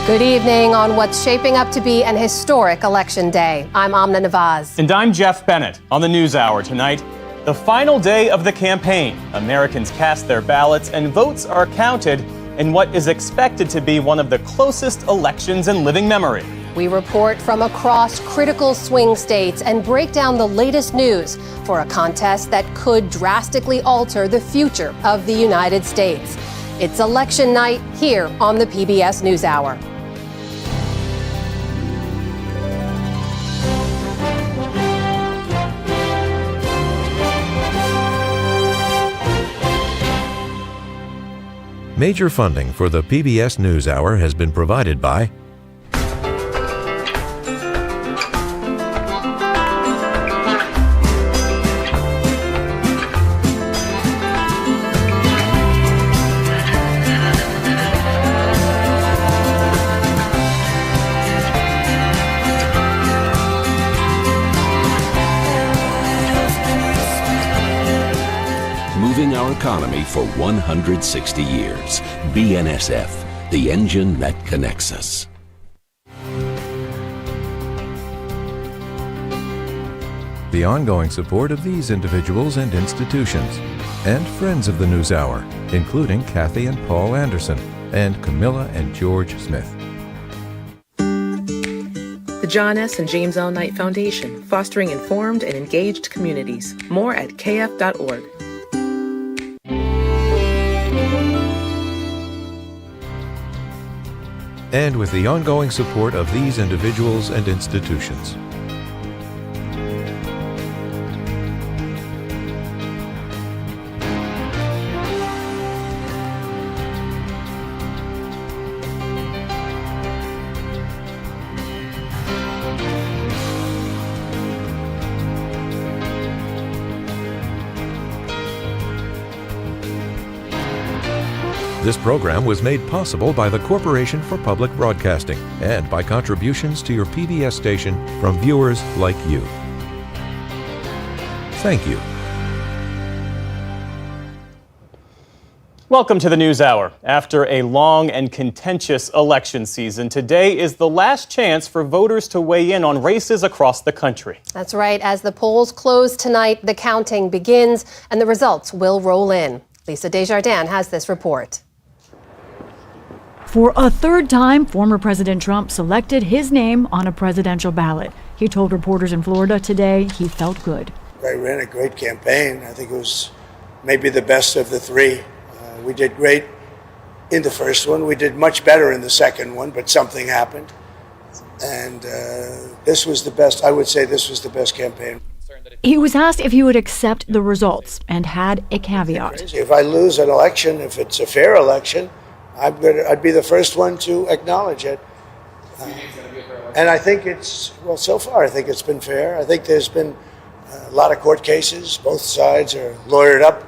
Good evening on what's shaping up to be an historic election day. I'm Amna Nawaz. And I'm Jeff Bennett. On the NewsHour tonight, the final day of the campaign. Americans cast their ballots and votes are counted in what is expected to be one of the closest elections in living memory. We report from across critical swing states and break down the latest news for a contest that could drastically alter the future of the United States. It's election night here on the PBS NewsHour. Major funding for the PBS NewsHour has been provided by Moving our economy for 160 years. BNSF, the engine that connects us. the ongoing support of these individuals and institutions, and friends of the NewsHour, including Kathy and Paul Anderson, and Camilla and George Smith. The John S. and James L. Knight Foundation, fostering informed and engaged communities. More at kf.org. And with the ongoing support of these individuals and institutions. This program was made possible by the Corporation for Public Broadcasting and by contributions to your PBS station from viewers like you. Thank you. Welcome to the NewsHour. After a long and contentious election season, today is the last chance for voters to weigh in on races across the country. That's right. As the polls close tonight, the counting begins and the results will roll in. Lisa Desjardins has this report. For a third time, former President Trump selected his name on a presidential ballot. He told reporters in Florida today he felt good. I ran a great campaign. I think it was maybe the best of the three. We did great in the first one. We did much better in the second one, but something happened. And this was the best. I would say this was the best campaign. He was asked if he would accept the results and had a caveat. If I lose an election, if it's a fair election, I'd be the first one to acknowledge it. And I think so far, I think it's been fair. I think there's been a lot of court cases. Both sides are lawyered up.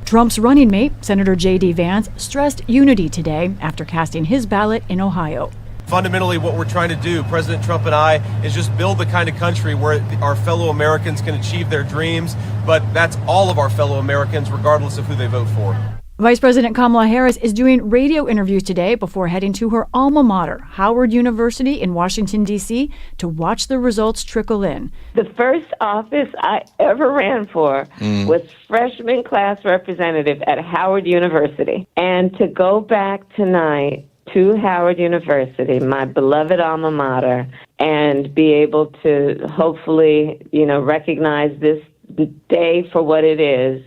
Trump's running mate, Senator J.D. Vance, stressed unity today after casting his ballot in Ohio. Fundamentally, what we're trying to do, President Trump and I, is just build the kind of country where our fellow Americans can achieve their dreams, but that's all of our fellow Americans, regardless of who they vote for. Vice President Kamala Harris is doing radio interviews today before heading to her alma mater, Howard University in Washington, D.C., to watch the results trickle in. The first office I ever ran for was freshman class representative at Howard University. And to go back tonight to Howard University, my beloved alma mater, and be able to hopefully, recognize this day for what it is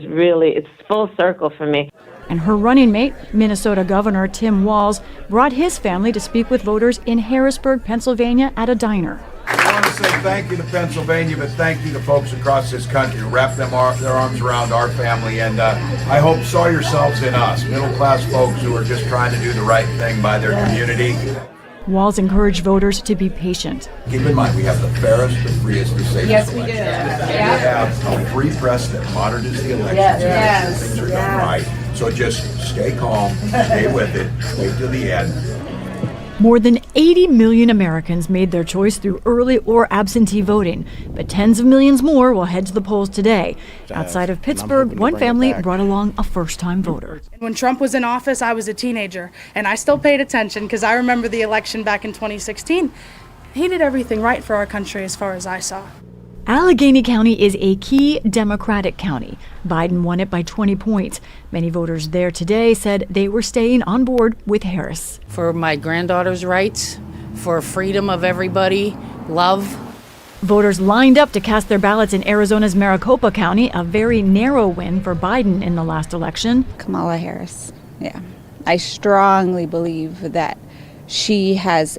really, it's full circle for me. And her running mate, Minnesota Governor Tim Walz, brought his family to speak with voters in Harrisburg, Pennsylvania at a diner. I want to say thank you to Pennsylvania, but thank you to folks across this country who wrapped their arms around our family, and I hope saw yourselves in us, middle-class folks who are just trying to do the right thing by their community. Walz encouraged voters to be patient. Keep in mind, we have the fairest, the freest, the safest election. We have a free press that monitors the elections. Things are done right. So just stay calm, stay with it, wait till the end. More than 80 million Americans made their choice through early or absentee voting, but tens of millions more will head to the polls today. Outside of Pittsburgh, one family brought along a first-time voter. When Trump was in office, I was a teenager, and I still paid attention because I remember the election back in 2016. He did everything right for our country as far as I saw. Allegheny County is a key Democratic county. Biden won it by 20 points. Many voters there today said they were staying on board with Harris. For my granddaughter's rights, for freedom of everybody, love. Voters lined up to cast their ballots in Arizona's Maricopa County, a very narrow win for Biden in the last election. Kamala Harris, yeah. I strongly believe that she has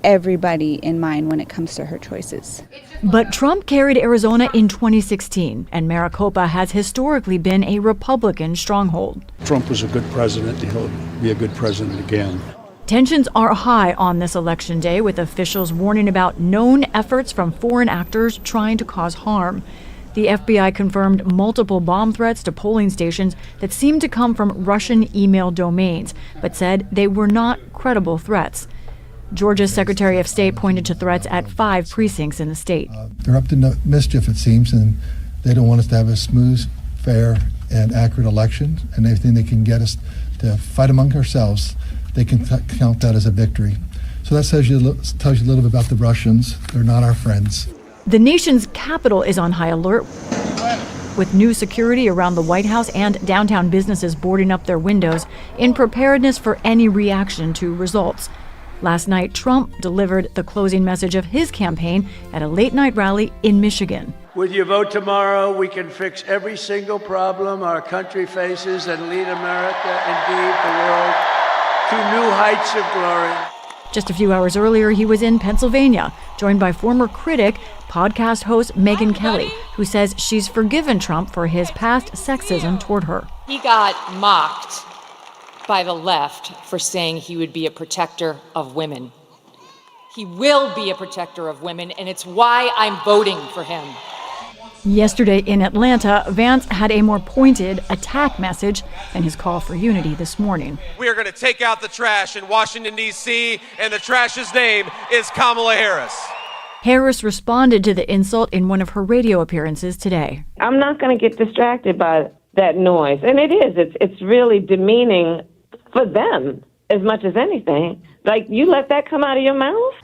everybody in mind when it comes to her choices. But Trump carried Arizona in 2016, and Maricopa has historically been a Republican stronghold. Trump was a good president. He'll be a good president again. Tensions are high on this election day, with officials warning about known efforts from foreign actors trying to cause harm. The FBI confirmed multiple bomb threats to polling stations that seemed to come from Russian email domains, but said they were not credible threats. Georgia's Secretary of State pointed to threats at 5 precincts in the state. They're up to no mischief, it seems, and they don't want us to have a smooth, fair, and accurate election. And anything they can get us to fight among ourselves, they can count that as a victory. So that tells you a little bit about the Russians. They're not our friends. The nation's capital is on high alert, with new security around the White House and downtown businesses boarding up their windows in preparedness for any reaction to results. Last night, Trump delivered the closing message of his campaign at a late-night rally in Michigan. With your vote tomorrow, we can fix every single problem our country faces and lead America, indeed the world, to new heights of glory. Just a few hours earlier, he was in Pennsylvania, joined by former critic, podcast host Megyn Kelly, who says she's forgiven Trump for his past sexism toward her. He got mocked by the left for saying he would be a protector of women. He will be a protector of women, and it's why I'm voting for him. Yesterday in Atlanta, Vance had a more pointed attack message than his call for unity this morning. We are going to take out the trash in Washington, D.C., and the trash's name is Kamala Harris. Harris responded to the insult in one of her radio appearances today. I'm not going to get distracted by that noise. And it is. It's really demeaning for them as much as anything. Like, you let that come out of your mouth?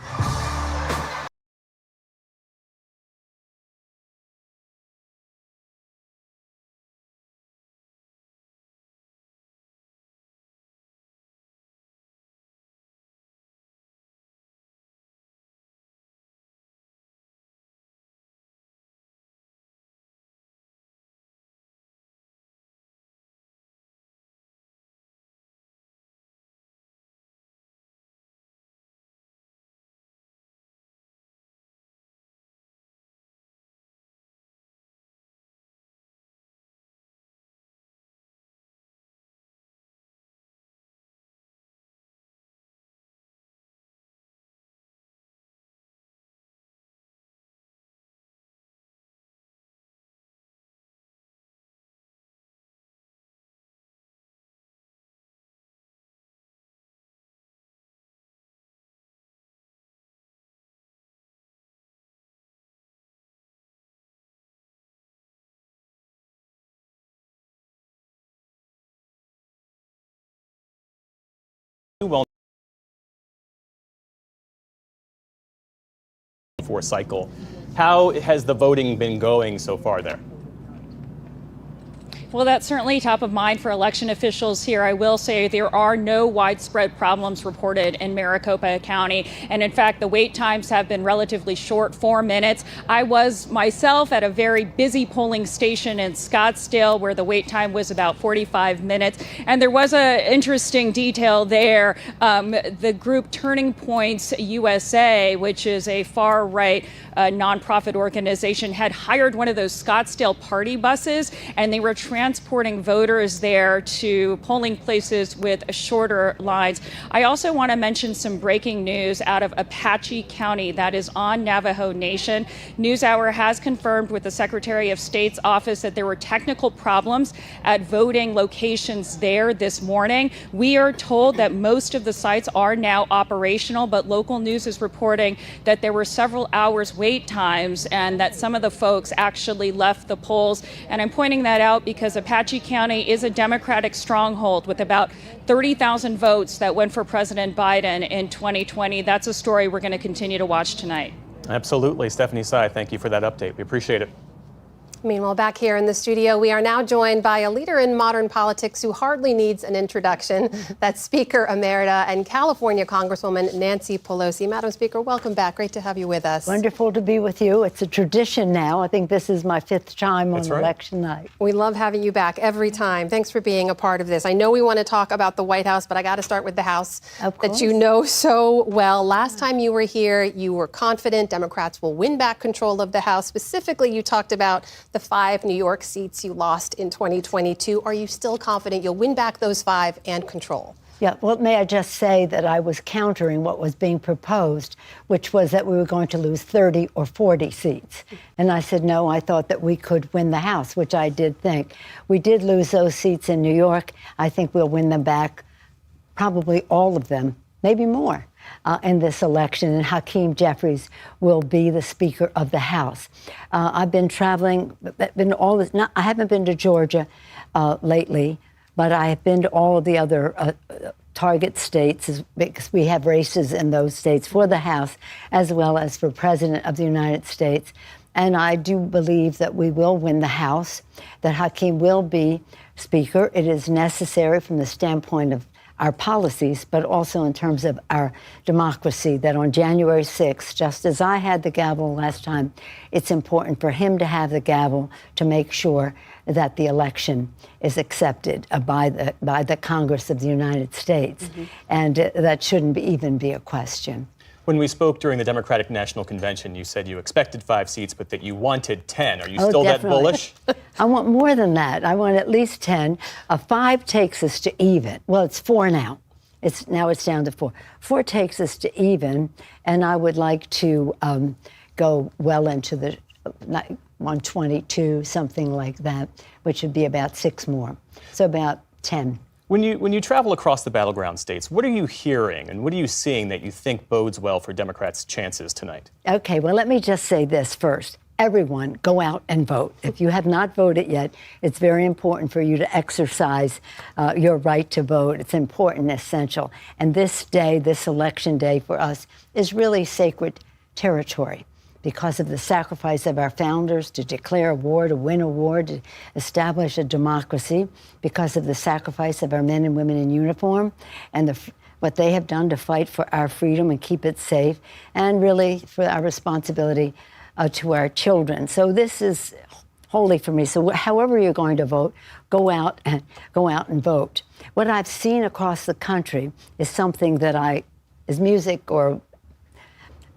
Well, for cycle. How has the voting been going so far there? Well, that's certainly top of mind for election officials here. I will say there are no widespread problems reported in Maricopa County. And in fact, the wait times have been relatively short, 4 minutes. I was myself at a very busy polling station in Scottsdale where the wait time was about 45 minutes. And there was an interesting detail there. The group Turning Points USA, which is a far right nonprofit organization, had hired one of those Scottsdale party buses, and they were transporting voters there to polling places with shorter lines. I also want to mention some breaking news out of Apache County that is on Navajo Nation. NewsHour has confirmed with the Secretary of State's office that there were technical problems at voting locations there this morning. We are told that most of the sites are now operational, but local news is reporting that there were several hours wait times and that some of the folks actually left the polls. And I'm pointing that out because Apache County is a Democratic stronghold with about 30,000 votes that went for President Biden in 2020. That's a story we're going to continue to watch tonight. Absolutely. Stephanie Tsai, thank you for that update. We appreciate it. Meanwhile, back here in the studio, we are now joined by a leader in modern politics who hardly needs an introduction. That's Speaker Emerita and California Congresswoman Nancy Pelosi. Madam Speaker, welcome back. Great to have you with us. Wonderful to be with you. It's a tradition now. I think this is my 5th time on election night. We love having you back every time. Thanks for being a part of this. I know we want to talk about the White House, but I got to start with the House that you know so well. Last time you were here, you were confident Democrats will win back control of the House. Specifically, you talked about the 5 New York seats you lost in 2022. Are you still confident you'll win back those 5 and control? Yeah, well, may I just say that I was countering what was being proposed, which was that we were going to lose 30 or 40 seats. And I said, no, I thought that we could win the House, which I did think. We did lose those seats in New York. I think we'll win them back, probably all of them, maybe more. In this election, and Hakeem Jeffries will be the Speaker of the House. I've been traveling, I haven't been to Georgia lately, but I have been to all of the other target states because we have races in those states for the House as well as for President of the United States. And I do believe that we will win the House, that Hakeem will be Speaker. It is necessary from the standpoint of our policies, but also in terms of our democracy, that on January 6th, just as I had the gavel last time, it's important for him to have the gavel to make sure that the election is accepted by the Congress of the United States. And that shouldn't even be a question. When we spoke during the Democratic National Convention, you said you expected 5 seats, but that you wanted 10. Are you still definitely. that bullish? I want more than that. I want at least 10. 5 takes us to even. Well, it's 4 now. Now it's down to 4. 4 takes us to even, and I would like to go well into the 122, something like that, which would be about 6 more. So about 10. When you travel across the battleground states, what are you hearing and what are you seeing that you think bodes well for Democrats' chances tonight? Okay, well, let me just say this first. Everyone, go out and vote. If you have not voted yet, it's very important for you to exercise your right to vote. It's important, essential. And this day, this election day for us, is really sacred territory because of the sacrifice of our founders to declare a war, to win a war, to establish a democracy, because of the sacrifice of our men and women in uniform and what they have done to fight for our freedom and keep it safe, and really for our responsibility to our children. So this is holy for me. So however you're going to vote, go out and vote. What I've seen across the country is something that is music or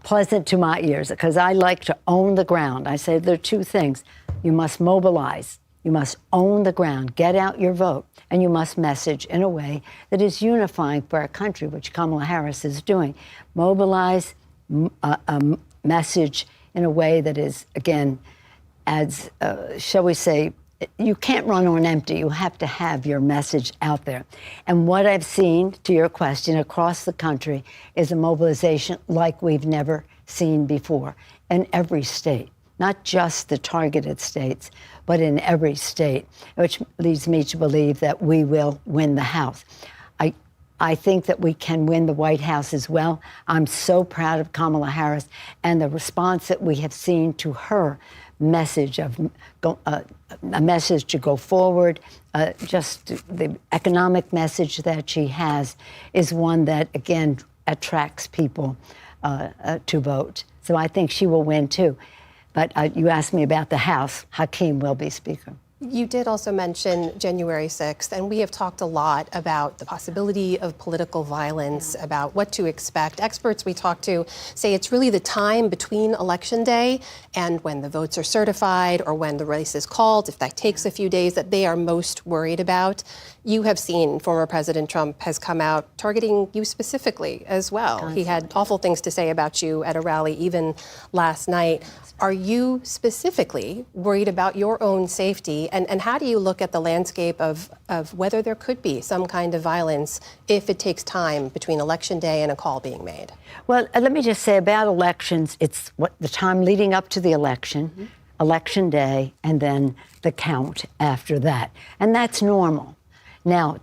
pleasant to my ears, because I like to own the ground. I say there are 2 things. You must mobilize. You must own the ground, get out your vote, and you must message in a way that is unifying for our country, which Kamala Harris is doing. Mobilize, message in a way that is, again, adds, shall we say, you can't run on empty. You have to have your message out there. And what I've seen, to your question, across the country is a mobilization like we've never seen before in every state, not just the targeted states, but in every state, which leads me to believe that we will win the House. I think that we can win the White House as well. I'm so proud of Kamala Harris and the response that we have seen to her message of a message to go forward. Just the economic message that she has is one that, again, attracts people to vote. So I think she will win, too. But you asked me about the House. Hakeem will be Speaker. You did also mention January 6th, and we have talked a lot about the possibility of political violence, about what to expect. Experts we talked to say it's really the time between Election Day and when the votes are certified or when the race is called, if that takes a few days, that they are most worried about. You have seen former President Trump has come out targeting you specifically as well. Constantly. He had awful things to say about you at a rally even last night. Are you specifically worried about your own safety? And how do you look at the landscape of whether there could be some kind of violence if it takes time between Election Day and a call being made? Well, let me just say about elections, it's the time leading up to the election, Election Day, and then the count after that. And that's normal. Now,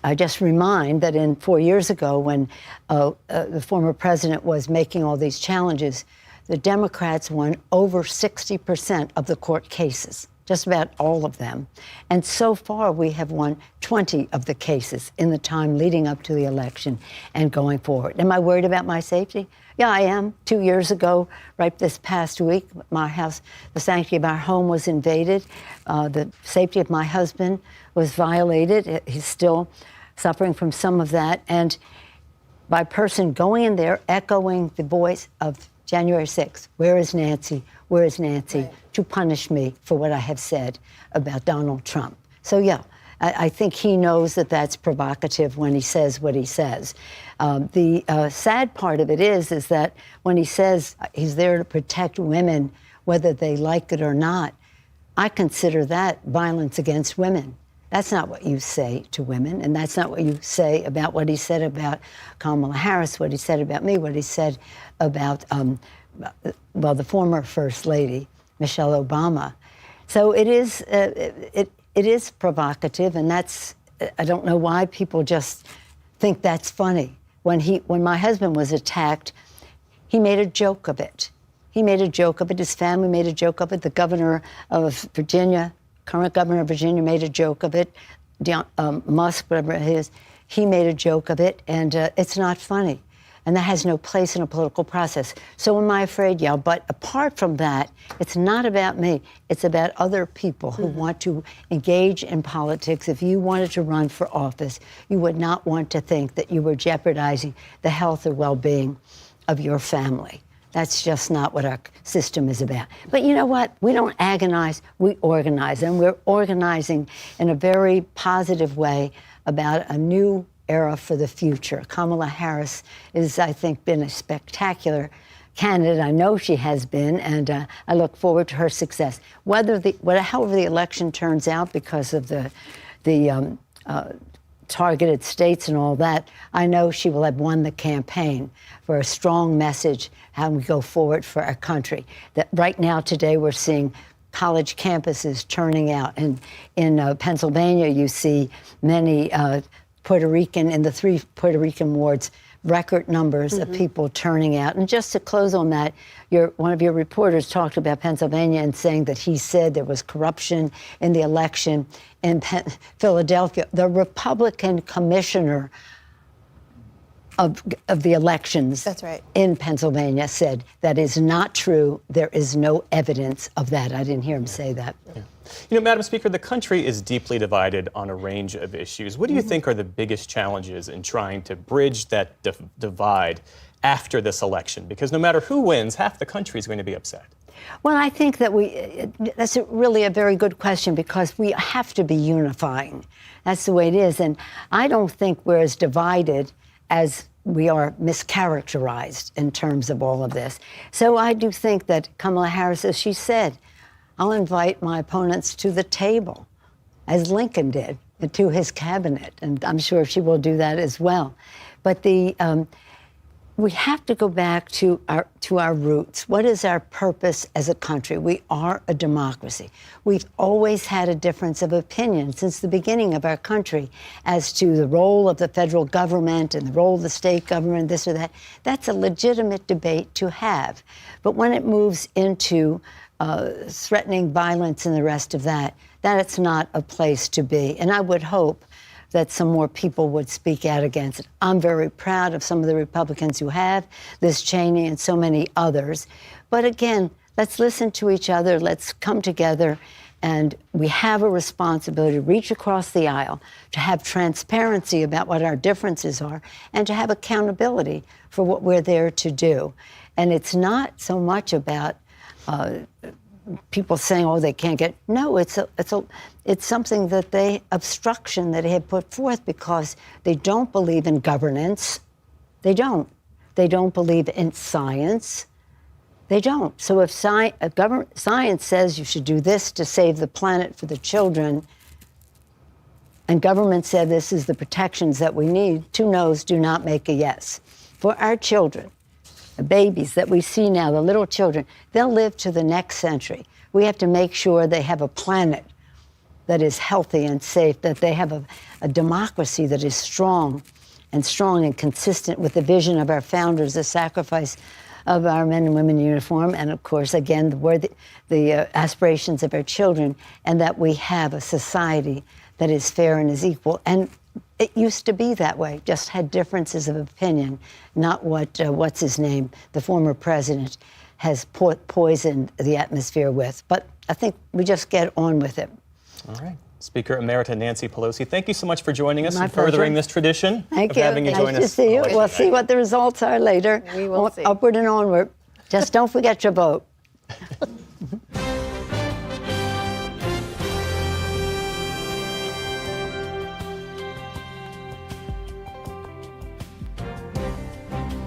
I just remind that 4 years ago when the former president was making all these challenges, the Democrats won over 60% of the court cases, just about all of them. And so far, we have won 20 of the cases in the time leading up to the election and going forward. Am I worried about my safety? Yeah, I am. 2 years ago, right this past week, my house, the sanctity of our home was invaded. The safety of my husband was violated. He's still suffering from some of that. And by person going in there, echoing the voice of January 6th, where is Nancy? Where is Nancy? Right. To punish me for what I have said about Donald Trump. So, yeah, I think he knows that that's provocative when he says what he says. The sad part of it is that when he says he's there to protect women, whether they like it or not, I consider that violence against women. That's not what you say to women, and that's not what you say about what he said about Kamala Harris, what he said about me, what he said about, the former First Lady, Michelle Obama. So it is provocative, and I don't know why people just think that's funny. When my husband was attacked, he made a joke of it. He made a joke of it. His family made a joke of it. The governor of Virginia, current governor of Virginia, made a joke of it. Musk, whatever it is, he made a joke of it, and it's not funny. And that has no place in a political process. So am I afraid? Yeah, but apart from that, it's not about me. It's about other people who want to engage in politics. If you wanted to run for office, you would not want to think that you were jeopardizing the health or well-being of your family. That's just not what our system is about. But you know what? We don't agonize, we organize. And we're organizing in a very positive way about a new era for the future. Kamala Harris has, I think, been a spectacular candidate. I know she has been, and I look forward to her success. However the election turns out, because of the targeted states and all that, I know she will have won the campaign for a strong message how we go forward for our country. That right now, today, we're seeing college campuses turning out. And in Pennsylvania, you see many in the 3 Puerto Rican wards, record numbers of people turning out. And just to close on that, one of your reporters talked about Pennsylvania and saying that he said there was corruption in the election in Philadelphia. The Republican commissioner of the elections in Pennsylvania said that is not true. There is no evidence of that. I didn't hear him say that. Yeah. You know, Madam Speaker, the country is deeply divided on a range of issues. What do you think are the biggest challenges in trying to bridge that divide after this election? Because no matter who wins, half the country is going to be upset. Well, I think that that's really a very good question, because we have to be unifying. That's the way it is. And I don't think we're as divided as we are mischaracterized in terms of all of this. So I do think that Kamala Harris, as she said, I'll invite my opponents to the table, as Lincoln did, to his cabinet, and I'm sure she will do that as well. But we have to go back to our roots. What is our purpose as a country? We are a democracy. We've always had a difference of opinion since the beginning of our country as to the role of the federal government and the role of the state government, this or that. That's a legitimate debate to have. But when it moves into threatening violence and the rest of that, it's not a place to be. And I would hope that some more people would speak out against it. I'm very proud of some of the Republicans who have, Liz Cheney and so many others. But again, let's listen to each other. Let's come together And we have a responsibility to reach across the aisle, to have transparency about what our differences are, and to have accountability for what we're there to do. And it's not so much about people saying, "Oh, they can't get." No, it's something that obstruction that they have put forth because they don't believe in governance. They don't. They don't believe in science. They don't. So if science says you should do this to save the planet for the children, and government said this is the protections that we need, two no's do not make a yes. For our children, the babies that we see now, the little children, they'll live to the next century. We have to make sure they have a planet that is healthy and safe, that they have a democracy that is strong and consistent with the vision of our founders, the sacrifice of our men and women in uniform, and of course, again, the aspirations of our children, and that we have a society that is fair and is equal. And it used to be that way, just had differences of opinion, not what's his name, the former president, has poisoned the atmosphere with. But I think we just get on with it. All right. Speaker Emerita Nancy Pelosi, thank you so much for joining us and pleasure. furthering this tradition Thank of you. having you join us. Nice to see you. We'll see what the results are later. We will see. Upward and onward. Just don't forget your vote.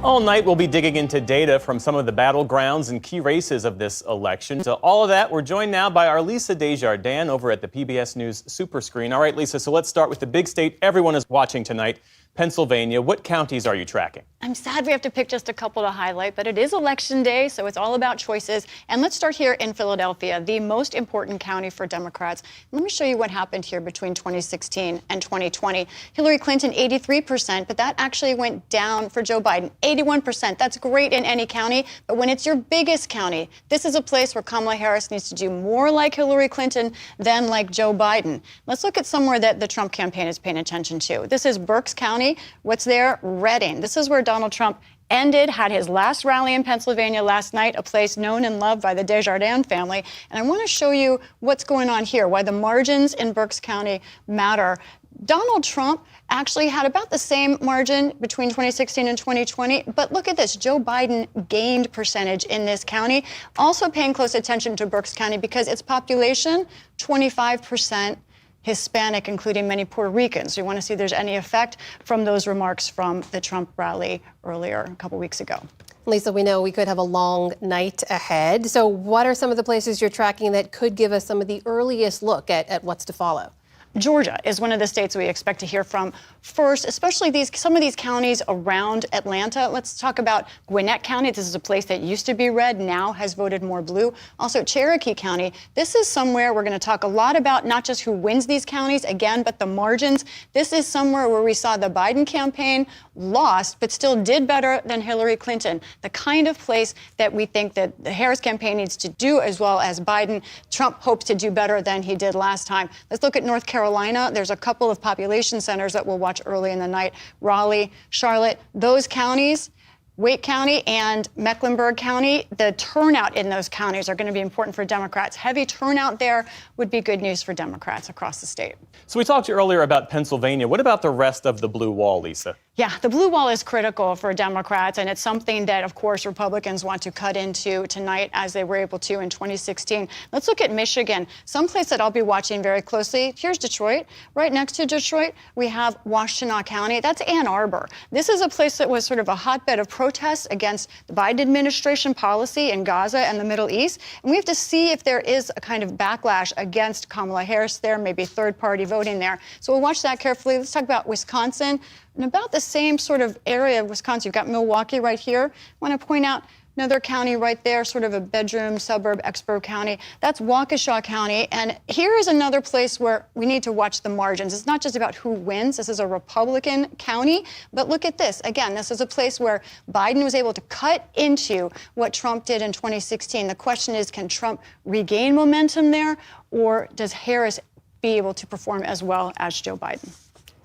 All night, we'll be digging into data from some of the battlegrounds and key races of this election. So all of that, we're joined now by our Lisa Desjardins over at the PBS News Super Screen. All right, Lisa, so let's start with the big state everyone is watching tonight, Pennsylvania. What counties are you tracking? I'm sad we have to pick just a couple to highlight, but it is election day, so it's all about choices. And let's start here in Philadelphia, the most important county for Democrats. Let me show you what happened here between 2016 and 2020. Hillary Clinton, 83%, but that actually went down for Joe Biden, 81%. That's great in any county, but when it's your biggest county, this is a place where Kamala Harris needs to do more like Hillary Clinton than like Joe Biden. Let's look at somewhere that the Trump campaign is paying attention to. This is Berks County. What's there? Reading. This is where Donald Trump had his last rally in Pennsylvania last night, a place known and loved by the Desjardins family. And I want to show you what's going on here, why the margins in Berks County matter. Donald Trump actually had about the same margin between 2016 and 2020. But look at this. Joe Biden gained percentage in this county. Also paying close attention to Berks County because its population, 25% Hispanic, including many Puerto Ricans. We want to see if there's any effect from those remarks from the Trump rally earlier, a couple weeks ago. Lisa, we know we could have a long night ahead. So what are some of the places you're tracking that could give us some of the earliest look at what's to follow? Georgia is one of the states we expect to hear from first, especially some of these counties around Atlanta. Let's talk about Gwinnett County. This is a place that used to be red, now has voted more blue. Also, Cherokee County. This is somewhere we're going to talk a lot about not just who wins these counties, again, but the margins. This is somewhere where we saw the Biden campaign lost, but still did better than Hillary Clinton. The kind of place that we think that the Harris campaign needs to do as well as Biden. Trump hopes to do better than he did last time. Let's look at North Carolina. There's a couple of population centers that we'll watch early in the night. Raleigh, Charlotte, those counties, Wake County and Mecklenburg County, the turnout in those counties are going to be important for Democrats. Heavy turnout there would be good news for Democrats across the state. So we talked earlier about Pennsylvania. What about the rest of the blue wall, Lisa? Yeah, the blue wall is critical for Democrats, and it's something that, of course, Republicans want to cut into tonight as they were able to in 2016. Let's look at Michigan, someplace that I'll be watching very closely. Here's Detroit. Right next to Detroit, we have Washtenaw County. That's Ann Arbor. This is a place that was sort of a hotbed of protests against the Biden administration policy in Gaza and the Middle East. And we have to see if there is a kind of backlash against Kamala Harris there, maybe third-party voting there. So we'll watch that carefully. Let's talk about Wisconsin. And about the same sort of area of Wisconsin, you've got Milwaukee right here. I want to point out another county right there, sort of a bedroom suburb, Expo County. That's Waukesha County. And here is another place where we need to watch the margins. It's not just about who wins. This is a Republican county. But look at this. Again, this is a place where Biden was able to cut into what Trump did in 2016. The question is, can Trump regain momentum there, or does Harris be able to perform as well as Joe Biden?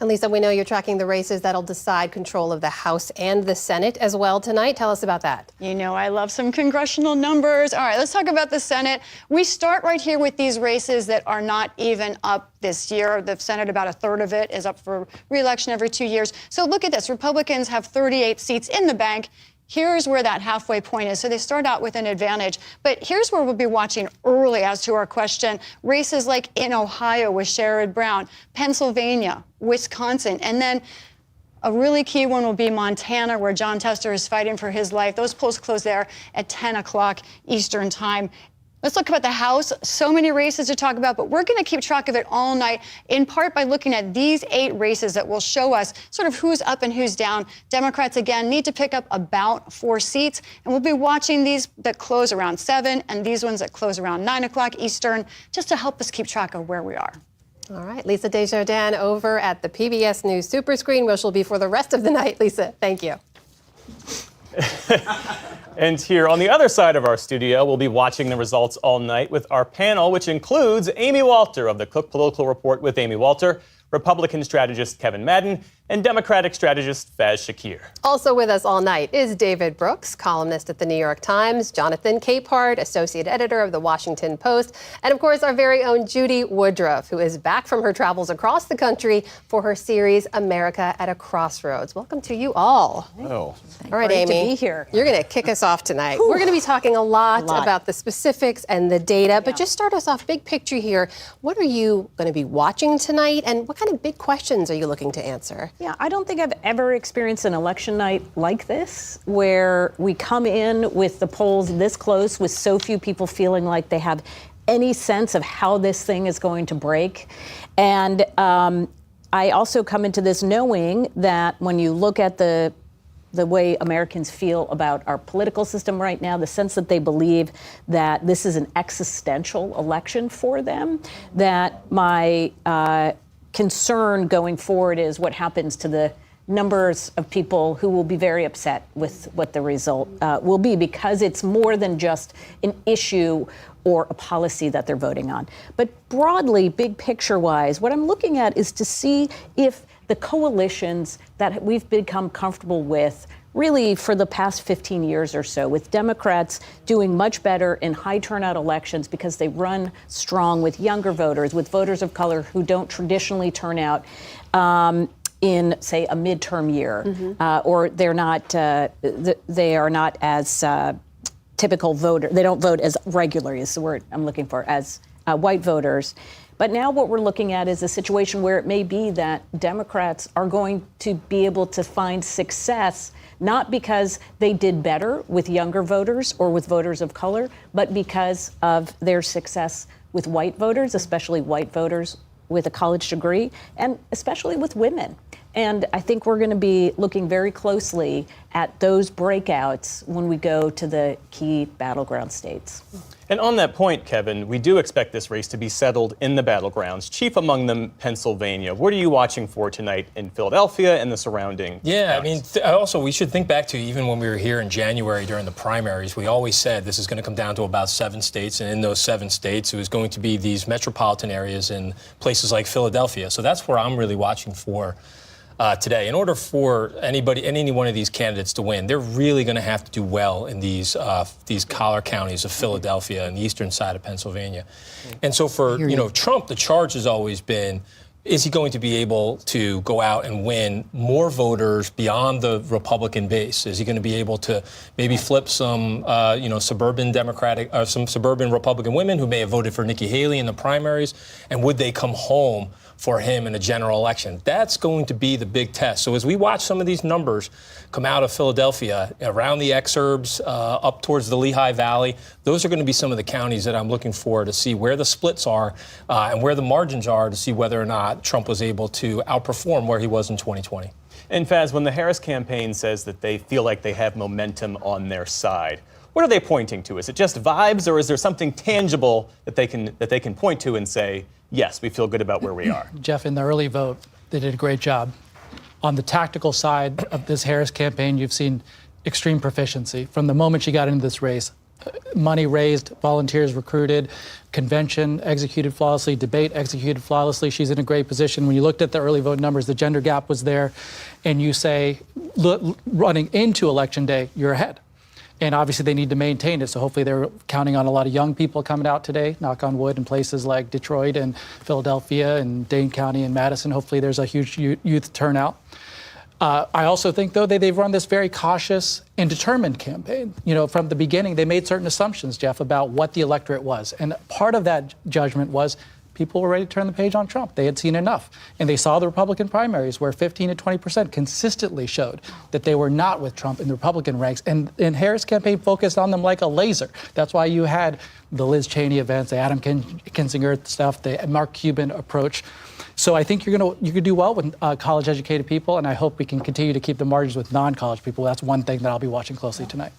And Lisa, we know you're tracking the races that'll decide control of the House and the Senate as well tonight. Tell us about that. You know I love some congressional numbers. All right, let's talk about the Senate. We start right here with these races that are not even up this year. The Senate, about a third of it, is up for re-election every 2 years. So look at this. Republicans have 38 seats in the bank. Here's where that halfway point is. So they start out with an advantage. But here's where we'll be watching early as to our question. Races like in Ohio with Sherrod Brown, Pennsylvania, Wisconsin, and then a really key one will be Montana, where John Tester is fighting for his life. Those polls close there at 10 o'clock Eastern time. Let's talk about the House. So many races to talk about, but we're going to keep track of it all night, in part by looking at these 8 races that will show us sort of who's up and who's down. Democrats, again, need to pick up about 4 seats, and we'll be watching these that close around 7 and these ones that close around 9 o'clock Eastern, just to help us keep track of where we are. All right, Lisa Desjardins over at the PBS News Super Screen, where she'll be for the rest of the night. Lisa, thank you. And here on the other side of our studio, we'll be watching the results all night with our panel, which includes Amy Walter of the Cook Political Report with Amy Walter, Republican strategist Kevin Madden, and Democratic strategist Faz Shakir. Also with us all night is David Brooks, columnist at the New York Times, Jonathan Capehart, associate editor of the Washington Post, and of course our very own Judy Woodruff, who is back from her travels across the country for her series America at a Crossroads. Welcome to you all. Oh. All right, Great Amy, to be here. You're going to kick us off tonight. We're going to be talking a lot about the specifics and the data, but just start us off big picture here. What are you going to be watching tonight, and what kind of big questions are you looking to answer? Yeah, I don't think I've ever experienced an election night like this, where we come in with the polls this close with so few people feeling like they have any sense of how this thing is going to break. And I also come into this knowing that when you look at the way Americans feel about our political system right now, the sense that they believe that this is an existential election for them, that my concern going forward is what happens to the numbers of people who will be very upset with what the result will be, because it's more than just an issue or a policy that they're voting on. But broadly, big picture-wise, what I'm looking at is to see if the coalitions that we've become comfortable with really for the past 15 years or so, with Democrats doing much better in high turnout elections because they run strong with younger voters, with voters of color who don't traditionally turn out in, say, a midterm year, or they're not, they are not as typical voter. They don't vote as regularly, is the word I'm looking for, as white voters. But now what we're looking at is a situation where it may be that Democrats are going to be able to find success, not because they did better with younger voters or with voters of color, but because of their success with white voters, especially white voters with a college degree, and especially with women. And I think we're going to be looking very closely at those breakouts when we go to the key battleground states. And on that point, Kevin, we do expect this race to be settled in the battlegrounds, chief among them Pennsylvania. What are you watching for tonight in Philadelphia and the surrounding counties? I mean, also, we should think back to even when we were here in January during the primaries, we always said this is going to come down to about 7 states, and in those 7 states, it was going to be these metropolitan areas in places like Philadelphia. So that's where I'm really watching for today. In order for any one of these candidates to win, they're really going to have to do well in these collar counties of Philadelphia and the eastern side of Pennsylvania. And so for Trump, the charge has always been, is he going to be able to go out and win more voters beyond the Republican base? Is he going to be able to maybe flip some suburban Republican women who may have voted for Nikki Haley in the primaries, and would they come home for him in a general election? That's going to be the big test. So as we watch some of these numbers come out of Philadelphia, around the exurbs, up towards the Lehigh Valley, those are going to be some of the counties that I'm looking for to see where the splits are and where the margins are, to see whether or not Trump was able to outperform where he was in 2020. And Faz, when the Harris campaign says that they feel like they have momentum on their side, what are they pointing to? Is it just vibes, or is there something tangible that they can point to and say, yes, we feel good about where we are? Jeff, in the early vote, they did a great job. On the tactical side of this Harris campaign, you've seen extreme proficiency. From the moment she got into this race, money raised, volunteers recruited, convention executed flawlessly, debate executed flawlessly. She's in a great position. When you looked at the early vote numbers, the gender gap was there, and you say, running into Election Day, you're ahead. And obviously they need to maintain it, so hopefully they're counting on a lot of young people coming out today, knock on wood, in places like Detroit and Philadelphia and Dane County and Madison. Hopefully there's a huge youth turnout. I also think, though, that they've run this very cautious and determined campaign. You know, from the beginning, they made certain assumptions, Jeff, about what the electorate was. And part of that judgment was people were ready to turn the page on Trump. They had seen enough. And they saw the Republican primaries where 15 to 20% consistently showed that they were not with Trump in the Republican ranks. And Harris' campaign focused on them like a laser. That's why you had the Liz Cheney events, the Adam Kinzinger stuff, the Mark Cuban approach. So I think you could do well with college-educated people, and I hope we can continue to keep the margins with non-college people. That's one thing that I'll be watching closely tonight.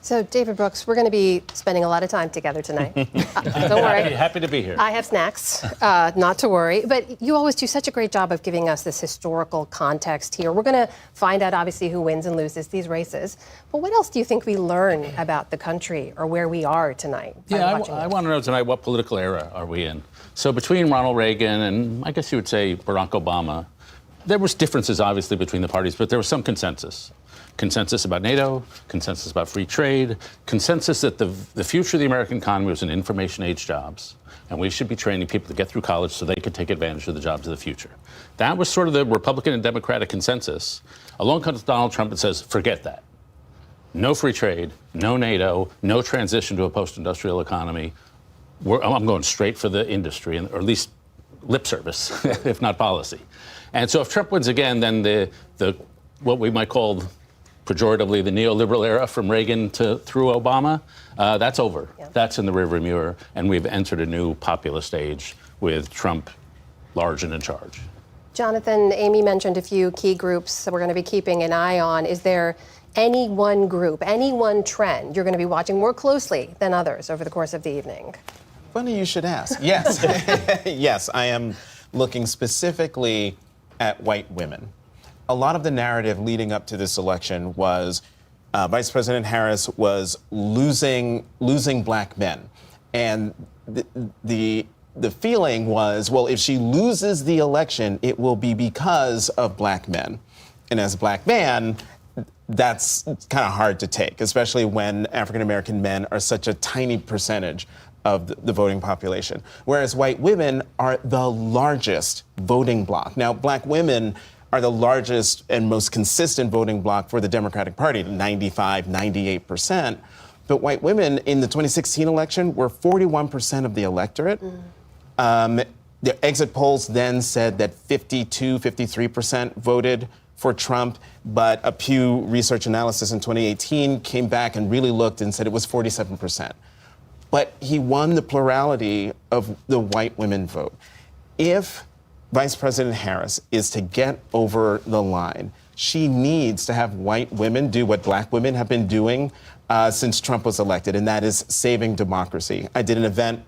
So, David Brooks, we're going to be spending a lot of time together tonight. Don't worry. Happy to be here. I have snacks, not to worry. But you always do such a great job of giving us this historical context here. We're going to find out, obviously, who wins and loses these races. But what else do you think we learn about the country or where we are tonight? Yeah, I want to know tonight, what political era are we in? So between Ronald Reagan and I guess you would say Barack Obama, there was differences, obviously, between the parties, but there was some consensus. Consensus about NATO, consensus about free trade, consensus that the future of the American economy was in information age jobs, and we should be training people to get through college so they could take advantage of the jobs of the future. That was sort of the Republican and Democratic consensus. Along comes Donald Trump and says, forget that. No free trade, no NATO, no transition to a post-industrial economy. I'm going straight for the industry, or at least lip service, if not policy. And so if Trump wins again, then the what we might call pejoratively the neoliberal era from Reagan through Obama, that's over. Yeah. That's in the rearview mirror, and we've entered a new populist age with Trump large and in charge. Jonathan, Amy mentioned a few key groups that we're going to be keeping an eye on. Is there any one group, any one trend you're going to be watching more closely than others over the course of the evening? Funny you should ask. Yes. Yes, I am looking specifically at white women. A lot of the narrative leading up to this election was Vice President Harris was losing black men. And the feeling was, well, if she loses the election, it will be because of black men. And as a black man, that's kind of hard to take, especially when African-American men are such a tiny percentage of the voting population, whereas white women are the largest voting bloc. Now, black women are the largest and most consistent voting bloc for the Democratic Party, 95, 98%. But white women in the 2016 election were 41% of the electorate. The exit polls then said that 52, 53% voted for Trump, but a Pew Research analysis in 2018 came back and really looked and said it was 47%. But he won the plurality of the white women vote. If Vice President Harris is to get over the line, she needs to have white women do what black women have been doing since Trump was elected, and that is saving democracy. I did an event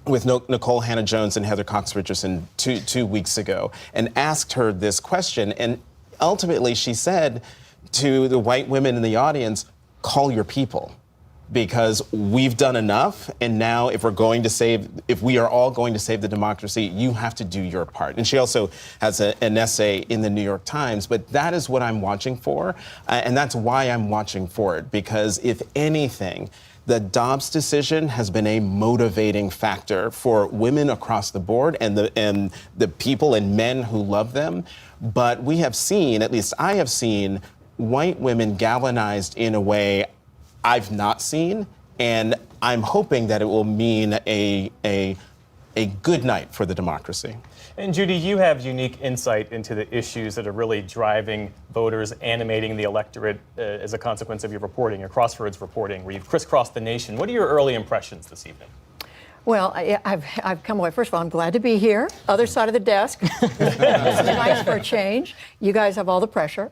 with Nicole Hannah-Jones and Heather Cox Richardson two weeks ago and asked her this question. And ultimately, she said to the white women in the audience, call your people. Because we've done enough, and now if we are all going to save the democracy, you have to do your part. And she also has an essay in the New York Times, but that is what I'm watching for, and that's why I'm watching for it, because if anything, the Dobbs decision has been a motivating factor for women across the board and the people and men who love them. But we have seen, at least I have seen, white women galvanized in a way I've not seen, and I'm hoping that it will mean a good night for the democracy. And Judy, you have unique insight into the issues that are really driving voters, animating the electorate as a consequence of your reporting, your Crossroads reporting, where you've crisscrossed the nation. What are your early impressions this evening? Well, I've come away. First of all, I'm glad to be here. Other side of the desk. It's nice for a change. You guys have all the pressure.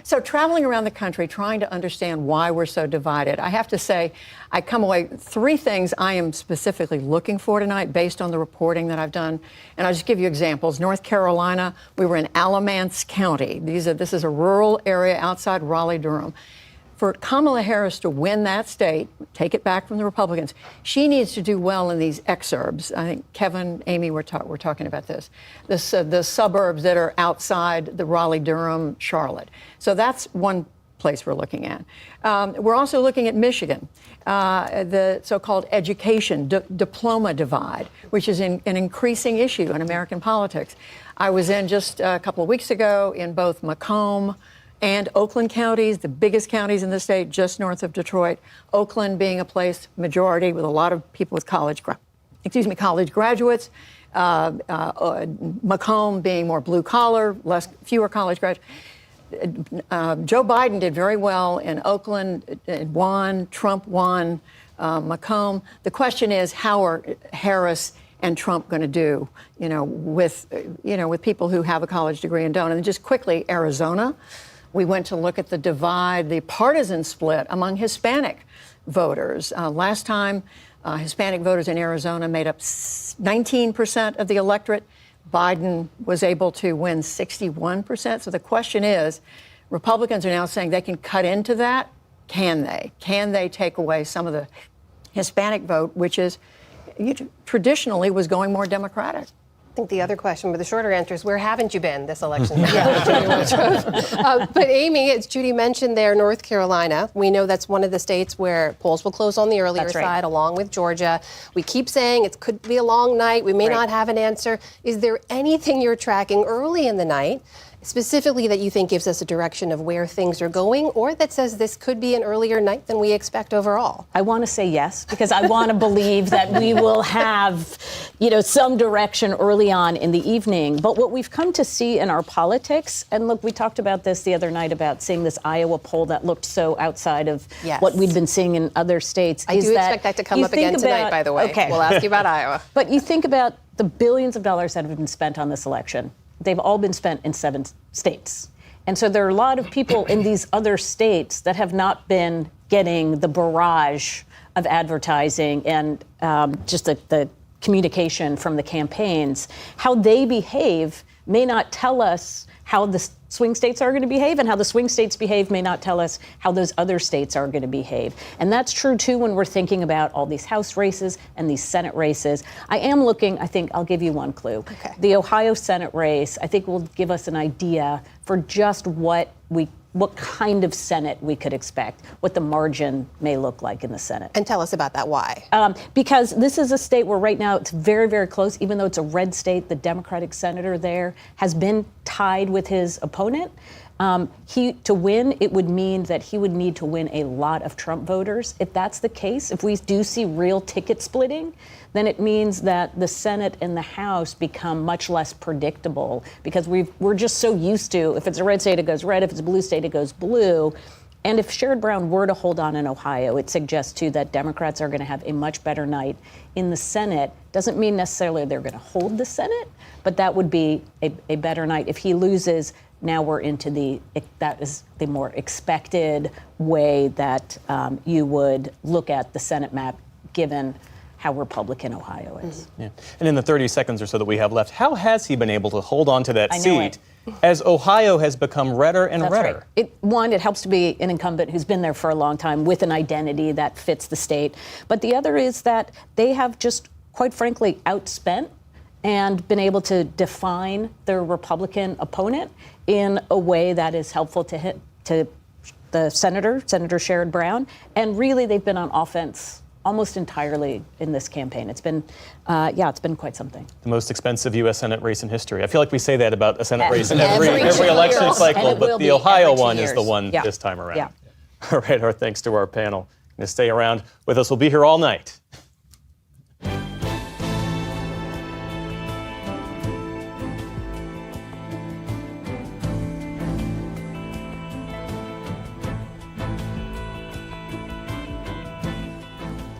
So traveling around the country, trying to understand why we're so divided, I have to say, I come away, three things I am specifically looking for tonight based on the reporting that I've done. And I'll just give you examples. North Carolina, we were in Alamance County. This is a rural area outside Raleigh-Durham. for Kamala Harris to win that state, take it back from the Republicans, she needs to do well in these exurbs. I think Kevin, Amy, we're talking about this. The suburbs that are outside the Raleigh-Durham, Charlotte. So that's one place we're looking at. We're also looking at Michigan, the so-called education diploma divide, which is an increasing issue in American politics. I was in just a couple of weeks ago in both Macomb and Oakland counties, the biggest counties in the state, just north of Detroit. Oakland being a place majority with a lot of people with college graduates. Macomb being more blue collar, fewer college graduates. Joe Biden did very well in Oakland, won. Trump won Macomb. The question is, how are Harris and Trump going to do, with people who have a college degree and don't? And just quickly, Arizona. We went to look at the divide, the partisan split among Hispanic voters. Last time, Hispanic voters in Arizona made up 19% of the electorate. Biden was able to win 61%. So the question is, Republicans are now saying they can cut into that. Can they? Can they take away some of the Hispanic vote, which is traditionally was going more Democratic? I think the other question, but the shorter answer is, where haven't you been this election? But Amy, as Judy mentioned there, North Carolina, we know that's one of the states where polls will close on the earlier side, along with Georgia. We keep saying it could be a long night. We may not have an answer. Is there anything you're tracking early in the night, specifically that you think gives us a direction of where things are going, or that says this could be an earlier night than we expect overall? I want to say yes, because I want to believe that we will have, some direction early on in the evening. But what we've come to see in our politics, and look, we talked about this the other night about seeing this Iowa poll that looked so outside of what we'd been seeing in other states. I do expect that to come up again tonight, by the way. Okay. We'll ask you about Iowa. But you think about the billions of dollars that have been spent on this election. They've all been spent in 7 states. And so there are a lot of people in these other states that have not been getting the barrage of advertising and just the communication from the campaigns. How they behave may not tell us how the swing states are going to behave, and how the swing states behave may not tell us how those other states are going to behave. And that's true, too, when we're thinking about all these House races and these Senate races. I am looking, I think I'll give you one clue. Okay. The Ohio Senate race, I think, will give us an idea for just what kind of Senate we could expect, what the margin may look like in the Senate. And tell us about that. Why? Because this is a state where right now it's very, very close. Even though it's a red state, the Democratic senator there has been tied with his opponent. To win, it would mean that he would need to win a lot of Trump voters. If that's the case, if we do see real ticket splitting, then it means that the Senate and the House become much less predictable, because we're just so used to, if it's a red state, it goes red. If it's a blue state, it goes blue. And if Sherrod Brown were to hold on in Ohio, it suggests, too, that Democrats are going to have a much better night in the Senate. Doesn't mean necessarily they're going to hold the Senate, but that would be a better night. If he loses, now we're into that is the more expected way that you would look at the Senate map, given how Republican Ohio is. Yeah. And in the 30 seconds or so that we have left, how has he been able to hold on to that seat as Ohio has become redder and redder? Right. It helps to be an incumbent who's been there for a long time with an identity that fits the state. But the other is that they have just, quite frankly, outspent and been able to define their Republican opponent in a way that is helpful to the Senator Sherrod Brown. And really, they've been on offense almost entirely in this campaign. It's been quite something. The most expensive U.S. Senate race in history. I feel like we say that about a Senate race in every election cycle, but the Ohio one is the one this time around. Yeah. All right, our thanks to our panel. Going to stay around with us. We'll be here all night.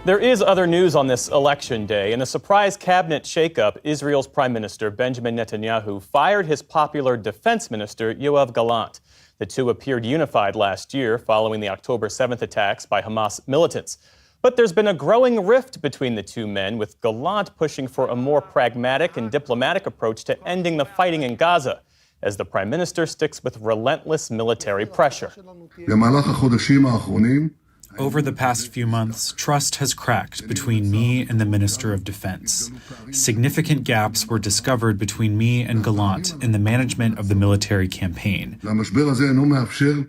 There is other news on this election day. In a surprise cabinet shakeup, Israel's Prime Minister Benjamin Netanyahu fired his popular defense minister, Yoav Gallant. The two appeared unified last year following the October 7th attacks by Hamas militants. But there's been a growing rift between the two men, with Gallant pushing for a more pragmatic and diplomatic approach to ending the fighting in Gaza. as the prime minister sticks with relentless military pressure. Over the past few months, trust has cracked between me and the Minister of Defense. Significant gaps were discovered between me and Gallant in the management of the military campaign.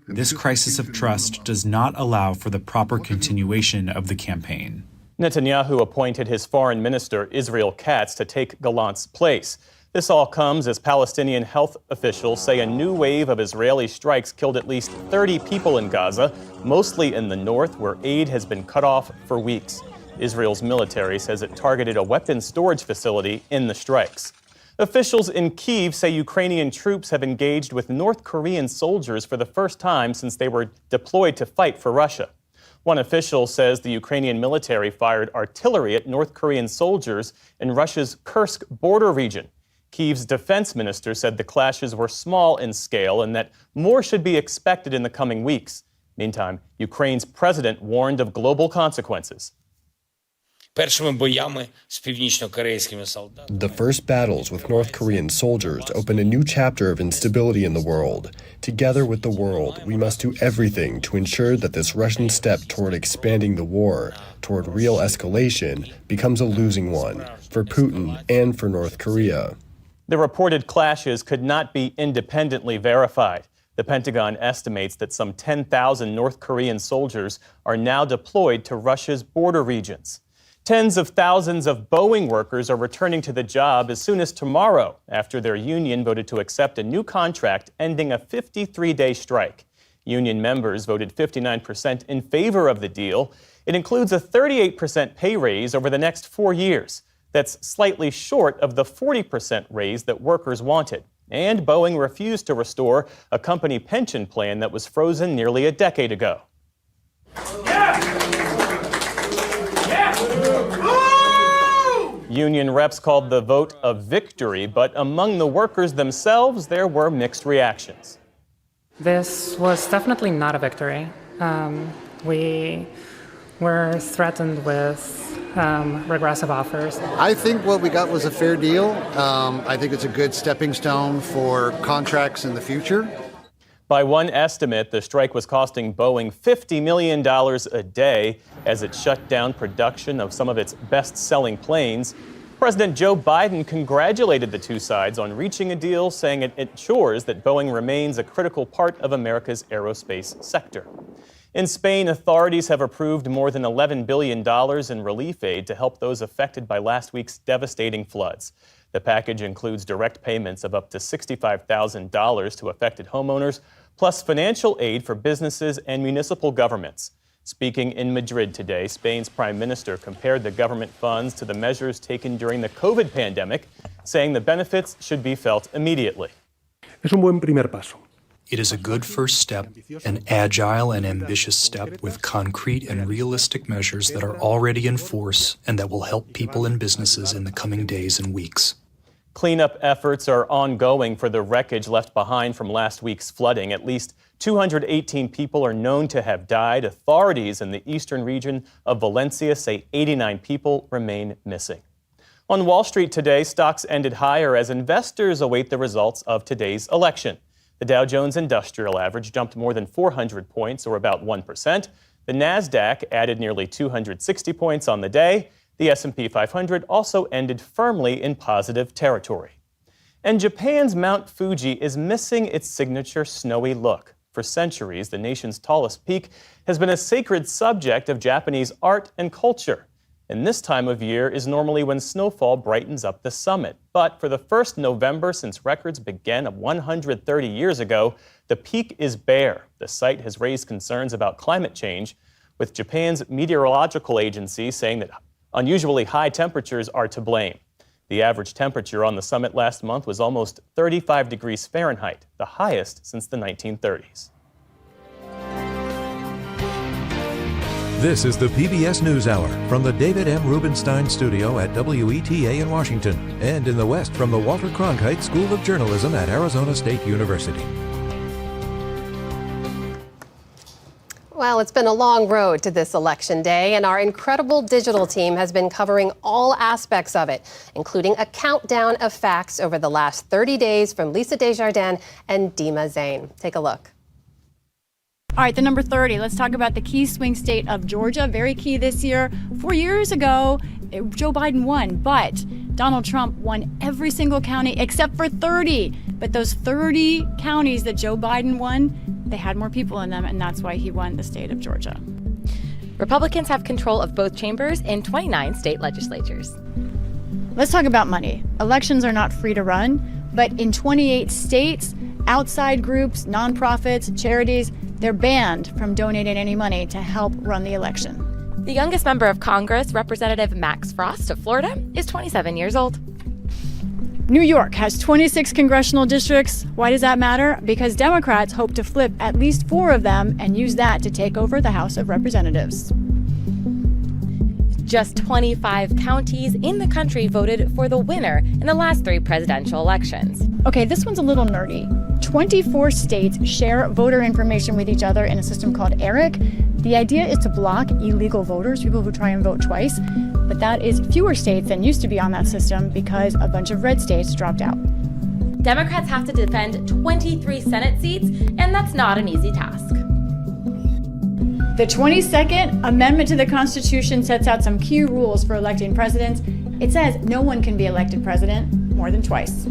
This crisis of trust does not allow for the proper continuation of the campaign. Netanyahu appointed his foreign minister, Israel Katz, to take Gallant's place. This all comes as Palestinian health officials say a new wave of Israeli strikes killed at least 30 people in Gaza, mostly in the north, where aid has been cut off for weeks. Israel's military says it targeted a weapons storage facility in the strikes. Officials in Kyiv say Ukrainian troops have engaged with North Korean soldiers for the first time since they were deployed to fight for Russia. One official says the Ukrainian military fired artillery at North Korean soldiers in Russia's Kursk border region. Kyiv's defense minister said the clashes were small in scale and that more should be expected in the coming weeks. Meantime, Ukraine's president warned of global consequences. The first battles with North Korean soldiers opened a new chapter of instability in the world. Together with the world, we must do everything to ensure that this Russian step toward expanding the war, toward real escalation, becomes a losing one for Putin and for North Korea. The reported clashes could not be independently verified. The Pentagon estimates that some 10,000 North Korean soldiers are now deployed to Russia's border regions. Tens of thousands of Boeing workers are returning to the job as soon as tomorrow after their union voted to accept a new contract ending a 53-day strike. Union members voted 59% in favor of the deal. It includes a 38% pay raise over the next 4 years. That's slightly short of the 40% raise that workers wanted. And Boeing refused to restore a company pension plan that was frozen nearly a decade ago. Union reps called the vote a victory, but among the workers themselves, there were mixed reactions. This was definitely not a victory. We were threatened with regressive offers. I think what we got was a fair deal. I think it's a good stepping stone for contracts in the future. By one estimate, the strike was costing Boeing $50 million a day as it shut down production of some of its best-selling planes. President Joe Biden congratulated the two sides on reaching a deal, saying it ensures that Boeing remains a critical part of America's aerospace sector. In Spain, authorities have approved more than $11 billion in relief aid to help those affected by last week's devastating floods. The package includes direct payments of up to $65,000 to affected homeowners, plus financial aid for businesses and municipal governments. Speaking in Madrid today, Spain's prime minister compared the government funds to the measures taken during the COVID pandemic, saying the benefits should be felt immediately. Es un buen primer paso. It is a good first step, an agile and ambitious step with concrete and realistic measures that are already in force and that will help people and businesses in the coming days and weeks. Cleanup efforts are ongoing for the wreckage left behind from last week's flooding. At least 218 people are known to have died. Authorities in the eastern region of Valencia say 89 people remain missing. On Wall Street today, stocks ended higher as investors await the results of today's election. The Dow Jones Industrial Average jumped more than 400 points, or about 1%. The Nasdaq added nearly 260 points on the day. The S&P 500 also ended firmly in positive territory. And Japan's Mount Fuji is missing its signature snowy look. For centuries, the nation's tallest peak has been a sacred subject of Japanese art and culture. And this time of year is normally when snowfall brightens up the summit. But for the first November since records began 130 years ago, the peak is bare. The site has raised concerns about climate change, with Japan's meteorological agency saying that unusually high temperatures are to blame. The average temperature on the summit last month was almost 35 degrees Fahrenheit, the highest since the 1930s. This is the PBS NewsHour from the David M. Rubenstein Studio at WETA in Washington, and in the West from the Walter Cronkite School of Journalism at Arizona State University. Well, it's been a long road to this election day, and our incredible digital team has been covering all aspects of it, including a countdown of facts over the last 30 days from Lisa Desjardins and Dima Zain. Take a look. All right, the number 30. Let's talk about the key swing state of Georgia. Very key this year. 4 years ago, Joe Biden won, but Donald Trump won every single county except for 30. But those 30 counties that Joe Biden won, they had more people in them, and that's why he won the state of Georgia. Republicans have control of both chambers in 29 state legislatures. Let's talk about money. Elections are not free to run, but in 28 states, outside groups, nonprofits, charities, they're banned from donating any money to help run the election. The youngest member of Congress, Representative Max Frost of Florida, is 27 years old. New York has 26 congressional districts. Why does that matter? Because Democrats hope to flip at least 4 of them and use that to take over the House of Representatives. Just 25 counties in the country voted for the winner in the last 3 presidential elections. Okay, this one's a little nerdy. 24 states share voter information with each other in a system called ERIC. The idea is to block illegal voters, people who try and vote twice. But that is fewer states than used to be on that system because a bunch of red states dropped out. Democrats have to defend 23 Senate seats, and that's not an easy task. The 22nd Amendment to the Constitution sets out some key rules for electing presidents. It says no one can be elected president more than twice.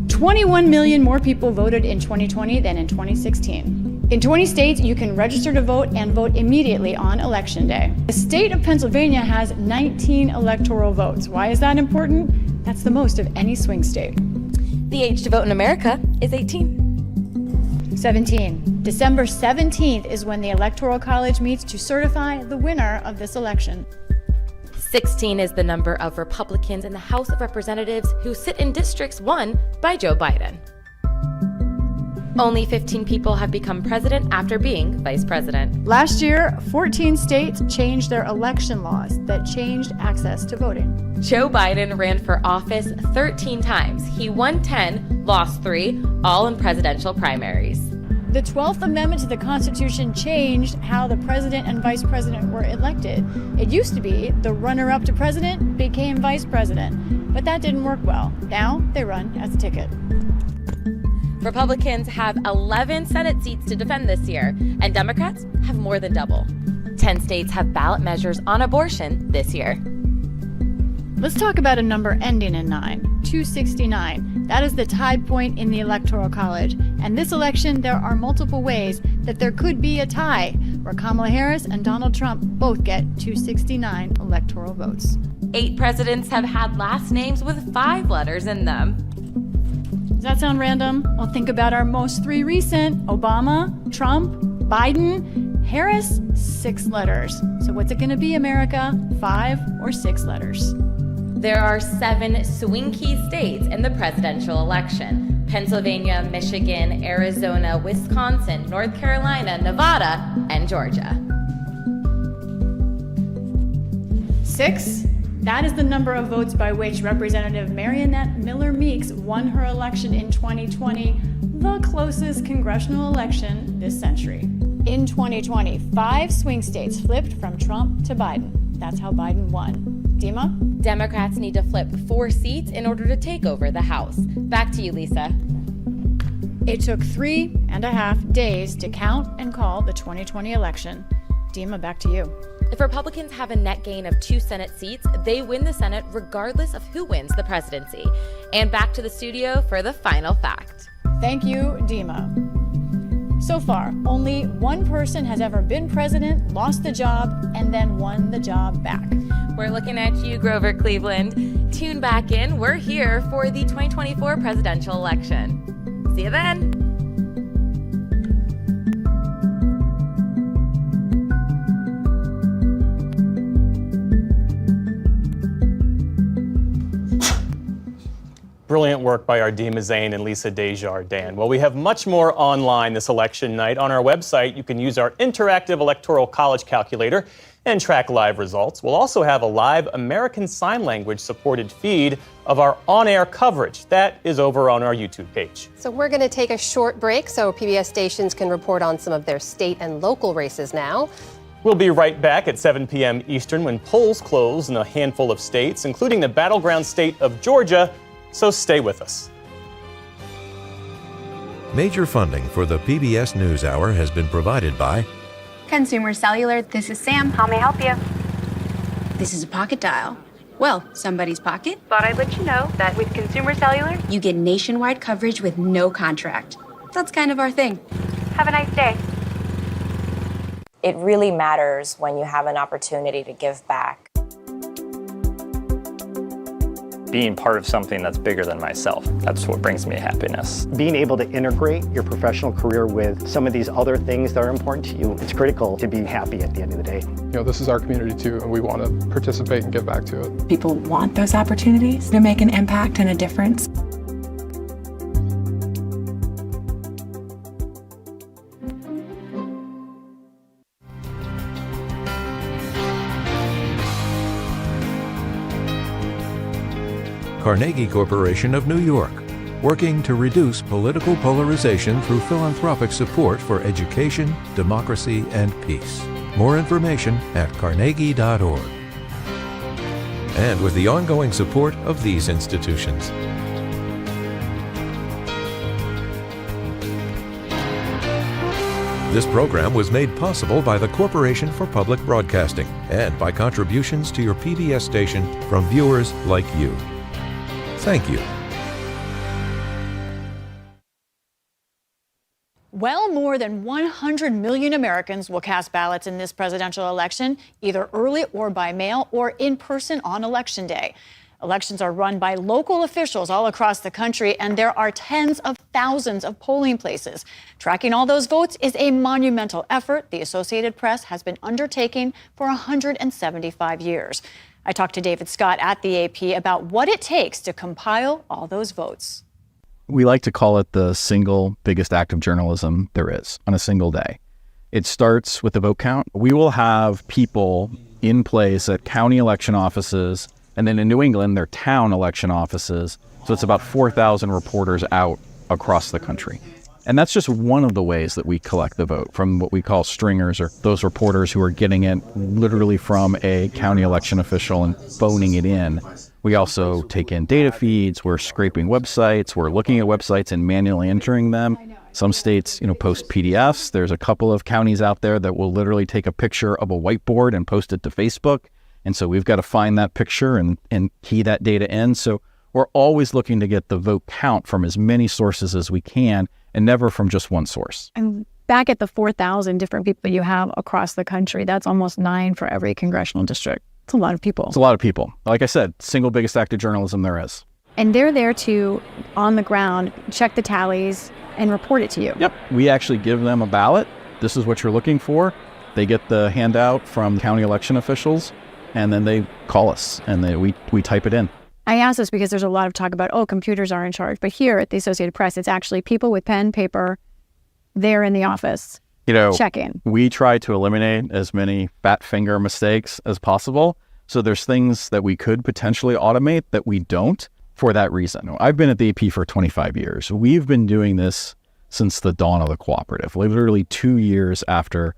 21 million more people voted in 2020 than in 2016. In 20 states, you can register to vote and vote immediately on Election Day. The state of Pennsylvania has 19 electoral votes. Why is that important? That's the most of any swing state. The age to vote in America is 18. 17. December 17th is when the Electoral College meets to certify the winner of this election. 16 is the number of Republicans in the House of Representatives who sit in districts won by Joe Biden. Only 15 people have become president after being vice president. Last year, 14 states changed their election laws that changed access to voting. Joe Biden ran for office 13 times. He won 10, lost 3, all in presidential primaries. The 12th Amendment to the Constitution changed how the president and vice president were elected. It used to be the runner-up to president became vice president, but that didn't work well. Now they run as a ticket. Republicans have 11 Senate seats to defend this year, and Democrats have more than double. 10 states have ballot measures on abortion this year. Let's talk about a number ending in 9, 269. That is the tie point in the Electoral College. And this election, there are multiple ways that there could be a tie, where Kamala Harris and Donald Trump both get 269 electoral votes. 8 presidents have had last names with 5 letters in them. Does that sound random? Well, think about our most 3 recent: Obama, Trump, Biden, Harris, 6 letters. So what's it going to be, America? 5 or 6 letters? There are 7 swing key states in the presidential election: Pennsylvania, Michigan, Arizona, Wisconsin, North Carolina, Nevada, and Georgia. 6? That is the number of votes by which Representative Marionette Miller Meeks won her election in 2020, the closest congressional election this century. In 2020, 5 swing states flipped from Trump to Biden. That's how Biden won. Dima? Democrats need to flip 4 seats in order to take over the House. Back to you, Lisa. It took 3.5 days to count and call the 2020 election. Dima, back to you. If Republicans have a net gain of 2 Senate seats, they win the Senate regardless of who wins the presidency. And back to the studio for the final fact. Thank you, Dima. So far, only 1 person has ever been president, lost the job, and then won the job back. We're looking at you, Grover Cleveland. Tune back in. We're here for the 2024 presidential election. See you then. Brilliant work by our Dima Zain and Lisa Desjardins. Well, we have much more online this election night. On our website, you can use our interactive Electoral College calculator and track live results. We'll also have a live American Sign Language supported feed of our on-air coverage. That is over on our YouTube page. So we're going to take a short break so PBS stations can report on some of their state and local races now. We'll be right back at 7 p.m. Eastern when polls close in a handful of states, including the battleground state of Georgia. So stay with us. Major funding for the PBS NewsHour has been provided by Consumer Cellular, this is Sam. How may I help you? This is a pocket dial. Well, somebody's pocket. Thought I'd let you know that with Consumer Cellular, you get nationwide coverage with no contract. That's kind of our thing. Have a nice day. It really matters when you have an opportunity to give back. Being part of something that's bigger than myself, that's what brings me happiness. Being able to integrate your professional career with some of these other things that are important to you, it's critical to be happy at the end of the day. You know, this is our community too, and we want to participate and give back to it. People want those opportunities to make an impact and a difference. Carnegie Corporation of New York, working to reduce political polarization through philanthropic support for education, democracy, and peace. More information at carnegie.org. And with the ongoing support of these institutions. This program was made possible by the Corporation for Public Broadcasting and by contributions to your PBS station from viewers like you. Thank you. Well, more than 100 million Americans will cast ballots in this presidential election, either early or by mail or in person on Election Day. Elections are run by local officials all across the country, and there are tens of thousands of polling places. Tracking all those votes is a monumental effort the Associated Press has been undertaking for 175 years. I talked to David Scott at the AP about what it takes to compile all those votes. We like to call it the single biggest act of journalism there is on a single day. It starts with the vote count. We will have people in place at county election offices, and then in New England, they're town election offices. So it's about 4,000 reporters out across the country. And that's just one of the ways that we collect the vote from what we call stringers, or those reporters who are getting it literally from a county election official and phoning it in. We also take in data feeds, we're scraping websites, we're looking at websites and manually entering them. Some states, post PDFs. There's a couple of counties out there that will literally take a picture of a whiteboard and post it to Facebook. And so we've got to find that picture and key that data in. So we're always looking to get the vote count from as many sources as we can, and never from just one source. And back at the 4,000 different people you have across the country, that's almost 9 for every congressional district. It's a lot of people. It's a lot of people. Like I said, single biggest act of journalism there is. And they're there to, on the ground, check the tallies and report it to you. Yep. We actually give them a ballot. This is what you're looking for. They get the handout from county election officials, and then they call us, and we type it in. I ask this because there's a lot of talk about, computers are in charge. But here at the Associated Press, it's actually people with pen, paper, there in the office, checking. We try to eliminate as many fat finger mistakes as possible. So there's things that we could potentially automate that we don't for that reason. I've been at the AP for 25 years. We've been doing this since the dawn of the cooperative, literally 2 years after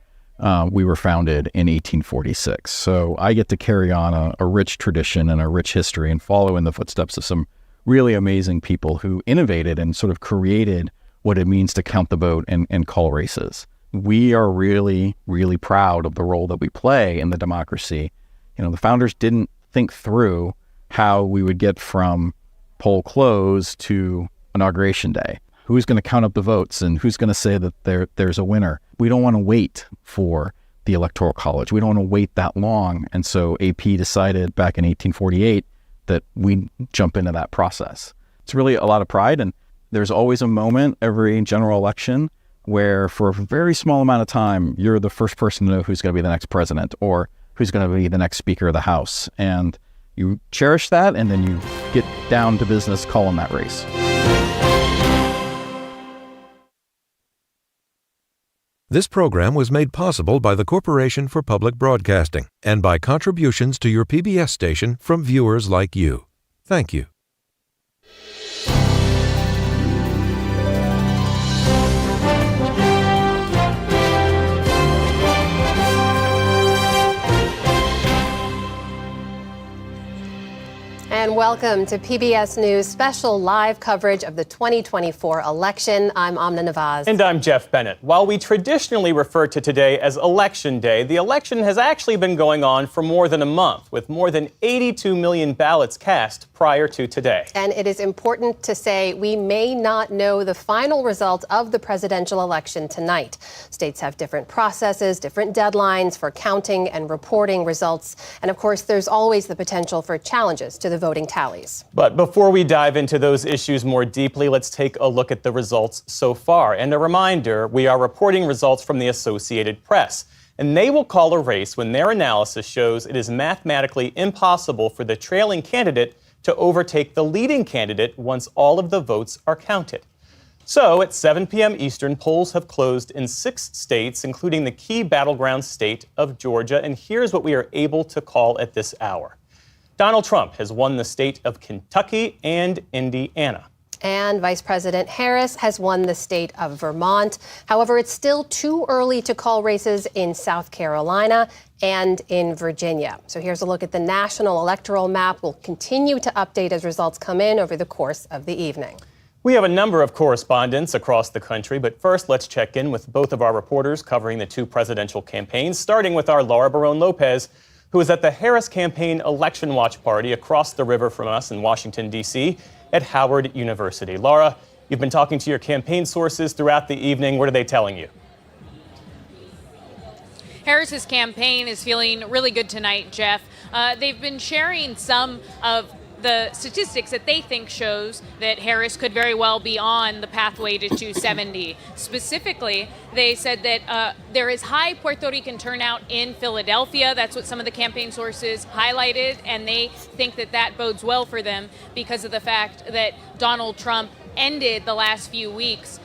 we were founded in 1846. So I get to carry on a rich tradition and a rich history and follow in the footsteps of some really amazing people who innovated and sort of created what it means to count the vote and call races. We are really, really proud of the role that we play in the democracy. The founders didn't think through how we would get from poll close to inauguration day. Who's going to count up the votes and who's going to say that there's a winner? We don't want to wait for the Electoral College. We don't want to wait that long. And so AP decided back in 1848 that we jump into that process. It's really a lot of pride. And there's always a moment every general election where for a very small amount of time, you're the first person to know who's going to be the next president or who's going to be the next Speaker of the House. And you cherish that, and then you get down to business calling that race. This program was made possible by the Corporation for Public Broadcasting and by contributions to your PBS station from viewers like you. Thank you. And welcome to PBS News special live coverage of the 2024 election. I'm Amna Nawaz. And I'm Jeff Bennett. While we traditionally refer to today as Election Day, the election has actually been going on for more than a month, with more than 82 million ballots cast prior to today. And it is important to say we may not know the final result of the presidential election tonight. States have different processes, different deadlines for counting and reporting results. And of course, there's always the potential for challenges to the voting tallies. But before we dive into those issues more deeply, let's take a look at the results so far. And a reminder, we are reporting results from the Associated Press. And they will call a race when their analysis shows it is mathematically impossible for the trailing candidate to overtake the leading candidate once all of the votes are counted. So at 7 p.m. Eastern, polls have closed in 6 states, including the key battleground state of Georgia. And here's what we are able to call at this hour. Donald Trump has won the state of Kentucky and Indiana. And Vice President Harris has won the state of Vermont. However, it's still too early to call races in South Carolina and in Virginia. So here's a look at the national electoral map. We'll continue to update as results come in over the course of the evening. We have a number of correspondents across the country, but first let's check in with both of our reporters covering the 2 presidential campaigns, starting with our Laura Barone-Lopez, who is at the Harris Campaign Election Watch Party across the river from us in Washington, D.C. at Howard University. Laura, you've been talking to your campaign sources throughout the evening. What are they telling you? Harris's campaign is feeling really good tonight, Jeff. They've been sharing some of the statistics that they think shows that Harris could very well be on the pathway to 270. Specifically, they said that there is high Puerto Rican turnout in Philadelphia. That's what some of the campaign sources highlighted, and they think that that bodes well for them because of the fact that Donald Trump ended the last few weeks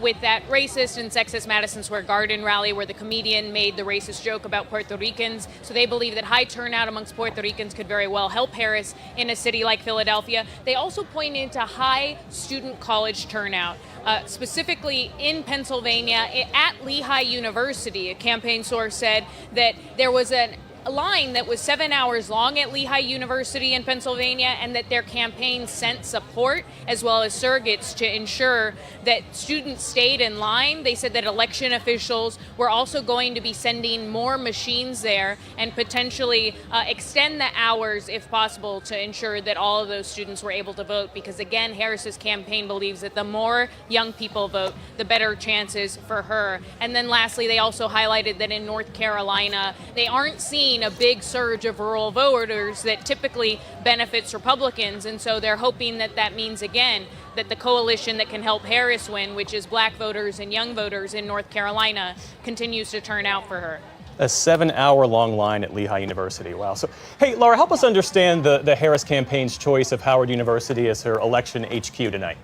with that racist and sexist Madison Square Garden rally where the comedian made the racist joke about Puerto Ricans. So they believe that high turnout amongst Puerto Ricans could very well help Harris in a city like Philadelphia. They also pointed to high student college turnout, specifically in Pennsylvania at Lehigh University. A campaign source said that there was a line that was 7 hours long at Lehigh University in Pennsylvania, and that their campaign sent support as well as surrogates to ensure that students stayed in line. They said that election officials were also going to be sending more machines there and potentially extend the hours if possible to ensure that all of those students were able to vote, because again, Harris's campaign believes that the more young people vote, the better chances for her. And then lastly, they also highlighted that in North Carolina, they aren't seeing a big surge of rural voters that typically benefits Republicans. And so they're hoping that that means, again, that the coalition that can help Harris win, which is black voters and young voters in North Carolina, continues to turn out for her. A 7-hour-long line at Lehigh University. Wow. So, hey, Laura, help us understand the Harris campaign's choice of Howard University as her election HQ tonight.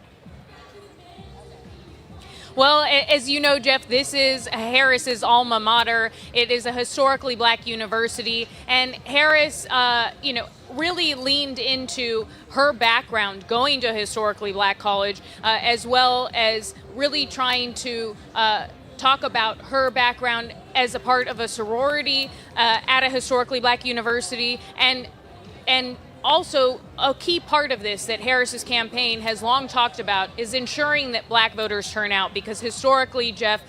Well, as you know, Jeff, this is Harris's alma mater. It is a historically black university, and Harris, really leaned into her background going to a historically black college, as well as really trying to talk about her background as a part of a sorority at a historically black university, and also, a key part of this that Harris's campaign has long talked about is ensuring that black voters turn out, because historically, Jeff,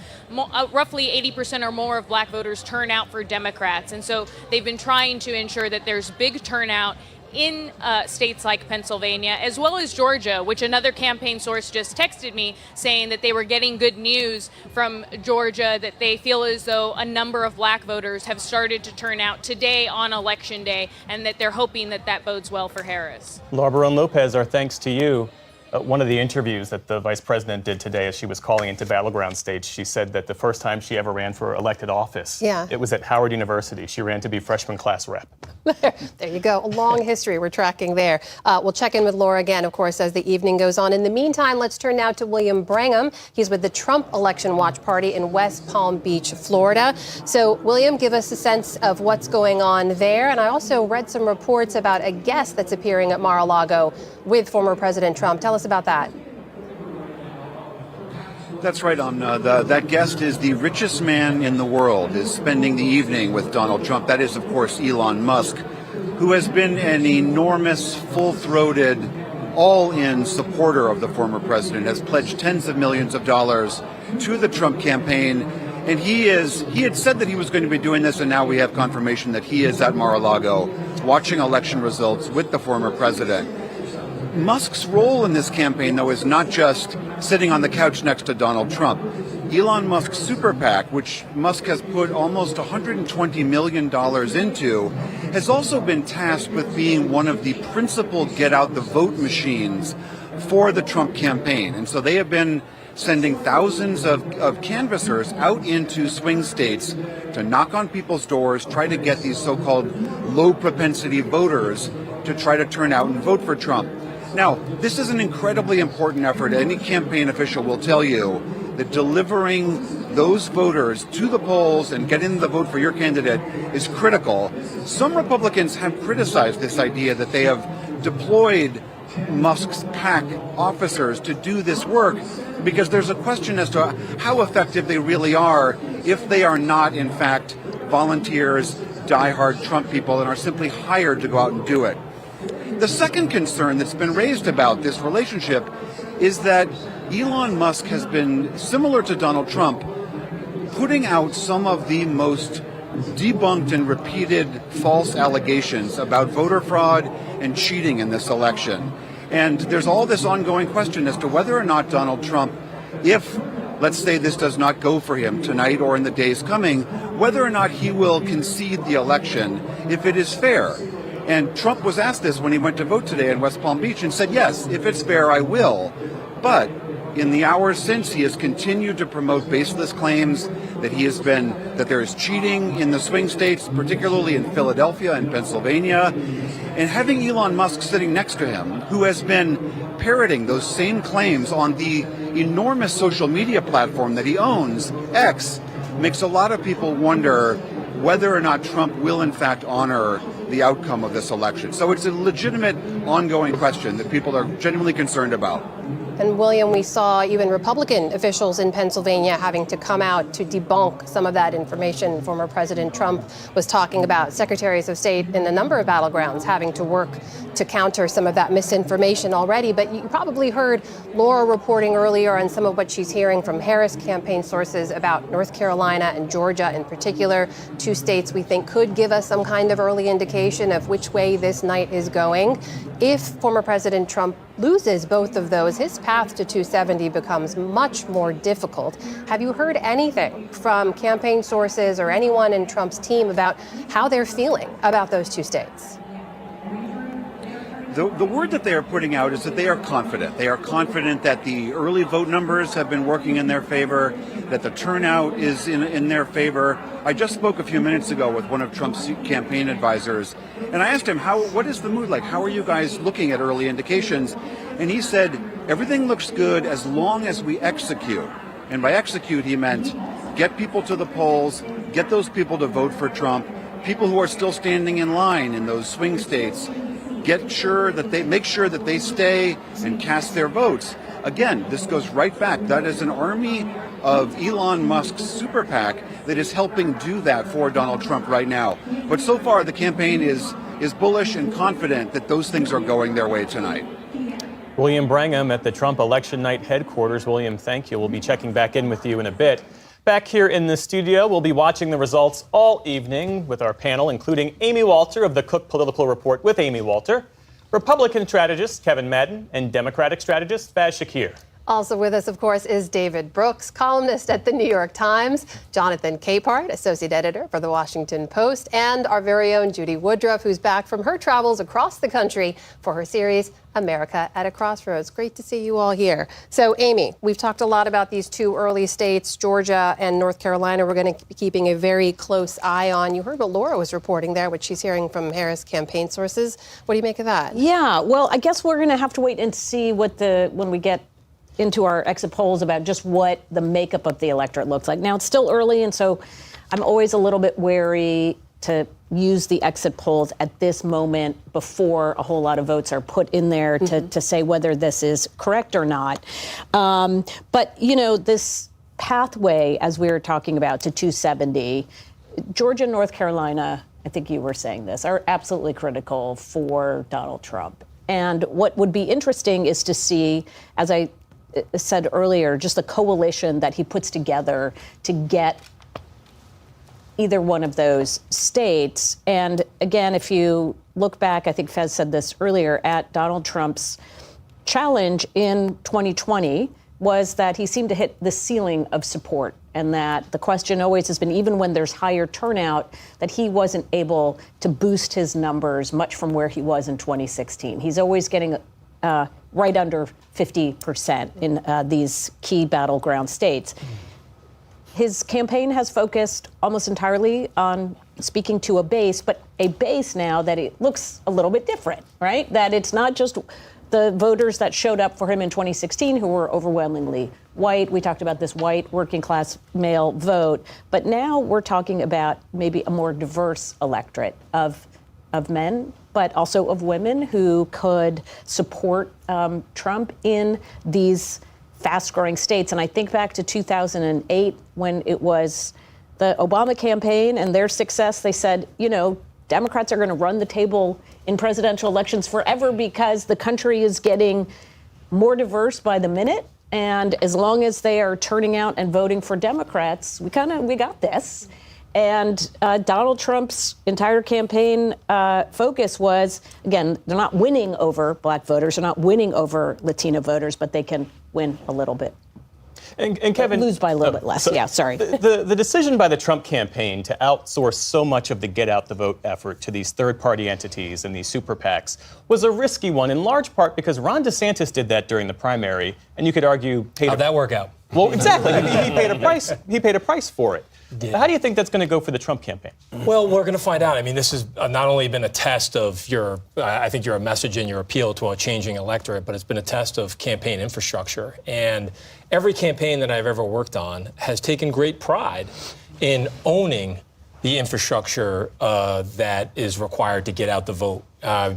roughly 80% or more of black voters turn out for Democrats. And so they've been trying to ensure that there's big turnout in states like Pennsylvania, as well as Georgia, which another campaign source just texted me saying that they were getting good news from Georgia, that they feel as though a number of black voters have started to turn out today on Election Day, and that they're hoping that that bodes well for Harris. Laura Barone-Lopez, our thanks to you. One of the interviews that the vice president did today as she was calling into battleground states, she said that the first time she ever ran for elected office, it was at Howard University. She ran to be freshman class rep. There you go. A long history we're tracking there. We'll check in with Laura again, of course, as the evening goes on. In the meantime, let's turn now to William Brangham. He's with the Trump Election Watch Party in West Palm Beach, Florida. So, William, give us a sense of what's going on there. And I also read some reports about a guest that's appearing at Mar-a-Lago with former President Trump. Tell us about that. That's right, that guest is the richest man in the world, is spending the evening with Donald Trump. That is, of course, Elon Musk, who has been an enormous, full-throated, all-in supporter of the former president, has pledged tens of millions of dollars to the Trump campaign. And he had said that he was going to be doing this, and now we have confirmation that he is at Mar-a-Lago watching election results with the former president. Musk's role in this campaign, though, is not just sitting on the couch next to Donald Trump. Elon Musk's super PAC, which Musk has put almost $120 million into, has also been tasked with being one of the principal get-out-the-vote machines for the Trump campaign. And so they have been sending thousands of canvassers out into swing states to knock on people's doors, try to get these so-called low-propensity voters to try to turn out and vote for Trump. Now, this is an incredibly important effort. Any campaign official will tell you that delivering those voters to the polls and getting them to vote for your candidate is critical. Some Republicans have criticized this idea that they have deployed Musk's PAC officers to do this work because there's a question as to how effective they really are if they are not, in fact, volunteers, diehard Trump people, and are simply hired to go out and do it. The second concern that's been raised about this relationship is that Elon Musk has been, similar to Donald Trump, putting out some of the most debunked and repeated false allegations about voter fraud and cheating in this election. And there's all this ongoing question as to whether or not Donald Trump, if, let's say, this does not go for him tonight or in the days coming, whether or not he will concede the election if it is fair. And Trump was asked this when he went to vote today in West Palm Beach and said, yes, if it's fair, I will. But in the hours since, he has continued to promote baseless claims that there is cheating in the swing states, particularly in Philadelphia and Pennsylvania. And having Elon Musk sitting next to him, who has been parroting those same claims on the enormous social media platform that he owns, X, makes a lot of people wonder whether or not Trump will in fact honor the outcome of this election. So it's a legitimate ongoing question that people are genuinely concerned about. And William, we saw even Republican officials in Pennsylvania having to come out to debunk some of that information. Former President Trump was talking about secretaries of state in a number of battlegrounds having to work to counter some of that misinformation already. But you probably heard Laura reporting earlier on some of what she's hearing from Harris campaign sources about North Carolina and Georgia in particular, two states we think could give us some kind of early indication of which way this night is going. If former President Trump loses both of those, his path to 270 becomes much more difficult. Have you heard anything from campaign sources or anyone in Trump's team about how they're feeling about those two states? The word that they are putting out is that they are confident. They are confident that the early vote numbers have been working in their favor, that the turnout is in their favor. I just spoke a few minutes ago with one of Trump's campaign advisors, and I asked him, what is the mood like? How are you guys looking at early indications? And he said, everything looks good as long as we execute. And by execute, he meant get people to the polls, get those people to vote for Trump, people who are still standing in line in those swing states, make sure that they stay and cast their votes. Again, this goes right back. That is an army of Elon Musk's super PAC that is helping do that for Donald Trump right now. But so far, the campaign is bullish and confident that those things are going their way tonight. William Brangham at the Trump election night headquarters. William, thank you. We'll be checking back in with you in a bit. Back here in the studio, we'll be watching the results all evening with our panel, including Amy Walter of the Cook Political Report with Amy Walter, Republican strategist Kevin Madden, and Democratic strategist Vaz Shakir. Also with us, of course, is David Brooks, columnist at the New York Times, Jonathan Capehart, associate editor for the Washington Post, and our very own Judy Woodruff, who's back from her travels across the country for her series, America at a Crossroads. Great to see you all here. So, Amy, we've talked a lot about these two early states, Georgia and North Carolina. We're going to be keeping a very close eye on. You heard what Laura was reporting there, what she's hearing from Harris campaign sources. What do you make of that? Yeah, well, I guess we're going to have to wait and see when we get into our exit polls about just what the makeup of the electorate looks like. Now, it's still early, and so I'm always a little bit wary to use the exit polls at this moment before a whole lot of votes are put in there to say whether this is correct or not. But, you know, this pathway, as we were talking about, to 270, Georgia and North Carolina, I think you were saying this, are absolutely critical for Donald Trump. And what would be interesting is to see, as I said earlier, just the coalition that he puts together to get either one of those states. And again, if you look back, I think Fez said this earlier, at Donald Trump's challenge in 2020 was that he seemed to hit the ceiling of support, and that the question always has been, even when there's higher turnout, that he wasn't able to boost his numbers much from where he was in 2016. He's always getting right under 50% in these key battleground states. His campaign has focused almost entirely on speaking to a base, but a base now that it looks a little bit different, right? That it's not just the voters that showed up for him in 2016 who were overwhelmingly white. We talked about this white working class male vote, but now we're talking about maybe a more diverse electorate of men, but also of women who could support Trump in these fast-growing states. And I think back to 2008 when it was the Obama campaign and their success. They said, you know, Democrats are going to run the table in presidential elections forever because the country is getting more diverse by the minute. And as long as they are turning out and voting for Democrats, we got this. And Donald Trump's entire campaign focus was, again, they're not winning over black voters, they're not winning over Latino voters, but they can win a little bit. And Kevin, lose by a little bit less. So yeah, sorry. The decision by the Trump campaign to outsource so much of the get out the vote effort to these third-party entities and these super PACs was a risky one, in large part because Ron DeSantis did that during the primary, and you could argue how'd that work out? Well, exactly. He paid a price. He paid a price for it. Yeah. How do you think that's going to go for the Trump campaign? Well, we're going to find out. I mean, this has not only been a test of I think your message and your appeal to a changing electorate, but it's been a test of campaign infrastructure. And every campaign that I've ever worked on has taken great pride in owning the infrastructure that is required to get out the vote.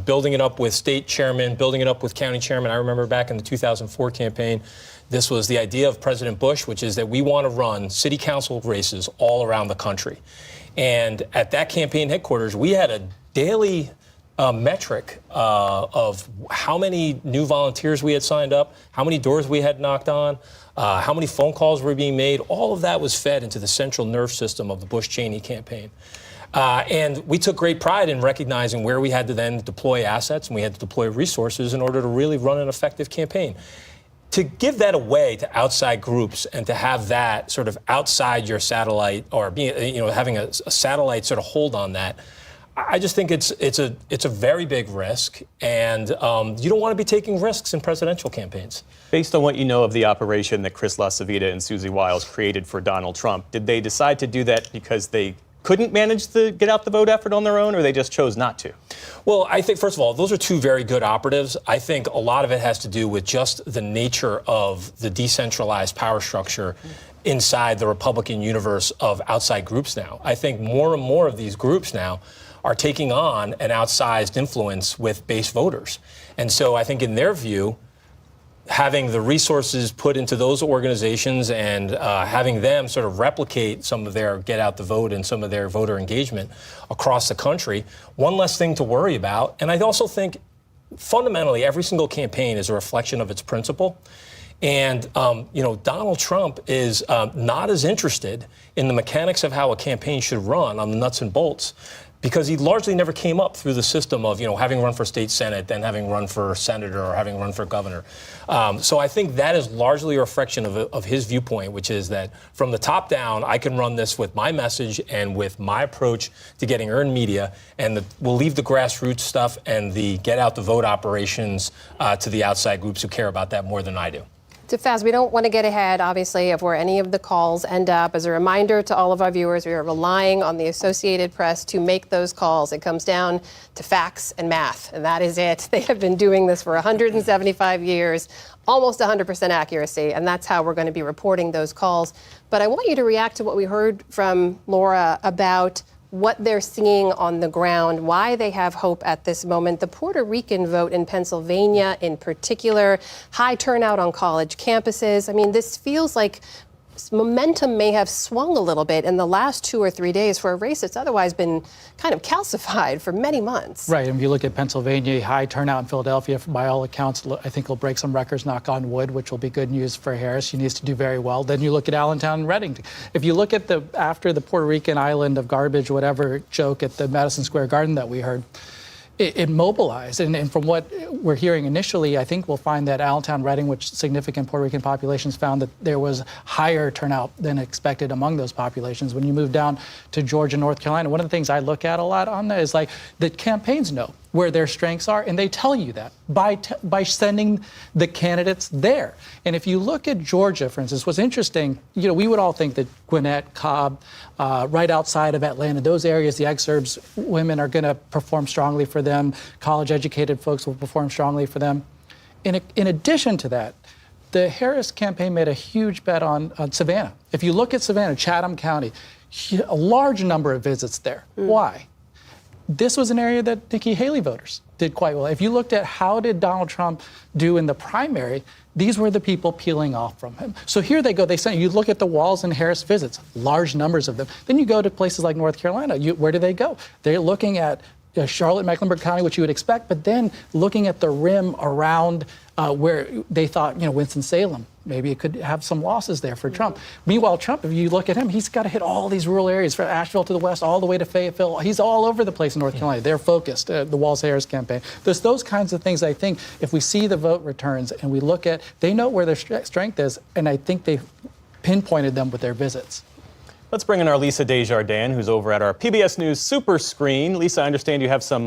Building it up with state chairmen, building it up with county chairmen. I remember back in the 2004 campaign, this was the idea of President Bush, which is that we want to run city council races all around the country. And at that campaign headquarters, we had a daily metric of how many new volunteers we had signed up, how many doors we had knocked on, how many phone calls were being made. All of that was fed into the central nerve system of the Bush-Cheney campaign. And we took great pride in recognizing where we had to then deploy assets and we had to deploy resources in order to really run an effective campaign. To give that away to outside groups and to have that sort of outside your satellite or being, having a satellite sort of hold on that, I just think it's a very big risk, and you don't want to be taking risks in presidential campaigns. Based on what you know of the operation that Chris LaCivita and Susie Wiles created for Donald Trump, did they decide to do that because they couldn't manage the get out the vote effort on their own, or they just chose not to? Well, I think, first of all, those are two very good operatives. I think a lot of it has to do with just the nature of the decentralized power structure inside the Republican universe of outside groups now. I think more and more of these groups now are taking on an outsized influence with base voters. And so I think in their view, having the resources put into those organizations and having them sort of replicate some of their get out the vote and some of their voter engagement across the country, one less thing to worry about. And I also think fundamentally every single campaign is a reflection of its principle. And, Donald Trump is not as interested in the mechanics of how a campaign should run on the nuts and bolts because he largely never came up through the system of, having run for state senate, then having run for senator, or having run for governor. So I think that is largely a reflection of his viewpoint, which is that from the top down, I can run this with my message and with my approach to getting earned media, and we'll leave the grassroots stuff and the get out the vote operations to the outside groups who care about that more than I do. Too fast. We don't want to get ahead, obviously, of where any of the calls end up. As a reminder to all of our viewers, we are relying on the Associated Press to make those calls. It comes down to facts and math, and that is it. They have been doing this for 175 years, almost 100% accuracy, and that's how we're going to be reporting those calls. But I want you to react to what we heard from Laura about what they're seeing on the ground, why they have hope at this moment. The Puerto Rican vote in Pennsylvania in particular, high turnout on college campuses. I mean, this feels like momentum may have swung a little bit in the last 2 or 3 days for a race that's otherwise been kind of calcified for many months. Right, and if you look at Pennsylvania, high turnout in Philadelphia, by all accounts, I think he'll break some records, knock on wood, which will be good news for Harris. He needs to do very well. Then you look at Allentown and Reading. If you look at after the Puerto Rican island of garbage, whatever joke at the Madison Square Garden that we heard, it mobilized. And from what we're hearing initially, I think we'll find that Allentown, Reading, which significant Puerto Rican populations, found that there was higher turnout than expected among those populations. When you move down to Georgia, North Carolina, one of the things I look at a lot on that is like the campaigns know where their strengths are, and they tell you that by sending the candidates there. And if you look at Georgia, for instance, what's interesting, we would all think that Gwinnett, Cobb, right outside of Atlanta, those areas, the exurbs, women are going to perform strongly for them. College-educated folks will perform strongly for them. In addition to that, the Harris campaign made a huge bet on Savannah. If you look at Savannah, Chatham County, a large number of visits there. Why? This was an area that Nikki Haley voters did quite well. If you looked at how did Donald Trump do in the primary, these were the people peeling off from him. So here they go. You look at the Walz and Harris visits, large numbers of them. Then you go to places like North Carolina. Where do they go? They're looking at Charlotte, Mecklenburg County, which you would expect, but then looking at the rim around where they thought, Winston-Salem, maybe it could have some losses there for Trump. Meanwhile, Trump, if you look at him, he's got to hit all these rural areas, from Asheville to the west, all the way to Fayetteville. He's all over the place in North Carolina. They're focused, the Walz-Harris campaign. There's those kinds of things, I think, if we see the vote returns and we look at, they know where their strength is, and I think they've pinpointed them with their visits. Let's bring in our Lisa Desjardins, who's over at our PBS News Super Screen. Lisa, I understand you have some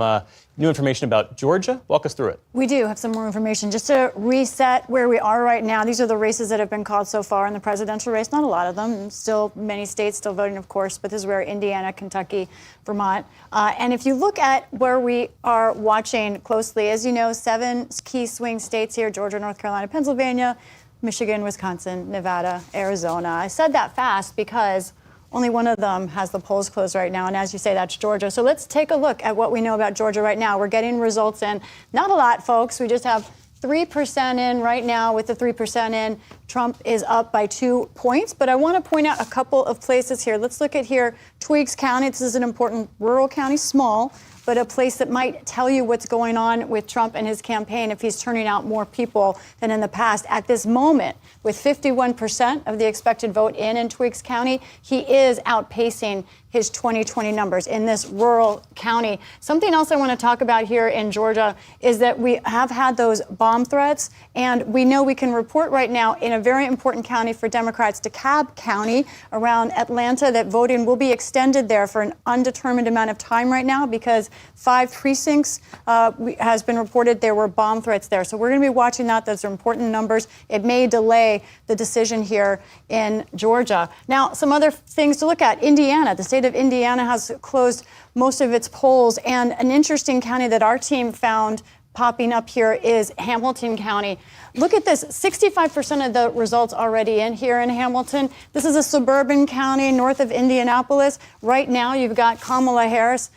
new information about Georgia. Walk us through it. We do have some more information. Just to reset where we are right now, these are the races that have been called so far in the presidential race. Not a lot of them. Still, many states still voting, of course, but this is where Indiana, Kentucky, Vermont. And if you look at where we are watching closely, as you know, 7 key swing states here, Georgia, North Carolina, Pennsylvania, Michigan, Wisconsin, Nevada, Arizona. I said that fast because only one of them has the polls closed right now, and as you say, that's Georgia. So let's take a look at what we know about Georgia right now. We're getting results in. Not a lot, folks. We just have 3% in right now. With the 3% in, Trump is up by 2 points. But I want to point out a couple of places here. Let's look at here, Twiggs County. This is an important rural county, small, but a place that might tell you what's going on with Trump and his campaign if he's turning out more people than in the past. At this moment, with 51% of the expected vote in Twiggs County, he is outpacing his 2020 numbers in this rural county. Something else I want to talk about here in Georgia is that we have had those bomb threats, and we know we can report right now in a very important county for Democrats, DeKalb County, around Atlanta, that voting will be extended there for an undetermined amount of time right now because 5 precincts has been reported there were bomb threats there. So we're going to be watching that. Those are important numbers. It may delay the decision here in Georgia. Now, some other things to look at. Indiana, the state of Indiana has closed most of its polls, and an interesting county that our team found popping up here is Hamilton County. Look at this, 65% of the results already in here in Hamilton. This is a suburban county north of Indianapolis. Right now, you've got Kamala Harris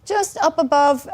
just up above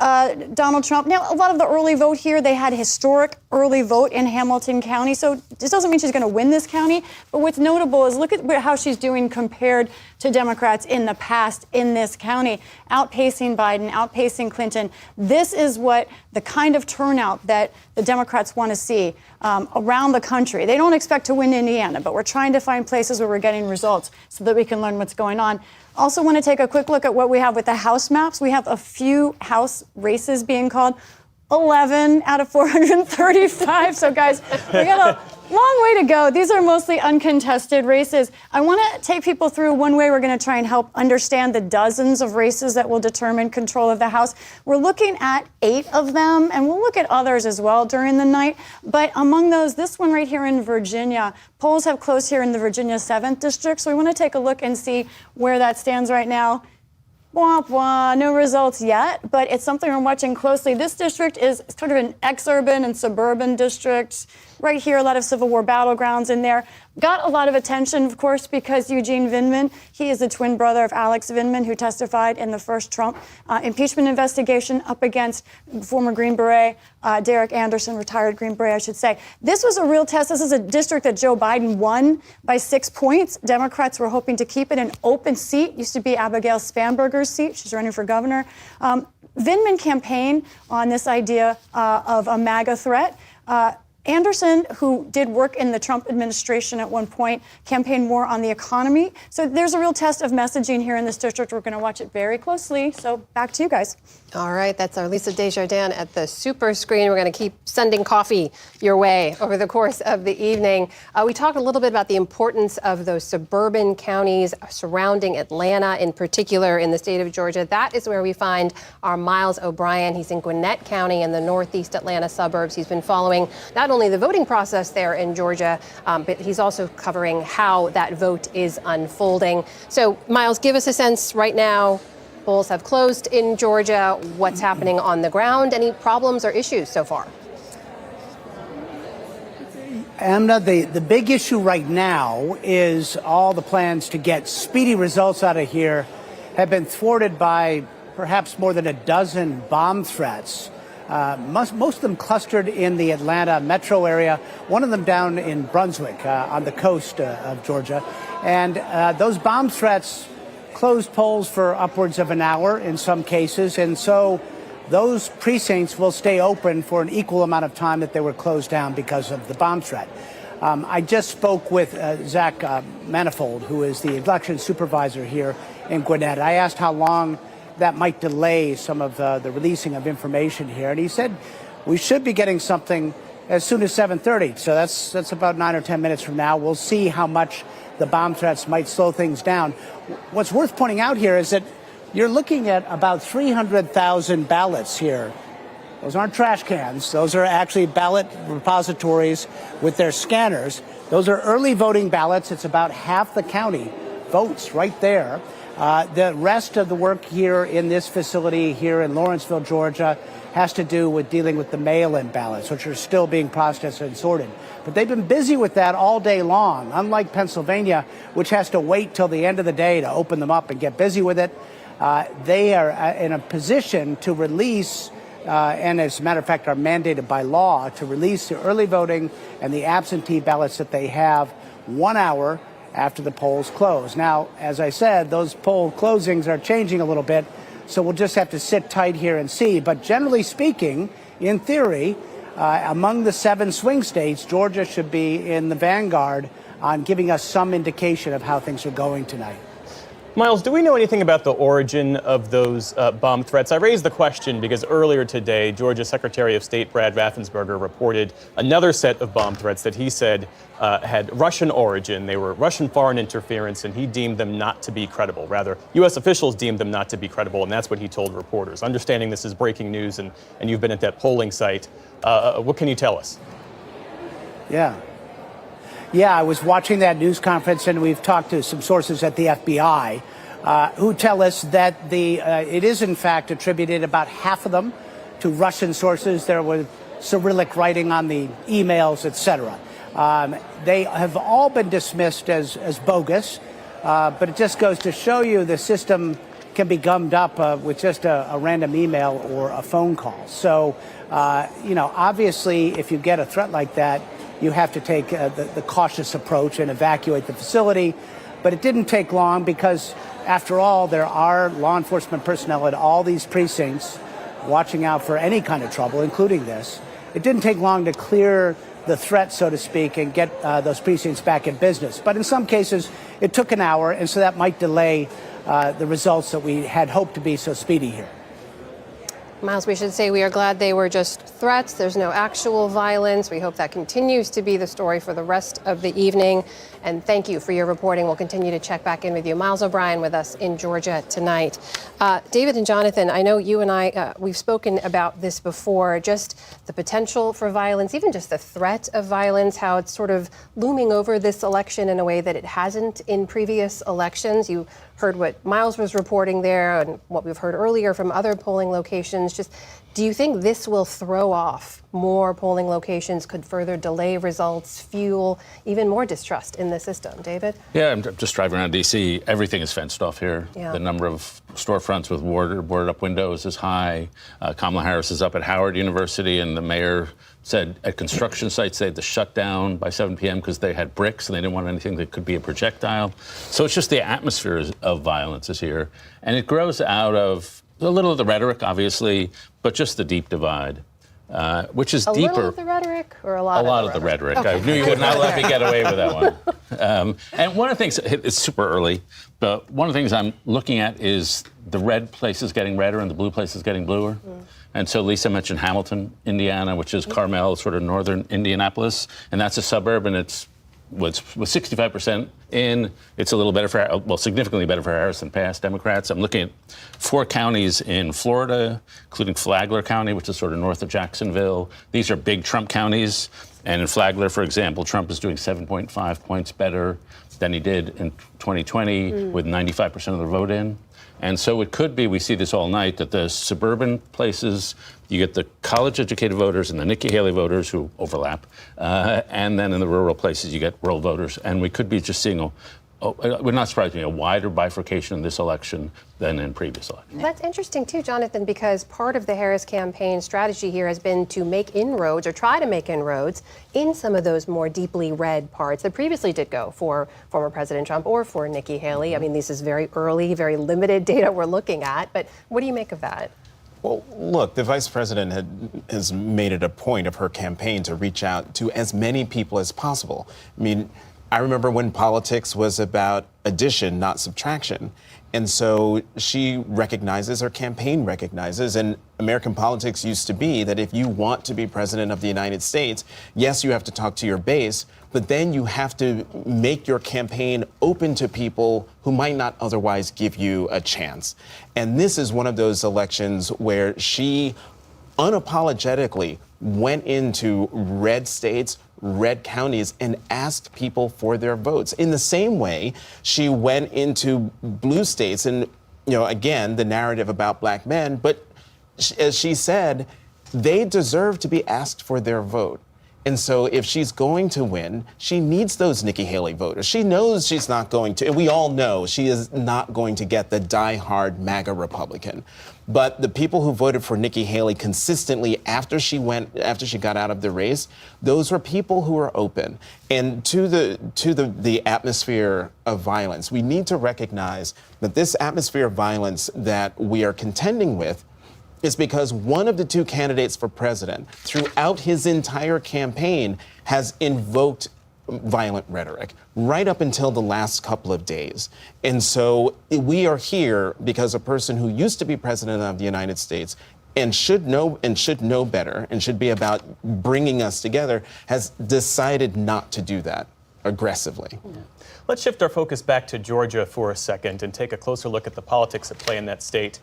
Donald Trump. Now, a lot of the early vote here, they had historic early vote in Hamilton County. So this doesn't mean she's going to win this county. But what's notable is look at how she's doing compared to Democrats in the past in this county, outpacing Biden, outpacing Clinton. This is what the kind of turnout that the Democrats want to see around the country. They don't expect to win Indiana, but we're trying to find places where we're getting results so that we can learn what's going on. Also want to take a quick look at what we have with the House maps. We have a few House races being called. 11 out of 435. So guys, we got a long way to go. These are mostly uncontested races. I want to take people through one way we're going to try and help understand the dozens of races that will determine control of the House. We're looking at 8 of them, and we'll look at others as well during the night. But among those, this one right here in Virginia, polls have closed here in the Virginia 7th District. So we want to take a look and see where that stands right now. Wah, wah, no results yet, but it's something we're watching closely. This district is sort of an ex-urban and suburban district. Right here, a lot of Civil War battlegrounds in there. Got a lot of attention, of course, because Eugene Vindman, he is the twin brother of Alex Vindman, who testified in the first Trump impeachment investigation up against former Green Beret, Derek Anderson, retired Green Beret, I should say. This was a real test. This is a district that Joe Biden won by 6 points. Democrats were hoping to keep it an open seat. Used to be Abigail Spanberger's seat. She's running for governor. Vindman campaigned on this idea of a MAGA threat. Anderson, who did work in the Trump administration at one point, campaigned more on the economy. So there's a real test of messaging here in this district. We're going to watch it very closely. So back to you guys. All right, that's our Lisa Desjardins at the super screen. We're going to keep sending coffee your way over the course of the evening. We talked a little bit about the importance of those suburban counties surrounding Atlanta, in particular in the state of Georgia. That is where we find our Miles O'Brien. He's in Gwinnett County in the northeast Atlanta suburbs. He's been following not only the voting process there in Georgia, but he's also covering how that vote is unfolding. So, Miles, give us a sense right now. Polls have closed in Georgia. What's happening on the ground? Any problems or issues so far? Amna, the big issue right now is all the plans to get speedy results out of here have been thwarted by perhaps more than a dozen bomb threats. Most of them clustered in the Atlanta metro area, one of them down in Brunswick on the coast of Georgia. And those bomb threats closed polls for upwards of an hour in some cases. And so those precincts will stay open for an equal amount of time that they were closed down because of the bomb threat. I just spoke with Zach Manifold, who is the election supervisor here in Gwinnett. I asked how long that might delay some of the releasing of information here. And he said we should be getting something as soon as 7:30. So that's about 9 or 10 minutes from now. We'll see how much the bomb threats might slow things down. What's worth pointing out here is that you're looking at about 300,000 ballots here. Those aren't trash cans. Those are actually ballot repositories with their scanners. Those are early voting ballots. It's about half the county votes right there. The rest of the work here in this facility here in Lawrenceville, Georgia, has to do with dealing with the mail-in ballots, which are still being processed and sorted. But they've been busy with that all day long, unlike Pennsylvania, which has to wait till the end of the day to open them up and get busy with it. They are in a position to release, and as a matter of fact are mandated by law, to release the early voting and the absentee ballots that they have 1 hour after the polls close. Now, as I said, those poll closings are changing a little bit, so we'll just have to sit tight here and see. But generally speaking, in theory, among the 7 swing states, Georgia should be in the vanguard on giving us some indication of how things are going tonight. Miles, do we know anything about the origin of those bomb threats? I raised the question because earlier today, Georgia Secretary of State Brad Raffensperger reported another set of bomb threats that he said had Russian origin. They were Russian foreign interference, and he deemed them not to be credible. Rather, U.S. officials deemed them not to be credible, and that's what he told reporters. Understanding this is breaking news, and you've been at that polling site, what can you tell us? Yeah, I was watching that news conference, and we've talked to some sources at the FBI who tell us that it is, in fact, attributed about half of them to Russian sources. There was Cyrillic writing on the emails, etc. They have all been dismissed as bogus, but it just goes to show you the system can be gummed up with just a random email or a phone call. So, obviously, if you get a threat like that, you have to take the cautious approach and evacuate the facility. But it didn't take long because, after all, there are law enforcement personnel at all these precincts watching out for any kind of trouble, including this. It didn't take long to clear the threat, so to speak, and get those precincts back in business. But in some cases, it took an hour, and so that might delay the results that we had hoped to be so speedy here. Miles, we should say we are glad they were just threats. There's no actual violence. We hope that continues to be the story for the rest of the evening. And thank you for your reporting. We'll continue to check back in with you. Miles O'Brien with us in Georgia tonight. David and Jonathan, I know you and I, we've spoken about this before, just the potential for violence, even just the threat of violence, how it's sort of looming over this election in a way that it hasn't in previous elections. You heard what Miles was reporting there and what we've heard earlier from other polling locations. Just, do you think this will throw off more polling locations, could further delay results, fuel even more distrust in the system? David? Yeah, I'm just driving around D.C. Everything is fenced off here. Yeah. The number of storefronts with boarded up windows is high. Kamala Harris is up at Howard University, and the mayor said at construction sites they had to shut down by 7 p.m. because they had bricks and they didn't want anything that could be a projectile. So it's just the atmosphere of violence is here. And it grows out of a little of the rhetoric, obviously, but just the deep divide, which is deeper. A little of the rhetoric or a lot of the rhetoric? Okay. I knew you would not let me get away with that one. And one of the things, it's super early, but one of the things I'm looking at is the red places getting redder and the blue places getting bluer. Mm. And so Lisa mentioned Hamilton, Indiana, which is Carmel, sort of northern Indianapolis, and that's a suburb, and it's with 65% in, it's a little better for, well, significantly better for Harris than past Democrats. I'm looking at 4 counties in Florida, including Flagler County, which is sort of north of Jacksonville. These are big Trump counties. And in Flagler, for example, Trump is doing 7.5 points better than he did in 2020 with 95% of the vote in. And so it could be, we see this all night, that the suburban places, you get the college-educated voters and the Nikki Haley voters who overlap, and then in the rural places you get rural voters. And we could be just seeing, it would not surprise me, a wider bifurcation in this election than in previous elections. That's interesting, too, Jonathan, because part of the Harris campaign strategy here has been to make inroads or try to make inroads in some of those more deeply red parts that previously did go for former President Trump or for Nikki Haley. I mean, this is very early, very limited data we're looking at, but what do you make of that? Well, look, the vice president has made it a point of her campaign to reach out to as many people as possible. I mean, I remember when politics was about addition, not subtraction. And so she recognizes, her campaign recognizes, and American politics used to be that if you want to be president of the United States, yes, you have to talk to your base, but then you have to make your campaign open to people who might not otherwise give you a chance. And this is one of those elections where she unapologetically went into red states, red counties, and asked people for their votes. In the same way, she went into blue states and, you know, again, the narrative about black men, but as she said, they deserve to be asked for their vote. And so if she's going to win, she needs those Nikki Haley voters. She knows she's not going to, and we all know she is not going to get the diehard MAGA Republican. But the people who voted for Nikki Haley consistently after she got out of the race, those were people who are open. And to the atmosphere of violence, we need to recognize that this atmosphere of violence that we are contending with is because one of the 2 candidates for president throughout his entire campaign has invoked violent rhetoric right up until the last couple of days. And so we are here because a person who used to be president of the United States and should know better and should be about bringing us together has decided not to do that aggressively. Yeah. Let's shift our focus back to Georgia for a second and take a closer look at the politics at play in that state.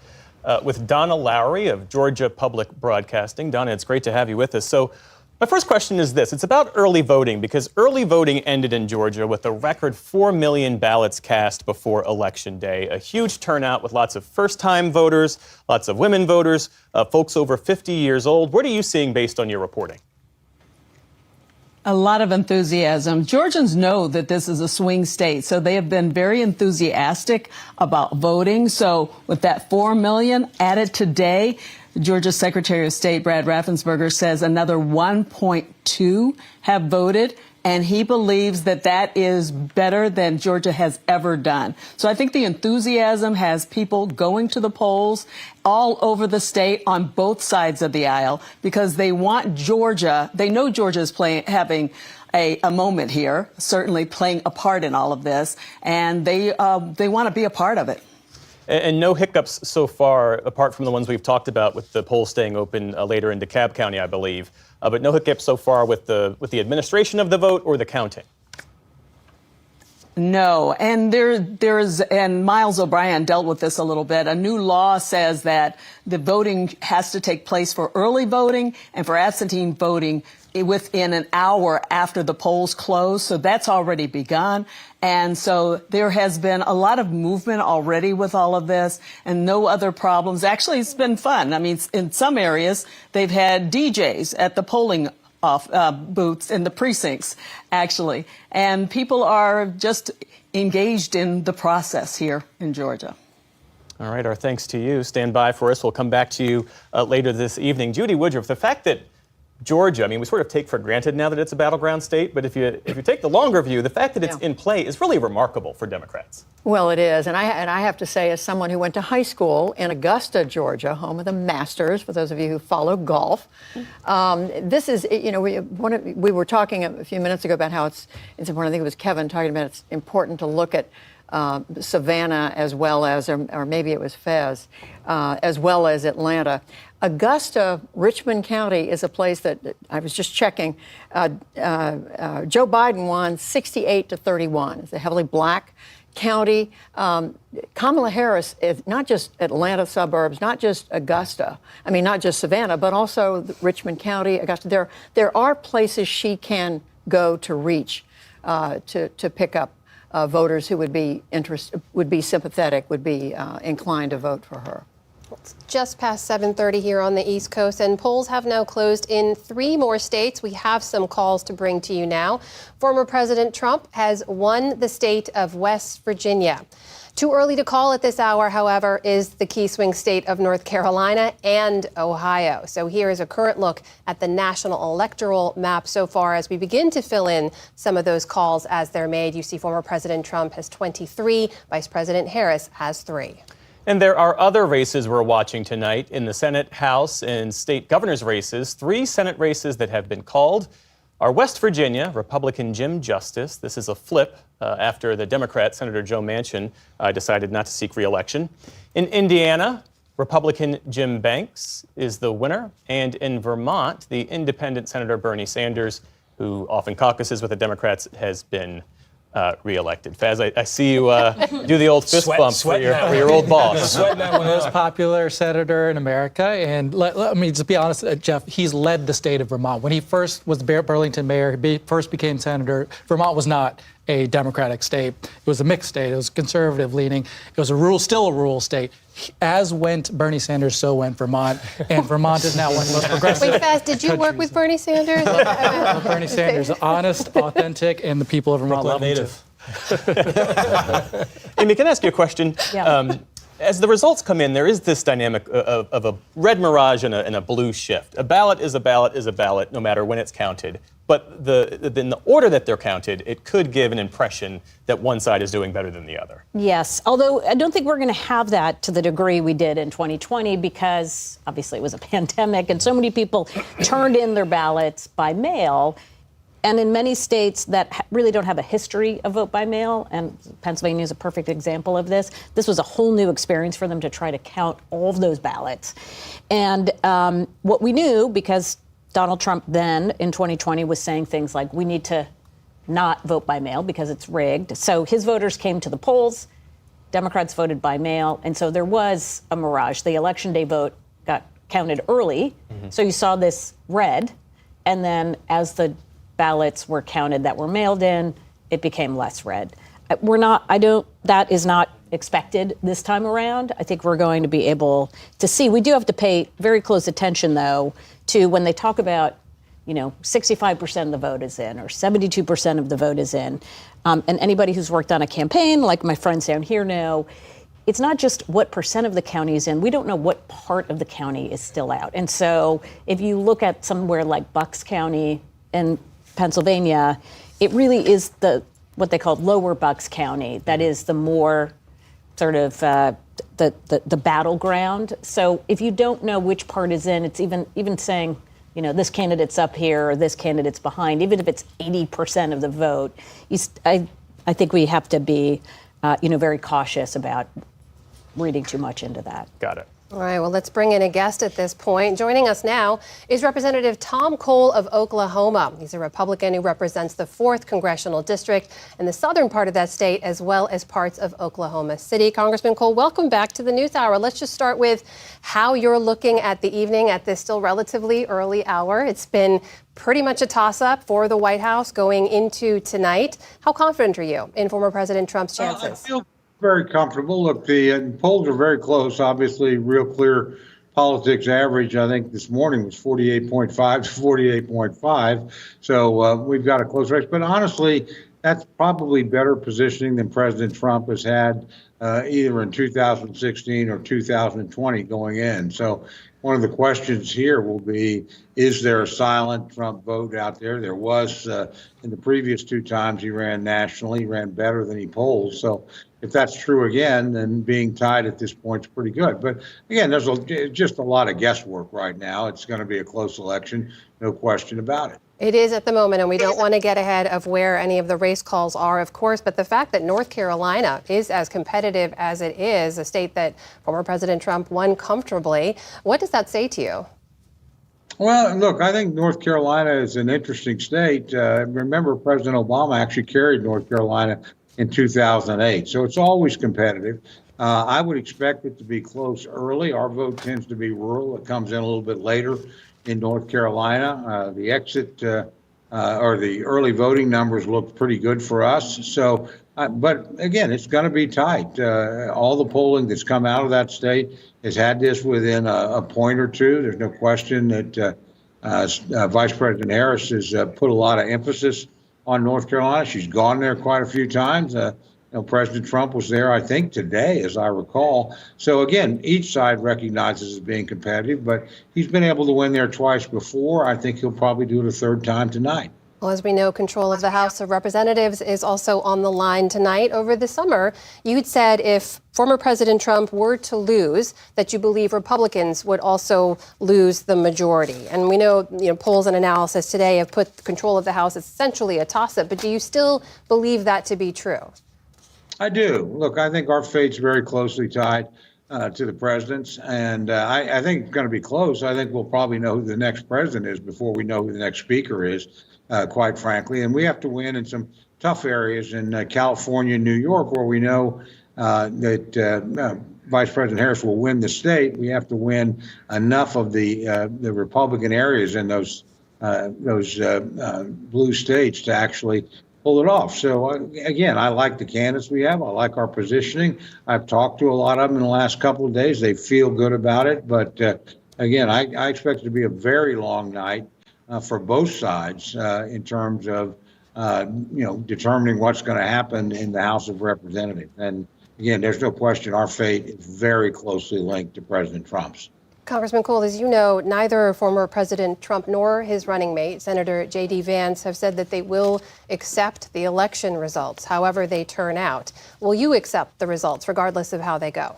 With Donna Lowry of Georgia Public Broadcasting. Donna, it's great to have you with us. So my first question is this. It's about early voting, because early voting ended in Georgia with a record 4 million ballots cast before Election Day. A huge turnout with lots of first-time voters, lots of women voters, folks over 50 years old. What are you seeing based on your reporting? A lot of enthusiasm. Georgians know that this is a swing state, so they have been very enthusiastic about voting. So with that 4 million added today, Georgia's Secretary of State Brad Raffensperger says another 1.2 have voted, and he believes that that is better than Georgia has ever done. So I think the enthusiasm has people going to the polls all over the state on both sides of the aisle because they want Georgia. They know Georgia is having a moment here, certainly playing a part in all of this, and they want to be a part of it. And no hiccups so far, apart from the ones we've talked about with the polls staying open later in DeKalb County, I believe. But no hiccups so far with the administration of the vote or the counting. No, and and Miles O'Brien dealt with this a little bit. A new law says that the voting has to take place for early voting and for absentee voting within an hour after the polls close. So that's already begun. And so there has been a lot of movement already with all of this and no other problems. Actually, it's been fun. I mean, in some areas, they've had DJs at the polling booths in the precincts, actually. And people are just engaged in the process here in Georgia. All right, our thanks to you. Stand by for us. We'll come back to you later this evening. Judy Woodruff, the fact that Georgia, I mean, we sort of take for granted now that it's a battleground state, but if you take the longer view, the fact that it's in play is really remarkable for Democrats. Well, it is, and I have to say, as someone who went to high school in Augusta, Georgia, home of the Masters, for those of you who follow golf, this is, you know, we were talking a few minutes ago about how it's important. I think it was Kevin talking about it's important to look at Savannah as well as, or maybe it was Fez, as well as Atlanta. Augusta, Richmond County is a place that I was just checking. Joe Biden won 68-31. It's a heavily black county. Kamala Harris is not just Atlanta suburbs, not just Augusta. I mean, not just Savannah, but also Richmond County, Augusta. There are places she can go to reach to pick up voters who would be sympathetic, would be inclined to vote for her. It's just past 7:30 here on the East Coast, and polls have now closed in 3 more states. We have some calls to bring to you now. Former President Trump has won the state of West Virginia. Too early to call at this hour, however, is the key swing state of North Carolina and Ohio. So here is a current look at the national electoral map so far as we begin to fill in some of those calls as they're made. You see former President Trump has 23, Vice President Harris has 3. And there are other races we're watching tonight in the Senate, House, and state governor's races. 3 Senate races that have been called are West Virginia, Republican Jim Justice. This is a flip after the Democrat, Senator Joe Manchin, decided not to seek re-election. In Indiana, Republican Jim Banks is the winner. And in Vermont, the independent Senator Bernie Sanders, who often caucuses with the Democrats, has been re-elected. Faz, I see you do the old fist bump for your old boss. The most popular senator in America. And let me just be honest, Jeff, he's led the state of Vermont. When he first was Burlington mayor, he first became senator, Vermont was not a Democratic state. It was a mixed state. It was conservative leaning. It was still a rural state. As went Bernie Sanders, so went Vermont. And Vermont is now one of the most progressive. Wait, Faz, did you work with Bernie Sanders? Bernie Sanders, honest, authentic, and the people of Vermont love him too. Amy, can I ask you a question? Yeah. As the results come in, there is this dynamic of a red mirage and a blue shift. A ballot is a ballot is a ballot, no matter when it's counted. But in the order that they're counted, it could give an impression that one side is doing better than the other. Yes, although I don't think we're going to have that to the degree we did in 2020 because obviously it was a pandemic and so many people turned in their ballots by mail. And in many states that really don't have a history of vote by mail, and Pennsylvania is a perfect example of this, this was a whole new experience for them to try to count all of those ballots. And what we knew, because Donald Trump then in 2020 was saying things like, we need to not vote by mail because it's rigged. So his voters came to the polls, Democrats voted by mail, and so there was a mirage. The election day vote got counted early, so you saw this red, and then as the ballots were counted that were mailed in, it became less red. That is not expected this time around. I think we're going to be able to see. We do have to pay very close attention, though, to when they talk about, 65% of the vote is in or 72% of the vote is in. And anybody who's worked on a campaign, like my friends down here know, it's not just what percent of the county is in. We don't know what part of the county is still out. And so if you look at somewhere like Bucks County in Pennsylvania, it really is what they call lower Bucks County. That is the more sort of the battleground. So if you don't know which part is in, it's even saying, this candidate's up here or this candidate's behind, even if it's 80% of the vote, I think we have to be, very cautious about reading too much into that. Got it. All right, well, let's bring in a guest at this point. Joining us now is Representative Tom Cole of Oklahoma. He's a Republican who represents the 4th Congressional District in the southern part of that state, as well as parts of Oklahoma City. Congressman Cole, welcome back to the NewsHour. Let's just start with how you're looking at the evening at this still relatively early hour. It's been pretty much a toss-up for the White House going into tonight. How confident are you in former President Trump's chances? I feel very comfortable. Look, the polls are very close. Obviously, real clear politics average, I think this morning was 48.5 to 48.5. So we've got a close race. But honestly, that's probably better positioning than President Trump has had either in 2016 or 2020 going in. So one of the questions here will be, is there a silent Trump vote out there? There was in the previous 2 times he ran nationally, he ran better than he polls. So if that's true again, then being tied at this point is pretty good. But again, there's just a lot of guesswork right now. It's going to be a close election, no question about it. It is at the moment, and we don't want to get ahead of where any of the race calls are, of course, but the fact that North Carolina is as competitive as it is, a state that former President Trump won comfortably, what does that say to you? Well, look, I think North Carolina is an interesting state. Remember, President Obama actually carried North Carolina in 2008, so it's always competitive. I would expect it to be close early. Our vote tends to be rural. It comes in a little bit later in North Carolina. The exit or the early voting numbers look pretty good for us. So, but again, it's going to be tight. All the polling that's come out of that state has had this within a point or two. There's no question that Vice President Harris has put a lot of emphasis on North Carolina. She's gone there quite a few times. President Trump was there, I think, today, as I recall. So again, each side recognizes as being competitive, but he's been able to win there twice before. I think he'll probably do it a 3rd time tonight. Well, as we know, control of the House of Representatives is also on the line tonight. Over the summer, you'd said if former President Trump were to lose, that you believe Republicans would also lose the majority. And we know, polls and analysis today have put control of the House as essentially a toss-up. But do you still believe that to be true? I do. Look, I think our fate's very closely tied to the president's, and I think it's going to be close. I think we'll probably know who the next president is before we know who the next speaker is, quite frankly. And we have to win in some tough areas in California and New York, where we know that Vice President Harris will win the state. We have to win enough of the Republican areas in those blue states to actually pull it off. So again, I like the candidates we have. I like our positioning. I've talked to a lot of them in the last couple of days. They feel good about it. But again, I expect it to be a very long night for both sides in terms of determining what's going to happen in the House of Representatives. And again, there's no question our fate is very closely linked to President Trump's. Congressman Cole, as you know, neither former President Trump nor his running mate, Senator J.D. Vance, have said that they will accept the election results, however they turn out. Will you accept the results, regardless of how they go?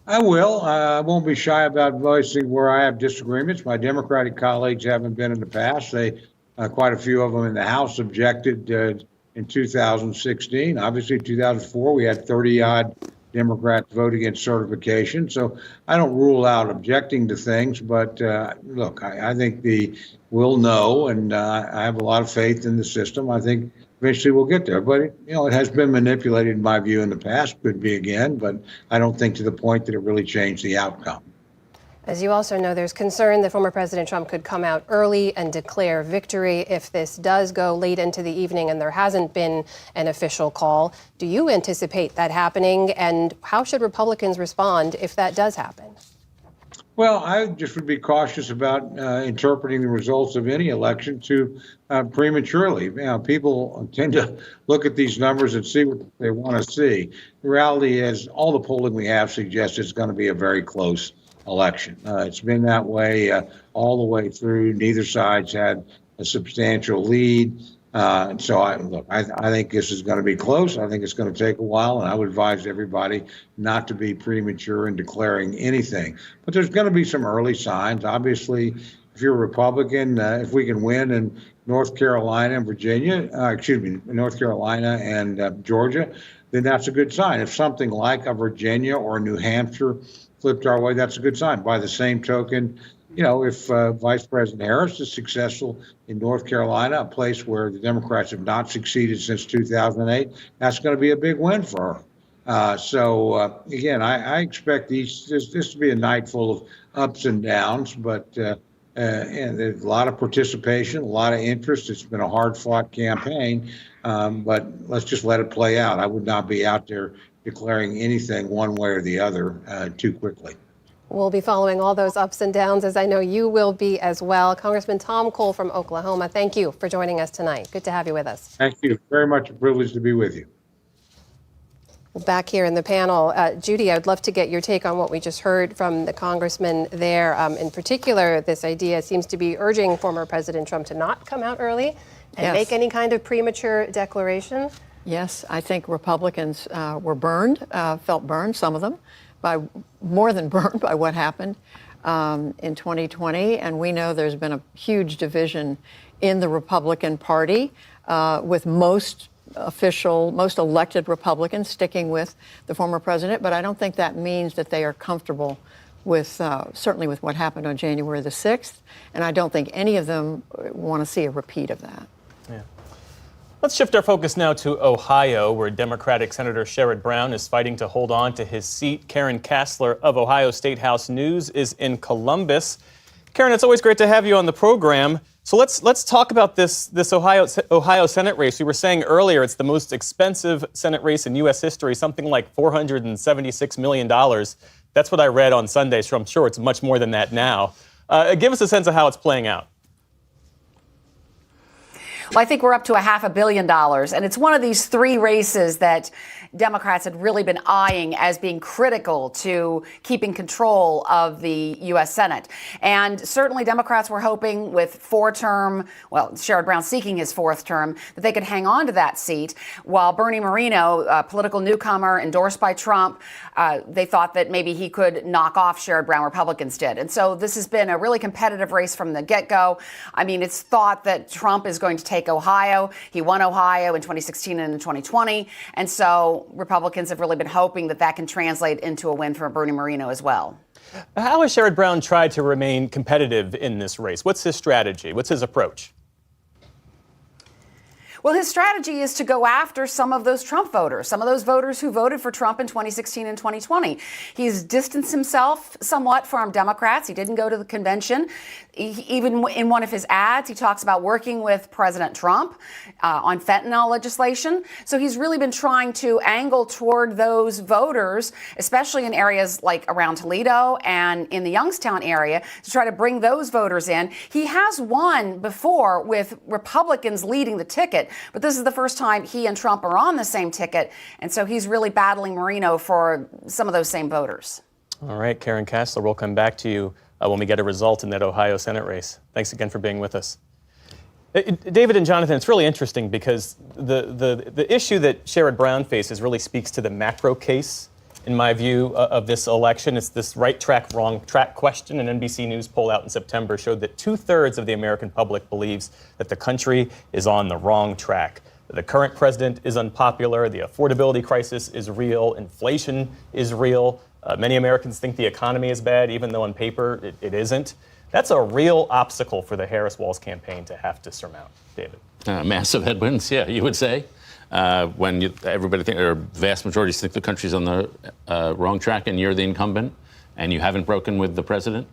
I will. I won't be shy about voicing where I have disagreements. My Democratic colleagues haven't been in the past. Quite a few of them in the House objected in 2016. Obviously, 2004, we had 30-odd Democrats vote against certification. So I don't rule out objecting to things, but look, I think we'll know, and I have a lot of faith in the system. I think eventually we'll get there, but it has been manipulated in my view in the past, could be again, but I don't think to the point that it really changed the outcome. As you also know, there's concern that former President Trump could come out early and declare victory if this does go late into the evening and there hasn't been an official call. Do you anticipate that happening, and how should Republicans respond if that does happen? Well, I just would be cautious about interpreting the results of any election too prematurely. People tend to look at these numbers and see what they want to see. The reality is all the polling we have suggests it's going to be a very close election. It's been that way all the way through. Neither side's had a substantial lead. So I think this is going to be close. I think it's going to take a while, and I would advise everybody not to be premature in declaring anything. But there's going to be some early signs. Obviously, if you're a Republican, if we can win in North Carolina and North Carolina and Georgia, then that's a good sign. If something like a Virginia or New Hampshire flipped our way, that's a good sign. By the same token, if Vice President Harris is successful in North Carolina, a place where the Democrats have not succeeded since 2008, that's going to be a big win for her. So again, I expect this to be a night full of ups and downs, but and there's a lot of participation, a lot of interest. It's been a hard-fought campaign, but let's just let it play out. I would not be out there declaring anything one way or the other too quickly. We'll be following all those ups and downs, as I know you will be as well. Congressman Tom Cole from Oklahoma, thank you for joining us tonight. Good to have you with us. Thank you. Very much a privilege to be with you. Back here in the panel, Judy, I would love to get your take on what we just heard from the congressman there. In particular, this idea seems to be urging former President Trump to not come out early and make any kind of premature declaration. Yes, I think Republicans were burned, felt burned, some of them, by more than burned by what happened in 2020. And we know there's been a huge division in the Republican Party with most elected Republicans sticking with the former president. But I don't think that means that they are comfortable with, certainly with what happened on January the 6th. And I don't think any of them want to see a repeat of that. Yeah. Let's shift our focus now to Ohio, where Democratic Senator Sherrod Brown is fighting to hold on to his seat. Karen Kassler of Ohio State House News is in Columbus. Karen, it's always great to have you on the program. So let's talk about this Ohio Senate race. We were saying earlier it's the most expensive Senate race in U.S. history, something like $476 million. That's what I read on Sunday, so I'm sure it's much more than that now. Give us a sense of how it's playing out. Well, I think we're up to $500 million, and it's one of these three races that Democrats had really been eyeing as being critical to keeping control of the U.S. Senate. And certainly Democrats were hoping with Sherrod Brown seeking his fourth term, that they could hang on to that seat, while Bernie Moreno, a political newcomer endorsed by Trump, they thought that maybe he could knock off Sherrod Brown. Republicans did. And so this has been a really competitive race from the get-go. I mean, it's thought that Trump is going to take Ohio. He won Ohio in 2016 and in 2020. And so Republicans have really been hoping that can translate into a win for Bernie Moreno as well. How has Sherrod Brown tried to remain competitive in this race? What's his strategy? What's his approach? Well, his strategy is to go after some of those Trump voters, some of those voters who voted for Trump in 2016 and 2020. He's distanced himself somewhat from Democrats. He didn't go to the convention. Even in one of his ads, he talks about working with President Trump on fentanyl legislation. So he's really been trying to angle toward those voters, especially in areas like around Toledo and in the Youngstown area, to try to bring those voters in. He has won before with Republicans leading the ticket, but this is the first time he and Trump are on the same ticket. And so he's really battling Moreno for some of those same voters. All right, Karen Kassler, we'll come back to you when we get a result in that Ohio Senate race. Thanks again for being with us. David and Jonathan, it's really interesting because the issue that Sherrod Brown faces really speaks to the macro case, in my view, of this election. It's this right track, wrong track question. An NBC News poll out in September showed that 2/3 of the American public believes that the country is on the wrong track. The current president is unpopular. The affordability crisis is real. Inflation is real. Many Americans think the economy is bad, even though on paper it isn't. That's a real obstacle for the Harris-Walz campaign to have to surmount, David. Massive headwinds, yeah, you would say. When everybody think, or vast majorities think the country's on the wrong track and you're the incumbent and you haven't broken with the president,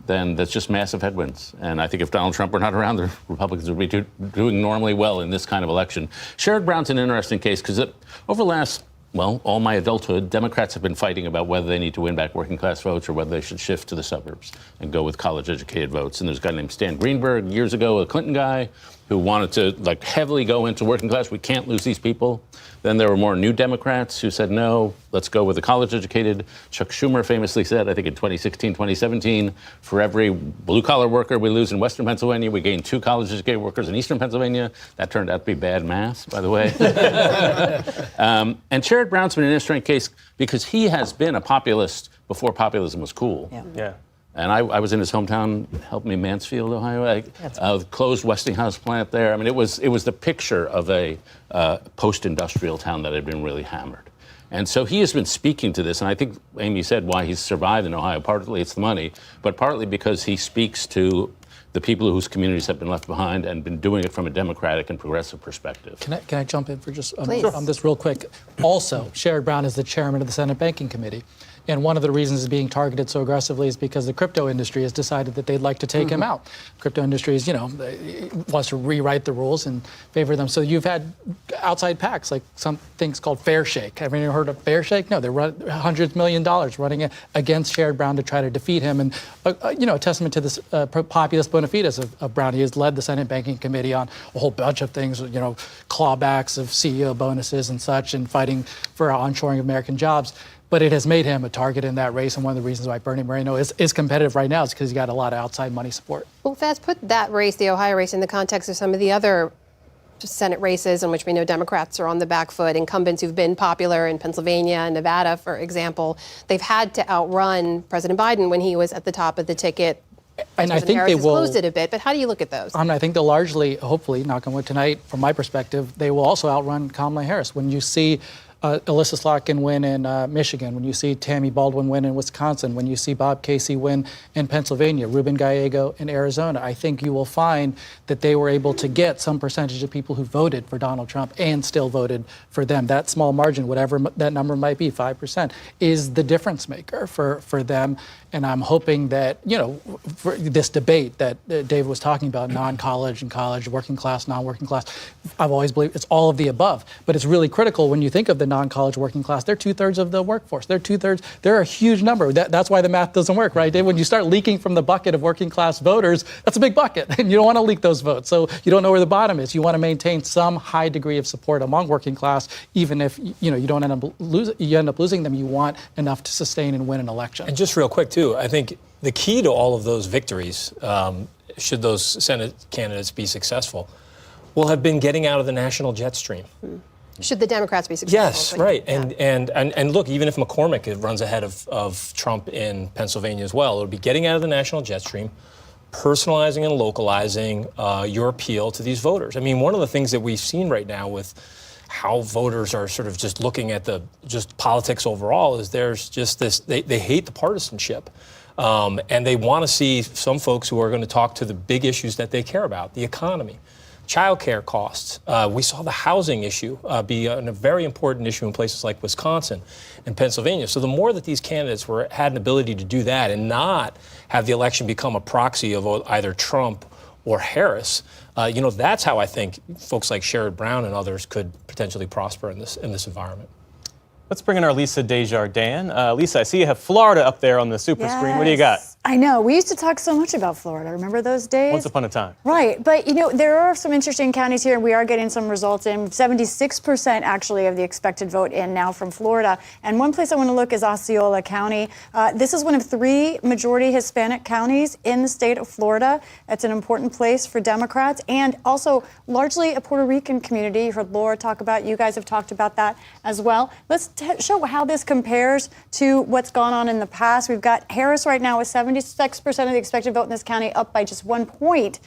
then that's just massive headwinds. And I think if Donald Trump were not around, the Republicans would be doing normally well in this kind of election. Sherrod Brown's an interesting case because over the last, all my adulthood, Democrats have been fighting about whether they need to win back working class votes or whether they should shift to the suburbs and go with college educated votes. And there's a guy named Stan Greenberg years ago, a Clinton guy, who wanted to heavily go into working class. We can't lose these people. Then there were more new Democrats who said, no, let's go with the college educated. Chuck Schumer famously said, I think in 2016, 2017, for every blue collar worker we lose in Western Pennsylvania, we gain 2 college educated workers in Eastern Pennsylvania. That turned out to be bad math, by the way. And Sherrod Brown's been an interesting case because he has been a populist before populism was cool. Yeah. And I was in his hometown, helped me, Mansfield, Ohio. Closed Westinghouse plant there. I mean, it was the picture of a post-industrial town that had been really hammered. And so he has been speaking to this, and I think Amy said why he's survived in Ohio. Partly it's the money, but partly because he speaks to the people whose communities have been left behind and been doing it from a democratic and progressive perspective. Can I jump in for just on this real quick? Also, Sherrod Brown is the chairman of the Senate Banking Committee. And one of the reasons it's being targeted so aggressively is because the crypto industry has decided that they'd like to take him out. Crypto industry is, wants to rewrite the rules and favor them. So you've had outside PACs, like some things called Fair Shake. Have you heard of Fair Shake? No, they're hundreds of million dollars running against Sherrod Brown to try to defeat him. And, a testament to this populist bona fides of Brown. He has led the Senate Banking Committee on a whole bunch of things, clawbacks of CEO bonuses and such, and fighting for onshoring of American jobs. But it has made him a target in that race, and one of the reasons why Bernie Moreno is competitive right now is because he's got a lot of outside money support. Well, Faz, put that race, the Ohio race, in the context of some of the other Senate races in which we know Democrats are on the back foot. Incumbents who've been popular in Pennsylvania and Nevada, for example, they've had to outrun President Biden when he was at the top of the ticket. And I think Harris they will closed it a bit, but how do you look at those? I think they'll largely, hopefully, knock on wood tonight, from my perspective, they will also outrun Kamala Harris. When you see Alyssa Slotkin win in Michigan, when you see Tammy Baldwin win in Wisconsin, when you see Bob Casey win in Pennsylvania, Ruben Gallego in Arizona, I think you will find that they were able to get some percentage of people who voted for Donald Trump and still voted for them. That small margin, whatever that number might be, 5%, is the difference maker for them. And I'm hoping that, for this debate that David was talking about, non-college and college, working class, non-working class, I've always believed it's all of the above. But it's really critical when you think of the non-college working class. They're 2/3 of the workforce. They're a huge number. That's why the math doesn't work, right, Dave? When you start leaking from the bucket of working class voters, that's a big bucket, and you don't want to leak those votes. So you don't know where the bottom is. You want to maintain some high degree of support among working class, even if you don't end up losing them. You want enough to sustain and win an election. And just real quick, too, I think the key to all of those victories, should those Senate candidates be successful, will have been getting out of the national jet stream. Should the Democrats be successful? Yes, right. Yeah. And look, even if McCormick runs ahead of Trump in Pennsylvania as well, it'll be getting out of the national jet stream, personalizing and localizing your appeal to these voters. I mean, one of the things that we've seen right now with how voters are sort of just looking at just politics overall is there's just this, they hate the partisanship. And they want to see some folks who are going to talk to the big issues that they care about, the economy, childcare costs. We saw the housing issue be a very important issue in places like Wisconsin and Pennsylvania. So the more that these candidates had an ability to do that and not have the election become a proxy of either Trump or Harris, that's how I think folks like Sherrod Brown and others could potentially prosper in this environment. Let's bring in our Lisa Desjardins. Lisa, I see you have Florida up there on the super screen. What do you got? I know. We used to talk so much about Florida. Remember those days? Once upon a time. Right. But, there are some interesting counties here, and we are getting some results in. 76% actually of the expected vote in now from Florida. And one place I want to look is Osceola County. This is one of 3 majority Hispanic counties in the state of Florida. It's an important place for Democrats and also largely a Puerto Rican community. You heard Laura talk about, you guys have talked about that as well. Let's show how this compares to what's gone on in the past. We've got Harris right now with 76% of the expected vote in this county, up by just 1 point.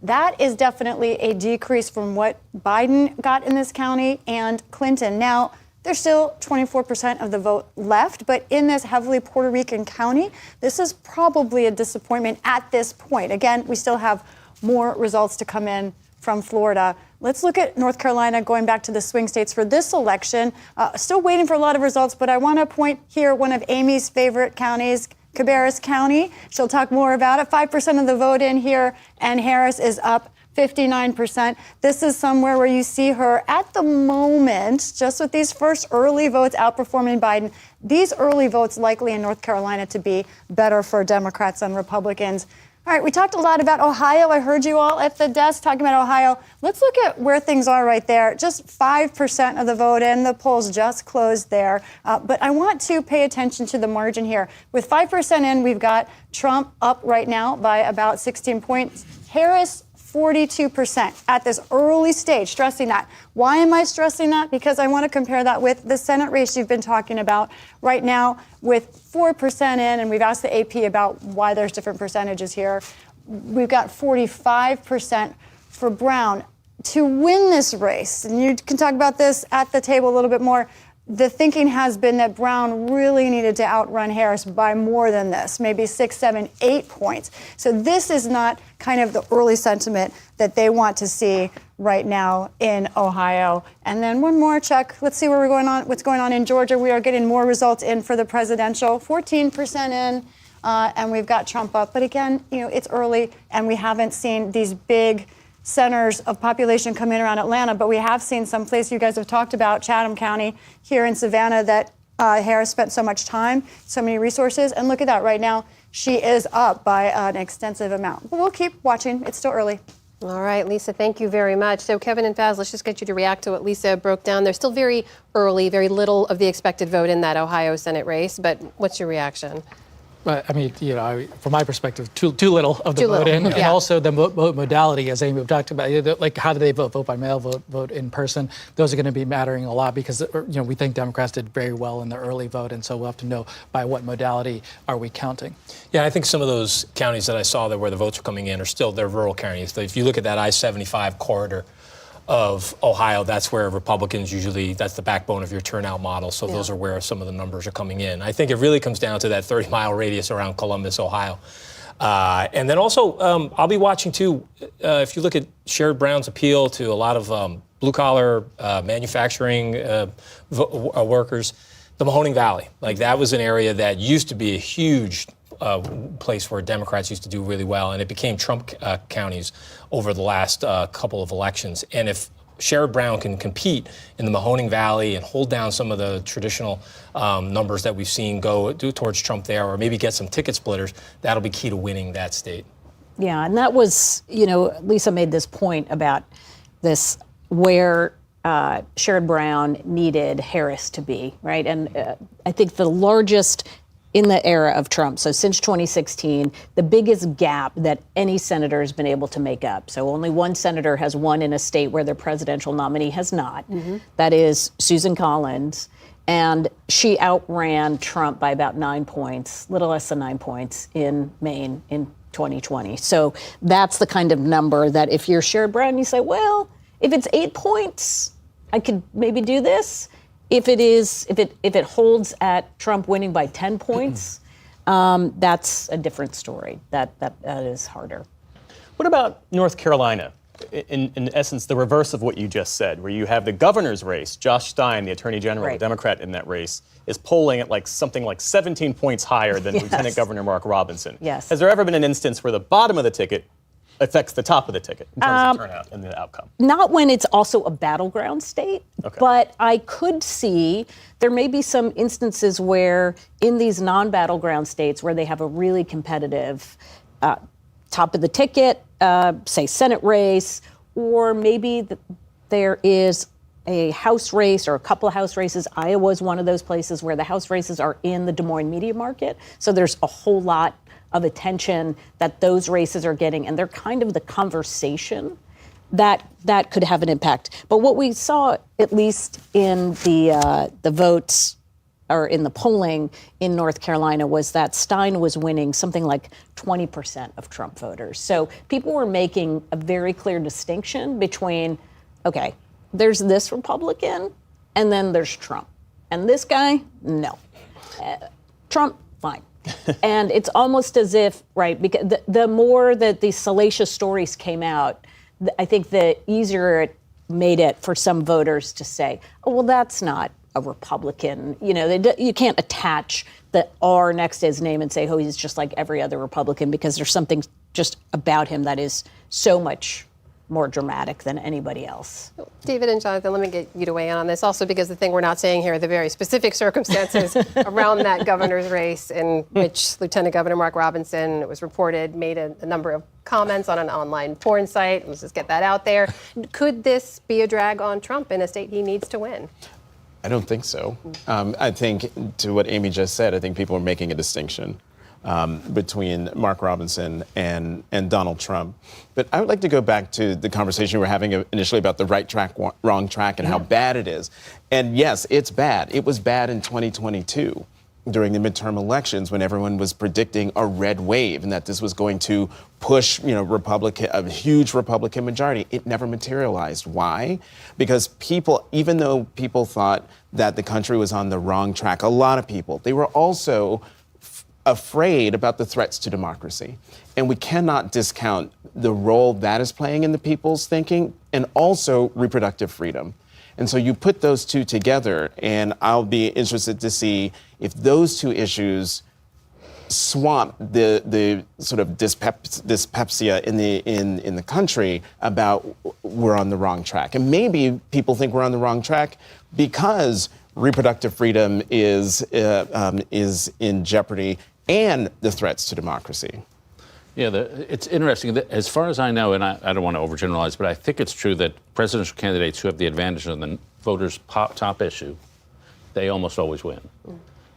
That is definitely a decrease from what Biden got in this county and Clinton. Now, there's still 24% of the vote left, but in this heavily Puerto Rican county, this is probably a disappointment at this point. Again, we still have more results to come in from Florida. Let's look at North Carolina, going back to the swing states for this election. Still waiting for a lot of results, but I want to point here one of Amy's favorite counties, Cabarrus County. She'll talk more about it. 5% of the vote in here, and Harris is up 59%. This is somewhere where you see her at the moment, just with these first early votes outperforming Biden. These early votes likely in North Carolina to be better for Democrats than Republicans. All right, we talked a lot about Ohio. I heard you all at the desk talking about Ohio. Let's look at where things are right there. Just 5% of the vote in. The polls just closed there. But I want to pay attention to the margin here. With 5% in, we've got Trump up right now by about 16 points. Harris 42% at this early stage, stressing that. Why am I stressing that? Because I want to compare that with the Senate race you've been talking about right now with 4% in, and we've asked the AP about why there's different percentages here. We've got 45% for Brown. To win this race, and you can talk about this at the table a little bit more, the thinking has been that Brown really needed to outrun Harris by more than this, maybe 6, 7, 8 points. So this is not kind of the early sentiment that they want to see right now in Ohio. And then one more, Chuck. Let's see what's going on in Georgia. We are getting more results in for the presidential, 14% in, and we've got Trump up. But again, it's early, and we haven't seen these big centers of population come in around Atlanta, but we have seen some place you guys have talked about, Chatham County here in Savannah, that Harris spent so much time, so many resources. And look at that right now. She is up by an extensive amount. But we'll keep watching. It's still early. All right, Lisa, thank you very much. So Kevin and Faz, let's just get you to react to what Lisa broke down. There's still very early, very little of the expected vote in that Ohio Senate race, but what's your reaction? I mean, from my perspective, too little of the vote in, and also the vote modality, as Amy talked about, like how do they vote? Vote by mail, vote in person. Those are going to be mattering a lot because we think Democrats did very well in the early vote, and so we'll have to know by what modality are we counting. Yeah, I think some of those counties that I saw there where the votes are coming in are still they're rural counties. If you look at that I-75 corridor of Ohio, that's where Republicans usually, that's the backbone of your turnout model. So those are where some of the numbers are coming in. I think it really comes down to that 30-mile radius around Columbus, Ohio. And then also, I'll be watching too, if you look at Sherrod Brown's appeal to a lot of blue-collar manufacturing workers, the Mahoning Valley, like that was an area that used to be a huge place where Democrats used to do really well, and it became Trump counties over the last couple of elections. And if Sherrod Brown can compete in the Mahoning Valley and hold down some of the traditional numbers that we've seen go towards Trump there, or maybe get some ticket splitters, that'll be key to winning that state. Yeah, and that was, Lisa made this point about this where Sherrod Brown needed Harris to be, right? And I think the largest in the era of Trump, so since 2016, the biggest gap that any senator has been able to make up. So only one senator has won in a state where their presidential nominee has not. Mm-hmm. That is Susan Collins. And she outran Trump by about 9 points, little less than 9 points in Maine in 2020. So that's the kind of number that if you're Sherrod Brown, you say, well, if it's 8 points, I could maybe do this. If it holds at Trump winning by 10 points, that's a different story. That is harder. What about North Carolina? In essence, the reverse of what you just said, where you have the governor's race. Josh Stein, the attorney general, the Democrat in that race, is polling at something like 17 points higher than Lieutenant Governor Mark Robinson. Yes. Has there ever been an instance where the bottom of the ticket affects the top of the ticket in terms of turnout and the outcome? Not when it's also a battleground state, but I could see there may be some instances where in these non-battleground states where they have a really competitive top of the ticket, say Senate race, or maybe there is a House race or a couple of House races. Iowa is one of those places where the House races are in the Des Moines media market. So there's a whole lot of attention that those races are getting, and they're kind of the conversation that could have an impact. But what we saw, at least in the votes or in the polling in North Carolina, was that Stein was winning something like 20% of Trump voters. So people were making a very clear distinction between, okay, there's this Republican, and then there's Trump. And this guy, no. Trump, fine. And it's almost as if, right, because the more that these salacious stories came out, I think the easier it made it for some voters to say, oh, well, that's not a Republican. You can't attach the R next to his name and say, oh, he's just like every other Republican, because there's something just about him that is so much more dramatic than anybody else. David and Jonathan, let me get you to weigh in on this also, because the thing we're not saying here are the very specific circumstances around that governor's race in which Lieutenant Governor Mark Robinson, it was reported, made a number of comments on an online porn site. Let's just get that out there. Could this be a drag on Trump in a state he needs to win? I don't think so. I think, to what Amy just said, I think people are making a distinction. between Mark Robinson and Donald Trump. But I would like to go back to the conversation we were having initially about the right track, wrong track, and how bad it is. And yes, it's bad. It was bad in 2022 during the midterm elections when everyone was predicting a red wave and that this was going to push, a huge Republican majority. It never materialized. Why? Because even though people thought that the country was on the wrong track, a lot of people, they were also afraid about the threats to democracy. And we cannot discount the role that is playing in the people's thinking and also reproductive freedom. And so you put those two together, and I'll be interested to see if those two issues swamp the sort of dyspepsia in the country about we're on the wrong track. And maybe people think we're on the wrong track because reproductive freedom is in jeopardy and the threats to democracy. Yeah, it's interesting. As far as I know, and I don't want to overgeneralize, but I think it's true that presidential candidates who have the advantage of the voters' top issue, they almost always win.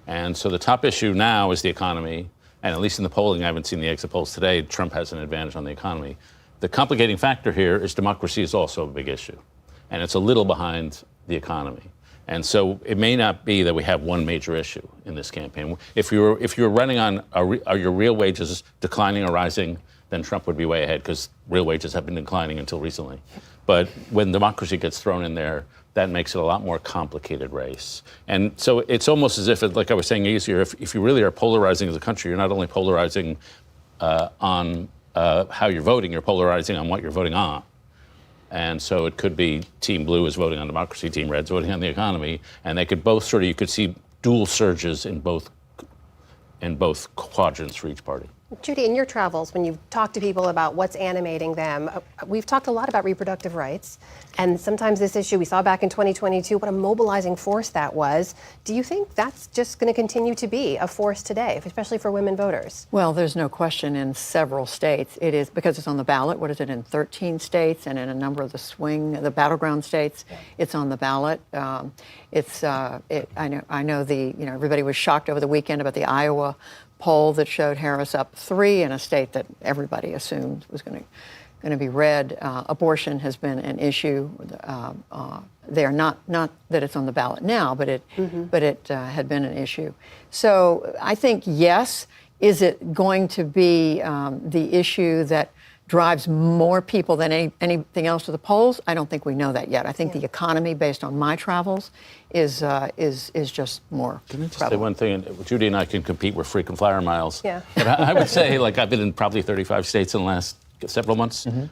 And so the top issue now is the economy. And at least in the polling, I haven't seen the exit polls today, Trump has an advantage on the economy. The complicating factor here is democracy is also a big issue. And it's a little behind the economy. And so it may not be that we have one major issue in this campaign. If you're running on are your real wages declining or rising, then Trump would be way ahead because real wages have been declining until recently. But when democracy gets thrown in there, that makes it a lot more complicated race. And so it's almost as if, like I was saying earlier, if you really are polarizing as a country, you're not only polarizing on how you're voting, you're polarizing on what you're voting on. And so it could be Team Blue is voting on democracy, Team Red's voting on the economy, and they could both you could see dual surges in both quadrants for each party. Judy, in your travels, when you've talked to people about what's animating them, we've talked a lot about reproductive rights. And sometimes this issue we saw back in 2022, what a mobilizing force that was. Do you think that's just going to continue to be a force today, especially for women voters? Well, there's no question in several states. It is because it's on the ballot. What is it, in 13 states and in a number of the battleground states, it's on the ballot. I know everybody was shocked over the weekend about the Iowa poll that showed Harris up 3 in a state that everybody assumed was going to be red. Abortion has been an issue there. Not that it's on the ballot now, but it had been an issue. So I think yes. Is it going to be the issue that drives more people than anything else to the polls? I don't think we know that yet. I think the economy, based on my travels, is just more Can I just prevalent. say one thing? And Judy and I can compete with frequent flyer miles. Yeah. But I would say, I've been in probably 35 states in the last several months, and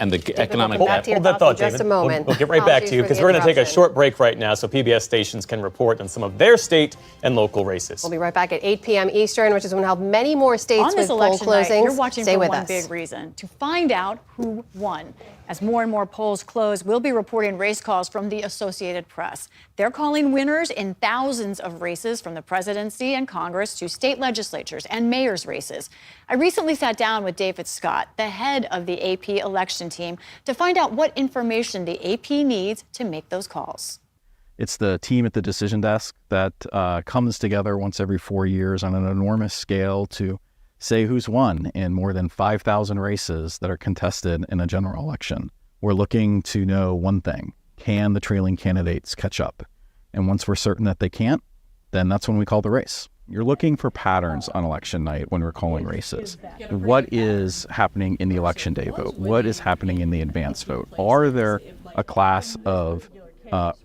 the economic back to your Hold that thoughts thought, in just David. a moment. We'll get right back to you because we're going to take a short break right now so PBS stations can report on some of their state and local races. We'll be right back at 8 p.m. Eastern, which is when we'll have many more states On with this poll election closings. night, you're watching Stay for with one us. big reason, to find out who won. As more and more polls close, we'll be reporting race calls from the Associated Press. They're calling winners in thousands of races from the presidency and Congress to state legislatures and mayors' races. I recently sat down with David Scott, the head of the AP election team, to find out what information the AP needs to make those calls. It's the team at the decision desk that comes together once every 4 years on an enormous scale to say who's won in more than 5,000 races that are contested in a general election. We're looking to know one thing: can the trailing candidates catch up? And once we're certain that they can't, then that's when we call the race. You're looking for patterns on election night when we're calling races. What is happening in the election day vote? What is happening in the advance vote? Are there a class of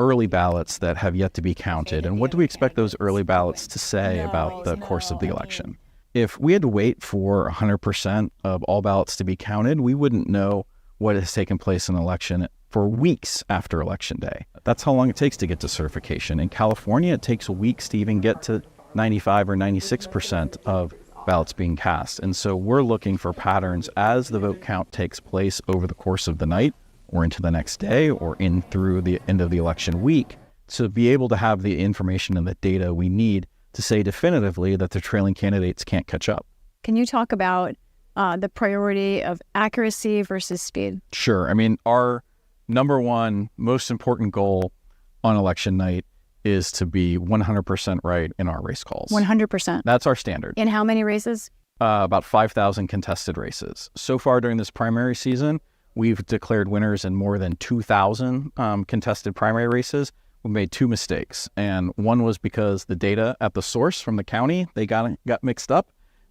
early ballots that have yet to be counted? And what do we expect those early ballots to say about the course of the election? If we had to wait for 100% of all ballots to be counted, we wouldn't know what has taken place in an election for weeks after Election Day. That's how long it takes to get to certification. In California, it takes weeks to even get to 95 or 96% of ballots being cast. And so we're looking for patterns as the vote count takes place over the course of the night or into the next day or in through the end of the election week to be able to have the information and the data we need to say definitively that the trailing candidates can't catch up. Can you talk about the priority of accuracy versus speed? Sure. I mean, our number one most important goal on election night is to be 100% right in our race calls. 100%. That's our standard. In how many races? About 5,000 contested races. So far during this primary season, we've declared winners in more than 2,000 contested primary races. We made 2 mistakes, and one was because the data at the source from the county, they got mixed up,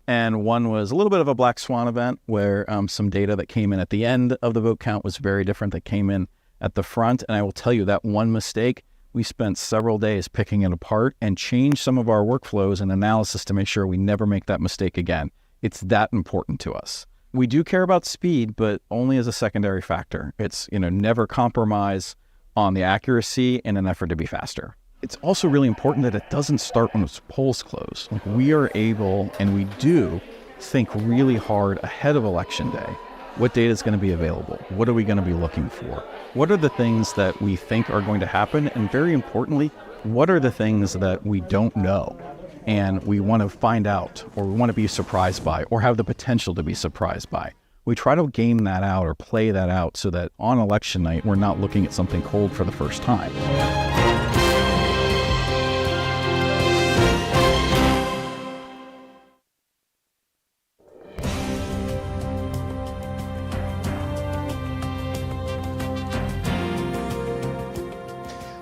and one was a little bit of a black swan event where some data that came in at the end of the vote count was very different that came in at the front. And I will tell you that one mistake, we spent several days picking it apart and changed some of our workflows and analysis to make sure we never make that mistake again. It's that important to us. We do care about speed, but only as a secondary factor. It's, never compromise on the accuracy in an effort to be faster. It's also really important that it doesn't start when the polls close. Like, we are able, and we do, think really hard ahead of Election Day. What data is going to be available? What are we going to be looking for? What are the things that we think are going to happen? And very importantly, what are the things that we don't know and we want to find out, or we want to be surprised by, or have the potential to be surprised by? We try to game that out or play that out so that on election night, we're not looking at something cold for the first time.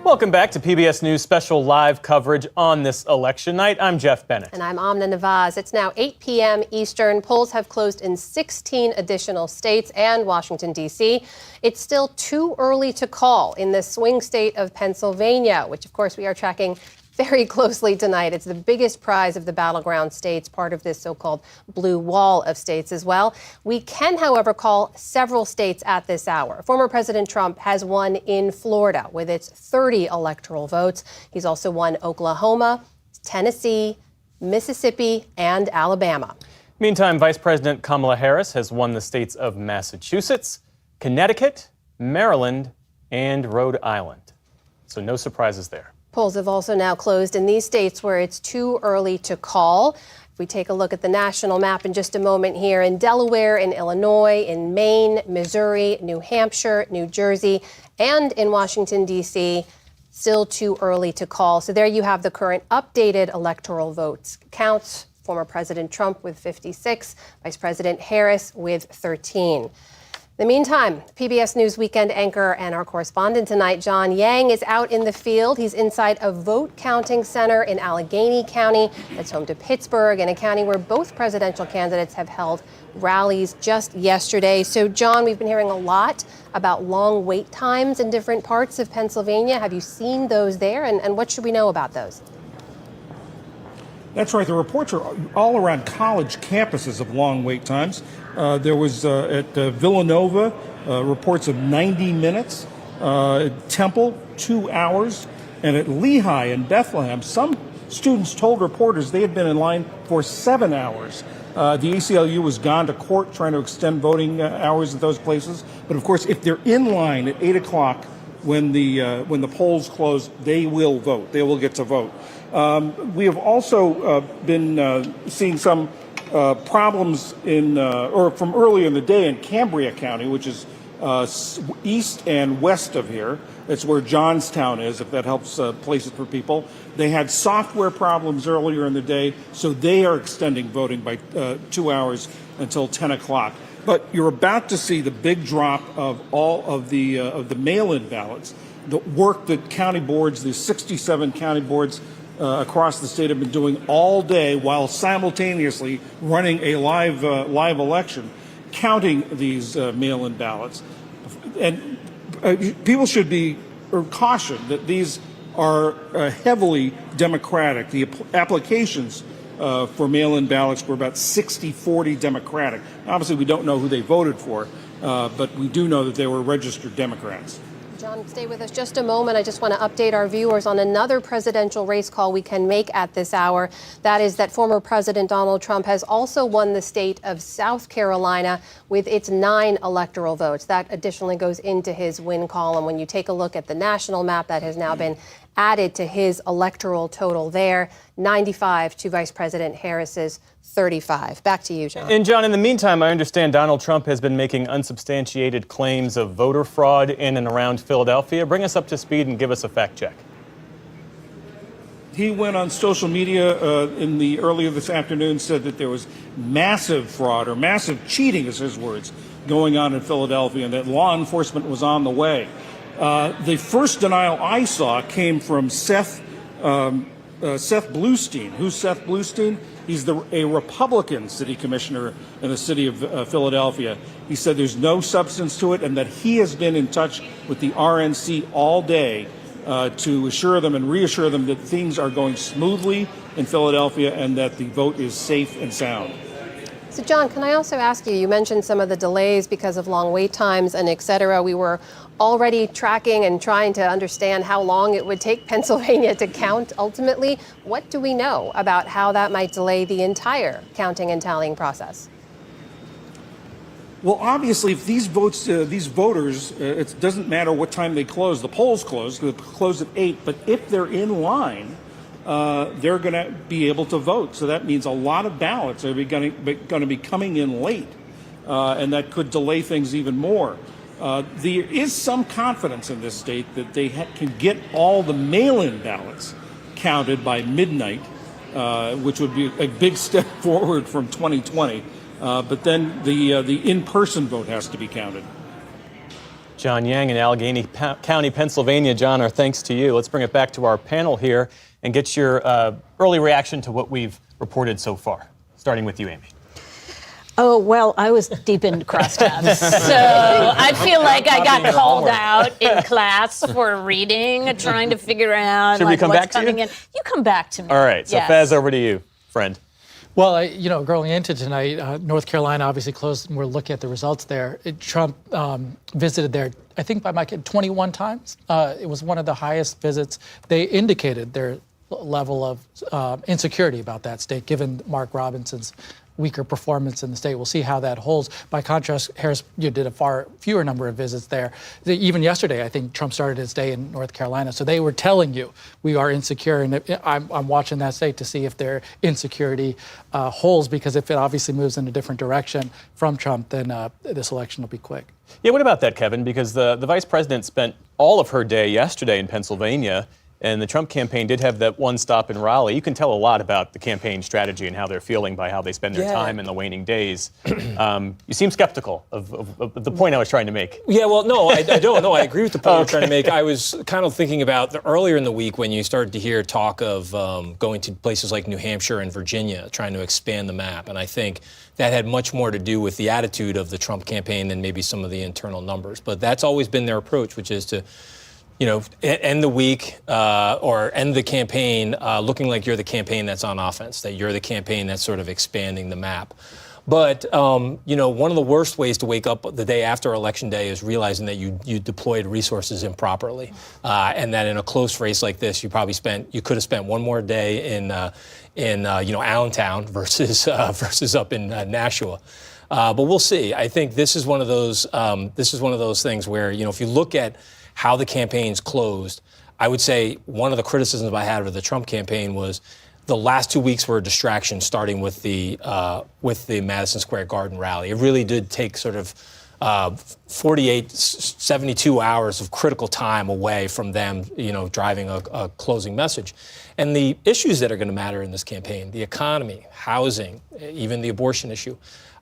Welcome back to PBS News special live coverage on this election night. I'm Jeff Bennett. And I'm Amna Nawaz. It's now 8 p.m. Eastern. Polls have closed in 16 additional states and Washington, D.C. It's still too early to call in the swing state of Pennsylvania, which, of course, we are tracking very closely tonight. It's the biggest prize of the battleground states, part of this so-called blue wall of states as well. We can, however, call several states at this hour. Former President Trump has won in Florida with its 30 electoral votes. He's also won Oklahoma, Tennessee, Mississippi, and Alabama. Meantime, Vice President Kamala Harris has won the states of Massachusetts, Connecticut, Maryland, and Rhode Island. So no surprises there. Polls have also now closed in these states where it's too early to call. If we take a look at the national map in just a moment here, in Delaware, in Illinois, in Maine, Missouri, New Hampshire, New Jersey, and in Washington, D.C., still too early to call. So there you have the current updated electoral votes counts. Former President Trump with 56, Vice President Harris with 13. In the meantime, PBS News weekend anchor and our correspondent tonight, John Yang, is out in the field. He's inside a vote counting center in Allegheny County. That's home to Pittsburgh, in a county where both presidential candidates have held rallies just yesterday. So, John, we've been hearing a lot about long wait times in different parts of Pennsylvania. Have you seen those there? And what should we know about those? That's right. The reports are all around college campuses of long wait times. There was at Villanova reports of 90 minutes, Temple 2 hours, and at Lehigh in Bethlehem, some students told reporters they had been in line for 7 hours. The ACLU has gone to court trying to extend voting hours at those places. But of course, if they're in line at 8 o'clock when the polls close, they will vote. They will get to vote. We have also been seeing some problems from earlier in the day in Cambria County, which is east and west of here. That's where Johnstown is, if that helps place it for people. They had software problems earlier in the day, so they are extending voting by 2 hours until 10 o'clock. But you're about to see the big drop of all of the mail-in ballots. The work that county boards, the 67 county boards across the state have been doing all day while simultaneously running a live election, counting these mail-in ballots. And people should be cautioned that these are heavily Democratic. The applications for mail-in ballots were about 60-40 Democratic. Obviously, we don't know who they voted for, but we do know that they were registered Democrats. John, stay with us just a moment. I just want to update our viewers on another presidential race call we can make at this hour. That is that former President Donald Trump has also won the state of South Carolina with its 9 electoral votes. That additionally goes into his win column. When you take a look at the national map, that has now been added to his electoral total there, 95 to Vice President Harris's 35. Back to you, John. And John, in the meantime, I understand Donald Trump has been making unsubstantiated claims of voter fraud in and around Philadelphia. Bring us up to speed and give us a fact check. He went on social media earlier this afternoon, said that there was massive fraud or massive cheating, is his words, going on in Philadelphia, and that law enforcement was on the way. The first denial I saw came from Seth Bluestein. Who's Seth Bluestein? He's a Republican city commissioner in the city of Philadelphia. He said there's no substance to it and that he has been in touch with the RNC all day to assure them and reassure them that things are going smoothly in Philadelphia and that the vote is safe and sound. So, John, can I also ask you, you mentioned some of the delays because of long wait times and et cetera. We were already tracking and trying to understand how long it would take Pennsylvania to count ultimately. What do we know about how that might delay the entire counting and tallying process? Well, obviously, if these voters, it doesn't matter what time they close. The polls close. They close at 8. But if they're in line, they're going to be able to vote. So that means a lot of ballots are going to be coming in late, and that could delay things even more. There is some confidence in this state that they can get all the mail-in ballots counted by midnight, which would be a big step forward from 2020. But then the in-person vote has to be counted. John Yang in Allegheny County, Pennsylvania. John, our thanks to you. Let's bring it back to our panel here and get your early reaction to what we've reported so far, starting with you, Amy. Oh, well, I was deep in crosstabs, so I feel like I got called out in class for reading, trying to figure out Should we come what's back to coming you? in. You come back to me. All right, so Yes. Faz, over to you, friend. Well, going into tonight, North Carolina obviously closed, and we're looking at the results there. Trump visited there, I think by my count, 21 times. It was one of the highest visits. They indicated their level of insecurity about that state, given Mark Robinson's weaker performance in the state. We'll see how that holds. By contrast, Harris did a far fewer number of visits there. Even yesterday, I think Trump started his day in North Carolina. So they were telling you we are insecure, and I'm watching that state to see if their insecurity holds, because if it obviously moves in a different direction from Trump, then this election will be quick. Yeah, what about that, Kevin? Because the vice president spent all of her day yesterday in Pennsylvania, and the Trump campaign did have that one stop in Raleigh. You can tell a lot about the campaign strategy and how they're feeling by how they spend their time in the waning days. You seem skeptical of the point I was trying to make. Yeah, well, no, I don't. No, I agree with the point you're trying to make. I was kind of thinking about earlier in the week when you started to hear talk of going to places like New Hampshire and Virginia, trying to expand the map. And I think that had much more to do with the attitude of the Trump campaign than maybe some of the internal numbers. But that's always been their approach, which is to end the week or end the campaign looking like you're the campaign that's on offense, that you're the campaign that's sort of expanding the map. But, one of the worst ways to wake up the day after Election Day is realizing that you deployed resources improperly. And that in a close race like this, you could have spent one more day in Allentown versus up in Nashua. But we'll see. I think this is one of those things where, if you look at how the campaign's closed, I would say one of the criticisms I had of the Trump campaign was the last 2 weeks were a distraction, starting with the Madison Square Garden rally. It really did take sort of 48, 72 hours of critical time away from them, driving a closing message. And the issues that are going to matter in this campaign, the economy, housing, even the abortion issue,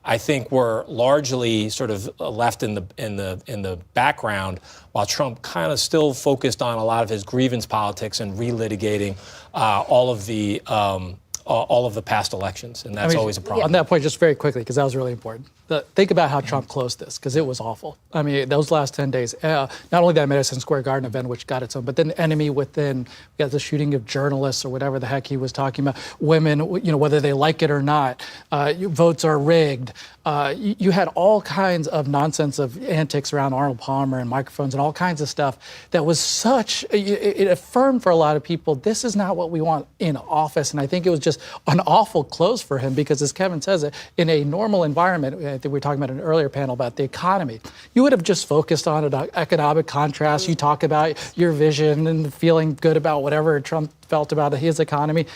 I think were largely sort of left in the background, while Trump kind of still focused on a lot of his grievance politics and relitigating all of the past elections, and that's always a problem. On that point, just very quickly, because that was really important. Think about how Trump closed this, because it was awful. I mean, those last 10 days, not only that Madison Square Garden event, which got its own, but then the enemy within. We got the shooting of journalists or whatever the heck he was talking about. Women, whether they like it or not, votes are rigged. You had all kinds of nonsense of antics around Arnold Palmer and microphones and all kinds of stuff that was it affirmed for a lot of people, this is not what we want in office. And I think it was just an awful close for him, because as Kevin says, in a normal environment, I think we were talking about in an earlier panel about the economy, you would have just focused on an economic contrast. You talk about your vision and feeling good about whatever Trump felt about his economy.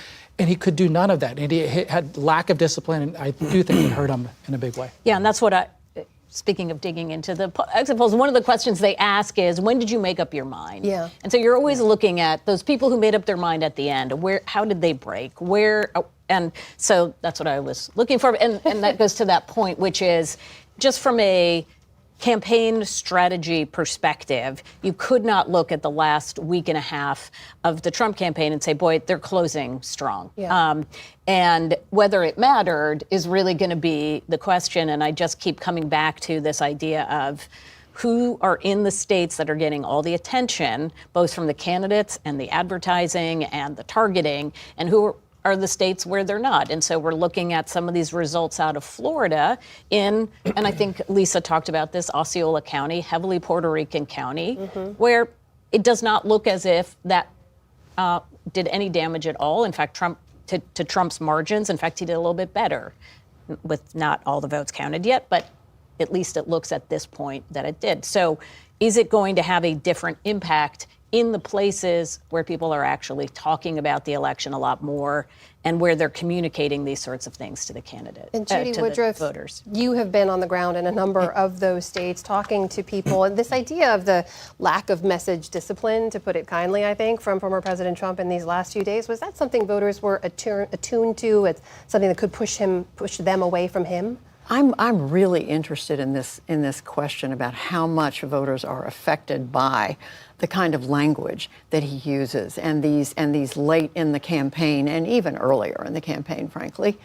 And he could do none of that. And he had lack of discipline, and I do think it hurt him in a big way. Yeah, and that's what speaking of digging into the exit polls, one of the questions they ask is, when did you make up your mind? Yeah. And so you're always looking at those people who made up their mind at the end. How did they break? And so that's what I was looking for. And that goes to that point, which is just from a campaign strategy perspective, you could not look at the last week and a half of the Trump campaign and say, boy, they're closing strong. Yeah. And whether it mattered is really going to be the question. And I just keep coming back to this idea of who are in the states that are getting all the attention, both from the candidates and the advertising and the targeting, and who are the states where they're not. And so we're looking at some of these results out of Florida and I think Lisa talked about this, Osceola County, heavily Puerto Rican county, where it does not look as if that did any damage at all. In fact, to Trump's margins, in fact, he did a little bit better with not all the votes counted yet, but at least it looks at this point that it did. So is it going to have a different impact in the places where people are actually talking about the election a lot more and where they're communicating these sorts of things to the candidate, and Judy to Woodruff, the voters? You have been on the ground in a number of those states talking to people. And this idea of the lack of message discipline, to put it kindly, I think, from former President Trump in these last few days, was that something voters were attuned to? It's something that could push them away from him? I'm really interested in this question about how much voters are affected by the kind of language that he uses and these late in the campaign and even earlier in the campaign, frankly,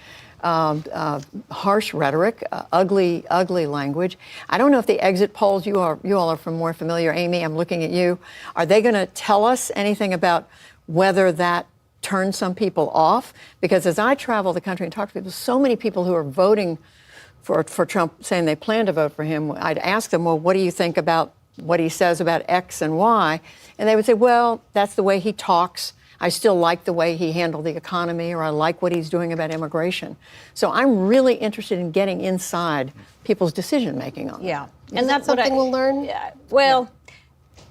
harsh rhetoric, ugly language. I don't know if the exit polls, you all are more familiar. Amy, I'm looking at you. Are they going to tell us anything about whether that turns some people off? Because as I travel the country and talk to people, so many people who are voting for Trump, saying they plan to vote for him, I'd ask them, well, what do you think about what he says about X and Y? And they would say, well, that's the way he talks. I still like the way he handled the economy, or I like what he's doing about immigration. So I'm really interested in getting inside people's decision making on that. Yeah. And that's something we'll learn? Well,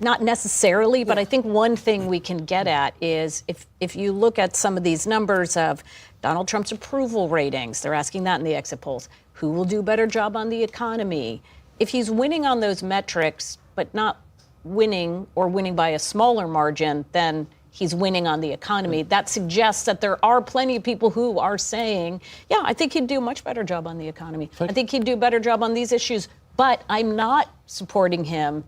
not necessarily, but I think one thing we can get at is if you look at some of these numbers of Donald Trump's approval ratings, they're asking that in the exit polls. Who will do a better job on the economy? If he's winning on those metrics, but not winning or winning by a smaller margin, then he's winning on the economy. That suggests that there are plenty of people who are saying, yeah, I think he'd do a much better job on the economy. I think he'd do a better job on these issues, but I'm not supporting him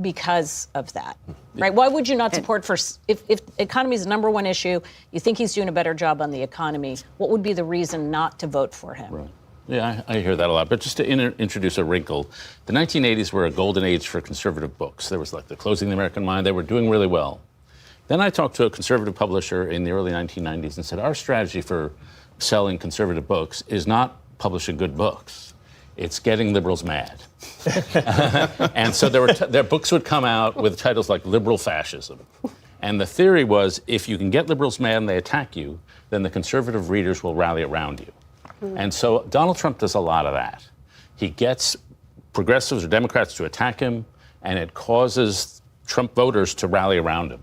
because of that, right? Why would you not support if economy is the number one issue, you think he's doing a better job on the economy, what would be the reason not to vote for him? Right. Yeah, I hear that a lot. But just to introduce a wrinkle, the 1980s were a golden age for conservative books. There was like the Closing the American Mind. They were doing really well. Then I talked to a conservative publisher in the early 1990s and said, our strategy for selling conservative books is not publishing good books. It's getting liberals mad. And so their books would come out with titles like Liberal Fascism. And the theory was, if you can get liberals mad and they attack you, then the conservative readers will rally around you. And so Donald Trump does a lot of that. He gets progressives or Democrats to attack him, and it causes Trump voters to rally around him.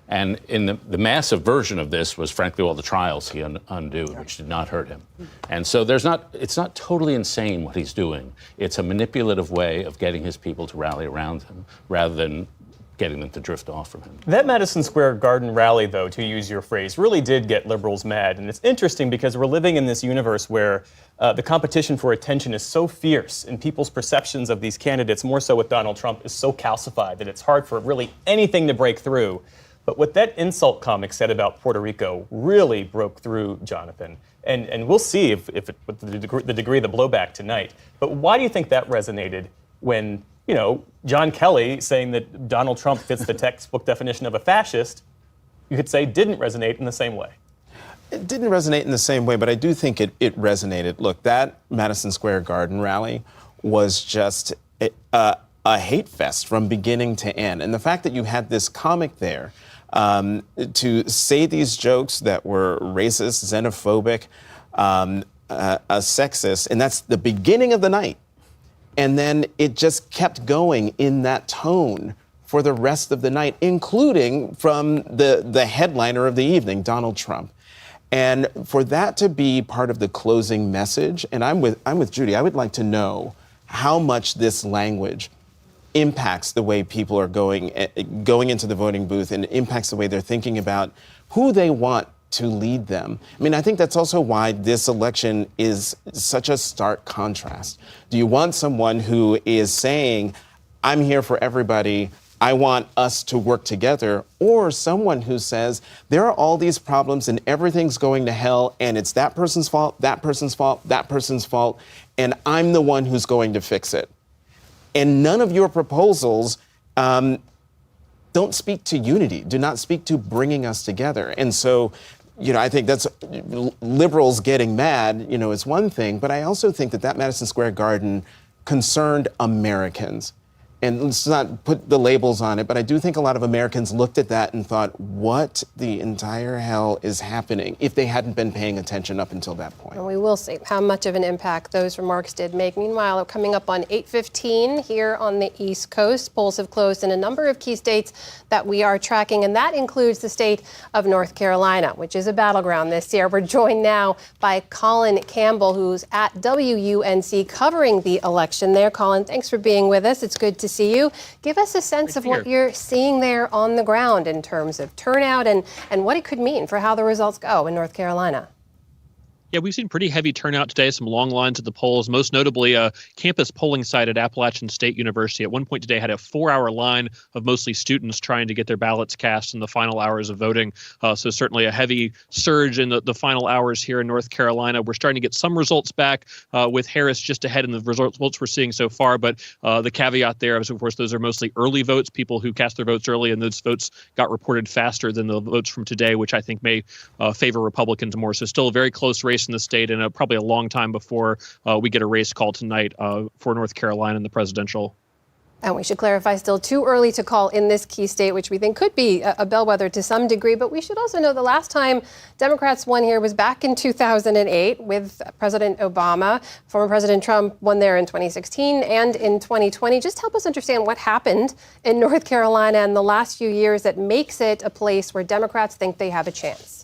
And in the massive version of this was, frankly, all the trials he undid, which did not hurt him. And so it's not totally insane what he's doing. It's a manipulative way of getting his people to rally around him rather than getting them to drift off from him. That Madison Square Garden rally, though, to use your phrase, really did get liberals mad. And it's interesting because we're living in this universe where the competition for attention is so fierce and people's perceptions of these candidates, more so with Donald Trump, is so calcified that it's hard for really anything to break through. But what that insult comic said about Puerto Rico really broke through, Jonathan. And we'll see with the degree of the blowback tonight. But why do you think that resonated when, John Kelly saying that Donald Trump fits the textbook definition of a fascist, you could say didn't resonate in the same way? It didn't resonate in the same way, but I do think it resonated. Look, that Madison Square Garden rally was just a hate fest from beginning to end. And the fact that you had this comic there to say these jokes that were racist, xenophobic, sexist, and that's the beginning of the night. And then it just kept going in that tone for the rest of the night, including from the headliner of the evening, Donald Trump. And for that to be part of the closing message, and I'm with Judy, I would like to know how much this language impacts the way people are going into the voting booth and impacts the way they're thinking about who they want to lead them. I mean, I think that's also why this election is such a stark contrast. Do you want someone who is saying, I'm here for everybody, I want us to work together, or someone who says, there are all these problems and everything's going to hell and it's that person's fault, that person's fault, that person's fault, and I'm the one who's going to fix it. And none of your proposals don't speak to unity, do not speak to bringing us together. And so, I think that's liberals getting mad, is one thing, but I also think that Madison Square Garden concerned Americans. And let's not put the labels on it, but I do think a lot of Americans looked at that and thought, what the entire hell is happening, if they hadn't been paying attention up until that point. And we will see how much of an impact those remarks did make. Meanwhile, coming up on 8:15 here on the East Coast, polls have closed in a number of key states that we are tracking, and that includes the state of North Carolina, which is a battleground this year. We're joined now by Colin Campbell, who's at WUNC covering the election there. Colin, thanks for being with us. It's good to see you. Give us a sense of what you're seeing there on the ground in terms of turnout and what it could mean for how the results go in North Carolina. Yeah, we've seen pretty heavy turnout today, some long lines at the polls, most notably a campus polling site at Appalachian State University. At one point today had a 4-hour line of mostly students trying to get their ballots cast in the final hours of voting. So certainly a heavy surge in the final hours here in North Carolina. We're starting to get some results back with Harris just ahead in the results we're seeing so far. But the caveat there is, of course, those are mostly early votes, people who cast their votes early, and those votes got reported faster than the votes from today, which I think may favor Republicans more. So still a very close race in the state, and probably a long time before we get a race call tonight for North Carolina in the presidential. And we should clarify, still too early to call in this key state, which we think could be a bellwether to some degree. But we should also know the last time Democrats won here was back in 2008 with President Obama. Former President Trump won there in 2016 and in 2020. Just help us understand what happened in North Carolina in the last few years that makes it a place where Democrats think they have a chance.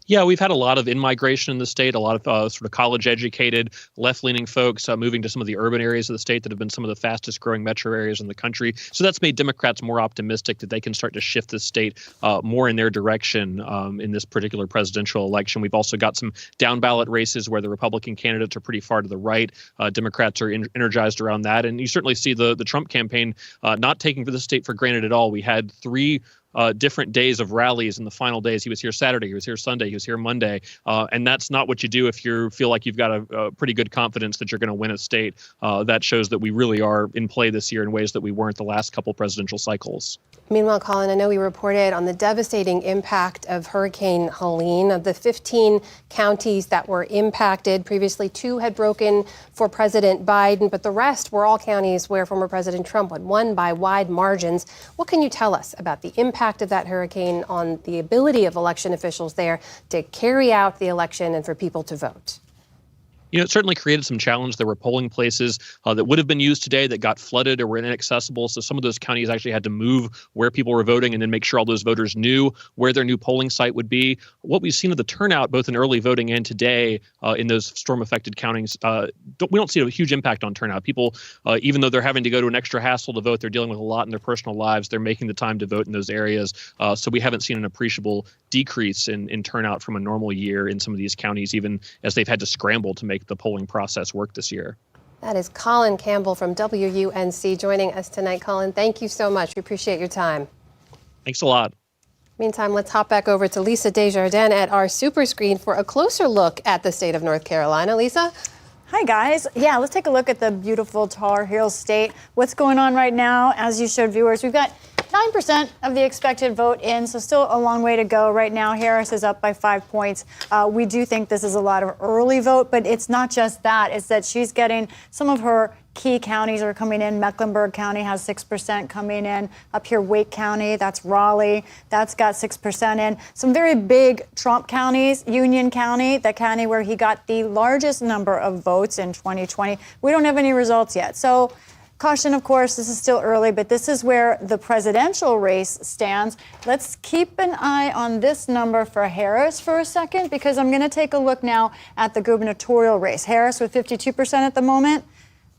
Yeah, we've had a lot of in-migration in the state, a lot of sort of college-educated, left-leaning folks moving to some of the urban areas of the state that have been some of the fastest-growing metro areas in the country. So that's made Democrats more optimistic that they can start to shift the state more in their direction in this particular presidential election. We've also got some down-ballot races where the Republican candidates are pretty far to the right. Democrats are energized around that. And you certainly see the Trump campaign not taking the state for granted at all. We had 3 different days of rallies in the final days. He was here Saturday, he was here Sunday, he was here Monday. And that's not what you do if you feel like you've got a pretty good confidence that you're going to win a state. That shows that we really are in play this year in ways that we weren't the last couple presidential cycles. Meanwhile, Colin, I know we reported on the devastating impact of Hurricane Helene. Of the 15 counties that were impacted, previously 2 had broken for President Biden, but the rest were all counties where former President Trump had won by wide margins. What can you tell us about the impact of that hurricane on the ability of election officials there to carry out the election and for people to vote? You know, it certainly created some challenge. There were polling places that would have been used today that got flooded or were inaccessible. So some of those counties actually had to move where people were voting and then make sure all those voters knew where their new polling site would be. What we've seen of the turnout, both in early voting and today in those storm-affected counties, we don't see a huge impact on turnout. People, even though they're having to go to an extra hassle to vote, they're dealing with a lot in their personal lives. They're making the time to vote in those areas. So we haven't seen an appreciable decrease in turnout from a normal year in some of these counties, even as they've had to scramble to make the polling process work this year. That is Colin Campbell from WUNC joining us tonight. Colin, thank you so much. We appreciate your time. Thanks a lot. Meantime, let's hop back over to Lisa Desjardins at our super screen for a closer look at the state of North Carolina. Lisa? Hi, guys. Yeah, let's take a look at the beautiful Tar Heel State. What's going on right now? As you showed viewers, we've got 9% of the expected vote in, so still a long way to go. Right now, Harris is up by 5 points. We do think this is a lot of early vote, but it's not just that. It's that she's getting some of her key counties are coming in. Mecklenburg County has 6% coming in. Up here, Wake County, that's Raleigh, that's got 6% in. Some very big Trump counties, Union County, the county where he got the largest number of votes in 2020. We don't have any results yet. So caution, of course, this is still early, but this is where the presidential race stands. Let's keep an eye on this number for Harris for a second, because I'm going to take a look now at the gubernatorial race. Harris with 52% at the moment.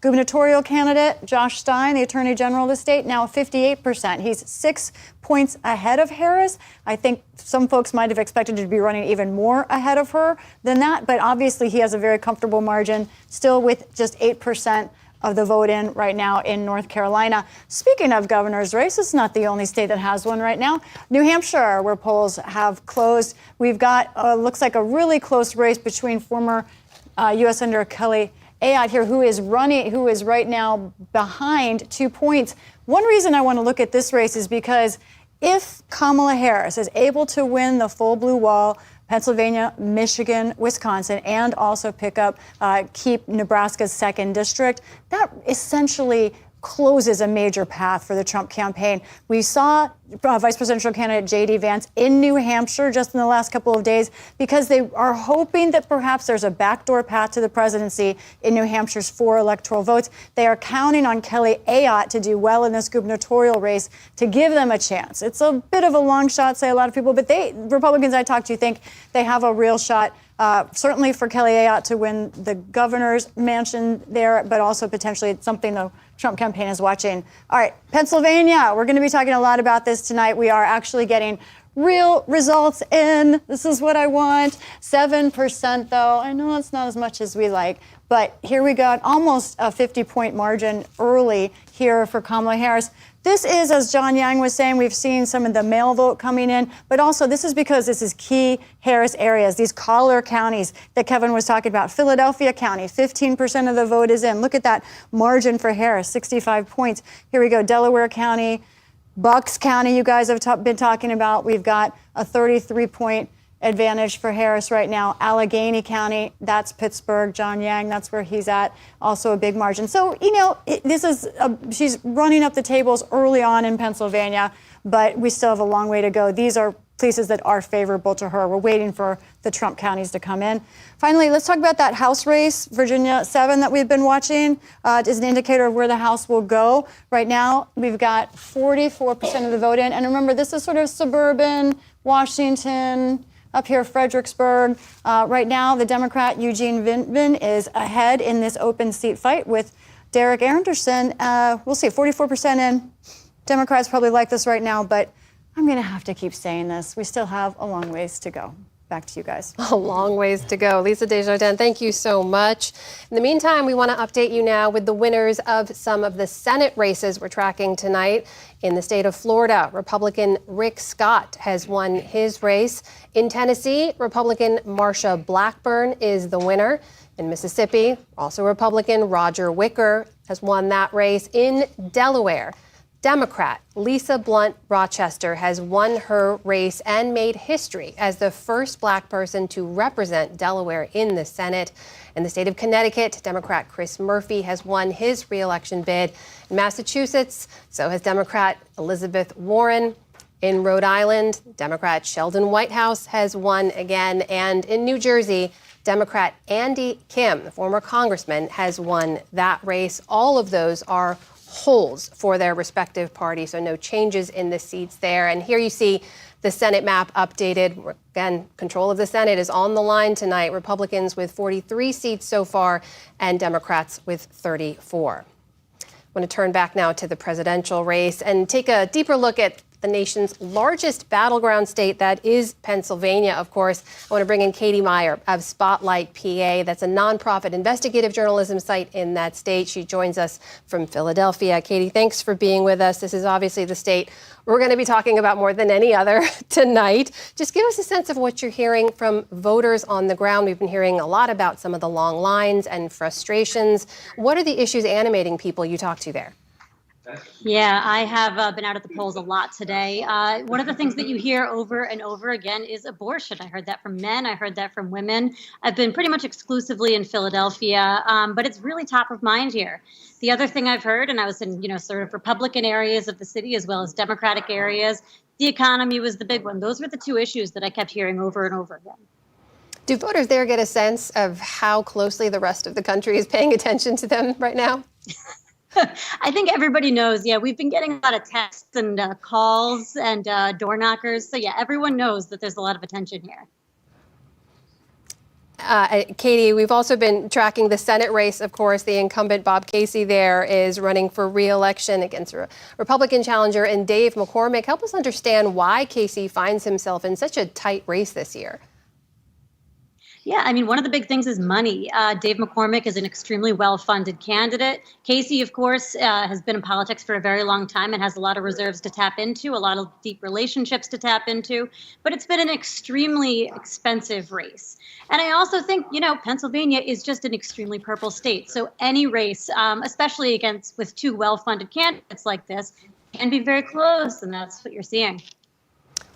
Gubernatorial candidate Josh Stein, the Attorney General of the state, now 58%. He's 6 points ahead of Harris. I think some folks might have expected to be running even more ahead of her than that, but obviously he has a very comfortable margin, still with just 8% of the vote in right now in North Carolina. Speaking of governor's race, it's not the only state that has one right now. New Hampshire, where polls have closed, we've got looks like a really close race between former U.S. Senator Kelly Ayotte here, who is right now behind 2 points. One reason I want to look at this race is because if Kamala Harris is able to win the full blue wall, Pennsylvania, Michigan, Wisconsin, and also keep Nebraska's 2nd district, that essentially closes a major path for the Trump campaign. We saw Vice Presidential candidate J.D. Vance in New Hampshire just in the last couple of days because they are hoping that perhaps there's a backdoor path to the presidency in New Hampshire's 4 electoral votes. They are counting on Kelly Ayotte to do well in this gubernatorial race to give them a chance. It's a bit of a long shot, say a lot of people, but Republicans I talked to think they have a real shot. Certainly for Kelly Ayotte to win the governor's mansion there, but also potentially it's something the Trump campaign is watching. All right, Pennsylvania. We're going to be talking a lot about this tonight. We are actually getting real results in. This is what I want. 7%, though. I know it's not as much as we like, but here we got almost a 50-point margin early here for Kamala Harris. This is, as John Yang was saying, we've seen some of the mail vote coming in, but also this is because this is key Harris areas, these collar counties that Kevin was talking about. Philadelphia County, 15% of the vote is in. Look at that margin for Harris, 65 points. Here we go, Delaware County, Bucks County, you guys have been talking about. We've got a 33-point advantage for Harris right now. Allegheny County, that's Pittsburgh. John Yang, that's where he's at. Also a big margin. So, she's running up the tables early on in Pennsylvania, but we still have a long way to go. These are places that are favorable to her. We're waiting for the Trump counties to come in. Finally, let's talk about that House race, Virginia 7, that we've been watching. Is an indicator of where the House will go. Right now, we've got 44% of the vote in. And remember, this is sort of suburban Washington, up here, Fredericksburg. Right now, the Democrat Eugene Vindman is ahead in this open seat fight with Derek Anderson. We'll see, 44% in. Democrats probably like this right now, but I'm going to have to keep saying this. We still have a long ways to go. Back to you guys. A long ways to go. Lisa Desjardins, thank you so much. In the meantime, we want to update you now with the winners of some of the Senate races we're tracking tonight. In the state of Florida, Republican Rick Scott has won his race. In Tennessee, Republican Marcia Blackburn is the winner. In Mississippi, also Republican Roger Wicker has won that race. In Delaware, Democrat Lisa Blunt Rochester has won her race and made history as the first Black person to represent Delaware in the Senate. In the state of Connecticut, Democrat Chris Murphy has won his re-election bid. In Massachusetts, so has Democrat Elizabeth Warren. In Rhode Island, Democrat Sheldon Whitehouse has won again. And in New Jersey, Democrat Andy Kim, the former congressman, has won that race. All of those are holds for their respective parties, so no changes in the seats there. And here you see the Senate map updated. Again, control of the Senate is on the line tonight. Republicans with 43 seats so far and Democrats with 34. I want to turn back now to the presidential race and take a deeper look at the nation's largest battleground state, that is Pennsylvania, of course. I want to bring in Katie Meyer of Spotlight PA. That's a nonprofit investigative journalism site in that state. She joins us from Philadelphia. Katie, thanks for being with us. This is obviously the state we're going to be talking about more than any other tonight. Just give us a sense of what you're hearing from voters on the ground. We've been hearing a lot about some of the long lines and frustrations. What are the issues animating people you talk to there? Yeah, I have been out at the polls a lot today. One of the things that you hear over and over again is abortion. I heard that from men. I heard that from women. I've been pretty much exclusively in Philadelphia, but it's really top of mind here. The other thing I've heard, and I was in, sort of Republican areas of the city as well as Democratic areas, the economy was the big one. Those were the two issues that I kept hearing over and over again. Do voters there get a sense of how closely the rest of the country is paying attention to them right now? I think everybody knows. Yeah, we've been getting a lot of texts and calls and door knockers. So, yeah, everyone knows that there's a lot of attention here. Katie, we've also been tracking the Senate race, of course. The incumbent Bob Casey there is running for re-election against a Republican challenger and Dave McCormick. Help us understand why Casey finds himself in such a tight race this year. Yeah, I mean, one of the big things is money. Dave McCormick is an extremely well-funded candidate. Casey, of course, has been in politics for a very long time and has a lot of reserves to tap into, a lot of deep relationships to tap into. But it's been an extremely expensive race. And I also think, Pennsylvania is just an extremely purple state. So any race, especially with two well-funded candidates like this, can be very close, and that's what you're seeing.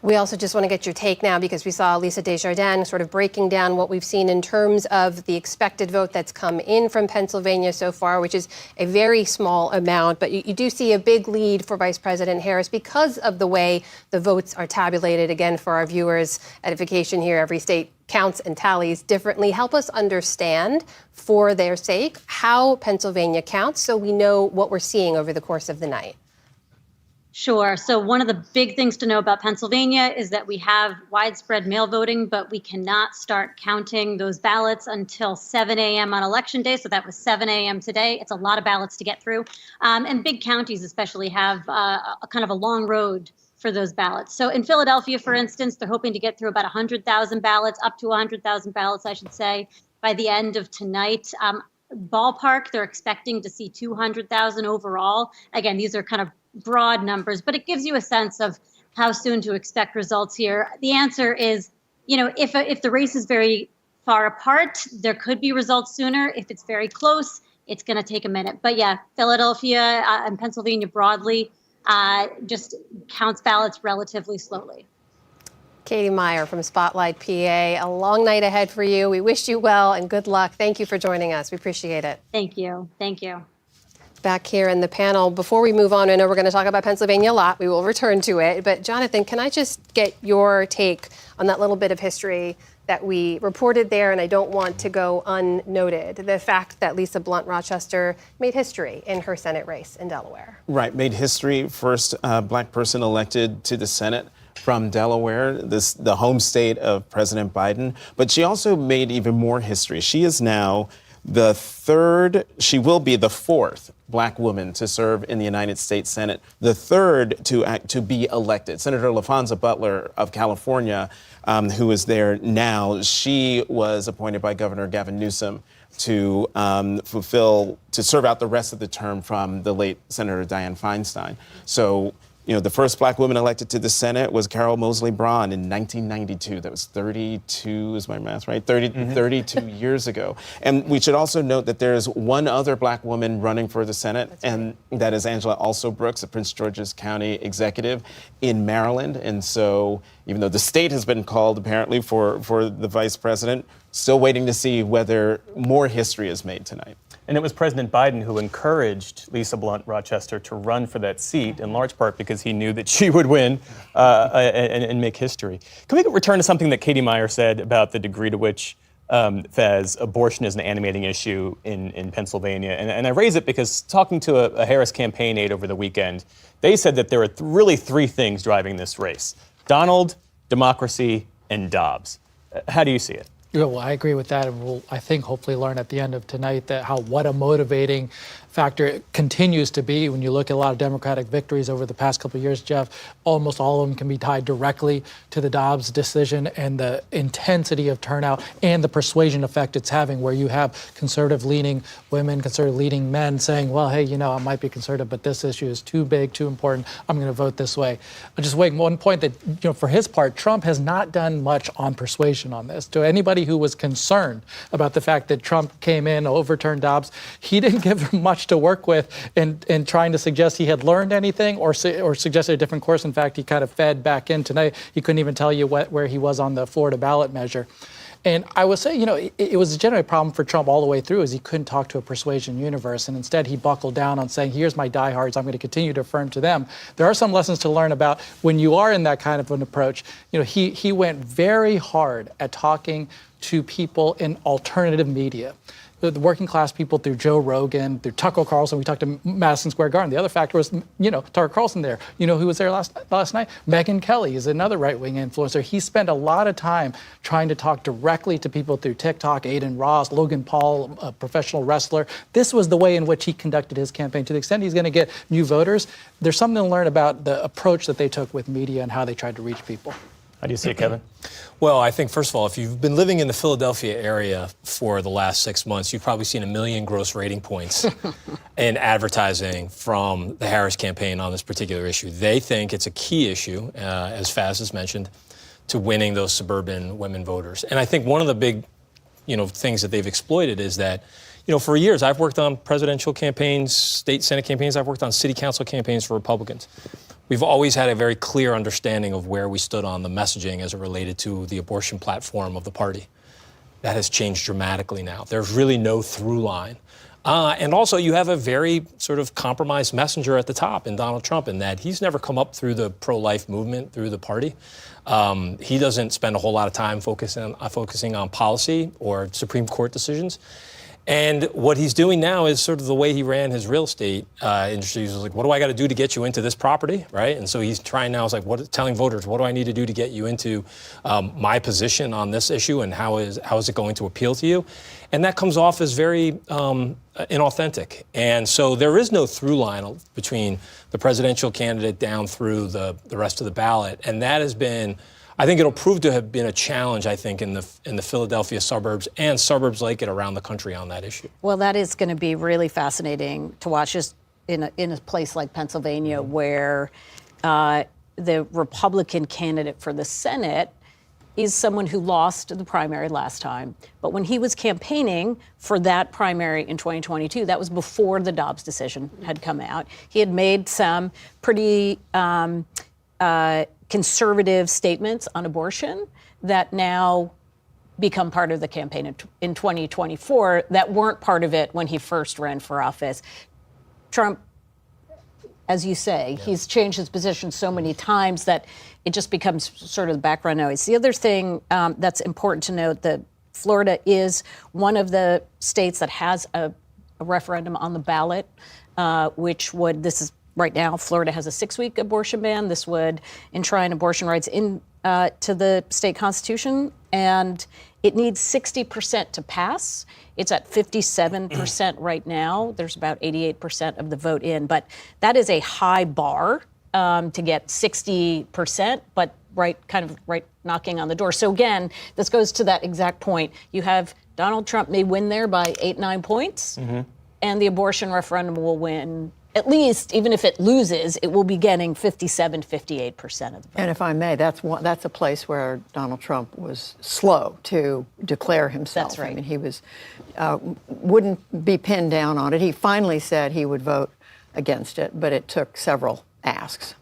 We also just want to get your take now, because we saw Lisa Desjardins sort of breaking down what we've seen in terms of the expected vote that's come in from Pennsylvania so far, which is a very small amount. But you do see a big lead for Vice President Harris because of the way the votes are tabulated. Again, for our viewers' edification here, every state counts and tallies differently. Help us understand, for their sake, how Pennsylvania counts so we know what we're seeing over the course of the night. Sure. So one of the big things to know about Pennsylvania is that we have widespread mail voting, but we cannot start counting those ballots until 7 a.m. on Election Day. So that was 7 a.m. today. It's a lot of ballots to get through. And big counties especially have a kind of a long road for those ballots. So in Philadelphia, for instance, they're hoping to get through about 100,000 ballots, up to 100,000 ballots, I should say, by the end of tonight. Ballpark, they're expecting to see 200,000 overall. Again, these are kind of broad numbers, but it gives you a sense of how soon to expect results here. The answer is, if the race is very far apart, there could be results sooner. If it's very close, it's going to take a minute. But yeah, Philadelphia and Pennsylvania broadly just counts ballots relatively slowly. Katie Meyer from Spotlight, PA. A long night ahead for you. We wish you well and good luck. Thank you for joining us. We appreciate it. Thank you. Thank you. Back here in the panel, before we move on, I know we're going to talk about Pennsylvania a lot. We will return to it. But Jonathan, can I just get your take on that little bit of history that we reported there, and I don't want to go unnoted, the fact that Lisa Blunt Rochester made history in her Senate race in Delaware. Right, made history, first black person elected to the Senate from Delaware, the home state of President Biden. But she also made even more history. She is now she will be the fourth black woman to serve in the United States Senate, the third to be elected. Senator LaFonza Butler of California, who is there now, she was appointed by Governor Gavin Newsom to serve out the rest of the term from the late Senator Dianne Feinstein. So, the first black woman elected to the Senate was Carol Moseley Braun in 1992. That was 32, is my math right? 32 years ago. And we should also note that there's one other black woman running for the Senate, and that is Angela Also Brooks, a Prince George's County executive in Maryland. And so even though the state has been called apparently for the vice president, still waiting to see whether more history is made tonight. And it was President Biden who encouraged Lisa Blunt Rochester to run for that seat, in large part because he knew that she would win and make history. Can we return to something that Katie Meyer said about the degree to which, Fez, abortion is an animating issue in Pennsylvania? And I raise it because talking to a Harris campaign aide over the weekend, they said that there are really three things driving this race: Donald, democracy, and Dobbs. How do you see it? Yeah, well, I agree with that, and we'll, I think, hopefully learn at the end of tonight that what a motivating factor it continues to be. When you look at a lot of Democratic victories over the past couple of years, Jeff, almost all of them can be tied directly to the Dobbs decision and the intensity of turnout and the persuasion effect it's having, where you have conservative-leaning women, conservative-leaning men saying, well, hey, I might be conservative, but this issue is too big, too important. I'm going to vote this way. I'll just make one point that, for his part, Trump has not done much on persuasion on this. To anybody who was concerned about the fact that Trump came in, overturned Dobbs, he didn't give them much to work with in trying to suggest he had learned anything or suggested a different course. In fact, he kind of fed back in tonight. He couldn't even tell you where he was on the Florida ballot measure. And I would say, it was a general problem for Trump all the way through, is he couldn't talk to a persuasion universe. And instead, he buckled down on saying, here's my diehards. I'm going to continue to affirm to them. There are some lessons to learn about when you are in that kind of an approach. He went very hard at talking to people in alternative media. The working class people through Joe Rogan, through Tucker Carlson. We talked to Madison Square Garden. The other factor was, Tucker Carlson there. You know who was there last night? Megyn Kelly is another right-wing influencer. He spent a lot of time trying to talk directly to people through TikTok, Aiden Ross, Logan Paul, a professional wrestler. This was the way in which he conducted his campaign. To the extent he's going to get new voters, there's something to learn about the approach that they took with media and how they tried to reach people. How do you see it, Kevin? Well, I think, first of all, if you've been living in the Philadelphia area for the last 6 months, you've probably seen 1 million gross rating points in advertising from the Harris campaign on this particular issue. They think it's a key issue, as Faz has mentioned, to winning those suburban women voters. And I think one of the big, things that they've exploited is that, for years, I've worked on presidential campaigns, state Senate campaigns. I've worked on city council campaigns for Republicans. We've always had a very clear understanding of where we stood on the messaging as it related to the abortion platform of the party. That has changed dramatically now. There's really no through line. And also, you have a very sort of compromised messenger at the top in Donald Trump, in that he's never come up through the pro-life movement, through the party. He doesn't spend a whole lot of time focusing on policy or Supreme Court decisions. And what he's doing now is sort of the way he ran his real estate industry. He was like, what do I got to do to get you into this property, right? And so he's trying now, telling voters, what do I need to do to get you into my position on this issue, and how is it going to appeal to you? And that comes off as very inauthentic. And so there is no through line between the presidential candidate down through the rest of the ballot. And that has been, I think it'll prove to have been a challenge, I think, in the Philadelphia suburbs and suburbs like it around the country on that issue. Well, that is going to be really fascinating to watch, just in a place like Pennsylvania, where the Republican candidate for the Senate is someone who lost the primary last time. But when he was campaigning for that primary in 2022, that was before the Dobbs decision had come out. He had made some pretty conservative statements on abortion that now become part of the campaign in 2024 that weren't part of it when he first ran for office. Trump, as you say, he's changed his position so many times that it just becomes sort of the background noise. The other thing that's important to note, that Florida is one of the states that has a referendum on the ballot, right now, Florida has a 6-week abortion ban. This would enshrine abortion rights to the state constitution, and it needs 60% to pass. It's at 57% right now. There's about 88% of the vote in, but that is a high bar to get 60%, but right knocking on the door. So again, this goes to that exact point. You have Donald Trump may win there by 8-9 points, and the abortion referendum will win. At least, even if it loses, it will be getting 57, 58% of the vote. And if I may, that's a place where Donald Trump was slow to declare himself. That's right. I mean, he wouldn't be pinned down on it. He finally said he would vote against it, but it took several asks.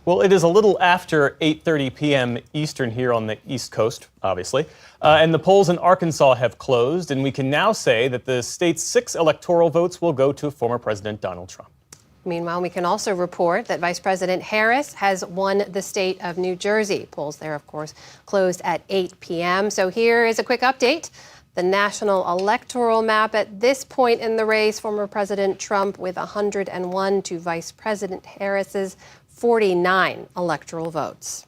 Well, it is a little after 8:30 p.m. Eastern here on the East Coast, obviously. And the polls in Arkansas have closed, and we can now say that the state's 6 electoral votes will go to former President Donald Trump. Meanwhile, we can also report that Vice President Harris has won the state of New Jersey. Polls there, of course, closed at 8 p.m. So here is a quick update. The national electoral map at this point in the race, former President Trump with 101 to Vice President Harris's 49 electoral votes.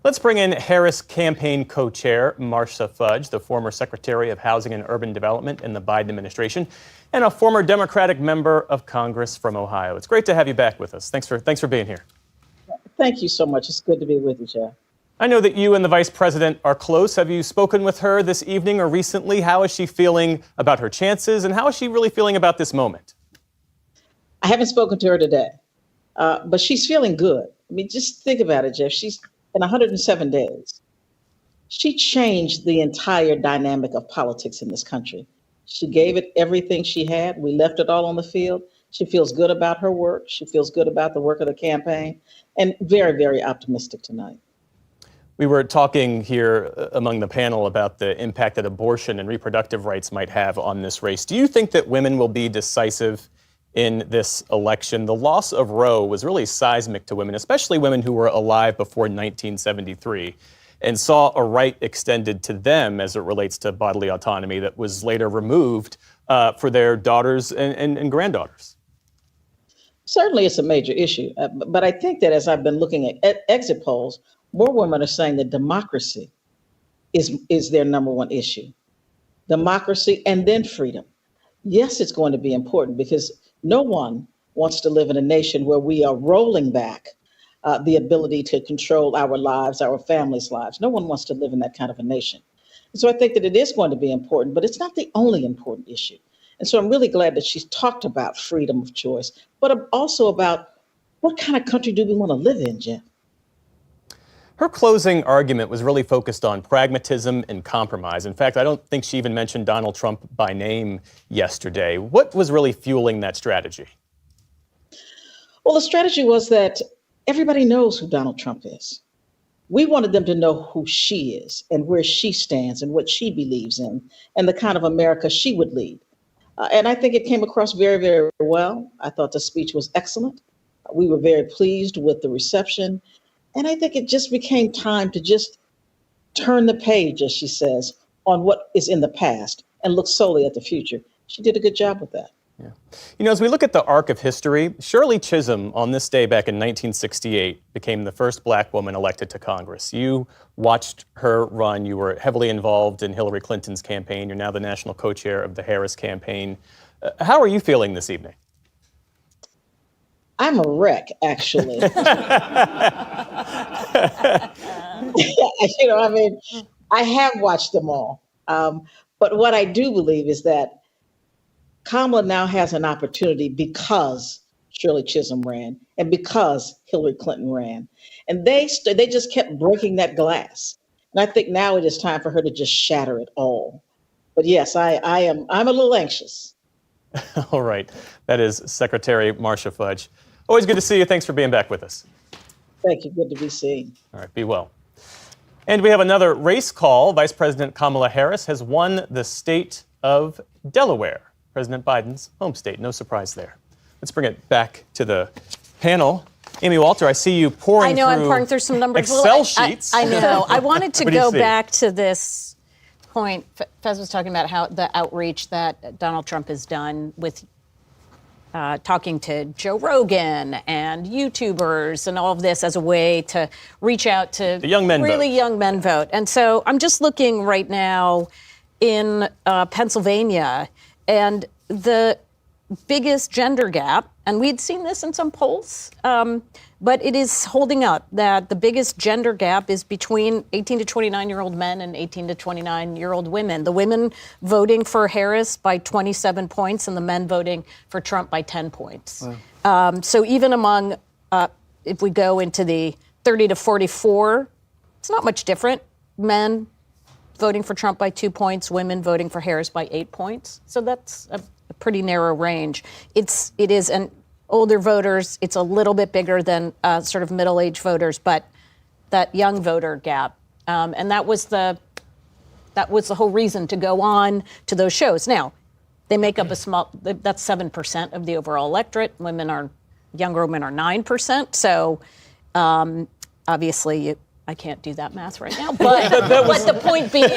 Let's bring in Harris campaign co-chair Marcia Fudge, the former Secretary of Housing and Urban Development in the Biden administration, and a former Democratic member of Congress from Ohio. It's great to have you back with us. Thanks for being here. Thank you so much. It's good to be with you, Jeff. I know that you and the Vice President are close. Have you spoken with her this evening or recently? How is she feeling about her chances, and how is she really feeling about this moment? I haven't spoken to her today, but she's feeling good. I mean, just think about it, Jeff. She's in 107 days. She changed the entire dynamic of politics in this country. She gave it everything she had. We left it all on the field. She feels good about her work. She feels good about the work of the campaign, and very, very optimistic tonight. We were talking here among the panel about the impact that abortion and reproductive rights might have on this race. Do you think that women will be decisive in this election? The loss of Roe was really seismic to women, especially women who were alive before 1973. and saw a right extended to them as it relates to bodily autonomy that was later removed for their daughters and granddaughters. Certainly, it's a major issue. But I think that as I've been looking at exit polls, more women are saying that democracy is their number one issue. Democracy and then freedom. Yes, it's going to be important because no one wants to live in a nation where we are rolling back the ability to control our lives, our families' lives. No one wants to live in that kind of a nation. And so I think that it is going to be important, but it's not the only important issue. And so I'm really glad that she's talked about freedom of choice, but also about what kind of country do we want to live in, Jeff? Her closing argument was really focused on pragmatism and compromise. In fact, I don't think she even mentioned Donald Trump by name yesterday. What was really fueling that strategy? Well, the strategy was that everybody knows who Donald Trump is. We wanted them to know who she is and where she stands and what she believes in and the kind of America she would lead. And I think it came across very, very well. I thought the speech was excellent. We were very pleased with the reception. And I think it just became time to just turn the page, as she says, on what is in the past and look solely at the future. She did a good job with that. Yeah. You know, as we look at the arc of history, Shirley Chisholm on this day back in 1968 became the first black woman elected to Congress. You watched her run. You were heavily involved in Hillary Clinton's campaign. You're now the national co-chair of the Harris campaign. How are you feeling this evening? I'm a wreck, actually. I have watched them all. But what I do believe is that Kamala now has an opportunity because Shirley Chisholm ran and because Hillary Clinton ran. And they just kept breaking that glass. And I think now it is time for her to just shatter it all. But yes, I'm a little anxious. All right. That is Secretary Marcia Fudge. Always good to see you. Thanks for being back with us. Thank you. Good to be seen. All right. Be well. And we have another race call. Vice President Kamala Harris has won the state of Delaware, President Biden's home state. No surprise there. Let's bring it back to the panel. Amy Walter, I see you pouring through I'm pouring through some numbers. Excel sheets. I know. I wanted to go back to this point. Fez was talking about how the outreach that Donald Trump has done with talking to Joe Rogan and YouTubers and all of this as a way to reach out to the young men really young men vote. And so I'm just looking right now in Pennsylvania, and the biggest gender gap, and we'd seen this in some polls, but it is holding up that the biggest gender gap is between 18 to 29-year-old men and 18 to 29-year-old women. The women voting for Harris by 27 points and the men voting for Trump by 10 points. Wow. So even among, if we go into the 30 to 44, it's not much different. Men voting for Trump by 2 points, women voting for Harris by 8 points. So that's a pretty narrow range. It is an older voters. It's a little bit bigger than sort of middle-aged voters, but that young voter gap, and that was the whole reason to go on to those shows. Now, they make up a small. That's 7% of the overall electorate. Younger women are 9%. So, obviously, I can't do that math right now. But the point being,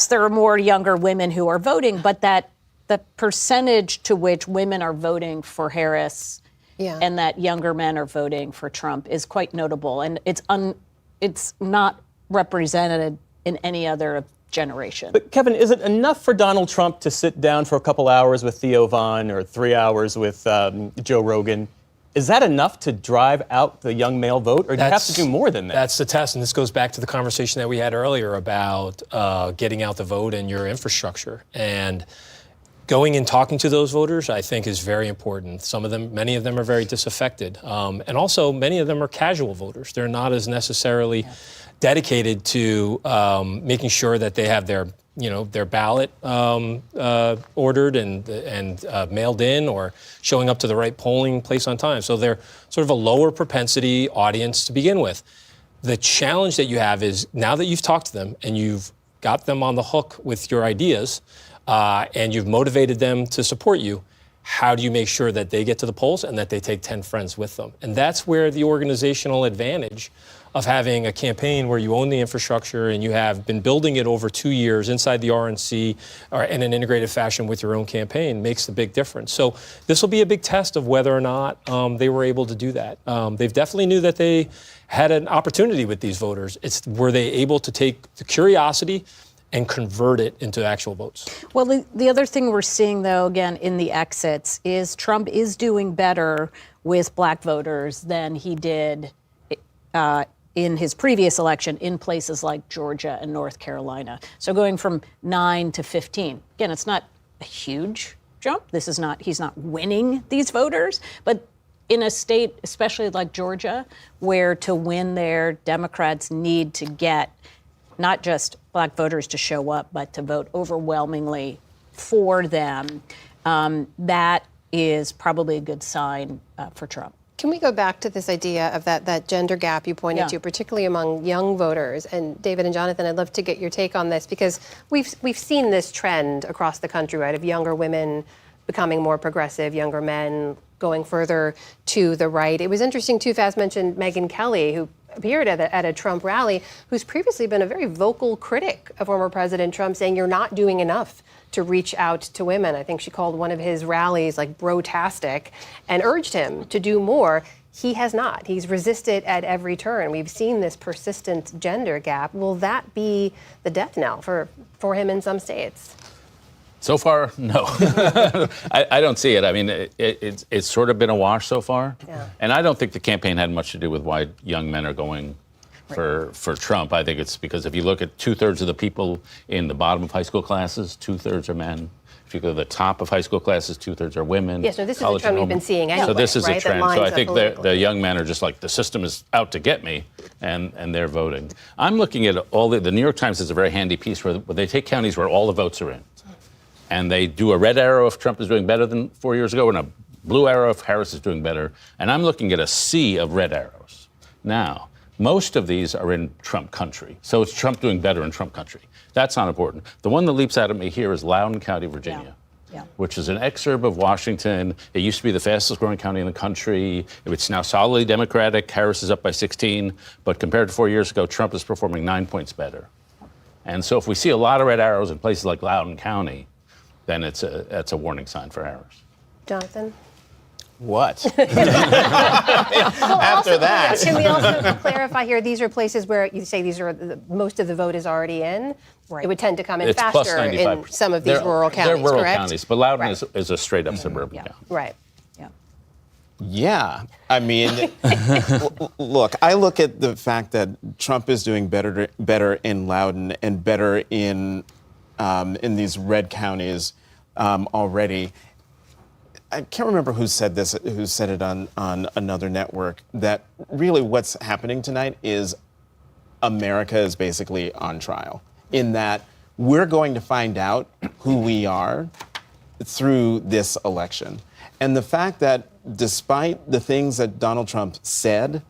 there are more younger women who are voting, but that the percentage to which women are voting for Harris and that younger men are voting for Trump is quite notable, and it's not represented in any other generation. But Kevin, is it enough for Donald Trump to sit down for a couple hours with Theo Von or 3 hours with Joe Rogan? Is that enough to drive out the young male vote, or do you have to do more than that? That's the test, and this goes back to the conversation that we had earlier about getting out the vote and your infrastructure. And going and talking to those voters, I think, is very important. Many of them are very disaffected. And also, many of them are casual voters. They're not as necessarily dedicated to making sure that they have their ballot ordered and mailed in or showing up to the right polling place on time. So they're sort of a lower propensity audience to begin with. The challenge that you have is now that you've talked to them and you've got them on the hook with your ideas, and you've motivated them to support you, how do you make sure that they get to the polls and that they take 10 friends with them? And that's where the organizational advantage of having a campaign where you own the infrastructure and you have been building it over 2 years inside the RNC or in an integrated fashion with your own campaign makes the big difference. So this will be a big test of whether or not they were able to do that. They've definitely knew that they had an opportunity with these voters. Were they able to take the curiosity and convert it into actual votes? Well, the other thing we're seeing, though, again, in the exits is Trump is doing better with black voters than he did in his previous election in places like Georgia and North Carolina. So going from 9 to 15. Again, it's not a huge jump. He's not winning these voters, but in a state, especially like Georgia, where to win there, Democrats need to get not just black voters to show up, but to vote overwhelmingly for them. That is probably a good sign for Trump. Can we go back to this idea of that gender gap you pointed to, particularly among young voters? And David and Jonathan, I'd love to get your take on this, because we've seen this trend across the country, right, of younger women becoming more progressive, younger men going further to the right. It was interesting, too, Faz mentioned Megyn Kelly, who appeared at a Trump rally, who's previously been a very vocal critic of former President Trump, saying you're not doing enough to reach out to women. I think she called one of his rallies like bro-tastic and urged him to do more. He has not. He's resisted at every turn. We've seen this persistent gender gap. Will that be the death knell for him in some states? So far, no. I don't see it. I mean, it's sort of been a wash so far. Yeah. And I don't think the campaign had much to do with why young men are going for Trump. I think it's because if you look at 2/3 of the people in the bottom of high school classes, 2/3 are men. If you go to the top of high school classes, 2/3 are women. Yes, no, this is the trend we've been seeing anyway. So this is right? a trend. So I think the young men are just like, the system is out to get me, and they're voting. I'm looking at all the New York Times has a very handy piece where they take counties where all the votes are in. And they do a red arrow if Trump is doing better than 4 years ago, and a blue arrow if Harris is doing better. And I'm looking at a sea of red arrows. Now, most of these are in Trump country. So it's Trump doing better in Trump country. That's not important. The one that leaps out at me here is Loudoun County, Virginia, which is an exurb of Washington. It used to be the fastest growing county in the country. It's now solidly Democratic. Harris is up by 16. But compared to 4 years ago, Trump is performing 9 points better. And so if we see a lot of red arrows in places like Loudoun County, then that's a warning sign for Harris. Jonathan? What? After that. Can we also clarify here, these are places where you say most of the vote is already in? Right. It would tend to come in faster in some of these rural counties, They're rural correct? counties, but Loudoun is a straight up suburban county. Right. Yeah, I mean, look, I look at the fact that Trump is doing better in Loudoun and better in these red counties already. I can't remember who said it on another network, that really what's happening tonight is America is basically on trial, in that we're going to find out who we are through this election. And the fact that despite the things that Donald Trump said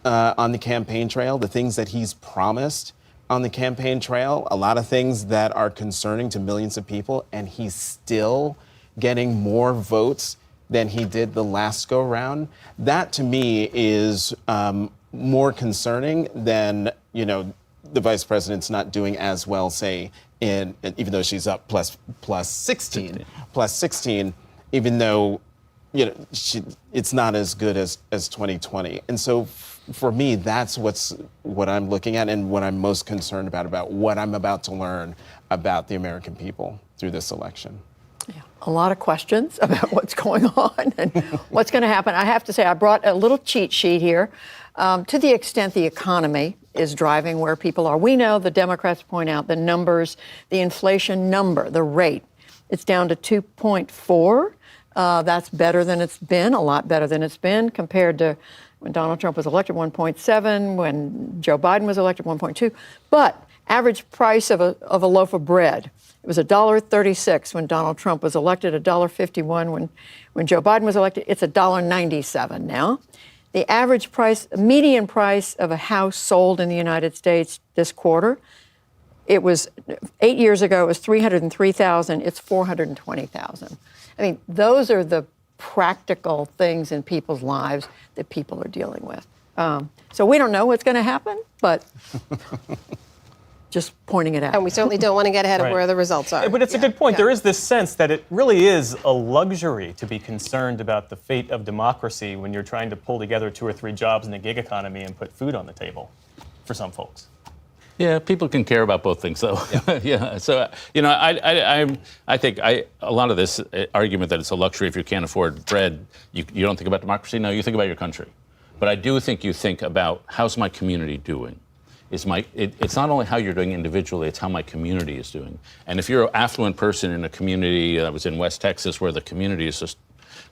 on the campaign trail, the things that he's promised on the campaign trail, a lot of things that are concerning to millions of people, and he's still getting more votes than he did the last go round, that to me is more concerning than, the vice president's not doing as well, say, even though she's up plus 16, even though, it's not as good as 2020. And so for me, that's what I'm looking at and what I'm most concerned about what I'm about to learn about the American people through this election. Yeah, a lot of questions about what's going on and what's going to happen. I have to say, I brought a little cheat sheet here. To the extent the economy is driving where people are, we know the Democrats point out the numbers, the inflation number, the rate, it's down to 2.4. That's better than it's been, a lot better than it's been compared to when Donald Trump was elected, 1.7, when Joe Biden was elected, 1.2. But average price of a loaf of bread, it was $1.36 when Donald Trump was elected, $1.51 when Joe Biden was elected. It's $1.97 now. The average price, median price of a house sold in the United States this quarter, It was 8 years ago, it was 303,000. It's 420,000. I mean, those are the practical things in people's lives that people are dealing with. So we don't know what's going to happen, but just pointing it out. And we certainly don't want to get ahead of where the results are. But it's a good point. There is this sense that it really is a luxury to be concerned about the fate of democracy when you're trying to pull together 2 or 3 jobs in a gig economy and put food on the table for some folks. Yeah, people can care about both things, though. Yeah. So, I think a lot of this argument that it's a luxury if you can't afford bread, you don't think about democracy. No, you think about your country. But I do think you think about, how's my community doing? It's not only how you're doing individually, it's how my community is doing. And if you're an affluent person in a community that was in West Texas where the community is just,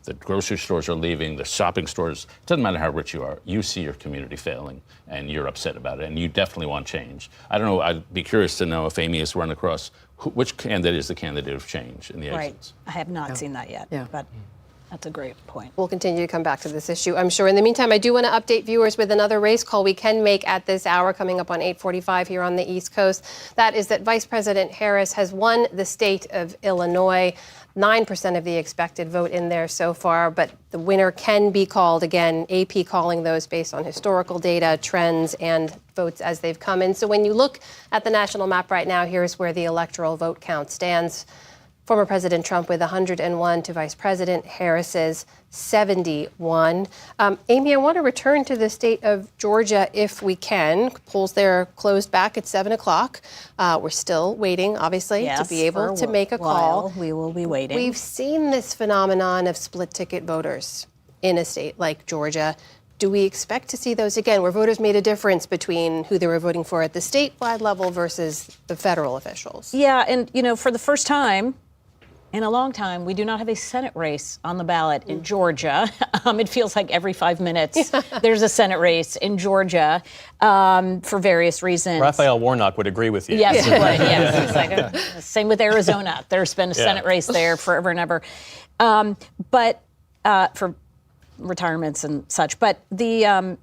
the grocery stores are leaving, the shopping stores, it doesn't matter how rich you are, you see your community failing and you're upset about it and you definitely want change. I don't know, I'd be curious to know if Amy has run across which candidate is the candidate of change in the exits. I have not seen that yet, but that's a great point. We'll continue to come back to this issue, I'm sure. In the meantime, I do want to update viewers with another race call we can make at this hour, coming up on 8:45 here on the East Coast. That is that Vice President Harris has won the state of Illinois. 9% of the expected vote in there so far, but the winner can be called again. AP calling those based on historical data, trends, and votes as they've come in. So when you look at the national map right now, here's where the electoral vote count stands. Former President Trump with 101 to Vice President Harris's 71. Amy, I want to return to the state of Georgia if we can. Polls there closed back at 7 o'clock. We're still waiting, obviously, to be able to make a call. We will be waiting. We've seen this phenomenon of split ticket voters in a state like Georgia. Do we expect to see those again, where voters made a difference between who they were voting for at the statewide level versus the federal officials? Yeah, and for the first time in a long time, we do not have a Senate race on the ballot in Georgia. It feels like every 5 minutes there's a Senate race in Georgia for various reasons. Raphael Warnock would agree with you. Yes, he would. Yes. It's like same with Arizona. There's been a Senate race there forever and ever. But for retirements and such. But the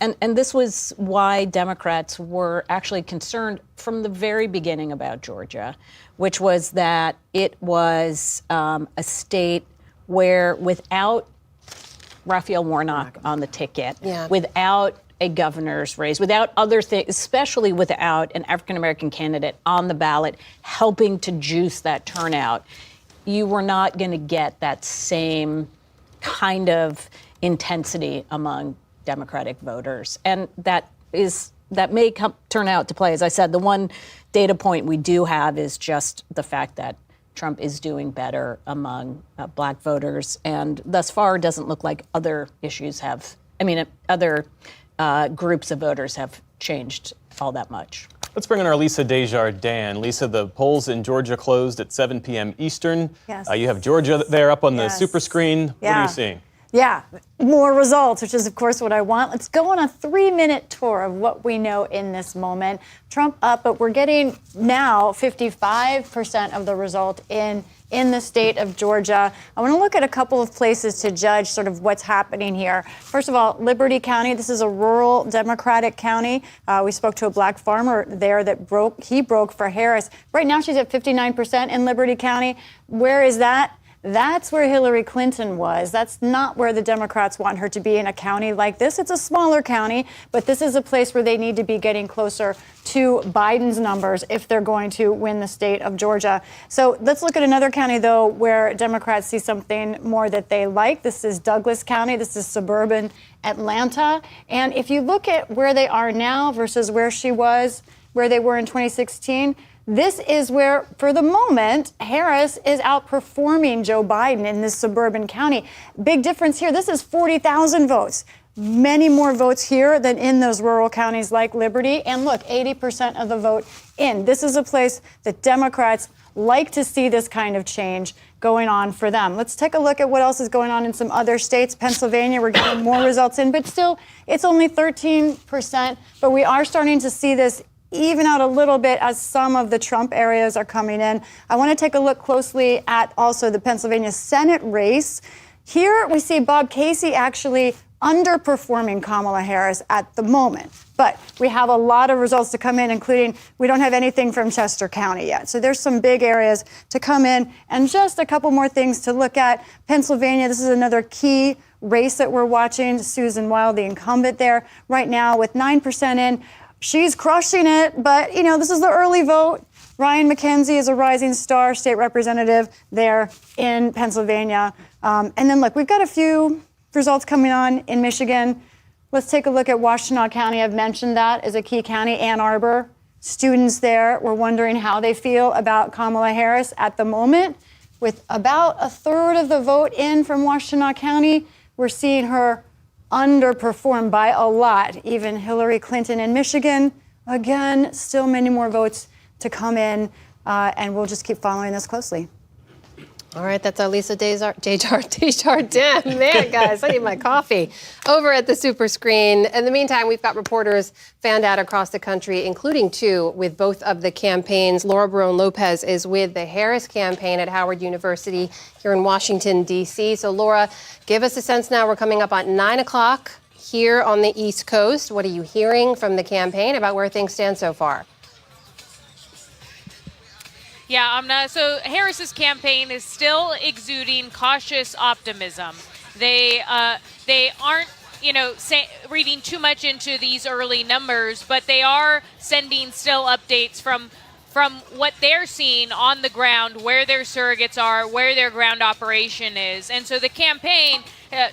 and this was why Democrats were actually concerned from the very beginning about Georgia, which was that it was a state where without Raphael Warnock on the ticket, without a governor's race, without other things, especially without an African-American candidate on the ballot helping to juice that turnout, you were not going to get that same kind of intensity among Democratic voters. And that may turn out to play. As I said, the one data point we do have is just the fact that Trump is doing better among black voters. And thus far, it doesn't look like other issues other groups of voters have changed all that much. Let's bring in our Lisa Desjardins. Lisa, the polls in Georgia closed at 7 p.m. Eastern. Yes. You have Georgia there up on the super screen. What are you seeing? Yeah, more results, which is, of course, what I want. Let's go on a 3-minute tour of what we know in this moment. Trump up, but we're getting now 55% of the result in the state of Georgia. I want to look at a couple of places to judge sort of what's happening here. First of all, Liberty County. This is a rural Democratic county. We spoke to a black farmer there that broke for Harris. Right now, she's at 59% in Liberty County. Where is that? That's where Hillary Clinton was. That's not where the Democrats want her to be in a county like this. It's a smaller county, but this is a place where they need to be getting closer to Biden's numbers if they're going to win the state of Georgia. So let's look at another county, though, where Democrats see something more that they like. This is Douglas County. This is suburban Atlanta. And if you look at where they are now versus where they were in 2016, this is where, for the moment, Harris is outperforming Joe Biden in this suburban county. Big difference here. This is 40,000 votes. Many more votes here than in those rural counties like Liberty. And look, 80% of the vote in. This is a place that Democrats like to see this kind of change going on for them. Let's take a look at what else is going on in some other states. Pennsylvania, we're getting more results in, but still, it's only 13%. But we are starting to see this even out a little bit as some of the Trump areas are coming in. I want to take a look closely at also the Pennsylvania Senate race. Here we see Bob Casey actually underperforming Kamala Harris at the moment. But we have a lot of results to come in, including we don't have anything from Chester County yet. So there's some big areas to come in. And just a couple more things to look at. Pennsylvania, this is another key race that we're watching. Susan Wild, the incumbent there right now with 9% in. She's crushing it, but, you know, this is the early vote. Ryan McKenzie is a rising star state representative there in Pennsylvania. And then, look, we've got a few results coming on in Michigan. Let's take a look at Washtenaw County. I've mentioned that as a key county. Ann Arbor, students there were wondering how they feel about Kamala Harris at the moment. With about a third of the vote in from Washtenaw County, we're seeing her underperform by a lot. Even Hillary Clinton in Michigan, again, still many more votes to come in, and we'll just keep following this closely. All right, that's our Lisa Desjardins. Man, guys, I need my coffee. Over at the Super Screen. In the meantime, we've got reporters fanned out across the country, including two with both of the campaigns. Laura Barone Lopez is with the Harris campaign at Howard University here in Washington, D.C. So, Laura, give us a sense now. We're coming up on 9 o'clock here on the East Coast. What are you hearing from the campaign about where things stand so far? Yeah, Amna, so Harris's campaign is still exuding cautious optimism. They aren't, reading too much into these early numbers, but they are sending still updates from what they're seeing on the ground, where their surrogates are, where their ground operation is. And so the campaign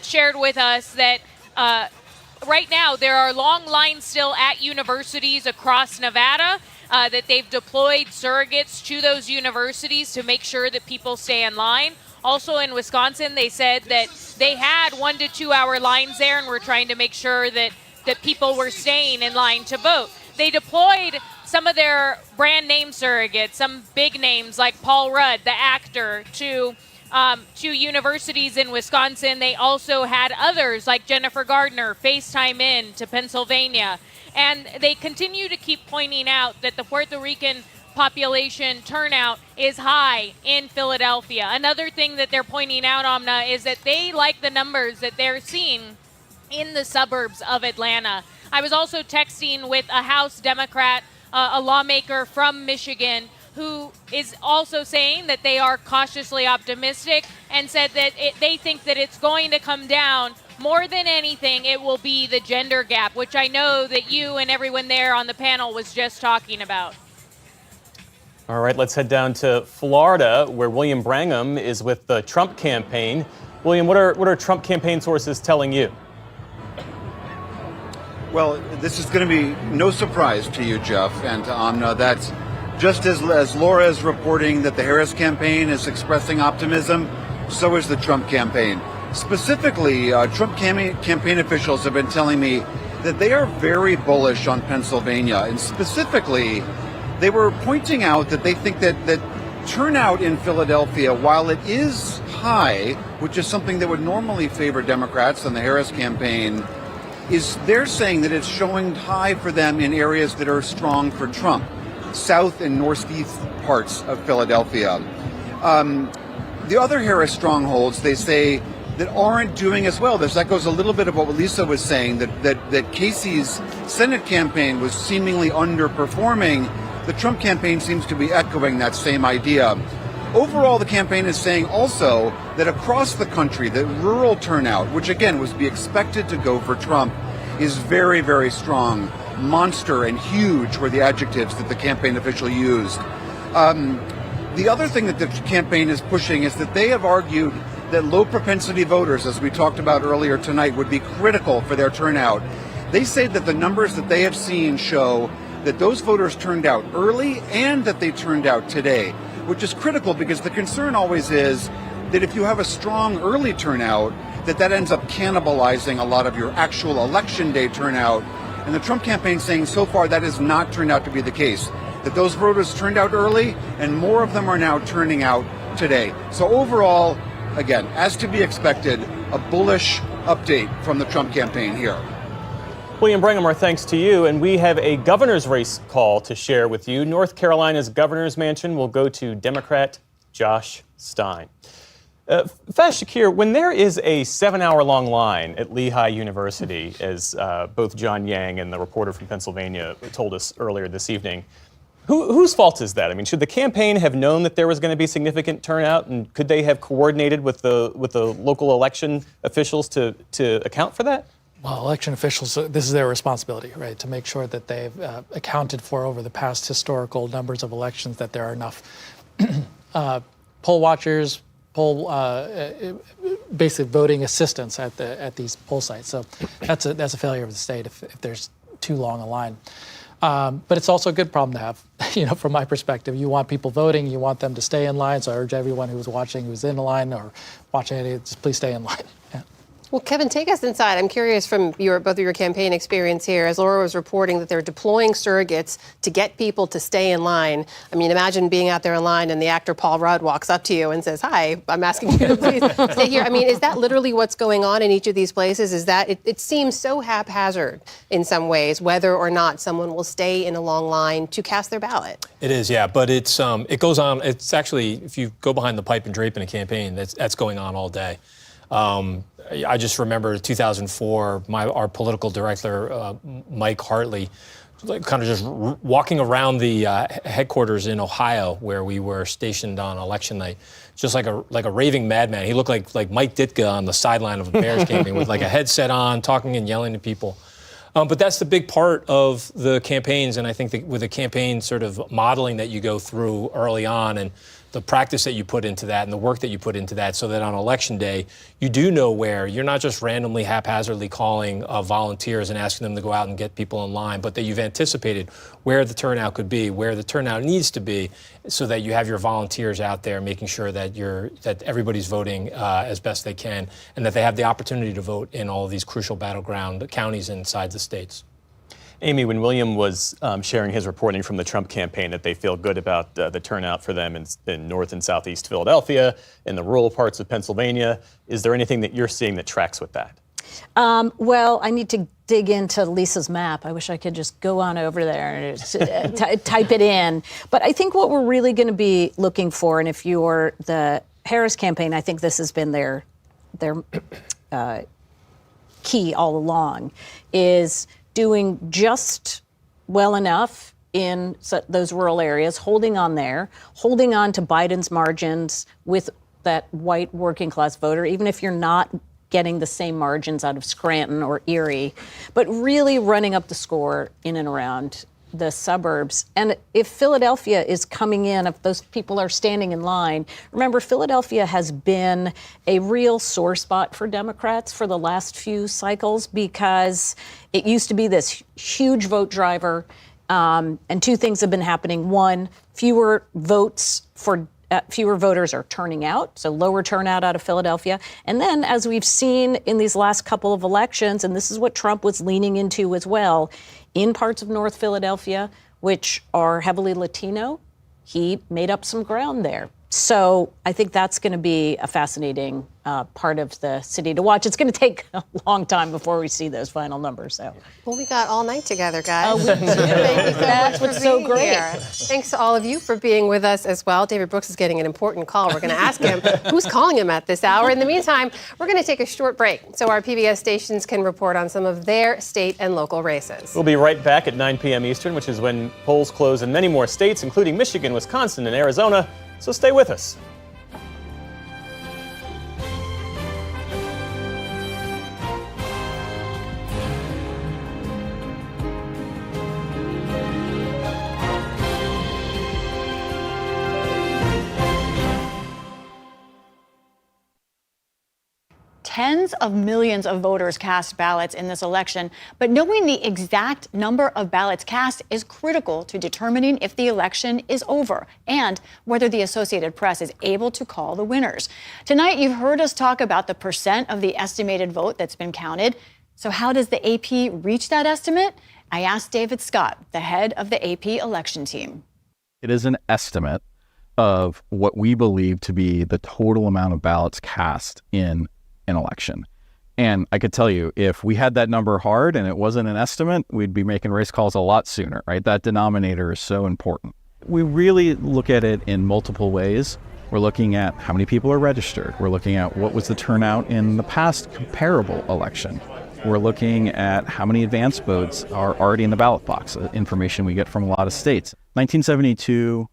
shared with us that right now there are long lines still at universities across Nevada, that they've deployed surrogates to those universities to make sure that people stay in line. Also in Wisconsin, they said that they had 1 to 2 hour lines there and were trying to make sure that people were staying in line to vote. They deployed some of their brand name surrogates, some big names like Paul Rudd, the actor, to universities in Wisconsin. They also had others like Jennifer Gardner FaceTime in to Pennsylvania. And they continue to keep pointing out that the Puerto Rican population turnout is high in Philadelphia. Another thing that they're pointing out, Amna, is that they like the numbers that they're seeing in the suburbs of Atlanta. I was also texting with a House Democrat, a lawmaker from Michigan, who is also saying that they are cautiously optimistic and said that they think that it's going to come down. More than anything, it will be the gender gap, which I know that you and everyone there on the panel was just talking about. All right, let's head down to Florida, where William Brangham is with the Trump campaign. William, what are Trump campaign sources telling you? Well, this is going to be no surprise to you, Jeff, and to Amna, that just as Laura is reporting that the Harris campaign is expressing optimism, so is the Trump campaign. Specifically, Trump campaign officials have been telling me that they are very bullish on Pennsylvania. And specifically, they were pointing out that they think that turnout in Philadelphia, while it is high, which is something that would normally favor Democrats and the Harris campaign, they're saying that it's showing high for them in areas that are strong for Trump, south and northeast parts of Philadelphia. The other Harris strongholds, they say, that aren't doing as well. This echoes a little bit of what Lisa was saying, that Casey's Senate campaign was seemingly underperforming. The Trump campaign seems to be echoing that same idea. Overall, the campaign is saying also that across the country, the rural turnout, which again was be expected to go for Trump, is very, very strong. Monster and huge were the adjectives that the campaign official used. The other thing that the campaign is pushing is that they have argued that low propensity voters, as we talked about earlier tonight, would be critical for their turnout. They say that the numbers that they have seen show that those voters turned out early and that they turned out today, which is critical because the concern always is that if you have a strong early turnout, that ends up cannibalizing a lot of your actual election day turnout. And the Trump campaign saying so far that has not turned out to be the case, that those voters turned out early and more of them are now turning out today. So overall, again, as to be expected, a bullish update from the Trump campaign here. William Brangham, our thanks to you. And we have a governor's race call to share with you. North Carolina's governor's mansion will go to Democrat Josh Stein. Faz Shakir, when there is a 7-hour-long line at Lehigh University, as both John Yang and the reporter from Pennsylvania told us earlier this evening, whose fault is that? I mean, should the campaign have known that there was going to be significant turnout, and could they have coordinated with the local election officials to account for that? Well, election officials, this is their responsibility, right, to make sure that they've accounted for over the past historical numbers of elections that there are enough poll watchers, basically voting assistants at these poll sites. So that's a failure of the state if there's too long a line. But it's also a good problem to have, from my perspective. You want people voting, you want them to stay in line. So I urge everyone who's watching, who's in the line or watching it, just please stay in line. Yeah. Well, Kevin, take us inside. I'm curious from both of your campaign experience here, as Laura was reporting that they're deploying surrogates to get people to stay in line. I mean, imagine being out there in line and the actor Paul Rudd walks up to you and says, "Hi, I'm asking you to please stay here." I mean, is that literally what's going on in each of these places? Is that it seems so haphazard in some ways, whether or not someone will stay in a long line to cast their ballot? It is, yeah, but it goes on. It's actually, if you go behind the pipe and drape in a campaign, that's going on all day. I just remember 2004, our political director, Mike Hartley, kind of just walking around the headquarters in Ohio where we were stationed on election night, just like a raving madman. He looked like Mike Ditka on the sideline of a Bears campaign with like a headset on, talking and yelling to people. But that's the big part of the campaigns, and I think that with the campaign sort of modeling that you go through early on and the practice that you put into that and the work that you put into that, so that on election day, you do know where you're not just randomly haphazardly calling volunteers and asking them to go out and get people in line, but that you've anticipated where the turnout could be, where the turnout needs to be, so that you have your volunteers out there making sure that everybody's voting as best they can, and that they have the opportunity to vote in all of these crucial battleground counties inside the states. Amy, when William was sharing his reporting from the Trump campaign that they feel good about the turnout for them in North and Southeast Philadelphia, in the rural parts of Pennsylvania, is there anything that you're seeing that tracks with that? Well, I need to dig into Lisa's map. I wish I could just go on over there and type it in. But I think what we're really going to be looking for, and if you're the Harris campaign, I think this has been their key all along, is doing just well enough in those rural areas, holding on to Biden's margins with that white working class voter, even if you're not getting the same margins out of Scranton or Erie, but really running up the score in and around the suburbs. And if Philadelphia is coming in, if those people are standing in line, remember, Philadelphia has been a real sore spot for Democrats for the last few cycles because it used to be this huge vote driver. And two things have been happening. One, fewer voters are turning out, so lower turnout out of Philadelphia. And then, as we've seen in these last couple of elections, and this is what Trump was leaning into as well, in parts of North Philadelphia, which are heavily Latino, he made up some ground there. So I think that's going to be a fascinating part of the city to watch. It's going to take a long time before we see those final numbers. So. Well, we got all night together, guys. Oh, thank you so That's what's so great. Here. Thanks to all of you for being with us as well. David Brooks is getting an important call. We're going to ask him who's calling him at this hour. In the meantime, we're going to take a short break so our PBS stations can report on some of their state and local races. We'll be right back at 9 p.m. Eastern, which is when polls close in many more states, including Michigan, Wisconsin, and Arizona. So stay with us. Tens of millions of voters cast ballots in this election, but knowing the exact number of ballots cast is critical to determining if the election is over and whether the Associated Press is able to call the winners. Tonight, you've heard us talk about the percent of the estimated vote that's been counted. So how does the AP reach that estimate? I asked David Scott, the head of the AP election team. It is an estimate of what we believe to be the total amount of ballots cast in an election. And I could tell you, if we had that number hard and it wasn't an estimate, we'd be making race calls a lot sooner, right? That denominator is so important. We really look at it in multiple ways. We're looking at how many people are registered. We're looking at what was the turnout in the past comparable election. We're looking at how many advance votes are already in the ballot box, information we get from a lot of states. 1972,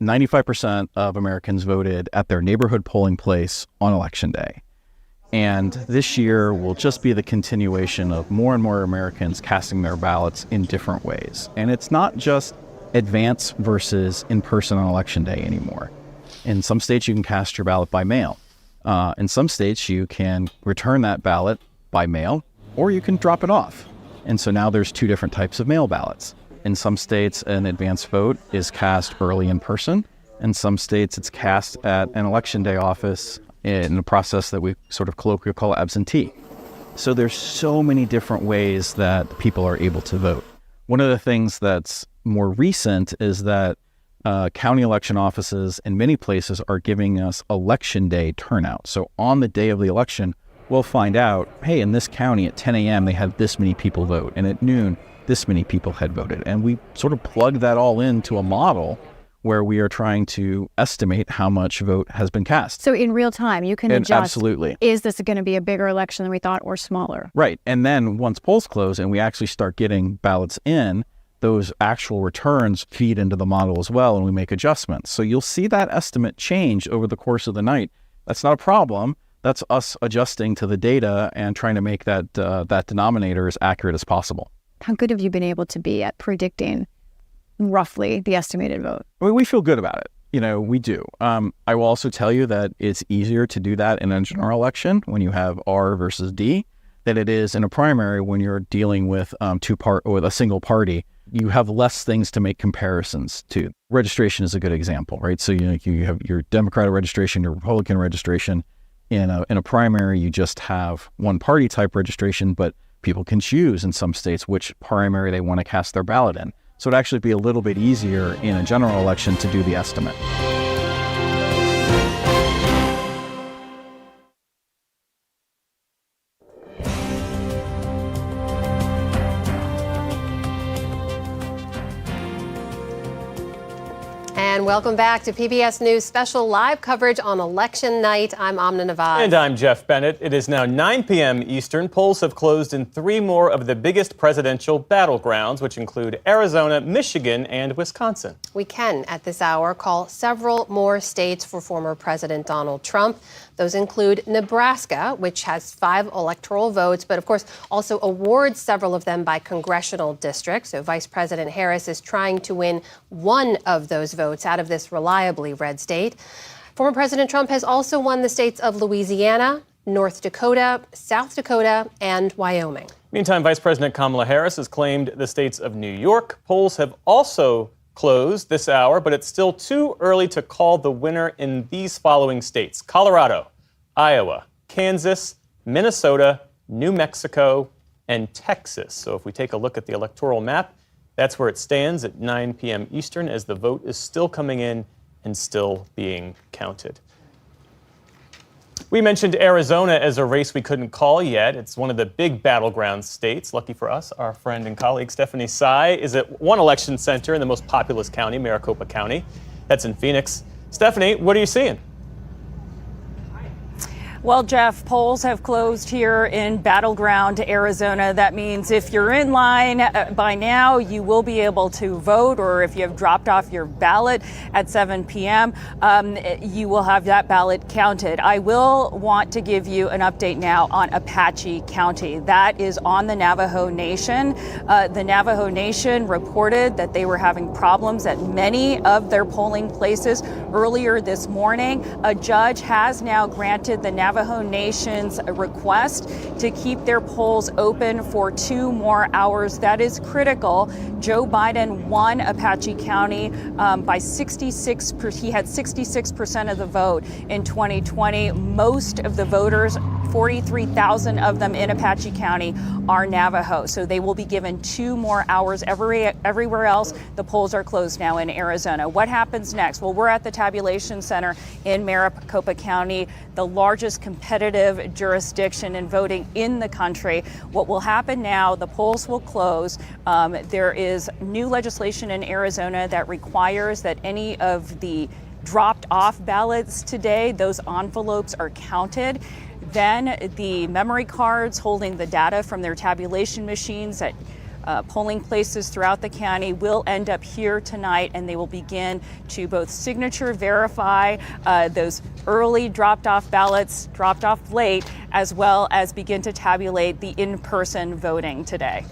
95% of Americans voted at their neighborhood polling place on Election Day. And this year will just be the continuation of more and more Americans casting their ballots in different ways. And it's not just advance versus in-person on Election Day anymore. In some states, you can cast your ballot by mail. In some states, you can return that ballot by mail, or you can drop it off. And so now there's two different types of mail ballots. In some states, an advance vote is cast early in person. In some states, it's cast at an Election Day office in a process that we sort of colloquially call absentee. So there's so many different ways that people are able to vote. One of the things that's more recent is that county election offices in many places are giving us Election Day turnout. So on the day of the election, we'll find out, hey, in this county at 10 a.m. they had this many people vote, and at noon, this many people had voted. And we sort of plug that all into a model where we are trying to estimate how much vote has been cast. So in real time, you can adjust. Absolutely. Is this going to be a bigger election than we thought or smaller? Right. And then once polls close and we actually start getting ballots in, those actual returns feed into the model as well, and we make adjustments. So you'll see that estimate change over the course of the night. That's not a problem. That's us adjusting to the data and trying to make that denominator as accurate as possible. How good have you been able to be at predicting roughly the estimated vote? I mean, we feel good about it. You know, we do. I will also tell you that it's easier to do that in a general election when you have R versus D than it is in a primary when you're dealing with with a single party. You have less things to make comparisons to. Registration is a good example, right? So you have your Democratic registration, your Republican registration. In a primary, you just have one party type registration, but people can choose in some states which primary they want to cast their ballot in. So it'd actually be a little bit easier in a general election to do the estimate. And welcome back to PBS News special live coverage on election night. I'm Amna Nawaz. And I'm Jeff Bennett. It is now 9 p.m. Eastern. Polls have closed in 3 more of the biggest presidential battlegrounds, which include Arizona, Michigan, and Wisconsin. We can, at this hour, call several more states for former President Donald Trump. Those include Nebraska, which has 5 electoral votes, but of course also awards several of them by congressional districts. So Vice President Harris is trying to win one of those votes out of this reliably red state. Former President Trump has also won the states of Louisiana, North Dakota, South Dakota, and Wyoming. Meantime, Vice President Kamala Harris has claimed the states of New York. Polls have also closed this hour, but it's still too early to call the winner in these following states: Colorado, Iowa, Kansas, Minnesota, New Mexico, and Texas. So if we take a look at the electoral map, that's where it stands at 9 p.m. Eastern as the vote is still coming in and still being counted. We mentioned Arizona as a race we couldn't call yet. It's one of the big battleground states. Lucky for us, our friend and colleague Stephanie Tsai is at one election center in the most populous county, Maricopa County. That's in Phoenix. Stephanie, what are you seeing? Well, Jeff, polls have closed here in battleground Arizona. That means if you're in line by now, you will be able to vote, or if you have dropped off your ballot at 7 p.m., you will have that ballot counted. I will want to give you an update now on Apache County. That is on the Navajo Nation. The Navajo Nation reported that they were having problems at many of their polling places earlier this morning. A judge has now granted the Navajo Nation's request to keep their polls open for 2 more hours. That is critical. Joe Biden won Apache County by 66%. He had 66% of the vote in 2020. Most of the voters, 43,000 of them in Apache County, are Navajo. So they will be given 2 more hours. Everywhere else, the polls are closed now in Arizona. What happens next? Well, we're at the tabulation center in Maricopa County, the largest competitive jurisdiction in voting in the country. What will happen now, the polls will close. There is new legislation in Arizona that requires that any of the dropped off ballots today, those envelopes are counted. Then the memory cards holding the data from their tabulation machines at polling places throughout the county will end up here tonight, and they will begin to both signature verify those early dropped off ballots, dropped off late, as well as begin to tabulate the in-person voting today.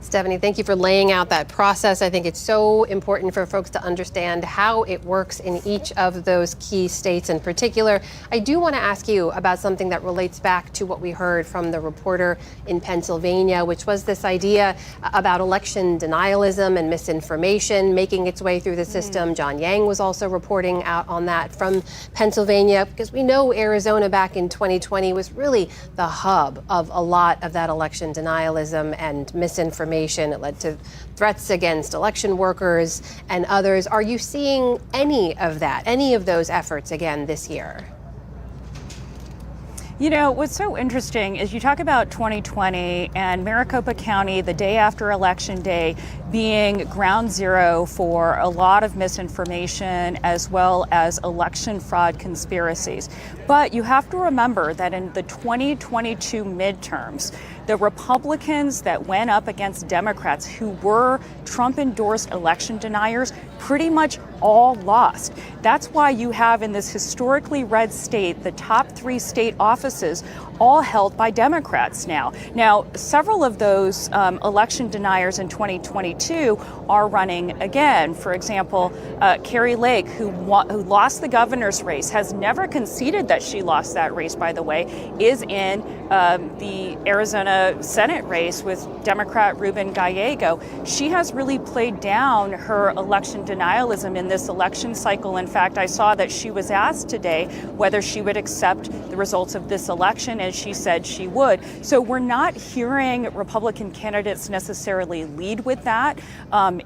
Stephanie, thank you for laying out that process. I think it's so important for folks to understand how it works in each of those key states in particular. I do want to ask you about something that relates back to what we heard from the reporter in Pennsylvania, which was this idea about election denialism and misinformation making its way through the system. John Yang was also reporting out on that from Pennsylvania, because we know Arizona back in 2020 was really the hub of a lot of that election denialism and misinformation. It led to threats against election workers and others. Are you seeing any of that, any of those efforts again this year? You know, what's so interesting is you talk about 2020 and Maricopa County, the day after Election Day, being ground zero for a lot of misinformation as well as election fraud conspiracies. But you have to remember that in the 2022 midterms, the Republicans that went up against Democrats who were Trump-endorsed election deniers pretty much all lost. That's why you have in this historically red state, the top 3 state offices all held by Democrats now. Now, several of those election deniers in 2022 are running again. For example, Carrie Lake, who lost the governor's race, has never conceded that she lost that race, by the way, is in the Arizona Senate race with Democrat Ruben Gallego. She has really played down her election denialism in this election cycle. In fact, I saw that she was asked today whether she would accept the results of this election, and she said she would. So we're not hearing Republican candidates necessarily lead with that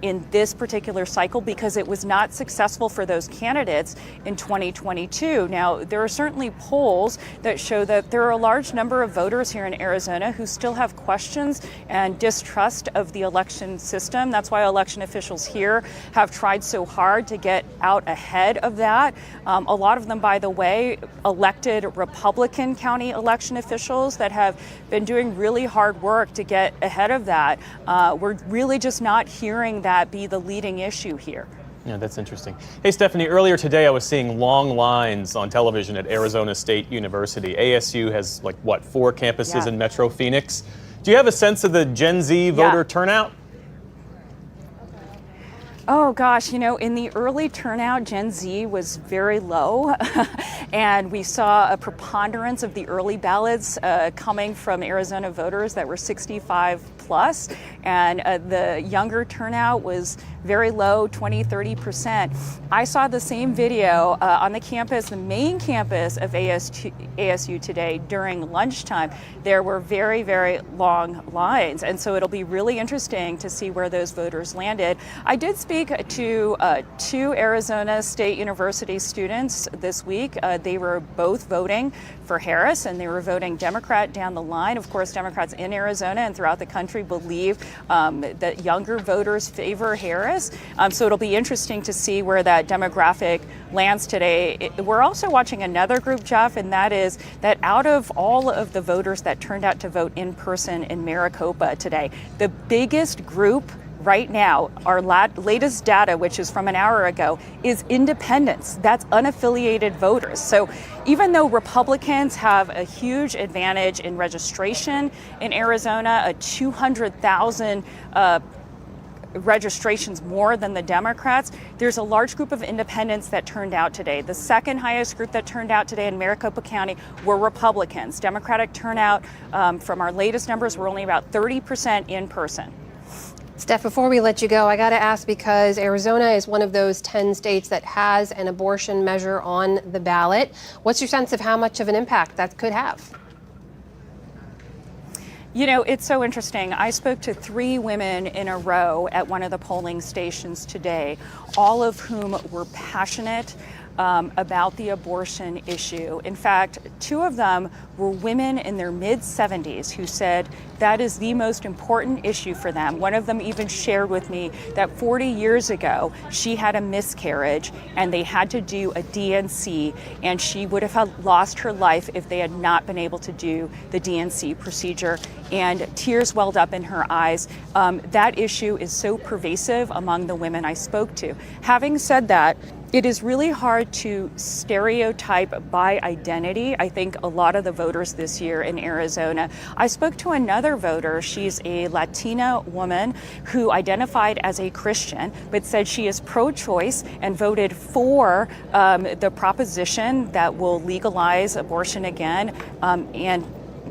in this particular cycle, because it was not successful for those candidates in 2022. Now, there are certainly polls that show that there are a large number of voters here in Arizona who still have questions and distrust of the election system. That's why election officials here have tried so hard to get out ahead of that. A lot of them, by the way, elected Republican county election officials that have been doing really hard work to get ahead of that. We're really just not hearing that be the leading issue here. Yeah, that's interesting. Hey, Stephanie, earlier today I was seeing long lines on television at Arizona State University. ASU has, 4 campuses in Metro Phoenix. Do you have a sense of the Gen Z voter turnout? Oh gosh, in the early turnout, Gen Z was very low, and we saw a preponderance of the early ballots coming from Arizona voters that were 65 plus, and the younger turnout was very low, 20-30%. I saw the same video on the campus, the main campus of ASU today during lunchtime. There were very, very long lines, and so it'll be really interesting to see where those voters landed. I did speak to 2 Arizona State University students this week. They were both voting for Harris, and they were voting Democrat down the line. Of course, Democrats in Arizona and throughout the country believe that younger voters favor Harris. So it'll be interesting to see where that demographic lands today. We're also watching another group, Jeff, and that is that out of all of the voters that turned out to vote in person in Maricopa today, the biggest group right now, our latest data, which is from an hour ago, is independents. That's unaffiliated voters. So even though Republicans have a huge advantage in registration in Arizona, 200,000 registrations more than the Democrats, there's a large group of independents that turned out today. The second highest group that turned out today in Maricopa County were Republicans. Democratic turnout from our latest numbers were only about 30% in person. Steph, before we let you go, I got to ask, because Arizona is one of those 10 states that has an abortion measure on the ballot. What's your sense of how much of an impact that could have? It's so interesting. I spoke to 3 women in a row at one of the polling stations today, all of whom were passionate about the abortion issue. In fact, 2 of them were women in their mid-70s who said that is the most important issue for them. One of them even shared with me that 40 years ago, she had a miscarriage and they had to do a DNC, and she would have lost her life if they had not been able to do the DNC procedure. And tears welled up in her eyes. That issue is so pervasive among the women I spoke to. Having said that, it is really hard to stereotype by identity. I think a lot of the voters this year in Arizona. I spoke to another voter. She's a Latina woman who identified as a Christian, but said she is pro-choice and voted for the proposition that will legalize abortion again and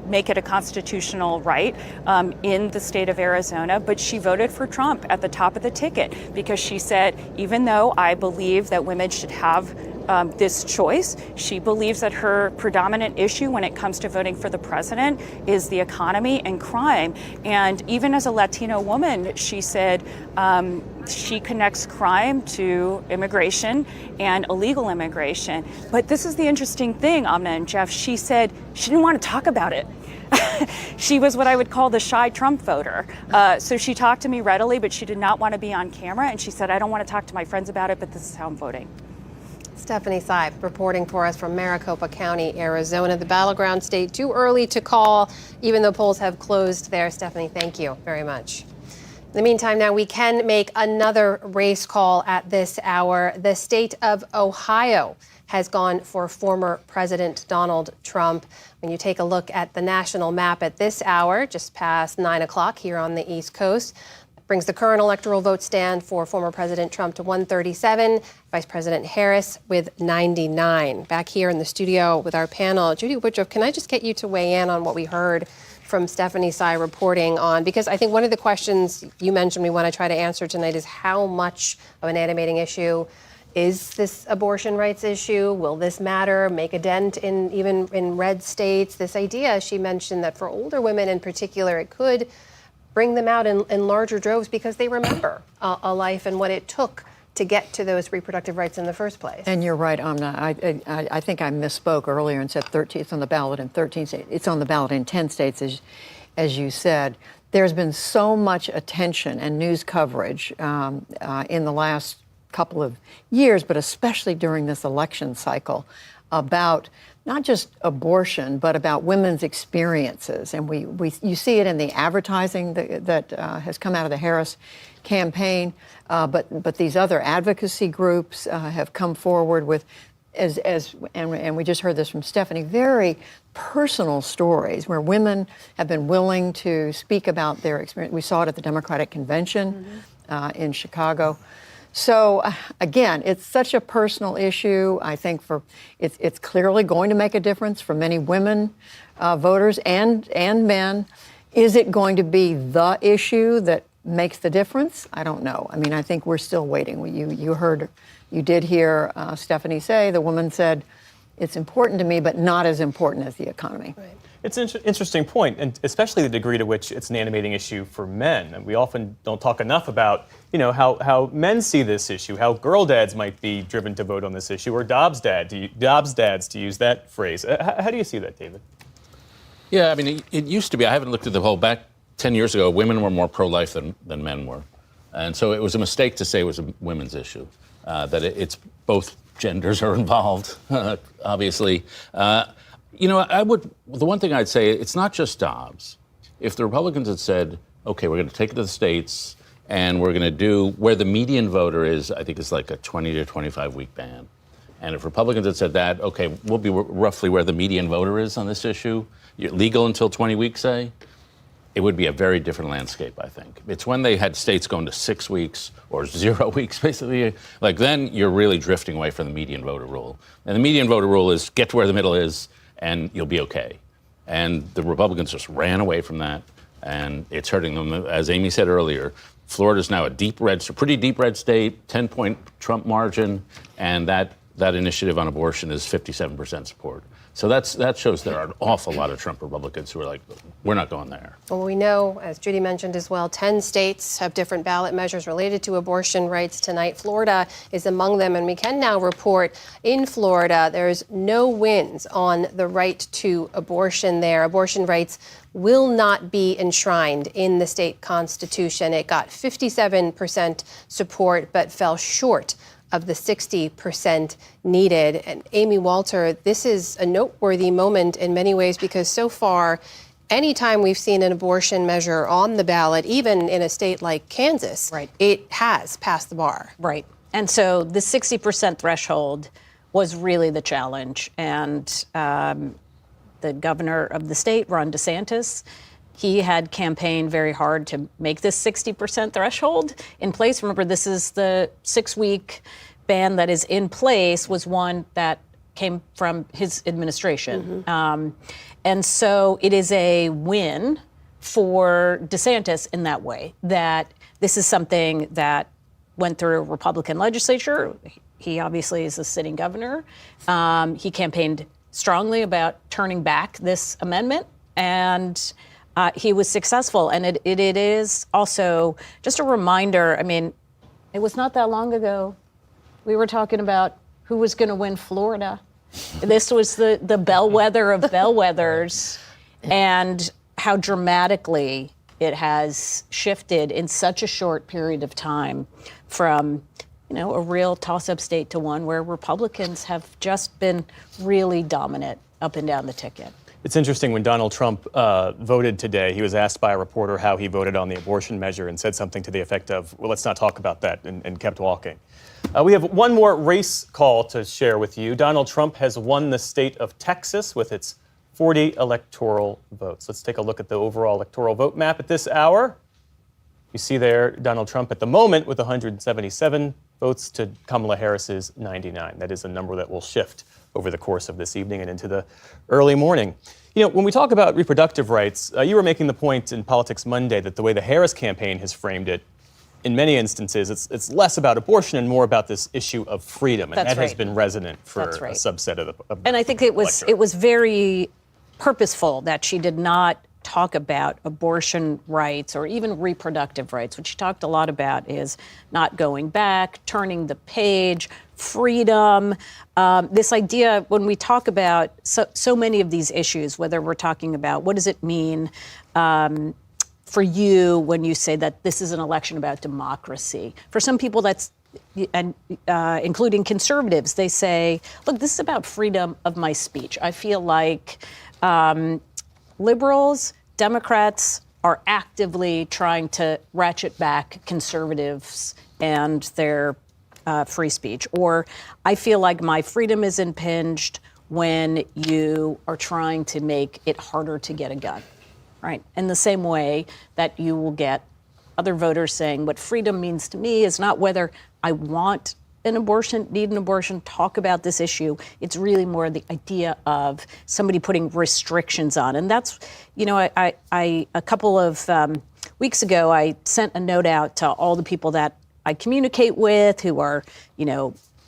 make it a constitutional right in the state of Arizona, but she voted for Trump at the top of the ticket because she said, even though I believe that women should have this choice, she believes that her predominant issue when it comes to voting for the president is the economy and crime. And even as a Latino woman, she said she connects crime to immigration and illegal immigration. But this is the interesting thing, Amna and Jeff. She said she didn't want to talk about it. She was what I would call the shy Trump voter. So she talked to me readily, but she did not want to be on camera. And she said, I don't want to talk to my friends about it, but this is how I'm voting. Stephanie Sy reporting for us from Maricopa County, Arizona, the battleground state. Too early to call, even though polls have closed there. Stephanie, thank you very much. In the meantime, now we can make another race call at this hour. The state of Ohio has gone for former President Donald Trump. When you take a look at the national map at this hour, just past 9 o'clock here on the East Coast, brings the current electoral vote stand for former President Trump to 137, Vice President Harris with 99. Back here in the studio with our panel, Judy Woodruff, can I just get you to weigh in on what we heard from Stephanie Sy reporting on? Because I think one of the questions you mentioned we want to try to answer tonight is how much of an animating issue is this abortion rights issue? Will this matter, make a dent even in red states? This idea, she mentioned that for older women in particular, it could bring them out in larger droves because they remember a life and what it took to get to those reproductive rights in the first place. And you're right, Amna. I think I misspoke earlier and said 13. It's on the ballot in 13 states. It's on the ballot in 10 states, as you said. There's been so much attention and news coverage in the last couple of years, but especially during this election cycle, about not just abortion, but about women's experiences. And you see it in the advertising that has come out of the Harris campaign, but these other advocacy groups have come forward with, and we just heard this from Stephanie, very personal stories where women have been willing to speak about their experience. We saw it at the Democratic Convention in Chicago. So again, it's such a personal issue. I think it's clearly going to make a difference for many women voters and men. Is it going to be the issue that makes the difference? I don't know. I mean, I think we're still waiting. You did hear Stephanie say, the woman said, it's important to me, but not as important as the economy. Right. It's an interesting point, and especially the degree to which it's an animating issue for men. And we often don't talk enough about, how men see this issue, how girl dads might be driven to vote on this issue, or Dobbs dads, to use that phrase. How do you see that, David? Yeah, I mean, it used to be, I haven't looked at the whole, back 10 years ago, women were more pro-life than men were. And so it was a mistake to say it was a women's issue, that it's both genders are involved, obviously. The one thing I'd say, it's not just Dobbs. If the Republicans had said, okay, we're going to take it to the states and we're going to do where the median voter is, I think it's like a 20 to 25 week ban. And if Republicans had said that, okay, we'll be roughly where the median voter is on this issue, legal until 20 weeks, say, it would be a very different landscape, I think. It's when they had states going to 6 weeks or 0 weeks, basically, like then you're really drifting away from the median voter rule. And the median voter rule is get to where the middle is, and you'll be okay. And the Republicans just ran away from that, and it's hurting them. As Amy said earlier, Florida's now a pretty deep red state, 10-point Trump margin, and that that initiative on abortion is 57% support. So that shows there are an awful lot of Trump Republicans who are like, we're not going there. Well, we know, as Judy mentioned as well, 10 states have different ballot measures related to abortion rights tonight. Florida is among them, and we can now report in Florida there's no wins on the right to abortion there. Abortion rights will not be enshrined in the state constitution. It got 57% support, but fell short of the 60% needed. And Amy Walter, this is a noteworthy moment in many ways because so far, anytime we've seen an abortion measure on the ballot, even in a state like Kansas, it has passed the bar. Right. And so the 60% threshold was really the challenge. And the governor of the state, Ron DeSantis, he had campaigned very hard to make this 60% threshold in place. Remember, this is the 6-week ban that is in place, was one that came from his administration. And so it is a win for DeSantis in that way, that this is something that went through a Republican legislature. He obviously is a sitting governor. He campaigned strongly about turning back this amendment, and he was successful. And it is also just a reminder. I mean, it was not that long ago we were talking about who was going to win Florida. This was the bellwether of bellwethers, and how dramatically it has shifted in such a short period of time from, a real toss-up state to one where Republicans have just been really dominant up and down the ticket. It's interesting, when Donald Trump voted today, he was asked by a reporter how he voted on the abortion measure and said something to the effect of, well, let's not talk about that, and kept walking. We have one more race call to share with you. Donald Trump has won the state of Texas with its 40 electoral votes. Let's take a look at the overall electoral vote map at this hour. You see there Donald Trump at the moment with 177 votes to Kamala Harris's 99. That is a number that will shift over the course of this evening and into the early morning. When we talk about reproductive rights, you were making the point in Politics Monday that the way the Harris campaign has framed it, in many instances, it's less about abortion and more about this issue of freedom, and that has been resonant for a subset of the And I think it was very purposeful that she did not talk about abortion rights or even reproductive rights. What she talked a lot about is not going back, turning the page, freedom. This idea, when we talk about so many of these issues, whether we're talking about what does it mean for you when you say that this is an election about democracy. For some people, that's, and including conservatives, they say, look, this is about freedom of my speech. I feel like liberals, Democrats are actively trying to ratchet back conservatives and their free speech. Or I feel like my freedom is impinged when you are trying to make it harder to get a gun. Right. In the same way that you will get other voters saying what freedom means to me is not whether I want an abortion, need an abortion, talk about this issue. It's really more the idea of somebody putting restrictions on. And that's, I a couple of weeks ago, I sent a note out to all the people that I communicate with who are,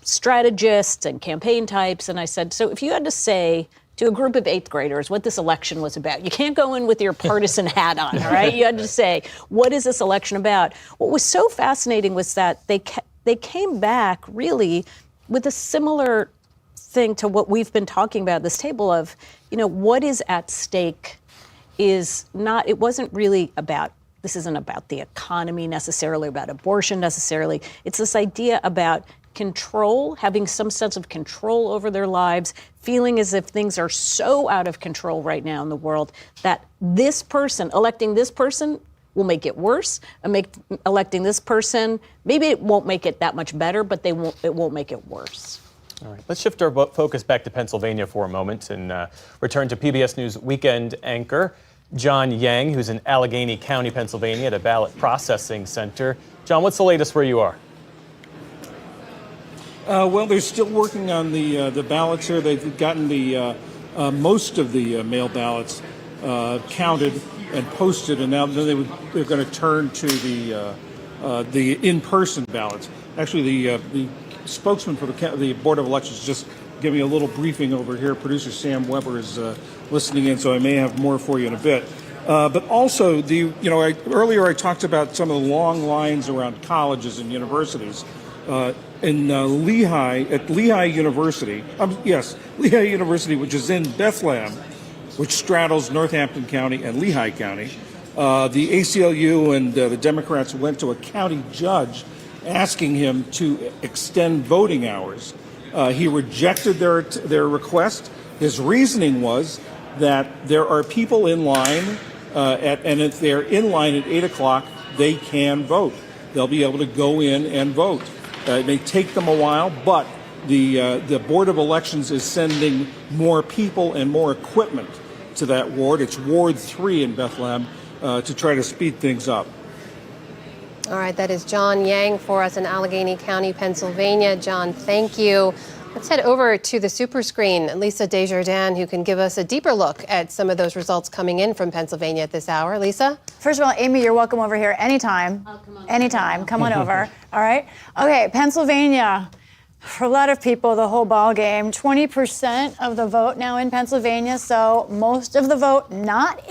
strategists and campaign types. And I said, so if you had to say to a group of 8th graders what this election was about. You can't go in with your partisan hat on, all right? You had to say, what is this election about? What was so fascinating was that they came back really with a similar thing to what we've been talking about at this table of, what is at stake is not, it wasn't really about, this isn't about the economy necessarily, about abortion necessarily. It's this idea about control, having some sense of control over their lives, feeling as if things are so out of control right now in the world that this person, electing this person, will make it worse. Electing this person, maybe it won't make it that much better, but it won't make it worse. All right, let's shift our focus back to Pennsylvania for a moment and return to PBS News weekend anchor John Yang, who's in Allegheny County, Pennsylvania, at a ballot processing center. John, what's the latest where you are? Well, they're still working on the ballots here. They've gotten the most of the mail ballots counted and posted, and now they're going to turn to the in-person ballots. Actually, the spokesman for the Board of Elections just giving a little briefing over here. Producer Sam Weber is listening in, so I may have more for you in a bit. But also, earlier I talked about some of the long lines around colleges and universities. In Lehigh University, Lehigh University, which is in Bethlehem, which straddles Northampton County and Lehigh County. The ACLU and the Democrats went to a county judge asking him to extend voting hours. He rejected their request. His reasoning was that there are people in line, and if they're in line at 8 o'clock, they can vote. They'll be able to go in and vote. It may take them a while, but the Board of Elections is sending more people and more equipment to that ward. It's Ward 3 in Bethlehem to try to speed things up. All right, that is John Yang for us in Allegheny County, Pennsylvania. John, thank you. Let's head over to the super screen. Lisa Desjardins, who can give us a deeper look at some of those results coming in from Pennsylvania at this hour. Lisa? First of all, Amy, you're welcome over here anytime. Anytime. Come on over. All right. Okay, Pennsylvania. For a lot of people, the whole ball game, 20% of the vote now in Pennsylvania. So most of the vote not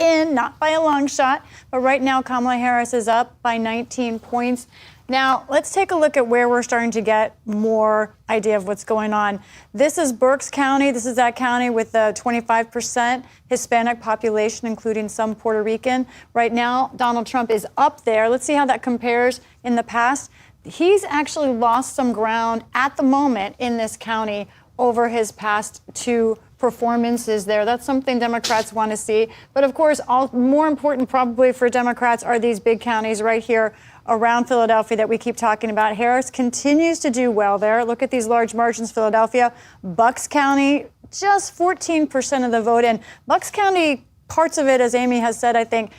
by a long shot. But right now, Kamala Harris is up by 19 points. Now, let's take a look at where we're starting to get more idea of what's going on. This is Berks County. This is that county with the 25% Hispanic population, including some Puerto Rican. Right now, Donald Trump is up there. Let's see how that compares in the past. He's actually lost some ground at the moment in this county over his past two performances there. That's something Democrats want to see. But of course, more important probably for Democrats are these big counties right here around Philadelphia that we keep talking about. Harris continues to do well there. Look at these large margins, Philadelphia. Bucks County, just 14% of the vote in. Bucks County, parts of it, as Amy has said, I think,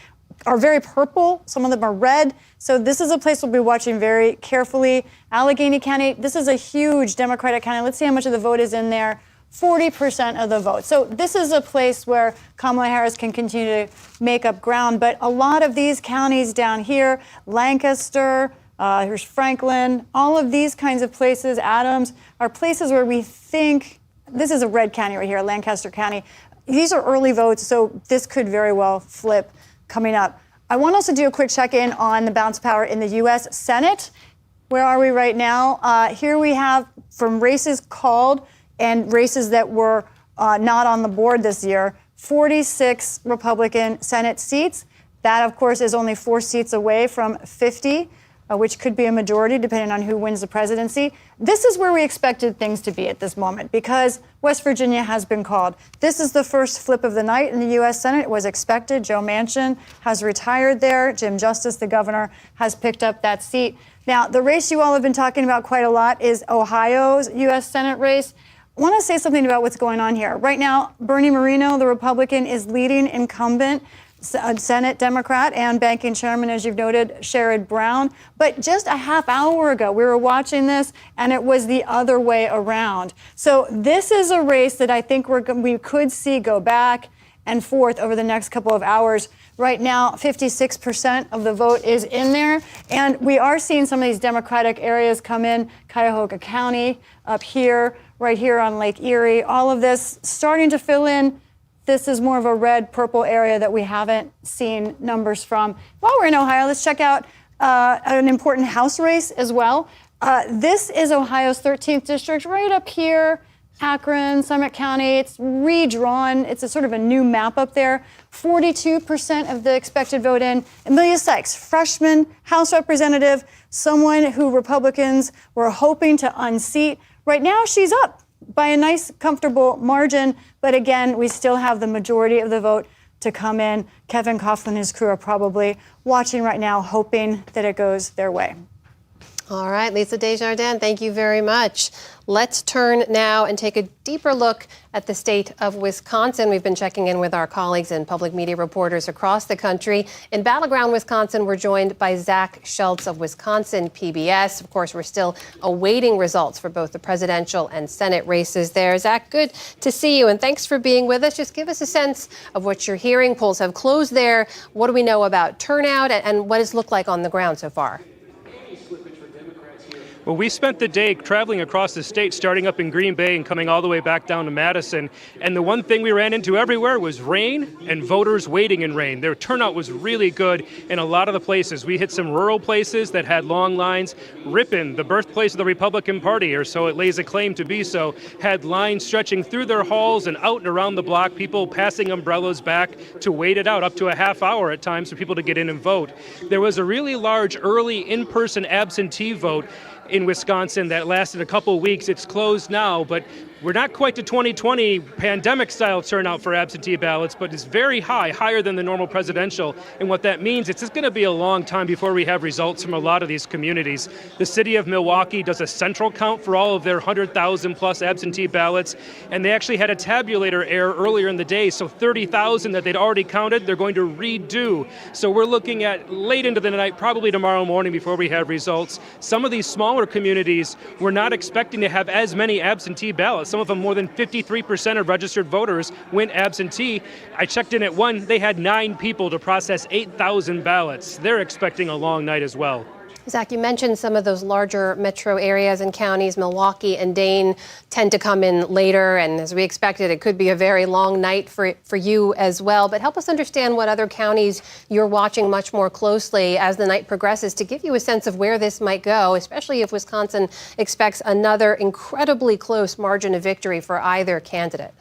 are very purple. Some of them are red. So this is a place we'll be watching very carefully. Allegheny County, this is a huge Democratic county. Let's see how much of the vote is in there. 40% of the vote. So this is a place where Kamala Harris can continue to make up ground. But a lot of these counties down here, Lancaster, here's Franklin, all of these kinds of places, Adams, are places where we think, this is a red county right here, Lancaster County. These are early votes, so this could very well flip coming up. I want to also do a quick check-in on the balance of power in the U.S. Senate. Where are we right now? Here we have from races called and races that were not on the board this year, 46 Republican Senate seats. That, of course, is only 4 seats away from 50, which could be a majority depending on who wins the presidency. This is where we expected things to be at this moment because West Virginia has been called. This is the first flip of the night in the U.S. Senate. It was expected. Joe Manchin has retired there. Jim Justice, the governor, has picked up that seat. Now, the race you all have been talking about quite a lot is Ohio's U.S. Senate race. I want to say something about what's going on here. Right now, Bernie Moreno, the Republican, is leading incumbent Senate Democrat and banking chairman, as you've noted, Sherrod Brown. But just a half hour ago, we were watching this, and it was the other way around. So this is a race that I think we could see go back and forth over the next couple of hours. Right now, 56% of the vote is in there. And we are seeing some of these Democratic areas come in, Cuyahoga County, up here, right here on Lake Erie, all of this starting to fill in. This is more of a red-purple area that we haven't seen numbers from. While we're in Ohio, let's check out an important House race as well. This is Ohio's 13th district, right up here, Akron, Summit County. It's redrawn. It's a sort of a new map up there. 42% of the expected vote in. Amelia Sykes, freshman House representative, someone who Republicans were hoping to unseat. Right now, she's up by a nice, comfortable margin. But again, we still have the majority of the vote to come in. Kevin Coughlin and his crew are probably watching right now, hoping that it goes their way. All right, Lisa Desjardins, thank you very much. Let's turn now and take a deeper look at the state of Wisconsin. We've been checking in with our colleagues and public media reporters across the country. In Battleground, Wisconsin, we're joined by Zach Schultz of Wisconsin PBS. Of course, we're still awaiting results for both the presidential and Senate races there. Zach, good to see you, and thanks for being with us. Just give us a sense of what you're hearing. Polls have closed there. What do we know about turnout, and what does it look like on the ground so far? Well, we spent the day traveling across the state, starting up in Green Bay and coming all the way back down to Madison. And the one thing we ran into everywhere was rain and voters waiting in rain. Their turnout was really good in a lot of the places. We hit some rural places that had long lines. Ripon, the birthplace of the Republican Party, or so it lays a claim to be so, had lines stretching through their halls and out and around the block, people passing umbrellas back to wait it out, up to a half hour at times for people to get in and vote. There was a really large early in-person absentee vote in Wisconsin that lasted a couple weeks. It's closed now, but we're not quite to 2020 pandemic-style turnout for absentee ballots, but it's very high, higher than the normal presidential. And what that means, it's just going to be a long time before we have results from a lot of these communities. The city of Milwaukee does a central count for all of their 100,000 plus absentee ballots, and they actually had a tabulator error earlier in the day, so 30,000 that they'd already counted, they're going to redo. So we're looking at late into the night, probably tomorrow morning before we have results. Some of these smaller communities were not expecting to have as many absentee ballots. Some of them, more than 53% of registered voters went absentee. I checked in at one, they had 9 people to process 8,000 ballots. They're expecting a long night as well. Zach, you mentioned some of those larger metro areas and counties. Milwaukee and Dane tend to come in later, and as we expected, it could be a very long night for you as well. But help us understand what other counties you're watching much more closely as the night progresses to give you a sense of where this might go, especially if Wisconsin expects another incredibly close margin of victory for either candidate.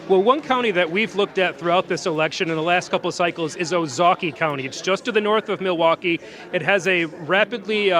Well, one county that we've looked at throughout this election in the last couple of cycles is Ozaukee County. It's just to the north of Milwaukee. It has a rapidly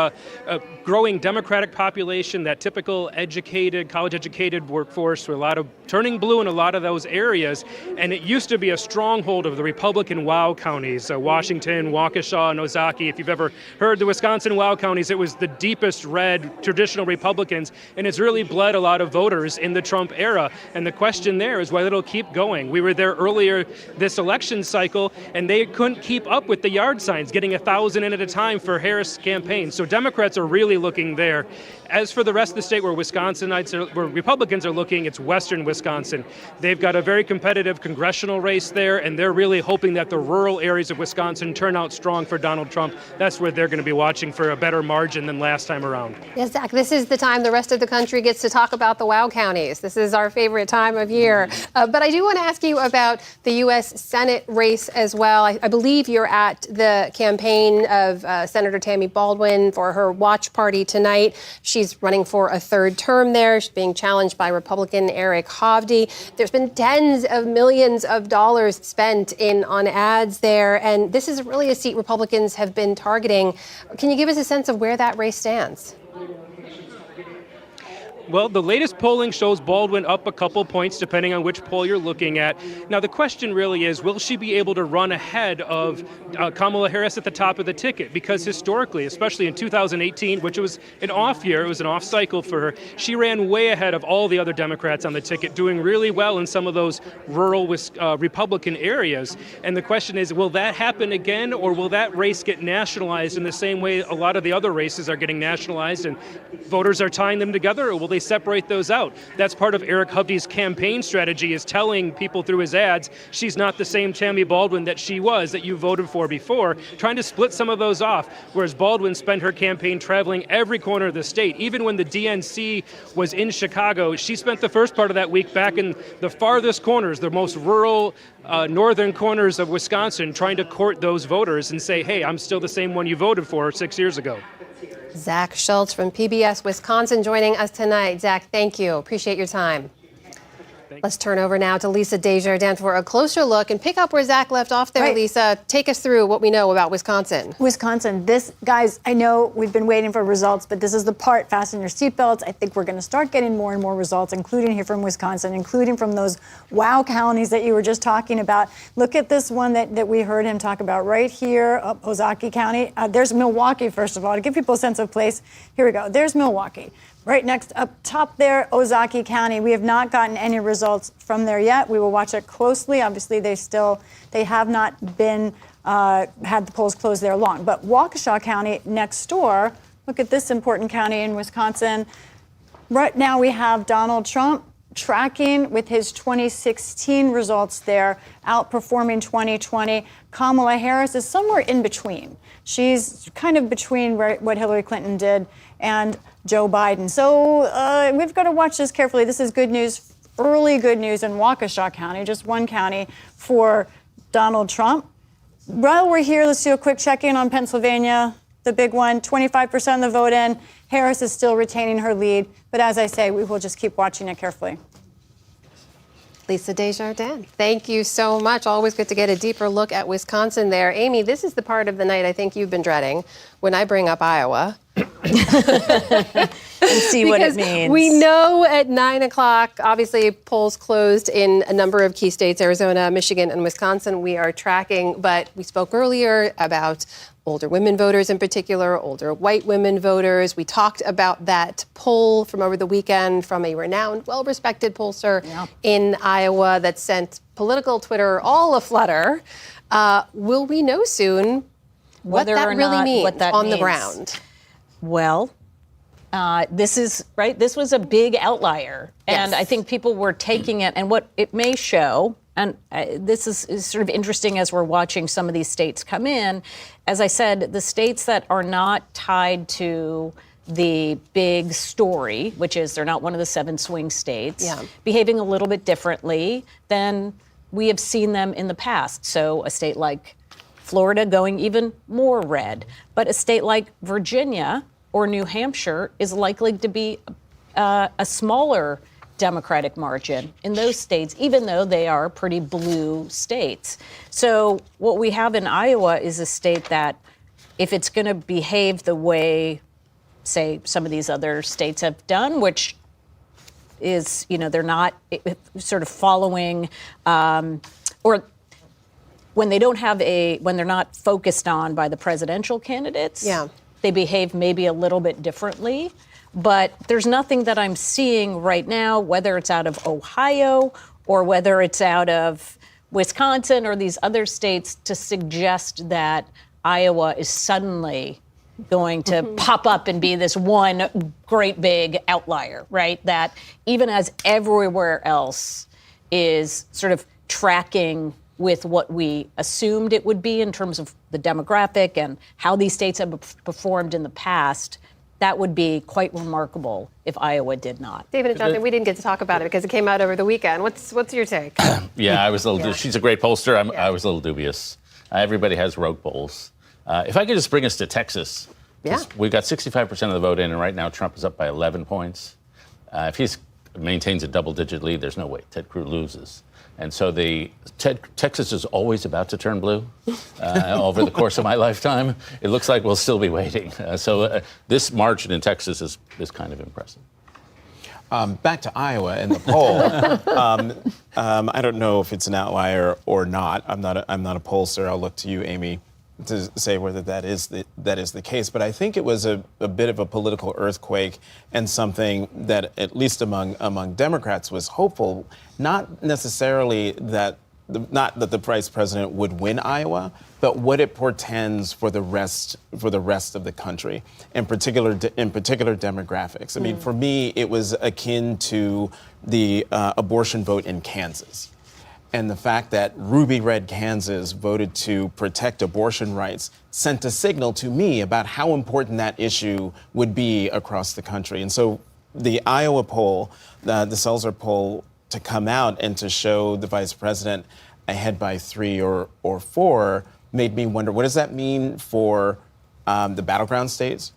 growing Democratic population, that typical educated, college-educated workforce, with a lot of turning blue in a lot of those areas. And it used to be a stronghold of the Republican WOW counties, Washington, Waukesha, and Ozaukee. If you've ever heard the Wisconsin WOW counties, it was the deepest red traditional Republicans, and it's really bled a lot of voters in the Trump era. And the question there is whether it'll keep going. We were there earlier this election cycle, and they couldn't keep up with the yard signs, getting 1,000 in at a time for Harris' campaign. So Democrats are really looking there. As for the rest of the state where where Republicans are looking, it's western Wisconsin. They've got a very competitive congressional race there, and they're really hoping that the rural areas of Wisconsin turn out strong for Donald Trump. That's where they're going to be watching for a better margin than last time around. Yes, Zach, this is the time the rest of the country gets to talk about the WOW counties. This is our favorite time of year. But I do want to ask you about the U.S. Senate race as well. I believe you're at the campaign of Senator Tammy Baldwin for her watch party tonight. She's running for a third term there. She's being challenged by Republican Eric Hovde. There's been tens of millions of dollars spent on ads there, and this is really a seat Republicans have been targeting. Can you give us a sense of where that race stands? Well, the latest polling shows Baldwin up a couple points, depending on which poll you're looking at. Now, the question really is, will she be able to run ahead of Kamala Harris at the top of the ticket? Because historically, especially in 2018, which was an off year, it was an off cycle for her, she ran way ahead of all the other Democrats on the ticket, doing really well in some of those rural Republican areas. And the question is, will that happen again, or will that race get nationalized in the same way a lot of the other races are getting nationalized and voters are tying them together, or will they separate those out? That's part of Eric Hovde's campaign strategy, is telling people through his ads she's not the same Tammy Baldwin that she was, that you voted for before, trying to split some of those off, whereas Baldwin spent her campaign traveling every corner of the state. Even when the DNC was in Chicago, she spent the first part of that week back in the farthest corners, the most rural northern corners of Wisconsin, trying to court those voters and say, hey, I'm still the same one you voted for 6 years ago. Zach Schultz from PBS Wisconsin joining us tonight. Zach, thank you. Appreciate your time. Let's turn over now to Lisa Desjardins for a closer look and pick up where Zach left off there. Right. Lisa, take us through what we know about Wisconsin. This, guys, I know we've been waiting for results, but this is the part, fasten your seatbelts. I think we're going to start getting more and more results, including here from Wisconsin, including from those WOW counties that you were just talking about. Look at this one that we heard him talk about right here, Ozaukee County. There's Milwaukee, first of all, to give people a sense of place. Here we go. There's Milwaukee. Right next up top there, Ozaukee County. We have not gotten any results from there yet. We will watch it closely. Obviously, they have not been had the polls closed there long. But Waukesha County next door, look at this important county in Wisconsin. Right now we have Donald Trump tracking with his 2016 results there, outperforming 2020. Kamala Harris is somewhere in between. She's kind of between what Hillary Clinton did and Joe Biden. So we've got to watch this carefully. This is good news, early good news in Waukesha County, just one county for Donald Trump. While we're here, let's do a quick check-in on Pennsylvania, the big one, 25% of the vote in. Harris is still retaining her lead, but as I say, we will just keep watching it carefully. Lisa Desjardins, thank you so much. Always good to get a deeper look at Wisconsin there. Amy, this is the part of the night I think you've been dreading when I bring up Iowa. And see what it means. We know at 9 o'clock, obviously polls closed in a number of key states, Arizona, Michigan, and Wisconsin. We are tracking, but we spoke earlier about older women voters in particular, older white women voters. We talked about that poll from over the weekend from a renowned, well-respected pollster in Iowa that sent political Twitter all aflutter. Will we know soon what that really means on the ground? Well, this is right. This was a big outlier, and I think people were taking it. And what it may show, and this is sort of interesting as we're watching some of these states come in. As I said, the states that are not tied to the big story, which is they're not one of the 7 swing states, behaving a little bit differently than we have seen them in the past. So a state like Florida going even more red, but a state like Virginia or New Hampshire is likely to be a smaller Democratic margin in those states, even though they are pretty blue states. So what we have in Iowa is a state that, if it's going to behave the way, say, some of these other states have done, which is, they're not sort of following, or when they don't have when they're not focused on by the presidential candidates, they behave maybe a little bit differently. But there's nothing that I'm seeing right now, whether it's out of Ohio or whether it's out of Wisconsin or these other states, to suggest that Iowa is suddenly going to pop up and be this one great big outlier, right? That even as everywhere else is sort of tracking with what we assumed it would be in terms of the demographic and how these states have performed in the past, that would be quite remarkable if Iowa did not. David and Jonathan, we didn't get to talk about it because it came out over the weekend. What's your take? I was a little. She's a great pollster. I was a little dubious. Everybody has rogue polls. If I could just bring us to Texas, we got 65% of the vote in, and right now Trump is up by 11 points. If he maintains a double-digit lead, there's no way Ted Cruz loses. And so Texas is always about to turn blue over the course of my lifetime. It looks like we'll still be waiting. So this margin in Texas is kind of impressive. Back to Iowa and the poll. I don't know if it's an outlier or not. I'm not a pollster. I'll look to you, Amy, to say whether that is the case. But I think it was a bit of a political earthquake and something that, at least among Democrats, was hopeful. Not necessarily that the vice president would win Iowa, but what it portends for the rest of the country, in particular demographics. I mean, for me, it was akin to the abortion vote in Kansas. And the fact that ruby red Kansas voted to protect abortion rights sent a signal to me about how important that issue would be across the country. And so the Iowa poll, the Selzer poll, to come out and to show the vice president ahead by 3 or 4 made me wonder, what does that mean for the battleground states?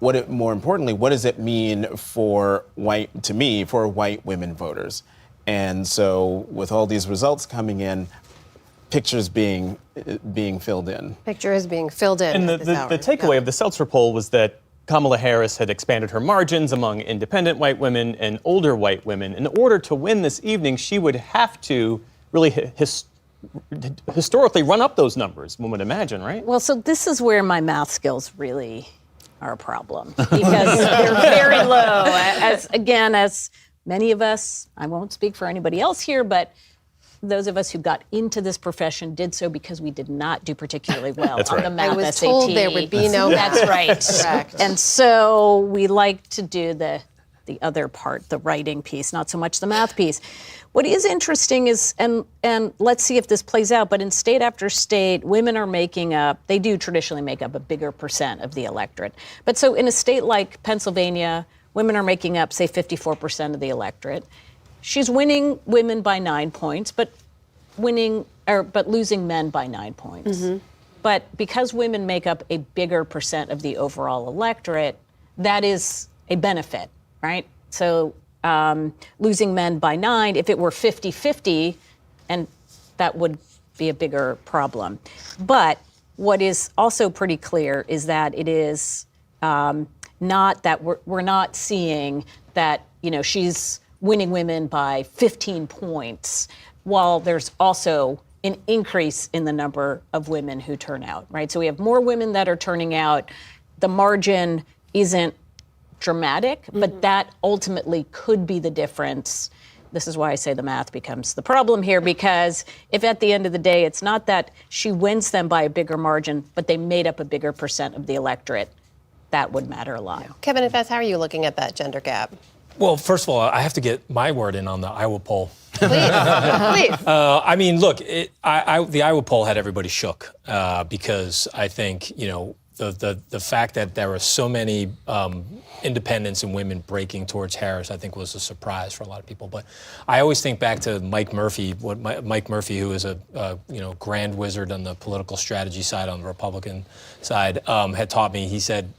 More importantly, what does it mean for white women voters? And so with all these results coming in, pictures being filled in. Picture is being filled in. And the takeaway of the Seltzer poll was that Kamala Harris had expanded her margins among independent white women and older white women. In order to win this evening, she would have to really historically run up those numbers, one would imagine, right? Well, so this is where my math skills really are a problem, because they're very low. As many of us, I won't speak for anybody else here, but those of us who got into this profession did so because we did not do particularly well on the math SAT. I was told there would be no math. That's right. Correct. And so we like to do the the other part, the writing piece, not so much the math piece. What is interesting is, and let's see if this plays out, but in state after state, women are making up, they do traditionally make up a bigger percent of the electorate. But so in a state like Pennsylvania, women are making up, say, 54% of the electorate. She's winning women by 9 points, but losing men by 9 points. Mm-hmm. But because women make up a bigger percent of the overall electorate, that is a benefit, right? So losing men by 9, if it were 50-50, and that would be a bigger problem. But what is also pretty clear is that it is not that we're not seeing that, she's winning women by 15 points, while there's also an increase in the number of women who turn out, right? So we have more women that are turning out. The margin isn't dramatic, but that ultimately could be the difference. This is why I say the math becomes the problem here, because if at the end of the day, it's not that she wins them by a bigger margin, but they made up a bigger percent of the electorate, that would matter a lot. Kevin and Fess, how are you looking at that gender gap? Well, first of all, I have to get my word in on the Iowa poll. Please. I mean, look, the Iowa poll had everybody shook because I think, the fact that there were so many independents and women breaking towards Harris, I think, was a surprise for a lot of people. But I always think back to Mike Murphy, Mike Murphy, who is a grand wizard on the political strategy side, on the Republican side, had taught me. He said,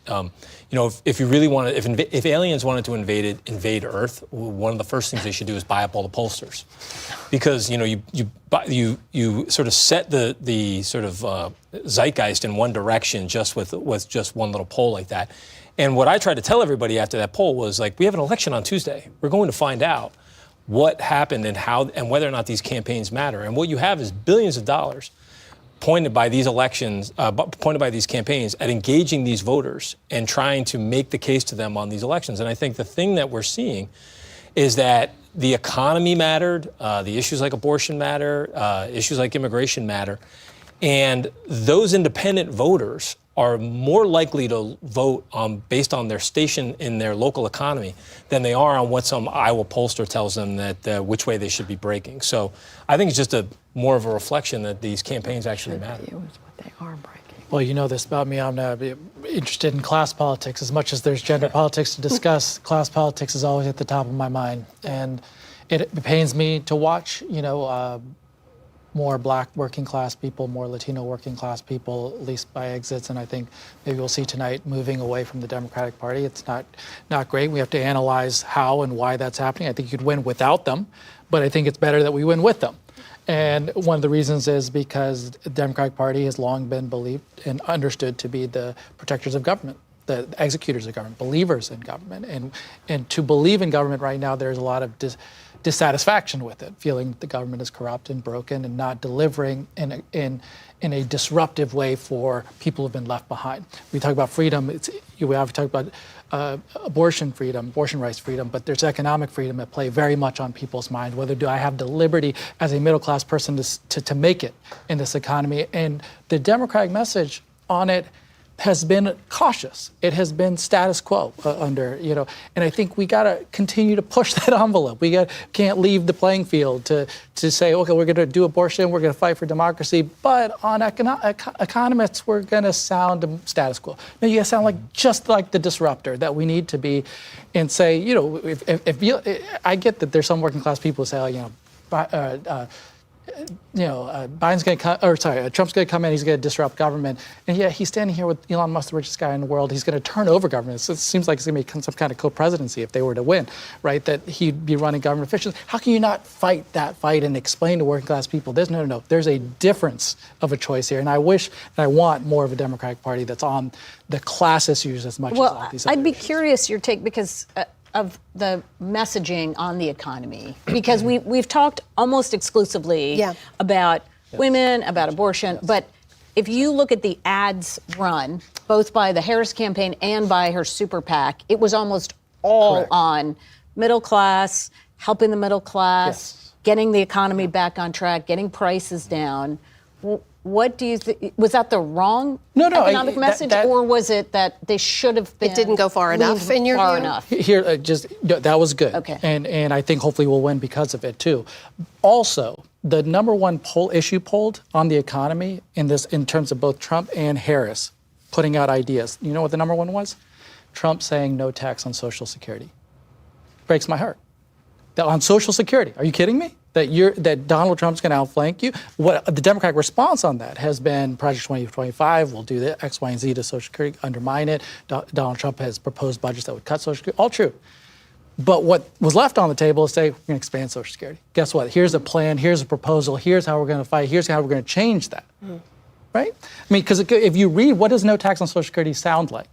if you really want to, if aliens wanted to invade Earth, one of the first things they should do is buy up all the pollsters, because you sort of set the sort of zeitgeist in one direction just with just one little poll like that. And what I tried to tell everybody after that poll was, like, we have an election on Tuesday. We're going to find out what happened and how and whether or not these campaigns matter. And what you have is billions of dollars pointed by these elections, pointed by these campaigns at engaging these voters and trying to make the case to them on these elections. And I think the thing that we're seeing is that the economy mattered, the issues like abortion matter, issues like immigration matter, and those independent voters are more likely to vote based on their station in their local economy than they are on what some Iowa pollster tells them that which way they should be breaking. So I think it's just more of a reflection that these campaigns actually matter. What they are breaking. Well, you know this about me. I'm interested in class politics. As much as there's gender politics to discuss, class politics is always at the top of my mind. And it pains me to watch, more Black working class people, more Latino working class people, at least by exits. And I think maybe we'll see tonight moving away from the Democratic Party. It's not great. We have to analyze how and why that's happening. I think you could win without them, but I think it's better that we win with them. And one of the reasons is because the Democratic Party has long been believed and understood to be the protectors of government, the executors of government, believers in government. And to believe in government right now, there's a lot of dissatisfaction with it, feeling the government is corrupt and broken and not delivering in a disruptive way for people who've been left behind. We talk about freedom. We have to talk about abortion freedom, abortion rights freedom, but there's economic freedom at play very much on people's mind. Whether do I have the liberty as a middle-class person to make it in this economy? And the Democratic message on it has been cautious. It has been status quo and I think we got to continue to push that envelope. We can't leave the playing field to say, okay, we're going to do abortion, we're going to fight for democracy, but on economists, we're going to sound status quo. No, you got to sound just like the disruptor that we need to be, and say, I get that there's some working class people who say, Biden's going to come, Trump's going to come in, he's going to disrupt government. And yet he's standing here with Elon Musk, the richest guy in the world. He's going to turn over government. So it seems like it's going to be some kind of co-presidency if they were to win, right? That he'd be running government officials. How can you not fight that fight and explain to working class people, no. There's a difference of a choice here. And I wish and I want more of a Democratic Party that's on the class issues as much as all these other I'd be issues. curious your take, because of the messaging on the economy, because we've talked almost exclusively about women, about abortion, but if you look at the ads run, both by the Harris campaign and by her super PAC, it was almost all on middle class, helping the middle class, getting the economy back on track, getting prices down. What do you think? Was that the wrong economic message, or was it that they should have been? It didn't go far enough in your view? Enough. Here, that was good. Okay. And I think hopefully we'll win because of it too. Also, the number one issue polled on the economy in terms of both Trump and Harris putting out ideas. You know what the number one was? Trump saying no tax on Social Security. Breaks my heart. On Social Security, are you kidding me? That Donald Trump's going to outflank you? What the Democratic response on that has been Project 2025 will do the X, Y, and Z to Social Security, undermine it. Donald Trump has proposed budgets that would cut Social Security. All true. But what was left on the table is say, we're going to expand Social Security. Guess what? Here's a plan. Here's a proposal. Here's how we're going to fight. Here's how we're going to change that. Right? I mean, because if you read, what does no tax on Social Security sound like?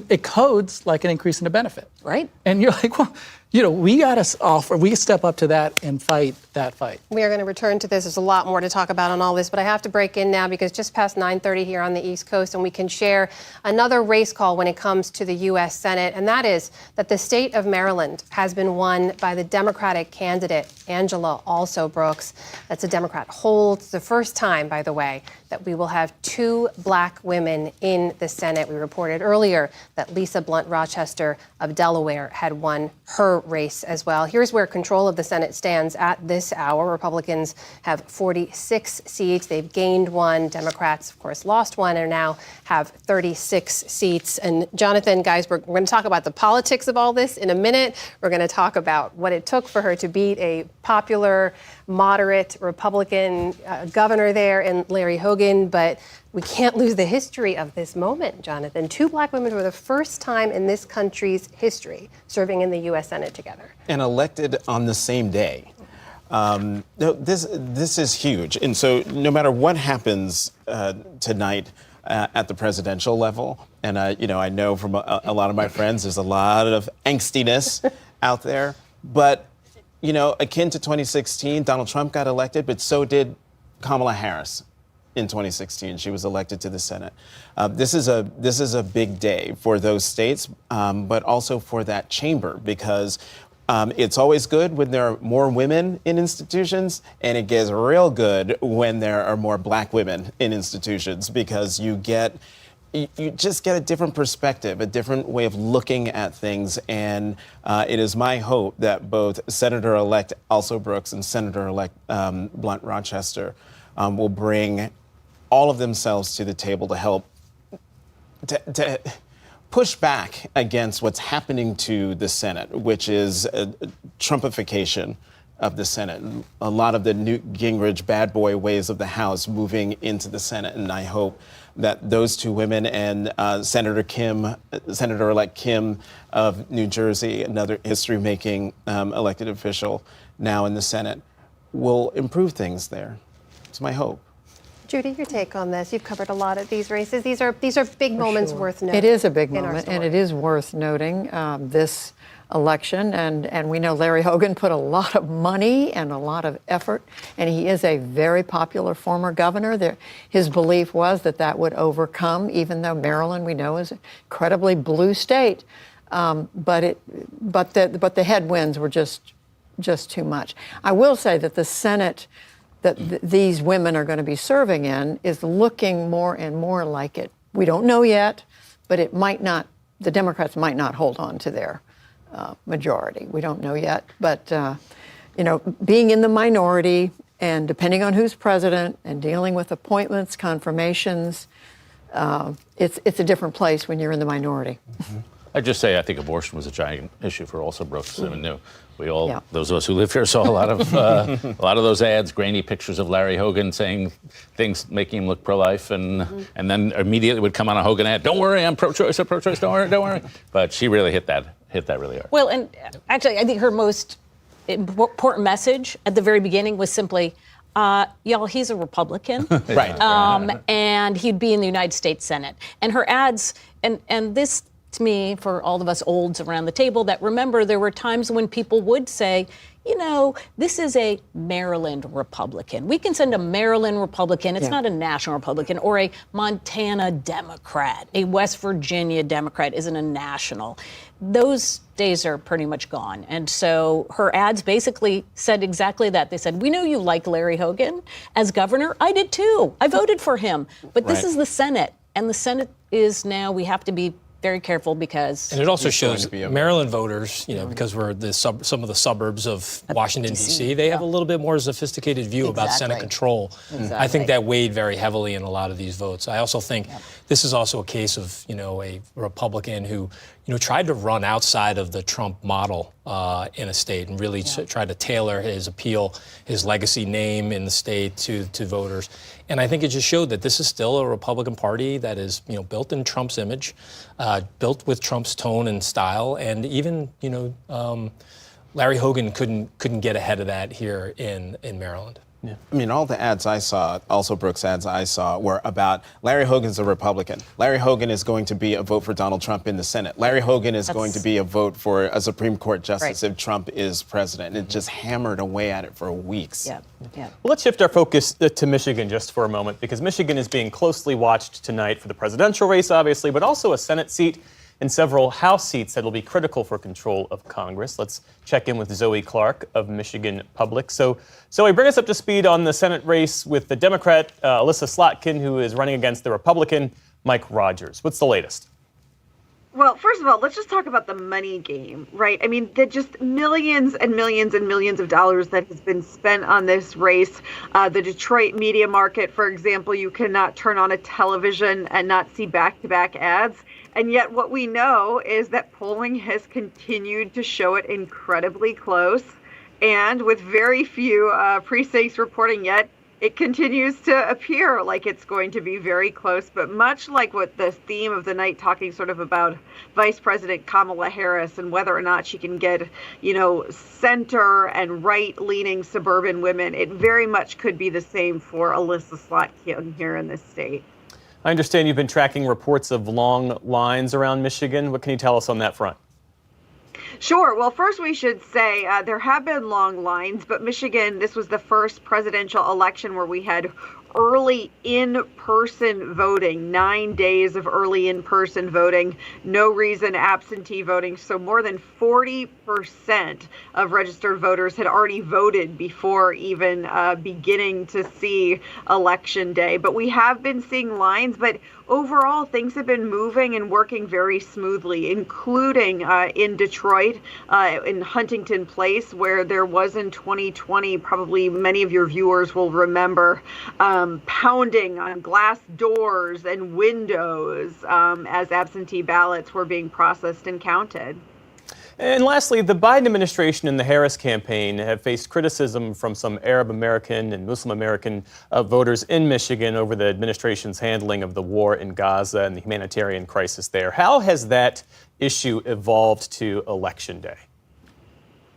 It codes like an increase in the benefit. Right. And you're like, well, we got to step up to that and fight that fight. We are going to return to this. There's a lot more to talk about on all this, but I have to break in now because just past 9:30 here on the East Coast, and we can share another race call when it comes to the U.S. Senate, and that is that the state of Maryland has been won by the Democratic candidate, Angela Also Brooks. That's a Democrat. Holds the first time, by the way, that we will have 2 black women in the Senate. We reported earlier that Lisa Blunt Rochester of Delaware had won her race as well. Here's where control of the Senate stands at this hour. Republicans have 46 seats. They've gained 1. Democrats, of course, lost 1 and now have 36 seats. And Jonathan Geisberg, we're going to talk about the politics of all this in a minute. We're going to talk about what it took for her to beat a popular, moderate Republican governor there in Larry Hogan. But we can't lose the history of this moment, Jonathan. 2 black women for the first time in this country's history serving in the U.S. Senate together. And elected on the same day. This is huge. And so no matter what happens tonight at the presidential level, and I know from a lot of my friends, there's a lot of angstiness out there. But, akin to 2016, Donald Trump got elected, but so did Kamala Harris. In 2016, she was elected to the Senate. This is a big day for those states, but also for that chamber, because it's always good when there are more women in institutions, and it gets real good when there are more black women in institutions, because you just get a different perspective, a different way of looking at things. And it is my hope that both Senator-elect Also Brooks and Senator-elect Blunt Rochester will bring all of themselves to the table to help to push back against what's happening to the Senate, which is a Trumpification of the Senate. A lot of the Newt Gingrich bad boy ways of the House moving into the Senate. And I hope that those 2 women and Senator-elect Kim of New Jersey, another history-making elected official now in the Senate, will improve things there. It's my hope. Judy, your take on this. You've covered a lot of these races. These are big moments worth noting. It is a big moment, and it is worth noting this election. And we know Larry Hogan put a lot of money and a lot of effort, and he is a very popular former governor. His belief was that would overcome, even though Maryland, we know, is an incredibly blue state. But the headwinds were just too much. I will say that the Senate that these women are going to be serving in is looking more and more like it. We don't know yet, but it might not. The Democrats might not hold on to their majority. We don't know yet, but being in the minority and depending on who's president and dealing with appointments, confirmations, it's a different place when you're in the minority. Mm-hmm. I'd just say I think abortion was a giant issue for Also Brooks. I mean, we all, those of us who live here, saw a lot of those ads, grainy pictures of Larry Hogan saying things, making him look pro-life, and then immediately would come on a Hogan ad. Don't worry, I'm pro-choice. I'm pro-choice. Don't worry. But she really hit that really hard. Well, and actually, I think her most important message at the very beginning was simply, y'all, he's a Republican. Right. And he'd be in the United States Senate. And her ads, and this, to me, for all of us olds around the table that remember there were times when people would say, this is a Maryland Republican. We can send a Maryland Republican. It's not a national Republican, or a Montana Democrat. A West Virginia Democrat isn't a national. Those days are pretty much gone. And so her ads basically said exactly that. They said, we know you like Larry Hogan as governor. I did too. I voted for him. But this is the Senate. And the Senate is now, we have to be very careful because... And it also shows Maryland voters, because we're some of the suburbs of Washington, D.C., they have a little bit more sophisticated view about Senate control. I think that weighed very heavily in a lot of these votes. I also think this is also a case of, a Republican who, tried to run outside of the Trump model in a state and really tried to tailor his appeal, his legacy name in the state to voters. And I think it just showed that this is still a Republican Party that is, built in Trump's image, built with Trump's tone and style, and even, Larry Hogan couldn't get ahead of that here in Maryland. Yeah. I mean, all the ads I saw, also Brooks ads I saw, were about Larry Hogan's a Republican. Larry Hogan is going to be a vote for Donald Trump in the Senate. Larry Hogan is going to be a vote for a Supreme Court justice if Trump is president. And it just hammered away at it for weeks. Yeah. Well, let's shift our focus to Michigan just for a moment, because Michigan is being closely watched tonight for the presidential race, obviously, but also a Senate seat and several House seats that will be critical for control of Congress. Let's check in with Zoe Clark of Michigan Public. So, Zoe, bring us up to speed on the Senate race with the Democrat, Alyssa Slotkin, who is running against the Republican, Mike Rogers. What's the latest? Well, first of all, let's just talk about the money game, right? I mean, the just millions and millions and millions of dollars that has been spent on this race. The Detroit media market, for example, you cannot turn on a television and not see back-to-back ads. And yet what we know is that polling has continued to show it incredibly close. And with very few precincts reporting yet, it continues to appear like it's going to be very close. But much like what the theme of the night, talking sort of about Vice President Kamala Harris and whether or not she can get, center and right-leaning suburban women, it very much could be the same for Alyssa Slotkin here in this state. I understand you've been tracking reports of long lines around Michigan. What can you tell us on that front? Sure. Well, first we should say there have been long lines, but Michigan, this was the first presidential election where we had early in-person voting, 9 days of early in-person voting, no reason absentee voting. So more than 40% of registered voters had already voted before even beginning to see Election Day. But we have been seeing lines, but overall, things have been moving and working very smoothly, including in Detroit, in Huntington Place, where there was in 2020, probably many of your viewers will remember, pounding on glass doors and windows as absentee ballots were being processed and counted. And lastly, the Biden administration and the Harris campaign have faced criticism from some Arab American and Muslim American voters in Michigan over the administration's handling of the war in Gaza and the humanitarian crisis there. How has that issue evolved to Election Day?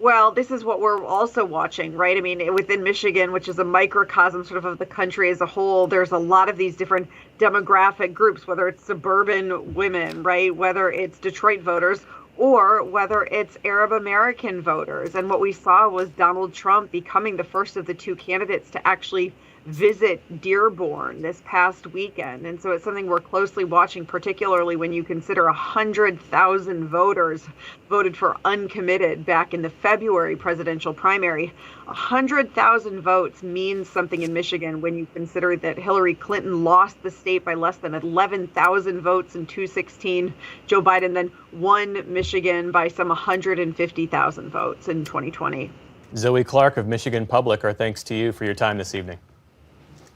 Well, this is what we're also watching, right? I mean, within Michigan, which is a microcosm sort of the country as a whole, there's a lot of these different demographic groups, whether it's suburban women, right? Whether it's Detroit voters, or whether it's Arab American voters. And what we saw was Donald Trump becoming the first of the two candidates to actually visit Dearborn this past weekend. And so it's something we're closely watching, particularly when you consider 100,000 voters voted for uncommitted back in the February presidential primary. 100,000 votes means something in Michigan when you consider that Hillary Clinton lost the state by less than 11,000 votes in 2016. Joe Biden then won Michigan by some 150,000 votes in 2020. Zoe Clark of Michigan Public, our thanks to you for your time this evening.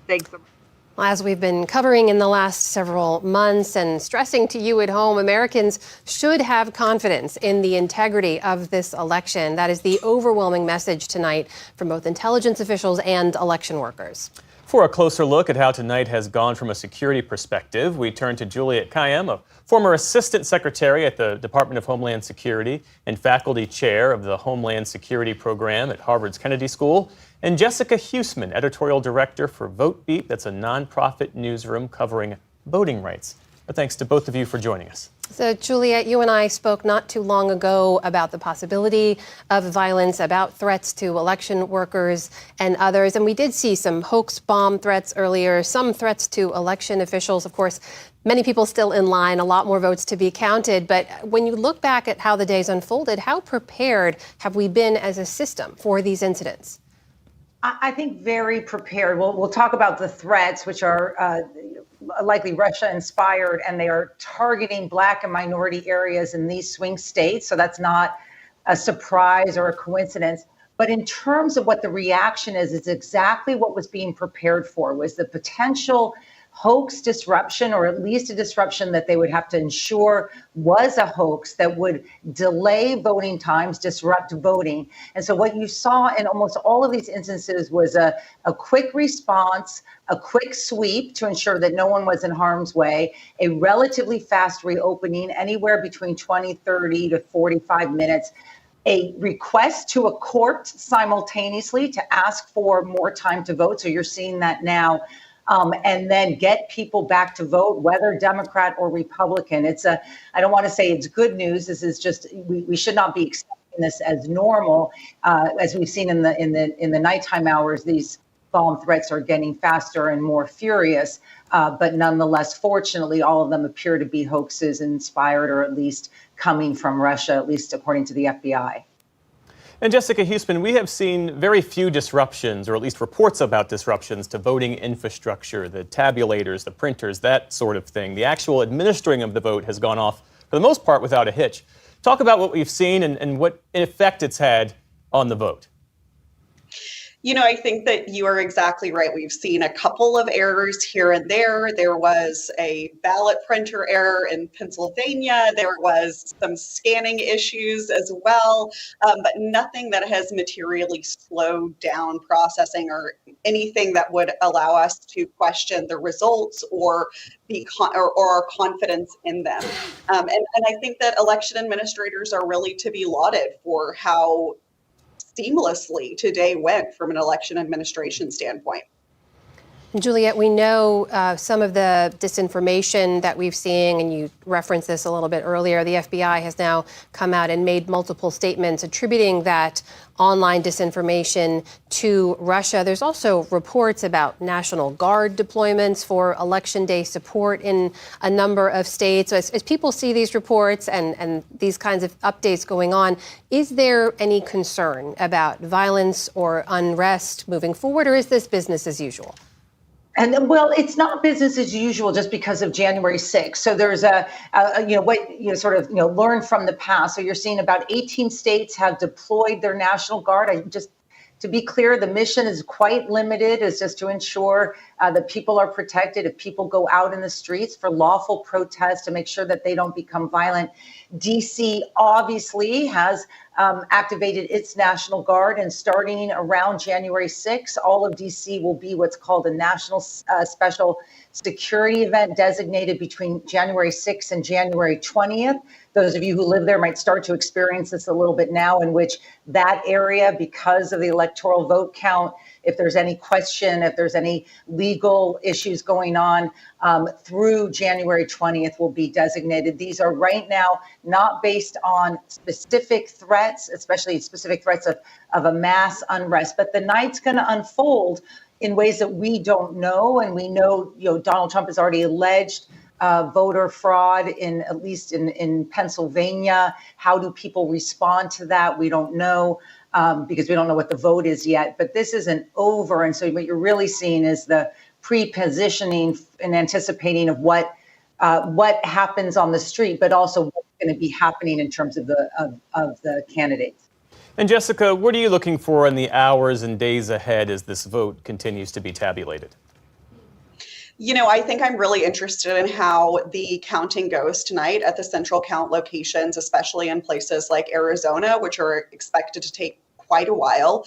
Thanks. As we've been covering in the last several months and stressing to you at home, Americans should have confidence in the integrity of this election. That is the overwhelming message tonight from both intelligence officials and election workers. For a closer look at how tonight has gone from a security perspective, we turn to Juliet Kayyem, a former assistant secretary at the Department of Homeland Security and faculty chair of the Homeland Security Program at Harvard's Kennedy School, and Jessica Huseman, editorial director for Vote Beat. That's a nonprofit newsroom covering voting rights. Thanks to both of you for joining us. So, Juliet, you and I spoke not too long ago about the possibility of violence, about threats to election workers and others. And we did see some hoax bomb threats earlier, some threats to election officials. Of course, many people still in line, a lot more votes to be counted. But when you look back at how the days unfolded, how prepared have we been as a system for these incidents? I think very prepared. We'll talk about the threats, which are likely Russia-inspired, and they are targeting Black and minority areas in these swing states. So that's not a surprise or a coincidence. But in terms of what the reaction is, it's exactly what was being prepared for, was the potential hoax disruption, or at least a disruption that they would have to ensure was a hoax that would delay voting times, disrupt voting. And so what you saw in almost all of these instances was a quick response, a quick sweep to ensure that no one was in harm's way, a relatively fast reopening, anywhere between 20, 30 to 45 minutes, a request to a court simultaneously to ask for more time to vote. So you're seeing that now. And then get people back to vote, whether Democrat or Republican. I don't want to say it's good news. This is just, we should not be accepting this as normal. As we've seen in the nighttime hours, these bomb threats are getting faster and more furious. But nonetheless, fortunately, all of them appear to be hoaxes inspired, or at least coming from Russia, at least according to the FBI. And Jessica Huseman, we have seen very few disruptions, or at least reports about disruptions to voting infrastructure, the tabulators, the printers, that sort of thing. The actual administering of the vote has gone off, for the most part, without a hitch. Talk about what we've seen and what effect it's had on the vote. You know, I think that you are exactly right. We've seen a couple of errors here and there. There was a ballot printer error in Pennsylvania. There was some scanning issues as well, but nothing that has materially slowed down processing or anything that would allow us to question the results or be or our confidence in them. And I think that election administrators are really to be lauded for how seamlessly today went from an election administration standpoint. Juliet, we know some of the disinformation that we've seen, and you referenced this a little bit earlier. The FBI has now come out and made multiple statements attributing that online disinformation to Russia. There's also reports about National Guard deployments for Election Day support in a number of states. So as people see these reports and these kinds of updates going on, is there any concern about violence or unrest moving forward, or is this business as usual? And well, it's not business as usual just because of January 6th. So there's learn from the past. So you're seeing about 18 states have deployed their National Guard. To be clear, the mission is quite limited. It's just to ensure that people are protected if people go out in the streets for lawful protest, to make sure that they don't become violent. DC obviously has activated its National Guard, and starting around January 6th, all of DC will be what's called a national special security event designated between January 6th and January 20th. Those of you who live there might start to experience this a little bit now, in which that area, because of the electoral vote count, if there's any question, if there's any legal issues going on, through January 20th will be designated. These are right now not based on specific threats, especially specific threats of a mass unrest, but the night's going to unfold in ways that we don't know. And we know, Donald Trump has already alleged voter fraud at least in Pennsylvania. How do people respond to that? We don't know, because we don't know what the vote is yet. But this isn't over. And so what you're really seeing is the pre-positioning and anticipating of what happens on the street, but also what's going to be happening in terms of the candidates. And Jessica, what are you looking for in the hours and days ahead as this vote continues to be tabulated? I think I'm really interested in how the counting goes tonight at the central count locations, especially in places like Arizona, which are expected to take quite a while.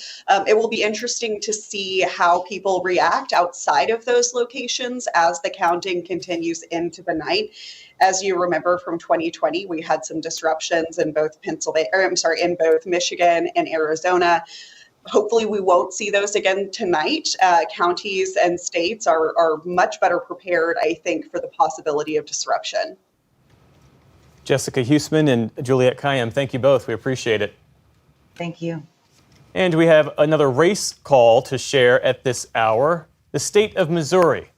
It will be interesting to see how people react outside of those locations as the counting continues into the night. As you remember from 2020, we had some disruptions in both in both Michigan and Arizona. Hopefully we won't see those again tonight. Counties and states are much better prepared, I think, for the possibility of disruption. Jessica Huseman and Juliette Kayyem, thank you both. We appreciate it. Thank you. And we have another race call to share at this hour. The state of Missouri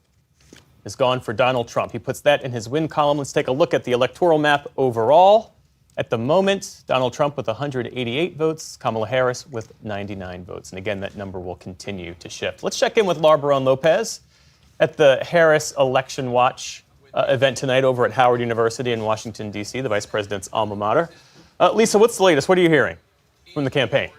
has gone for Donald Trump. He puts that in his win column. Let's take a look at the electoral map overall. At the moment, Donald Trump with 188 votes, Kamala Harris with 99 votes. And again, that number will continue to shift. Let's check in with Laura Barone-Lopez at the Harris Election Watch event tonight over at Howard University in Washington, D.C., the vice president's alma mater. Lisa, what's the latest? What are you hearing from the campaign?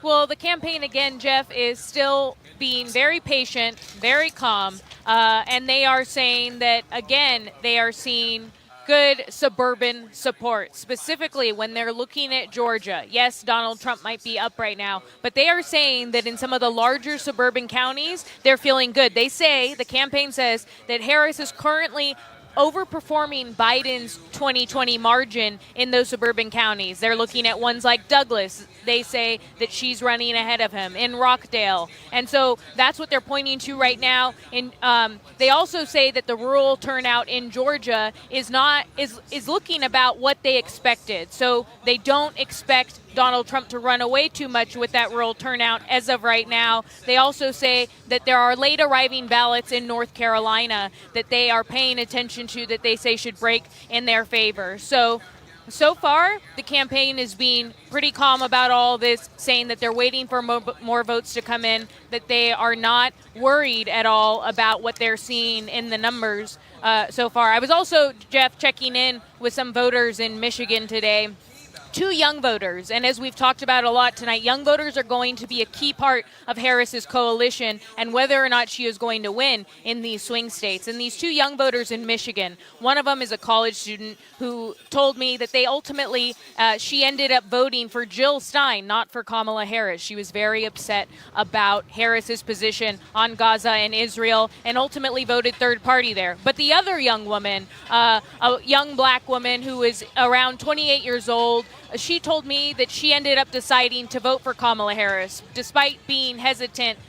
Well, the campaign, again, Jeff, is still being very patient, very calm, and they are saying that, again, they are seeing good suburban support, specifically when they're looking at Georgia. Yes, Donald Trump might be up right now, but they are saying that in some of the larger suburban counties, they're feeling good. They say, the campaign says, that Harris is currently overperforming Biden's 2020 margin in those suburban counties. They're looking at ones like Douglas. They say that she's running ahead of him in Rockdale. And so that's what they're pointing to right now. And they also say that the rural turnout in Georgia is looking about what they expected. So they don't expect Donald Trump to run away too much with that rural turnout as of right now. They also say that there are late arriving ballots in North Carolina that they are paying attention to, that they say should break in their favor. So far, the campaign is being pretty calm about all this, saying that they're waiting for more votes to come in, that they are not worried at all about what they're seeing in the numbers so far. I was also, Jeff, checking in with some voters in Michigan today. 2 young voters, and as we've talked about a lot tonight, young voters are going to be a key part of Harris's coalition and whether or not she is going to win in these swing states. And these 2 young voters in Michigan, one of them is a college student who told me that they ultimately, she ended up voting for Jill Stein, not for Kamala Harris. She was very upset about Harris's position on Gaza and Israel and ultimately voted third party there. But the other young woman, a young black woman who is around 28 years old, she told me that she ended up deciding to vote for Kamala Harris, despite being hesitant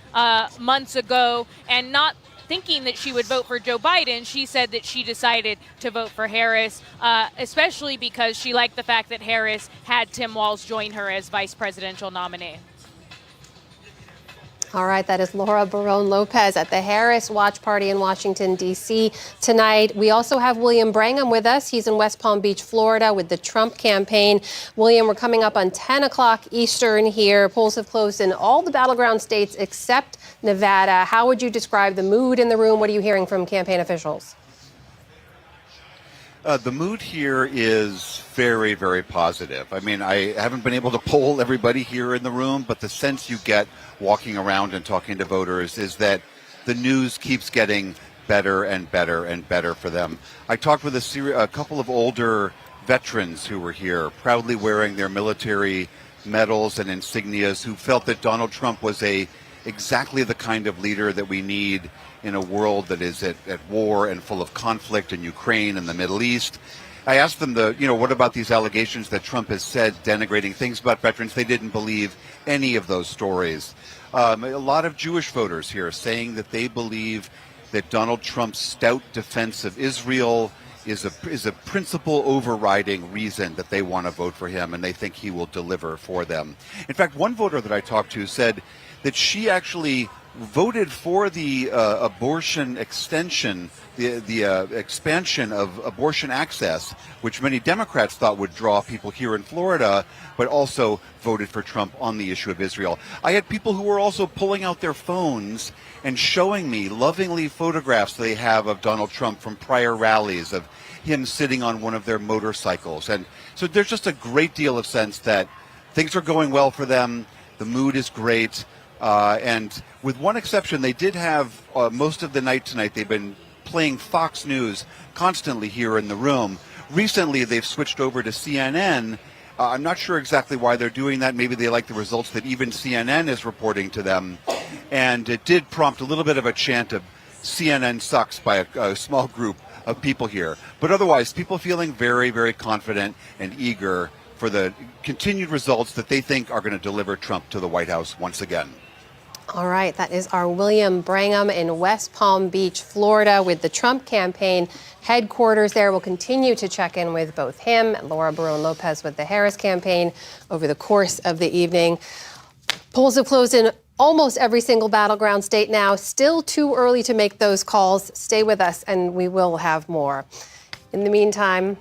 months ago and not thinking that she would vote for Joe Biden. She said that she decided to vote for Harris, especially because she liked the fact that Harris had Tim Walz join her as vice presidential nominee. All right, that is Laura Barone-Lopez at the Harris Watch Party in Washington, D.C. tonight. We also have William Brangham with us. He's in West Palm Beach, Florida, with the Trump campaign. William, we're coming up on 10 o'clock Eastern here. Polls have closed in all the battleground states except Nevada. How would you describe the mood in the room? What are you hearing from campaign officials? The mood here is very, very positive. I mean, I haven't been able to poll everybody here in the room, but the sense you get walking around and talking to voters is that the news keeps getting better and better and better for them. I talked with a couple of older veterans who were here, proudly wearing their military medals and insignias, who felt that Donald Trump was exactly the kind of leader that we need in a world that is at war and full of conflict in Ukraine and the Middle East. I asked them, what about these allegations that Trump has said denigrating things about veterans? They didn't believe any of those stories. A lot of Jewish voters here saying that they believe that Donald Trump's stout defense of Israel is a principal overriding reason that they want to vote for him, and they think he will deliver for them. In fact, one voter that I talked to said that she actually voted for the abortion extension, the expansion of abortion access, which many Democrats thought would draw people here in Florida, but also voted for Trump on the issue of Israel. I had people who were also pulling out their phones and showing me lovingly photographs they have of Donald Trump from prior rallies, of him sitting on one of their motorcycles. And so there's just a great deal of sense that things are going well for them. The mood is great. And with one exception, they did have most of the night tonight, they've been playing Fox News constantly here in the room. Recently, they've switched over to CNN. I'm not sure exactly why they're doing that. Maybe they like the results that even CNN is reporting to them. And it did prompt a little bit of a chant of CNN sucks by a small group of people here. But otherwise, people feeling very, very confident and eager for the continued results that they think are going to deliver Trump to the White House once again. All right, that is our William Brangham in West Palm Beach, Florida, with the Trump campaign headquarters there. We'll continue to check in with both him and Laura Barron-Lopez with the Harris campaign over the course of the evening. Polls have closed in almost every single battleground state now. Still too early to make those calls. Stay with us, and we will have more. In the meantime,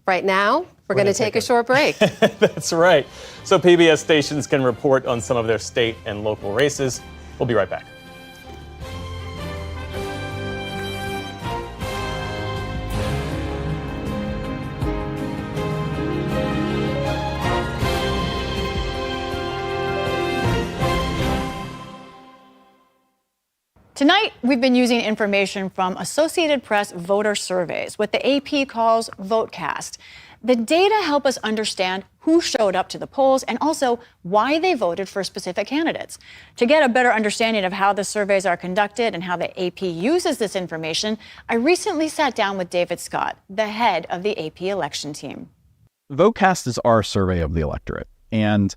right now, we're going to take a short break. That's right. So PBS stations can report on some of their state and local races. We'll be right back. Tonight, we've been using information from Associated Press voter surveys, what the AP calls VoteCast. The data help us understand who showed up to the polls and also why they voted for specific candidates. To get a better understanding of how the surveys are conducted and how the AP uses this information, I recently sat down with David Scott, the head of the AP election team. VoteCast is our survey of the electorate. And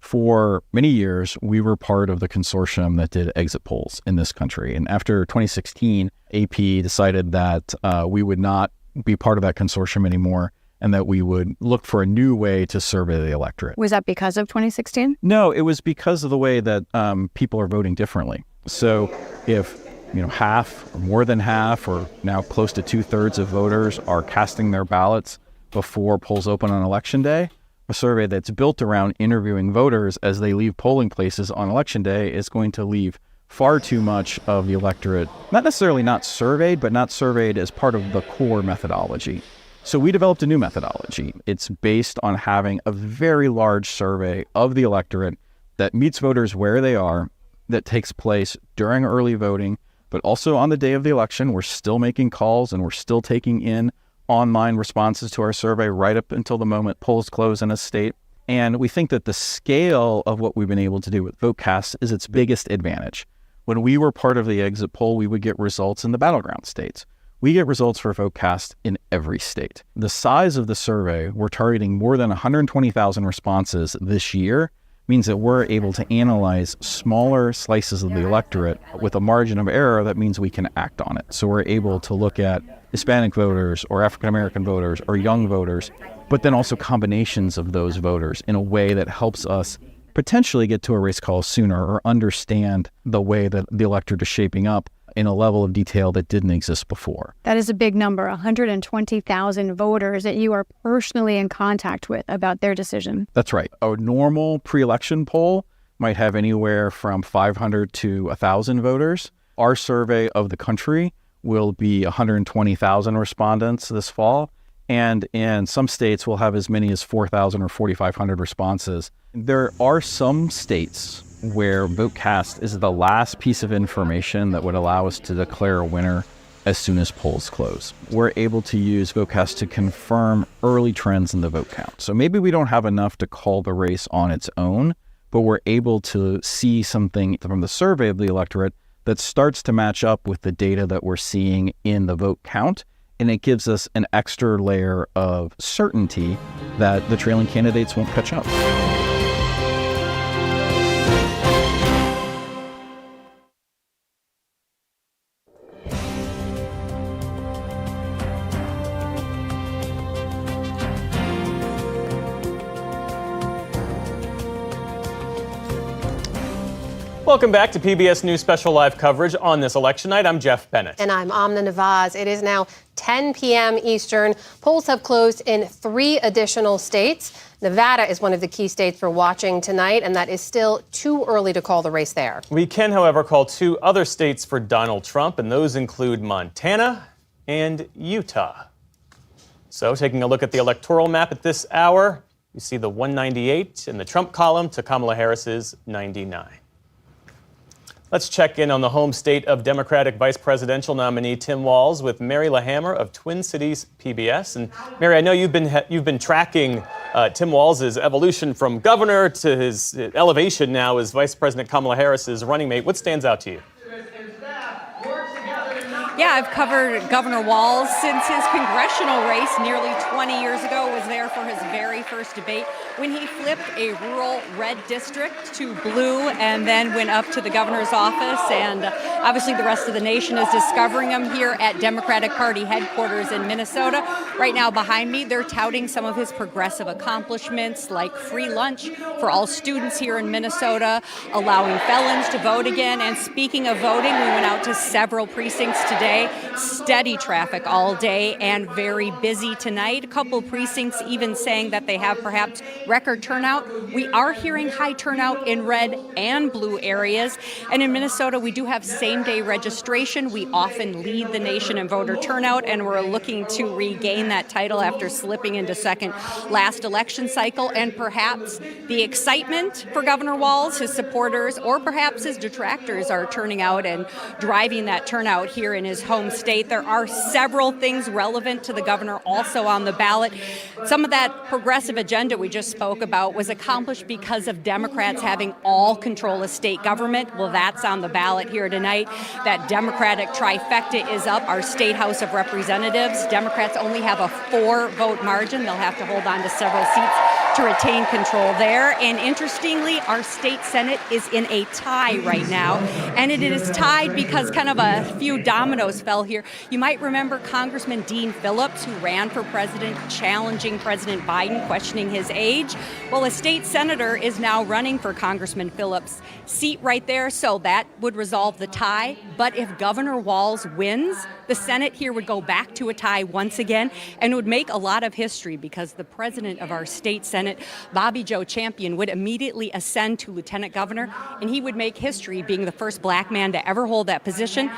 for many years, we were part of the consortium that did exit polls in this country. And after 2016, AP decided that we would not be part of that consortium anymore, and that we would look for a new way to survey the electorate. Was that because of 2016? No, it was because of the way that people are voting differently. So if half or more than half or now close to 2/3 of voters are casting their ballots before polls open on election day, a survey that's built around interviewing voters as they leave polling places on election day is going to leave far too much of the electorate, not necessarily not surveyed, but not surveyed as part of the core methodology. So we developed a new methodology. It's based on having a very large survey of the electorate that meets voters where they are, that takes place during early voting, but also on the day of the election. We're still making calls and we're still taking in online responses to our survey right up until the moment polls close in a state. And we think that the scale of what we've been able to do with VoteCast is its biggest advantage. When we were part of the exit poll, we would get results in the battleground states. We get results for VoteCast in every state. The size of the survey, we're targeting more than 120,000 responses this year, means that we're able to analyze smaller slices of the electorate with a margin of error that means we can act on it. So we're able to look at Hispanic voters or African-American voters or young voters, but then also combinations of those voters in a way that helps us potentially get to a race call sooner or understand the way that the electorate is shaping up in a level of detail that didn't exist before. That is a big number, 120,000 voters that you are personally in contact with about their decision. That's right. A normal pre-election poll might have anywhere from 500 to 1,000 voters. Our survey of the country will be 120,000 respondents this fall. And in some states, we'll have as many as 4,000 or 4,500 responses. There are some states where VoteCast is the last piece of information that would allow us to declare a winner as soon as polls close. We're able to use VoteCast to confirm early trends in the vote count. So maybe we don't have enough to call the race on its own, but we're able to see something from the survey of the electorate that starts to match up with the data that we're seeing in the vote count. And it gives us an extra layer of certainty that the trailing candidates won't catch up. Welcome back to PBS News Special Live coverage on this election night. I'm Jeff Bennett. And I'm Amna Nawaz. It is now 10 p.m. Eastern. Polls have closed in 3 additional states. Nevada is one of the key states for watching tonight, and that is still too early to call the race there. We can, however, call 2 other states for Donald Trump, and those include Montana and Utah. So taking a look at the electoral map at this hour, you see the 198 in the Trump column to Kamala Harris's 99. Let's check in on the home state of Democratic vice presidential nominee Tim Walz with Mary LaHammer of Twin Cities PBS. And Mary, I know you've been tracking Tim Walz's evolution from governor to his elevation now as Vice President Kamala Harris's running mate. What stands out to you? Yeah, Yeah, I've covered Governor Walz since his congressional race nearly 20 years ago. Was there for his very first debate when he flipped a rural red district to blue and then went up to the governor's office. And obviously the rest of the nation is discovering him here at Democratic Party headquarters in Minnesota. Right now behind me, they're touting some of his progressive accomplishments like free lunch for all students here in Minnesota, allowing felons to vote again. And speaking of voting, we went out to several precincts today. Steady traffic all day and very busy tonight. A couple precincts even saying that they have perhaps record turnout. We are hearing high turnout in red and blue areas. And in Minnesota, we do have same-day registration. We often lead the nation in voter turnout, and we're looking to regain that title after slipping into second last election cycle. And perhaps the excitement for Governor Walz, his supporters, or perhaps his detractors are turning out and driving that turnout here in his home state. There are several things relevant to the governor also on the ballot. Some of that progressive agenda we just spoke about was accomplished because of Democrats having all control of state government. Well, that's on the ballot here tonight. That Democratic trifecta is up. Our state House of Representatives, Democrats only have a 4-vote margin. They'll have to hold on to several seats to retain control there. And interestingly, our state Senate is in a tie right now. And it is tied because kind of a few dominoes fell here. You might remember Congressman Dean Phillips, who ran for president, challenging President Biden, questioning his age. Well, a state senator is now running for Congressman Phillips' seat right there, so that would resolve the tie. But if Governor Walz wins, the Senate here would go back to a tie once again, and it would make a lot of history because the president of our state Senate, Bobby Joe Champion, would immediately ascend to lieutenant governor, and he would make history being the first black man to ever hold that position.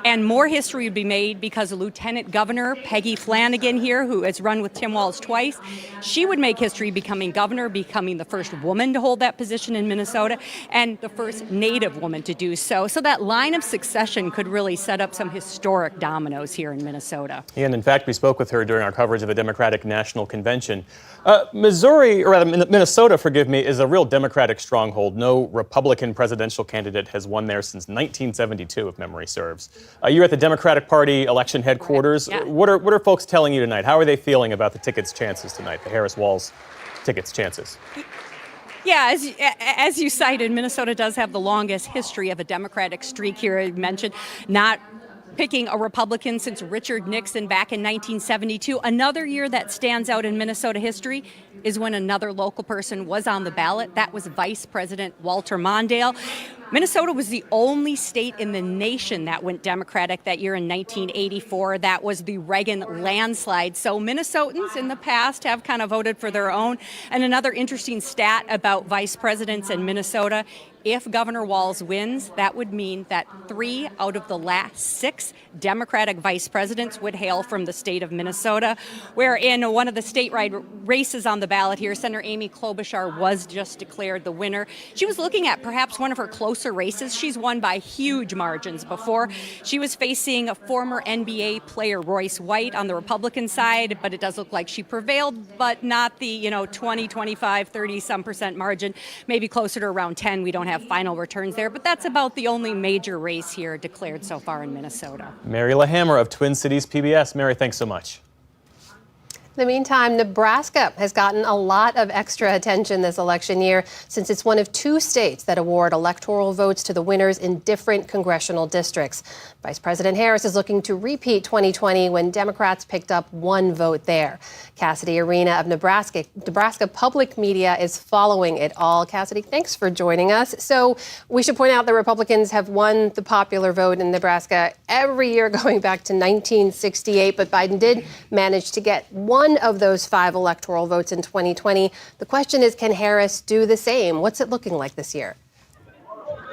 And more history would be made because Lieutenant Governor Peggy Flanagan here, who has run with Tim Walz twice, she would make history becoming governor, becoming the first woman to hold that position in Minnesota, and the first Native woman to do so. So that line of succession could really set up some historic dominoes here in Minnesota. And in fact, we spoke with her during our coverage of the Democratic National Convention. Minnesota, is a real Democratic stronghold. No Republican presidential candidate has won there since 1972, if memory serves. You're at the Democratic Party election headquarters. Yeah. What are folks telling you tonight? How are they feeling about the ticket's chances tonight, the Harris-Walz ticket's chances? Yeah, as you cited, Minnesota does have the longest history of a Democratic streak here. I mentioned not picking a Republican since Richard Nixon back in 1972. Another year that stands out in Minnesota history is when another local person was on the ballot. That was Vice President Walter Mondale. Minnesota was the only state in the nation that went Democratic that year in 1984. That was the Reagan landslide. So Minnesotans in the past have kind of voted for their own. And another interesting stat about vice presidents in Minnesota, if Governor Walz wins, that would mean that 3 out of the last 6 Democratic vice presidents would hail from the state of Minnesota, where in one of the statewide races on the ballot here, Senator Amy Klobuchar was just declared the winner. She was looking at perhaps one of her closer races. She's won by huge margins before. She was facing a former NBA player Royce White on the Republican side, but it does look like she prevailed, but not the 20, 25, 30-some% margin, maybe closer to around 10. We don't have final returns there, but that's about the only major race here declared so far in Minnesota. Mary LaHammer of Twin Cities PBS. Mary, thanks so much. In the meantime, Nebraska has gotten a lot of extra attention this election year since it's one of 2 states that award electoral votes to the winners in different congressional districts. Vice President Harris is looking to repeat 2020 when Democrats picked up 1 vote there. Cassidy Arena of Nebraska Public Media is following it all. Cassidy, thanks for joining us. So we should point out the Republicans have won the popular vote in Nebraska every year going back to 1968, but Biden did manage to get 1 of those 5 electoral votes in 2020. The question is, can Harris do the same? What's it looking like this year?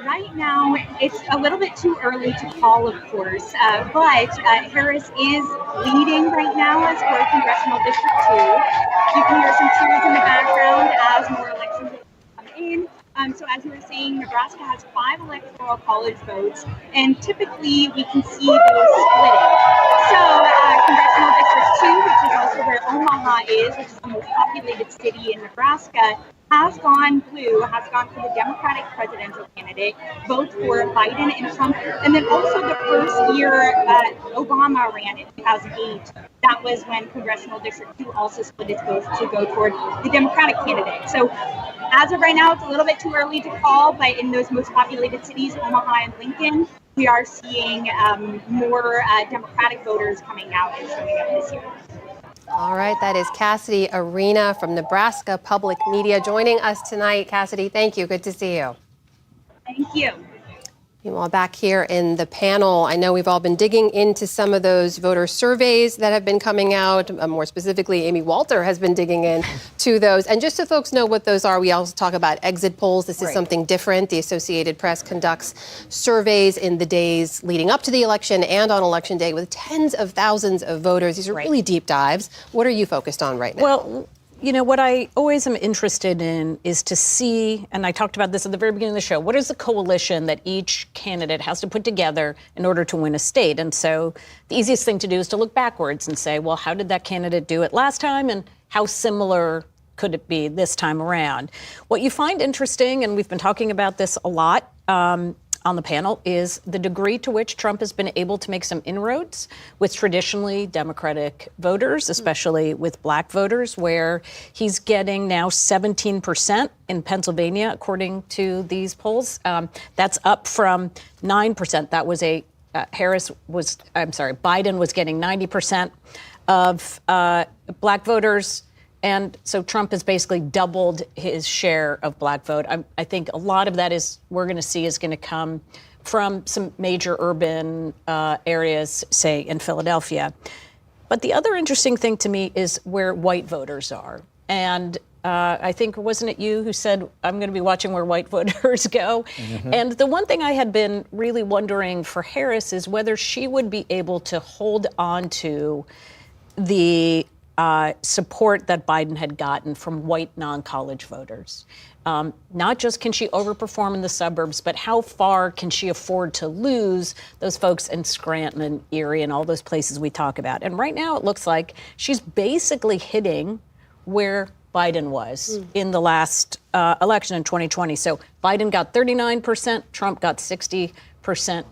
Right now, it's a little bit too early to call, of course, but Harris is leading right now as for Congressional District 2. You can hear some cheers in the background as more elections come in. So as you were saying, Nebraska has 5 electoral college votes, and typically we can see those splitting. So Congressional District 2, which is also where Omaha is, which is the most populated city in Nebraska, has gone blue, has gone for the Democratic presidential candidate, votes for Biden and Trump. And then also the first year Obama ran in 2008, that was when Congressional District 2 also split its votes to go toward the Democratic candidate. So as of right now, it's a little bit too early to call, but in those most populated cities, Omaha and Lincoln, we are seeing more Democratic voters coming out and showing up this year. All right, that is Cassidy Arena from Nebraska Public Media joining us tonight. Cassidy, thank you. Good to see you. Thank you. Meanwhile, back here in the panel, I know we've all been digging into some of those voter surveys that have been coming out. More specifically, Amy Walter has been digging in to those. And just so folks know what those are, we also talk about exit polls. This is something different. The Associated Press conducts surveys in the days leading up to the election and on Election Day with tens of thousands of voters. These are really deep dives. What are you focused on right now? Well, you know, what I always am interested in is to see, and I talked about this at the very beginning of the show, what is the coalition that each candidate has to put together in order to win a state? And so the easiest thing to do is to look backwards and say, well, how did that candidate do it last time, and how similar could it be this time around? What you find interesting, and we've been talking about this a lot on the panel, is the degree to which Trump has been able to make some inroads with traditionally Democratic voters, especially with black voters, where he's getting now 17% in Pennsylvania, according to these polls. That's up from 9%. That was Biden was getting 90% of black voters. And so Trump has basically doubled his share of black vote. I think a lot of that we're going to see is going to come from some major urban areas, say in Philadelphia. But the other interesting thing to me is where white voters are. And I think, wasn't it you who said, I'm going to be watching where white voters go? Mm-hmm. And the one thing I had been really wondering for Harris is whether she would be able to hold on to the support that Biden had gotten from white non-college voters. Not just can she overperform in the suburbs, but how far can she afford to lose those folks in Scranton and Erie and all those places we talk about? And right now it looks like she's basically hitting where Biden was in the last election in 2020. So Biden got 39%, Trump got 60%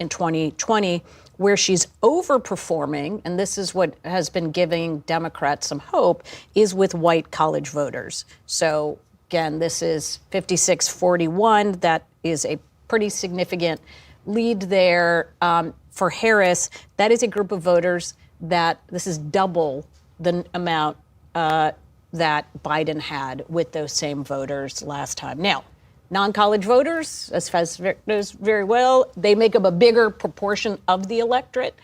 in 2020. Where she's overperforming, and this is what has been giving Democrats some hope, is with white college voters. So again, this is 56-41. That is a pretty significant lead there for Harris. That is a group of voters this is double the amount that Biden had with those same voters last time. Now, non-college voters, as Fez knows very well, they make up a bigger proportion of the electorate.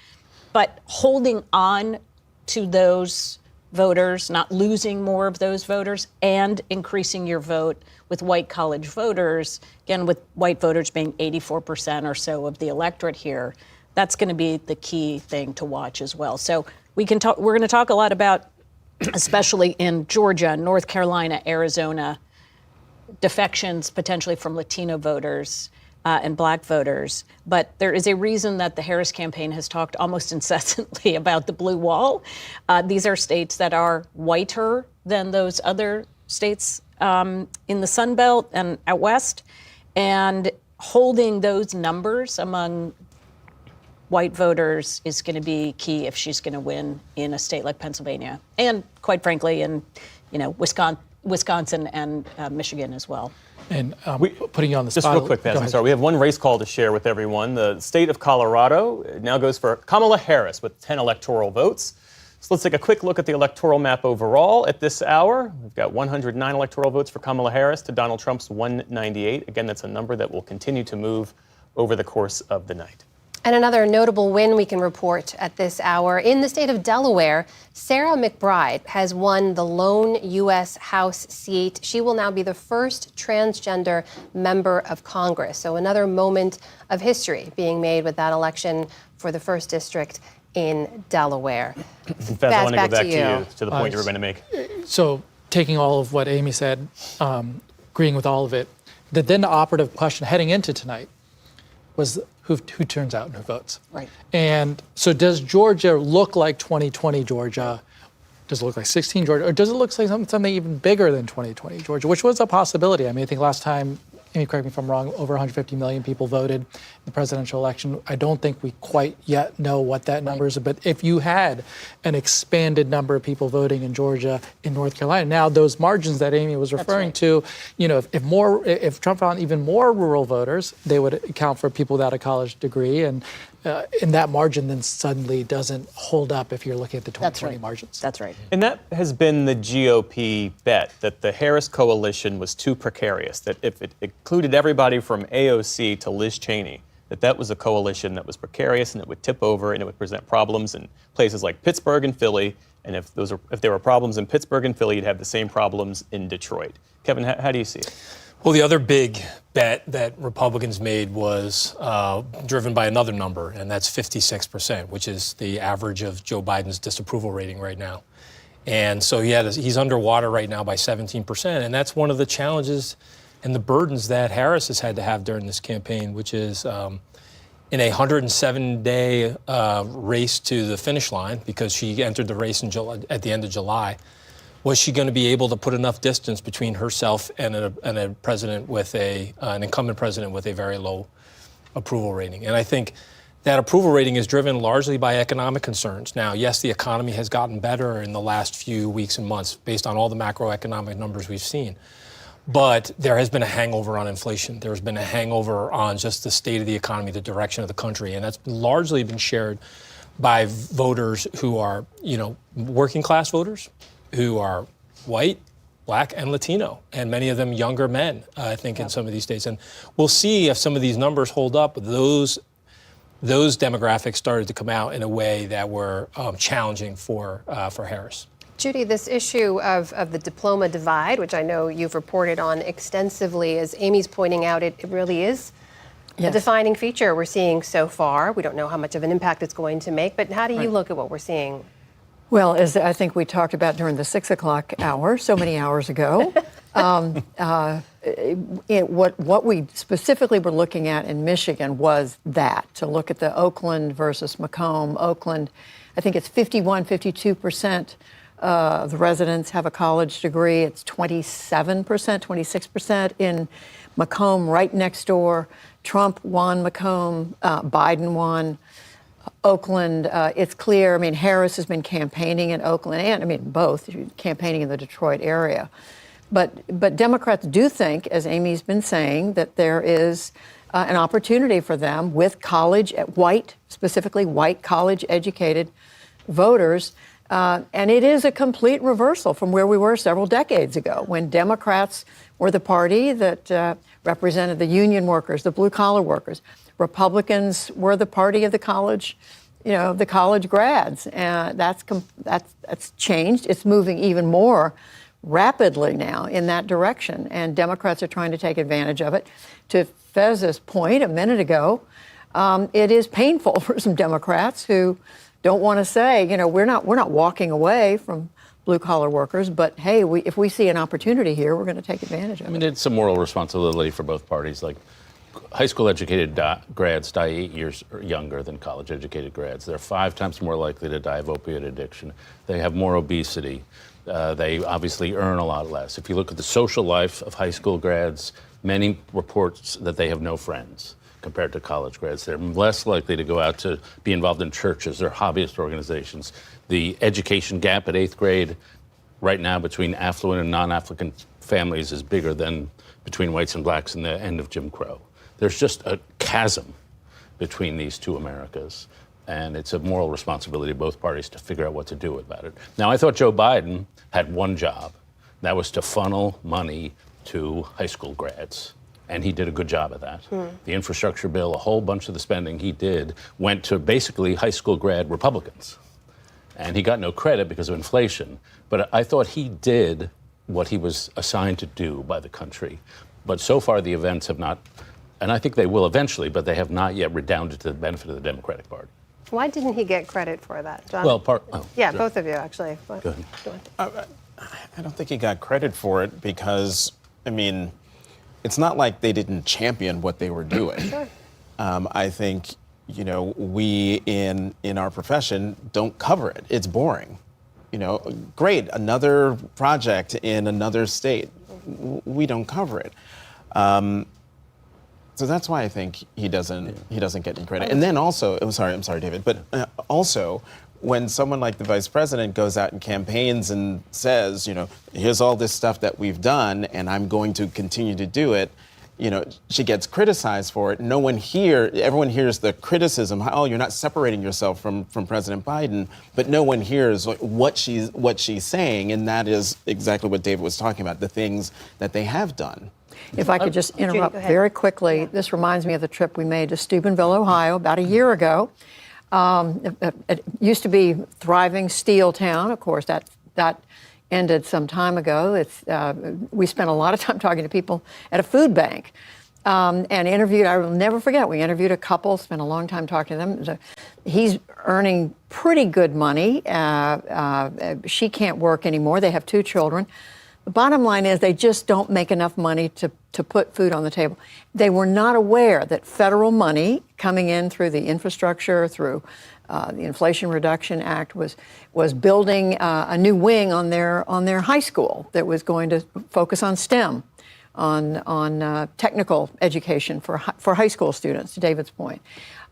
But holding on to those voters, not losing more of those voters, and increasing your vote with white college voters, again, with white voters being 84% or so of the electorate here, that's going to be the key thing to watch as well. So we're going to talk a lot about, especially in Georgia, North Carolina, Arizona, defections potentially from Latino voters and black voters. But there is a reason that the Harris campaign has talked almost incessantly about the blue wall. These are states that are whiter than those other states in the Sun Belt and out west. And holding those numbers among white voters is going to be key if she's going to win in a state like Pennsylvania. And quite frankly, in Wisconsin and Michigan as well. And putting you on the spot. Just real quick, Paz, we have one race call to share with everyone. The state of Colorado now goes for Kamala Harris with 10 electoral votes. So let's take a quick look at the electoral map overall at this hour. We've got 109 electoral votes for Kamala Harris to Donald Trump's 198. Again, that's a number that will continue to move over the course of the night. And another notable win we can report at this hour. In the state of Delaware, Sarah McBride has won the lone U.S. House seat. She will now be the first transgender member of Congress. So another moment of history being made with that election for the 1st District in Delaware. Fez, I want to go back to you, to the point you were going to make. So taking all of what Amy said, agreeing with all of it, then the operative question heading into tonight was who turns out and who votes. Right. And so does Georgia look like 2020 Georgia? Does it look like 16 Georgia? Or does it look like something even bigger than 2020 Georgia, which was a possibility? I mean, I think last time, Amy, correct me if I'm wrong, over 150 million people voted in the presidential election. I don't think we quite yet know what that number is, but if you had an expanded number of people voting in Georgia, in North Carolina, now those margins that Amy was referring to, if Trump found even more rural voters, they would account for people without a college degree, and that margin then suddenly doesn't hold up if you're looking at the 2020 margins. That's right. And that has been the GOP bet, that the Harris coalition was too precarious, that if it included everybody from AOC to Liz Cheney, that was a coalition that was precarious and it would tip over and it would present problems in places like Pittsburgh and Philly. And if there were problems in Pittsburgh and Philly, you'd have the same problems in Detroit. Kevin, how do you see it? Well, the other big bet that Republicans made was driven by another number, and that's 56%, which is the average of Joe Biden's disapproval rating right now. And so he's underwater right now by 17%, and that's one of the challenges and the burdens that Harris has had to have during this campaign, which is in a 107-day race to the finish line, because she entered the race at the end of July. Was she going to be able to put enough distance between herself and a president with an incumbent president with a very low approval rating? And I think that approval rating is driven largely by economic concerns. Now, yes, the economy has gotten better in the last few weeks and months based on all the macroeconomic numbers we've seen. But there has been a hangover on inflation. There's been a hangover on just the state of the economy, the direction of the country. And that's largely been shared by voters who are, working class voters, who are white, black, and Latino, and many of them younger men, I think, in some of these states. And we'll see if some of these numbers hold up. Those demographics started to come out in a way that were challenging for Harris. Judy, this issue of the diploma divide, which I know you've reported on extensively, as Amy's pointing out, it really is a defining feature we're seeing so far. We don't know how much of an impact it's going to make, but how do you look at what we're seeing? Well, as I think we talked about during the 6 o'clock hour, so many hours ago, what we specifically were looking at in Michigan was to look at the Oakland versus Macomb. Oakland, I think it's 52% of the residents have a college degree. It's 27%, 26% in Macomb, right next door. Trump won Macomb, Biden won Oakland. It's clear. I mean, Harris has been campaigning in Oakland, and both campaigning in the Detroit area. But Democrats do think, as Amy's been saying, that there is an opportunity for them with specifically white college-educated voters. And it is a complete reversal from where we were several decades ago, when Democrats were the party that represented the union workers, the blue-collar workers. Republicans were the party of the college grads. And that's changed. It's moving even more rapidly now in that direction. And Democrats are trying to take advantage of it. To Fez's point a minute ago, it is painful for some Democrats who don't want to say, we're not walking away from blue-collar workers, but hey, if we see an opportunity here, we're going to take advantage of it. It's a moral responsibility for both parties. Like, high school-educated grads die 8 years younger than college-educated grads. They're 5 times more likely to die of opioid addiction. They have more obesity. They obviously earn a lot less. If you look at the social life of high school grads, many reports that they have no friends compared to college grads. They're less likely to go out to be involved in churches or hobbyist organizations. The education gap at 8th grade right now between affluent and non-affluent families is bigger than between whites and blacks in the end of Jim Crow. There's just a chasm between these two Americas, and it's a moral responsibility of both parties to figure out what to do about it. Now, I thought Joe Biden had one job. That was to funnel money to high school grads. And he did a good job of that. The infrastructure bill, a whole bunch of the spending he did went to basically high school grad Republicans. And he got no credit because of inflation. But I thought he did what he was assigned to do by the country. But so far the events have not, and I think they will eventually, but they have not yet redounded to the benefit of the Democratic Party. Why didn't he get credit for that, John? Well, yeah, both of you, actually. Go ahead. I don't think he got credit for it because, it's not like they didn't champion what they were doing. Sure. I think, we in our profession don't cover it. It's boring. great, another project in another state. We don't cover it. So that's why I think he doesn't get any credit. And then also, I'm sorry, David, but also when someone like the vice president goes out and campaigns and says, here's all this stuff that we've done and I'm going to continue to do it, she gets criticized for it. Everyone hears the criticism, oh, you're not separating yourself from President Biden, but no one hears what she's saying, and that is exactly what David was talking about, the things that they have done. If I could just interrupt very quickly, this reminds me of the trip we made to Steubenville, Ohio, about a year ago. It used to be thriving steel town. Of course, that ended some time ago. We spent a lot of time talking to people at a food bank and interviewed, I will never forget, we interviewed a couple, spent a long time talking to them. He's earning pretty good money. She can't work anymore. They have 2 children. The bottom line is they just don't make enough money to put food on the table. They were not aware that federal money coming in through the infrastructure, through the Inflation Reduction Act was building a new wing on their high school that was going to focus on STEM, on technical education for high school students, to David's point,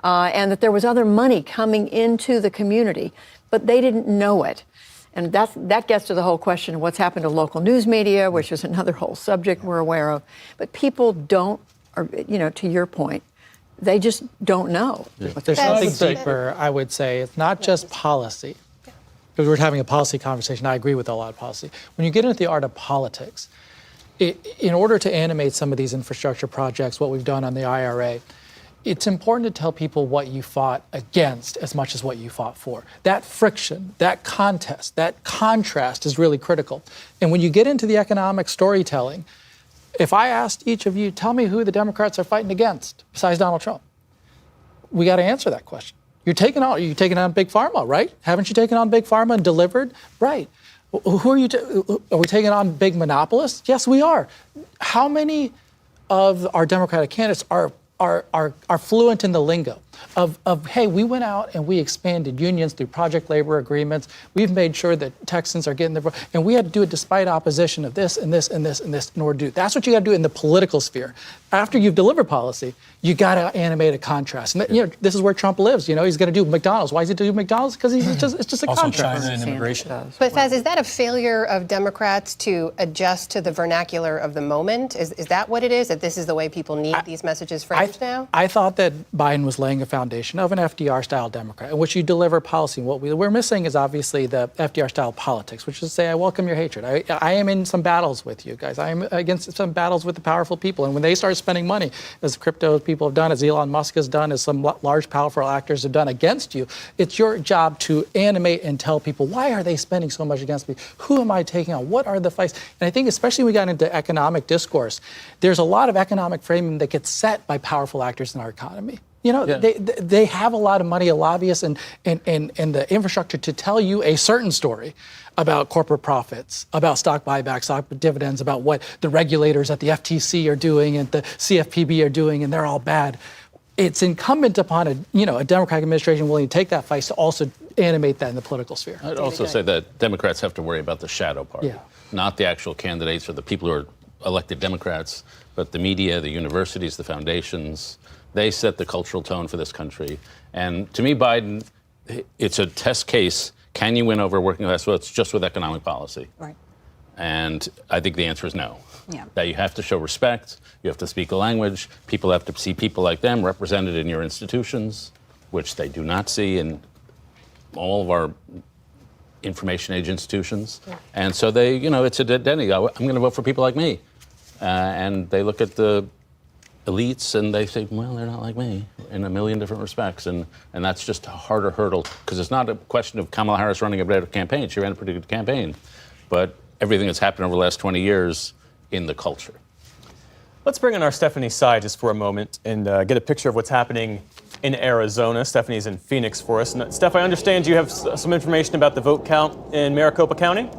and that there was other money coming into the community, but they didn't know it. And that gets to the whole question of what's happened to local news media, which is another whole subject we're aware of. But people don't, to your point, they just don't know. Yeah. There's something deeper, I would say. It's not just policy. Because we're having a policy conversation. I agree with a lot of policy. When you get into the art of politics, in order to animate some of these infrastructure projects, what we've done on the IRA, it's important to tell people what you fought against as much as what you fought for. That friction, that contest, that contrast is really critical. And when you get into the economic storytelling, if I asked each of you, tell me who the Democrats are fighting against besides Donald Trump, we got to answer that question. You're taking on Big Pharma, right? Haven't you taken on Big Pharma and delivered? Right. Who are you? Are we taking on big monopolists? Yes, we are. How many of our Democratic candidates are fluent in the lingo of, hey, we went out and we expanded unions through project labor agreements. We've made sure that Texans are getting their, and we had to do it despite opposition of this and this and this and this in order to do it. That's what you got to do in the political sphere. After you've delivered policy, you got to animate a contrast. And this is where Trump lives. He's going to do McDonald's. Why is he doing McDonald's? Because it's just a contrast. Also China and immigration. But Faz, is that a failure of Democrats to adjust to the vernacular of the moment? Is that what it is? That this is the way people need these messages framed now? I thought that Biden was laying a foundation of an FDR-style Democrat, in which you deliver policy. What we're missing is obviously the FDR-style politics, which is to say, I welcome your hatred. I am in some battles with you guys. I am against some battles with the powerful people. And when they start spending money, as crypto people have done, as Elon Musk has done, as some large, powerful actors have done against you, it's your job to animate and tell people, why are they spending so much against me? Who am I taking on? What are the fights? And I think especially when we got into economic discourse, there's a lot of economic framing that gets set by powerful actors in our economy. They have a lot of money, lobbyists, and the infrastructure to tell you a certain story about corporate profits, about stock buybacks, stock dividends, about what the regulators at the FTC are doing and the CFPB are doing, and they're all bad. It's incumbent upon a Democratic administration willing to take that fight to also animate that in the political sphere. I'd also say that Democrats have to worry about the shadow party, not the actual candidates or the people who are elected Democrats, but the media, the universities, the foundations. They set the cultural tone for this country. And to me, Biden, it's a test case. Can you win over working class votes just with economic policy? Right. And I think the answer is no. Yeah. That you have to show respect. You have to speak a language. People have to see people like them represented in your institutions, which they do not see in all of our information age institutions. Yeah. And so they, it's a identity. I'm going to vote for people like me. And they look at the elites and they say, well, they're not like me in a million different respects. And that's just a harder hurdle, because it's not a question of Kamala Harris running a better campaign. She ran a pretty good campaign. But everything that's happened over the last 20 years in the culture. Let's bring in our Stephanie Sy just for a moment and get a picture of what's happening in Arizona. Stephanie's in Phoenix for us. And Steph, I understand you have some information about the vote count in Maricopa County?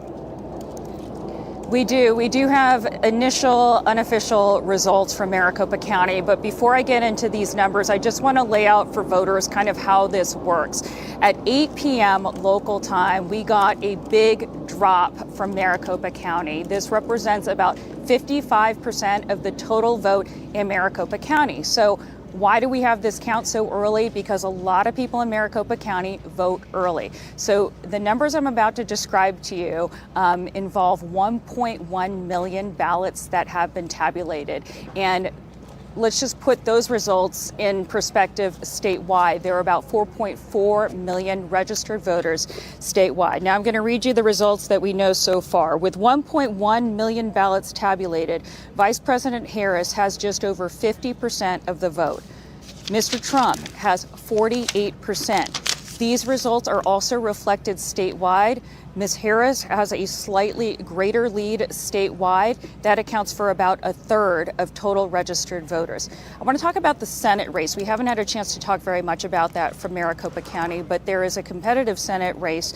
We do. We do have initial unofficial results from Maricopa County. But before I get into these numbers, I just want to lay out for voters kind of how this works. At 8 p.m. local time, we got a big drop from Maricopa County. This represents about 55% of the total vote in Maricopa County. So why do we have this count so early? Because a lot of people in Maricopa County vote early. So the numbers I'm about to describe to you involve 1.1 million ballots that have been tabulated. And let's just put those results in perspective statewide. There are about 4.4 million registered voters statewide. Now I'm going to read you the results that we know so far. With 1.1 million ballots tabulated, Vice President Harris has just over 50% of the vote. Mr. Trump has 48%. These results are also reflected statewide. Ms. Harris has a slightly greater lead statewide. That accounts for about a third of total registered voters. I want to talk about the Senate race. We haven't had a chance to talk very much about that from Maricopa County, but there is a competitive Senate race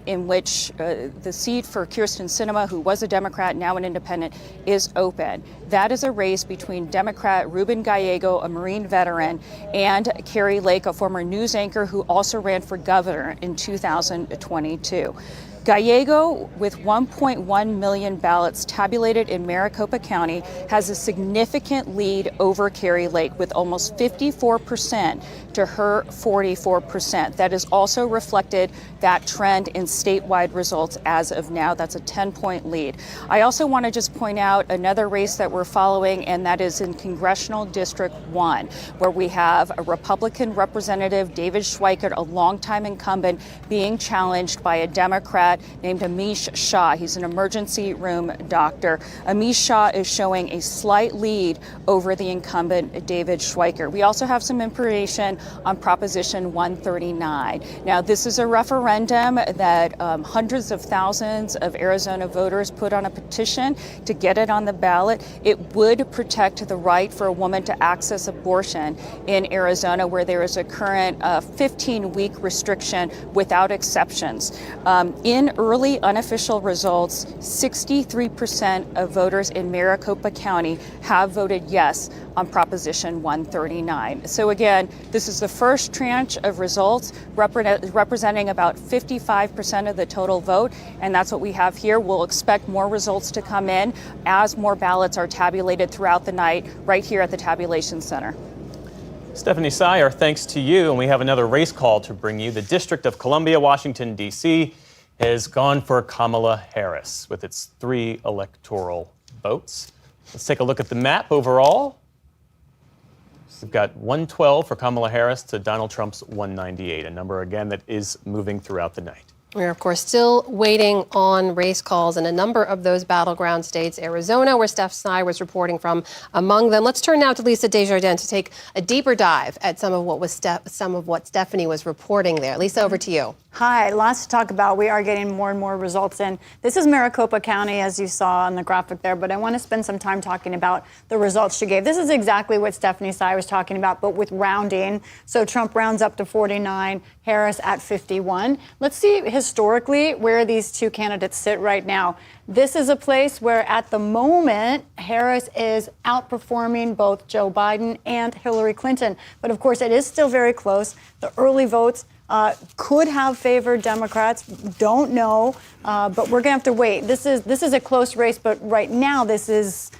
in which the seat for Kyrsten Sinema, who was a Democrat, now an independent, is open. That is a race between Democrat Ruben Gallego, a Marine veteran, and Carrie Lake, a former news anchor who also ran for governor in 2022. Gallego, with 1.1 million ballots tabulated in Maricopa County, has a significant lead over Carrie Lake with almost 54% to her 44%. That is also reflected, that trend, in statewide results as of now. That's a 10-point lead. I also want to just point out another race that we're following, and that is in Congressional District 1, where we have a Republican representative, David Schweikert, a longtime incumbent, being challenged by a Democrat named Amish Shah. He's an emergency room doctor. Amish Shah is showing a slight lead over the incumbent, David Schweikert. We also have some information on Proposition 139. Now, this is a referendum that hundreds of thousands of Arizona voters put on a petition to get it on the ballot. It would protect the right for a woman to access abortion in Arizona, where there is a current 15-week restriction without exceptions. In early unofficial results, 63% of voters in Maricopa County have voted yes on Proposition 139. So again, this is the first tranche of results representing about 55% of the total vote, and that's what we have here. We'll expect more results to come in as more ballots are tabulated throughout the night right here at the Tabulation Center. Stephanie Sy, our thanks to you, and we have another race call to bring you. The District of Columbia, Washington, D.C. has gone for Kamala Harris with its 3 electoral votes. Let's take a look at the map overall. We've got 112 for Kamala Harris to Donald Trump's 198, a number, again, that is moving throughout the night. We're, of course, still waiting on race calls in a number of those battleground states. Arizona, where Steph Sy was reporting from, among them. Let's turn now to Lisa Desjardins to take a deeper dive at some of what Stephanie was reporting there. Lisa, over to you. Hi, lots to talk about. We are getting more and more results in. This is Maricopa County, as you saw on the graphic there, but I want to spend some time talking about the results she gave. This is exactly what Stephanie Sy was talking about, but with rounding. So Trump rounds up to 49, Harris at 51. Let's see historically where these two candidates sit right now. This is a place where, at the moment, Harris is outperforming both Joe Biden and Hillary Clinton. But of course, it is still very close. The early votes could have favored Democrats. Don't know, but we're going to have to wait. This is a close race, but right now this is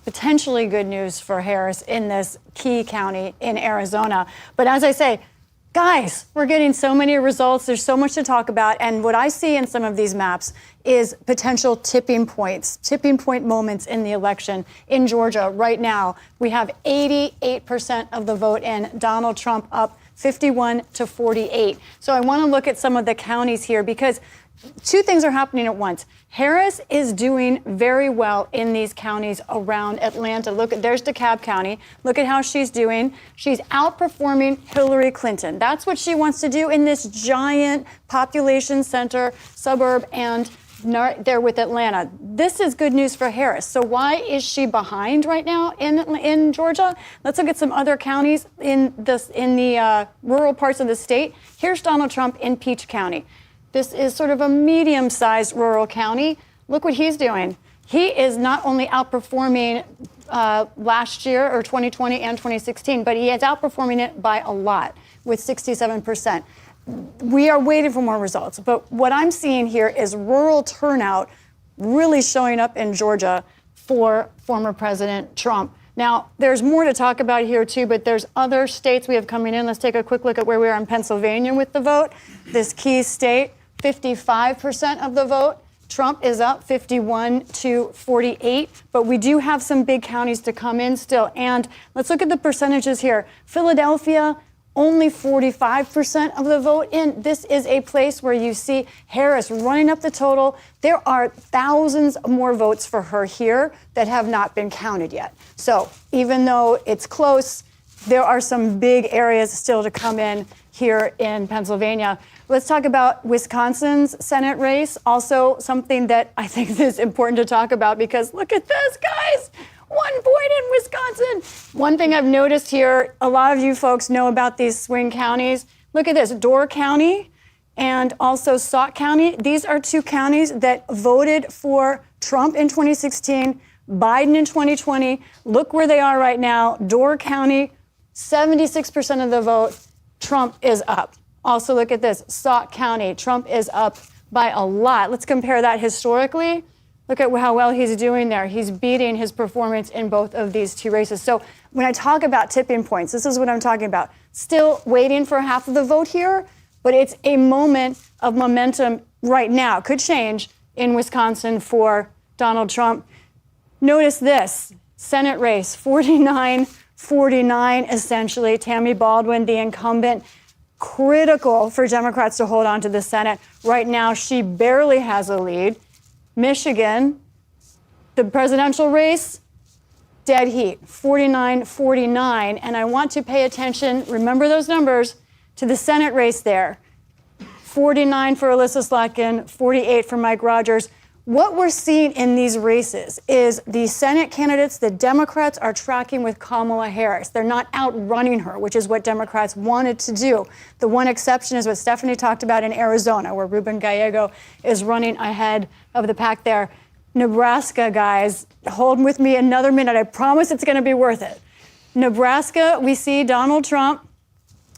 potentially good news for Harris in this key county in Arizona. But as I say, guys, we're getting so many results. There's so much to talk about. And what I see in some of these maps is potential tipping points, tipping point moments in the election. In Georgia right now, we have 88% of the vote in, Donald Trump up 51 to 48. So I want to look at some of the counties here because two things are happening at once. Harris is doing very well in these counties around Atlanta. Look, there's DeKalb County. Look at how she's doing. She's outperforming Hillary Clinton. That's what she wants to do in this giant population center suburb and there with Atlanta. This is good news for Harris. So why is she behind right now in Georgia? Let's look at some other counties in the rural parts of the state. Here's Donald Trump in Peach County. This is sort of a medium-sized rural county. Look what he's doing. He is not only outperforming last year or 2020 and 2016, but he is outperforming it by a lot with 67%. We are waiting for more results. But what I'm seeing here is rural turnout really showing up in Georgia for former President Trump. Now, there's more to talk about here, too, but there's other states we have coming in. Let's take a quick look at where we are in Pennsylvania with the vote. This key state, 55% of the vote. Trump is up 51 to 48, but we do have some big counties to come in still. And let's look at the percentages here. Philadelphia, only 45% of the vote in. This is a place where you see Harris running up the total. There are thousands more votes for her here that have not been counted yet. So even though it's close, there are some big areas still to come in here in Pennsylvania. Let's talk about Wisconsin's Senate race. Also something that I think is important to talk about because look at this, guys. 1 point in Wisconsin. One thing I've noticed here, a lot of you folks know about these swing counties. Look at this, Door County and also Sauk County. These are 2 counties that voted for Trump in 2016, Biden in 2020. Look where they are right now. Door County, 76% of the vote. Trump is up. Also, look at this, Sauk County. Trump is up by a lot. Let's compare that historically. Look at how well he's doing there. He's beating his performance in both of these 2 races. So when I talk about tipping points, this is what I'm talking about. Still waiting for half of the vote here, but it's a moment of momentum right now. Could change in Wisconsin for Donald Trump. Notice this, Senate race, 49-49 essentially. Tammy Baldwin, the incumbent, critical for Democrats to hold on to the Senate. Right now, she barely has a lead. Michigan, the presidential race, dead heat, 49-49. And I want to pay attention, remember those numbers, to the Senate race there. 49 for Alyssa Slotkin, 48 for Mike Rogers. What we're seeing in these races is the Senate candidates, the Democrats are tracking with Kamala Harris. They're not outrunning her, which is what Democrats wanted to do. The one exception is what Stephanie talked about in Arizona, where Ruben Gallego is running ahead of the pack there. Nebraska, guys, hold with me another minute. I promise it's going to be worth it. Nebraska, we see Donald Trump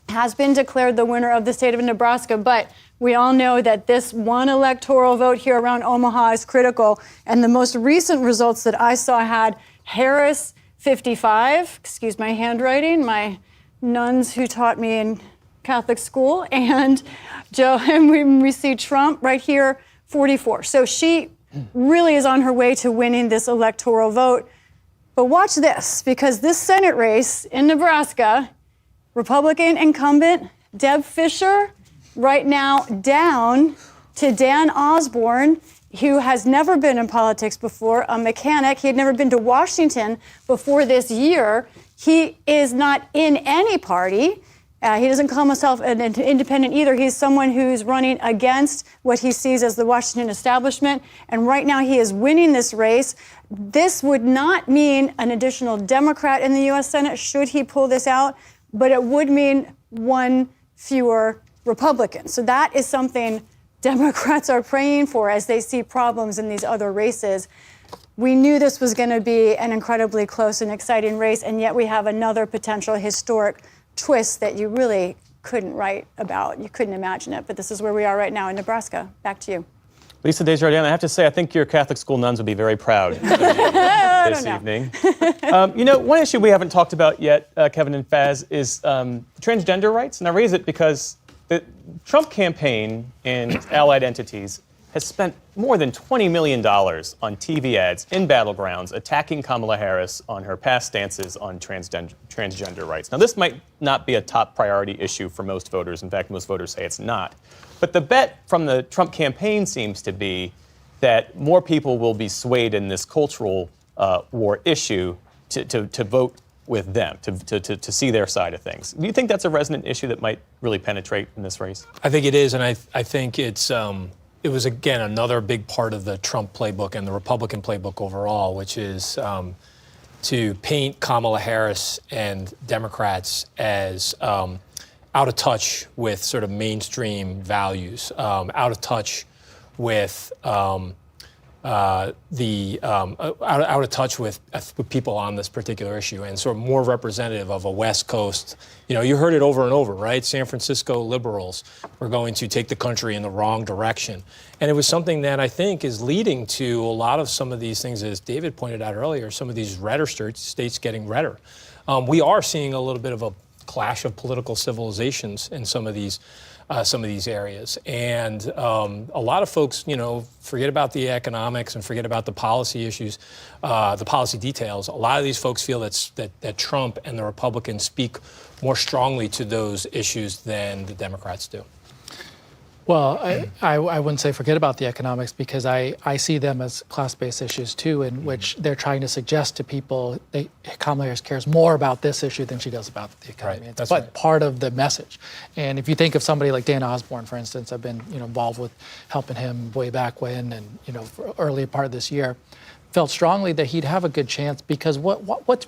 has been declared the winner of the state of Nebraska, but we all know that this one electoral vote here around Omaha is critical. And the most recent results that I saw had Harris 55, excuse my handwriting, my nuns who taught me in Catholic school, and we see Trump right here, 44. So she really is on her way to winning this electoral vote. But watch this, because this Senate race in Nebraska, Republican incumbent Deb Fischer, right now down to Dan Osborne, who has never been in politics before, a mechanic. He had never been to Washington before this year. He is not in any party. He doesn't call himself an independent either. He's someone who's running against what he sees as the Washington establishment. And right now he is winning this race. This would not mean an additional Democrat in the U.S. Senate should he pull this out, but it would mean one fewer Republican. So that is something Democrats are praying for as they see problems in these other races. We knew this was going to be an incredibly close and exciting race, and yet we have another potential historic twist that you really couldn't write about. You couldn't imagine it, but this is where we are right now in Nebraska. Back to you. Lisa Desjardins, I have to say, I think your Catholic school nuns would be very proud of you this evening. One issue we haven't talked about yet, Kevin and Faz, is transgender rights. And I raise it because the Trump campaign and allied entities has spent more than $20 million on TV ads in battlegrounds attacking Kamala Harris on her past stances on transgender rights. Now, this might not be a top priority issue for most voters. In fact, most voters say it's not. But the bet from the Trump campaign seems to be that more people will be swayed in this cultural war issue to vote with them, to see their side of things. Do you think that's a resonant issue that might really penetrate in this race? I think it is, and I think it was, again, another big part of the Trump playbook and the Republican playbook overall, which is to paint Kamala Harris and Democrats as out of touch with sort of mainstream values, out of touch with out of touch with people on this particular issue, and sort of more representative of a West Coast. You heard it over and over, right? San Francisco liberals were going to take the country in the wrong direction. And it was something that I think is leading to a lot of some of these things, as David pointed out earlier, some of these redder states getting redder. We are seeing a little bit of a clash of political civilizations in some of these areas. And a lot of folks, forget about the economics and forget about the policy issues, the policy details. A lot of these folks feel that Trump and the Republicans speak more strongly to those issues than the Democrats do. Well, I wouldn't say forget about the economics, because I see them as class-based issues too, in which they're trying to suggest to people Kamala Harris cares more about this issue than she does about the economy. Right. It's part of the message. And if you think of somebody like Dan Osborne, for instance, I've been involved with helping him way back when, and for early part of this year, felt strongly that he'd have a good chance, because what's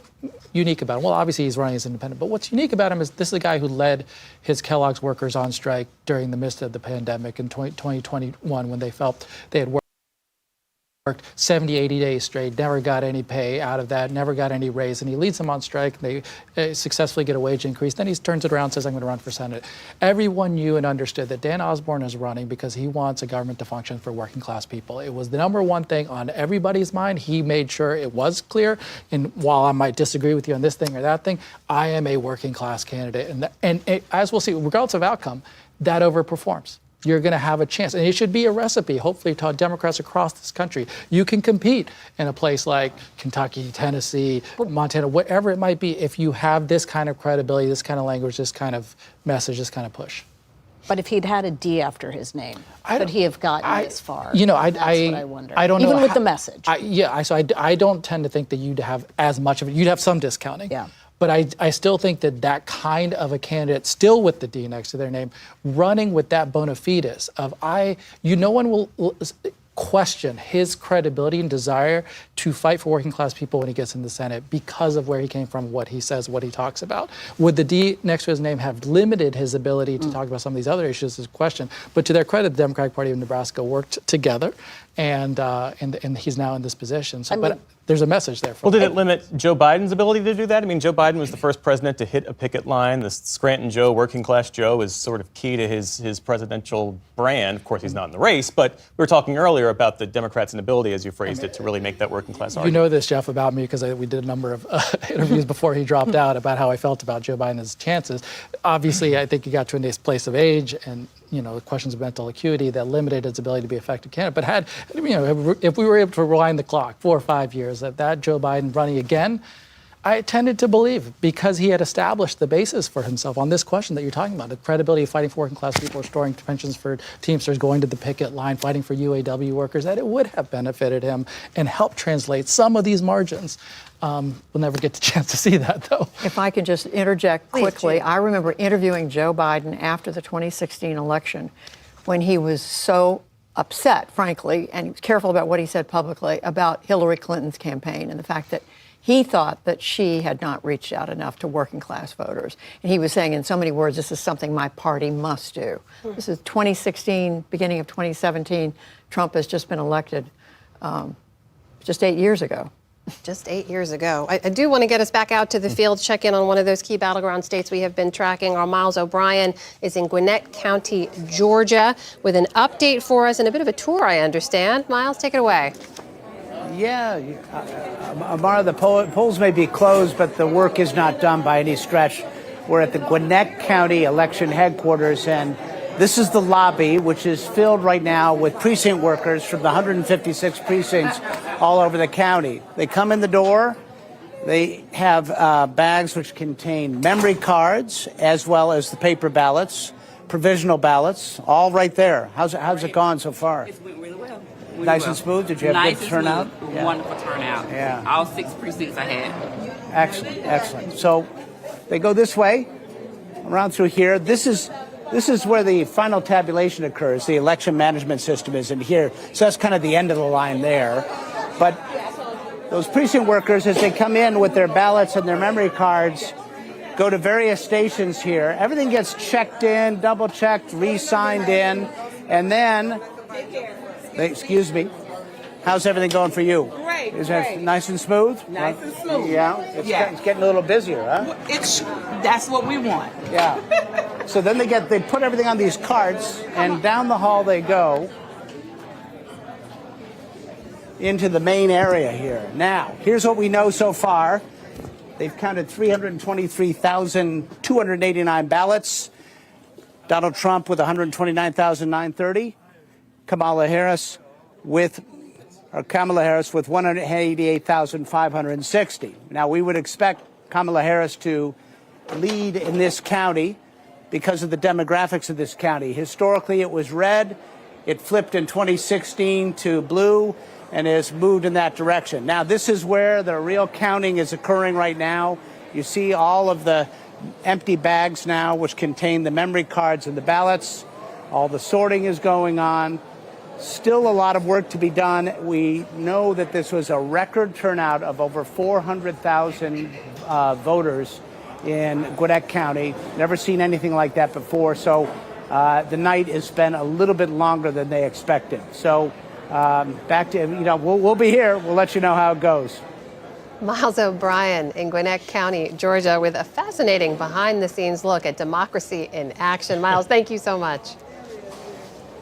unique about him? Well, obviously he's running as independent, but what's unique about him is this is the guy who led his Kellogg's workers on strike during the midst of the pandemic in 2021, when they felt they had worked 70, 80 days straight, never got any pay out of that, never got any raise, and he leads them on strike, and they successfully get a wage increase. Then he turns it around and says, I'm going to run for Senate. Everyone knew and understood that Dan Osborne is running because he wants a government to function for working class people. It was the number one thing on everybody's mind. He made sure it was clear, and while I might disagree with you on this thing or that thing, I am a working class candidate. And as we'll see, regardless of outcome, that overperforms. You're going to have a chance. And it should be a recipe, hopefully, to Democrats across this country. You can compete in a place like Kentucky, Tennessee, Montana, whatever it might be, if you have this kind of credibility, this kind of language, this kind of message, this kind of push. But if he'd had a D after his name, could he have gotten this far? That's what I wonder. I don't know. Even with the message. I don't tend to think that you'd have as much of it. You'd have some discounting. Yeah. But I still think that kind of a candidate, still with the D next to their name, running with that bona fides of no one will question his credibility and desire to fight for working class people when he gets in the Senate because of where he came from, what he says, what he talks about. Would the D next to his name have limited his ability to talk about some of these other issues is a question. But to their credit, the Democratic Party of Nebraska worked together, and he's now in this position. So, there's a message there. Did it limit Joe Biden's ability to do that? I mean, Joe Biden was the first president to hit a picket line. The Scranton Joe, working class Joe, is sort of key to his presidential brand. Of course, he's not in the race, but we were talking earlier about the Democrats' inability, as you phrased it, to really make that working class argument. You know this, Jeff, about me, because we did a number of interviews before he dropped out about how I felt about Joe Biden's chances. Obviously, I think he got to a place of age and questions of mental acuity that limited his ability to be an effective candidate. But if we were able to rewind the clock 4 or 5 years, that Joe Biden running again, I tended to believe, because he had established the basis for himself on this question that you're talking about, the credibility of fighting for working class people, restoring pensions for Teamsters, going to the picket line, fighting for UAW workers, that it would have benefited him and helped translate some of these margins. We'll never get the chance to see that, though. If I could just interject quickly, I remember interviewing Joe Biden after the 2016 election when he was so upset, frankly, and he was careful about what he said publicly about Hillary Clinton's campaign and the fact that he thought that she had not reached out enough to working class voters. And he was saying in so many words, this is something my party must do. This is 2016, beginning of 2017. Trump has just been elected just 8 years ago. Just 8 years ago. I do want to get us back out to the field, check in on one of those key battleground states we have been tracking. Our Miles O'Brien is in Gwinnett County, Georgia, with an update for us and a bit of a tour, I understand. Miles, take it away. Yeah, Amara, the polls may be closed, but the work is not done by any stretch. We're at the Gwinnett County election headquarters, and this is the lobby, which is filled right now with precinct workers from the 156 precincts all over the county. They come in the door. They have bags which contain memory cards as well as the paper ballots, provisional ballots, all right there. How's it gone so far? It's went really well. Nice and smooth? Did you have good turnout? Yeah. Wonderful turnout. Yeah. All 6 precincts I had. Excellent, excellent. So they go this way, around through here. This is where the final tabulation occurs. The election management system is in here. So that's kind of the end of the line there. But those precinct workers, as they come in with their ballots and their memory cards, go to various stations here. Everything gets checked in, double-checked, re-signed in, and then, How's everything going for you? Great. Is it nice and smooth? Nice and smooth. Yeah. It's getting a little busier, huh? That's what we want. Yeah. So then they put everything on these carts, and down the hall they go into the main area here. Now, here's what we know so far. They've counted 323,289 ballots. Donald Trump with 129,930. Kamala Harris with 188,560. Now, we would expect Kamala Harris to lead in this county because of the demographics of this county. Historically, it was red. It flipped in 2016 to blue and has moved in that direction. Now, this is where the real counting is occurring right now. You see all of the empty bags now, which contain the memory cards and the ballots. All the sorting is going on. Still a lot of work to be done. We know that this was a record turnout of over 400,000 voters in Gwinnett County. Never seen anything like that before. So the night has been a little bit longer than they expected. So back to, we'll be here. We'll let you know how it goes. Miles O'Brien in Gwinnett County, Georgia, with a fascinating behind-the-scenes look at democracy in action. Miles, thank you so much.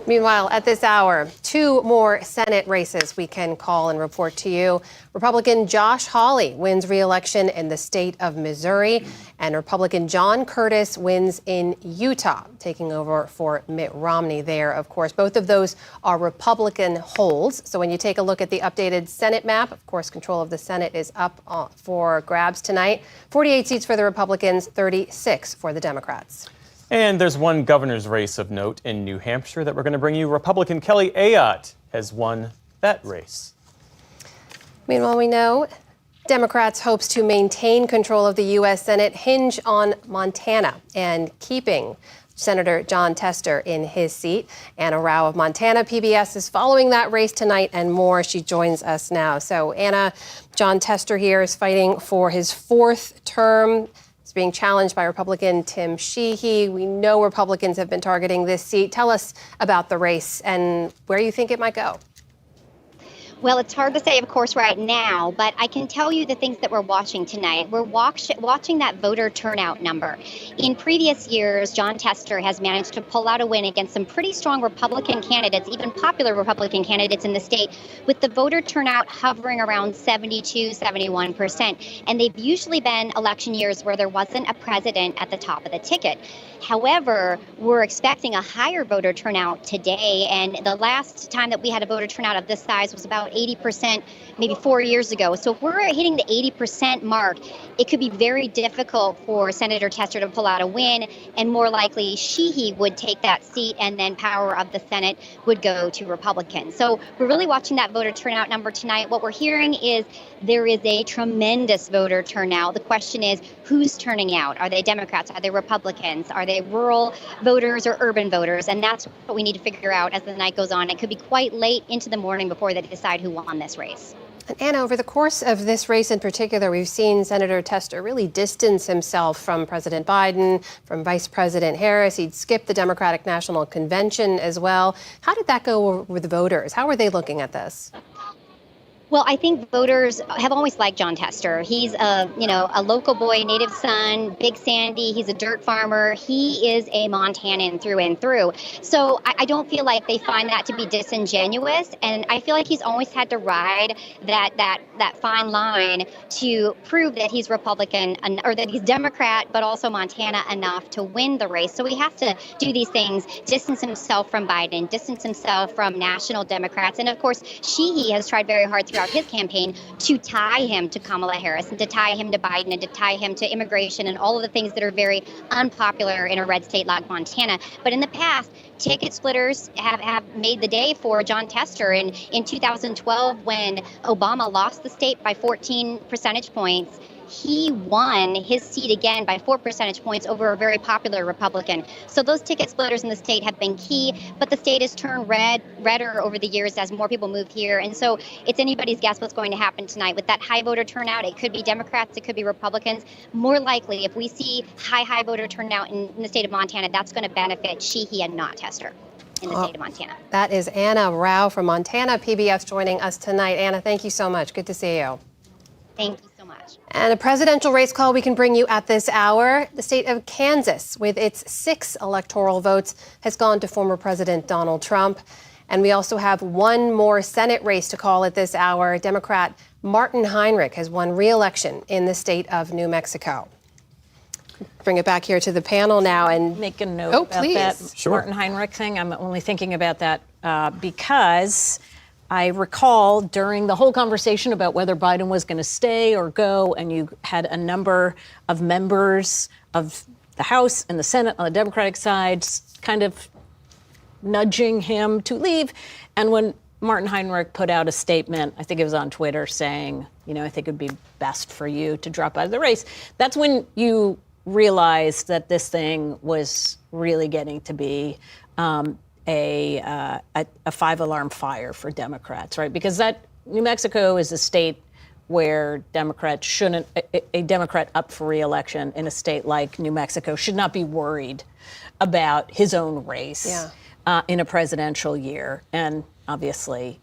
Meanwhile, at this hour, 2 more Senate races we can call and report to you. Republican Josh Hawley wins re-election in the state of Missouri, and Republican John Curtis wins in Utah, taking over for Mitt Romney there, of course. Both of those are Republican holds. So when you take a look at the updated Senate map, of course, control of the Senate is up for grabs tonight. 48 seats for the Republicans, 36 for the Democrats. And there's one governor's race of note in New Hampshire that we're going to bring you. Republican Kelly Ayotte has won that race. Meanwhile, we know Democrats' hopes to maintain control of the U.S. Senate hinge on Montana and keeping Senator Jon Tester in his seat. Anna Rao of Montana PBS is following that race tonight and more. She joins us now. So, Anna, Jon Tester here is fighting for his 4th term. It's being challenged by Republican Tim Sheehy. We know Republicans have been targeting this seat. Tell us about the race and where you think it might go. Well, it's hard to say, of course, right now, but I can tell you the things that we're watching tonight. We're watching that voter turnout number. In previous years, Jon Tester has managed to pull out a win against some pretty strong Republican candidates, even popular Republican candidates in the state, with the voter turnout hovering around 72, 71%. And they've usually been election years where there wasn't a president at the top of the ticket. However, we're expecting a higher voter turnout today, and the last time that we had a voter turnout of this size was about 80%, maybe 4 years ago. So if we're hitting the 80% mark, it could be very difficult for Senator Tester to pull out a win, and more likely Sheehy would take that seat, and then power of the Senate would go to Republicans. So we're really watching that voter turnout number tonight. What we're hearing is there is a tremendous voter turnout. The question is, who's turning out? Are they Democrats? Are they Republicans? Are they rural voters or urban voters? And that's what we need to figure out as the night goes on. It could be quite late into the morning before they decide who won this race. And Anna, over the course of this race in particular, we've seen Senator Tester really distance himself from President Biden, from Vice President Harris. He'd skipped the Democratic National Convention as well. How did that go with the voters? How are they looking at this? Well, I think voters have always liked Jon Tester. He's a local boy, native son, Big Sandy. He's a dirt farmer. He is a Montanan through and through. So I don't feel like they find that to be disingenuous. And I feel like he's always had to ride that fine line to prove that he's Republican or that he's Democrat, but also Montana enough to win the race. So he has to do these things, distance himself from Biden, distance himself from national Democrats. And of course, Sheehy has tried very hard throughout his campaign to tie him to Kamala Harris and to tie him to Biden and to tie him to immigration and all of the things that are very unpopular in a red state like Montana. But in the past, ticket splitters have made the day for Jon Tester. And in 2012, when Obama lost the state by 14 percentage points, he won his seat again by 4 percentage points over a very popular Republican. So those ticket splitters in the state have been key, but the state has turned redder over the years as more people move here. And so it's anybody's guess what's going to happen tonight. With that high voter turnout, it could be Democrats, it could be Republicans. More likely, if we see high voter turnout in the state of Montana, that's going to benefit Sheehy and not Tester. in the state of Montana. That is Anna Rao from Montana PBS joining us tonight. Anna, thank you so much. Good to see you. Thank you so much. And a presidential race call we can bring you at this hour. The state of Kansas, with its 6 electoral votes, has gone to former President Donald Trump. And we also have one more Senate race to call at this hour. Democrat Martin Heinrich has won re-election in the state of New Mexico. Bring it back here to the panel now and make a note about that Martin Heinrich thing. I'm only thinking about that because I recall during the whole conversation about whether Biden was going to stay or go, and you had a number of members of the House and the Senate on the Democratic side kind of nudging him to leave. And when Martin Heinrich put out a statement, I think it was on Twitter, saying, I think it would be best for you to drop out of the race. That's when you realized that this thing was really getting to be a 5-alarm fire for Democrats, right? Because New Mexico is a state where Democrats shouldn't, a Democrat up for re-election in a state like New Mexico should not be worried about his own race in a presidential year. And obviously,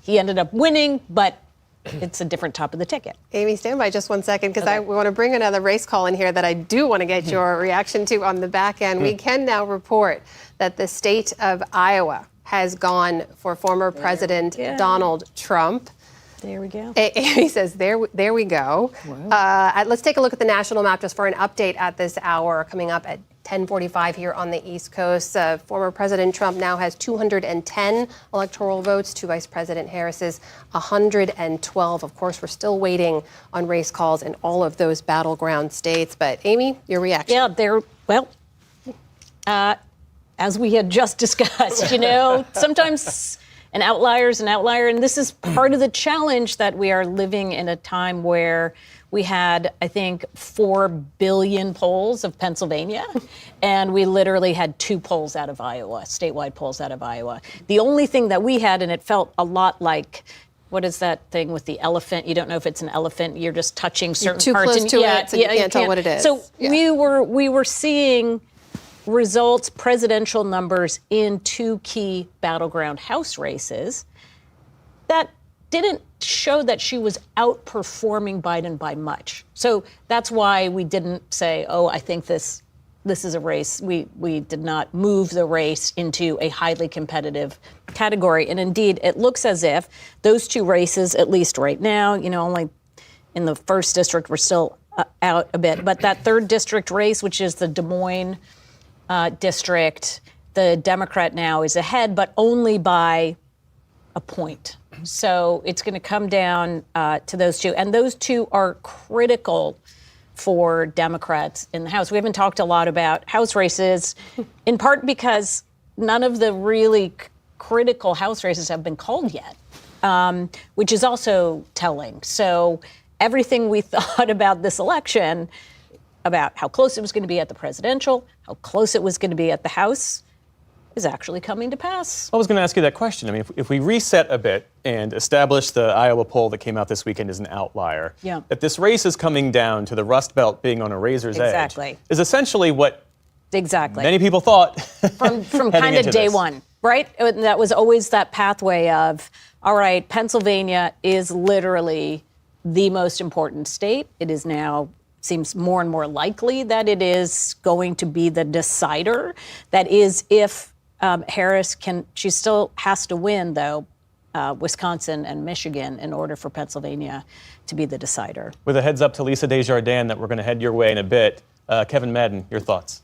he ended up winning, but it's a different top of the ticket. Amy, stand by just 1 second, because I want to bring another race call in here that I do want to get your reaction to on the back end. We can now report that the state of Iowa has gone for former President Donald Trump. There we go. Amy says, there we go. Wow. Let's take a look at the national map just for an update at this hour, coming up at 10:45 here on the East Coast. Former President Trump now has 210 electoral votes to Vice President Harris's 112. Of course, we're still waiting on race calls in all of those battleground states. But Amy, your reaction? Yeah, as we had just discussed, sometimes an outlier is an outlier. And this is part of the challenge that we are living in a time where we had, I think, 4 billion polls of Pennsylvania, and we literally had 2 polls out of Iowa, statewide polls out of Iowa. The only thing that we had, and it felt a lot like, what is that thing with the elephant? You don't know if it's an elephant. You're just touching certain too parts. Close to it, so you can't tell what it is. So we were seeing results, presidential numbers in 2 key battleground House races that didn't show that she was outperforming Biden by much. So that's why we didn't say, I think this is a race. We did not move the race into a highly competitive category. And indeed, it looks as if those 2 races, at least right now, only in the 1st district, we're still out a bit. But that 3rd district race, which is the Des Moines district, the Democrat now is ahead, but only by a point. So it's going to come down to those 2. And those 2 are critical for Democrats in the House. We haven't talked a lot about House races, in part because none of the really critical House races have been called yet, which is also telling. So everything we thought about this election, about how close it was going to be at the presidential, how close it was going to be at the House, is actually coming to pass. I was going to ask you that question. I mean, if we reset a bit and establish the Iowa poll that came out this weekend as an outlier, that this race is coming down to the Rust Belt being on a razor's edge, is essentially what many people thought from kind of day one, right? That was always that pathway of, all right, Pennsylvania is literally the most important state. It is now seems more and more likely that it is going to be the decider. That is, if Harris she still has to win, though, Wisconsin and Michigan in order for Pennsylvania to be the decider. With a heads up to Lisa Desjardins that we're going to head your way in a bit. Kevin Madden, your thoughts?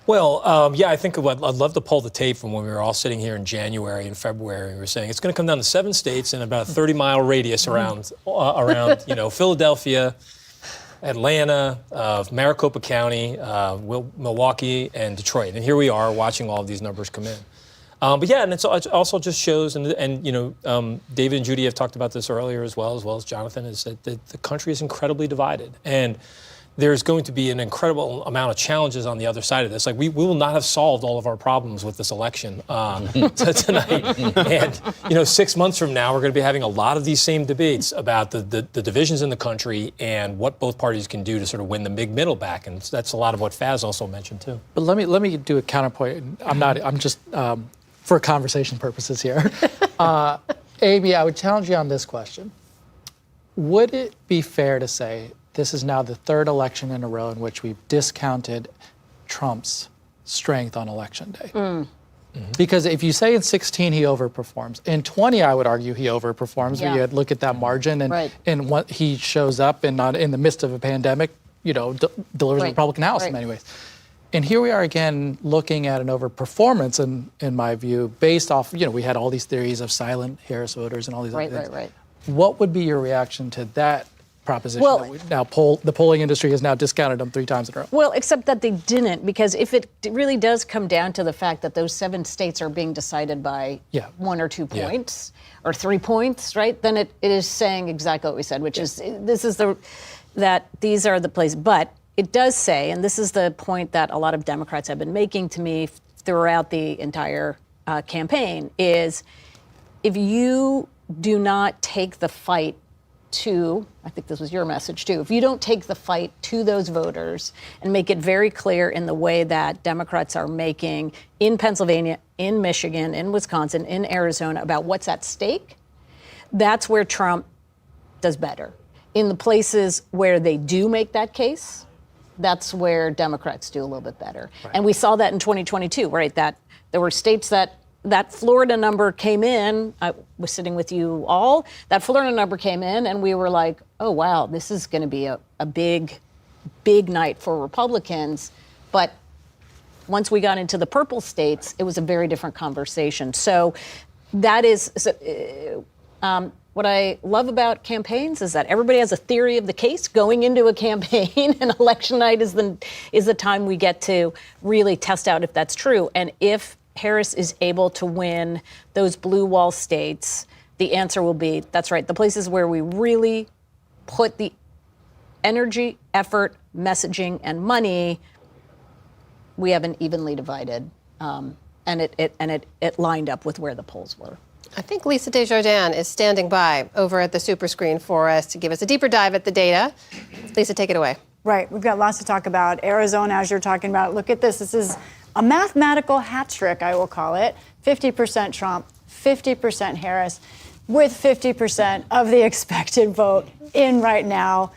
Well, I think I'd love to pull the tape from when we were all sitting here in January and February. We were saying it's going to come down to 7 states in about a 30-mile radius around Philadelphia, Atlanta, Maricopa County, Milwaukee, and Detroit. And here we are watching all of these numbers come in. And it also just shows, and David and Judy have talked about this earlier as well as Jonathan, is that the country is incredibly divided. And there's going to be an incredible amount of challenges on the other side of this. Like we will not have solved all of our problems with this election tonight. And 6 months from now, we're going to be having a lot of these same debates about the divisions in the country and what both parties can do to sort of win the big middle back. And that's a lot of what Faz also mentioned too. But let me do a counterpoint. I'm just for conversation purposes here. Amy, I would challenge you on this question. Would it be fair to say this is now the third election in a row in which we've discounted Trump's strength on election day? Because if you say in 16 he overperforms, in 20 I would argue he overperforms. Yeah. When you look at that margin and what he shows up and not in the midst of a pandemic, delivers a Republican House in many ways. And here we are again looking at an overperformance in my view, based off, we had all these theories of silent Harris voters and all these other things. Right. What would be your reaction to that proposition? Well, that the polling industry has now discounted them 3 times in a row. Well, except that they didn't, because if it really does come down to the fact that those 7 states are being decided by 1 or 2 points or 3 points, right? Then it is saying exactly what we said, which is that these are the places. But it does say, and this is the point that a lot of Democrats have been making to me throughout the entire campaign, is if you do not take the fight to, I think this was your message too, if you don't take the fight to those voters and make it very clear in the way that Democrats are making in Pennsylvania, in Michigan, in Wisconsin, in Arizona about what's at stake, that's where Trump does better. In the places where they do make that case, that's where Democrats do a little bit better. Right. And we saw that in 2022, right? That there were states that Florida number came in. I was sitting with you all. That Florida number came in, and we were like, oh, wow, this is going to be a big, big night for Republicans. But once we got into the purple states, it was a very different conversation. So that is what I love about campaigns is that everybody has a theory of the case going into a campaign, and election night is the time we get to really test out if that's true. And if Harris is able to win those blue wall states, the answer will be, that's right, the places where we really put the energy, effort, messaging, and money, we haven't evenly divided. And it lined up with where the polls were. I think Lisa Desjardins is standing by over at the super screen for us to give us a deeper dive at the data. Lisa, take it away. Right, we've got lots to talk about. Arizona, as you're talking about, look at this. This is a mathematical hat trick, I will call it. 50% Trump, 50% Harris, with 50% of the expected vote in right now.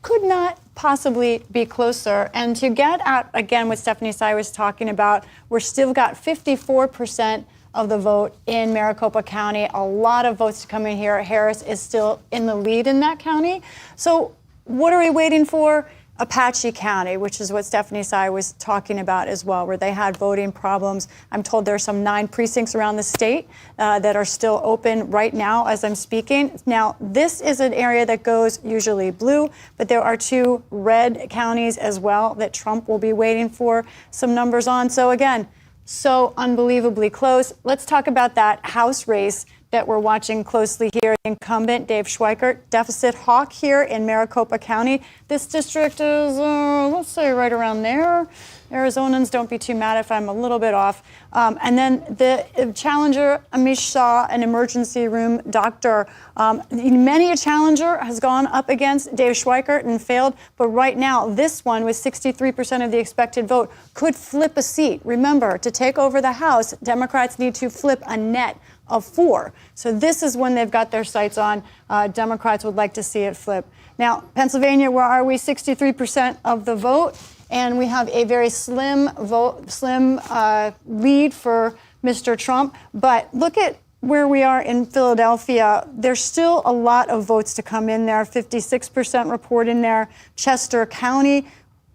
Could not possibly be closer. And to get at, again, what Stephanie Tsai was talking about, we're still got 54% of the vote in Maricopa County. A lot of votes to come in here. Harris is still in the lead in that county. So what are we waiting for? Apache County, which is what Stephanie Tsai was talking about as well, where they had voting problems. I'm told there are some 9 precincts around the state that are still open right now as I'm speaking. Now, this is an area that goes usually blue, but there are 2 red counties as well that Trump will be waiting for some numbers on. So again, so unbelievably close. Let's talk about that House race that we're watching closely here. Incumbent Dave Schweikert, deficit hawk here in Maricopa County. This district is, let's say, right around there. Arizonans, don't be too mad if I'm a little bit off. And then the challenger, Amish Shah, an emergency room doctor. Many a challenger has gone up against Dave Schweikert and failed. But right now, this one with 63% of the expected vote could flip a seat. Remember, to take over the House, Democrats need to flip a net of 4. So this is when they've got their sights on. Democrats would like to see it flip. Now, Pennsylvania, where are we? 63% of the vote. And we have a very slim lead for Mr. Trump. But look at where we are in Philadelphia. There's still a lot of votes to come in there. 56% report in there. Chester County.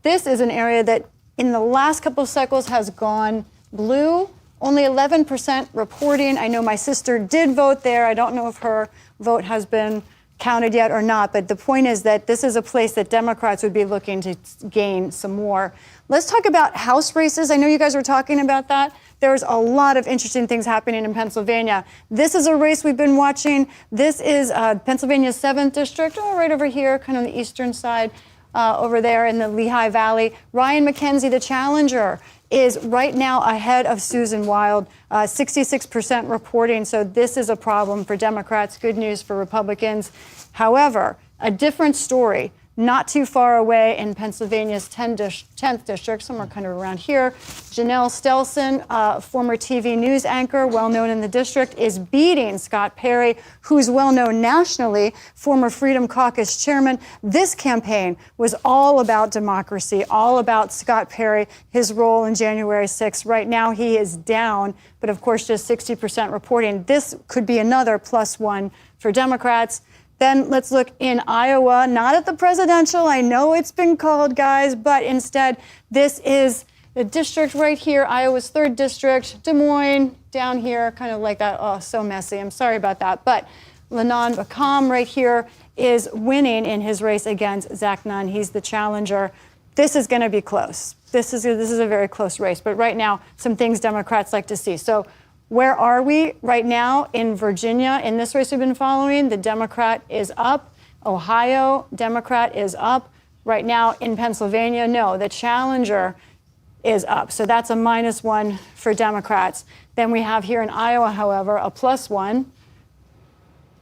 This is an area that in the last couple of cycles has gone blue. Only 11% reporting. I know my sister did vote there. I don't know if her vote has been counted yet or not, but the point is that this is a place that Democrats would be looking to gain some more. Let's talk about House races. I know you guys were talking about that. There's a lot of interesting things happening in Pennsylvania. This is a race we've been watching. This is Pennsylvania's 7th district, right over here, kind of on the eastern side. over there in the Lehigh Valley. Ryan McKenzie, the challenger, is right now ahead of Susan Wild, 66% reporting. So this is a problem for Democrats. Good news for Republicans. However, a different story. Not too far away in Pennsylvania's 10th district, somewhere kind of around here. Janelle Stelson, former TV news anchor, well known in the district, is beating Scott Perry, who's well known nationally, former Freedom Caucus chairman. This campaign was all about democracy, all about Scott Perry, his role in January 6th. Right now he is down, but of course just 60% reporting. This could be another +1 for Democrats. Then let's look in Iowa, not at the presidential. I know it's been called, guys, but instead, this is the district right here, Iowa's 3rd district, Des Moines, down here, kind of like that. Oh, so messy. I'm sorry about that. But Lenon Bakam right here is winning in his race against Zach Nunn. He's the challenger. This is going to be close. This is a very close race. But right now, some things Democrats like to see. So where are we right now in Virginia? In this race we've been following, the Democrat is up. Ohio, Democrat is up. Right now in Pennsylvania, no, the challenger is up. So that's a -1 for Democrats. Then we have here in Iowa, however, a +1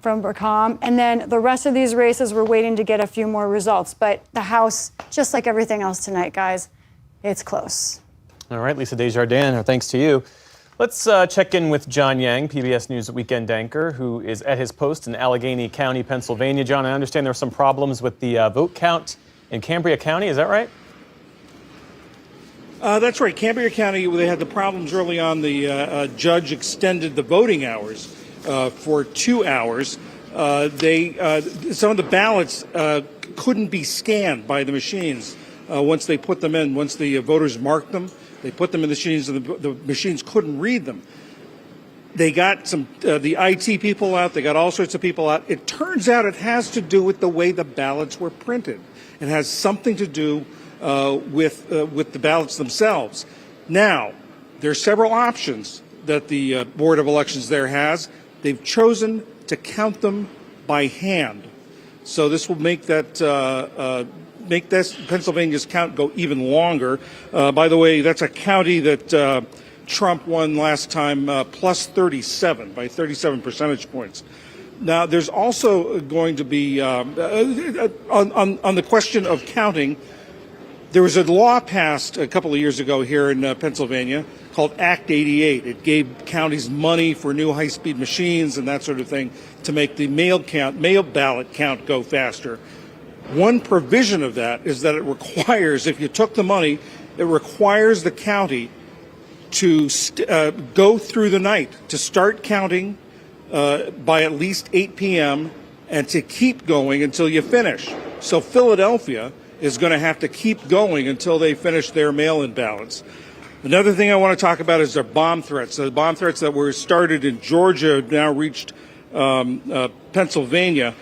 from Burkham. And then the rest of these races, we're waiting to get a few more results. But the House, just like everything else tonight, guys, it's close. All right, Lisa Desjardins, our thanks to you. Let's check in with John Yang, PBS News weekend anchor, who is at his post in Allegheny County, Pennsylvania. John, I understand there are some problems with the vote count in Cambria County. Is that right? That's right. Cambria County, they had the problems early on. The judge extended the voting hours for 2 hours. Some of the ballots couldn't be scanned by the machines once they put them in. Once the voters marked them, they put them in the machines, and the machines couldn't read them. They got some the IT people out. They got all sorts of people out. It turns out it has to do with the way the ballots were printed. It has something to do with the ballots themselves. Now, there are several options that the Board of Elections there has. They've chosen to count them by hand. So this will make that make this Pennsylvania's count go even longer. By the way, that's a county that Trump won last time plus 37 by 37 percentage points. Now, there's also going to be on the question of counting. There was a law passed a couple of years ago here in Pennsylvania called Act 88. It gave counties money for new high-speed machines and that sort of thing to make the mail ballot count go faster. One provision of that is that it requires, if you took the money, it requires the county to go through the night, to start counting by at least 8 p.m. and to keep going until you finish. So Philadelphia is going to have to keep going until they finish their mail-in ballots. Another thing I want to talk about is their bomb threats. The bomb threats that were started in Georgia have now reached Pennsylvania.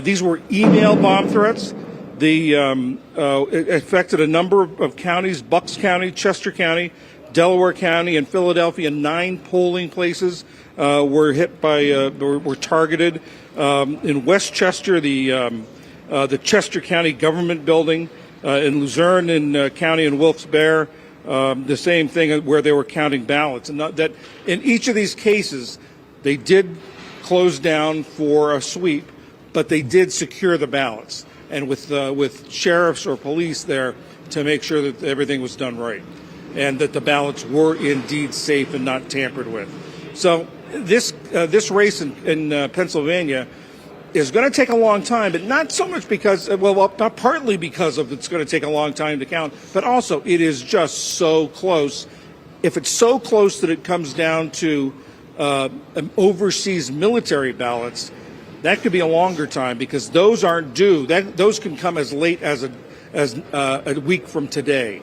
These were email bomb threats. It affected a number of counties: Bucks County, Chester County, Delaware County, and Philadelphia. 9 polling places were hit by were targeted. In Westchester, the Chester County Government Building, in Luzerne County and Wilkes-Barre, the same thing where they were counting ballots. And that in each of these cases, they did close down for a sweep, but they did secure the ballots, and with sheriffs or police there to make sure that everything was done right, and that the ballots were indeed safe and not tampered with. So this race in Pennsylvania is going to take a long time, but not so much because, partly because of it's going to take a long time to count, but also it is just so close. If it's so close that it comes down to overseas military ballots, that could be a longer time because those aren't due. Those can come as late as a week from today.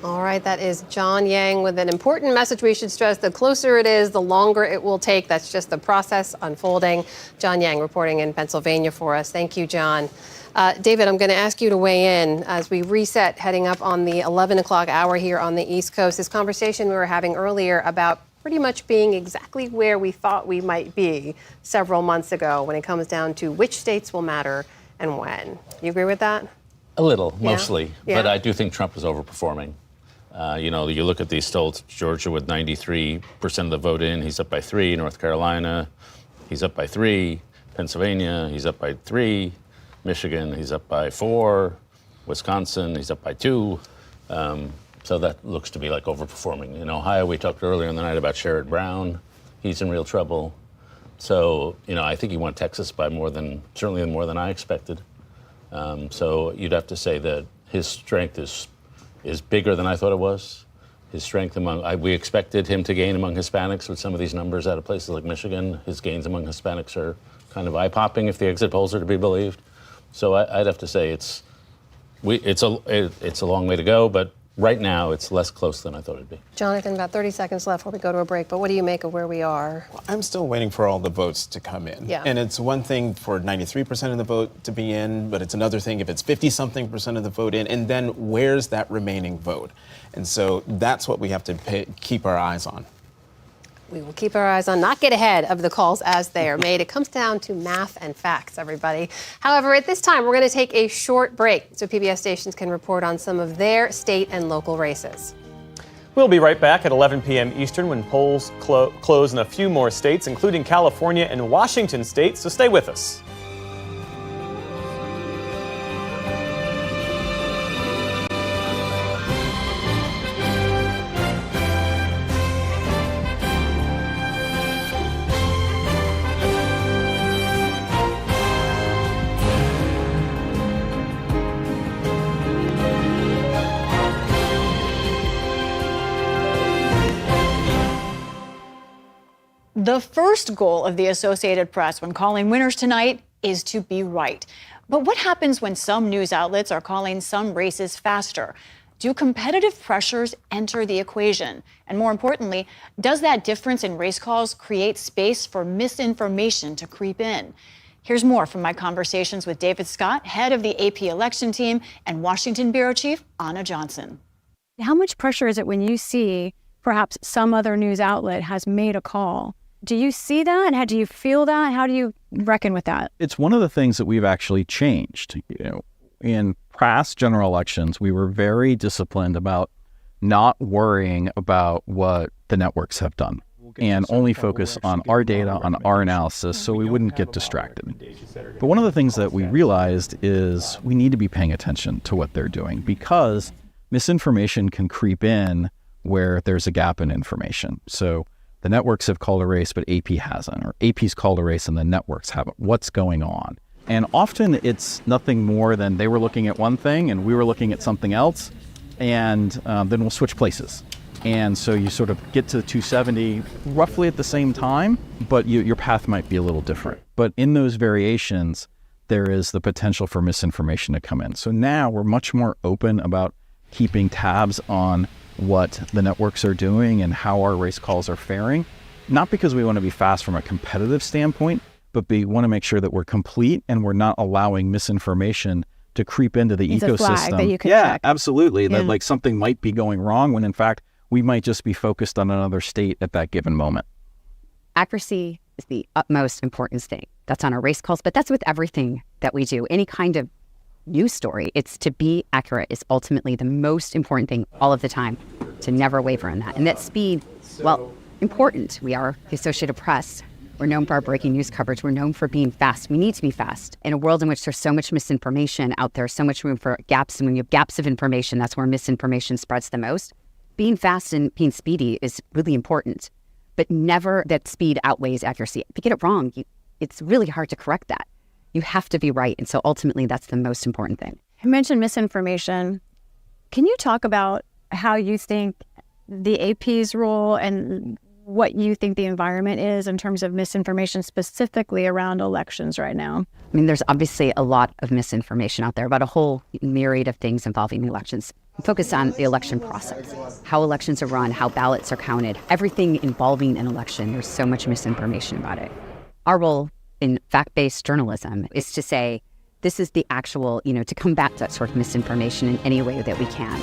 All right, that is John Yang with an important message we should stress. The closer it is, the longer it will take. That's just the process unfolding. John Yang reporting in Pennsylvania for us. Thank you, John. David, I'm going to ask you to weigh in as we reset heading up on the 11 o'clock hour here on the East Coast. This conversation we were having earlier about pretty much being exactly where we thought we might be several months ago when it comes down to which states will matter and when. You agree with that? A little, Yeah. mostly. Yeah. But I do think Trump is overperforming. You look at these stills, Georgia with 93% of the vote in, he's up by 3. North Carolina, he's up by 3. Pennsylvania, he's up by 3. Michigan, he's up by 4. Wisconsin, he's up by 2. So that looks to be like overperforming. In Ohio, we talked earlier in the night about Sherrod Brown. He's in real trouble. So, I think he won Texas by certainly more than I expected. So you'd have to say that his strength is bigger than I thought it was. His strength we expected him to gain among Hispanics with some of these numbers out of places like Michigan. His gains among Hispanics are kind of eye-popping if the exit polls are to be believed. So I'd have to say it's a long way to go, but right now it's less close than I thought it'd be. Jonathan, about 30 seconds left before we go to a break, but what do you make of where we are? Well, I'm still waiting for all the votes to come in. Yeah. And it's one thing for 93% of the vote to be in, but it's another thing if it's 50-something% of the vote in, and then where's that remaining vote? And so that's what we have to keep our eyes on. We will keep our eyes on, not get ahead of the calls as they are made. It comes down to math and facts, everybody. However, at this time, we're going to take a short break so PBS stations can report on some of their state and local races. We'll be right back at 11 p.m. Eastern when polls close in a few more states, including California and Washington state, so stay with us. The first goal of the Associated Press when calling winners tonight is to be right. But what happens when some news outlets are calling some races faster? Do competitive pressures enter the equation? And more importantly, does that difference in race calls create space for misinformation to creep in? Here's more from my conversations with David Scott, head of the AP election team, and Washington Bureau Chief Anna Johnson. How much pressure is it when you see perhaps some other news outlet has made a call? Do you see that? How do you feel that? How do you reckon with that? It's one of the things that we've actually changed. In past general elections, we were very disciplined about not worrying about what the networks have done and only focus on our data, on our analysis, so we wouldn't get distracted. But one of the things that we realized is we need to be paying attention to what they're doing because misinformation can creep in where there's a gap in information. So the networks have called a race, but AP hasn't, or AP's called a race and the networks haven't. What's going on? And often it's nothing more than they were looking at one thing and we were looking at something else, and then we'll switch places. And so you sort of get to the 270 roughly at the same time, but your path might be a little different. But in those variations, there is the potential for misinformation to come in. So now we're much more open about keeping tabs on what the networks are doing and how our race calls are faring, not because we want to be fast from a competitive standpoint, but we want to make sure that we're complete and we're not allowing misinformation to creep into the ecosystem. A flag that you can check. Absolutely. Yeah. That like something might be going wrong when in fact we might just be focused on another state at that given moment. Accuracy is the utmost important thing. That's on our race calls, but that's with everything that we do. Any kind of news story, it's to be accurate is ultimately the most important thing all of the time, to never waver on that. And that speed, well, important. We are the Associated Press. We're known for our breaking news coverage. We're known for being fast. We need to be fast. In a world in which there's so much misinformation out there, so much room for gaps, and when you have gaps of information, that's where misinformation spreads the most. Being fast and being speedy is really important, but never that speed outweighs accuracy. If you get it wrong, it's really hard to correct that. You have to be right. And so ultimately, that's the most important thing. You mentioned misinformation. Can you talk about how you think the AP's role and what you think the environment is in terms of misinformation specifically around elections right now? I mean, there's obviously a lot of misinformation out there about a whole myriad of things involving elections. Focus on the election process, how elections are run, how ballots are counted, everything involving an election. There's so much misinformation about it. Our role in fact-based journalism is to say, this is the actual, to combat that sort of misinformation in any way that we can.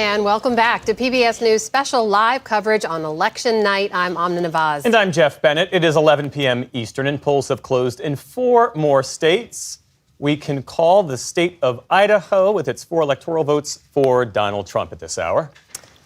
And welcome back to PBS News special live coverage on election night. I'm Amna Nawaz. And I'm Jeff Bennett. It is 11 p.m. Eastern, and polls have closed in 4 more states. We can call the state of Idaho with its 4 electoral votes for Donald Trump at this hour.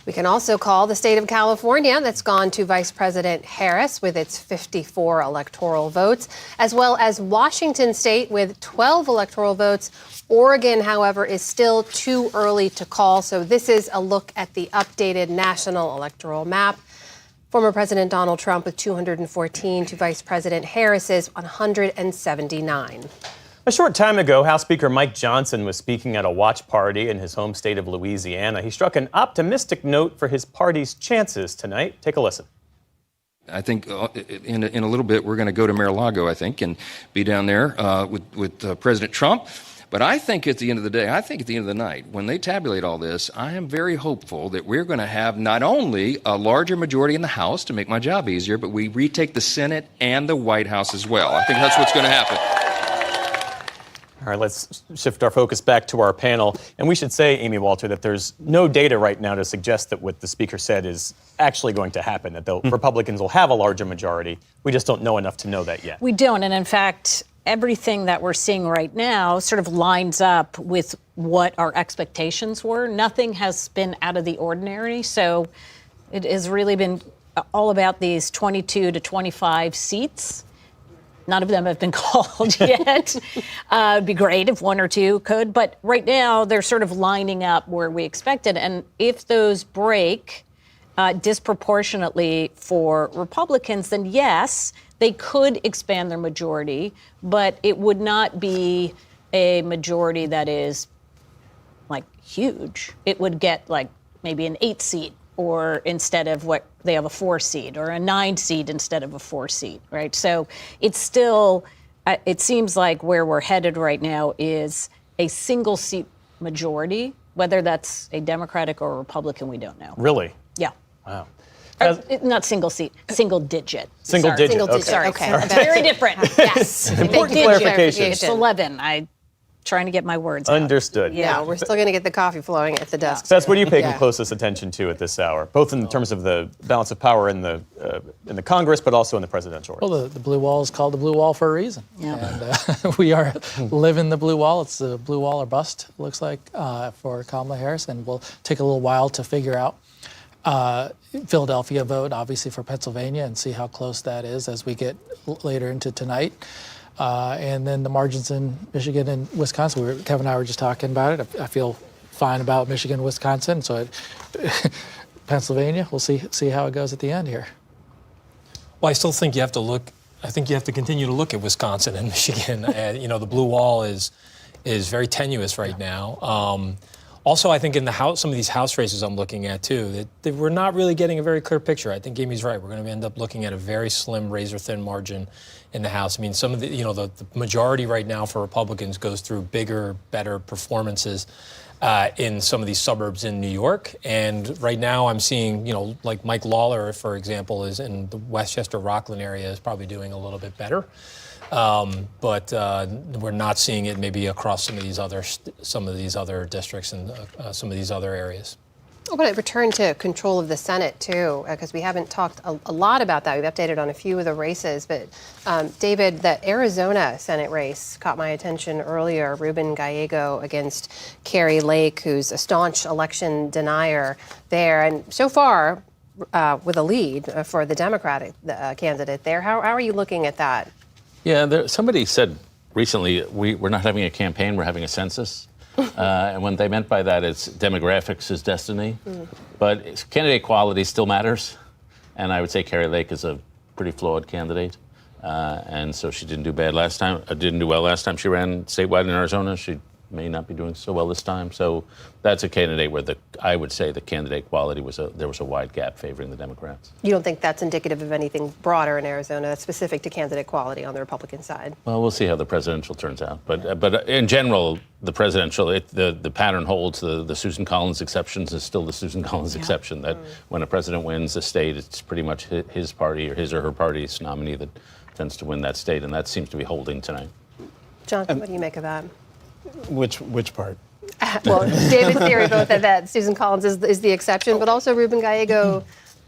We can also call the state of California that's gone to Vice President Harris with its 54 electoral votes, as well as Washington state with 12 electoral votes. Oregon, however, is still too early to call. So this is a look at the updated national electoral map. Former President Donald Trump with 214 to Vice President Harris's 179. A short time ago, House Speaker Mike Johnson was speaking at a watch party in his home state of Louisiana. He struck an optimistic note for his party's chances tonight. Take a listen. I think in a little bit we're going to go to Mar-a-Lago, I think, and be down there with President Trump. But I think at the end of the day, at the end of the night, when they tabulate all this, I am very hopeful that we're going to have not only a larger majority in the House to make my job easier, but we retake the Senate and the White House as well. I think that's what's going to happen. All right, let's shift our focus back to our panel. And we should say, Amy Walter, that there's no data right now to suggest that what the speaker said is actually going to happen, that the Republicans will have a larger majority. We just don't know enough to know that yet. We don't. And in fact, everything that we're seeing right now sort of lines up with what our expectations were. Nothing has been out of the ordinary. So it has really been all about these 22 to 25 seats. None of them have been called yet. It'd be great if 1 or 2 could. But right now, they're sort of lining up where we expected. And if those break disproportionately for Republicans, then yes, they could expand their majority. But it would not be a majority that is, like, huge. It would get, like, maybe an 8 seat. Or instead of what they have a 4 seat, or a 9 seat instead of a 4 seat, right? So it's still, it seems like where we're headed right now is a single seat majority. Whether that's a Democratic or a Republican, we don't know. Really? Yeah. Wow. Not single seat, single digit. Single digit. Single digit. Sorry. Okay. Right. Very different. Yes. Important clarification. It's 11. Trying to get my words out. Understood. Yeah, we're still going to get the coffee flowing at the desk. Seth, what are you paying closest attention to at this hour, both in terms of the balance of power in the Congress, but also in the presidential race? Well, the blue wall is called the blue wall for a reason. Yeah. And we are living the blue wall. It's the blue wall or bust, it looks like, for Kamala Harris. And we'll take a little while to figure out Philadelphia vote, obviously, for Pennsylvania, and see how close that is as we get later into tonight. And then the margins in Michigan and Wisconsin. Kevin and I were just talking about it. I feel fine about Michigan and Wisconsin. So Pennsylvania, we'll see how it goes at the end here. Well, I still think you have to look. I think you have to continue to look at Wisconsin and Michigan. The blue wall is very tenuous right now. Also, I think in the House, some of these House races I'm looking at too, that we're not really getting a very clear picture. I think Amy's right. We're going to end up looking at a very slim, razor-thin margin in the House. I mean, some of the, the majority right now for Republicans goes through bigger, better performances in some of these suburbs in New York. And right now I'm seeing, like Mike Lawler, for example, is in the Westchester-Rockland area, is probably doing a little bit better. But we're not seeing it maybe across some of these other districts and some of these other areas. I want to return to control of the Senate, too, because we haven't talked a lot about that. We've updated on a few of the races. But, David, the Arizona Senate race caught my attention earlier. Ruben Gallego against Kari Lake, who's a staunch election denier there. And so far, with a lead for the Democratic candidate there. How are you looking at that? Yeah, somebody said recently, we're not having a campaign, we're having a census. And what they meant by that is demographics is destiny. But candidate quality still matters. And I would say Kari Lake is a pretty flawed candidate. And so she didn't do well last time she ran statewide in Arizona. She may not be doing so well this time. So that's a candidate where I would say the candidate quality there was a wide gap favoring the Democrats. You don't think that's indicative of anything broader in Arizona that's specific to candidate quality on the Republican side? Well, we'll see how the presidential turns out. But in general, the presidential, the pattern holds. The Susan Collins exceptions is still the Susan Collins exception, that when a president wins a state, it's pretty much his party or his or her party's nominee that tends to win that state, and that seems to be holding tonight. Jonathan, what do you make of that? Which part? Well, David's theory both that Susan Collins is the exception, but also Ruben Gallego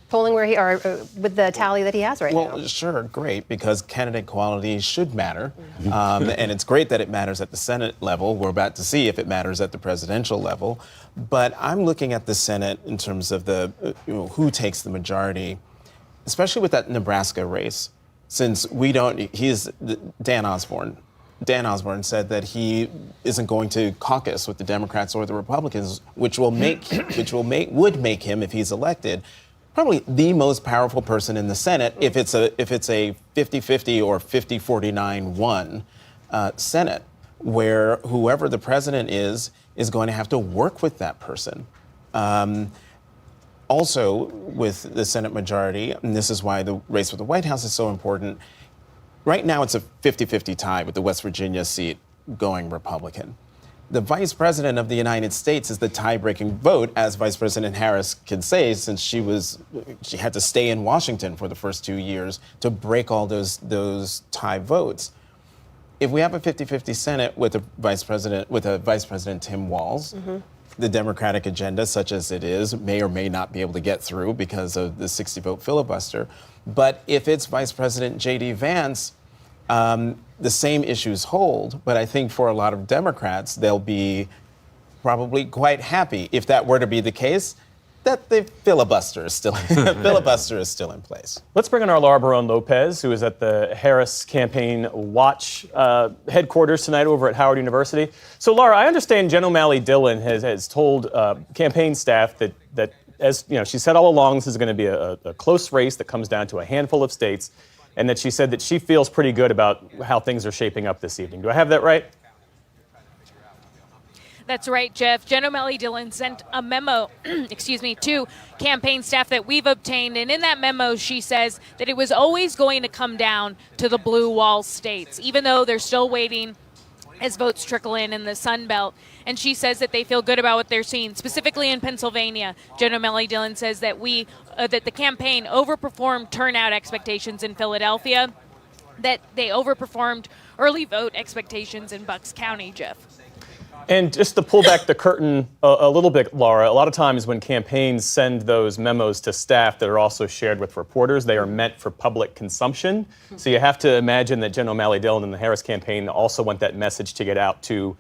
polling where he are with the tally that he has right now. Well, sure, great, because candidate quality should matter, and it's great that it matters at the Senate level. We're about to see if it matters at the presidential level, but I'm looking at the Senate in terms of the who takes the majority, especially with that Nebraska race, since we don't. Dan Osborne. Dan Osborne said that he isn't going to caucus with the Democrats or the Republicans, which would make him, if he's elected, probably the most powerful person in the Senate if it's a 50-50 or 50-49-1 Senate, where whoever the president is going to have to work with that person. Also, with the Senate majority, and this is why the race with the White House is so important, right now it's a 50-50 tie with the West Virginia seat going Republican. The Vice President of the United States is the tie-breaking vote, as Vice President Harris can say, since she had to stay in Washington for the first 2 years to break all those tie votes. If we have a 50-50 Senate with a Vice President Tim Walz, the Democratic agenda, such as it is, may or may not be able to get through because of the 60-vote filibuster. But if it's Vice President J.D. Vance, the same issues hold, but I think for a lot of Democrats, they'll be probably quite happy, if that were to be the case, that the filibuster is still in place. Let's bring in our Laura Barone-Lopez, who is at the Harris Campaign Watch headquarters tonight over at Howard University. So, Laura, I understand Jen O'Malley Dillon has told campaign staff that, as you know, she said all along, this is going to be a close race that comes down to a handful of states, and that she said that she feels pretty good about how things are shaping up this evening. Do I have that right? That's right, Jeff. Jen O'Malley Dillon sent a memo, to campaign staff that we've obtained. And in that memo, she says that it was always going to come down to the blue wall states, even though they're still waiting as votes trickle in the Sun Belt. And she says that they feel good about what they're seeing, specifically in Pennsylvania. Jen O'Malley Dillon says that that the campaign overperformed turnout expectations in Philadelphia, that they overperformed early vote expectations in Bucks County, Jeff. And just to pull back the curtain a little bit, Laura, a lot of times when campaigns send those memos to staff that are also shared with reporters, they are meant for public consumption. So you have to imagine that Jen O'Malley Dillon and the Harris campaign also want that message to get out to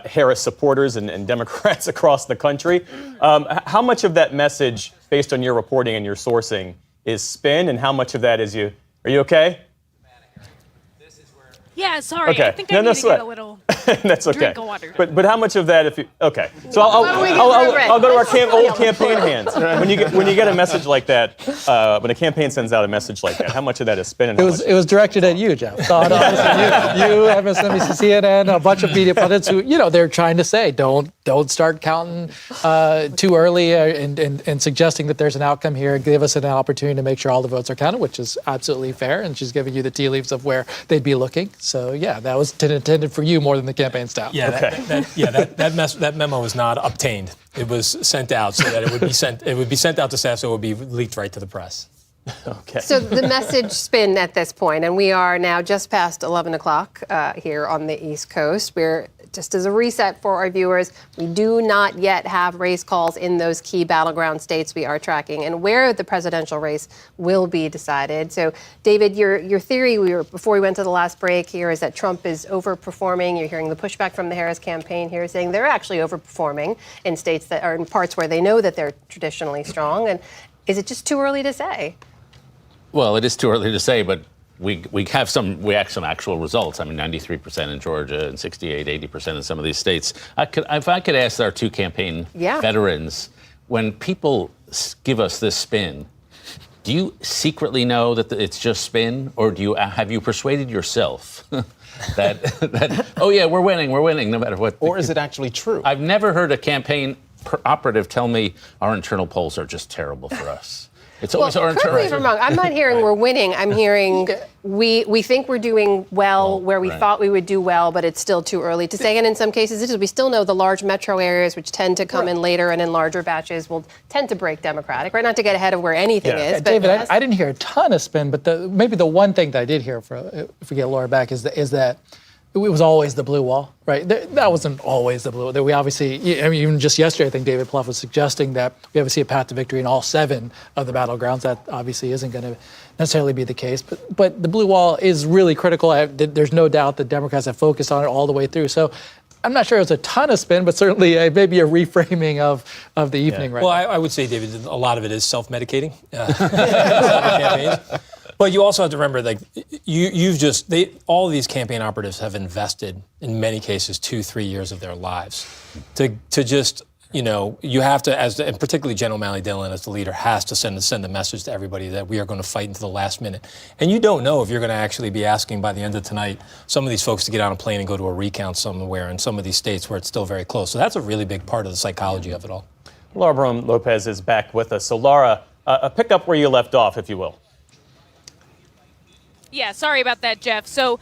Harris supporters and Democrats across the country. How much of that message, based on your reporting and your sourcing, is spin, and how much of that is you? Are you okay? Yeah, sorry. Okay. I think I need to get a little That's okay. drink of water. But how much of that, if you, okay. So I'll go to our old campaign hands. When you get a message like that, when a campaign sends out a message like that, how much of that is spin? And it was directed at you, Jeff. So, you, MSNBC, CNN, a bunch of media pundits who, they're trying to say, don't start counting too early and suggesting that there's an outcome here. Give us an opportunity to make sure all the votes are counted, which is absolutely fair. And she's giving you the tea leaves of where they'd be looking. So yeah, that was intended for you more than the campaign staff. Yeah, that memo was not obtained. It was sent out so that it would be sent out to staff, so it would be leaked right to the press. Okay. So the message spin at this point, and we are now just past 11 o'clock here on the East Coast. We're, just as a reset for our viewers, we do not yet have race calls in those key battleground states we are tracking, and where the presidential race will be decided. So, David, your theory, before we went to the last break here, is that Trump is overperforming. You're hearing the pushback from the Harris campaign here, saying they're actually overperforming in states that are in parts where they know that they're traditionally strong. And is it just too early to say? Well, it is too early to say, but we have some actual results. I mean, 93% in Georgia and 68, 80% in some of these states. If I could ask our two campaign veterans, when people give us this spin, do you secretly know that it's just spin, or have you persuaded yourself that oh yeah, we're winning no matter what? Or is it actually true? I've never heard a campaign operative tell me our internal polls are just terrible for us. It's always our internal. Correct me if I'm wrong. I'm not hearing we're winning. I'm hearing we think we're doing well where we thought we would do well, but it's still too early to say. And in some cases, we still know the large metro areas, which tend to come in later and in larger batches, will tend to break Democratic, right? Not to get ahead of where anything is. But David, I didn't hear a ton of spin, but maybe the one thing that I did hear, if we get Laura back, is that it was always the blue wall, right? That wasn't always the blue wall. We obviously, I mean, even just yesterday, I think David Plouffe was suggesting that we obviously a path to victory in all 7 of the battlegrounds. That obviously isn't going to necessarily be the case. But the blue wall is really critical. There's no doubt that Democrats have focused on it all the way through. So I'm not sure it was a ton of spin, but certainly maybe a reframing of the evening right now. Well, I would say, David, a lot of it is self-medicating. But you also have to remember, like, all of these campaign operatives have invested, in many cases, 2-3 years of their lives to just, you have to, and particularly Jen O'Malley Dillon as the leader, has to send a message to everybody that we are going to fight until the last minute. And you don't know if you're going to actually be asking by the end of tonight some of these folks to get on a plane and go to a recount somewhere in some of these states where it's still very close. So that's a really big part of the psychology of it all. Laura Brown Lopez is back with us. So Laura, pick up where you left off, if you will. Yeah, sorry about that, Jeff. So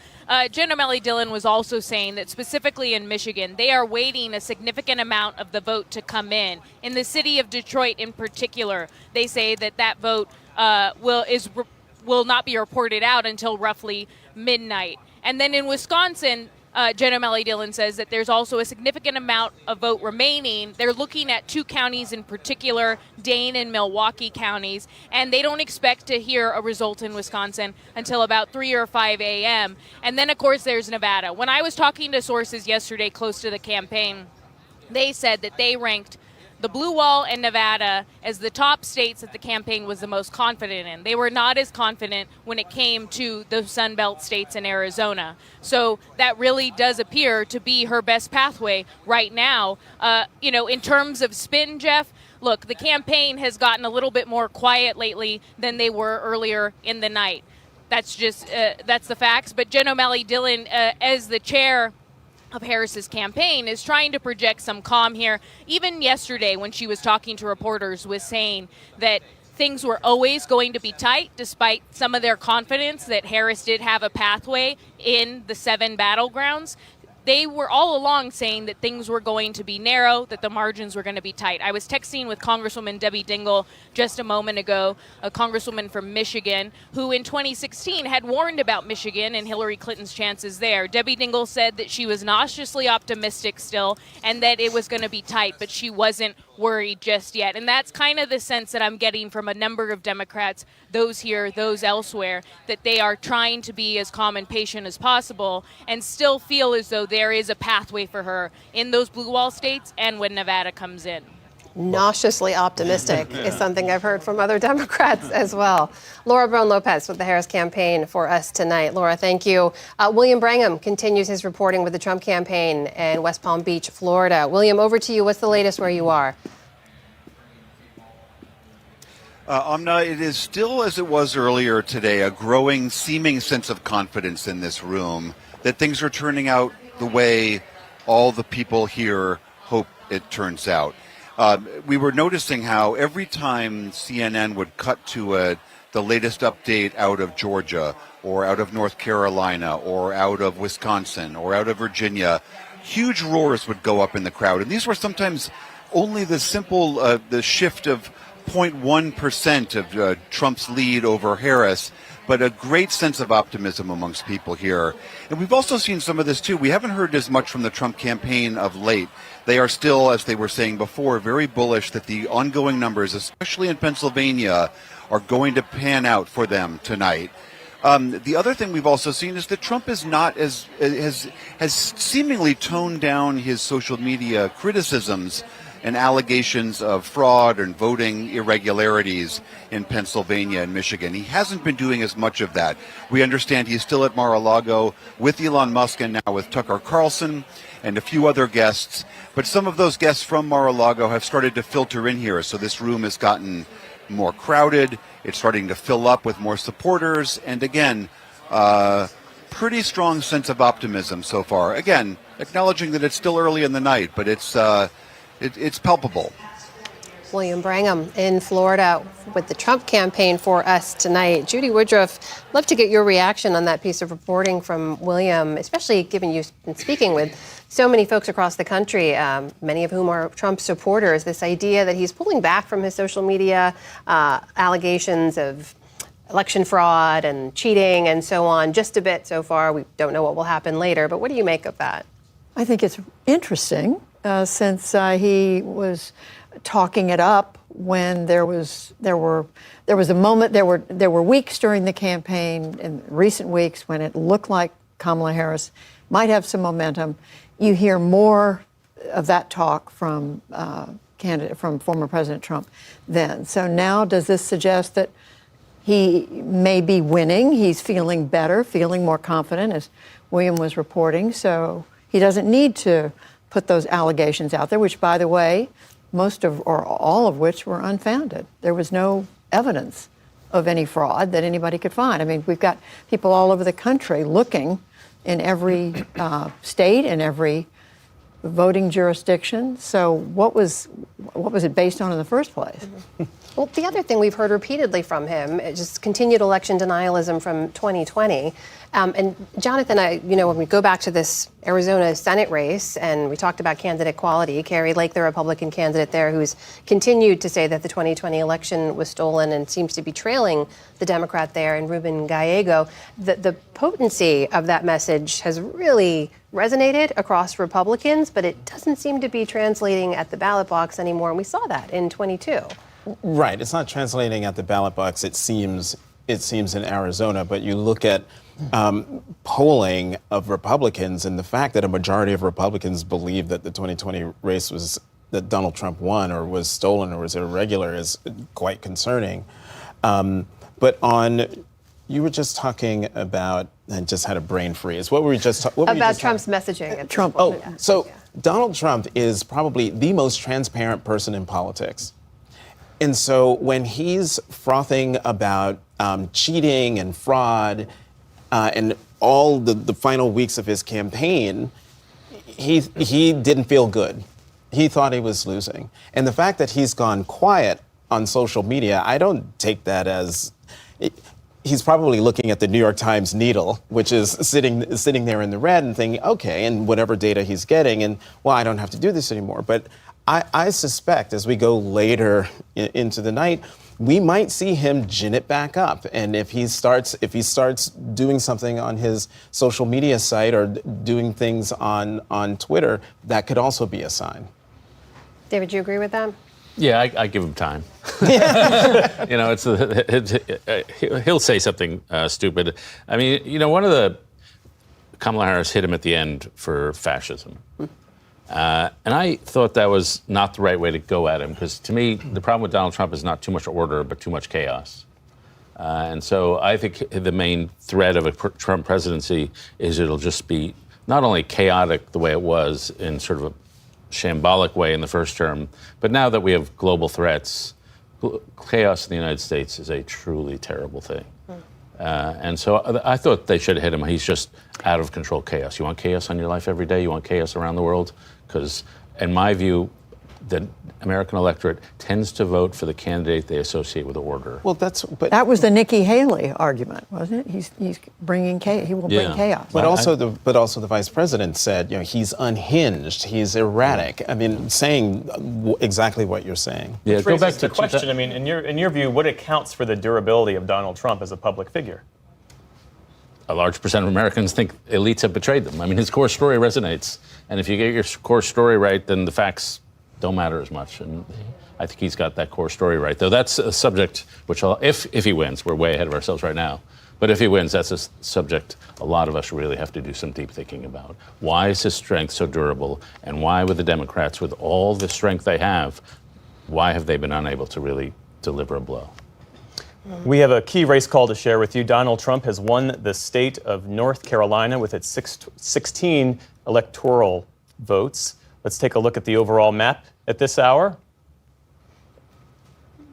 Jen O'Malley Dillon was also saying that specifically in Michigan, they are waiting a significant amount of the vote to come in. In the city of Detroit in particular, they say that vote will not be reported out until roughly midnight. And then in Wisconsin, Jen O'Malley Dillon says that there's also a significant amount of vote remaining. They're looking at 2 counties in particular, Dane and Milwaukee counties, and they don't expect to hear a result in Wisconsin until about 3 or 5 a.m. And then, of course, there's Nevada. When I was talking to sources yesterday close to the campaign, they said that they ranked the Blue Wall and Nevada as the top states that the campaign was the most confident in. They were not as confident when it came to the Sun Belt states in Arizona. So that really does appear to be her best pathway right now. In terms of spin, Jeff, look, the campaign has gotten a little bit more quiet lately than they were earlier in the night. That's just, that's the facts. But Jen O'Malley Dillon, as the chair of Harris's campaign, is trying to project some calm here. Even yesterday when she was talking to reporters was saying that things were always going to be tight despite some of their confidence that Harris did have a pathway in the 7 battlegrounds. They were all along saying that things were going to be narrow, that the margins were going to be tight. I was texting with Congresswoman Debbie Dingell just a moment ago, a congresswoman from Michigan, who in 2016 had warned about Michigan and Hillary Clinton's chances there. Debbie Dingell said that she was nauseously optimistic still and that it was going to be tight, but she wasn't worried just yet. And that's kind of the sense that I'm getting from a number of Democrats, those here, those elsewhere, that they are trying to be as calm and patient as possible and still feel as though there is a pathway for her in those blue wall states and when Nevada comes in. Nauseously optimistic is something I've heard from other Democrats as well. Laura Brown Lopez with the Harris campaign for us tonight. Laura, thank you. William Brangham continues his reporting with the Trump campaign in West Palm Beach, Florida. William, over to you. What's the latest where you are? Amna, it is still as it was earlier today, a growing seeming sense of confidence in this room that things are turning out the way all the people here hope it turns out. We were noticing how every time CNN would cut to the latest update out of Georgia or out of North Carolina or out of Wisconsin or out of Virginia, huge roars would go up in the crowd. And these were sometimes only the simple, the shift of 0.1% of Trump's lead over Harris, but a great sense of optimism amongst people here. And we've also seen some of this, too. We haven't heard as much from the Trump campaign of late. They are still, as they were saying before, very bullish that the ongoing numbers, especially in Pennsylvania, are going to pan out for them tonight. The other thing we've also seen is that Trump is not has seemingly toned down his social media criticisms and allegations of fraud and voting irregularities in Pennsylvania and Michigan. He hasn't been doing as much of that. We understand he's still at Mar-a-Lago with Elon Musk and now with Tucker Carlson and a few other guests. But some of those guests from Mar-a-Lago have started to filter in here. So this room has gotten more crowded. It's starting to fill up with more supporters. And again, pretty strong sense of optimism so far. Again, acknowledging that it's still early in the night, but it's palpable. William Brangham in Florida with the Trump campaign for us tonight. Judy Woodruff, love to get your reaction on that piece of reporting from William, especially given you've been speaking with so many folks across the country, many of whom are Trump supporters. This idea that he's pulling back from his social media allegations of election fraud and cheating and so on, just a bit so far. We don't know what will happen later, but what do you make of that? I think it's interesting since he was talking it up when there was a moment, there were weeks during the campaign, in recent weeks, when it looked like Kamala Harris might have some momentum. You hear more of that talk from former President Trump then. So now, does this suggest that he may be winning? He's feeling better, feeling more confident, as William was reporting. So he doesn't need to put those allegations out there, which, by the way, most of or all of which were unfounded. There was no evidence of any fraud that anybody could find. I mean, we've got people all over the country looking in every state and every voting jurisdiction. So what was it based on in the first place? Well, the other thing we've heard repeatedly from him is just continued election denialism from 2020. And Jonathan, when we go back to this Arizona Senate race and we talked about candidate quality, Carrie Lake, the Republican candidate there, who's continued to say that the 2020 election was stolen and seems to be trailing the Democrat there, and Ruben Gallego, the potency of that message has really resonated across Republicans, but it doesn't seem to be translating at the ballot box anymore. And we saw that in 22. Right. It's not translating at the ballot box, it seems in Arizona, but you look at polling of Republicans, and the fact that a majority of Republicans believe that the 2020 race that Donald Trump won or was stolen or was irregular is quite concerning. But you were just talking about, and just had a brain freeze. What were you just talking about? Trump's messaging. Trump. Donald Trump is probably the most transparent person in politics. And so when he's frothing about cheating and fraud and all the final weeks of his campaign, he didn't feel good. He thought he was losing. And the fact that he's gone quiet on social media, I don't take that as... He's probably looking at the New York Times needle, which is sitting there in the red and thinking, okay, and whatever data he's getting, and well, I don't have to do this anymore. But I suspect as we go later into the night, we might see him gin it back up. And if he starts doing something on his social media site or doing things on Twitter, that could also be a sign. David, do you agree with that? Yeah, I give him time. He'll say something stupid. I mean, one of Kamala Harris hit him at the end for fascism. And I thought that was not the right way to go at him, because to me, the problem with Donald Trump is not too much order, but too much chaos. And so I think the main threat of a Trump presidency is it'll just be not only chaotic the way it was in sort of a shambolic way in the first term, but now that we have global threats, chaos in the United States is a truly terrible thing. And so I thought they should have hit him. He's just out of control chaos. You want chaos on your life every day? You want chaos around the world? Because in my view, the American electorate tends to vote for the candidate they associate with order. Well, that was the Nikki Haley argument, wasn't it? He's bringing chaos. He will bring chaos. But also the vice president said, he's unhinged, he's erratic. I mean, saying exactly what you're saying. Yeah, which raises the question. I mean, in your view, what accounts for the durability of Donald Trump as a public figure? A large percent of Americans think elites have betrayed them. I mean, his core story resonates, and if you get your core story right, then the facts don't matter as much. And I think he's got that core story right. Though that's a subject which, if he wins, we're way ahead of ourselves right now. But if he wins, that's a subject a lot of us really have to do some deep thinking about. Why is his strength so durable? And why, with the Democrats, with all the strength they have, why have they been unable to really deliver a blow? We have a key race call to share with you. Donald Trump has won the state of North Carolina with its 16 electoral votes. Let's take a look at the overall map at this hour. You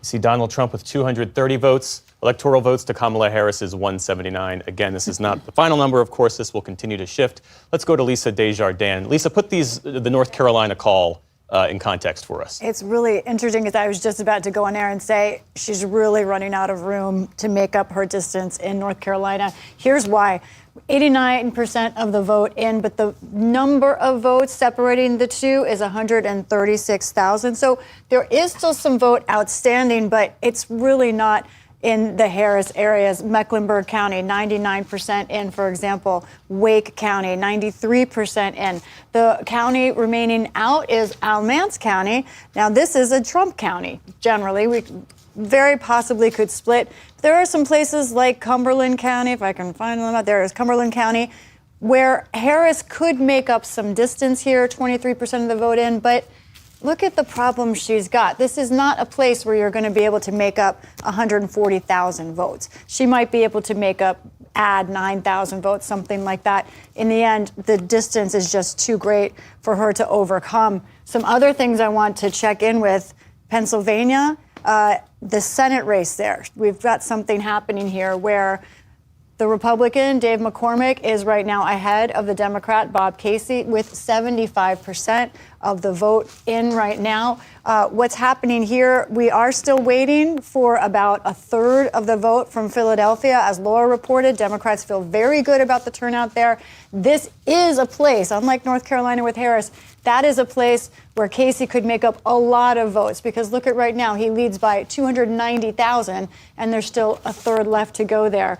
see Donald Trump with 230 votes. Electoral votes to Kamala Harris is 179. Again, this is not the final number. Of course, this will continue to shift. Let's go to Lisa Desjardins. Lisa, put the North Carolina call in context for us. It's really interesting, because I was just about to go on air and say she's really running out of room to make up her distance in North Carolina. Here's why. 89% of the vote in, but the number of votes separating the two is 136,000. So there is still some vote outstanding, but it's really not in the Harris areas. Mecklenburg County, 99% in, for example. Wake County, 93% in. The county remaining out is Alamance County. Now, this is a Trump county, generally. We very possibly could split. There are some places like Cumberland County, if I can find them out there, is Cumberland County, where Harris could make up some distance here, 23% of the vote in, but look at the problem she's got. This is not a place where you're going to be able to make up 140,000 votes. She might be able to add 9,000 votes, something like that. In the end, the distance is just too great for her to overcome. Some other things I want to check in with: Pennsylvania, the Senate race there. We've got something happening here where the Republican, Dave McCormick, is right now ahead of the Democrat, Bob Casey, with 75% of the vote in right now. What's happening here, we are still waiting for about a third of the vote from Philadelphia. As Laura reported, Democrats feel very good about the turnout there. This is a place, unlike North Carolina with Harris, that is a place where Casey could make up a lot of votes, because look at right now, he leads by 290,000, and there's still a third left to go there.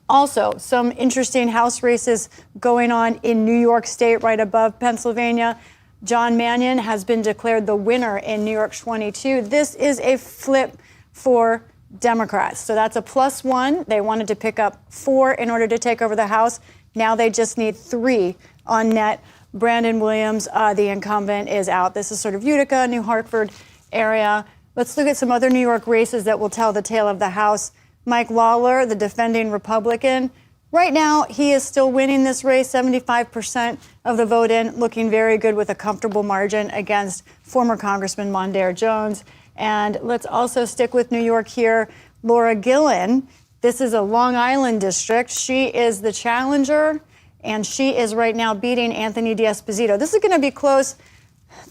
Also, some interesting House races going on in New York State, right above Pennsylvania. John Mannion has been declared the winner in New York 22. This is a flip for Democrats. So that's a +1. They wanted to pick up 4 in order to take over the House. Now they just need 3 on net. Brandon Williams, the incumbent, is out. This is sort of Utica, New Hartford area. Let's look at some other New York races that will tell the tale of the House. Mike Lawler, the defending Republican. Right now, he is still winning this race, 75% of the vote in, looking very good with a comfortable margin against former Congressman Mondaire Jones. And let's also stick with New York here. Laura Gillen, this is a Long Island district. She is the challenger, and she is right now beating Anthony D'Esposito. This is going to be close.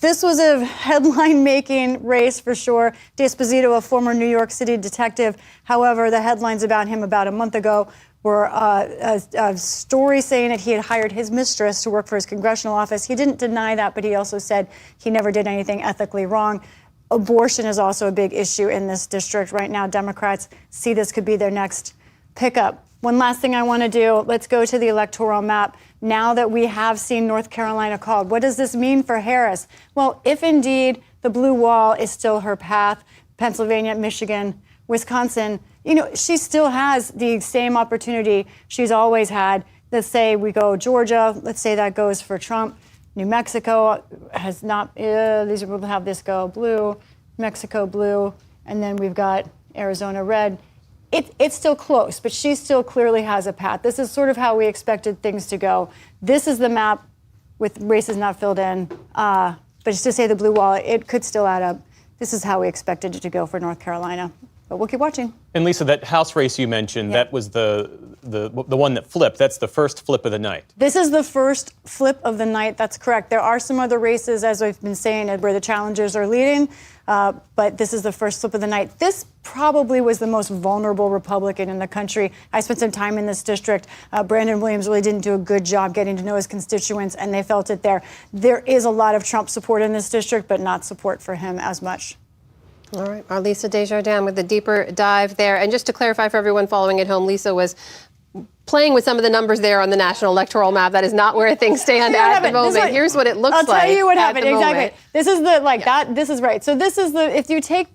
This was a headline-making race for sure. D'Esposito, a former New York City detective. However, the headlines about him about a month ago were a story saying that he had hired his mistress to work for his congressional office. He didn't deny that, but he also said he never did anything ethically wrong. Abortion is also a big issue in this district right now. Democrats see this could be their next pickup. One last thing I want to do, let's go to the electoral map. Now that we have seen North Carolina called, what does this mean for Harris? Well, if indeed the blue wall is still her path, Pennsylvania, Michigan, Wisconsin, she still has the same opportunity she's always had. Let's say we go Georgia. Let's say that goes for Trump. New Mexico has not, these will have this go blue, Mexico blue, and then we've got Arizona red. It's still close, but she still clearly has a path. This is sort of how we expected things to go. This is the map with races not filled in. But just to say the blue wall, it could still add up. This is how we expected it to go for North Carolina. But we'll keep watching. And Lisa, that House race you mentioned, that was the one that flipped. That's the first flip of the night. This is the first flip of the night. That's correct. There are some other races, as I've been saying, where the challengers are leading. But this is the first flip of the night. This probably was the most vulnerable Republican in the country. I spent some time in this district. Brandon Williams really didn't do a good job getting to know his constituents, and they felt it there. There is a lot of Trump support in this district, but not support for him as much. All right, our Lisa Desjardins with the deeper dive there. And just to clarify for everyone following at home, Lisa was playing with some of the numbers there on the national electoral map. That is not where things stand at the moment. Here's what it looks like. I'll tell you what happened. Exactly. Moment. This is that. This is right. So this is if you take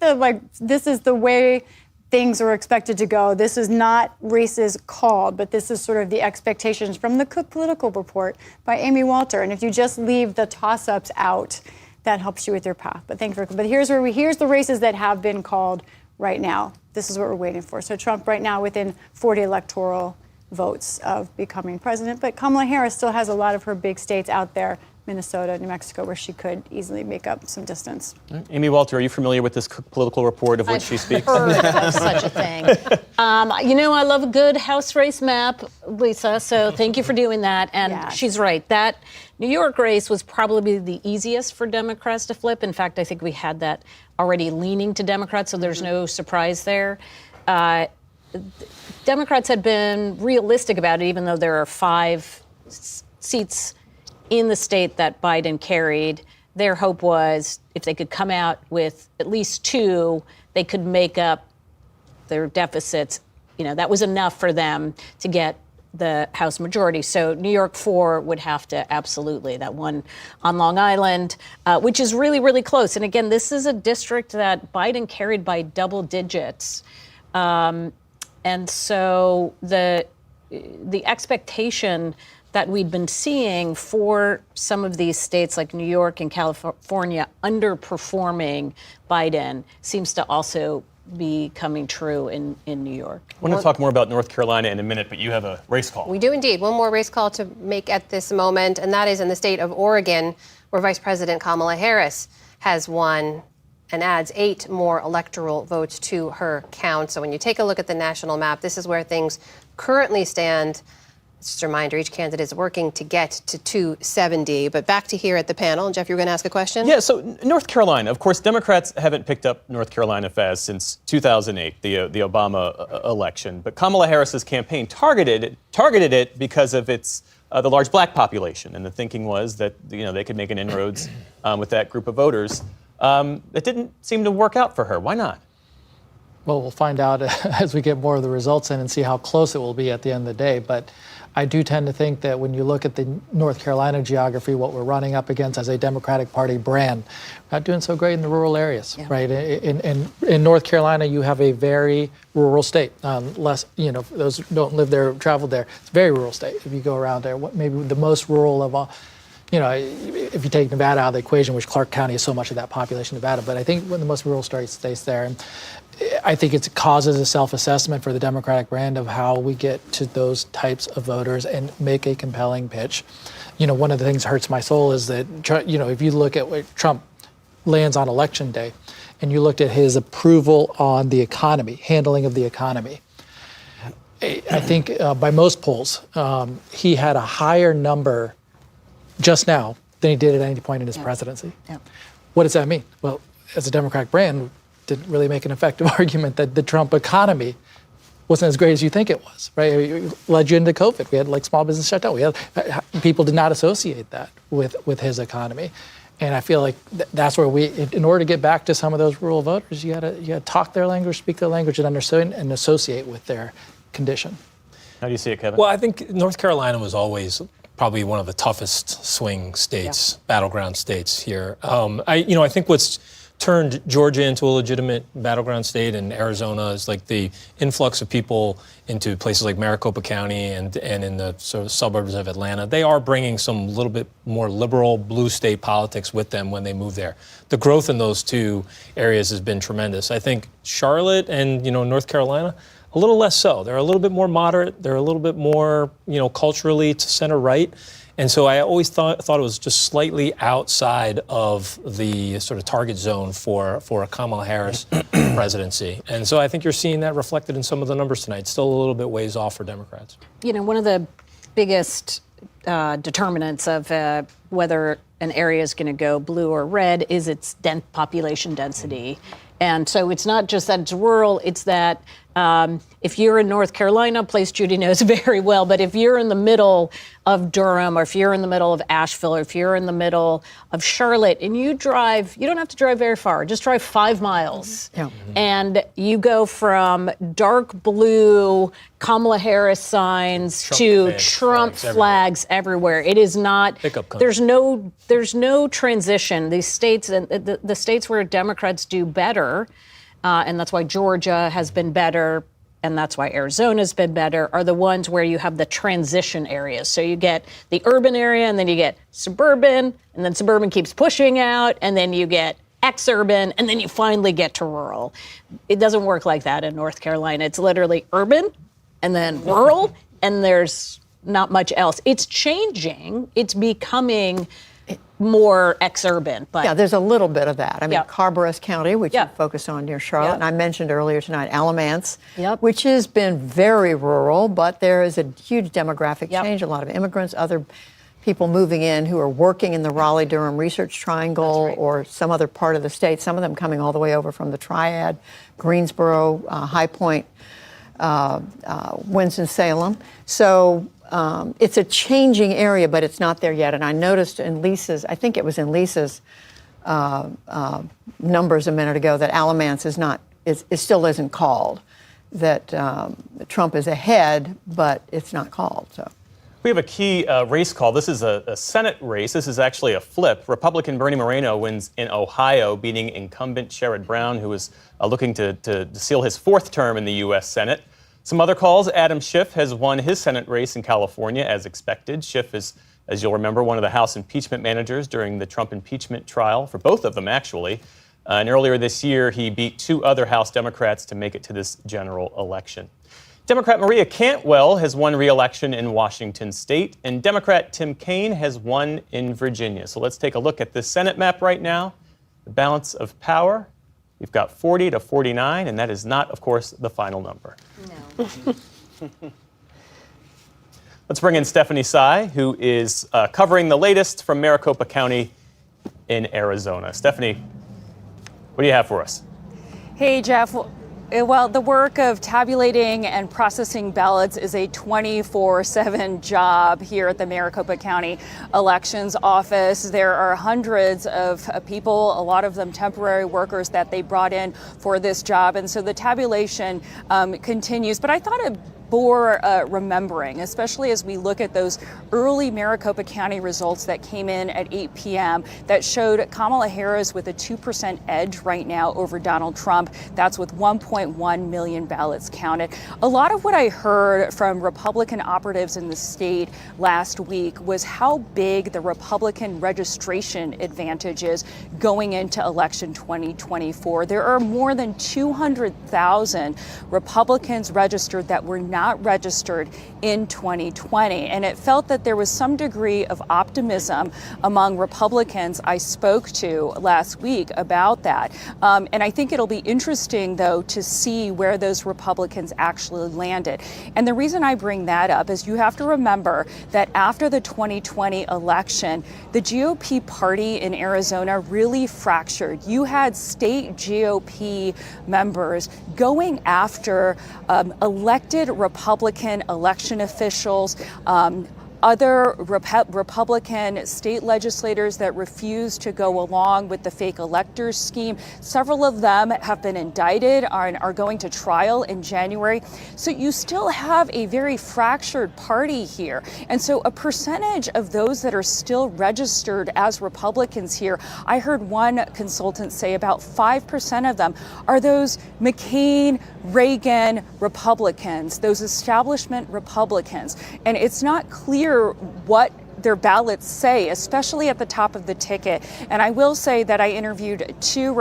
this is the way things are expected to go. This is not races called, but this is sort of the expectations from the Cook Political Report by Amy Walter. And if you just leave the toss-ups out, that helps you with your path. But here's the races that have been called right now. This is what we're waiting for. So Trump right now within 40 electoral votes of becoming president. But Kamala Harris still has a lot of her big states out there, Minnesota, New Mexico, where she could easily make up some distance. Amy Walter, are you familiar with this political report of which she speaks? I've heard of such a thing. I love a good House race map, Lisa, so thank you for doing that. And she's right. That New York race was probably the easiest for Democrats to flip. In fact, I think we had that already leaning to Democrats, so there's no surprise there. Democrats had been realistic about it, even though there are 5 seats in the state that Biden carried. Their hope was if they could come out with at least 2, they could make up their deficits, that was enough for them to get the House majority. So New York 4 would have to absolutely, that one on Long Island, which is really, really close. And again, this is a district that Biden carried by double digits. And so the expectation that we'd been seeing for some of these states like New York and California underperforming Biden seems to also be coming true in New York. I want to talk more about North Carolina in a minute, but you have a race call. We do indeed. One more race call to make at this moment, and that is in the state of Oregon, where Vice President Kamala Harris has won and adds 8 more electoral votes to her count. So when you take a look at the national map, this is where things currently stand. Just a reminder, each candidate is working to get to 270. But back to here at the panel. Jeff, you were going to ask a question? Yeah, so North Carolina, of course, Democrats haven't picked up North Carolina fast since 2008, the Obama election. But Kamala Harris's campaign targeted it because of its the large black population. And the thinking was that they could make an inroads with that group of voters. It didn't seem to work out for her. Why not? Well, we'll find out as we get more of the results in and see how close it will be at the end of the day. But I do tend to think that when you look at the North Carolina geography, what we're running up against as a Democratic Party brand, not doing so great in the rural areas, right? In North Carolina, you have a very rural state. Those who don't live there, traveled there, it's a very rural state. If you go around there, maybe the most rural of all. If you take Nevada out of the equation, which Clark County is so much of that population, Nevada, but I think one of the most rural states there. And I think it causes a self-assessment for the Democratic brand of how we get to those types of voters and make a compelling pitch. One of the things that hurts my soul is that, if you look at what Trump lands on Election Day and you looked at his approval on the economy, handling of the economy, I think by most polls, he had a higher number just now than he did at any point in his presidency. Yeah. What does that mean? Well, as a Democratic brand, didn't really make an effective argument that the Trump economy wasn't as great as you think it was, right? It led you into COVID. We had small business shutdown. People did not associate that with his economy. And I feel like that's where in order to get back to some of those rural voters, you gotta talk their language, speak their language, and understand and associate with their condition. How do you see it, Kevin? Well, I think North Carolina was always probably one of the toughest swing states, battleground states here. I think what's turned Georgia into a legitimate battleground state, and Arizona is like the influx of people into places like Maricopa County and in the sort of suburbs of Atlanta. They are bringing some little bit more liberal blue state politics with them when they move there. The growth in those two areas has been tremendous. I think Charlotte and North Carolina, a little less so. They're a little bit more moderate. They're a little bit more culturally to center right. And so I always thought it was just slightly outside of the sort of target zone for a Kamala Harris presidency. And so I think you're seeing that reflected in some of the numbers tonight. Still a little bit ways off for Democrats. One of the biggest determinants of whether an area is going to go blue or red is its population density. And so it's not just that it's rural, it's that if you're in North Carolina, a place Judy knows very well, but if you're in the middle of Durham, or if you're in the middle of Asheville, or if you're in the middle of Charlotte, and you don't have to drive very far, just drive 5 miles. And you go from dark blue Kamala Harris signs to Trump flags everywhere. It is not, there's no transition. These states, the states where Democrats do better, and that's why Georgia has been better, and that's why Arizona's been better, are the ones where you have the transition areas. So you get the urban area, and then you get suburban, and then suburban keeps pushing out, and then you get exurban, and then you finally get to rural. It doesn't work like that in North Carolina. It's literally urban, and then rural, and there's not much else. It's changing. It's becoming more exurban. But there's a little bit of that. I mean, Carberus County, which you focused on near Charlotte, and I mentioned earlier tonight, Alamance, which has been very rural, but there is a huge demographic change, a lot of immigrants, other people moving in who are working in the Raleigh-Durham Research Triangle or some other part of the state, some of them coming all the way over from the Triad, Greensboro, High Point, Winston-Salem. So it's a changing area, but it's not there yet. And I noticed in Lisa's, I think it was in Lisa's numbers a minute ago, that Alamance is not, it still isn't called. that Trump is ahead, but it's not called. So. We have a key race call. This is a Senate race. This is actually a flip. Republican Bernie Moreno wins in Ohio, beating incumbent Sherrod Brown, who is looking to seal his 4th term in the U.S. Senate. Some other calls. Adam Schiff has won his Senate race in California, as expected. Schiff is, as you'll remember, one of the House impeachment managers during the Trump impeachment trial, for both of them, actually. And earlier this year, he beat 2 other House Democrats to make it to this general election. Democrat Maria Cantwell has won re-election in Washington state, and Democrat Tim Kaine has won in Virginia. So let's take a look at the Senate map right now. The balance of power, we've got 40 to 49, and that is not, of course, the final number. No. Let's bring in Stephanie Sy, who is covering the latest from Maricopa County in Arizona. Stephanie, what do you have for us? Hey, Jeff. Well, the work of tabulating and processing ballots is a 24/7 job here at the Maricopa County Elections Office. There are hundreds of people, a lot of them temporary workers that they brought in for this job. And so the tabulation continues. But I thought it bore remembering, especially as we look at those early Maricopa County results that came in at 8 p.m. that showed Kamala Harris with a 2% edge right now over Donald Trump. That's with 1.1 million ballots counted. A lot of what I heard from Republican operatives in the state last week was how big the Republican registration advantage is going into election 2024. There are more than 200,000 Republicans registered that were not registered in 2020. And it felt that there was some degree of optimism among Republicans I spoke to last week about that. And I think it'll be interesting, though, to see where those Republicans actually landed. And the reason I bring that up is you have to remember that after the 2020 election, the GOP party in Arizona really fractured. You had state GOP members going after elected Republican election officials, other Republican state legislators that refused to go along with the fake electors scheme. Several of them have been indicted and are going to trial in January. So you still have a very fractured party here. And so a percentage of those that are still registered as Republicans here, I heard one consultant say about 5% of them are those McCain, Reagan Republicans, those establishment Republicans. And it's not clear what their ballots say, especially at the top of the ticket. And I will say that I interviewed 2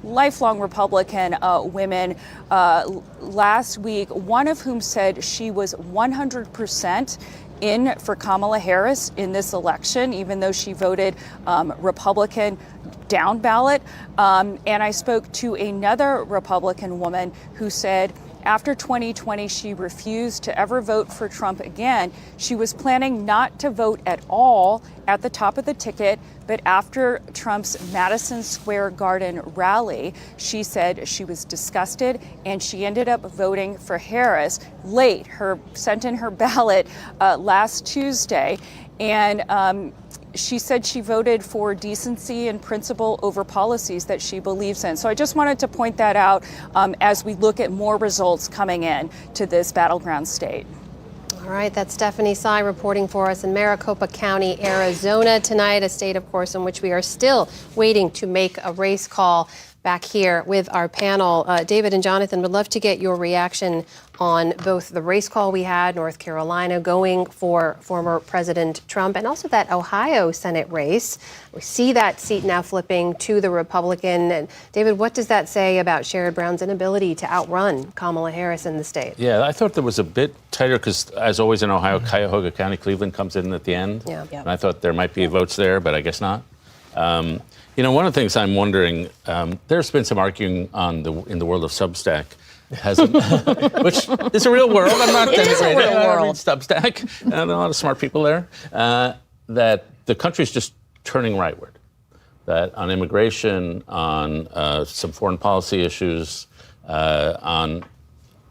lifelong Republican women last week, one of whom said she was 100% in for Kamala Harris in this election, even though she voted Republican down ballot. And I spoke to another Republican woman who said after 2020, she refused to ever vote for Trump again. She was planning not to vote at all at the top of the ticket, but after Trump's Madison Square Garden rally, she said she was disgusted and she ended up voting for Harris late, sent in her ballot last Tuesday. And she said she voted for decency and principle over policies that she believes in. So I just wanted to point that out as we look at more results coming in to this battleground state. All right, that's Stephanie Sy reporting for us in Maricopa County, Arizona tonight, a state, of course, in which we are still waiting to make a race call. Back here with our panel, David and Jonathan, would love to get your reaction on both the race call we had, North Carolina going for former President Trump, and also that Ohio Senate race. We see that seat now flipping to the Republican. And David, what does that say about Sherrod Brown's inability to outrun Kamala Harris in the state? Yeah, I thought there was a bit tighter because, as always in Ohio, Cuyahoga County, Cleveland comes in at the end. Yeah. And I thought there might be votes there, but I guess not. You know, one of the things I'm wondering, there's been some arguing in the world of Substack, which is a real world. I'm not denigrating. I read Substack, and a lot of smart people there. That the country's just turning rightward. That on immigration, on some foreign policy issues, on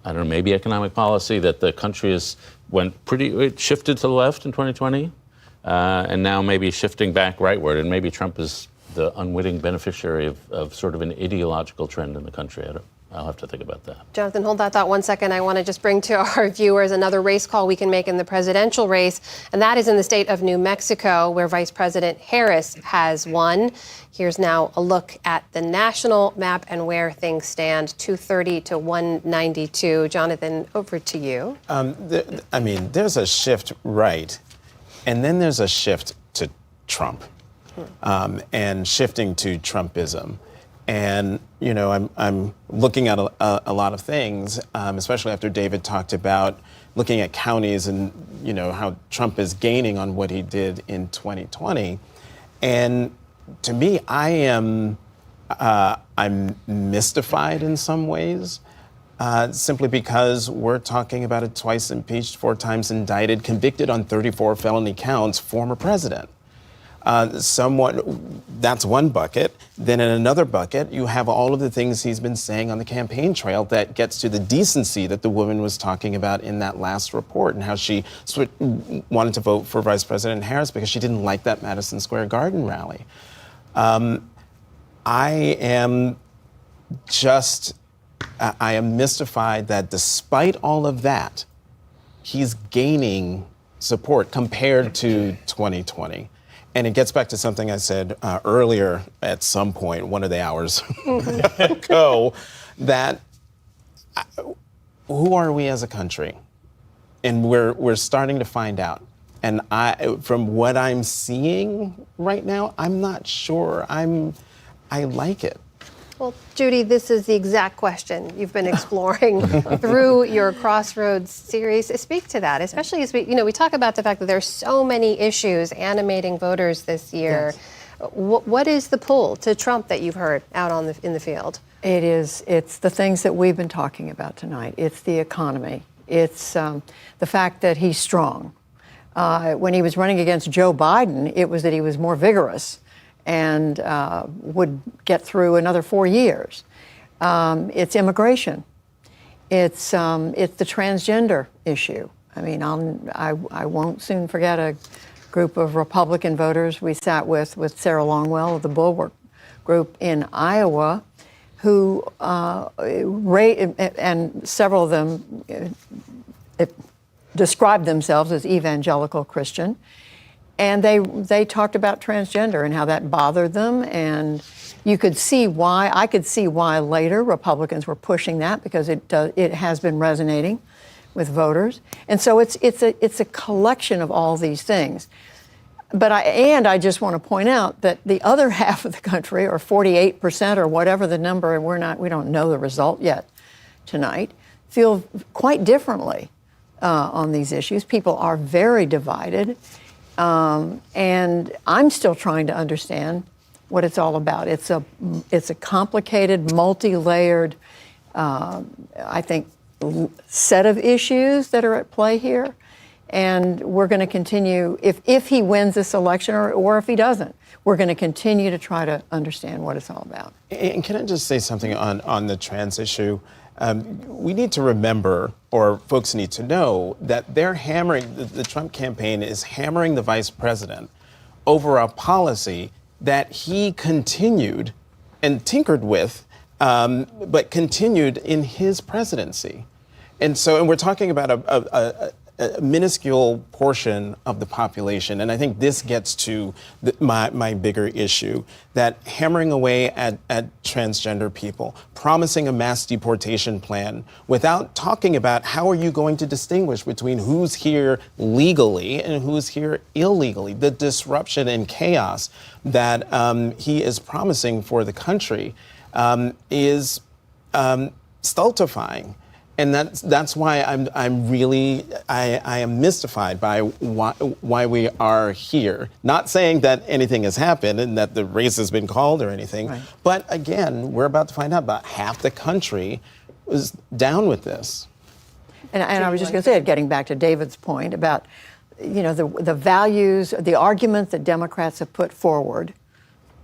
I don't know, maybe economic policy, that the country it shifted to the left in 2020, and now maybe shifting back rightward, and maybe Trump is the unwitting beneficiary of sort of an ideological trend in the country. I'll have to think about that. Jonathan, hold that thought one second. I want to just bring to our viewers another race call we can make in the presidential race, and that is in the state of New Mexico, where Vice President Harris has won. Here's now a look at the national map and where things stand, 230 to 192. Jonathan, over to you. There's a shift right, and then there's a shift to Trump, and shifting to Trumpism. And, I'm looking at a lot of things, especially after David talked about looking at counties and, how Trump is gaining on what he did in 2020. And to me, I'm mystified in some ways, simply because we're talking about a twice impeached, 4 times indicted, convicted on 34 felony counts, former president. That's one bucket. Then in another bucket, you have all of the things he's been saying on the campaign trail that gets to the decency that the woman was talking about in that last report, and how she wanted to vote for Vice President Harris because she didn't like that Madison Square Garden rally. I am mystified that despite all of that, he's gaining support compared to 2020. And it gets back to something I said earlier at some point, one of the hours ago, that who are we as a country? And we're starting to find out. And from what I'm seeing right now, I'm not sure I like it. Well, Judy, this is the exact question you've been exploring through your Crossroads series. Speak to that, especially as we talk about the fact that there's so many issues animating voters this year. Yes. What is the pull to Trump that you've heard out in the field? It's the things that we've been talking about tonight. It's the economy. It's the fact that he's strong. When he was running against Joe Biden, it was that he was more vigorous and would get through another 4 years. It's immigration. It's the transgender issue. I mean, I won't soon forget a group of Republican voters we sat with Sarah Longwell of the Bulwark Group in Iowa, who and several of them described themselves as evangelical Christian. And they talked about transgender and how that bothered them, and you could see why. I could see why later Republicans were pushing that, because it has been resonating with voters. And so it's a collection of all these things. But I just want to point out that the other half of the country, or 48% or whatever the number, and we don't know the result yet tonight, feel quite differently on these issues. People are very divided. And I'm still trying to understand what it's all about. It's a complicated, multi-layered, I think, set of issues that are at play here. And we're going to continue, if he wins this election or if he doesn't, we're going to continue to try to understand what it's all about. And can I just say something on the trans issue? We need to remember, or folks need to know, that they're hammering, the Trump campaign is hammering the vice president over a policy that he continued and tinkered with, but continued in his presidency. And we're talking about a minuscule portion of the population. And I think this gets to my bigger issue, that hammering away at transgender people, promising a mass deportation plan without talking about how are you going to distinguish between who's here legally and who's here illegally. The disruption and chaos that he is promising for the country is stultifying. And that's why I am mystified by why we are here. Not saying that anything has happened and that the race has been called or anything, right. But again, we're about to find out about half the country is down with this. And I was just going to say, getting back to David's point about, the values, the arguments that Democrats have put forward,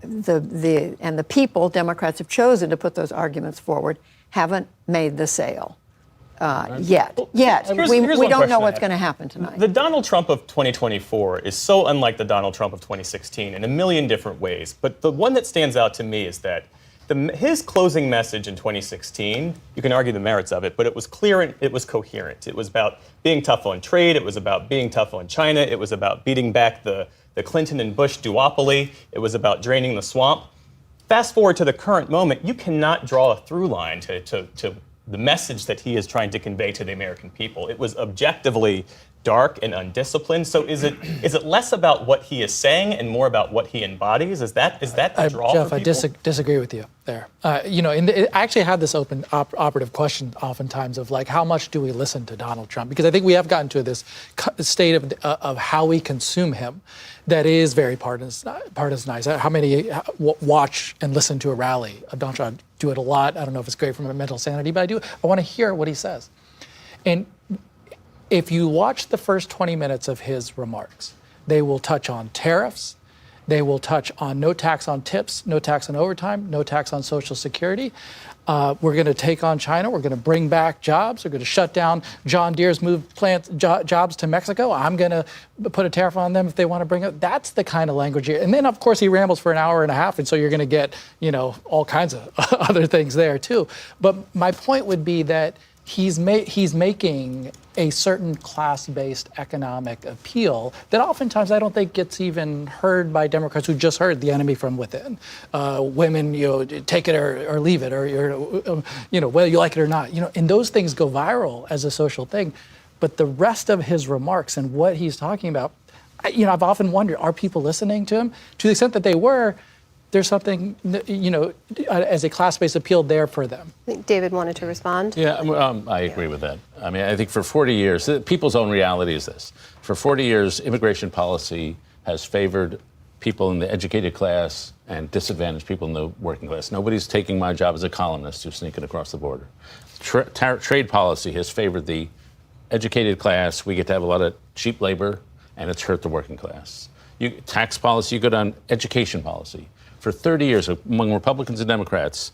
and the people Democrats have chosen to put those arguments forward haven't made the sale. Yet. We don't know what's going to happen tonight. The Donald Trump of 2024 is so unlike the Donald Trump of 2016 in a million different ways. But the one that stands out to me is that his closing message in 2016, you can argue the merits of it, but it was clear and it was coherent. It was about being tough on trade. It was about being tough on China. It was about beating back the Clinton and Bush duopoly. It was about draining the swamp. Fast forward to the current moment, you cannot draw a through line to the message that he is trying to convey to the American people. It was objectively dark and undisciplined. So is it less about what he is saying and more about what he embodies? Is that the draw Jeff, for I people? disagree with you there. I actually had this open operative question oftentimes of like, how much do we listen to Donald Trump? Because I think we have gotten to this state of how we consume him that is very partisanized. How many watch and listen to a rally of Donald Trump? I do it a lot. I don't know if it's great for my mental sanity, but I want to hear what he says. And if you watch the first 20 minutes of his remarks, they will touch on tariffs. They will touch on no tax on tips, no tax on overtime, no tax on Social Security. We're going to take on China. We're going to bring back jobs. We're going to shut down John Deere's jobs to Mexico. I'm going to put a tariff on them if they want to bring it. That's the kind of language here. And then, of course, he rambles for an hour and a half. And so you're going to get, all kinds of other things there, too. But my point would be that he's making a certain class-based economic appeal that oftentimes I don't think gets even heard by Democrats who just heard the enemy from within. Women, take it or leave it, or whether you like it or not. And those things go viral as a social thing. But the rest of his remarks and what he's talking about, I've often wondered, are people listening to him? To the extent that they were, there's something, as a class-based appeal there for them. I think David wanted to respond. Yeah, I agree with that. I mean, I think for 40 years, people's own reality is this. For 40 years, immigration policy has favored people in the educated class and disadvantaged people in the working class. Nobody's taking my job as a columnist who's sneaking across the border. Trade policy has favored the educated class. We get to have a lot of cheap labor, and it's hurt the working class. Tax policy, you go down education policy. For 30 years, among Republicans and Democrats,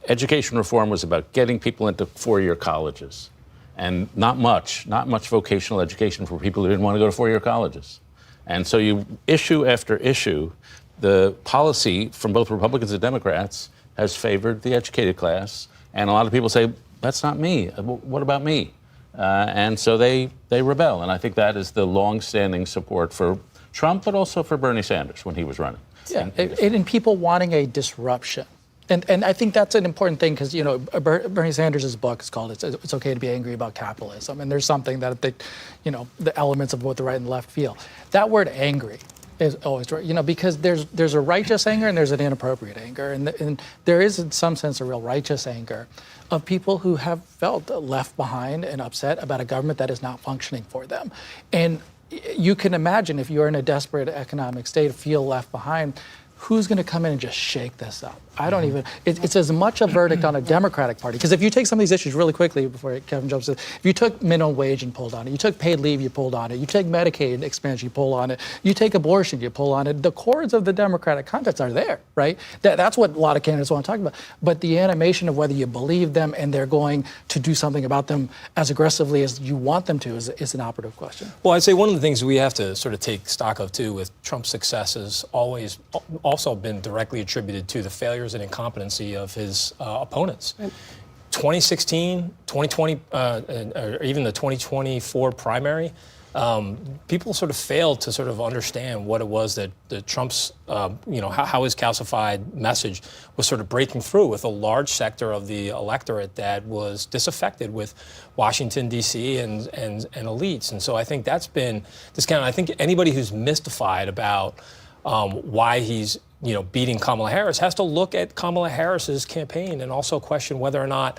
education reform was about getting people into four-year colleges, and not much vocational education for people who didn't want to go to four-year colleges. And so issue after issue, the policy from both Republicans and Democrats has favored the educated class. And a lot of people say, that's not me. What about me? And so they rebel. And I think that is the long-standing support for Trump, but also for Bernie Sanders when he was running. Yeah, and people wanting a disruption. And I think that's an important thing because, Bernie Sanders' book is called It's Okay to Be Angry About Capitalism. And there's something that, the elements of what the right and the left feel. That word angry is always right, because there's a righteous anger and there's an inappropriate anger. And there is, in some sense, a real righteous anger of people who have felt left behind and upset about a government that is not functioning for them. And you can imagine if you're in a desperate economic state, feel left behind, who's going to come in and just shake this up? I don't even, it's as much a verdict on a Democratic Party. Because if you take some of these issues really quickly before Kevin jumps in, if you took minimum wage and pulled on it, you took paid leave, you pulled on it, you take Medicaid expansion, you pull on it, you take abortion, you pull on it, the chords of the Democratic contest are there, right? That's what a lot of candidates want to talk about. But the animation of whether you believe them and they're going to do something about them as aggressively as you want them to is an operative question. Well, I'd say one of the things we have to sort of take stock of, too, with Trump's successes always also been directly attributed to the failures and incompetency of his opponents. Right. 2016, 2020, or even the 2024 primary, people sort of failed to sort of understand what it was that Trump's, how his calcified message was sort of breaking through with a large sector of the electorate that was disaffected with Washington, D.C. and elites. And so I think that's been discounted. I think anybody who's mystified about why he's beating Kamala Harris has to look at Kamala Harris's campaign and also question whether or not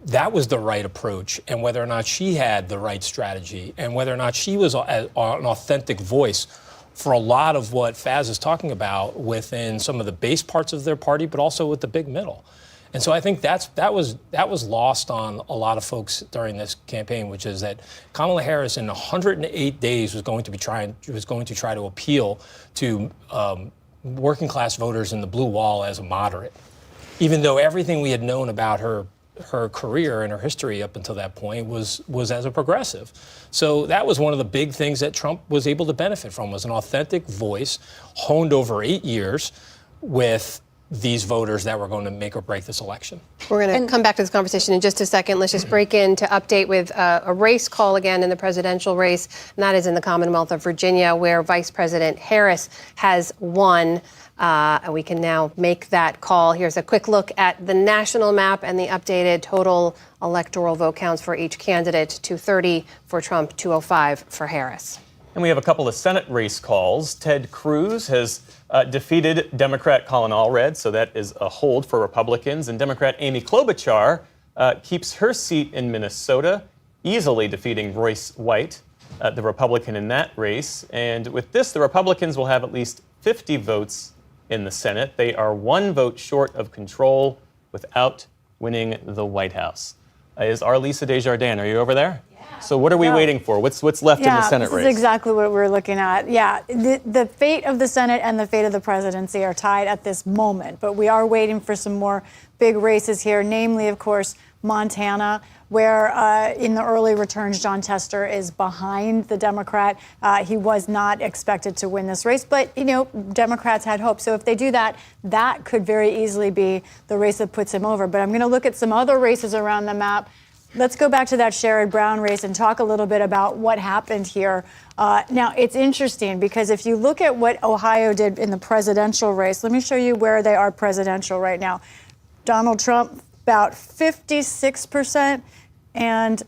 that was the right approach and whether or not she had the right strategy and whether or not she was an authentic voice for a lot of what Faz is talking about within some of the base parts of their party, but also with the big middle. And so I think that was lost on a lot of folks during this campaign, which is that Kamala Harris in 108 days was going to try to appeal to working class voters in the blue wall as a moderate, even though everything we had known about her career and her history up until that point was as a progressive. So that was one of the big things that Trump was able to benefit from, was an authentic voice honed over 8 years with these voters that were going to make or break this election. We're going to come back to this conversation in just a second. Let's just break in to update with a race call again in the presidential race, and that is in the Commonwealth of Virginia, where Vice President Harris has won. And we can now make that call. Here's a quick look at the national map and the updated total electoral vote counts for each candidate: 230 for Trump, 205 for Harris. And we have a couple of Senate race calls. Ted Cruz has defeated Democrat Colin Allred, so that is a hold for Republicans. And Democrat Amy Klobuchar keeps her seat in Minnesota, easily defeating Royce White, the Republican in that race. And with this, the Republicans will have at least 50 votes in the Senate. They are one vote short of control without winning the White House. Is our Lisa Desjardins, are you over there? So what are we waiting for? What's left in the Senate race? This is exactly what we're looking at. Yeah, the fate of the Senate and the fate of the presidency are tied at this moment, but we are waiting for some more big races here, namely, of course, Montana, where in the early returns, Jon Tester is behind the Democrat. He was not expected to win this race, but, Democrats had hope. So if they do that, that could very easily be the race that puts him over. But I'm going to look at some other races around the map. Let's go back to that Sherrod Brown race and talk a little bit about what happened here. Now, it's interesting because if you look at what Ohio did in the presidential race, let me show you where they are presidential right now. Donald Trump, about 56%, and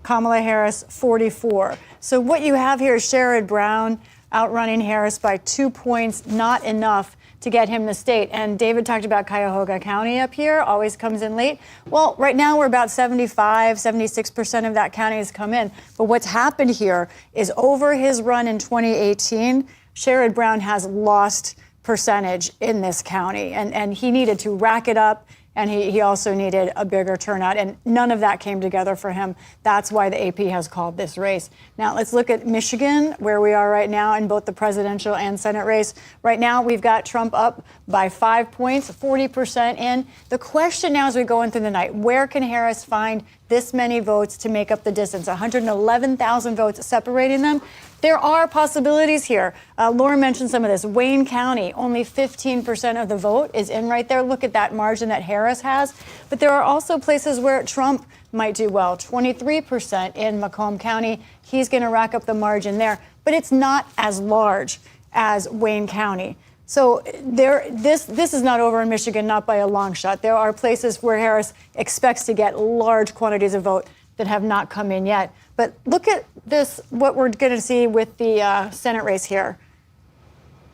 Kamala Harris, 44%. So what you have here is Sherrod Brown outrunning Harris by 2 points, not enough to get him the state. And David talked about Cuyahoga County up here, always comes in late. Well, right now we're about 76% of that county has come in. But what's happened here is over his run in 2018, Sherrod Brown has lost percentage in this county. And he needed to rack it up. And he also needed a bigger turnout, and none of that came together for him. That's why the AP has called this race. Now, let's look at Michigan, where we are right now in both the presidential and Senate race. Right now, we've got Trump up by 5 points, 40% in. The question now as we go in through the night, where can Harris find this many votes to make up the distance? 111,000 votes separating them. There are possibilities here. Laura mentioned some of this. Wayne County, only 15% of the vote is in right there. Look at that margin that Harris has. But there are also places where Trump might do well. 23% in Macomb County. He's going to rack up the margin there. But it's not as large as Wayne County. So this is not over in Michigan, not by a long shot. There are places where Harris expects to get large quantities of vote that have not come in yet. But look at this, what we're going to see with the Senate race here.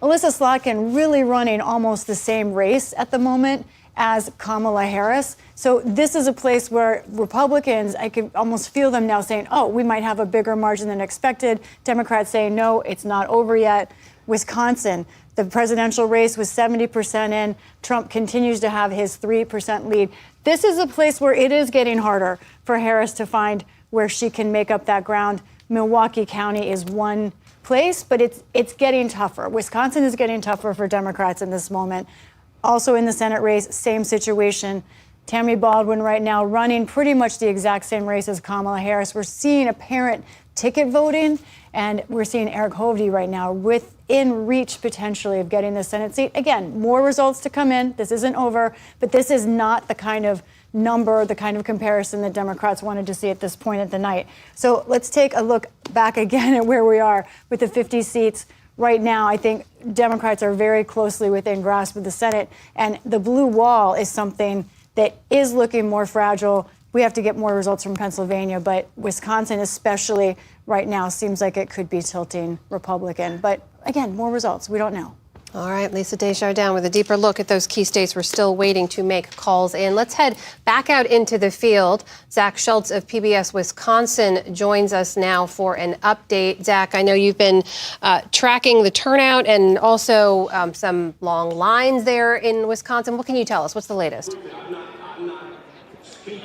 Alyssa Slotkin really running almost the same race at the moment as Kamala Harris. So this is a place where Republicans, I could almost feel them now saying, oh, we might have a bigger margin than expected. Democrats saying, no, it's not over yet. Wisconsin, the presidential race was 70% in. Trump continues to have his 3% lead. This is a place where it is getting harder for Harris to find where she can make up that ground. Milwaukee County is one place, but it's getting tougher. Wisconsin is getting tougher for Democrats in this moment. Also in the Senate race, same situation. Tammy Baldwin right now running pretty much the exact same race as Kamala Harris. We're seeing apparent ticket voting, and we're seeing Eric Hovde right now within reach potentially of getting the Senate seat. Again, more results to come in. This isn't over, but this is not the kind of number, the kind of comparison that Democrats wanted to see at this point of the night. So let's take a look back again at where we are with the 50 seats. Right now, I think Democrats are very closely within grasp of the Senate, and the blue wall is something that is looking more fragile. We have to get more results from Pennsylvania, but Wisconsin especially right now seems like it could be tilting Republican. But again, more results. We don't know. All right, Lisa Desjardins with a deeper look at those key states. We're still waiting to make calls in. Let's head back out into the field. Zach Schultz of PBS Wisconsin joins us now for an update. Zach, I know you've been tracking the turnout and also some long lines there in Wisconsin. What can you tell us? What's the latest?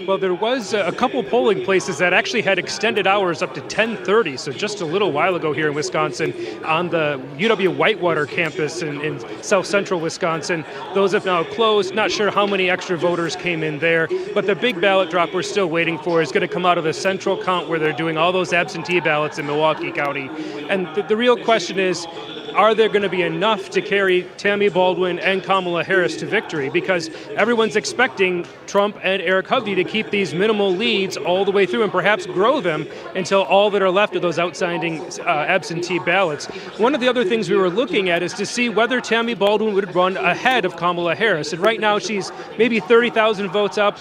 Well, there was a couple polling places that actually had extended hours up to 10:30, so just a little while ago here in Wisconsin on the UW-Whitewater campus in south central Wisconsin. Those have now closed. Not sure how many extra voters came in there, but the big ballot drop we're still waiting for is going to come out of the central count where they're doing all those absentee ballots in Milwaukee County. And the real question is, are there going to be enough to carry Tammy Baldwin and Kamala Harris to victory? Because everyone's expecting Trump and Eric Hovde to keep these minimal leads all the way through and perhaps grow them until all that are left of those outstanding absentee ballots. One of the other things we were looking at is to see whether Tammy Baldwin would run ahead of Kamala Harris. And right now she's maybe 30,000 votes up.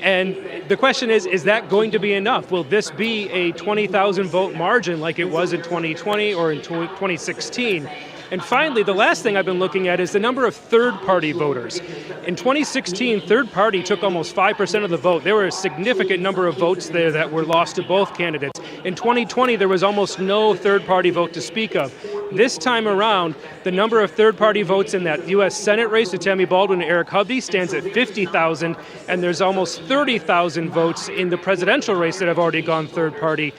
And the question is that going to be enough? Will this be a 20,000 vote margin like it was in 2020 or in 2016? And finally, the last thing I've been looking at is the number of third-party voters. In 2016, third party took almost 5% of the vote. There were a significant number of votes there that were lost to both candidates. In 2020, there was almost no third-party vote to speak of. This time around, the number of third-party votes in that U.S. Senate race with Tammy Baldwin and Eric Hovde stands at 50,000, and there's almost 30,000 votes in the presidential race that have already gone third-party.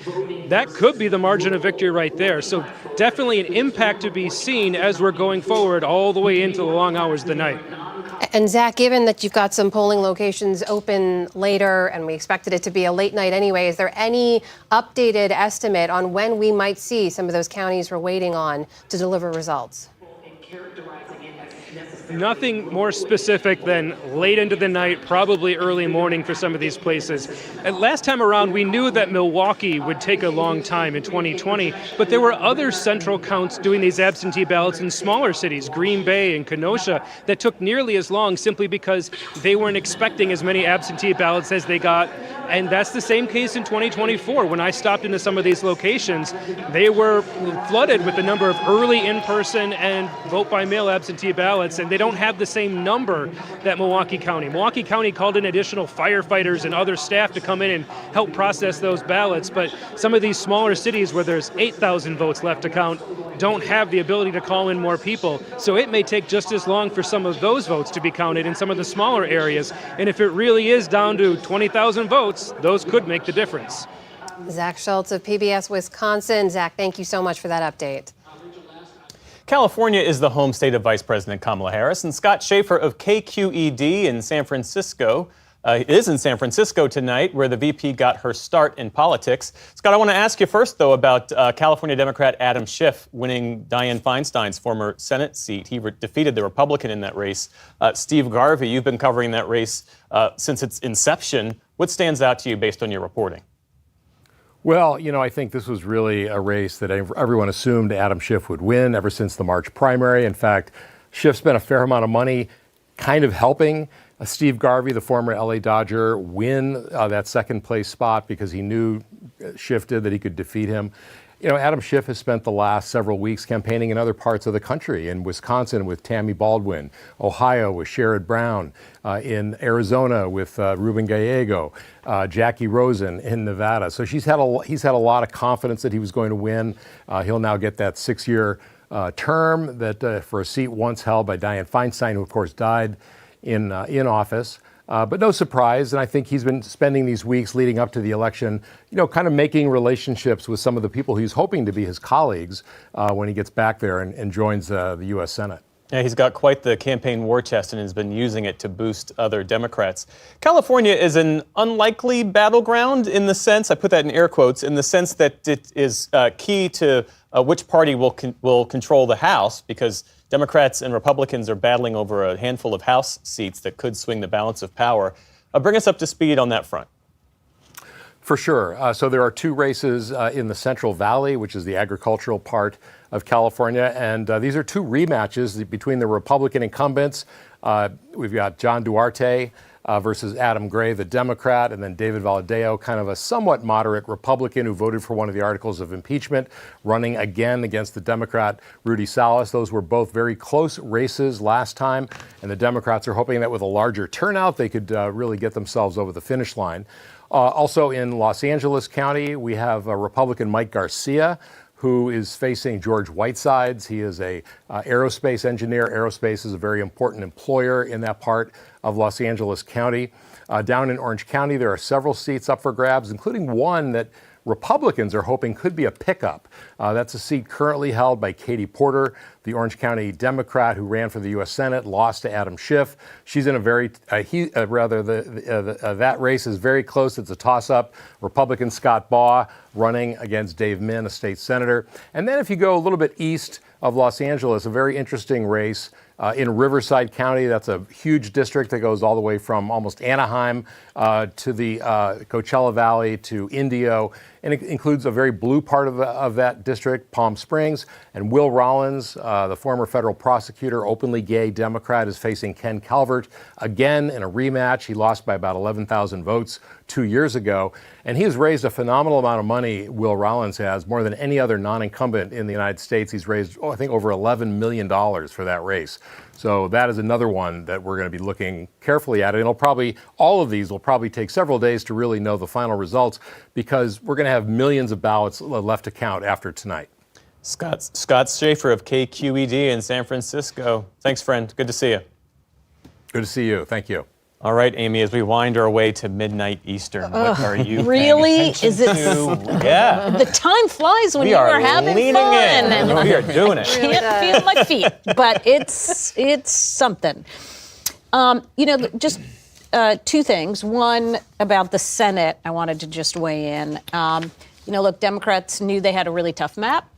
That could be the margin of victory right there. So definitely an impact to be seen as we're going forward all the way into the long hours of the night. And Zach, given that you've got some polling locations open later and we expected it to be a late night anyway, is there any updated estimate on when we might see some of those counties we're waiting on to deliver results? Nothing more specific than late into the night, probably early morning for some of these places. And last time around, we knew that Milwaukee would take a long time in 2020, but there were other central counts doing these absentee ballots in smaller cities, Green Bay and Kenosha, that took nearly as long simply because they weren't expecting as many absentee ballots as they got. And that's the same case in 2024. When I stopped into some of these locations, they were flooded with the number of early in-person and vote-by-mail absentee ballots, and they don't have the same number that Milwaukee County. Milwaukee County called in additional firefighters and other staff to come in and help process those ballots, but some of these smaller cities where there's 8,000 votes left to count don't have the ability to call in more people. So it may take just as long for some of those votes to be counted in some of the smaller areas. And if it really is down to 20,000 votes, those could make the difference. Zach Schultz of PBS Wisconsin. Zach, thank you so much for that update. California is the home state of Vice President Kamala Harris, and Scott Schaefer of KQED in San Francisco is in San Francisco tonight, where the VP got her start in politics. Scott, I want to ask you first, though, about California Democrat Adam Schiff winning Dianne Feinstein's former Senate seat. He defeated the Republican in that race, Steve Garvey. You've been covering that race since its inception. What stands out to you based on your reporting? Well, I think this was really a race that everyone assumed Adam Schiff would win ever since the March primary. In fact, Schiff spent a fair amount of money kind of helping Steve Garvey, the former LA Dodger, win that second place spot because he knew Schiff did that he could defeat him. Adam Schiff has spent the last several weeks campaigning in other parts of the country, in Wisconsin with Tammy Baldwin, Ohio with Sherrod Brown, in Arizona with Ruben Gallego, Jackie Rosen in Nevada. So he's had a lot of confidence that he was going to win. He'll now get that 6-year term that for a seat once held by Dianne Feinstein, who of course died in office. But no surprise, and I think he's been spending these weeks leading up to the election, kind of making relationships with some of the people he's hoping to be his colleagues when he gets back there and joins the U.S. Senate. Yeah, he's got quite the campaign war chest and has been using it to boost other Democrats. California is an unlikely battleground in the sense, I put that in air quotes, in the sense that it is key to which party will control the House, because Democrats and Republicans are battling over a handful of House seats that could swing the balance of power. Bring us up to speed on that front. For sure. So there are 2 races in the Central Valley, which is the agricultural part of California. And these are 2 rematches between the Republican incumbents. We've got John Duarte versus Adam Gray, the Democrat, and then David Valadao, kind of a somewhat moderate Republican who voted for one of the articles of impeachment, running again against the Democrat Rudy Salas. Those were both very close races last time, and the Democrats are hoping that with a larger turnout, they could really get themselves over the finish line. Also in Los Angeles County, we have Republican Mike Garcia, who is facing George Whitesides. He is a aerospace engineer. Aerospace is a very important employer in that part of Los Angeles County. Down in Orange County, there are several seats up for grabs, including one that Republicans are hoping could be a pickup. That's a seat currently held by Katie Porter, the Orange County Democrat who ran for the U.S. Senate, lost to Adam Schiff. She's in a very, that race is very close. It's a toss-up. Republican Scott Baugh running against Dave Min, a state senator. And then if you go a little bit east, of Los Angeles, a very interesting race. In Riverside County, that's a huge district that goes all the way from almost Anaheim to the Coachella Valley to Indio. And it includes a very blue part of that district, Palm Springs. And Will Rollins, the former federal prosecutor, openly gay Democrat, is facing Ken Calvert again in a rematch. He lost by about 11,000 votes 2 years ago. And he has raised a phenomenal amount of money, Will Rollins has, more than any other non-incumbent in the United States. He's raised, I think, over $11 million for that race. So that is another one that we're going to be looking carefully at. And all of these will probably take several days to really know the final results, because we're going to have millions of ballots left to count after tonight. Scott Schaefer of KQED in San Francisco. Thanks, friend. Good to see you. Good to see you. Thank you. All right, Amy, as we wind our way to midnight Eastern, what are you really? Is it? Yeah. The time flies when we you are having leaning fun. In. We are doing it. Can't feel my feet, but it's something. Just two things. One about the Senate, I wanted to just weigh in. Look, Democrats knew they had a really tough map.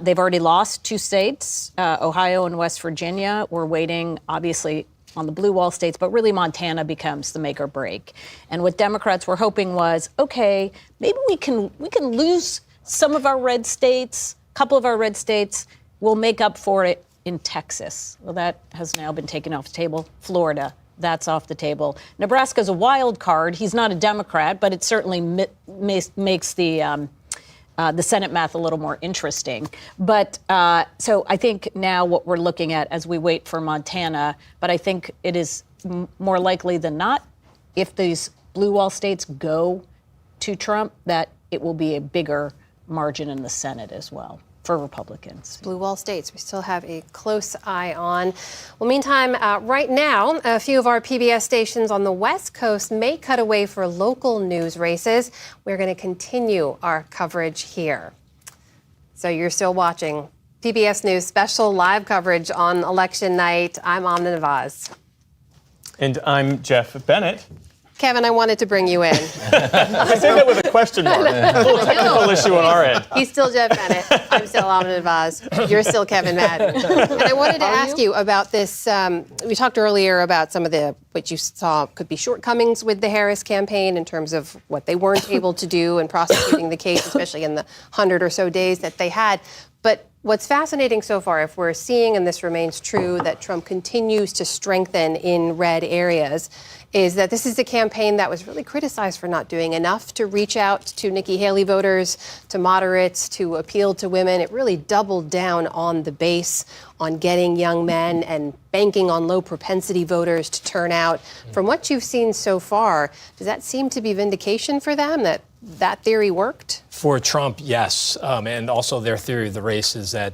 They've already lost 2 states, Ohio and West Virginia. We're waiting, obviously, on the blue wall states, but really Montana becomes the make or break. And what Democrats were hoping was, okay, maybe we can lose some of our red states, a couple of our red states. We'll make up for it in Texas. Well, that has now been taken off the table. Florida, that's off the table. Nebraska's a wild card. He's not a Democrat, but it certainly makes the Senate math a little more interesting. But so I think now what we're looking at as we wait for Montana, but I think it is more likely than not, if these blue wall states go to Trump, that it will be a bigger margin in the Senate as well for Republicans. Blue wall states we still have a close eye on. Well, meantime, right now, a few of our PBS stations on the West Coast may cut away for local news races. We're going to continue our coverage here. So you're still watching PBS News special live coverage on election night. I'm Amna Nawaz. And I'm Jeff Bennett. Kevin, I wanted to bring you in. I say that with a question mark. A little technical issue on our end. He's still Jeff Bennett. I'm still Amna Nawaz. You're still Kevin Madden. And I wanted to ask you about this. We talked earlier about some of what you saw could be shortcomings with the Harris campaign in terms of what they weren't able to do in prosecuting the case, especially in the 100 or so days that they had. But what's fascinating so far, if we're seeing, and this remains true, that Trump continues to strengthen in red areas, is that this is a campaign that was really criticized for not doing enough to reach out to Nikki Haley voters, to moderates, to appeal to women. It really doubled down on the base, on getting young men and banking on low propensity voters to turn out. From what you've seen so far, does that seem to be vindication for them, that theory worked? For Trump, yes. And also their theory of the race is that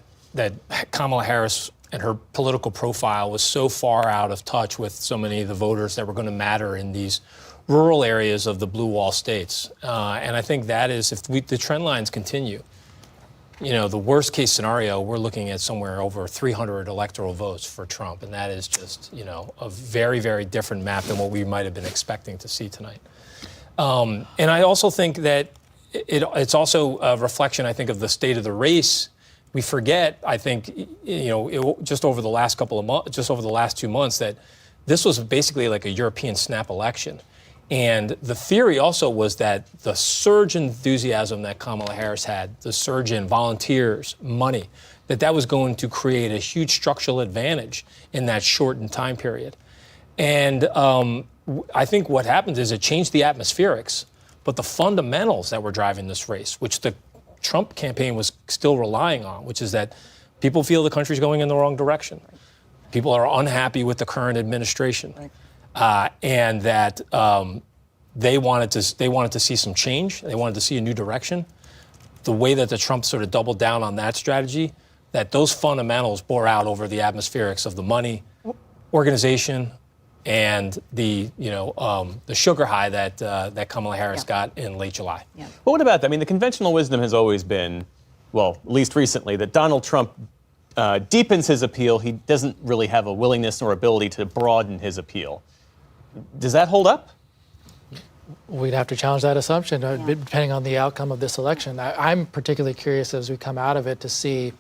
Kamala Harris and her political profile was so far out of touch with so many of the voters that were going to matter in these rural areas of the blue wall states. And I think that is, if the trend lines continue, the worst case scenario, we're looking at somewhere over 300 electoral votes for Trump. And that is just, a very, very different map than what we might have been expecting to see tonight. And I also think that it's also a reflection, I think, of the state of the race. We forget, I think, just over the last 2 months, that this was basically like a European snap election. And the theory also was that the surge in enthusiasm that Kamala Harris had, the surge in volunteers, money, that was going to create a huge structural advantage in that shortened time period. And I think what happened is it changed the atmospherics, but the fundamentals that were driving this race, which the Trump campaign was still relying on, which is that people feel the country's going in the wrong direction. People are unhappy with the current administration, and that they wanted to see some change. They wanted to see a new direction. The way that the Trump sort of doubled down on that strategy, that those fundamentals bore out over the atmospherics of the money, organization, and the sugar high that Kamala Harris got in late July. Yeah. But what about that? I mean, the conventional wisdom has always been, well, at least recently, that Donald Trump deepens his appeal. He doesn't really have a willingness or ability to broaden his appeal. Does that hold up? We'd have to challenge that assumption, depending on the outcome of this election. I'm particularly curious as we come out of it to see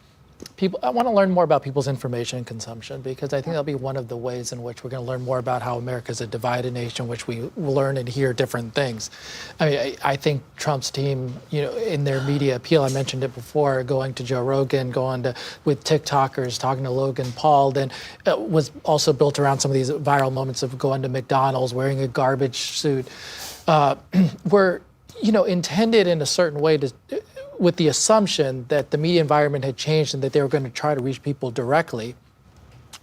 I want to learn more about people's information consumption, because I think that'll be one of the ways in which we're going to learn more about how America is a divided nation, which we learn and hear different things. I mean, I think Trump's team, in their media appeal, I mentioned it before, going to Joe Rogan, with TikTokers, talking to Logan Paul, then was also built around some of these viral moments of going to McDonald's, wearing a garbage suit, were, intended in a certain way with the assumption that the media environment had changed and that they were going to try to reach people directly.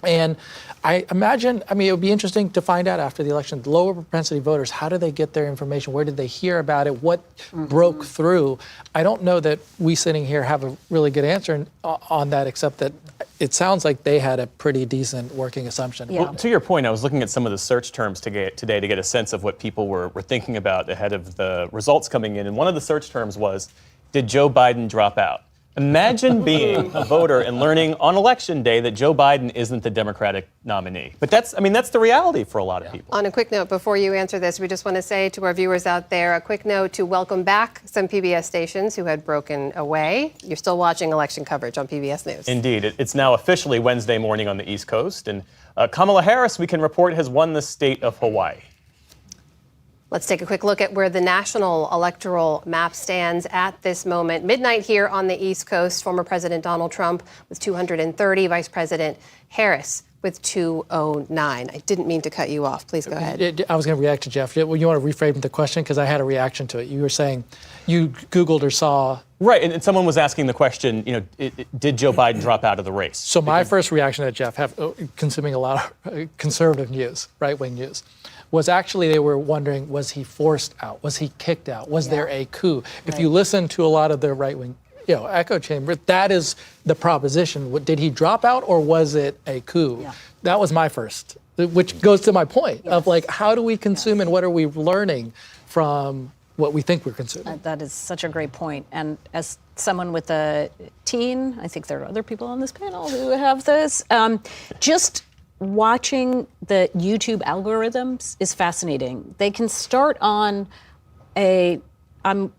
And I imagine, it would be interesting to find out after the election, lower propensity voters, how do they get their information? Where did they hear about it? What broke through? I don't know that we sitting here have a really good answer on that, except that it sounds like they had a pretty decent working assumption. Yeah. Well, to your point, I was looking at some of the search terms today to get a sense of what people were thinking about ahead of the results coming in. And one of the search terms was, did Joe Biden drop out? Imagine being a voter and learning on election day that Joe Biden isn't the Democratic nominee. But that's the reality for a lot of people. On a quick note, before you answer this, we just want to say to our viewers out there, a quick note to welcome back some PBS stations who had broken away. You're still watching election coverage on PBS News. Indeed. It's now officially Wednesday morning on the East Coast. And Kamala Harris, we can report, has won the state of Hawaii. Let's take a quick look at where the national electoral map stands at this moment. Midnight here on the East Coast, former President Donald Trump with 230, Vice President Harris with 209. I didn't mean to cut you off. Please go ahead. I was going to react to Jeff. Well, you want to reframe the question? Because I had a reaction to it. You were saying you Googled or saw. Right, and someone was asking the question, did Joe Biden drop out of the race? So my first reaction to Jeff, consuming a lot of conservative news, right-wing news, was actually they were wondering, was he forced out? Was he kicked out? Was there a coup? If you listen to a lot of the right-wing echo chamber, that is the proposition. Did he drop out or was it a coup? Yeah. That was my first, which goes to my point of how do we consume and what are we learning from what we think we're consuming? That is such a great point. And as someone with a teen, I think there are other people on this panel who have this, just watching the YouTube algorithms is fascinating. They can start on I'm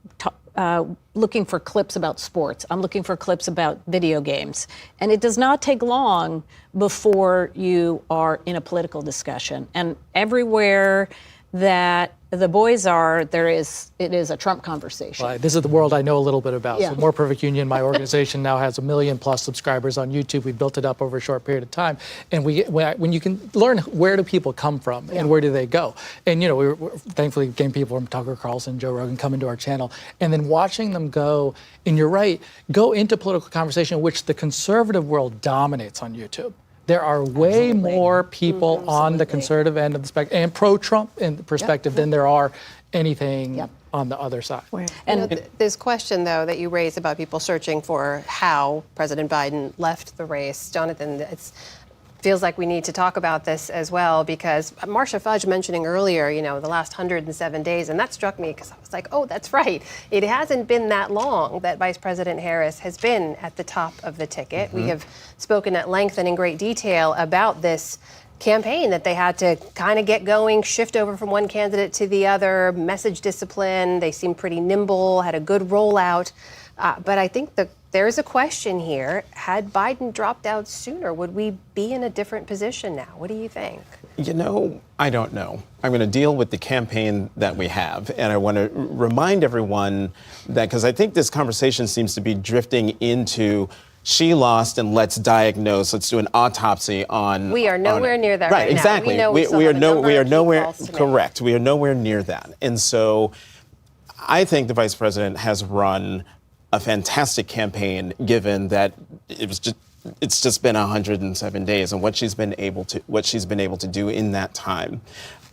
looking for clips about sports. I'm looking for clips about video games. And it does not take long before you are in a political discussion. And everywhere that the boys are, it is a Trump conversation. Well, this is the world I know a little bit about. Yeah. So More Perfect Union, my organization, now has 1 million+ subscribers on YouTube. We built it up over a short period of time. And when you can learn where do people come from and where do they go. And we were thankfully getting people from Tucker Carlson, Joe Rogan come into our channel. And then watching them go, and you're right, go into political conversation, which the conservative world dominates on YouTube. There are way more people on the conservative end of the spectrum and pro-Trump in the perspective than there are anything on the other side. And this question, though, that you raised about people searching for how President Biden left the race, Jonathan, it feels like we need to talk about this as well, because Marcia Fudge mentioning earlier, the last 107 days, and that struck me because I was like, oh, that's right. It hasn't been that long that Vice President Harris has been at the top of the ticket. We have spoken at length and in great detail about this campaign that they had to kind of get going, shift over from one candidate to the other, message discipline. They seemed pretty nimble, had a good rollout. But I think there is a question here. Had Biden dropped out sooner, would we be in a different position now? What do you think? I don't know. I'm going to deal with the campaign that we have. And I want to remind everyone that, because I think this conversation seems to be drifting into she lost and let's diagnose, let's do an autopsy on. We are nowhere near that right now. Exactly. We are nowhere, correct. We are nowhere near that. And so I think the vice president has run a fantastic campaign, given that it's just been 107 days and what she's been able to do in that time.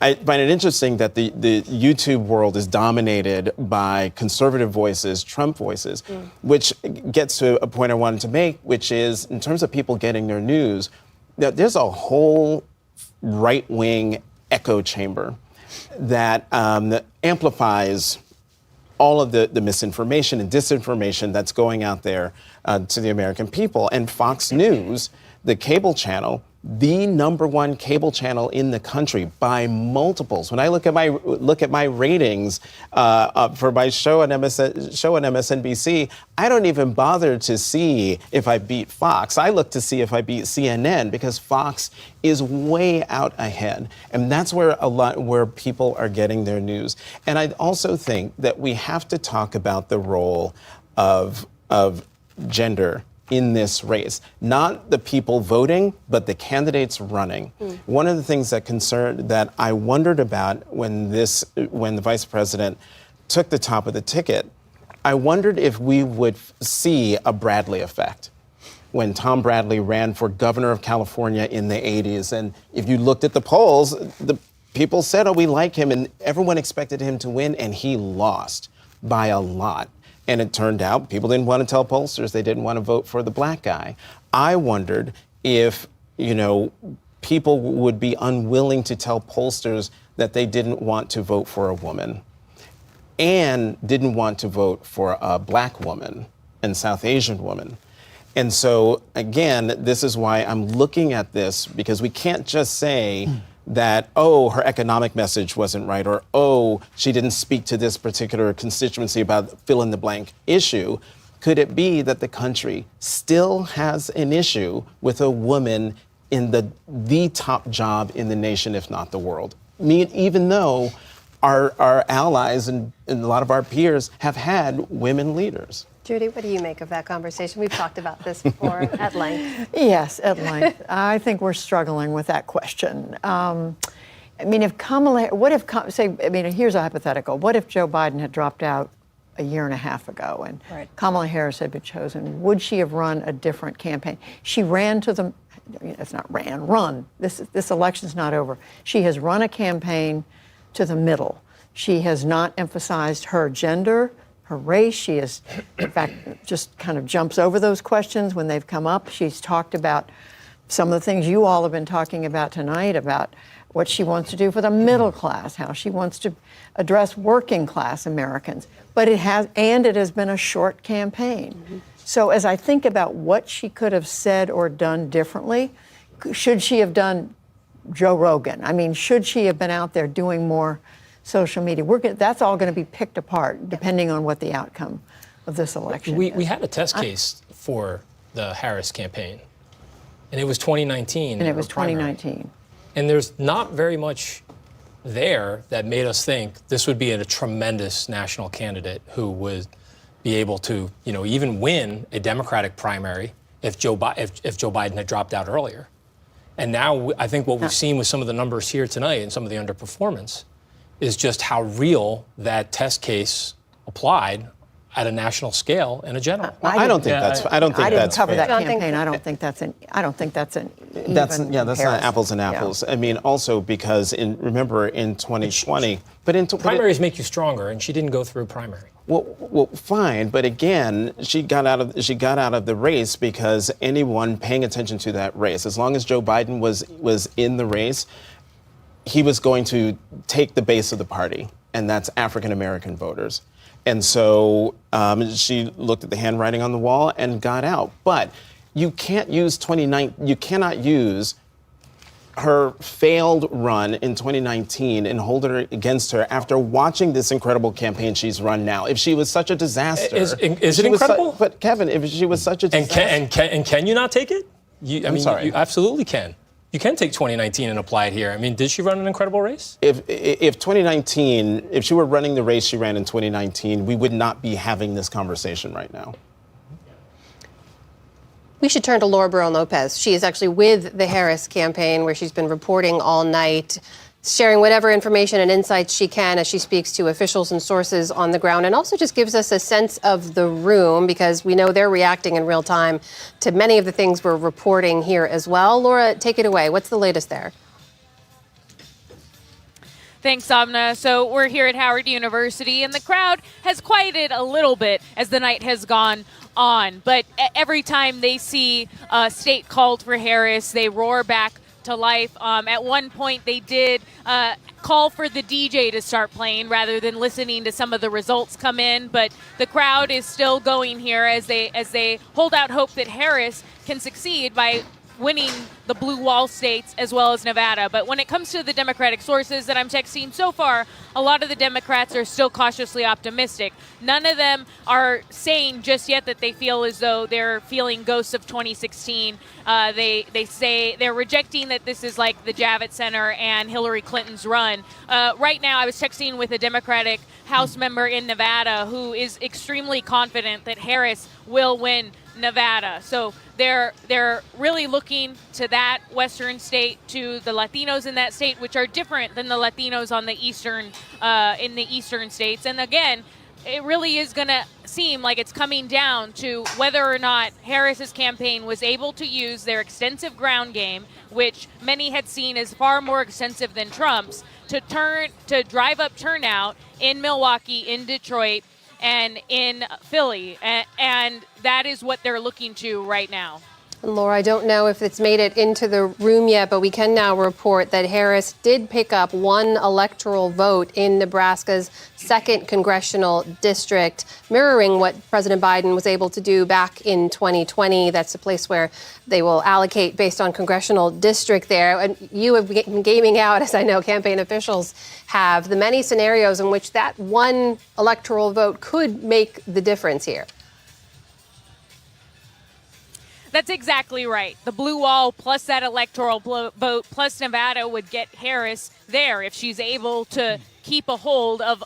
I find it interesting that the YouTube world is dominated by conservative voices, Trump voices, which gets to a point I wanted to make, which is in terms of people getting their news, there's a whole right-wing echo chamber that amplifies all of the misinformation and disinformation that's going out there to the American people. And Fox News, the cable channel, the #1 cable channel in the country by multiples. When I look at my ratings for my show on MSNBC, I don't even bother to see if I beat Fox. I look to see if I beat CNN, because Fox is way out ahead, and that's where people are getting their news. And I also think that we have to talk about the role of gender in this race, not the people voting, but the candidates running. One of the things that I wondered about when the vice president took the top of the ticket, I wondered if we would see a Bradley effect. When Tom Bradley ran for governor of California in the 80s, and if you looked at the polls, the people said, oh, we like him, and everyone expected him to win, and he lost by a lot. And it turned out people didn't want to tell pollsters they didn't want to vote for the black guy. I wondered if, people would be unwilling to tell pollsters that they didn't want to vote for a woman and didn't want to vote for a black woman and South Asian woman. And so, again, this is why I'm looking at this, because we can't just say that, oh, her economic message wasn't right, or, oh, she didn't speak to this particular constituency about fill-in-the-blank issue. Could it be that the country still has an issue with a woman in the top job in the nation, if not the world? Even though our allies and a lot of our peers have had women leaders. Judy, what do you make of that conversation? We've talked about this before at length. Yes, at length. I think we're struggling with that question. If Kamala, here's a hypothetical. What if Joe Biden had dropped out a year and a half ago and Kamala Harris had been chosen? Would she have run a different campaign? She ran to the, it's not ran, run. This election's not over. She has run a campaign to the middle. She has not emphasized her gender, her race. She is, in fact, just kind of jumps over those questions when they've come up. She's talked about some of the things you all have been talking about tonight, about what she wants to do for the middle class, how she wants to address working class Americans. But it has been a short campaign. So as I think about what she could have said or done differently, should she have done Joe Rogan? Should she have been out there doing more social media? That's all going to be picked apart depending on what the outcome of this election is. We had a test case for the Harris campaign, and it was 2019. And it was 2019. And there's not very much there that made us think this would be a tremendous national candidate who would be able to, even win a Democratic primary if Joe Biden had dropped out earlier. And now I think what we've seen with some of the numbers here tonight and some of the underperformance is just how real that test case applied at a national scale in a general. I don't think that's fair. I didn't cover that campaign. I don't think that's an even that's not comparison. apples and apples. Yeah. Also because remember in 2020, primaries make you stronger, and she didn't go through primary. Well, fine, but again, she got out of the race because anyone paying attention to that race, as long as Joe Biden was in the race, he was going to take the base of the party, and that's African American voters. And so she looked at the handwriting on the wall and got out. But you can't use you cannot use her failed run in 2019 and hold it against her after watching this incredible campaign she's run now. If she was such a disaster, is it incredible? But Kevin, if she was such a disaster, and can you not take it? I'm sorry. You absolutely can. You can take 2019 and apply it here. Did she run an incredible race? If she were running the race she ran in 2019, we would not be having this conversation right now. We should turn to Laura Barron-Lopez. She is actually with the Harris campaign, where she's been reporting all night, sharing whatever information and insights she can as she speaks to officials and sources on the ground, and also just gives us a sense of the room, because we know they're reacting in real time to many of the things we're reporting here as well. Laura, take it away. What's the latest there? Thanks, Amna. So we're here at Howard University, and the crowd has quieted a little bit as the night has gone on. But every time they see a state called for Harris, they roar back to life. At one point, they did call for the DJ to start playing rather than listening to some of the results come in. But the crowd is still going here as they hold out hope that Harris can succeed by winning the blue wall states as well as Nevada. But when it comes to the Democratic sources that I'm texting so far, a lot of the Democrats are still cautiously optimistic. None of them are saying just yet that they feel as though they're feeling ghosts of 2016. They say they're rejecting that this is like the Javits Center and Hillary Clinton's run. Right now, I was texting with a Democratic House member in Nevada who is extremely confident that Harris will win Nevada. So they're really looking to that western state, to the Latinos in that state, which are different than the Latinos on the eastern in the eastern states. And again, it really is going to seem like it's coming down to whether or not Harris's campaign was able to use their extensive ground game, which many had seen as far more extensive than Trump's, to drive up turnout in Milwaukee, in Detroit, and in Philly. And that is what they're looking to right now. Laura, I don't know if it's made it into the room yet, but we can now report that Harris did pick up one electoral vote in Nebraska's 2nd congressional district, mirroring what President Biden was able to do back in 2020. That's a place where they will allocate based on congressional district there. And you have been gaming out, as I know campaign officials have, the many scenarios in which that one electoral vote could make the difference here. That's exactly right. The blue wall plus that electoral vote plus Nevada would get Harris there if she's able to keep a hold of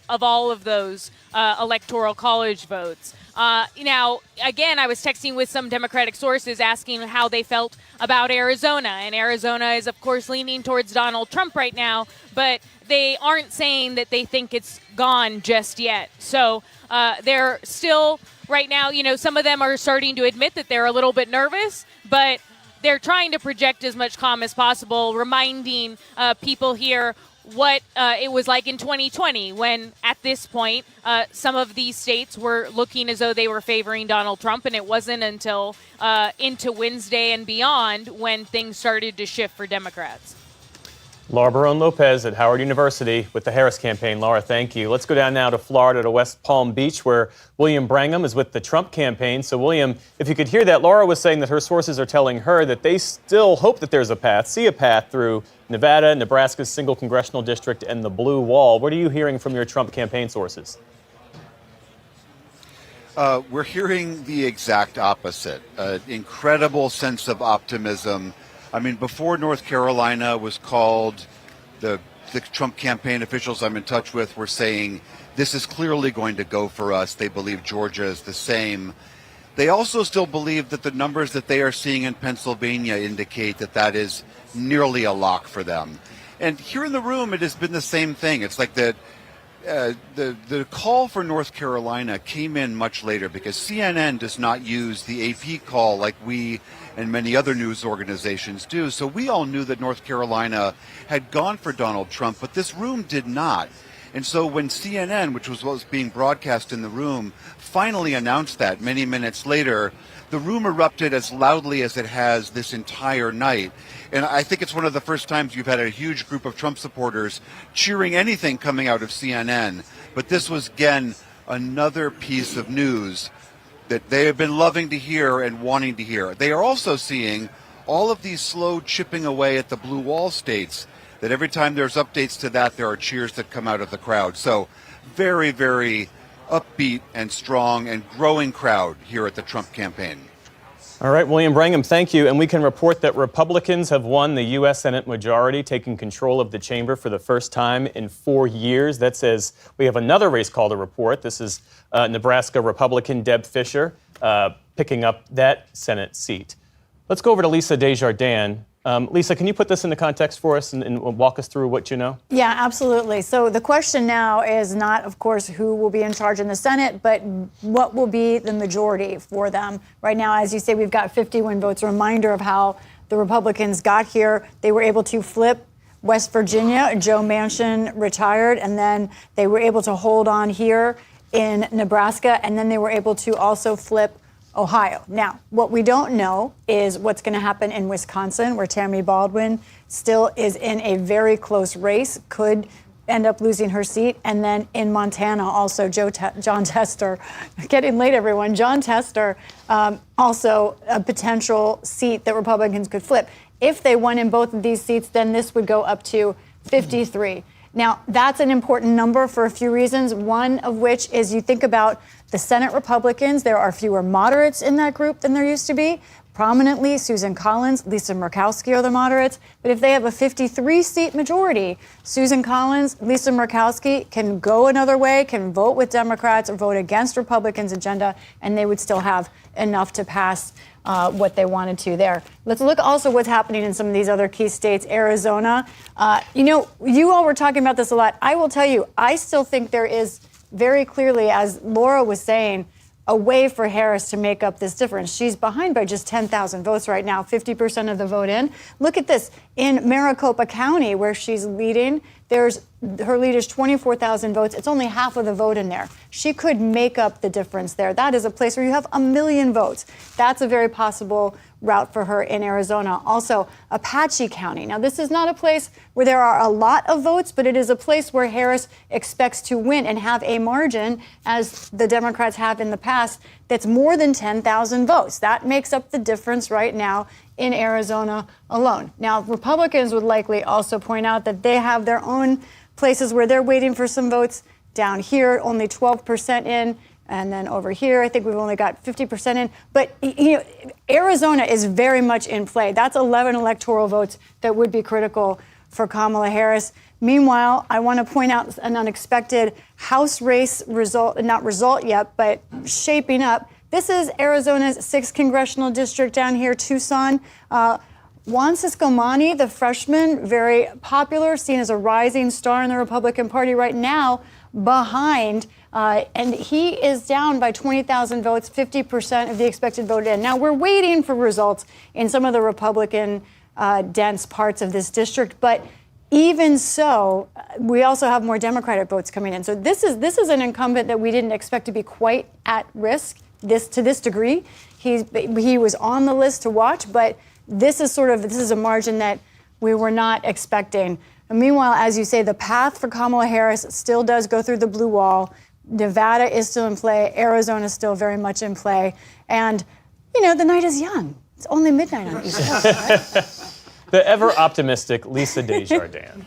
all of those electoral college votes. Now, again, I was texting with some Democratic sources asking how they felt about Arizona. And Arizona is, of course, leaning towards Donald Trump right now, but they aren't saying that they think it's gone just yet. So they're still, right now, some of them are starting to admit that they're a little bit nervous, but they're trying to project as much calm as possible, reminding people here what it was like in 2020 when, at this point, some of these states were looking as though they were favoring Donald Trump, and it wasn't until into Wednesday and beyond when things started to shift for Democrats. Laura Barone-Lopez at Howard University with the Harris campaign. Laura, thank you. Let's go down now to Florida, to West Palm Beach, where William Brangham is with the Trump campaign. So, William, if you could hear that, Laura was saying that her sources are telling her that they still hope that there's a path, see a path through Nevada, Nebraska's single congressional district, and the blue wall. What are you hearing from your Trump campaign sources? We're hearing the exact opposite. Incredible sense of optimism. I mean, before North Carolina was called, the Trump campaign officials I'm in touch with were saying, this is clearly going to go for us. They believe Georgia is the same. They also still believe that the numbers that they are seeing in Pennsylvania indicate that that is nearly a lock for them. And here in the room, it has been the same thing. It's like the call for North Carolina came in much later because CNN does not use the AP call like we and many other news organizations do. So we all knew that North Carolina had gone for Donald Trump, but this room did not. And so when CNN, which was what was being broadcast in the room, finally announced that many minutes later, the room erupted as loudly as it has this entire night. And I think it's one of the first times you've had a huge group of Trump supporters cheering anything coming out of CNN. But this was, again, another piece of news that they have been loving to hear and wanting to hear. They are also seeing all of these slow chipping away at the blue wall states, that every time there's updates to that, there are cheers that come out of the crowd. So very, very upbeat and strong and growing crowd here at the Trump campaign. All right, William Brangham, thank you. And we can report that Republicans have won the U.S. Senate majority, taking control of the chamber for the first time in 4 years. That says we have another race call to report. This is Nebraska Republican Deb Fischer picking up that Senate seat. Let's go over to Lisa Desjardins. Lisa, can you put this into context for us and walk us through what you know? Yeah, absolutely. So the question now is not, of course, who will be in charge in the Senate, but what will be the majority for them. Right now, as you say, we've got 51 votes. A reminder of how the Republicans got here. They were able to flip West Virginia. Joe Manchin retired, and then they were able to hold on here in Nebraska, and then they were able to also flip Ohio. Now, what we don't know is what's going to happen in Wisconsin, where Tammy Baldwin still is in a very close race, could end up losing her seat. And then in Montana, also John Tester, getting late, everyone. John Tester, also a potential seat that Republicans could flip. If they won in both of these seats, then this would go up to 53. Now, that's an important number for a few reasons, one of which is you think about the Senate Republicans. There are fewer moderates in that group than there used to be. Prominently, Susan Collins, Lisa Murkowski are the moderates. But if they have a 53-seat majority, Susan Collins, Lisa Murkowski can go another way, can vote with Democrats or vote against Republicans' agenda, and they would still have enough to pass what they wanted to there. Let's look also what's happening in some of these other key states. Arizona, you all were talking about this a lot. I will tell you, I still think there is very clearly, as Laura was saying, a way for Harris to make up this difference. She's behind by just 10,000 votes right now, 50% of the vote in. Look at this. In Maricopa County, where she's leading, her lead is 24,000 votes. It's only half of the vote in there. She could make up the difference there. That is a place where you have 1 million votes. That's a very possible route for her in Arizona. Also, Apache County. Now, this is not a place where there are a lot of votes, but it is a place where Harris expects to win and have a margin, as the Democrats have in the past, that's more than 10,000 votes. That makes up the difference right now in Arizona alone. Now, Republicans would likely also point out that they have their own places where they're waiting for some votes. Down here, only 12% in. And then over here, I think we've only got 50% in. But, Arizona is very much in play. That's 11 electoral votes that would be critical for Kamala Harris. Meanwhile, I want to point out an unexpected House race result, not result yet, but shaping up. This is Arizona's 6th congressional district down here, Tucson. Juan Ciscomani, the freshman, very popular, seen as a rising star in the Republican Party right now, behind. And he is down by 20,000 votes, 50% of the expected vote in. Now, we're waiting for results in some of the Republican dense parts of this district. But even so, we also have more Democratic votes coming in. So this is an incumbent that we didn't expect to be quite at risk to this degree. He was on the list to watch, but this is a margin that we were not expecting. And meanwhile, as you say, the path for Kamala Harris still does go through the blue wall. Nevada is still in play. Arizona is still very much in play. And, the night is young. It's only midnight on East Coast, right? The ever-optimistic Lisa Desjardins.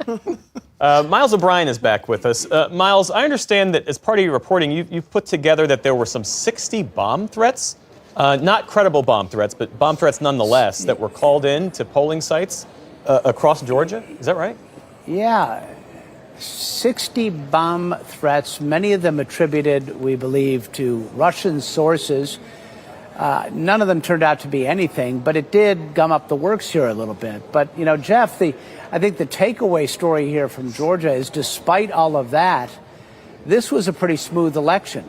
Miles O'Brien is back with us. Miles, I understand that as part of your reporting, you've put together that there were some 60 bomb threats, not credible bomb threats, but bomb threats nonetheless, that were called in to polling sites across Georgia. Is that right? Yeah. 60 bomb threats, many of them attributed, we believe, to Russian sources. None of them turned out to be anything, but it did gum up the works here a little bit. But, Jeff, I think the takeaway story here from Georgia is, despite all of that, this was a pretty smooth election.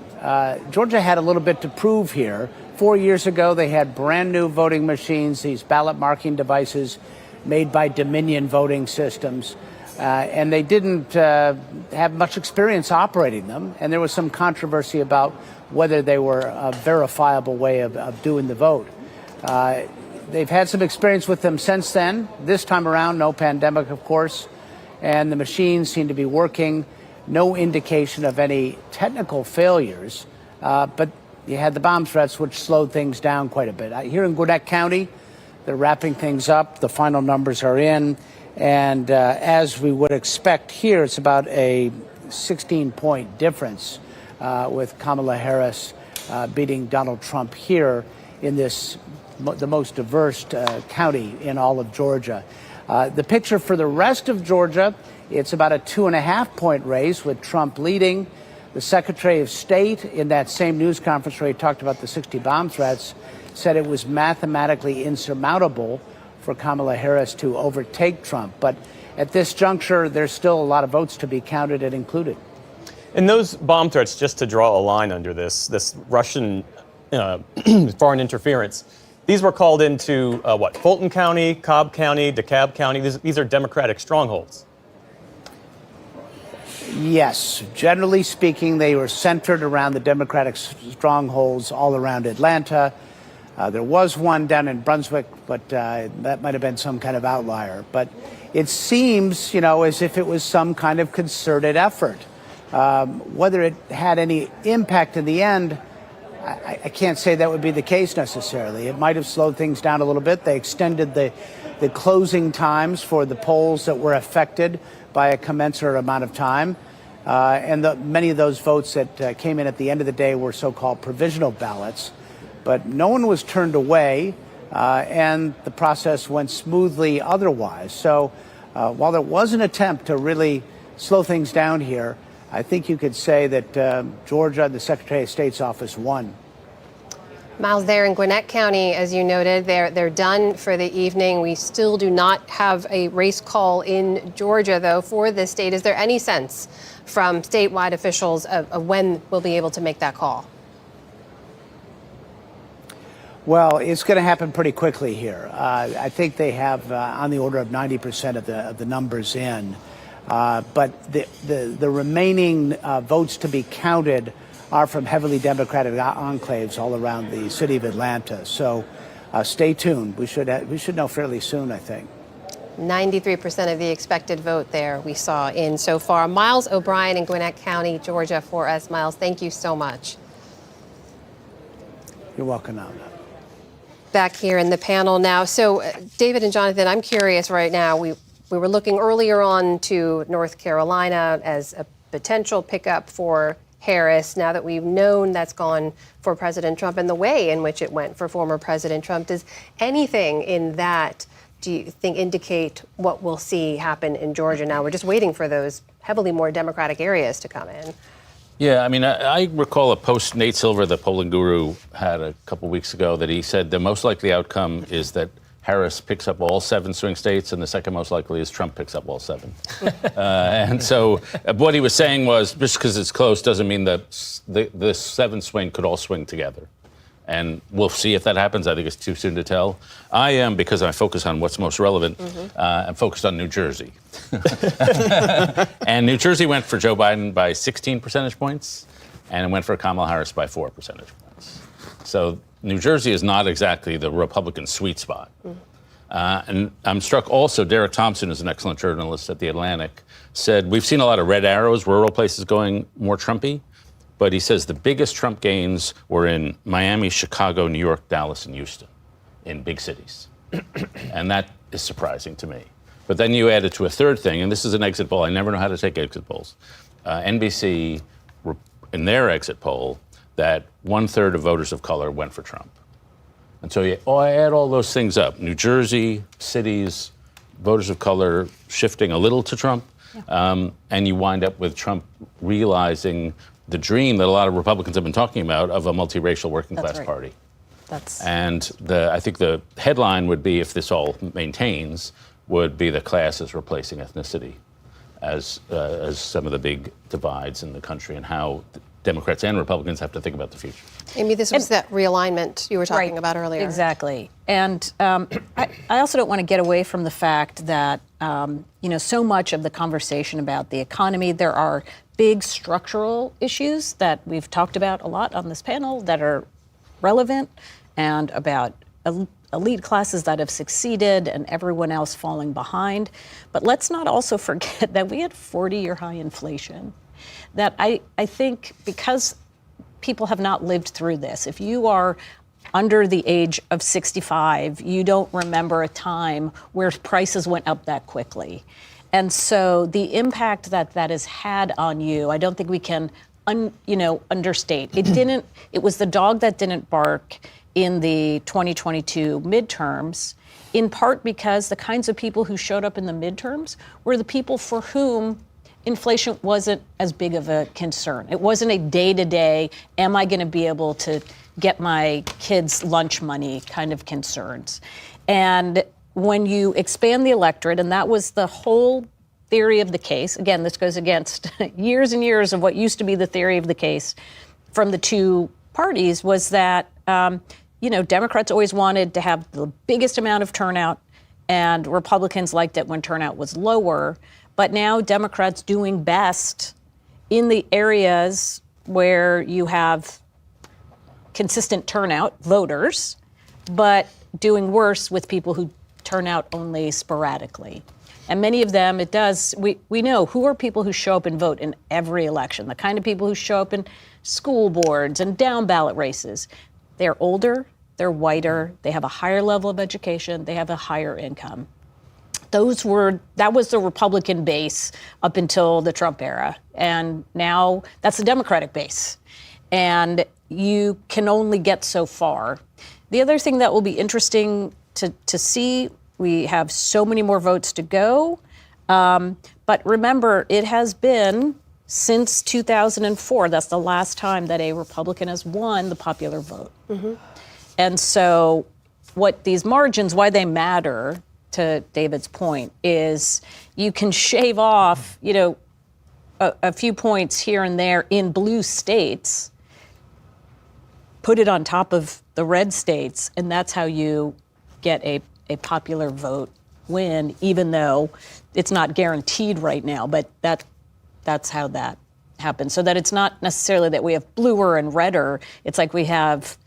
Georgia had a little bit to prove here. 4 years ago, they had brand new voting machines, these ballot marking devices made by Dominion voting systems. And they didn't have much experience operating them. And there was some controversy about whether they were a verifiable way of doing the vote. They've had some experience with them since then. This time around, no pandemic, of course. And the machines seem to be working. No indication of any technical failures. But you had the bomb threats, which slowed things down quite a bit. Here in Gwinnett County, they're wrapping things up. The final numbers are in. And as we would expect here, it's about a 16-point difference with Kamala Harris beating Donald Trump here in the most diverse county in all of Georgia. The picture for the rest of Georgia, it's about a 2.5-point race with Trump leading. The Secretary of State in that same news conference where he talked about the 60 bomb threats said it was mathematically insurmountable for Kamala Harris to overtake Trump. But at this juncture, there's still a lot of votes to be counted and included. And those bomb threats, just to draw a line under this Russian foreign interference, these were called into, Fulton County, Cobb County, DeKalb County. These are Democratic strongholds. Yes. Generally speaking, they were centered around the Democratic strongholds all around Atlanta. There was one down in Brunswick, but that might have been some kind of outlier. But it seems, as if it was some kind of concerted effort. Whether it had any impact in the end, I can't say that would be the case necessarily. It might have slowed things down a little bit. They extended the closing times for the polls that were affected by a commensurate amount of time. And many of those votes that came in at the end of the day were so-called provisional ballots. But no one was turned away, and the process went smoothly otherwise. So while there was an attempt to really slow things down here, I think you could say that Georgia, the Secretary of State's office, won. Miles, there in Gwinnett County, as you noted, they're done for the evening. We still do not have a race call in Georgia, though, for this state. Is there any sense from statewide officials of when we'll be able to make that call? Well, it's going to happen pretty quickly here. I think they have on the order of 90% of the numbers in. But the remaining votes to be counted are from heavily Democratic enclaves all around the city of Atlanta. So stay tuned. We should know fairly soon, I think. 93% of the expected vote there we saw in so far. Miles O'Brien in Gwinnett County, Georgia for us. Miles, thank you so much. You're welcome, Anna. Back here in the panel now. So David and Jonathan, I'm curious right now. We were looking earlier on to North Carolina as a potential pickup for Harris. Now that we've known that's gone for President Trump and the way in which it went for former President Trump, does anything in that, do you think, indicate what we'll see happen in Georgia now? We're just waiting for those heavily more Democratic areas to come in. Yeah, I mean, I recall a post Nate Silver, the polling guru, had a couple weeks ago that he said the most likely outcome is that Harris picks up all 7 swing states, and the second most likely is Trump picks up all 7. And so what he was saying was, just because it's close doesn't mean that the 7 swing could all swing together. And we'll see if that happens. I think it's too soon to tell. I am, because I focus on what's most relevant, I'm focused on New Jersey. And New Jersey went for Joe Biden by 16 percentage points, and it went for Kamala Harris by 4 percentage points. So New Jersey is not exactly the Republican sweet spot. And I'm struck also, Derek Thompson is an excellent journalist at The Atlantic, said, we've seen a lot of red arrows, rural places going more Trumpy. But he says the biggest Trump gains were in Miami, Chicago, New York, Dallas, and Houston, in big cities. And that is surprising to me. But then you add it to a third thing, and this is an exit poll. I never know how to take exit polls. NBC, in their exit poll, that 1/3 of voters of color went for Trump. And so I add all those things up. New Jersey, cities, voters of color shifting a little to Trump, and you wind up with Trump realizing the dream that a lot of Republicans have been talking about of a multiracial working class party. And I think the headline would be, if this all maintains, would be the class is replacing ethnicity as some of the big divides in the country, and how Democrats and Republicans have to think about the future. Amy, this was that realignment you were talking about earlier. Exactly. And I also don't want to get away from the fact that, so much of the conversation about the economy, there are big structural issues that we've talked about a lot on this panel that are relevant, and about elite classes that have succeeded and everyone else falling behind. But let's not also forget that we had 40-year high inflation. That I think, because people have not lived through this, if you are under the age of 65, you don't remember a time where prices went up that quickly. And so the impact that has had on you, I don't think we can, understate. It was the dog that didn't bark in the 2022 midterms, in part because the kinds of people who showed up in the midterms were the people for whom inflation wasn't as big of a concern. It wasn't a day-to-day, am I going to be able to get my kids' lunch money kind of concerns. And when you expand the electorate, and that was the whole theory of the case, again, this goes against years and years of what used to be the theory of the case from the two parties, was that, Democrats always wanted to have the biggest amount of turnout, and Republicans liked it when turnout was lower. But now Democrats doing best in the areas where you have consistent turnout, voters, but doing worse with people who turn out only sporadically. And many of them, we know who are people who show up and vote in every election, the kind of people who show up in school boards and down ballot races. They're older, they're whiter, they have a higher level of education, they have a higher income. That was the Republican base up until the Trump era. And now that's the Democratic base. And you can only get so far. The other thing that will be interesting to see, we have so many more votes to go. But remember, it has been since 2004. That's the last time that a Republican has won the popular vote. Mm-hmm. And so what these margins, why they matter, to David's point, is you can shave off, a few points here and there in blue states, put it on top of the red states, and that's how you get a popular vote win, even though it's not guaranteed right now, but that's how that happens. So that it's not necessarily that we have bluer and redder, it's like we have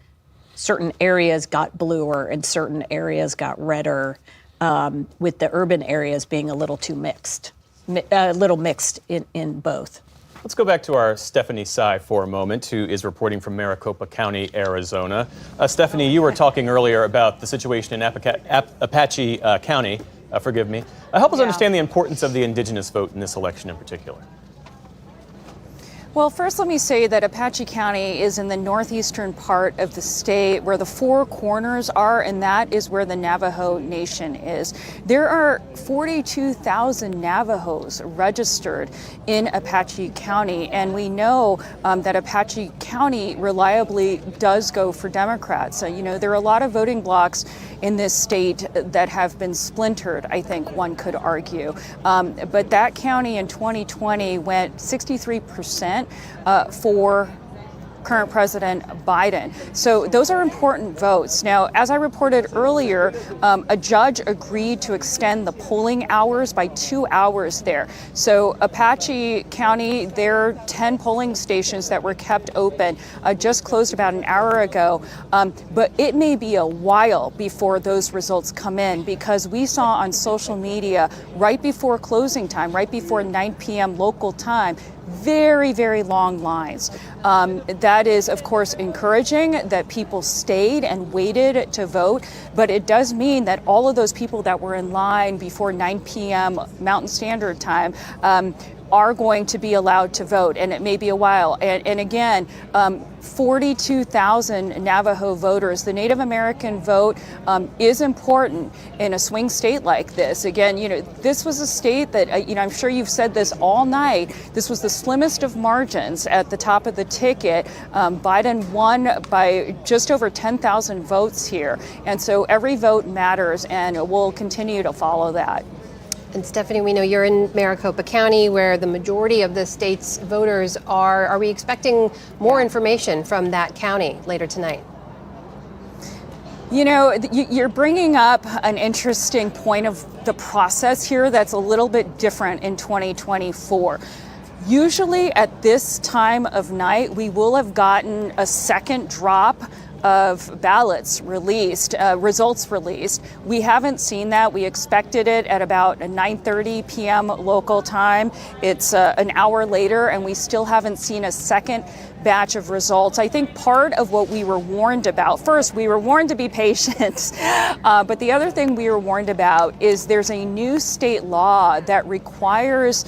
certain areas got bluer and certain areas got redder, with the urban areas being a little mixed in both. Let's go back to our Stephanie Sy for a moment, who is reporting from Maricopa County, Arizona. Stephanie, you were talking earlier about the situation in Apache County. Forgive me. Help us understand the importance of the indigenous vote in this election in particular. Well, first let me say that Apache County is in the northeastern part of the state where the Four Corners are, and that is where the Navajo Nation is. There are 42,000 Navajos registered in Apache County, and we know that Apache County reliably does go for Democrats. So, there are a lot of voting blocks in this state that have been splintered, I think one could argue. But that county in 2020 went 63% for current President Biden. So those are important votes. Now, as I reported earlier, a judge agreed to extend the polling hours by 2 hours there. So Apache County, there are 10 polling stations that were kept open, just closed about an hour ago. But it may be a while before those results come in, because we saw on social media right before closing time, right before 9 p.m. local time, very, very long lines. That is, of course, encouraging that people stayed and waited to vote, but it does mean that all of those people that were in line before 9 p.m. Mountain Standard Time are going to be allowed to vote, and it may be a while. And again, 42,000 Navajo voters. The Native American vote is important in a swing state like this. Again, this was a state that, I'm sure you've said this all night, this was the slimmest of margins at the top of the ticket. Biden won by just over 10,000 votes here. And so every vote matters, and we'll continue to follow that. And Stephanie, we know you're in Maricopa County, where the majority of the state's voters are. Are we expecting more information from that county later tonight? You're bringing up an interesting point of the process here that's a little bit different in 2024. Usually at this time of night, we will have gotten a second drop of ballots released, results released. We haven't seen that. We expected it at about 9:30 p.m. local time. It's an hour later, and we still haven't seen a second batch of results. I think part of what we were warned about, first, we were warned to be patient, but the other thing we were warned about is there's a new state law that requires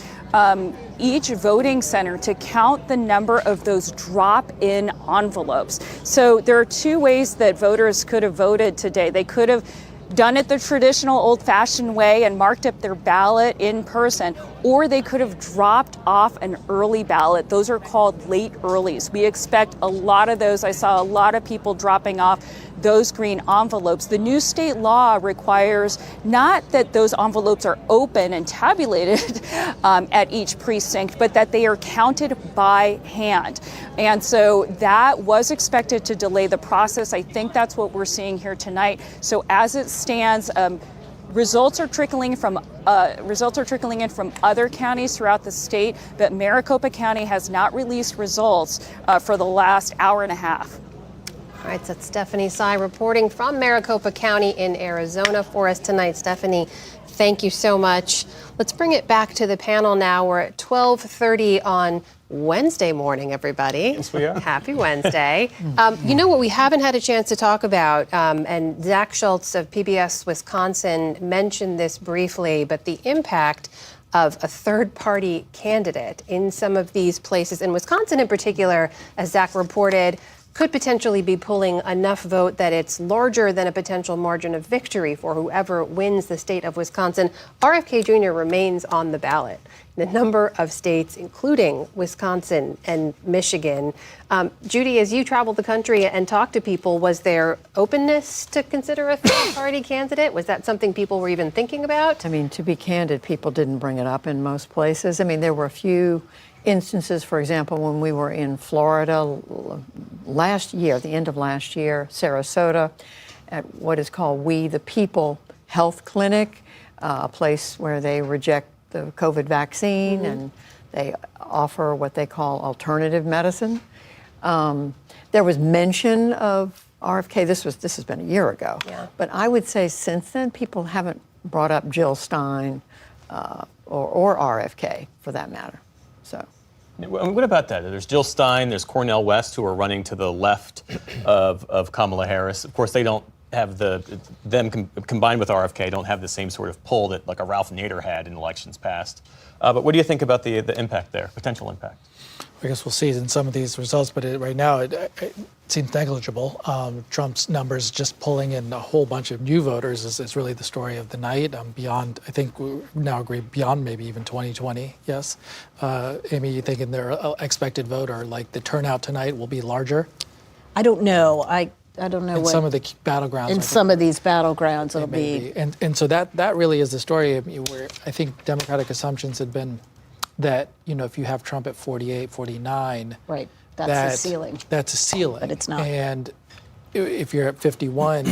each voting center to count the number of those drop-in envelopes. So there are two ways that voters could have voted today. They could have done it the traditional old-fashioned way and marked up their ballot in person, or they could have dropped off an early ballot. Those are called late earlies. We expect a lot of those. I saw a lot of people dropping off those green envelopes. The new state law requires not that those envelopes are open and tabulated at each precinct, but that they are counted by hand. And so that was expected to delay the process. I think that's what we're seeing here tonight. So as it stands, results are trickling in from other counties throughout the state, but Maricopa County has not released results for the last hour and a half. All All right, so that's Stephanie Sy reporting from Maricopa County in Arizona for us tonight. Stephanie, thank you so much. Let's bring it back to the panel now. We're at 12:30 on Wednesday morning, everybody. Yes, we are. Happy Wednesday. You know what we haven't had a chance to talk about, and Zach Schultz of PBS Wisconsin mentioned this briefly, but the impact of a third-party candidate in some of these places, in Wisconsin in particular, as Zach reported, could potentially be pulling enough vote that it's larger than a potential margin of victory for whoever wins the state of Wisconsin. RFK Jr. remains on the ballot in a number of states, including Wisconsin and Michigan. Judy, as you traveled the country and talked to people, was there openness to consider a third-party candidate? Was that something people were even thinking about? I mean, to be candid, people didn't bring it up in most places. I mean, there were a few instances, for example, when we were in Florida last year, the end of last year, Sarasota, at what is called We the People Health Clinic, a place where they reject the COVID vaccine and they offer what they call alternative medicine. There was mention of RFK. This has been a year ago. Yeah. But I would say since then, people haven't brought up Jill Stein or RFK for that matter. So. What about that? There's Jill Stein, there's Cornel West, who are running to the left of Kamala Harris. Of course, they don't have combined with RFK, don't have the same sort of pull that like a Ralph Nader had in elections past. But what do you think about the impact there, potential impact? I guess we'll see in some of these results, but right now it seems negligible. Trump's numbers just pulling in a whole bunch of new voters is really the story of the night. Beyond, I think we now agree, beyond maybe even 2020, yes. Amy, you think in their expected vote or like the turnout tonight will be larger? I don't know. I don't know in what. Some of the battlegrounds. In some of these battlegrounds, it'll be. And so that really is the story where I think Democratic assumptions had been that, if you have Trump at 48, 49. Right, that's a ceiling. That's a ceiling. But it's not. And if you're at 51,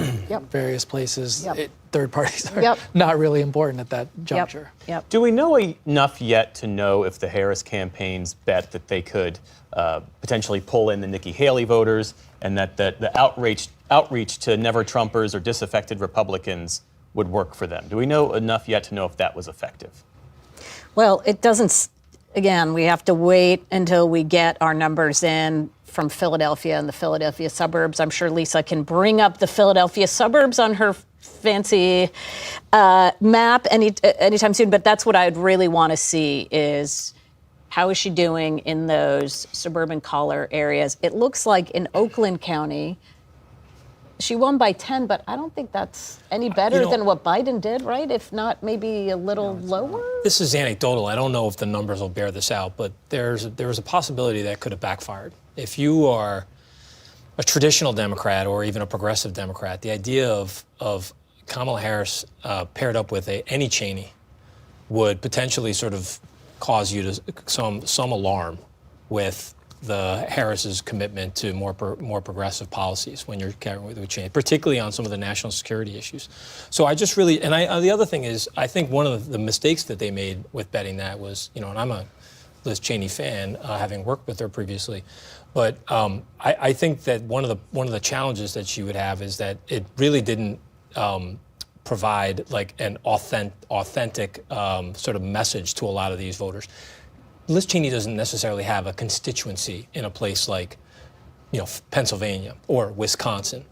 various places, third parties are not really important at that juncture. Yep. Do we know enough yet to know if the Harris campaigns bet that they could potentially pull in the Nikki Haley voters and that the outreach to never Trumpers or disaffected Republicans would work for them? Do we know enough yet to know if that was effective? Well, it doesn't. Again, we have to wait until we get our numbers in from Philadelphia and the Philadelphia suburbs. I'm sure Lisa can bring up the Philadelphia suburbs on her fancy map anytime soon. But that's what I'd really want to see is how is she doing in those suburban collar areas? It looks like in Oakland County, she won by 10, but I don't think that's any better than what Biden did, right? If not, maybe a little lower? This is anecdotal. I don't know if the numbers will bear this out, but there's a possibility that could have backfired. If you are a traditional Democrat or even a progressive Democrat, the idea of Kamala Harris paired up with any Cheney would potentially sort of cause you to some alarm with the Harris's commitment to more progressive policies when you're carrying with Cheney, particularly on some of the national security issues. So I just really, the other thing is, I think one of the mistakes that they made with betting that was, and I'm a Liz Cheney fan, having worked with her previously, but I think that one of the challenges that she would have is that it really didn't provide like an authentic sort of message to a lot of these voters. Liz Cheney doesn't necessarily have a constituency in a place like, Pennsylvania or Wisconsin.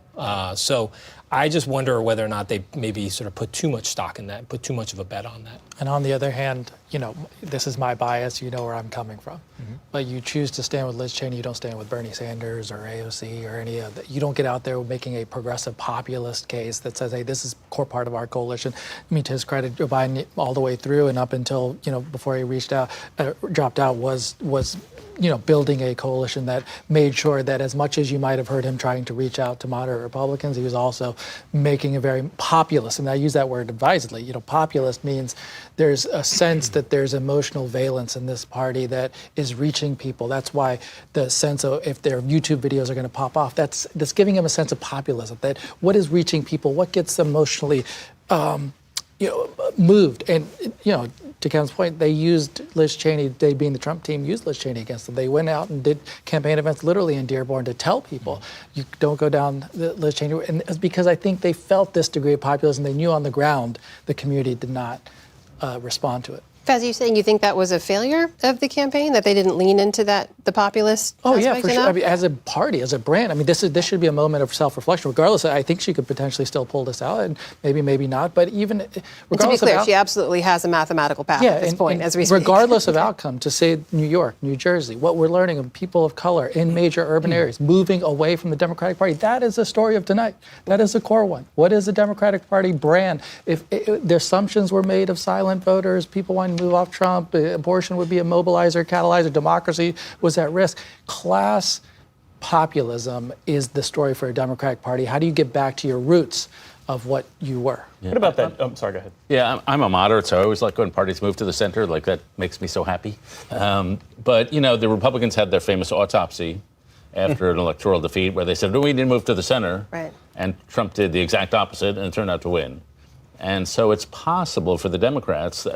So I just wonder whether or not they maybe sort of put too much stock in that, put too much of a bet on that. And on the other hand, this is my bias, where I'm coming from. Mm-hmm. But you choose to stand with Liz Cheney, you don't stand with Bernie Sanders or AOC or any of that. You don't get out there making a progressive populist case that says, hey, this is a core part of our coalition. I mean, to his credit, Joe Biden all the way through and up until, before he dropped out was building a coalition that made sure that as much as you might have heard him trying to reach out to moderate Republicans, he was also making a very populist, and I use that word advisedly. Populist means there's a sense that there's emotional valence in this party that is reaching people. That's why the sense of if their YouTube videos are going to pop off, that's giving them a sense of populism, that what is reaching people, what gets them emotionally moved. And, to Kevin's point, they used Liz Cheney, they being the Trump team, used Liz Cheney against them. They went out and did campaign events literally in Dearborn to tell people, you don't go down the Liz Cheney. And it's because I think they felt this degree of populism. They knew on the ground the community did not respond to it. Faz, are you saying you think that was a failure of the campaign, that they didn't lean into that, the populist Oh yeah, aspect for sure. enough? I mean, as a party, as a brand, I mean, this should be a moment of self-reflection. Regardless, I think she could potentially still pull this out, and maybe not. But even regardless, to be clear, she absolutely has a mathematical path at this point, as we speak. Regardless of outcome, to say New York, New Jersey, what we're learning of people of color in major urban areas moving away from the Democratic Party, that is the story of tonight. That is the core one. What is the Democratic Party brand? If the assumptions were made of silent voters, people wanting to move off Trump, abortion would be a mobilizer, catalyzer, democracy was at risk. Class populism is the story for a Democratic Party. How do you get back to your roots of what you were? Yeah. What about that? I'm sorry, go ahead. Yeah, I'm a moderate, so I always like when parties move to the center. Like, that makes me so happy. But, you know, the Republicans had their famous autopsy after an electoral defeat where they said, no, we need to move to the center. Right. And Trump did the exact opposite and turned out to win. And so it's possible for the Democrats,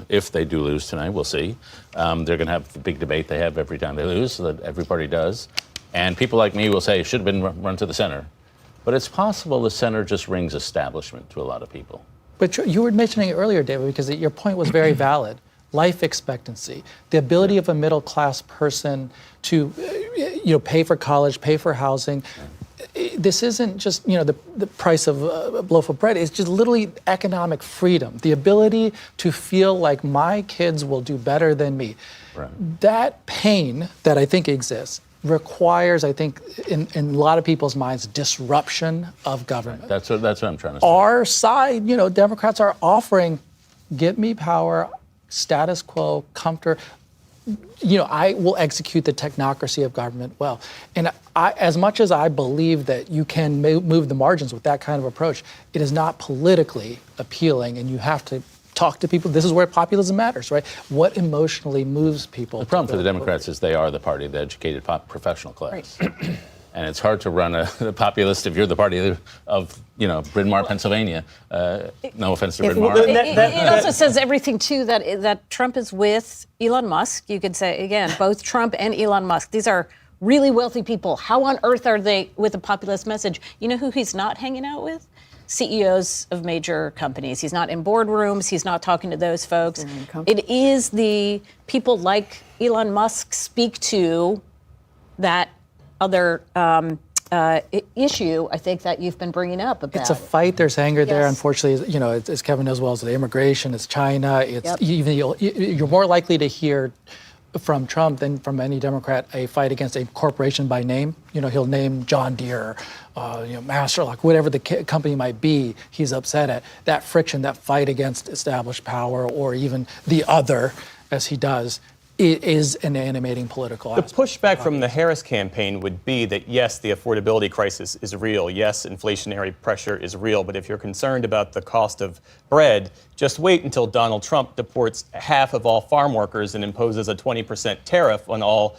if they do lose tonight, we'll see, they're going to have the big debate they have every time they lose, so that every party does. And people like me will say it should have been run to the center. But it's possible the center just rings establishment to a lot of people. But you were mentioning it earlier, David, because your point was very valid. Life expectancy, the ability of a middle-class person to pay for college, pay for housing. This isn't just, the price of a loaf of bread. It's just literally economic freedom, the ability to feel like my kids will do better than me. Right. That pain that I think exists requires, I think, in a lot of people's minds, disruption of government. Right. That's what I'm trying to say. Our side, Democrats are offering, give me power, status quo, comfort. I will execute the technocracy of government well. And as much as I believe that you can move the margins with that kind of approach, it is not politically appealing, and you have to talk to people. This is where populism matters, right? What emotionally moves people? The problem for the Democrats is they are the party of the educated professional class. Right. And it's hard to run a populist if you're the party of Bryn Mawr, Pennsylvania. No offense to Bryn Mawr. It also says everything, too, that Trump is with Elon Musk. You could say, again, both Trump and Elon Musk. These are really wealthy people. How on earth are they with a populist message? You know who he's not hanging out with? CEOs of major companies. He's not in boardrooms. He's not talking to those folks. It is the people like Elon Musk speak to that other issue, I think, that you've been bringing up about. It's a fight. There's anger there. Unfortunately, as Kevin knows well, it's the immigration, it's China. It's even you're more likely to hear from Trump than from any Democrat a fight against a corporation by name. He'll name John Deere, Masterlock, whatever the company might be. He's upset at that friction, that fight against established power, or even the other, as he does. It is an animating political aspect. The pushback from the Harris campaign would be that, yes, the affordability crisis is real. Yes, inflationary pressure is real. But if you're concerned about the cost of bread, just wait until Donald Trump deports half of all farm workers and imposes a 20% tariff on all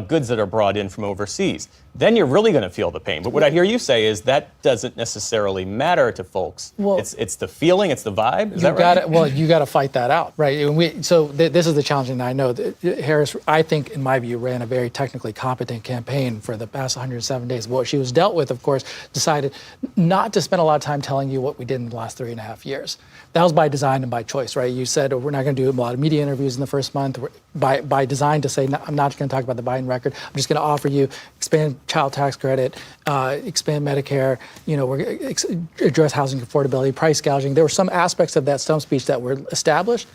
goods that are brought in from overseas. Then you're really going to feel the pain. But what I hear you say is that doesn't necessarily matter to folks. Well, it's the feeling, it's the vibe. Is that right? You got to fight that out, right? This is the challenging. I know that Harris, I think, in my view, ran a very technically competent campaign for the past 107 days. What she was dealt with, of course, decided not to spend a lot of time telling you what we did in the last 3.5 years. That was by design and by choice, right? You said, we're not going to do a lot of media interviews in the first month. By design to say, I'm not going to talk about the Biden record. I'm just going to offer you expand child tax credit, expand Medicare, we're going to address housing affordability, price gouging. There were some aspects of that stump speech that were established.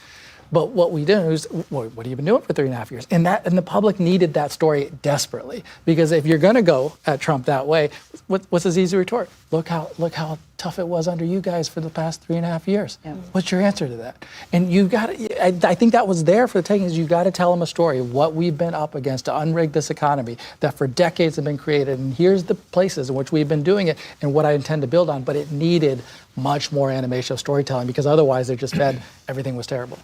But what we did was, what have you been doing for 3.5 years? And the public needed that story desperately, because if you're going to go at Trump that way, what's his easy retort? Look how tough it was under you guys for the past 3.5 years. Yeah. What's your answer to that? And you got to, I think that was there for the taking. Is you got to tell them a story of what we've been up against to unrig this economy that for decades have been created. And here's the places in which we've been doing it and what I intend to build on. But it needed much more animation of storytelling, because otherwise they just said everything was terrible.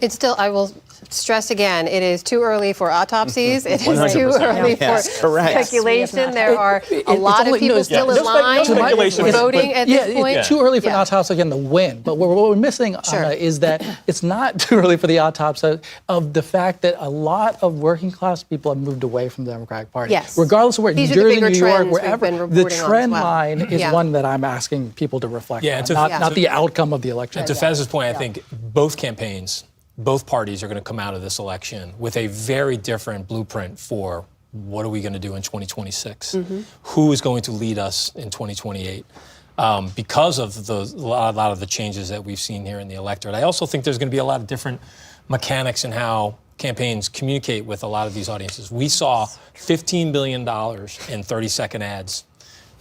It's still, I will stress again, it is too early for autopsies. It is too early for speculation. There are a lot of people still in line voting at this point. It's too early for an autopsy again to win. But what we're missing is that it's not too early for the autopsy of the fact that a lot of working class people have moved away from the Democratic Party. Yes. Regardless of where, These New are the Jersey, bigger New York, trends we've wherever, been the reporting on trend as well. line is one that I'm asking people to reflect on, not the outcome of the election. To Fez's point, I think both campaigns, both parties are going to come out of this election with a very different blueprint for what are we going to do in 2026? Who is going to lead us in 2028? Because of a lot of the changes that we've seen here in the electorate. I also think there's going to be a lot of different mechanics in how campaigns communicate with a lot of these audiences. We saw $15 billion in 30-second ads.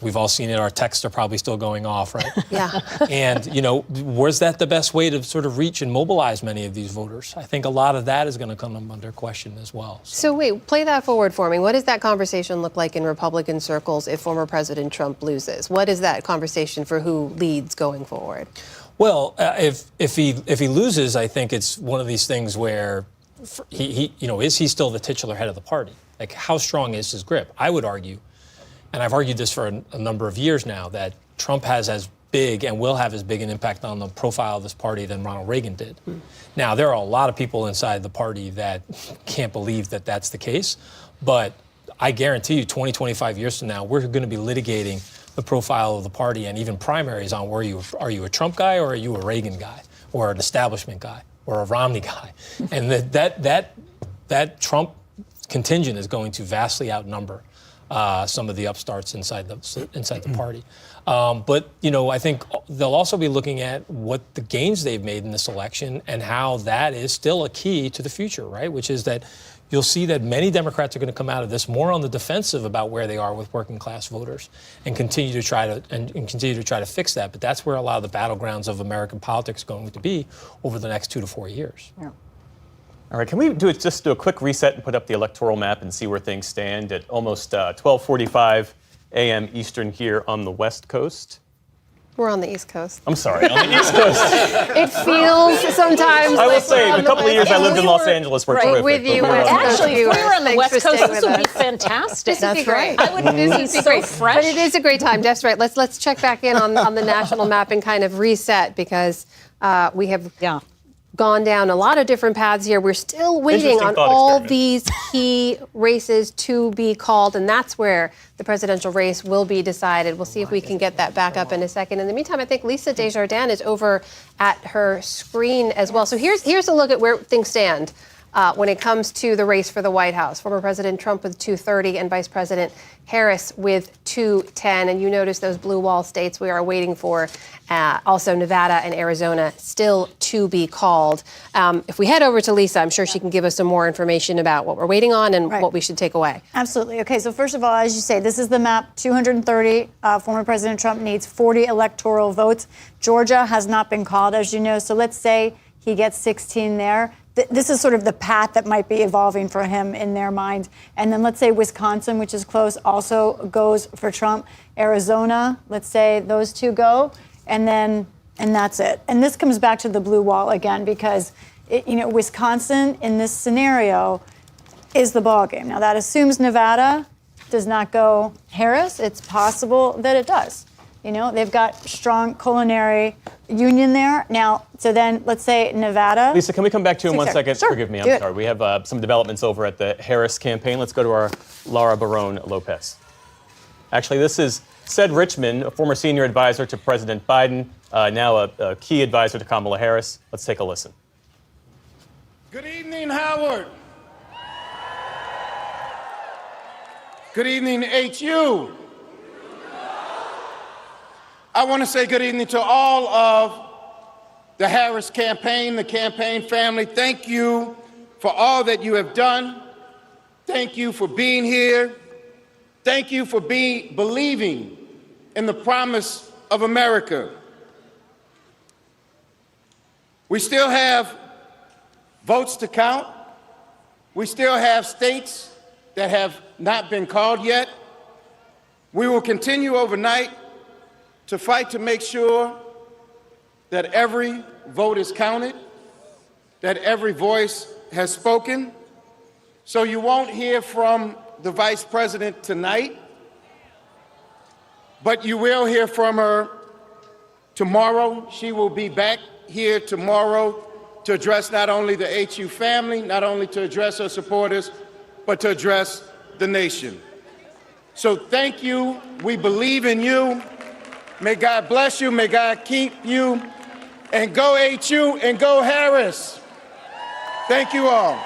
We've all seen it. Our texts are probably still going off, right? Yeah. And, was that the best way to sort of reach and mobilize many of these voters? I think a lot of that is going to come under question as well. So wait, play that forward for me. What does that conversation look like in Republican circles if former President Trump loses? What is that conversation for who leads going forward? Well, if he loses, I think it's one of these things where is he still the titular head of the party? Like, how strong is his grip? I would argue, and I've argued this for a number of years now, that Trump has as big and will have as big an impact on the profile of this party than Ronald Reagan did. Now, there are a lot of people inside the party that can't believe that that's the case, but I guarantee you 20, 25 years from now, we're going to be litigating the profile of the party and even primaries on are you a Trump guy or are you a Reagan guy or an establishment guy or a Romney guy? And that Trump contingent is going to vastly outnumber some of the upstarts inside the party. But, I think they'll also be looking at what the gains they've made in this election and how that is still a key to the future, right? Which is that you'll see that many Democrats are going to come out of this more on the defensive about where they are with working class voters and continue to try to fix that. But that's where a lot of the battlegrounds of American politics are going to be over the next 2 to 4 years. Yeah. All right, can we just do a quick reset and put up the electoral map and see where things stand at almost 12:45 a.m. Eastern here on the West Coast? We're on the East Coast. I'm sorry, on the East Coast. It feels sometimes. I will say, a couple of years I lived in Los Angeles were terrific. With you, actually, if we were on the West Coast, this would be fantastic. This would be great. I would be so fresh. But it is a great time. Jeff's right. Let's check back in on the national map and kind of reset because we have gone down a lot of different paths here. We're still waiting on all these key races to be called, and that's where the presidential race will be decided. We'll see if we can get that back up in a second. In the meantime, I think Lisa Desjardins is over at her screen as well. So here's a look at where things stand when it comes to the race for the White House. Former President Trump with 230 and Vice President Harris with 210. And you notice those blue wall states we are waiting for. Also, Nevada and Arizona still to be called. If we head over to Lisa, I'm sure she can give us some more information about what we're waiting on and what we should take away. Absolutely. Okay, so first of all, as you say, this is the map, 230. Former President Trump needs 40 electoral votes. Georgia has not been called, as you know. So let's say he gets 16 there. This is sort of the path that might be evolving for him in their mind. And then let's say Wisconsin, which is close, also goes for Trump. Arizona, let's say those two go. And that's it. And this comes back to the blue wall again, because Wisconsin in this scenario is the ballgame. Now that assumes Nevada does not go Harris. It's possible that it does. They've got strong culinary union there. Now, so then let's say Nevada. Lisa, can we come back to you in 1 second? Sure. Forgive me, I'm sorry. We have some developments over at the Harris campaign. Let's go to our Laura Barone Lopez. Actually, this is Ced Richmond, a former senior advisor to President Biden, now a key advisor to Kamala Harris. Let's take a listen. Good evening, Howard. Good evening, HU. I want to say good evening to all of the Harris campaign, the campaign family. Thank you for all that you have done. Thank you for being here. Thank you for believing in the promise of America. We still have votes to count. We still have states that have not been called yet. We will continue overnight to fight to make sure that every vote is counted, that every voice has spoken. So you won't hear from the Vice President tonight, but you will hear from her tomorrow. She will be back here tomorrow to address not only the HU family, not only to address her supporters, but to address the nation. So thank you. We believe in you. May God bless you. May God keep you. And go HU and go Harris. Thank you all.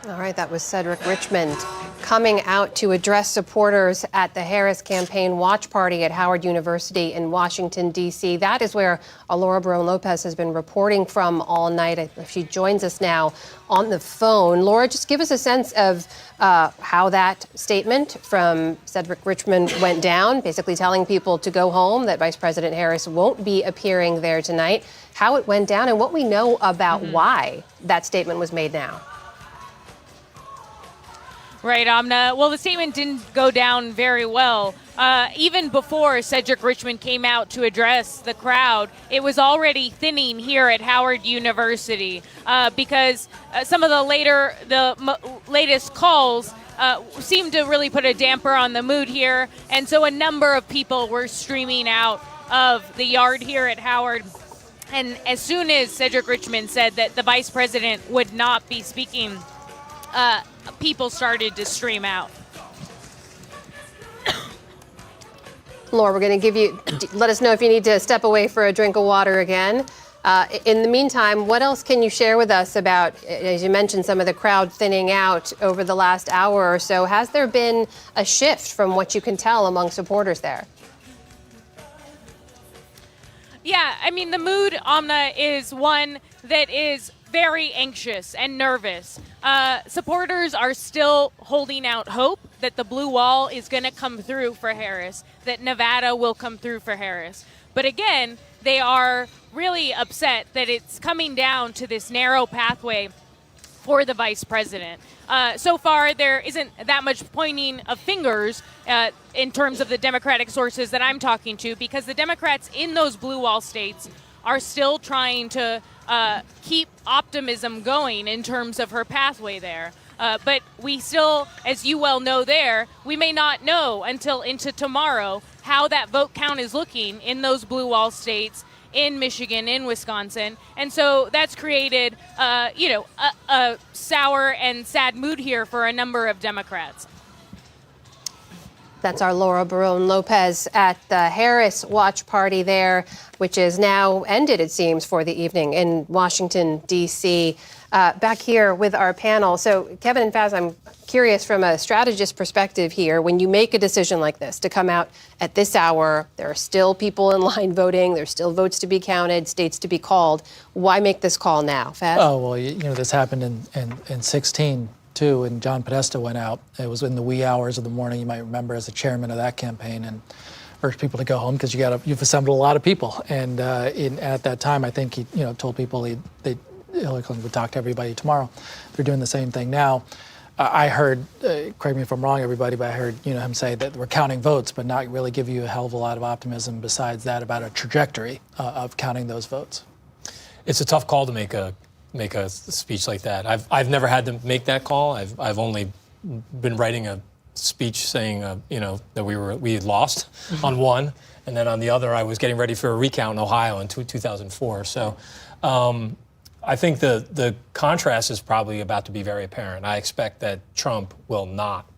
All right, that was Cedric Richmond coming out to address supporters at the Harris Campaign Watch Party at Howard University in Washington, D.C. That is where Laura Barone-Lopez has been reporting from all night. She joins us now on the phone. Laura, just give us a sense of how that statement from Cedric Richmond went down, basically telling people to go home, that Vice President Harris won't be appearing there tonight, how it went down, and what we know about why that statement was made now. Right, Amna. Well, the statement didn't go down very well. Even before Cedric Richmond came out to address the crowd, it was already thinning here at Howard University because some of the latest calls seemed to really put a damper on the mood here. And so a number of people were streaming out of the yard here at Howard. And as soon as Cedric Richmond said that the vice president would not be speaking, people started to stream out. Laura, we're going to let us know if you need to step away for a drink of water again. In the meantime, what else can you share with us about, as you mentioned, some of the crowd thinning out over the last hour or so? Has there been a shift from what you can tell among supporters there? Yeah, I mean, the mood, Amna, is one that is very anxious and nervous. Supporters are still holding out hope that the blue wall is going to come through for Harris, that Nevada will come through for Harris. But again, they are really upset that it's coming down to this narrow pathway for the vice president. So far, there isn't that much pointing of fingers in terms of the Democratic sources that I'm talking to, because the Democrats in those blue wall states are still trying to keep optimism going in terms of her pathway there. But we still, as you well know there, we may not know until into tomorrow how that vote count is looking in those blue wall states, in Michigan, in Wisconsin. And so that's created, a sour and sad mood here for a number of Democrats. That's our Laura Barone-Lopez at the Harris Watch Party there, which is now ended, it seems, for the evening in Washington, D.C. Back here with our panel. So, Kevin and Faz, I'm curious from a strategist perspective here, when you make a decision like this to come out at this hour, there are still people in line voting, there's still votes to be counted, states to be called. Why make this call now, Faz? Oh, well, this happened in 16. Too, and John Podesta went out. It was in the wee hours of the morning, you might remember, as the chairman of that campaign, and urged people to go home because you've assembled a lot of people. And at that time, I think he told people Hillary Clinton would talk to everybody tomorrow. They're doing the same thing now. I heard, correct me if I'm wrong, everybody, but I heard him say that we're counting votes, but not really give you a hell of a lot of optimism besides that about a trajectory of counting those votes. It's a tough call to make a speech like that. I've never had to make that call. I've only been writing a speech saying that we had lost on one, and then on the other I was getting ready for a recount in Ohio in 2004. So I think the contrast is probably about to be very apparent. I expect that Trump will not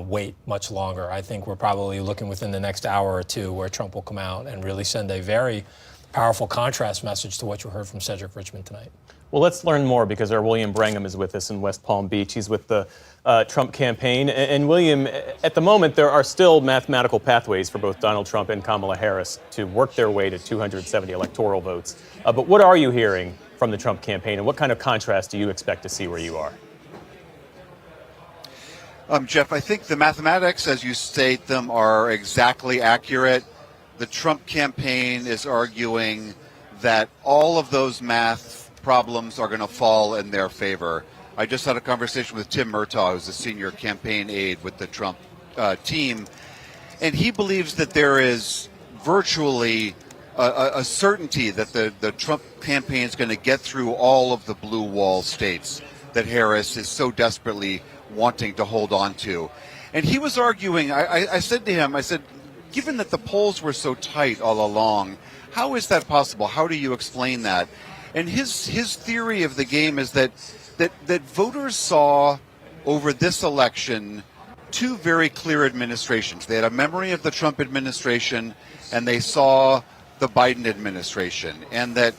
wait much longer. I think we're probably looking within the next hour or two where Trump will come out and really send a very powerful contrast message to what you heard from Cedric Richmond tonight. Well, let's learn more, because our William Brangham is with us in West Palm Beach. He's with the Trump campaign. And William, at the moment, there are still mathematical pathways for both Donald Trump and Kamala Harris to work their way to 270 electoral votes. But what are you hearing from the Trump campaign, and what kind of contrast do you expect to see where you are? Jeff, I think the mathematics, as you state them, are exactly accurate. The Trump campaign is arguing that all of those math problems are going to fall in their favor. I just had a conversation with Tim Murtaugh, who's a senior campaign aide with the Trump team, and he believes that there is virtually a certainty that the Trump campaign is going to get through all of the blue wall states that Harris is so desperately wanting to hold on to. And he was arguing, I said to him, I said, given that the polls were so tight all along, how is that possible? How do you explain that? And his theory of the game is that voters saw over this election two very clear administrations. They had a memory of the Trump administration, and they saw the Biden administration, and that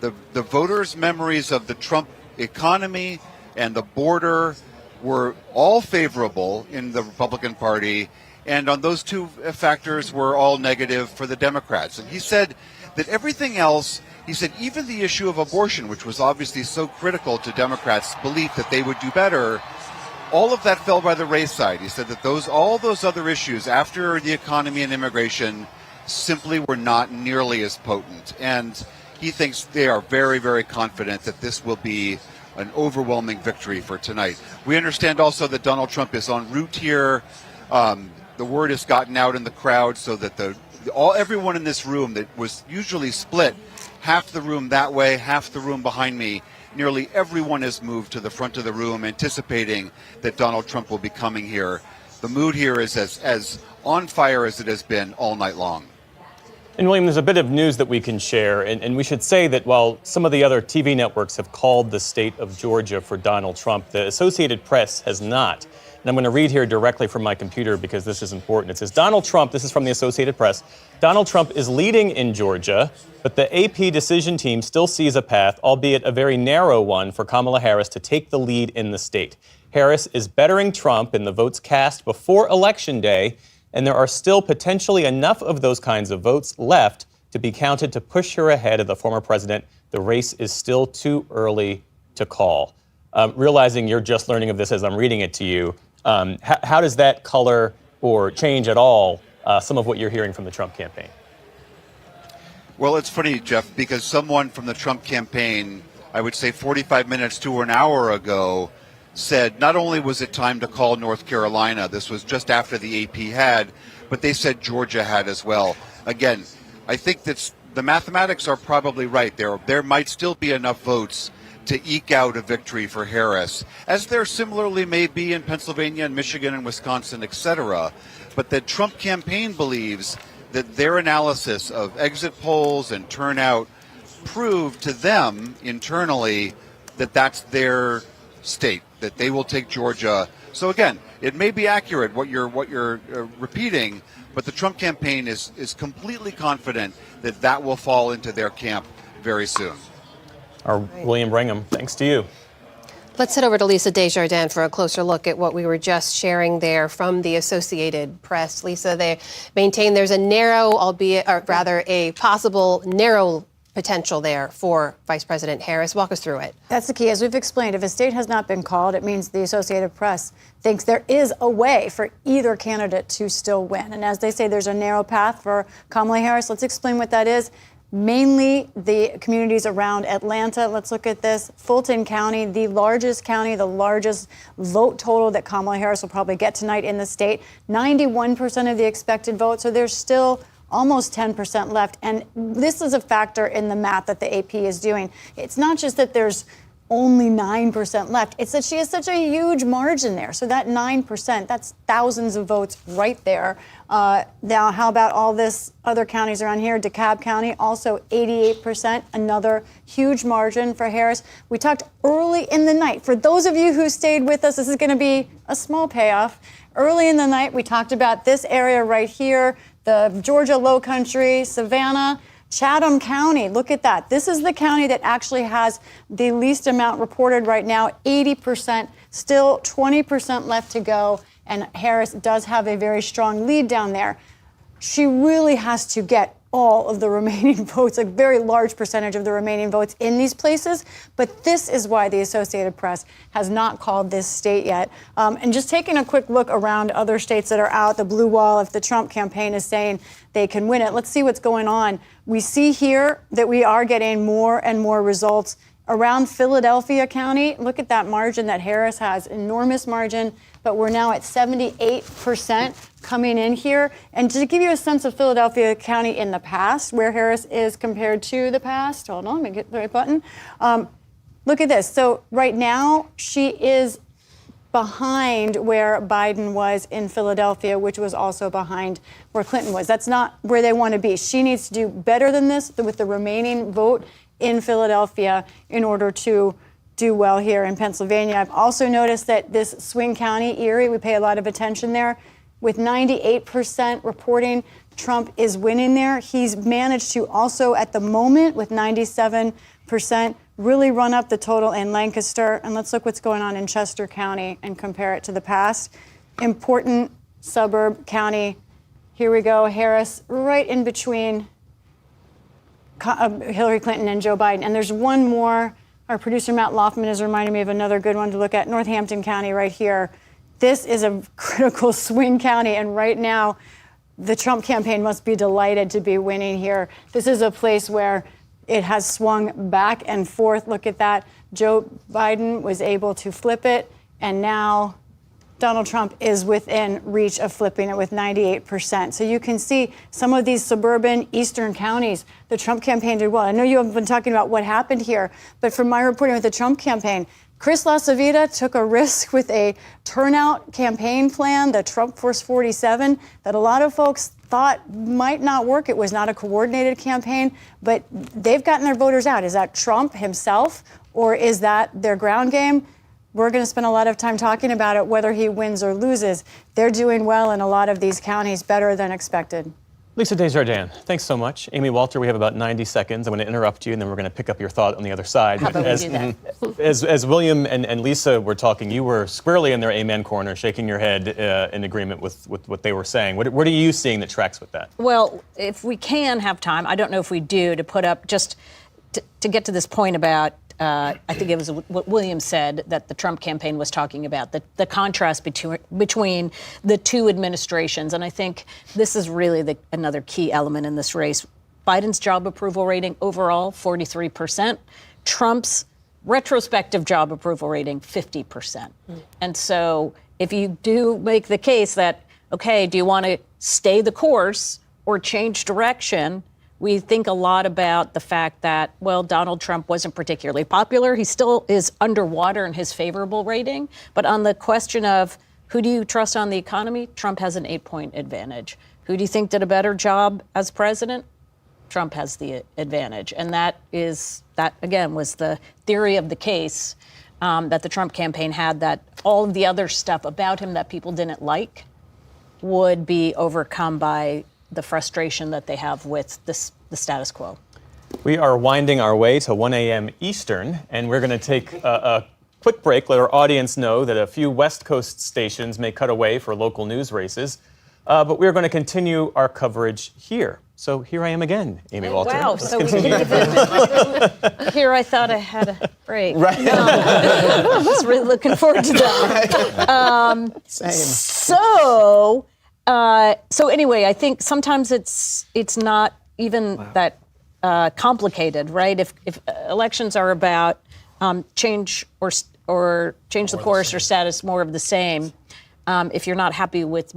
the voters' memories of the Trump economy and the border were all favorable in the Republican Party, and on those two factors were all negative for the Democrats. And he said that everything else, he said even the issue of abortion, which was obviously so critical to Democrats' belief that they would do better, all of that fell by the wayside. He said that all those other issues after the economy and immigration simply were not nearly as potent. And he thinks they are very, very confident that this will be an overwhelming victory for tonight. We understand also that Donald Trump is en route here. The word has gotten out in the crowd so that everyone in this room that was usually split, half the room that way, half the room behind me, nearly everyone has moved to the front of the room anticipating that Donald Trump will be coming here. The mood here is as on fire as it has been all night long. And William, there's a bit of news that we can share, and we should say that while some of the other TV networks have called the state of Georgia for Donald Trump, the Associated Press has not. And I'm going to read here directly from my computer because this is important. It says, Donald Trump, this is from the Associated Press, Donald Trump is leading in Georgia, but the AP decision team still sees a path, albeit a very narrow one, for Kamala Harris to take the lead in the state. Harris is bettering Trump in the votes cast before Election Day, and there are still potentially enough of those kinds of votes left to be counted to push her ahead of the former president. The race is still too early to call. Realizing you're just learning of this as I'm reading it to you, how does that color or change at all some of what you're hearing from the Trump campaign? Well, it's funny, Jeff, because someone from the Trump campaign, I would say 45 minutes to an hour ago, said not only was it time to call North Carolina, this was just after the AP had, but they said Georgia had as well. Again, I think that the mathematics are probably right. There might still be enough votes to eke out a victory for Harris, as there similarly may be in Pennsylvania and Michigan and Wisconsin, etc. But the Trump campaign believes that their analysis of exit polls and turnout proved to them internally that that's their state, that they will take Georgia. So again, it may be accurate what you're repeating, but the Trump campaign is completely confident that that will fall into their camp very soon. William Brigham, thanks to you. Let's head over to Lisa Desjardins for a closer look at what we were just sharing there from the Associated Press. Lisa, they maintain there's a narrow, albeit, or rather a possible narrow potential there for Vice President Harris. Walk us through it. That's the key. As we've explained, if a state has not been called, it means the Associated Press thinks there is a way for either candidate to still win. And as they say, there's a narrow path for Kamala Harris. Let's explain what that is. Mainly the communities around Atlanta. Let's look at this. Fulton County, the largest vote total that Kamala Harris will probably get tonight in the state. 91% of the expected vote. So there's still almost 10% left. And this is a factor in the math that the AP is doing. It's not just that there's only 9% left. It's that she has such a huge margin there. So that 9%, that's thousands of votes right there. Now, how about all this other counties around here? DeKalb County, also 88%, another huge margin for Harris. We talked early in the night. For those of you who stayed with us, this is going to be a small payoff. Early in the night, we talked about this area right here, the Georgia Low Country, Savannah, Chatham County. Look at that. This is the county that actually has the least amount reported right now, 80%, still 20% left to go. And Harris does have a very strong lead down there. She really has to get all of the remaining votes, a very large percentage of the remaining votes in these places. But this is why the Associated Press has not called this state yet. And just taking a quick look around other states that are out, the blue wall, if the Trump campaign is saying they can win it, let's see what's going on. We see here that we are getting more and more results Around Philadelphia County, look at that margin that Harris has, enormous margin, but we're now at 78% coming in here. And to give you a sense of Philadelphia County in the past, where Harris is compared to the past, hold on, let me get the right button. Look at this. So right now, she is behind where Biden was in Philadelphia, which was also behind where Clinton was. That's not where they want to be. She needs to do better than this with the remaining vote in Philadelphia in order to do well here in Pennsylvania. I've also noticed that this swing county, Erie, we pay a lot of attention there. With 98% reporting Trump is winning there, he's managed to also, at the moment, with 97%, really run up the total in Lancaster. And let's look what's going on in Chester County and compare it to the past. Important suburb county. Here we go, Harris, right in between Hillary Clinton and Joe Biden. And there's one more. Our producer, Matt Loffman, is reminding me of another good one to look at. Northampton County right here. This is a critical swing county. And right now, the Trump campaign must be delighted to be winning here. This is a place where it has swung back and forth. Look at that. Joe Biden was able to flip it. And now Donald Trump is within reach of flipping it with 98%. So you can see some of these suburban eastern counties, the Trump campaign did well. I know you haven't been talking about what happened here, but from my reporting with the Trump campaign, Chris LaCivita took a risk with a turnout campaign plan, the Trump Force 47, that a lot of folks thought might not work. It was not a coordinated campaign, but they've gotten their voters out. Is that Trump himself, or is that their ground game? We're going to spend a lot of time talking about it, whether he wins or loses. They're doing well in a lot of these counties, better than expected. Lisa Desjardins, thanks so much. Amy Walter, we have about 90 seconds. I'm going to interrupt you, and then we're going to pick up your thought on the other side. How about we do that? As William and Lisa were talking, you were squarely in their amen corner, shaking your head in agreement with what they were saying. What are you seeing that tracks with that? Well, if we can have time, I don't know if we do, to put up just to get to this point about I think it was what William said that the Trump campaign was talking about, the contrast between the two administrations. And I think this is really another key element in this race. Biden's job approval rating overall, 43%. Trump's retrospective job approval rating, 50%. And so if you do make the case that, okay, do you want to stay the course or change direction? We think a lot about the fact that, well, Donald Trump wasn't particularly popular. He still is underwater in his favorable rating. But on the question of who do you trust on the economy, Trump has an 8-point advantage. Who do you think did a better job as president? Trump has the advantage. And that again, was the theory of the case that the Trump campaign had, that all of the other stuff about him that people didn't like would be overcome by the frustration that they have with the status quo. We are winding our way to 1 a.m. Eastern, and we're going to take a quick break, let our audience know that a few West Coast stations may cut away for local news races, but we're going to continue our coverage here. So here I am again, Amy Walter. Wow, so we can even... Here I thought I had a break. Right. I was really looking forward to that. Same. So anyway, I think sometimes it's not even that complicated, right? If elections are about change or change the course or status, more of the same. If you're not happy with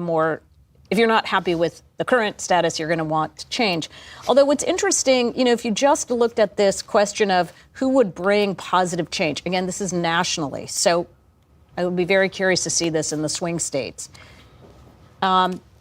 the current status, you're going to want to change. Although what's interesting, if you just looked at this question of who would bring positive change, again, this is nationally. So I would be very curious to see this in the swing states.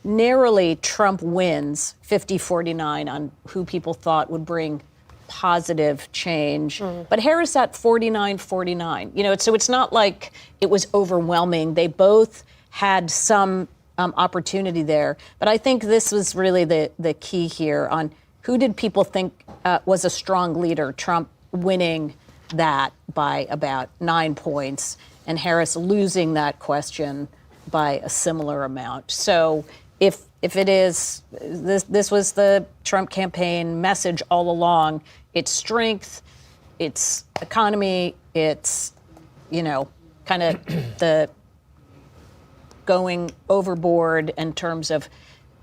Narrowly, Trump wins 50-49 on who people thought would bring positive change. But Harris at 49-49. So it's not like it was overwhelming. They both had some opportunity there. But I think this was really the key here on who did people think was a strong leader. Trump winning that by about 9 points and Harris losing that question by a similar amount. So if it is, this was the Trump campaign message all along, its strength, its economy, its, kind of the going overboard in terms of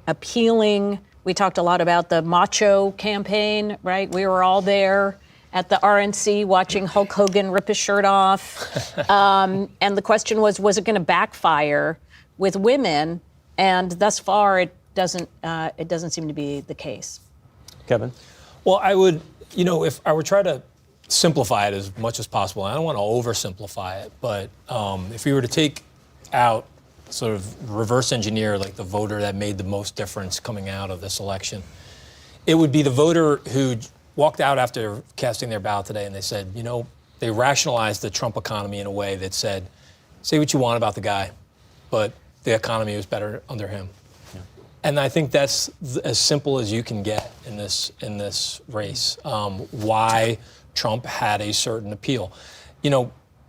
appealing. We talked a lot about the macho campaign, right? We were all there. at the RNC watching Hulk Hogan rip his shirt off. And the question was it going to backfire with women? And thus far, it doesn't seem to be the case. Kevin? Well, I would, if I were trying to simplify it as much as possible, I don't want to oversimplify it, but if we were to take out, sort of reverse engineer, like the voter that made the most difference coming out of this election, it would be the voter who walked out after casting their ballot today and they said, they rationalized the Trump economy in a way that said, say what you want about the guy, but the economy was better under him. Yeah. And I think that's as simple as you can get in this race. Why Trump had a certain appeal.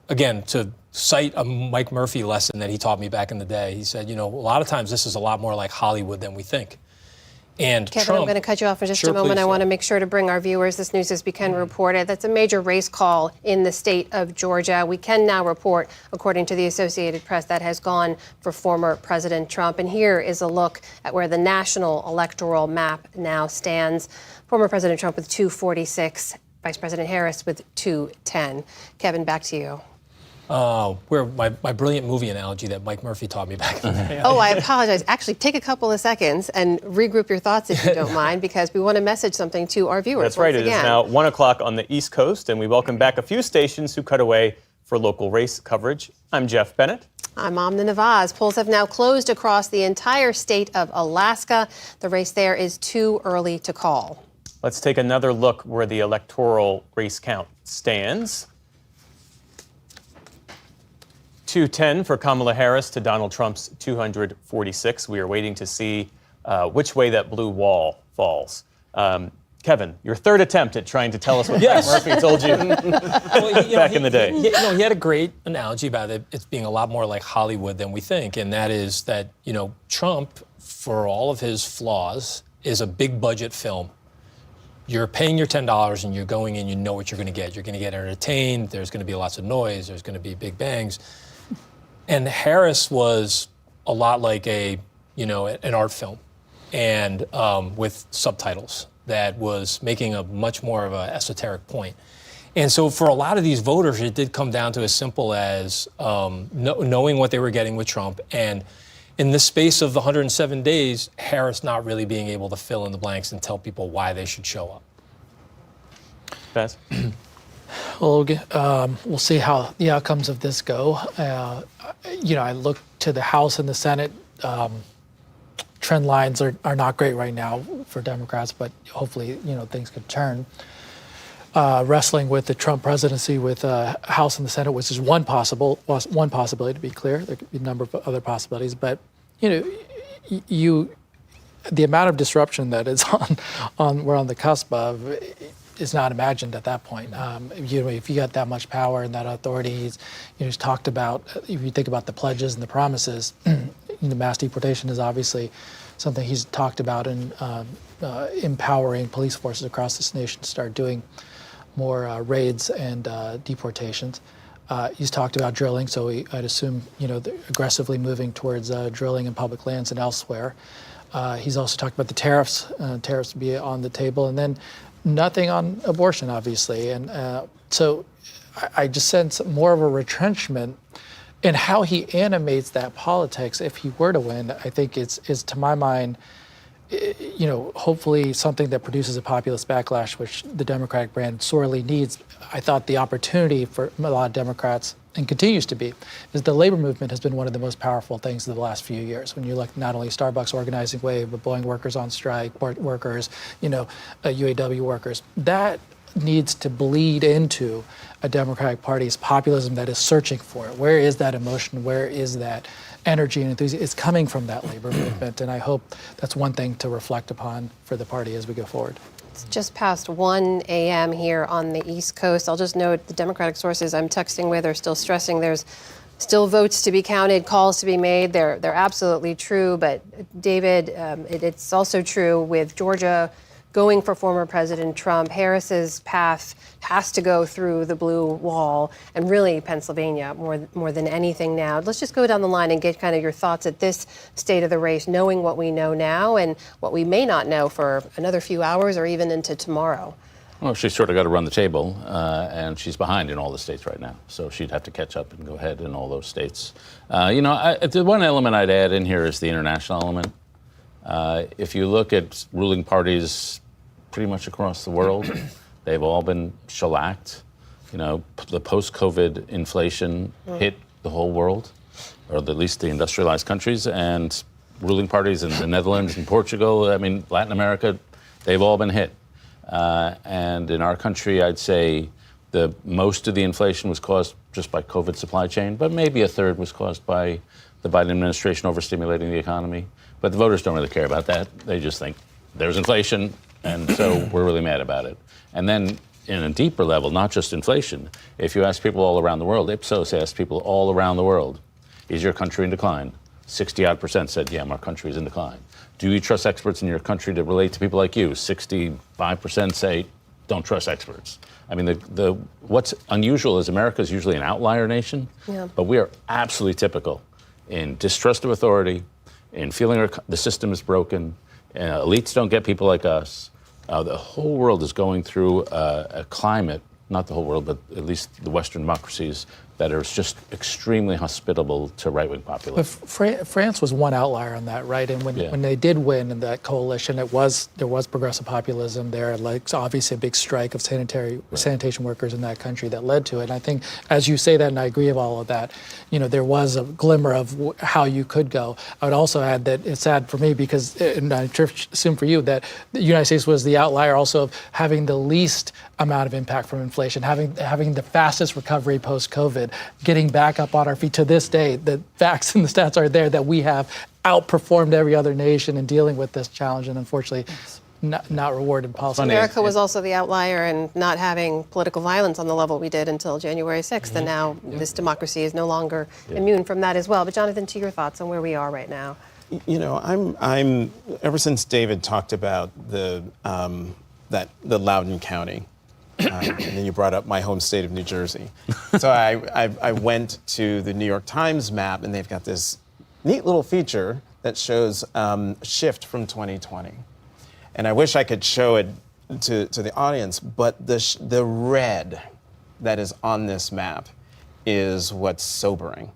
Again, to cite a Mike Murphy lesson that he taught me back in the day, he said, a lot of times this is a lot more like Hollywood than we think. And Kevin, Trump, I'm going to cut you off for just sure, a moment. please. I want to make sure to bring our viewers this news as we can report it. That's a major race call in the state of Georgia. We can now report, according to the Associated Press, that has gone for former President Trump. And here is a look at where the national electoral map now stands. Former President Trump with 246, Vice President Harris with 210. Kevin, back to you. Where my brilliant movie analogy that Mike Murphy taught me back in the day. Oh, I apologize. Actually, take a couple of seconds and regroup your thoughts if you don't mind, because we want to message something to our viewers. That's right. Once It is again. now 1 o'clock on the East Coast, and we welcome back a few stations who cut away for local race coverage. I'm Jeff Bennett. I'm Amna Nawaz. Polls have now closed across the entire state of Alaska. The race there is too early to call. Let's take another look where the electoral race count stands. 210 for Kamala Harris to Donald Trump's 246. We are waiting to see which way that blue wall falls. Kevin, your third attempt at trying to tell us what Yes. Mike Murphy told you back in the day. He had a great analogy about it being a lot more like Hollywood than we think, and that is that, Trump, for all of his flaws, is a big budget film. You're paying your $10 and you're going in, you know what you're going to get. You're going to get entertained, there's going to be lots of noise, there's going to be big bangs. And Harris was a lot like an art film, and with subtitles that was making a much more of an esoteric point. And so for a lot of these voters, it did come down to as simple as knowing what they were getting with Trump, and in the space of the 107 days, Harris not really being able to fill in the blanks and tell people why they should show up. Beth? Well, we'll see how the outcomes of this go. I look to the House and the Senate. Trend lines are not great right now for Democrats, but hopefully, things could turn. Wrestling with the Trump presidency with House and the Senate, which is one possibility, to be clear. There could be a number of other possibilities, but the amount of disruption that is we're on the cusp of is not imagined at that point. If you got that much power and that authority, he's talked about. If you think about the pledges and the promises, mass deportation is obviously something he's talked about, and empowering police forces across this nation to start doing more raids and deportations. He's talked about drilling, so I'd assume aggressively moving towards drilling in public lands and elsewhere. He's also talked about the tariffs. Tariffs be on the table, and then nothing on abortion, obviously. And so I just sense more of a retrenchment in how he animates that politics. If he were to win, I think is to my mind, hopefully something that produces a populist backlash, which the Democratic brand sorely needs. I thought the opportunity for a lot of Democrats, and continues to be, is the labor movement has been one of the most powerful things of the last few years. When you look not only Starbucks organizing wave, but Boeing workers on strike, port workers, UAW workers, that needs to bleed into a Democratic Party's populism that is searching for it. Where is that emotion? Where is that energy and enthusiasm? It's coming from that labor movement, and I hope that's one thing to reflect upon for the party as we go forward. It's just past 1 a.m. here on the East Coast. I'll just note the Democratic sources I'm texting with are still stressing there's still votes to be counted, calls to be made. They're absolutely true, but David, it's also true with Georgia going for former President Trump. Harris's path has to go through the blue wall, and really Pennsylvania more than anything now. Let's just go down the line and get kind of your thoughts at this state of the race, knowing what we know now and what we may not know for another few hours or even into tomorrow. Well, she's sort of got to run the table, and she's behind in all the states right now. So she'd have to catch up and go ahead in all those states. The one element I'd add in here is the international element. If you look at ruling parties pretty much across the world, they've all been shellacked. The post-COVID inflation hit the whole world, or at least the industrialized countries, and ruling parties in the Netherlands and Portugal, Latin America, they've all been hit. And in our country, I'd say most of the inflation was caused just by COVID supply chain, but maybe a third was caused by the Biden administration overstimulating the economy. But the voters don't really care about that. They just think there's inflation, and so we're really mad about it. And then in a deeper level, not just inflation, if you ask people all around the world, Ipsos asked people all around the world, is your country in decline? 60-odd% said, yeah, our country is in decline. Do you trust experts in your country to relate to people like you? 65% say, don't trust experts. What's unusual is America is usually an outlier nation, but we are absolutely typical in distrust of authority, in feeling the system is broken. Elites don't get people like us. The whole world is going through a climate, not the whole world, but at least the Western democracies, that are just extremely hospitable to right-wing populism. But France was one outlier on that, right? And when they did win in that coalition, there was progressive populism there, like obviously a big strike of sanitation workers in that country that led to it. And I think, as you say that, and I agree with all of that, there was a glimmer of how you could go. I would also add that it's sad for me because, and I assume for you, that the United States was the outlier also of having the least amount of impact from inflation, having the fastest recovery post-COVID, getting back up on our feet to this day. The facts and the stats are there that we have outperformed every other nation in dealing with this challenge, and unfortunately not rewarded policy. America was also the outlier in not having political violence on the level we did until January 6th, and now this democracy is no longer immune from that as well. But Jonathan, to your thoughts on where we are right now? I'm ever since David talked about the Loudoun County, and then you brought up my home state of New Jersey. So I went to the New York Times map, and they've got this neat little feature that shows shift from 2020. And I wish I could show it to the audience, but the red that is on this map is what's sobering,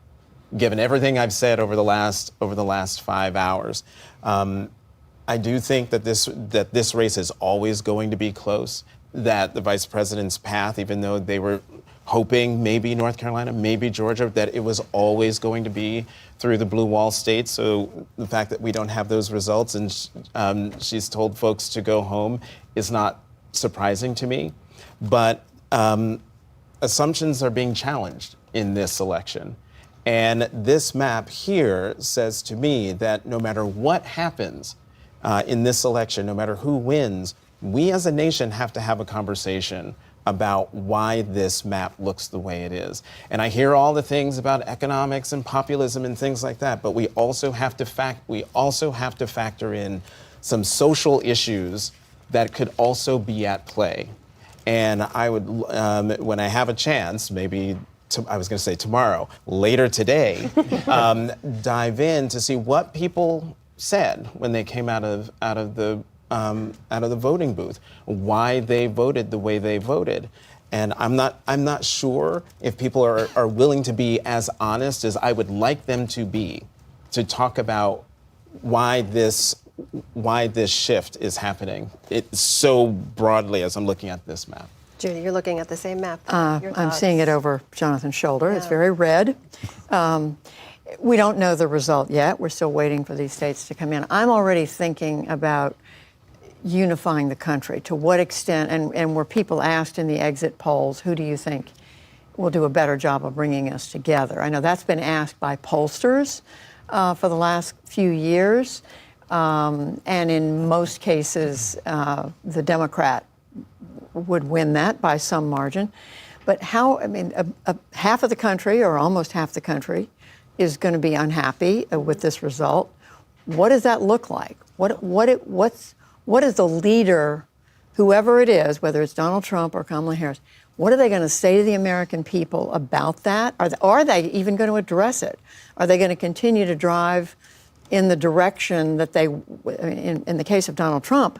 given everything I've said over the last 5 hours. I do think that this race is always going to be close, that the vice president's path, even though they were hoping maybe North Carolina, maybe Georgia, that it was always going to be through the blue wall states. So the fact that we don't have those results and she's told folks to go home is not surprising to me. But assumptions are being challenged in this election. And this map here says to me that no matter what happens in this election, no matter who wins, we as a nation have to have a conversation about why this map looks the way it is. And I hear all the things about economics and populism and things like that, but we also have to factor in some social issues that could also be at play. And I would, when I have a chance, maybe I was going to say tomorrow, later today, dive in to see what people said when they came out of the voting booth, why they voted the way they voted. And I'm not sure if people are willing to be as honest as I would like them to be, to talk about why this shift is happening. It's so broadly as I'm looking at this map. Judy, you're looking at the same map. I'm seeing it over Jonathan's shoulder. Yeah. It's very red. We don't know the result yet. We're still waiting for these states to come in. I'm already thinking about unifying the country. To what extent, and were people asked in the exit polls, who do you think will do a better job of bringing us together? I know that's been asked by pollsters for the last few years, and in most cases, the Democrat would win that by some margin. But half of the country, or almost half the country, is going to be unhappy with this result. What does that look like? What is the leader, whoever it is, whether it's Donald Trump or Kamala Harris, what are they going to say to the American people about that? Are they even going to address it? Are they going to continue to drive in the direction that they, in the case of Donald Trump,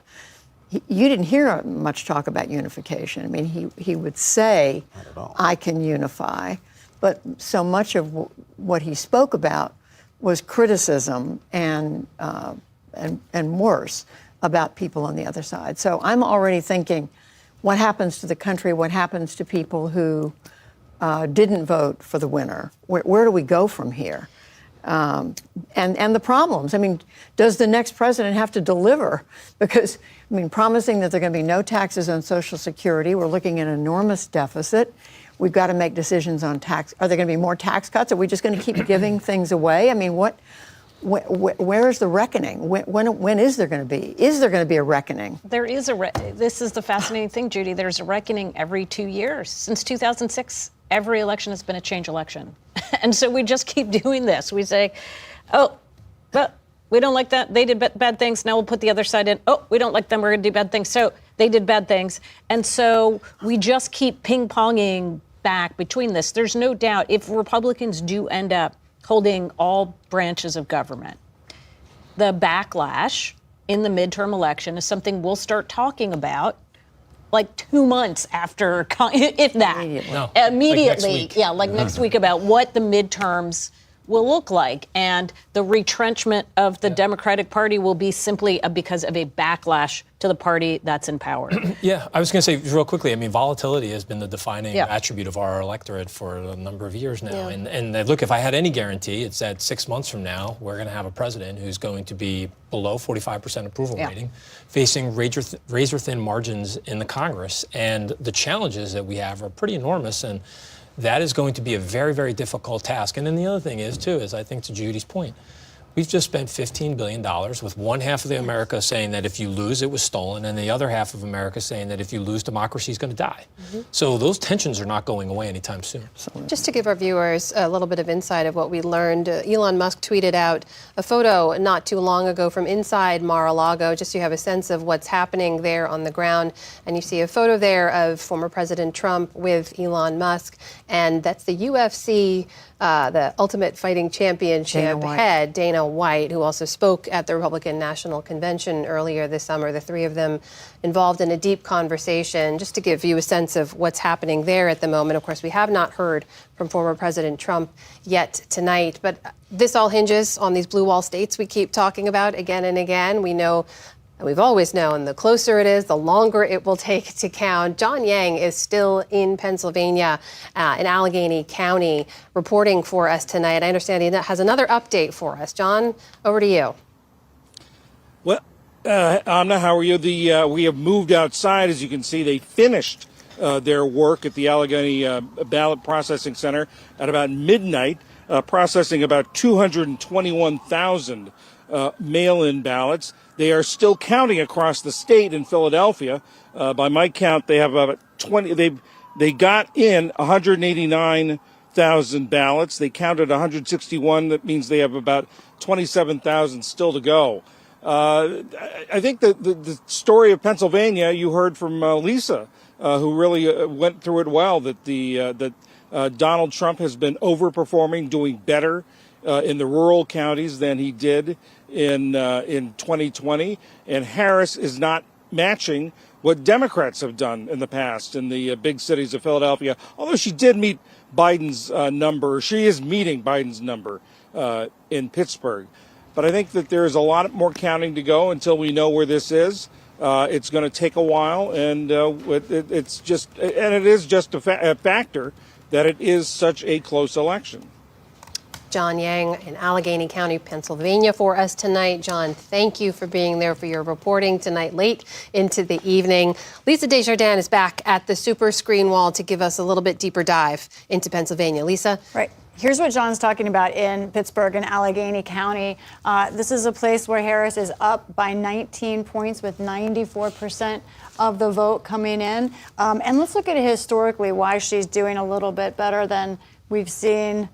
you didn't hear much talk about unification. I mean, he would say, I can unify, but so much of what he spoke about was criticism and worse about people on the other side. So I'm already thinking, what happens to the country? What happens to people who didn't vote for the winner? Where do we go from here? And the problems. I mean, does the next president have to deliver? Because, I mean, promising that there are going to be no taxes on Social Security, we're looking at an enormous deficit. We've got to make decisions on tax. Are there going to be more tax cuts? Are we just going to keep giving things away? I mean, where is the reckoning? When is there going to be? Is there going to be a reckoning? There is this is the fascinating thing, Judy. There's a reckoning every 2 years. Since 2006, every election has been a change election. And so we just keep doing this. We say, oh, well, we don't like that. They did bad things. Now we'll put the other side in. Oh, we don't like them. We're going to do bad things. So they did bad things. And so we just keep ping-ponging back between this. There's no doubt if Republicans do end up holding all branches of government, the backlash in the midterm election is something we'll start talking about like 2 months after, if that. Immediately. Like next week about what the midterms will look like. And the retrenchment of the Democratic Party will be simply because of a backlash to the party that's in power. Yeah, I was going to say real quickly, I mean, volatility has been the defining attribute of our electorate for a number of years now. Yeah. And look, if I had any guarantee, it's that 6 months from now, we're going to have a president who's going to be below 45% approval rating, facing razor-thin margins in the Congress. And the challenges that we have are pretty enormous. And that is going to be a very, very difficult task. And then the other thing is, too, is I think to Judy's point, we've just spent $15 billion with one half of the America saying that if you lose, it was stolen, and the other half of America saying that if you lose, democracy is going to die. So those tensions are not going away anytime soon. Just to give our viewers a little bit of insight of what we learned, Elon Musk tweeted out a photo not too long ago from inside Mar-a-Lago, just so you have a sense of what's happening there on the ground. And you see a photo there of former President Trump with Elon Musk, and that's the UFC, the Ultimate Fighting Championship head, Dana White, who also spoke at the Republican National Convention earlier this summer. The three of them involved in a deep conversation, just to give you a sense of what's happening there at the moment. Of course, we have not heard from former President Trump yet tonight, but this all hinges on these blue wall states we keep talking about again and again. We know, and we've always known, the closer it is, the longer it will take to count. John Yang is still in Pennsylvania, in Allegheny County, reporting for us tonight. I understand he has another update for us. John, over to you. Well, Amna, how are you? We have moved outside. As you can see, they finished their work at the Allegheny Ballot Processing Center at about midnight, processing about 221,000 mail-in ballots. They are still counting across the state in Philadelphia. By my count, they have about 20. They got in 189,000 ballots. They counted 161. That means they have about 27,000 still to go. I think the story of Pennsylvania, you heard from Lisa, who really went through it well, that Donald Trump has been overperforming, doing better in the rural counties than he did in 2020, and Harris is not matching what Democrats have done in the past in the big cities of Philadelphia. Although she did meet Biden's number, she is meeting Biden's number in Pittsburgh. But I think that there is a lot more counting to go until we know where this is. It's going to take a while, and it is just a factor that it is such a close election. John Yang in Allegheny County, Pennsylvania for us tonight. John, thank you for being there for your reporting tonight late into the evening. Lisa Desjardins is back at the super screen wall to give us a little bit deeper dive into Pennsylvania. Lisa? Right. Here's what John's talking about in Pittsburgh and Allegheny County. This is a place where Harris is up by 19 points with 94% of the vote coming in. And let's look at it historically, why she's doing a little bit better than we've seen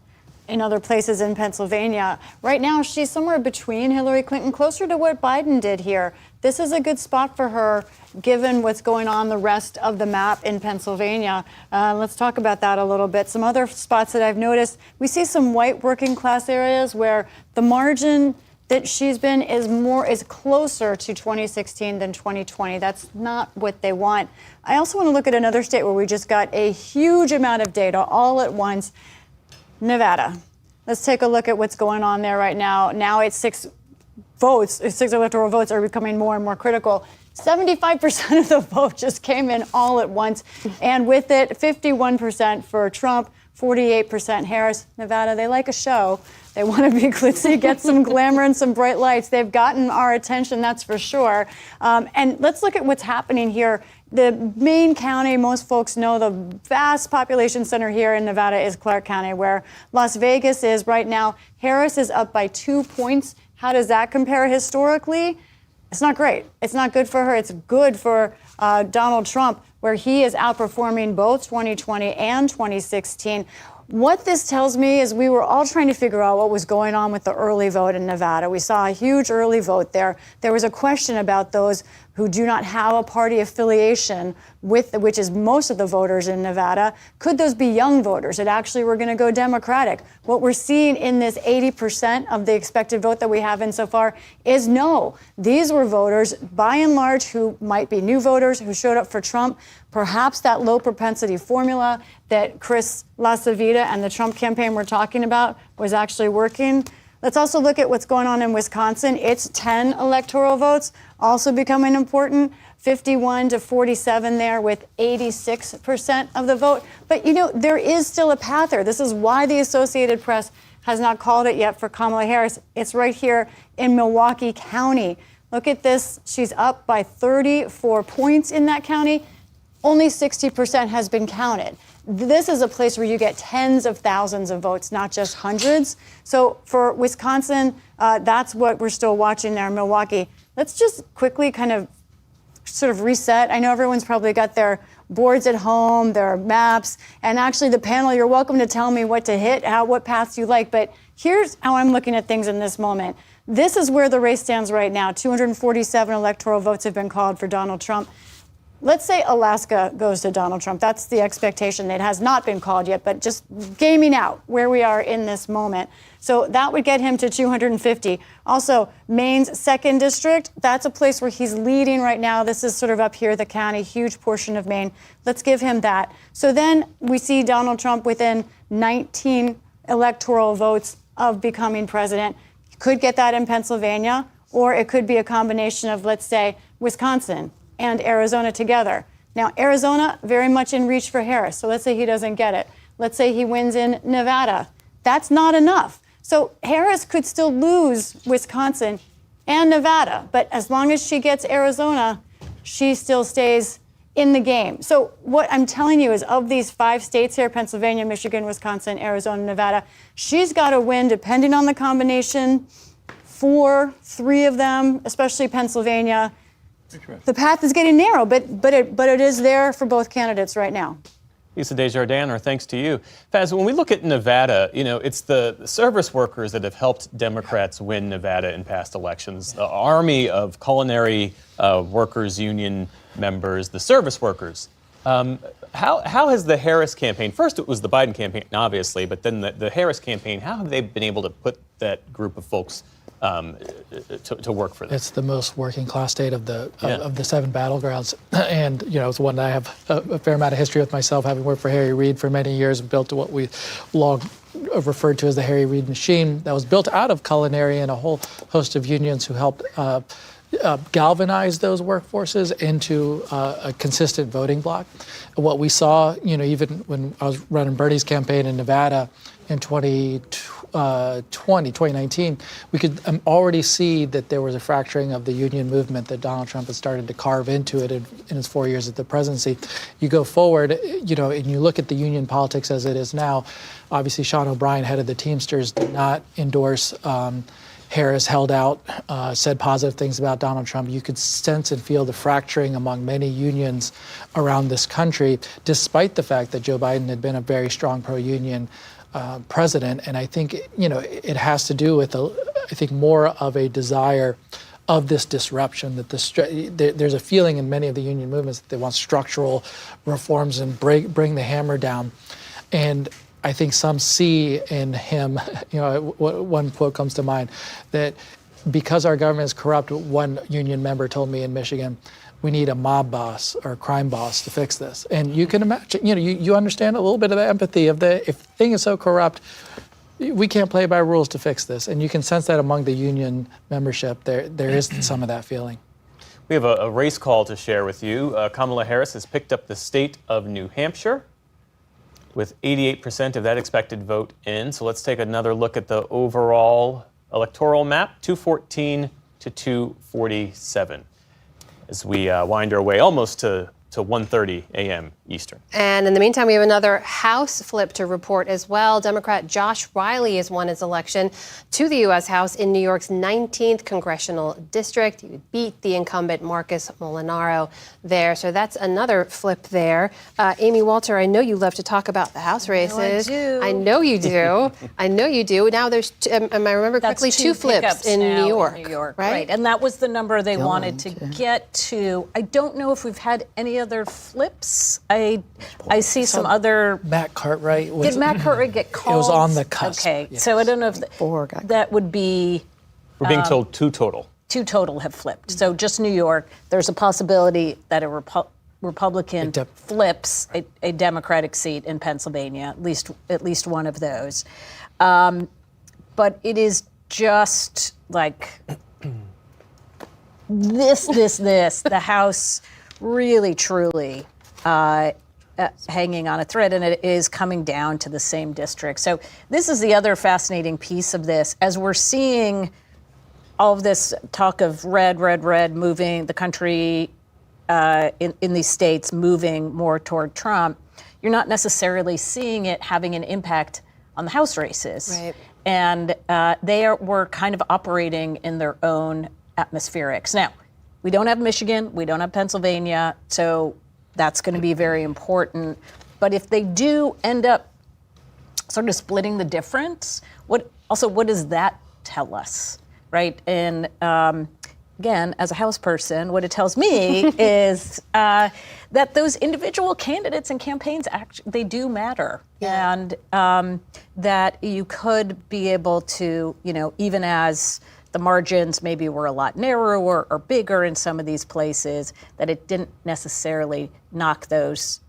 in other places in Pennsylvania. Right now, she's somewhere between Hillary Clinton, closer to what Biden did here. This is a good spot for her, given what's going on the rest of the map in Pennsylvania. Let's talk about that a little bit. Some other spots that I've noticed, we see some white working class areas where the margin that she's been is closer to 2016 than 2020. That's not what they want. I also want to look at another state where we just got a huge amount of data all at once, Nevada. Let's take a look at what's going on there right now. Now it's 6 electoral votes are becoming more and more critical. 75% of the vote just came in all at once. And with it, 51% for Trump, 48% Harris. Nevada, they like a show. They want to be glitzy, get some glamour and some bright lights. They've gotten our attention, that's for sure. And let's look at what's happening here. The main county, most folks know, the vast population center here in Nevada is Clark County, where Las Vegas is right now. Harris is up by 2 points. How does that compare historically? It's not great. It's not good for her. It's good for Donald Trump, where he is outperforming both 2020 and 2016. What this tells me is we were all trying to figure out what was going on with the early vote in Nevada. We saw a huge early vote there. There was a question about those who do not have a party affiliation with, which is most of the voters in Nevada. Could those be young voters that actually were going to go Democratic? What we're seeing in this 80% of the expected vote that we have in so far is no. These were voters, by and large, who might be new voters who showed up for Trump. Perhaps that low propensity formula that Chris LaCivita and the Trump campaign were talking about was actually working. Let's also look at what's going on in Wisconsin. It's 10 electoral votes, also becoming important. 51 to 47 there with 86% of the vote. But, there is still a path there. This is why the Associated Press has not called it yet for Kamala Harris. It's right here in Milwaukee County. Look at this. She's up by 34 points in that county. Only 60% has been counted. This is a place where you get tens of thousands of votes, not just hundreds. So for Wisconsin, that's what we're still watching there in Milwaukee. Let's just quickly kind of sort of reset. I know everyone's probably got their boards at home, their maps, and actually the panel, you're welcome to tell me what to hit, what paths you like. But here's how I'm looking at things in this moment. This is where the race stands right now. 247 electoral votes have been called for Donald Trump. Let's say Alaska goes to Donald Trump. That's the expectation. It has not been called yet, but just gaming out where we are in this moment. So that would get him to 250. Also, Maine's 2nd district, that's a place where he's leading right now. This is sort of up here, the county, huge portion of Maine. Let's give him that. So then we see Donald Trump within 19 electoral votes of becoming president. Could get that in Pennsylvania, or it could be a combination of, let's say, Wisconsin and Arizona together. Now, Arizona, very much in reach for Harris. So let's say he doesn't get it. Let's say he wins in Nevada. That's not enough. So Harris could still lose Wisconsin and Nevada. But as long as she gets Arizona, she still stays in the game. So what I'm telling you is of these 5 states here, Pennsylvania, Michigan, Wisconsin, Arizona, Nevada, she's got to win, depending on the combination, 3 of them, especially Pennsylvania. The path is getting narrow, but it is there for both candidates right now. Lisa Desjardins, our thanks to you. Faz, when we look at Nevada, it's the service workers that have helped Democrats win Nevada in past elections. The army of culinary workers union members, the service workers. How has the Harris campaign, first it was the Biden campaign, obviously, but then the Harris campaign, how have they been able to put that group of folks to work for them? It's the most working class state of the 7 battlegrounds, and it's one that I have a fair amount of history with myself, having worked for Harry Reid for many years and built what we long referred to as the Harry Reid machine that was built out of culinary and a whole host of unions who helped galvanize those workforces into a consistent voting bloc. What we saw, even when I was running Bernie's campaign in Nevada in 2019, we could already see that there was a fracturing of the union movement that Donald Trump had started to carve into it in his 4 years at the presidency. You go forward, and you look at the union politics as it is now. Obviously, Sean O'Brien, head of the Teamsters, did not endorse Harris, held out, said positive things about Donald Trump. You could sense and feel the fracturing among many unions around this country, despite the fact that Joe Biden had been a very strong pro-union president. And I think, it has to do with, more of a desire of this disruption, that there's a feeling in many of the union movements that they want structural reforms and bring the hammer down. And I think some see in him, one quote comes to mind, that because our government is corrupt, one union member told me in Michigan, we need a mob boss or a crime boss to fix this. And you can imagine, you understand a little bit of the empathy of if the thing is so corrupt, we can't play by rules to fix this. And you can sense that among the union membership. There is some of that feeling. We have a race call to share with you. Kamala Harris has picked up the state of New Hampshire with 88% of that expected vote in. So let's take another look at the overall electoral map, 214 to 247, as we wind our way almost to 1:30 a.m. Eastern. And in the meantime, we have another House flip to report as well. Democrat Josh Riley has won his election to the U.S. House in New York's 19th congressional district. He beat the incumbent Marcus Molinaro there. So that's another flip there. Amy Walter, I know you love to talk about the House races. I know you do. I know you do. Now there's, am I remember correctly, two flips in New York, right? And that was the number they wanted to get to. I don't know if we've had any other flips. I see some other. Matt Cartwright. Did Matt Cartwright get called? It was on the cusp. Okay, yes. so I don't know if that would be. We're being told two total. Two total have flipped. So just New York. There's a possibility that a Republican flips a Democratic seat in Pennsylvania. At least one of those. But it is just like this. The House really, truly hanging on a thread, and it is coming down to the same district. So this is the other fascinating piece of this. As we're seeing all of this talk of red moving the country in these states moving more toward Trump, you're not necessarily seeing it having an impact on the House races. Right. And were kind of operating in their own atmospherics. Now, we don't have Michigan, we don't have Pennsylvania, so that's going to be very important. But if they do end up sort of splitting the difference, what does that tell us, right? And again, as a House person, what it tells me is that those individual candidates and campaigns, they do matter. Yeah. And that you could be able to, even as the margins maybe were a lot narrower or bigger in some of these places, that it didn't necessarily knock those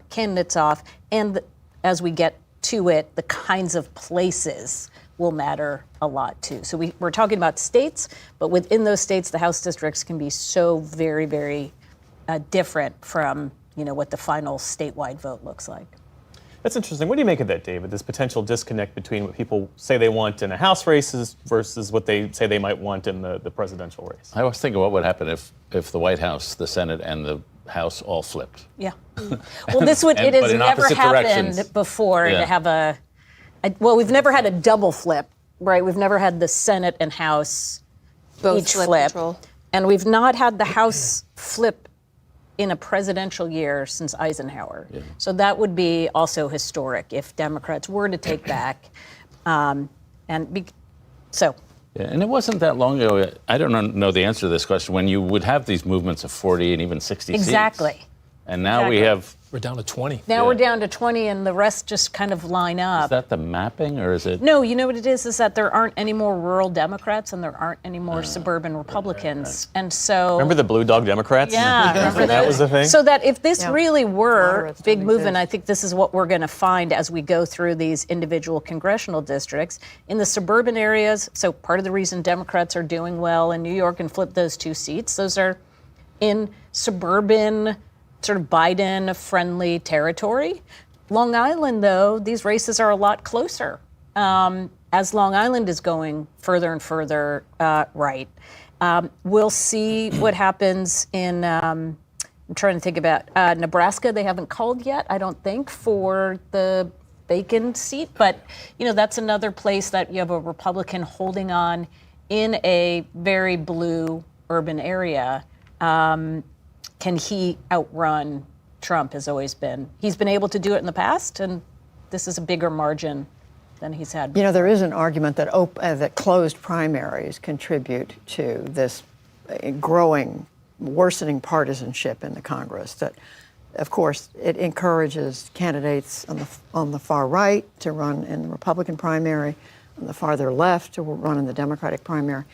candidates off. And as we get to it, the kinds of places will matter a lot too. So we're talking about states, but within those states, the House districts can be so very, very different from what the final statewide vote looks like. That's interesting. What do you make of that, David? This potential disconnect between what people say they want in a House races versus what they say they might want in the presidential race. I always think of what would happen if the White House, the Senate, and the House all flipped. Yeah. Well, it has never happened before to have we've never had a double flip, right? We've never had the Senate and House both each flip. Control. And we've not had the House flip in a presidential year since Eisenhower. Yeah. So that would be also historic if Democrats were to take back. Yeah, and it wasn't that long ago, I don't know the answer to this question, when you would have these movements of 40 and even 60 seats. Exactly. And now we're down to 20. Now we're down to 20, and the rest just kind of line up. Is that the mapping, or is it? No, you know what it is that there aren't any more rural Democrats and there aren't any more suburban Republicans. Right. And so... Remember the Blue Dog Democrats? Yeah. Remember that was the thing? So that if this really were a big movement, I think this is what we're going to find as we go through these individual congressional districts. In the suburban areas, so part of the reason Democrats are doing well in New York and flip those two seats, those are in suburban sort of Biden-friendly territory. Long Island, though, these races are a lot closer as Long Island is going further and further right. We'll see what happens in, I'm trying to think about Nebraska. They haven't called yet, I don't think, for the Bacon seat. But, that's another place that you have a Republican holding on in a very blue urban area. Can he outrun Trump? Has always been. He's been able to do it in the past, and this is a bigger margin than he's had before. There is an argument that closed primaries contribute to this worsening partisanship in the Congress. That, of course, it encourages candidates on the far right to run in the Republican primary, on the farther left to run in the Democratic primary.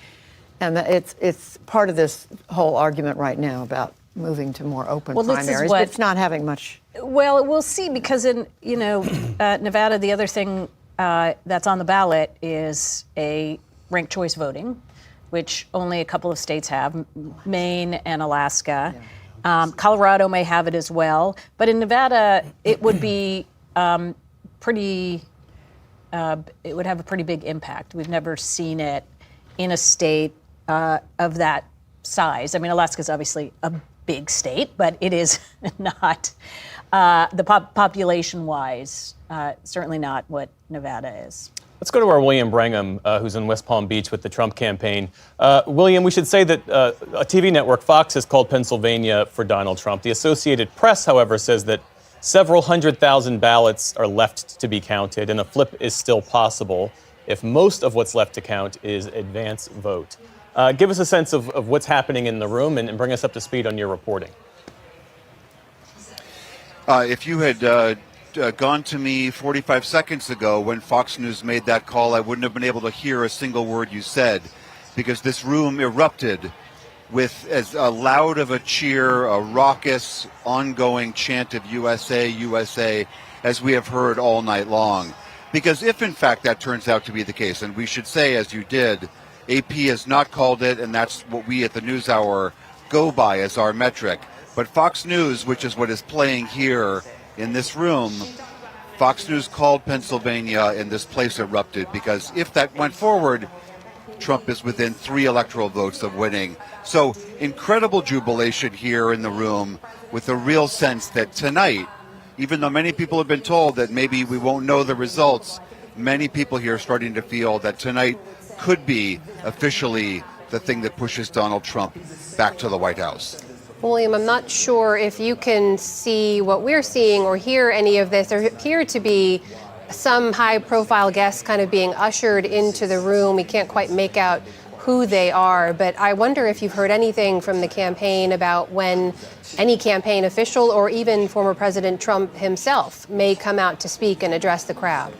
And it's part of this whole argument right now about moving to more open primaries, but it's not having much. Well, we'll see, because in Nevada, the other thing that's on the ballot is a ranked choice voting, which only a couple of states have, Maine and Alaska. Colorado may have it as well, but in Nevada, it would be it would have a pretty big impact. We've never seen it in a state of that size. I mean, Alaska's obviously a big state, but it is not, population-wise, certainly not what Nevada is. Let's go to our William Brangham, who's in West Palm Beach with the Trump campaign. William, we should say that a TV network, Fox, has called Pennsylvania for Donald Trump. The Associated Press, however, says that several 100,000 ballots are left to be counted, and a flip is still possible if most of what's left to count is advance vote. Give us a sense of what's happening in the room and bring us up to speed on your reporting. If you had gone to me 45 seconds ago when Fox News made that call, I wouldn't have been able to hear a single word you said, because this room erupted with as loud of a cheer, a raucous, ongoing chant of USA, USA, as we have heard all night long. Because if, in fact, that turns out to be the case, and we should say, as you did, AP has not called it, and that's what we at the NewsHour go by as our metric. But Fox News, which is what is playing here in this room, Fox News called Pennsylvania, and this place erupted, because if that went forward, Trump is within 3 electoral votes of winning. So incredible jubilation here in the room, with a real sense that tonight, even though many people have been told that maybe we won't know the results, many people here are starting to feel that tonight could be officially the thing that pushes Donald Trump back to the White House. William, I'm not sure if you can see what we're seeing or hear any of this. There appear to be some high-profile guests kind of being ushered into the room. We can't quite make out who they are, but I wonder if you've heard anything from the campaign about when any campaign official or even former President Trump himself may come out to speak and address the crowd.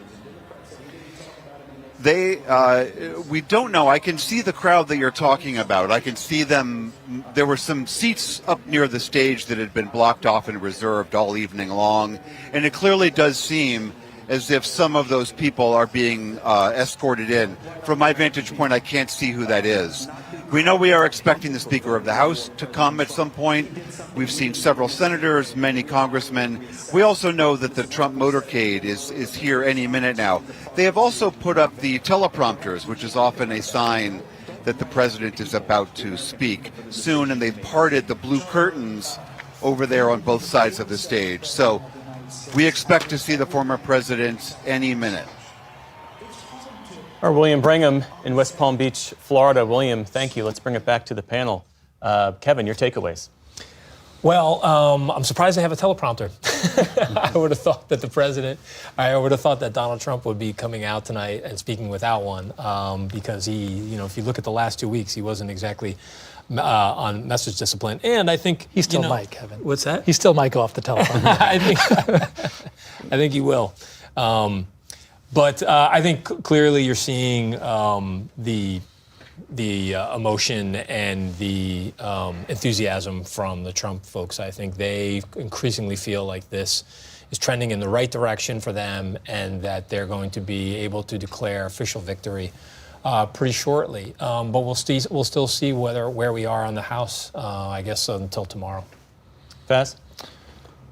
We don't know. I can see the crowd that you're talking about. I can see them. There were some seats up near the stage that had been blocked off and reserved all evening long. And it clearly does seem as if some of those people are being escorted in. From my vantage point, I can't see who that is. We know we are expecting the Speaker of the House to come at some point. We've seen several senators, many congressmen. We also know that the Trump motorcade is here any minute now. They have also put up the teleprompters, which is often a sign that the president is about to speak soon, and they've parted the blue curtains over there on both sides of the stage. So we expect to see the former president any minute. Our William Brangham in West Palm Beach, Florida. William, thank you. Let's bring it back to the panel. Kevin, your takeaways. Well, I'm surprised they have a teleprompter. I would have thought that Donald Trump would be coming out tonight and speaking without one, because if you look at the last 2 weeks, he wasn't exactly on message discipline. And I think he still might, Kevin. What's that? He still might go off the telephone. I think he will. But I think clearly you're seeing the emotion and the enthusiasm from the Trump folks. I think they increasingly feel like this is trending in the right direction for them, and that they're going to be able to declare official victory pretty shortly. But we'll still see where we are on the House, I guess, until tomorrow. Faz?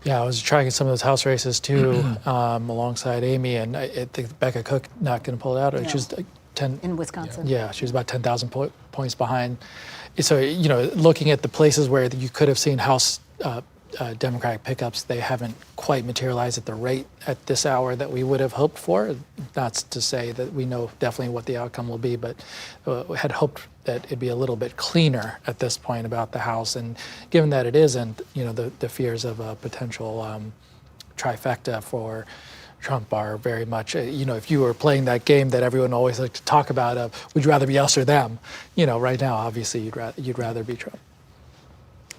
Yeah, I was tracking some of those House races too, alongside Amy, and I think Becca Cook not going to pull it out. She was 10 in Wisconsin. Yeah, she was about 10,000 points behind. So looking at the places where you could have seen House Democratic pickups, they haven't quite materialized at the rate at this hour that we would have hoped for. Not to say that we know definitely what the outcome will be, but we had hoped that it'd be a little bit cleaner at this point about the House. And given that it isn't, the fears of a potential trifecta for Trump are very much, if you were playing that game that everyone always likes to talk about of, would you rather be us or them? Right now, obviously, you'd rather be Trump.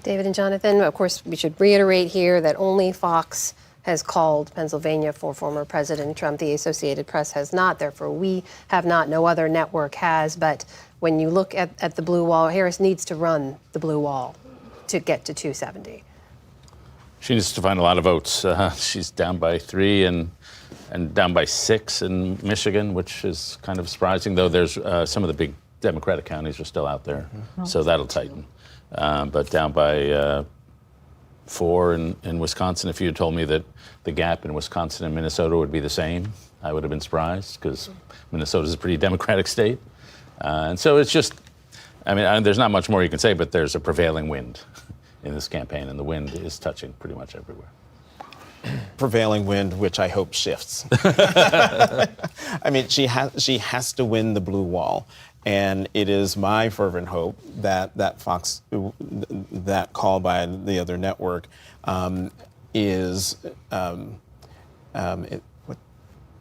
David and Jonathan, of course, we should reiterate here that only Fox has called Pennsylvania for former President Trump. The Associated Press has not. Therefore, we have not. No other network has. But when you look at the blue wall, Harris needs to run the blue wall to get to 270. She needs to find a lot of votes. She's down by 3 and down by 6 in Michigan, which is kind of surprising, though there's some of the big Democratic counties are still out there, so that'll tighten. But down by 4 in Wisconsin. If you had told me that the gap in Wisconsin and Minnesota would be the same, I would have been surprised, because Minnesota's a pretty Democratic state. And so it's just, I mean, there's not much more you can say, but there's a prevailing wind in this campaign, and the wind is touching pretty much everywhere. Prevailing wind, which I hope shifts. I mean, she has to win the blue wall. And it is my fervent hope that that call by the other network is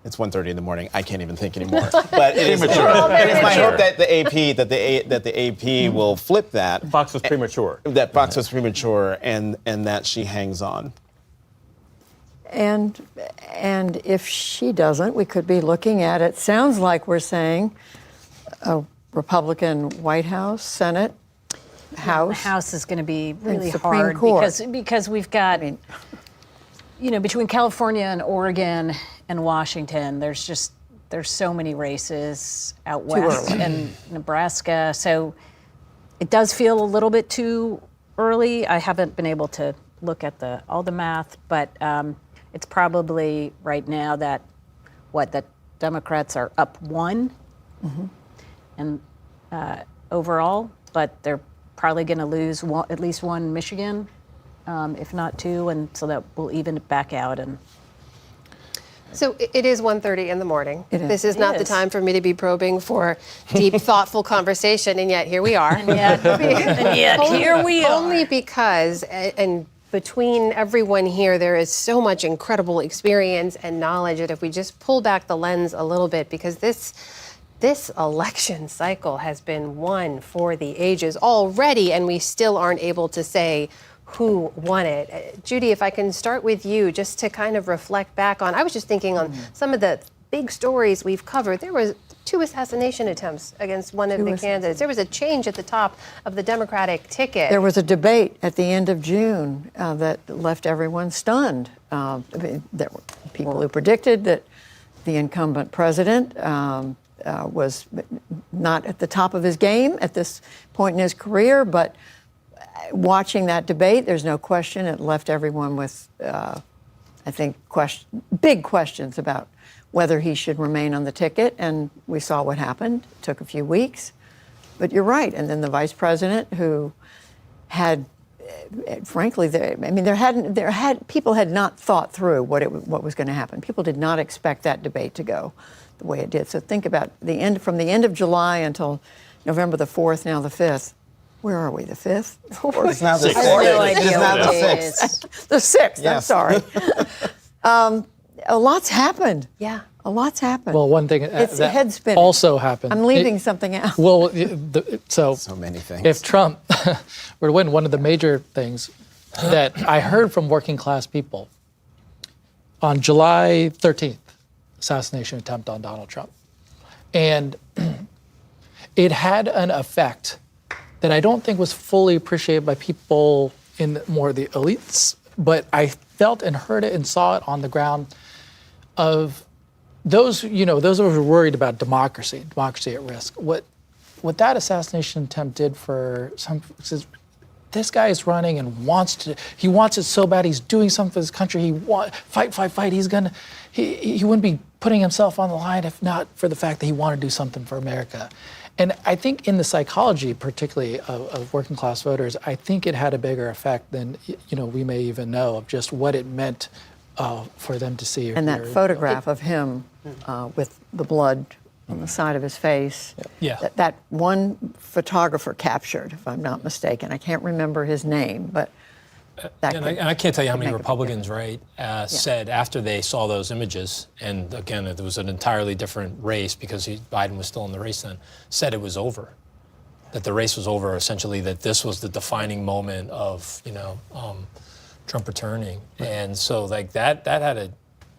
it's 1:30 in the morning. I can't even think anymore. But it is my hope that the AP will flip that. Fox was premature. That Fox was premature, and that she hangs on. And if she doesn't, we could be looking at it. Sounds like we're saying a Republican White House, Senate, House. The House is going to be really Supreme hard Court. because we've got, between California and Oregon and Washington, there's so many races out west and Nebraska. So it does feel a little bit too early. I haven't been able to look at all the math, but it's probably right now that the Democrats are up 1. Mm-hmm. And overall, but they're probably going to lose at least 1 in Michigan, if not 2, and so that will even it back out. And so it is 1:30 in the morning. This is not the is. time for me to be probing for deep, thoughtful conversation, and yet here we are. And yet here we are. Only because, and between everyone here, there is so much incredible experience and knowledge that if we just pull back the lens a little bit, because this election cycle has been one for the ages already, and we still aren't able to say who won it. Judy, if I can start with you, just to kind of reflect back on, I was just thinking on some of the big stories we've covered. There was 2 assassination attempts against one of the candidates. There was a change at the top of the Democratic ticket. There was a debate at the end of June that left everyone stunned. There were people who predicted that the incumbent president was not at the top of his game at this point in his career, but watching that debate, there's no question it left everyone with, I think, big questions about whether he should remain on the ticket, and we saw what happened. It took a few weeks, but you're right. And then the vice president, who had, frankly, people had not thought through what was going to happen. People did not expect that debate to go the way it did. So think about from the end of July until November the 4th, now the 5th. Where are we, the 5th? It's now the 6th. No idea It's now what the day it 6th. The 6th, Yes. I'm sorry. A lot's happened. Yeah. A lot's happened. Well, one thing it's that head spinning. also happened. I'm leaving something out. Well, so many things. If Trump were to win, one of the major things that I heard from working class people on July 13th, assassination attempt on Donald Trump. And it had an effect that I don't think was fully appreciated by people in more the elites, but I felt and heard it and saw it on the ground of those who were worried about democracy at risk. What that assassination attempt did for some folks is, this guy is running and wants it so bad. He's doing something for this country. Fight. He wouldn't be putting himself on the line if not for the fact that he wanted to do something for America. And I think in the psychology, particularly of working class voters, I think it had a bigger effect than we may even know of just what it meant for them to see. And that photograph of him with the blood on the side of his face, that one photographer captured, if I'm not mistaken. I can't remember his name, but I can't tell you how many Republicans, said after they saw those images, and again, it was an entirely different race because Biden was still in the race then, said it was over, that the race was over, essentially, that this was the defining moment of, Trump returning. And so that had a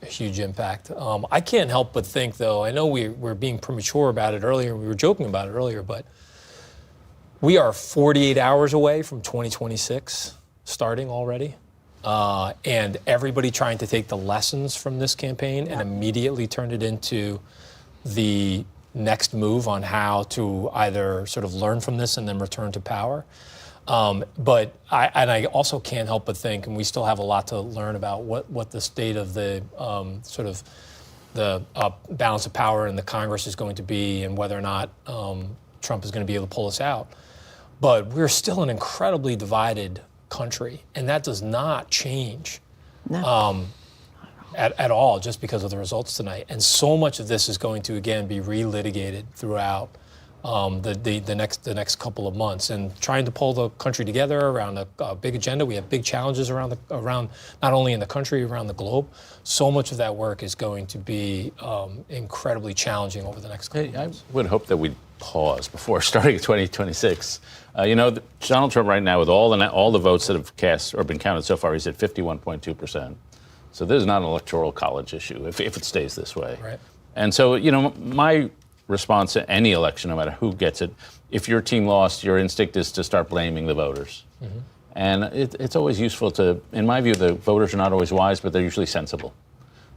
huge impact. I can't help but think, though, I know we're being premature about it earlier, we were joking about it earlier, but We are 48 hours away from 2026 starting already. And everybody trying to take the lessons from this campaign and immediately turn it into the next move on how to either sort of learn from this and then return to power. But I also can't help but think, and we still have a lot to learn about what the state of the sort of the balance of power in the Congress is going to be, and whether or not Trump is going to be able to pull us out. But we're still an incredibly divided country, and that does not change at all just because of the results tonight. And so much of this is going to, again, be relitigated throughout the next couple of months, and trying to pull the country together around a big agenda. We have big challenges around not only in the country, around the globe. So much of that work is going to be incredibly challenging over the next couple of months. I would hope that we'd pause before starting 2026. Donald Trump right now, with all the votes that have cast or been counted so far, he's at 51.2%. So this is not an electoral college issue if it stays this way. Right. And so, my response to any election, no matter who gets it, if your team lost, your instinct is to start blaming the voters. Mm-hmm. And it's always useful to, in my view, the voters are not always wise, but they're usually sensible.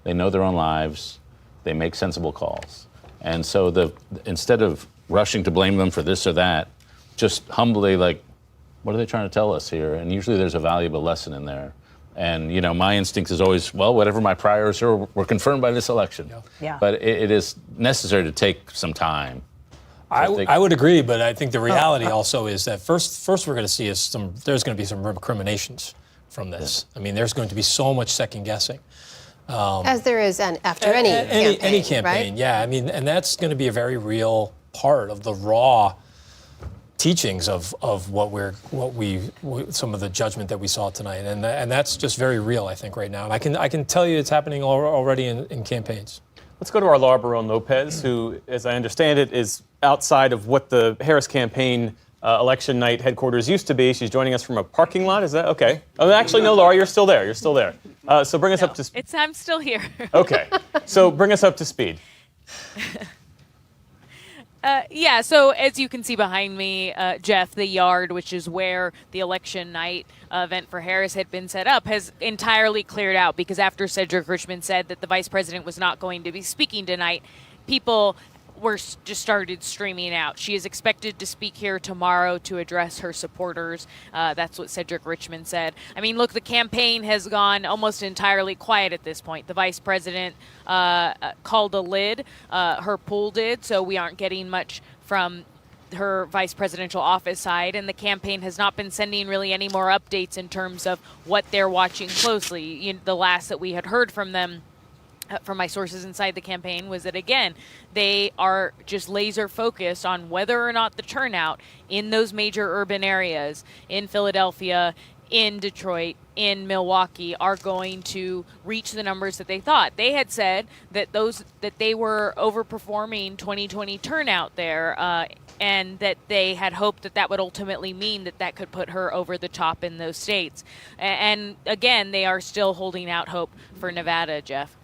They know their own lives. They make sensible calls. And so instead of rushing to blame them for this or that, just humbly, what are they trying to tell us here? And usually there's a valuable lesson in there. And, my instinct is always, well, whatever my priors are were confirmed by this election. Yeah. But it is necessary to take some time. I would agree, but I think the reality also is that first we're going to see there's going to be some recriminations from this. I mean, there's going to be so much second guessing. As there is after any campaign. Any campaign, right? yeah. I mean, and that's going to be a very real part of the raw teachings of some of the judgment that we saw tonight, and that's just very real, I think, right now. And I can tell you it's happening already in campaigns. Let's go to our Laura Barone Lopez, who, as I understand it, is outside of what the Harris campaign election night headquarters used to be. She's joining us from a parking lot. Is that okay? Oh, actually, no, Laura, you're still there. You're still there. So bring us up to speed. I'm still here. Okay. So bring us up to speed. So as you can see behind me, Jeff, the yard, which is where the election night event for Harris had been set up, has entirely cleared out, because after Cedric Richmond said that the vice president was not going to be speaking tonight, people just started streaming out. She is expected to speak here tomorrow to address her supporters. That's what Cedric Richmond said. I mean, look, the campaign has gone almost entirely quiet at this point. The vice president called a lid. Her pool did, so we aren't getting much from her vice presidential office side, and the campaign has not been sending really any more updates in terms of what they're watching closely. The last that we had heard from them, from my sources inside the campaign, was that, again, they are just laser focused on whether or not the turnout in those major urban areas, in Philadelphia, in Detroit, in Milwaukee, are going to reach the numbers that they thought. They had said that they were overperforming 2020 turnout there, and that they had hoped that would ultimately mean that could put her over the top in those states. And again, they are still holding out hope for Nevada, Jeff.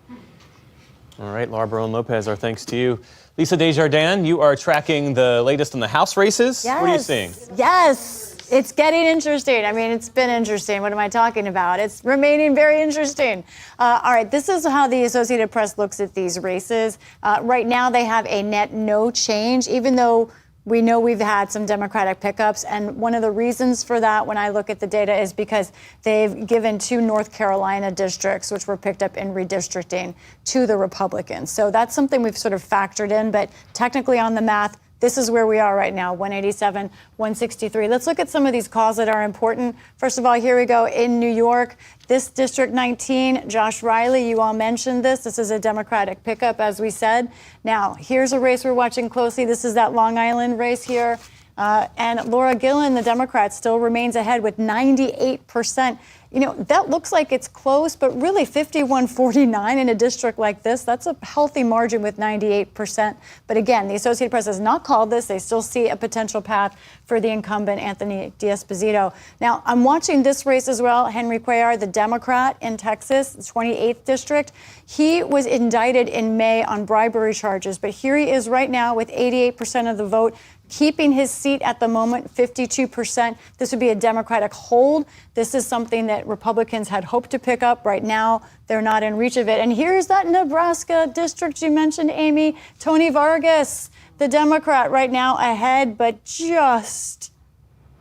All right, Laura Barone Lopez, our thanks to you. Lisa Desjardins, you are tracking the latest in the House races. Yes. What are you seeing? Yes. It's getting interesting. I mean, it's been interesting. What am I talking about? It's remaining very interesting. All right, this is how the Associated Press looks at these races. Right now, they have a net no change, even though we know we've had some Democratic pickups. And one of the reasons for that, when I look at the data, is because they've given 2 North Carolina districts, which were picked up in redistricting, to the Republicans. So that's something we've sort of factored in. But technically on the math, this is where we are right now, 187, 163. Let's look at some of these calls that are important. First of all, here we go in New York. This District 19, Josh Riley, you all mentioned this. This is a Democratic pickup, as we said. Now, here's a race we're watching closely. This is that Long Island race here. And Laura Gillen, the Democrat, still remains ahead with 98%. That looks like it's close, but really 51-49 in a district like this, that's a healthy margin with 98%. But again, the Associated Press has not called this. They still see a potential path for the incumbent, Anthony D'Esposito. Now, I'm watching this race as well. Henry Cuellar, the Democrat in Texas, the 28th district. He was indicted in May on bribery charges, but here he is right now with 88% of the vote. keeping his seat at the moment, 52%. This would be a Democratic hold. This is something that Republicans had hoped to pick up. Right now, they're not in reach of it. And here's that Nebraska district you mentioned, Amy. Tony Vargas, the Democrat, right now ahead, but just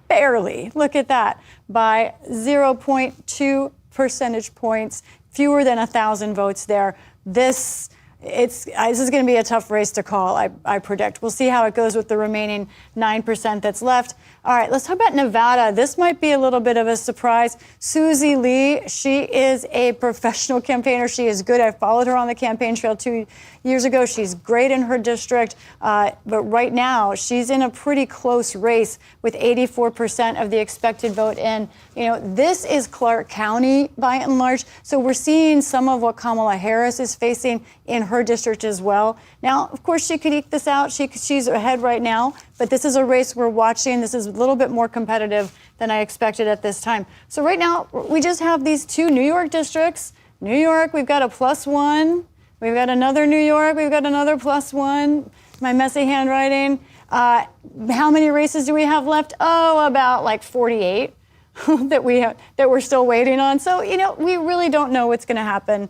barely. Look at that, by 0.2 percentage points, fewer than 1,000 votes there. This is going to be a tough race to call, I predict. We'll see how it goes with the remaining 9% that's left. All right, let's talk about Nevada. This might be a little bit of a surprise. Susie Lee, she is a professional campaigner. She is good. I followed her on the campaign trail 2 years ago. She's great in her district. But right now, she's in a pretty close race with 84% of the expected vote in. You know, this is Clark County by and large. So we're seeing some of what Kamala Harris is facing in her district as well. Now, of course, she could eke this out. She's ahead right now. But this is a race we're watching. This is a little bit more competitive than I expected at this time. So right now, we just have these two New York districts. New York, we've got a +1. We've got another New York. We've got another +1. My messy handwriting. How many races do we have left? Oh, about like 48 that we're still waiting on. So, you know, we really don't know what's going to happen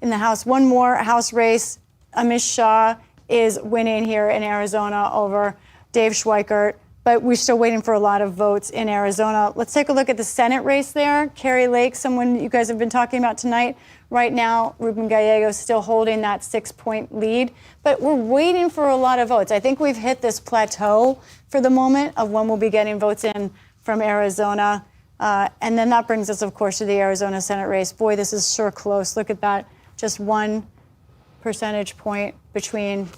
in the House. One more House race. Amish Shah is winning here in Arizona over Dave Schweikert, but we're still waiting for a lot of votes in Arizona. Let's take a look at the Senate race there. Carrie Lake, someone you guys have been talking about tonight. Right now, Ruben Gallegos still holding that 6-point lead, but we're waiting for a lot of votes. I think we've hit this plateau for the moment of when we'll be getting votes in from Arizona. And then that brings us, of course, to the Arizona Senate race. Boy, this is sure close. Look at that. Just 1 percentage point between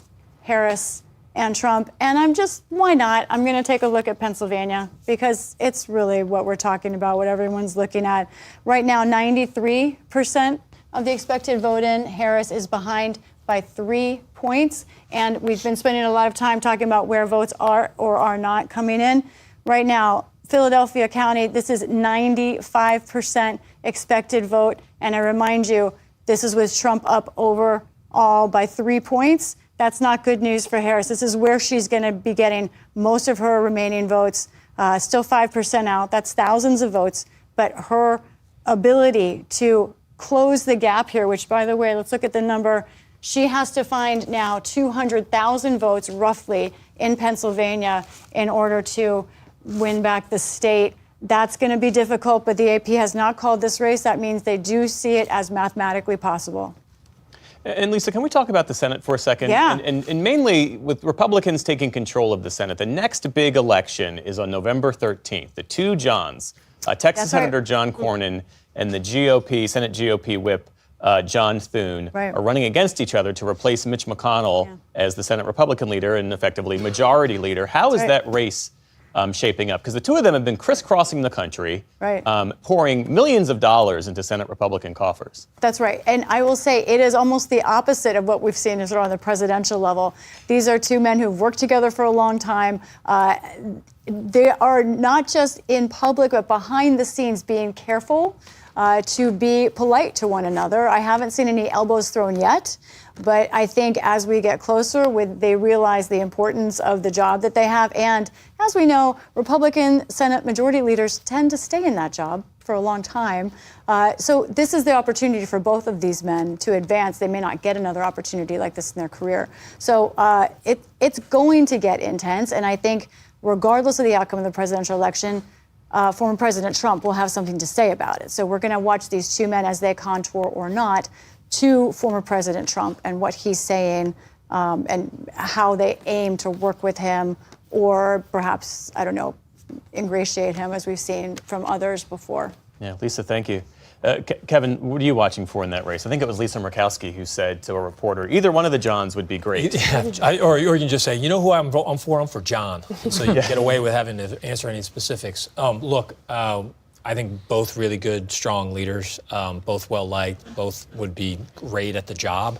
Harris and Trump. And why not? I'm going to take a look at Pennsylvania because it's really what we're talking about, what everyone's looking at. Right now, 93% of the expected vote in. Harris is behind by 3 points. And we've been spending a lot of time talking about where votes are or are not coming in. Right now, Philadelphia County, this is 95% expected vote. And I remind you, this is with Trump up overall by 3 points. That's not good news for Harris. This is where she's going to be getting most of her remaining votes. Still 5% out. That's thousands of votes. But her ability to close the gap here, which, by the way, let's look at the number. She has to find now 200,000 votes roughly in Pennsylvania in order to win back the state. That's going to be difficult, but the AP has not called this race. That means they do see it as mathematically possible. And Lisa, can we talk about the Senate for a second? Yeah. And mainly with Republicans taking control of the Senate, the next big election is on November 13th. The two Johns, Texas Senator John Cornyn and the Senate GOP whip John Thune, are running against each other to replace Mitch McConnell as the Senate Republican leader and effectively majority leader. How is that race shaping up? Because the two of them have been crisscrossing the country, pouring millions of dollars into Senate Republican coffers. That's right. And I will say it is almost the opposite of what we've seen on the presidential level. These are two men who've worked together for a long time. They are not just in public, but behind the scenes being careful to be polite to one another. I haven't seen any elbows thrown yet. But I think as we get closer, they realize the importance of the job that they have. And as we know, Republican Senate majority leaders tend to stay in that job for a long time. So this is the opportunity for both of these men to advance. They may not get another opportunity like this in their career. So it's going to get intense. And I think regardless of the outcome of the presidential election, former President Trump will have something to say about it. So we're going to watch these two men as they contour or not to former President Trump and what he's saying and how they aim to work with him or perhaps, I don't know, ingratiate him as we've seen from others before. Yeah, Lisa, thank you. Kevin, what are you watching for in that race? I think it was Lisa Murkowski who said to a reporter, either one of the Johns would be great. Yeah, or you can just say, you know who I'm for? I'm for John. So you get away with having to answer any specifics. Look, I think both really good, strong leaders, both well-liked, both would be great at the job.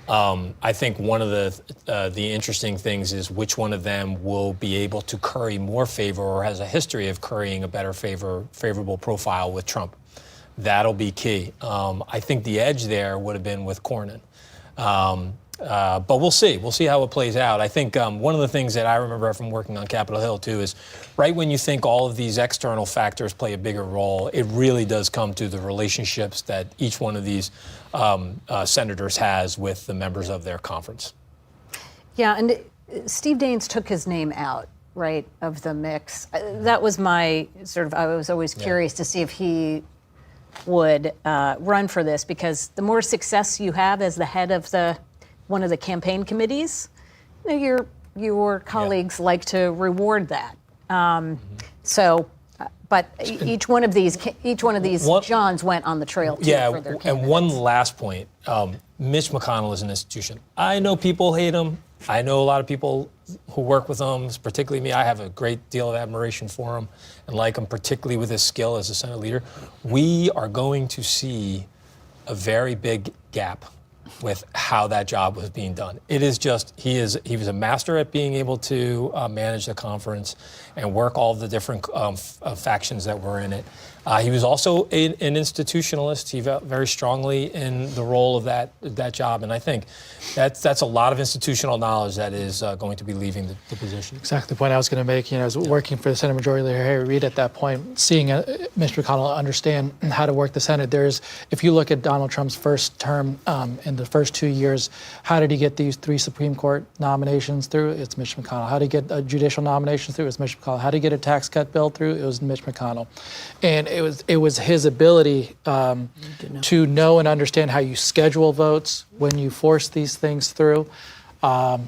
I think one of the interesting things is which one of them will be able to curry more favor or has a history of currying a better favorable profile with Trump. That'll be key. I think the edge there would have been with Cornyn. But we'll see. We'll see how it plays out. I think one of the things that I remember from working on Capitol Hill, too, is right when you think all of these external factors play a bigger role, it really does come to the relationships that each one of these senators has with the members of their conference. Yeah, and Steve Daines took his name out, right, of the mix. That was my I was always curious to see if he would run for this, because the more success you have as the head of one of the campaign committees, your colleagues like to reward that. But each one of these Johns went on the trail too, for their candidates. And one last point, Mitch McConnell is an institution. I know people hate him. I know a lot of people who work with him, particularly me. I have a great deal of admiration for him and like him, particularly with his skill as a Senate leader. We are going to see a very big gap with how that job was being done. It is just, he was a master at being able to manage the conference and work all the different factions that were in it. He was also an institutionalist. He felt very strongly in the role of that job, and I think that's a lot of institutional knowledge that is going to be leaving the position. Exactly the point I was going to make. I was working for the Senate Majority Leader Harry Reid at that point, seeing Mitch McConnell understand how to work the Senate. If you look at Donald Trump's first term in the first 2 years, how did he get these 3 Supreme Court nominations through? It's Mitch McConnell. How did he get judicial nominations through? It was Mitch McConnell. How did he get a tax cut bill through? It was Mitch McConnell. And it was his ability to know and understand how you schedule votes when you force these things through. I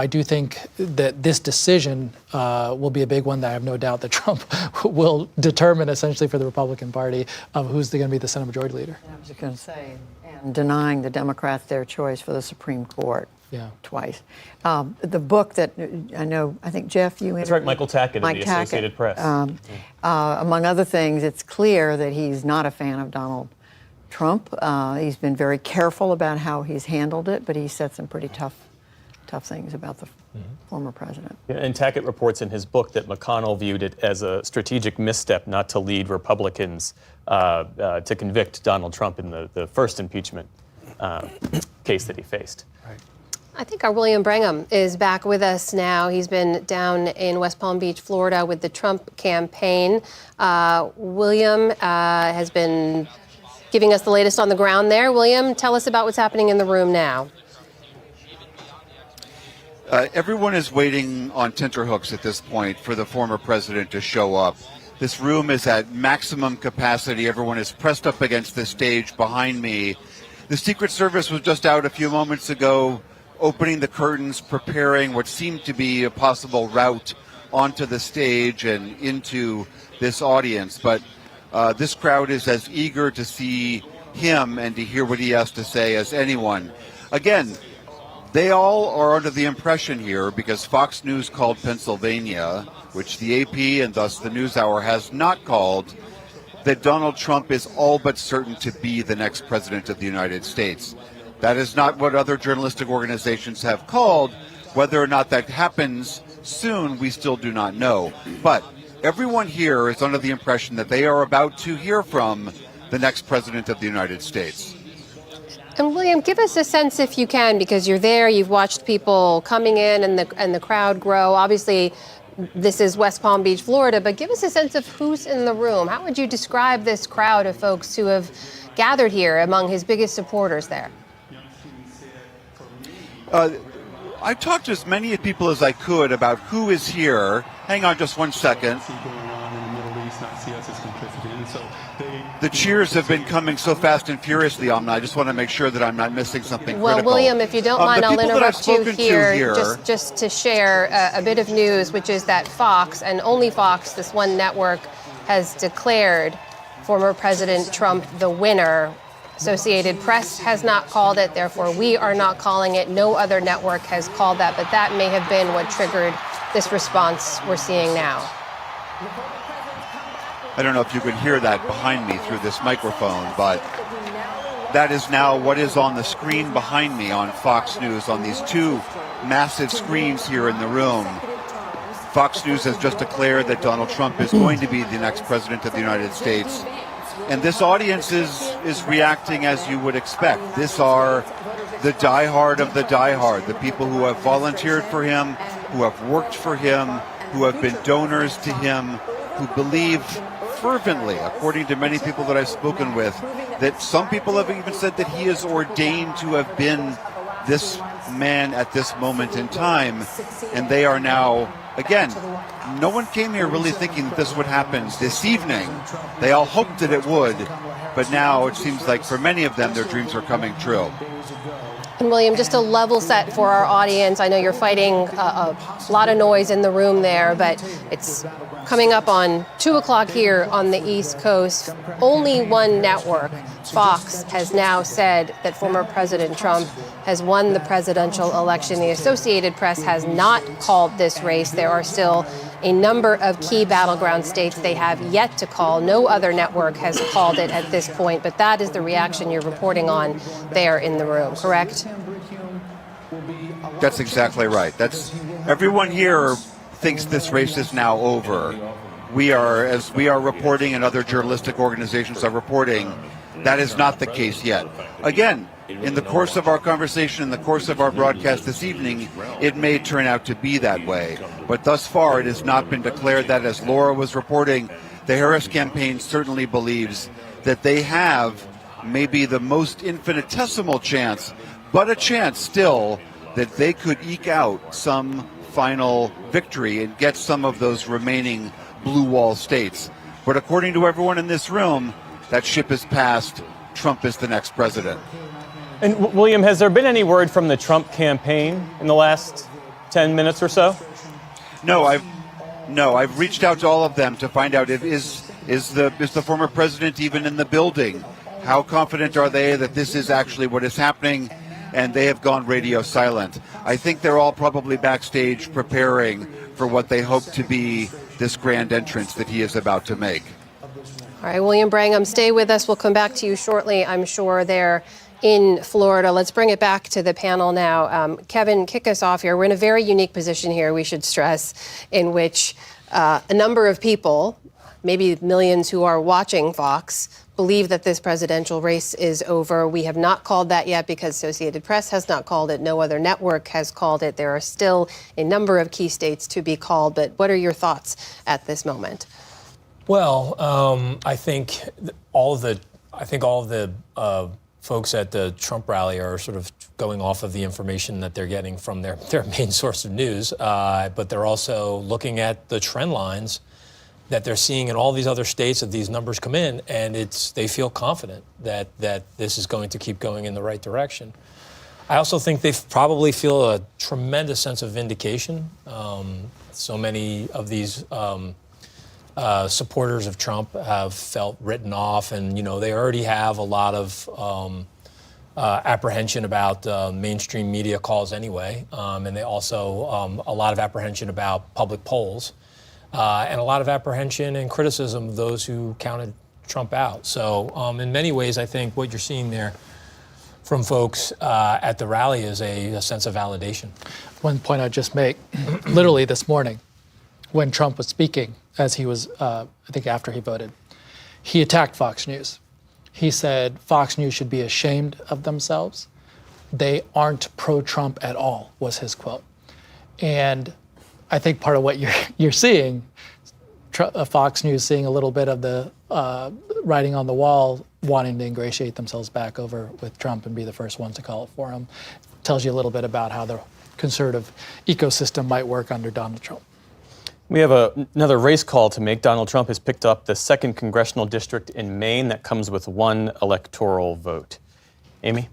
do think that this decision will be a big one that I have no doubt that Trump will determine essentially for the Republican Party of who's going to be the Senate Majority Leader. I was just going to say, and denying the Democrats their choice for the Supreme Court. Twice. The book that I think, Jeff, you That's right, Michael Tackett of the Associated Press. Among other things, it's clear that he's not a fan of Donald Trump. He's been very careful about how he's handled it, but he said some pretty tough things about the former president. Yeah, and Tackett reports in his book that McConnell viewed it as a strategic misstep not to lead Republicans to convict Donald Trump in the first impeachment case that he faced. I think our William Brangham is back with us now. He's been down in West Palm Beach, Florida with the Trump campaign. William has been giving us the latest on the ground there. William, tell us about what's happening in the room now. Everyone is waiting on tenterhooks at this point for the former president to show up. This room is at maximum capacity. Everyone is pressed up against the stage behind me. The Secret Service was just out a few moments ago, opening the curtains, preparing what seemed to be a possible route onto the stage and into this audience. But this crowd is as eager to see him and to hear what he has to say as anyone. Again, they all are under the impression here, because Fox News called Pennsylvania, which the AP and thus the NewsHour has not called, that Donald Trump is all but certain to be the next president of the United States. That is not what other journalistic organizations have called. Whether or not that happens soon, we still do not know. But everyone here is under the impression that they are about to hear from the next president of the United States. And William, give us a sense, if you can, because you're there, you've watched people coming in and the crowd grow. Obviously, this is West Palm Beach, Florida, but give us a sense of who's in the room. How would you describe this crowd of folks who have gathered here among his biggest supporters there? I talked to as many people as I could about who is here. Hang on just one second. The cheers have been coming so fast and furiously, Amna. I just want to make sure that I'm not missing something critical. Well, William, if you don't mind, I'll interrupt you here just to share a bit of news, which is that Fox, and only Fox, this one network, has declared former President Trump the winner. Associated Press has not called it, therefore we are not calling it. No other network has called that, but that may have been what triggered this response we're seeing now. I don't know if you can hear that behind me through this microphone, but that is now what is on the screen behind me on Fox News, on these two massive screens here in the room. Fox News has just declared that Donald Trump is going to be the next president of the United States. And this audience is reacting as you would expect. These are the diehard of the diehard, the people who have volunteered for him, who have worked for him, who have been donors to him, who believe fervently, according to many people that I've spoken with, that some people have even said that he is ordained to have been this man at this moment in time. And they are now, again, no one came here really thinking that this would happen this evening. They all hoped that it would, but now it seems like for many of them, their dreams are coming true. And William, just a level set for our audience. I know you're fighting a lot of noise in the room there, but it's coming up on 2 o'clock here on the East Coast. Only one network, Fox, has now said that former President Trump has won the presidential election. The Associated Press has not called this race. There are still a number of key battleground states they have yet to call. No other network has called it at this point, but that is the reaction you're reporting on there in the room, correct? That's exactly right. That's everyone here thinks this race is now over. As we are reporting and other journalistic organizations are reporting, that is not the case yet. Again, in the course of our conversation, in the course of our broadcast this evening, it may turn out to be that way. But thus far, it has not been declared that. As Laura was reporting, the Harris campaign certainly believes that they have maybe the most infinitesimal chance, but a chance still, that they could eke out some final victory and get some of those remaining blue wall states. But according to everyone in this room, that ship has passed. Trump is the next president. And William, has there been any word from the Trump campaign in the last 10 minutes or so? No, I've reached out to all of them to find out if is the former president even in the building? How confident are they that this is actually what is happening? And they have gone radio silent. I think they're all probably backstage preparing for what they hope to be this grand entrance that he is about to make. All right, William Brangham, stay with us. We'll come back to you shortly, I'm sure, there in Florida. Let's bring it back to the panel now. Kevin, kick us off here. We're in a very unique position here, we should stress, in which a number of people, maybe millions who are watching Fox, believe that this presidential race is over. We have not called that yet because Associated Press has not called it. No other network has called it. There are still a number of key states to be called. But what are your thoughts at this moment? Well, I think all of the folks at the Trump rally are sort of going off of the information that they're getting from their main source of news, but they're also looking at the trend lines that they're seeing in all these other states that these numbers come in, and they feel confident that this is going to keep going in the right direction. I also think they probably feel a tremendous sense of vindication. So many of these supporters of Trump have felt written off, and they already have a lot of apprehension about mainstream media calls anyway, and they also a lot of apprehension about public polls. And a lot of apprehension and criticism of those who counted Trump out. So in many ways, I think what you're seeing there from folks at the rally is a sense of validation. One point I'd just make, literally this morning, when Trump was speaking, as he was, I think after he voted, he attacked Fox News. He said Fox News should be ashamed of themselves. They aren't pro-Trump at all, was his quote. And I think part of what you're seeing, Fox News seeing a little bit of the writing on the wall, wanting to ingratiate themselves back over with Trump and be the first ones to call it for him, tells you a little bit about how the conservative ecosystem might work under Donald Trump. We have another race call to make. Donald Trump has picked up the 2nd Congressional District in Maine. That comes with 1 electoral vote. Amy?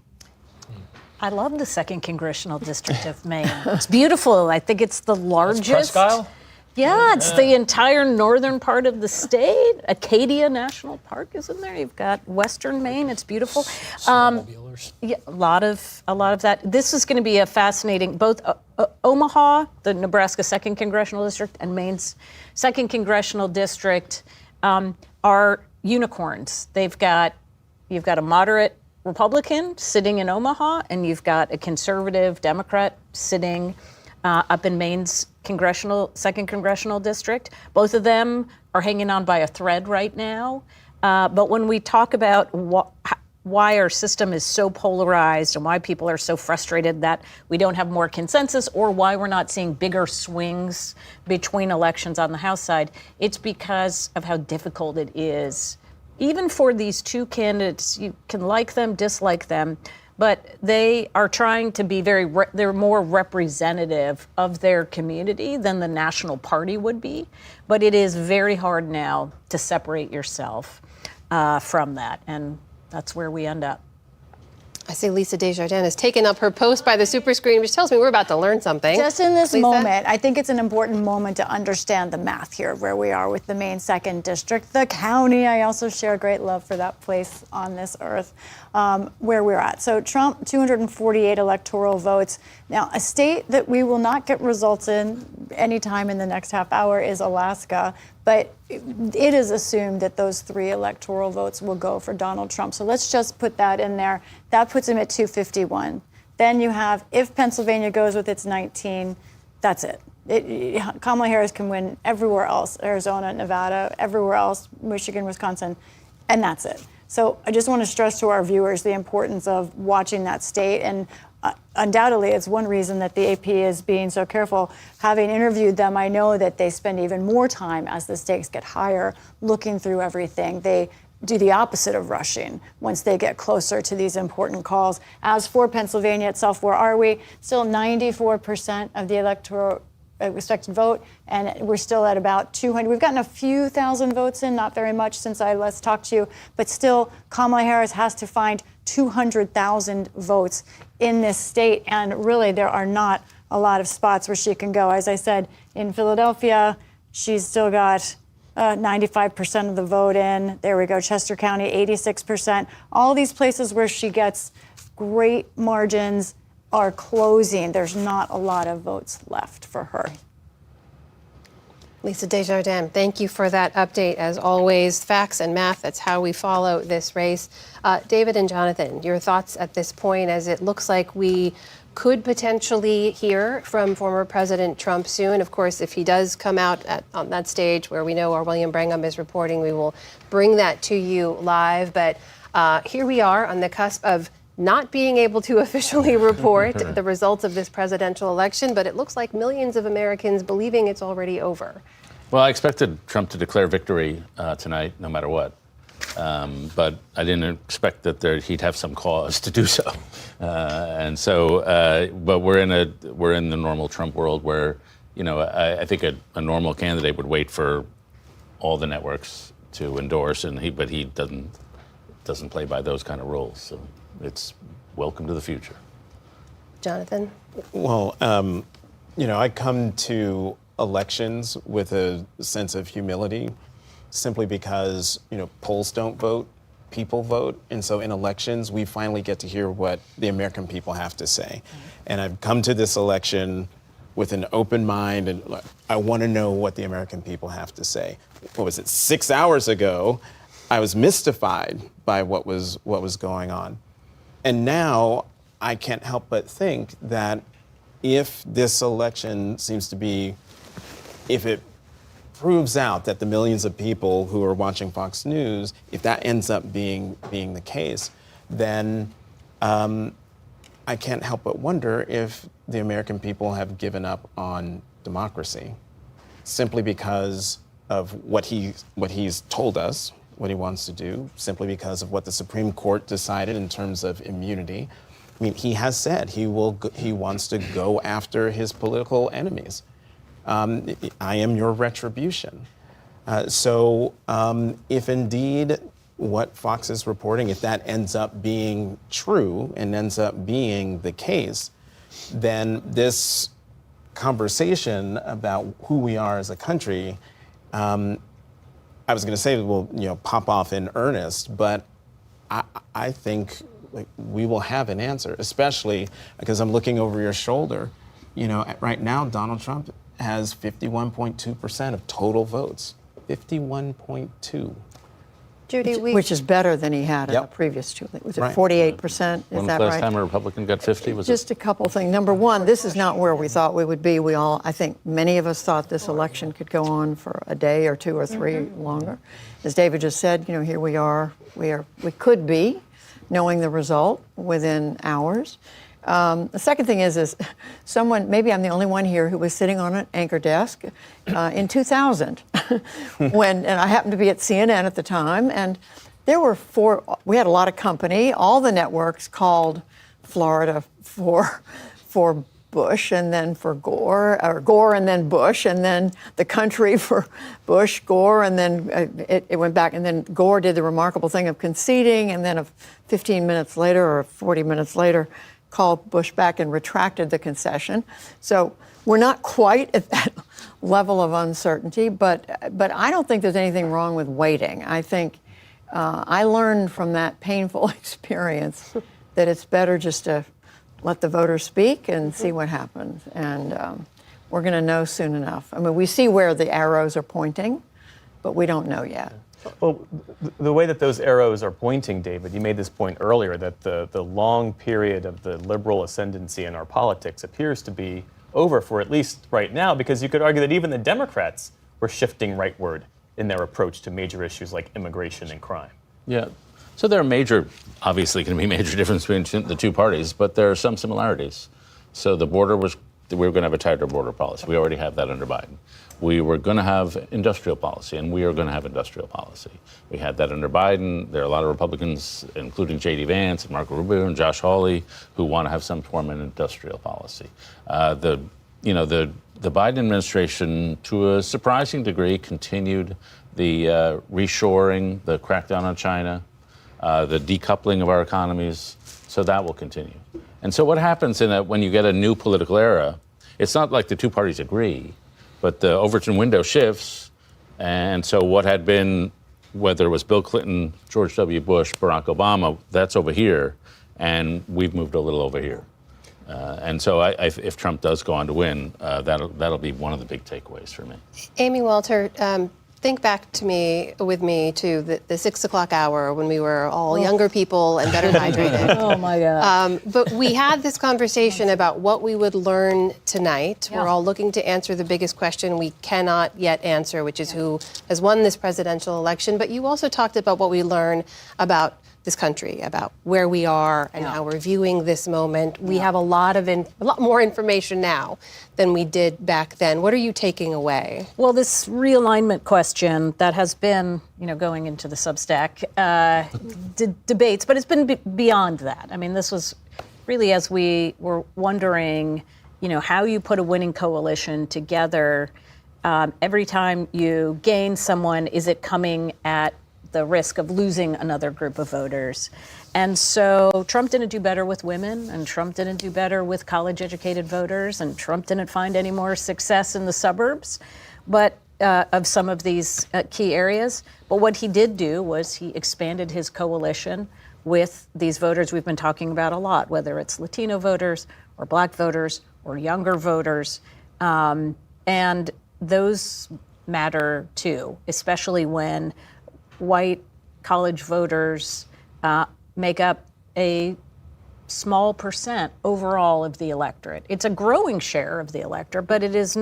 I love the 2nd Congressional District of Maine. It's beautiful. I think it's the largest. That's Presque Isle? Yeah, it's the entire northern part of the state. Acadia National Park is in there. You've got western Maine. It's beautiful. Yeah, a lot of that. This is going to be a fascinating. Both Omaha, the Nebraska 2nd Congressional District, and Maine's 2nd Congressional District are unicorns. You've got a moderate Republican sitting in Omaha, and you've got a conservative Democrat sitting up in Maine's 2nd Congressional District. Both of them are hanging on by a thread right now. But when we talk about why our system is so polarized and why people are so frustrated that we don't have more consensus, or why we're not seeing bigger swings between elections on the House side, it's because of how difficult it is. Even for these two candidates, you can like them, dislike them, but they are trying to be they're more representative of their community than the national party would be. But it is very hard now to separate yourself from that. And that's where we end up. I see Lisa Desjardins has taken up her post by the super screen, which tells me we're about to learn something. Just in this Lisa? moment, I think it's an important moment to understand the math here, where we are with the Maine 2nd District, the county. I also share a great love for that place on this earth, where we're at. So Trump, 248 electoral votes. Now, a state that we will not get results in anytime in the next half hour is Alaska. But it is assumed that those 3 electoral votes will go for Donald Trump. So let's just put that in there. That puts him at 251. Then you have, if Pennsylvania goes with its 19, that's it. Kamala Harris can win everywhere else, Arizona, Nevada, everywhere else, Michigan, Wisconsin, and that's it. So I just want to stress to our viewers the importance of watching that state. And undoubtedly, it's one reason that the AP is being so careful. Having interviewed them, I know that they spend even more time as the stakes get higher looking through everything. They do the opposite of rushing once they get closer to these important calls. As for Pennsylvania itself, where are we? Still 94% of the electoral expected vote, and we're still at about 200. We've gotten a few thousand votes in, not very much since I last talked to you, but still Kamala Harris has to find 200,000 votes in this state, and really there are not a lot of spots where she can go. As I said, in Philadelphia, she's still got 95% of the vote in. There we go. Chester County, 86%. All these places where she gets great margins are closing. There's not a lot of votes left for her. Lisa Desjardins, thank you for that update. As always, facts and math, that's how we follow this race. David and Jonathan, your thoughts at this point, as it looks like we could potentially hear from former President Trump soon. Of course, if he does come out on that stage where we know our William Brangham is reporting, we will bring that to you live. But here we are on the cusp of not being able to officially report the results of this presidential election, but it looks like millions of Americans believing it's already over. Well, I expected Trump to declare victory tonight, no matter what. But I didn't expect that he'd have some cause to do so. But we're in the normal Trump world where, I think a normal candidate would wait for all the networks to endorse, but he doesn't play by those kind of rules. So it's welcome to the future. Jonathan? Well, I come to elections with a sense of humility, simply because, polls don't vote, people vote. And so in elections, we finally get to hear what the American people have to say. And I've come to this election with an open mind, and I want to know what the American people have to say. What was it, 6 hours ago, I was mystified by what was going on. And now I can't help but think that if this election if it proves out that the millions of people who are watching Fox News, if that ends up being the case, then I can't help but wonder if the American people have given up on democracy, simply because of what he's told us, what he wants to do, simply because of what the Supreme Court decided in terms of immunity. I mean, he has said he wants to go after his political enemies. I am your retribution. So if indeed what Fox is reporting, if that ends up being true and ends up being the case, then this conversation about who we are as a country, I was going to say will pop off in earnest, but I think we will have an answer, especially because I'm looking over your shoulder. Right now Donald Trump has 51.2% of total votes. 51.2. Judy, which is better than he had in the previous two. Was it 48%? Is When that was the right? last time a Republican got 50? Was Just a couple things. Number one, this is not where we thought we would be. I think many of us thought this election could go on for a day or two or three longer. As David just said, here we are. We could be knowing the result within hours. The second thing is someone, maybe I'm the only one here who was sitting on an anchor desk in 2000 and I happened to be at CNN at the time, and there were we had a lot of company. All the networks called Florida for Bush and then for Gore, or Gore and then Bush, and then the country for Bush, Gore, and then it went back, and then Gore did the remarkable thing of conceding, and then 15 minutes later or 40 minutes later, called Bush back and retracted the concession. So we're not quite at that level of uncertainty, but I don't think there's anything wrong with waiting. I think I learned from that painful experience that it's better just to let the voters speak and see what happens. And we're going to know soon enough. I mean, we see where the arrows are pointing, but we don't know yet. Well, the way that those arrows are pointing, David, you made this point earlier, that the long period of the liberal ascendancy in our politics appears to be over for at least right now, because you could argue that even the Democrats were shifting rightward in their approach to major issues like immigration and crime. Yeah. So there are obviously going to be major differences between the two parties, but there are some similarities. So we were going to have a tighter border policy. We already have that under Biden. We were going to have industrial policy, and we are going to have industrial policy. We had that under Biden. There are a lot of Republicans, including J.D. Vance and Marco Rubio and Josh Hawley, who want to have some form of industrial policy. The Biden administration, to a surprising degree, continued the reshoring, the crackdown on China, the decoupling of our economies. So that will continue. And so what happens when you get a new political era, it's not like the two parties agree, but the Overton window shifts. And so what had been, whether it was Bill Clinton, George W. Bush, Barack Obama, that's over here, and we've moved a little over here. And so if Trump does go on to win, that'll be one of the big takeaways for me. Amy Walter, think back with me to the 6 o'clock hour when we were all younger people and better hydrated. Oh my God. But we had this conversation about what we would learn tonight. Yeah. We're all looking to answer the biggest question we cannot yet answer, which is who has won this presidential election. But you also talked about what we learn about this country, about where we are and how we're viewing this moment. We have a lot more information now than we did back then. What are you taking away? Well, this realignment question that has been, going into the Substack debates, but it's been beyond that. I mean, this was really as we were wondering, how you put a winning coalition together. Every time you gain someone, is it coming at the risk of losing another group of voters? And so Trump didn't do better with women, and Trump didn't do better with college-educated voters, and Trump didn't find any more success in the suburbs, but of some of these key areas. But what he did do was he expanded his coalition with these voters we've been talking about a lot, whether it's Latino voters or Black voters or younger voters. And those matter too, especially when white college voters make up a small percent overall of the electorate. It's a growing share of the electorate, but it is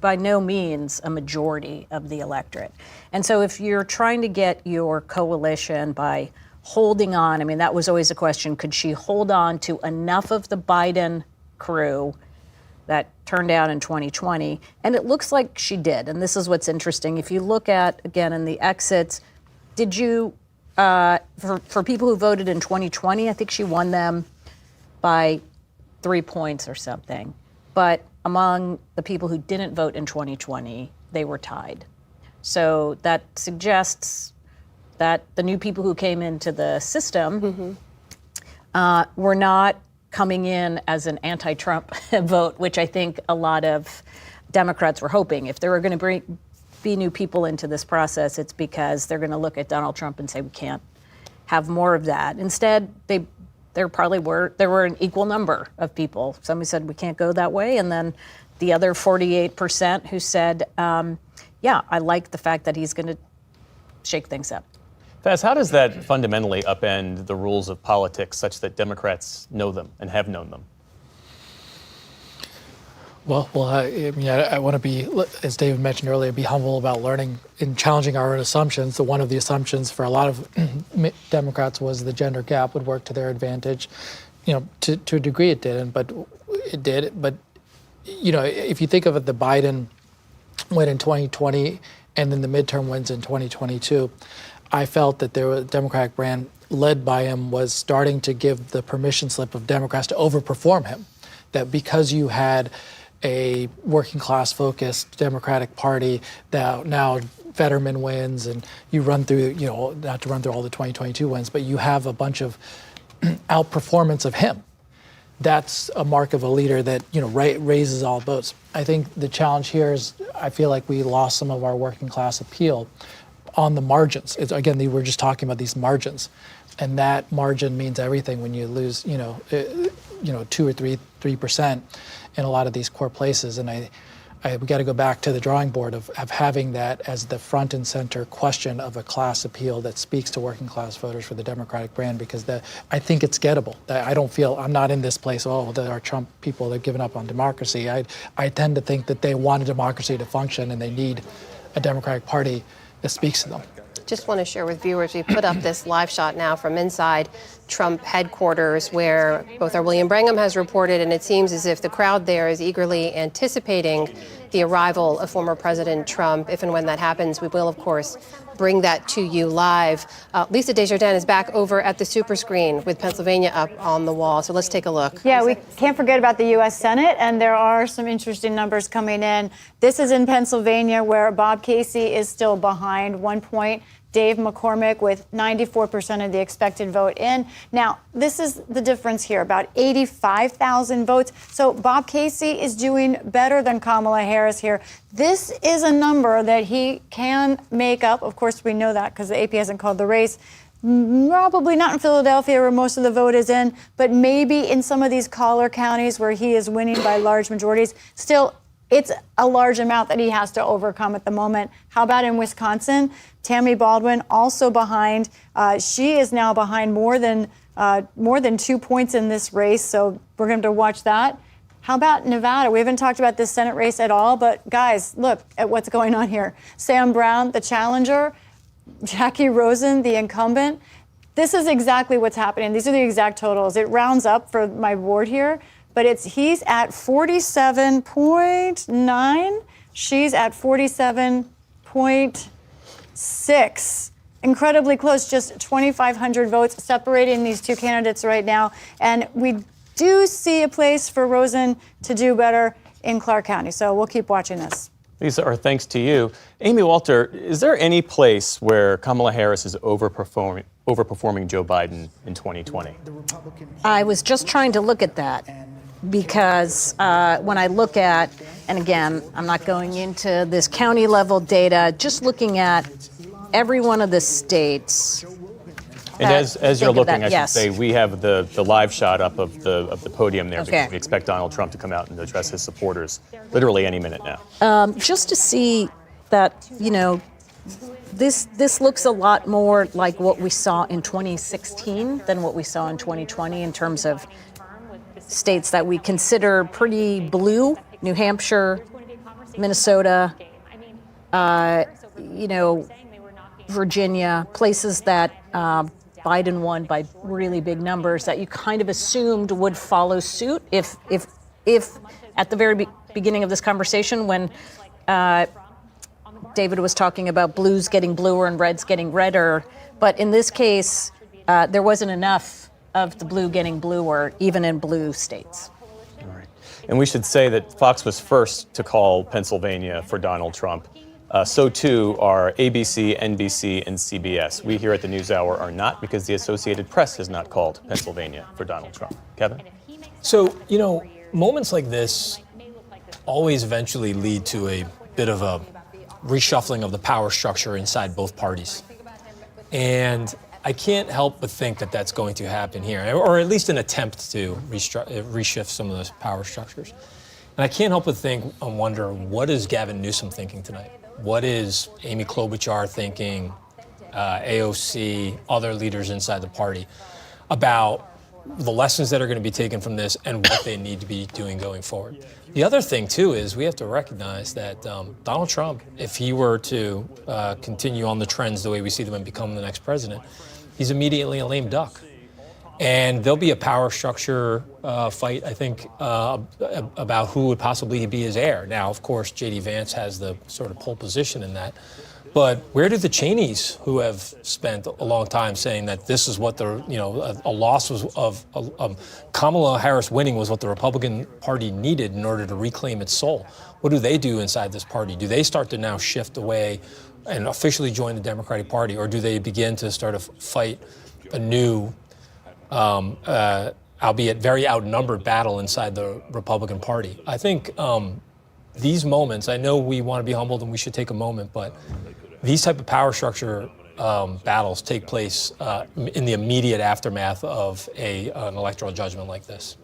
by no means a majority of the electorate. And so if you're trying to get your coalition by holding on, I mean, that was always a question, could she hold on to enough of the Biden crew that turned out in 2020? And it looks like she did. And this is what's interesting. If you look at, again, in the exits, did you, for people who voted in 2020, I think she won them by 3 points or something. But among the people who didn't vote in 2020, they were tied. So that suggests that the new people who came into the system were not coming in as an anti-Trump vote, which I think a lot of Democrats were hoping. If there were going to be new people into this process, it's because they're going to look at Donald Trump and say, we can't have more of that. Instead, there were an equal number of people. Somebody said, we can't go that way. And then the other 48% who said, yeah, I like the fact that he's going to shake things up. Faz, how does that fundamentally upend the rules of politics such that Democrats know them and have known them? Well, I want to be, as David mentioned earlier, be humble about learning and challenging our own assumptions. So one of the assumptions for a lot of Democrats was the gender gap would work to their advantage. To a degree it didn't, but it did. But, if you think of it, the Biden win in 2020 and then the midterm wins in 2022, I felt that there was a Democratic brand led by him was starting to give the permission slip of Democrats to overperform him. That because you had a working class focused Democratic Party that now Fetterman wins and you run through, not to run through all the 2022 wins, but you have a bunch of outperformance of him. That's a mark of a leader that, raises all boats. I think the challenge here is I feel like we lost some of our working class appeal on the margins. Again, we're just talking about these margins. And that margin means everything when you lose, 2 or 3% in a lot of these core places. And we got to go back to the drawing board of having that as the front and center question of a class appeal that speaks to working class voters for the Democratic brand, because I think it's gettable. I'm not in this place, that are Trump people that have given up on democracy. I tend to think that they want a democracy to function and they need a Democratic Party that speaks to them. Just want to share with viewers, we put up this live shot now from inside Trump headquarters where both our William Brangham has reported, and it seems as if the crowd there is eagerly anticipating the arrival of former President Trump. If and when that happens, we will, of course, bring that to you live. Lisa Desjardins is back over at the super screen with Pennsylvania up on the wall. So let's take a look. Yeah, we can't forget about the U.S. Senate, and there are some interesting numbers coming in. This is in Pennsylvania, where Bob Casey is still behind 1 point. Dave McCormick with 94% of the expected vote in. Now, this is the difference here, about 85,000 votes. So Bob Casey is doing better than Kamala Harris here. This is a number that he can make up. Of course, we know that because the AP hasn't called the race. Probably not in Philadelphia where most of the vote is in, but maybe in some of these collar counties where he is winning by large majorities. Still, it's a large amount that he has to overcome at the moment. How about in Wisconsin? Tammy Baldwin also behind. She is now behind more than 2 points in this race, so we're going to watch that. How about Nevada? We haven't talked about this Senate race at all, but guys, look at what's going on here. Sam Brown, the challenger, Jackie Rosen, the incumbent. This is exactly what's happening. These are the exact totals. It rounds up for my board here. But he's at 47.9. She's at 47.6. Incredibly close, just 2,500 votes separating these two candidates right now. And we do see a place for Rosen to do better in Clark County. So we'll keep watching this. These are thanks to you. Amy Walter, is there any place where Kamala Harris is overperforming Joe Biden in 2020? I was just trying to look at that. Because when I look at, and again, I'm not going into this county level data, just looking at every one of the states. And as you're looking, I should say, we have the live shot up of the podium there because we expect Donald Trump to come out and address his supporters literally any minute now. Just to see that, this looks a lot more like what we saw in 2016 than what we saw in 2020 in terms of states that we consider pretty blue: New Hampshire, Minnesota, Virginia, places that Biden won by really big numbers that you kind of assumed would follow suit if at the very beginning of this conversation when David was talking about blues getting bluer and reds getting redder. But in this case, there wasn't enough of the blue getting bluer, even in blue states. All right. And we should say that Fox was first to call Pennsylvania for Donald Trump. So too are ABC, NBC, and CBS. We here at the NewsHour are not, because the Associated Press has not called Pennsylvania for Donald Trump. Kevin? So, moments like this always eventually lead to a bit of a reshuffling of the power structure inside both parties. And I can't help but think that that's going to happen here, or at least an attempt to reshift some of those power structures. And I can't help but think and wonder, what is Gavin Newsom thinking tonight? What is Amy Klobuchar thinking? AOC, other leaders inside the party about the lessons that are going to be taken from this and what they need to be doing going forward. The other thing, too, is we have to recognize that Donald Trump, if he were to continue on the trends the way we see them and become the next president, he's immediately a lame duck. And there'll be a power structure fight, I think, about who would possibly be his heir. Now, of course, J.D. Vance has the sort of pole position in that. But where do the Cheneys, who have spent a long time saying that this is what the, a loss was of Kamala Harris winning was what the Republican Party needed in order to reclaim its soul? What do they do inside this party? Do they start to now shift away and officially join the Democratic Party, or do they begin to start to fight a new, albeit very outnumbered battle inside the Republican Party? I think these moments, I know we want to be humbled and we should take a moment, but these type of power structure battles take place in the immediate aftermath of an electoral judgment like this.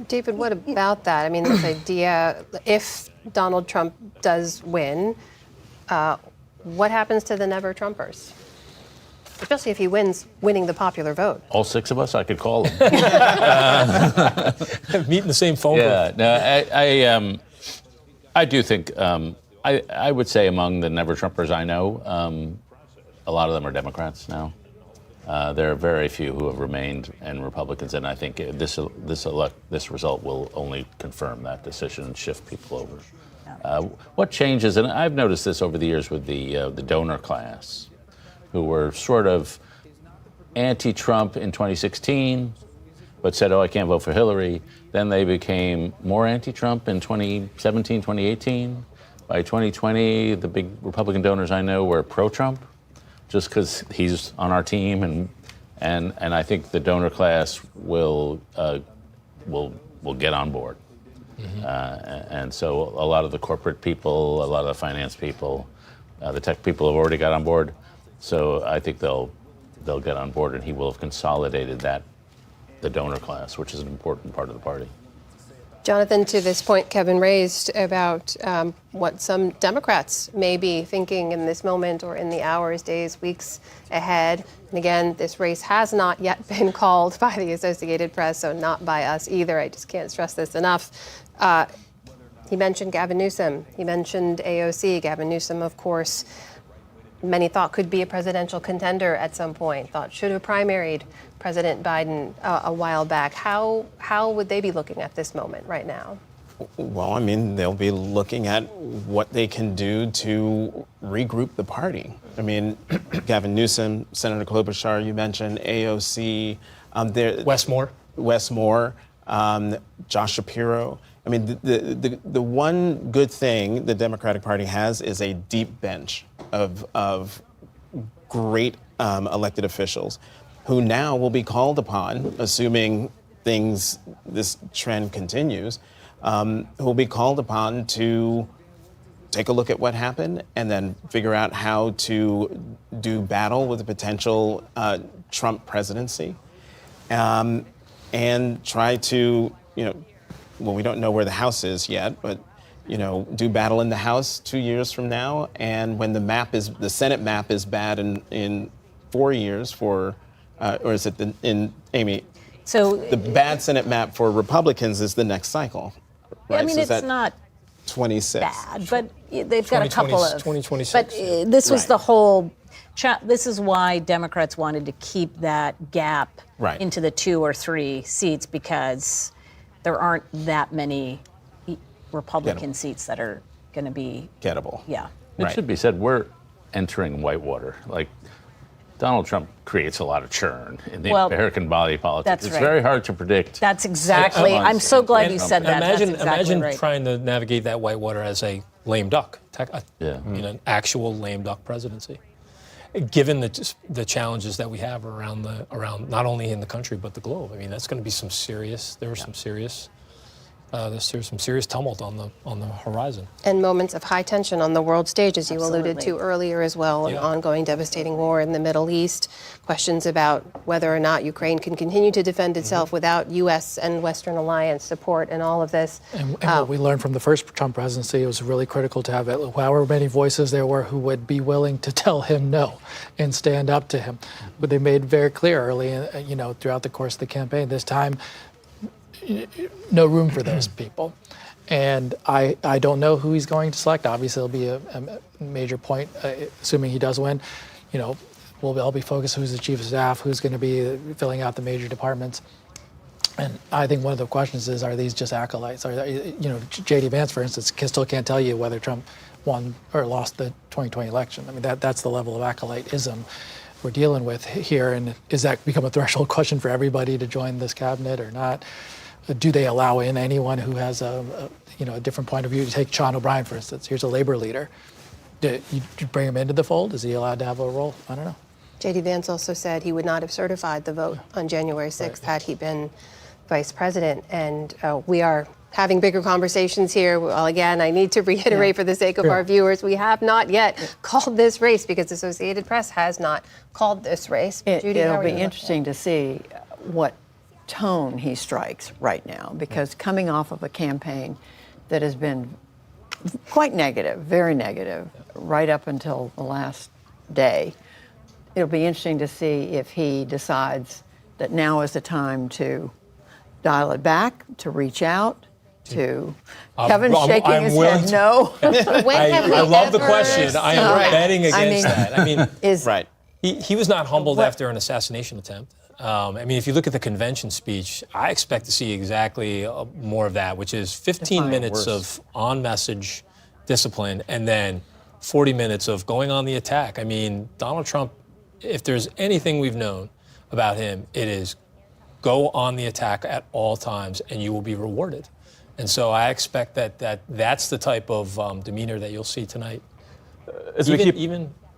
David, what about that? I mean, this idea, if Donald Trump does win, what happens to the Never Trumpers? Especially if he winning the popular vote. All six of us, I could call them. Meet in the same phone booth. No, I do think, I would say among the Never Trumpers I know, a lot of them are Democrats now. There are very few who have remained and Republicans, and I think this result will only confirm that decision and shift people over. What changes, and I've noticed this over the years with the donor class, who were sort of anti-Trump in 2016, but said, I can't vote for Hillary. Then they became more anti-Trump in 2017, 2018. By 2020, the big Republican donors I know were pro-Trump, just because he's on our team, and I think the donor class will get on board. Mm-hmm. And so a lot of the corporate people, a lot of the finance people, the tech people have already got on board. So I think they'll get on board, and he will have consolidated the donor class, which is an important part of the party. Jonathan, to this point Kevin raised about what some Democrats may be thinking in this moment or in the hours, days, weeks ahead. And again, this race has not yet been called by the Associated Press, so not by us either. I just can't stress this enough. He mentioned Gavin Newsom. He mentioned AOC. Gavin Newsom, of course, many thought could be a presidential contender at some point, thought should have primaried President Biden a while back. How would they be looking at this moment right now? Well, I mean, they'll be looking at what they can do to regroup the party. I mean, Gavin Newsom, Senator Klobuchar, you mentioned, AOC. Wes Moore, Josh Shapiro. I mean, the one good thing the Democratic Party has is a deep bench of great elected officials who now will be called upon, assuming this trend continues, who will be called upon to take a look at what happened and then figure out how to do battle with a potential Trump presidency, and try to, well, we don't know where the House is yet, but do battle in the House 2 years from now, and when the Senate map is bad in 4 years for, or is it Amy? So the bad Senate map for Republicans is the next cycle, right? I mean, so it's not 26 bad, but they've got a couple of 2026. But this was the whole. This is why Democrats wanted to keep that gap into the 2 or 3 seats, because there aren't that many Republican seats that are going to be gettable. Yeah. It should be said, we're entering whitewater. Like, Donald Trump creates a lot of churn in the American body politics. It's very hard to predict. That's exactly. I'm so glad you said that. Imagine trying to navigate that whitewater as a lame duck, an actual lame duck presidency. Given the challenges that we have around not only in the country but the globe. I mean, that's going to be some serious. There are some serious there's some serious tumult on the horizon. And moments of high tension on the world stage, as you alluded to earlier as well, an ongoing devastating war in the Middle East, questions about whether or not Ukraine can continue to defend itself without U.S. and Western alliance support and all of this. And what we learned from the first Trump presidency, it was really critical to have however many voices there were who would be willing to tell him no and stand up to him. But they made very clear early, throughout the course of the campaign, this time, no room for those people. And I don't know who he's going to select. Obviously, it'll be a major point, assuming he does win. We'll all be focused who's the chief of staff, who's going to be filling out the major departments. And I think one of the questions is, are these just acolytes? J.D. Vance, for instance, still can't tell you whether Trump won or lost the 2020 election. I mean, that's the level of acolyteism we're dealing with here. And is that become a threshold question for everybody to join this cabinet or not? Do they allow in anyone who has a different point of view? Take Sean O'Brien, for instance. Here's a labor leader. Do you bring him into the fold? Is he allowed to have a role? I don't know. J.D. Vance also said he would not have certified the vote on January 6th had he been vice president. And we are having bigger conversations here. Well, again, I need to reiterate for the sake of our viewers, we have not yet called this race because the Associated Press has not called this race. Judy, it'll be interesting to see what tone he strikes right now, because coming off of a campaign that has been quite negative, very negative, right up until the last day, it'll be interesting to see if he decides that now is the time to dial it back, to reach out, to Kevin's shaking his head no. I love the question. I am betting against that. I mean, he was not humbled after an assassination attempt. If you look at the convention speech, I expect to see exactly more of that, which is 15 minutes of on-message discipline and then 40 minutes of going on the attack. I mean, Donald Trump, if there's anything we've known about him, it is go on the attack at all times and you will be rewarded. And so I expect that's the type of demeanor that you'll see tonight,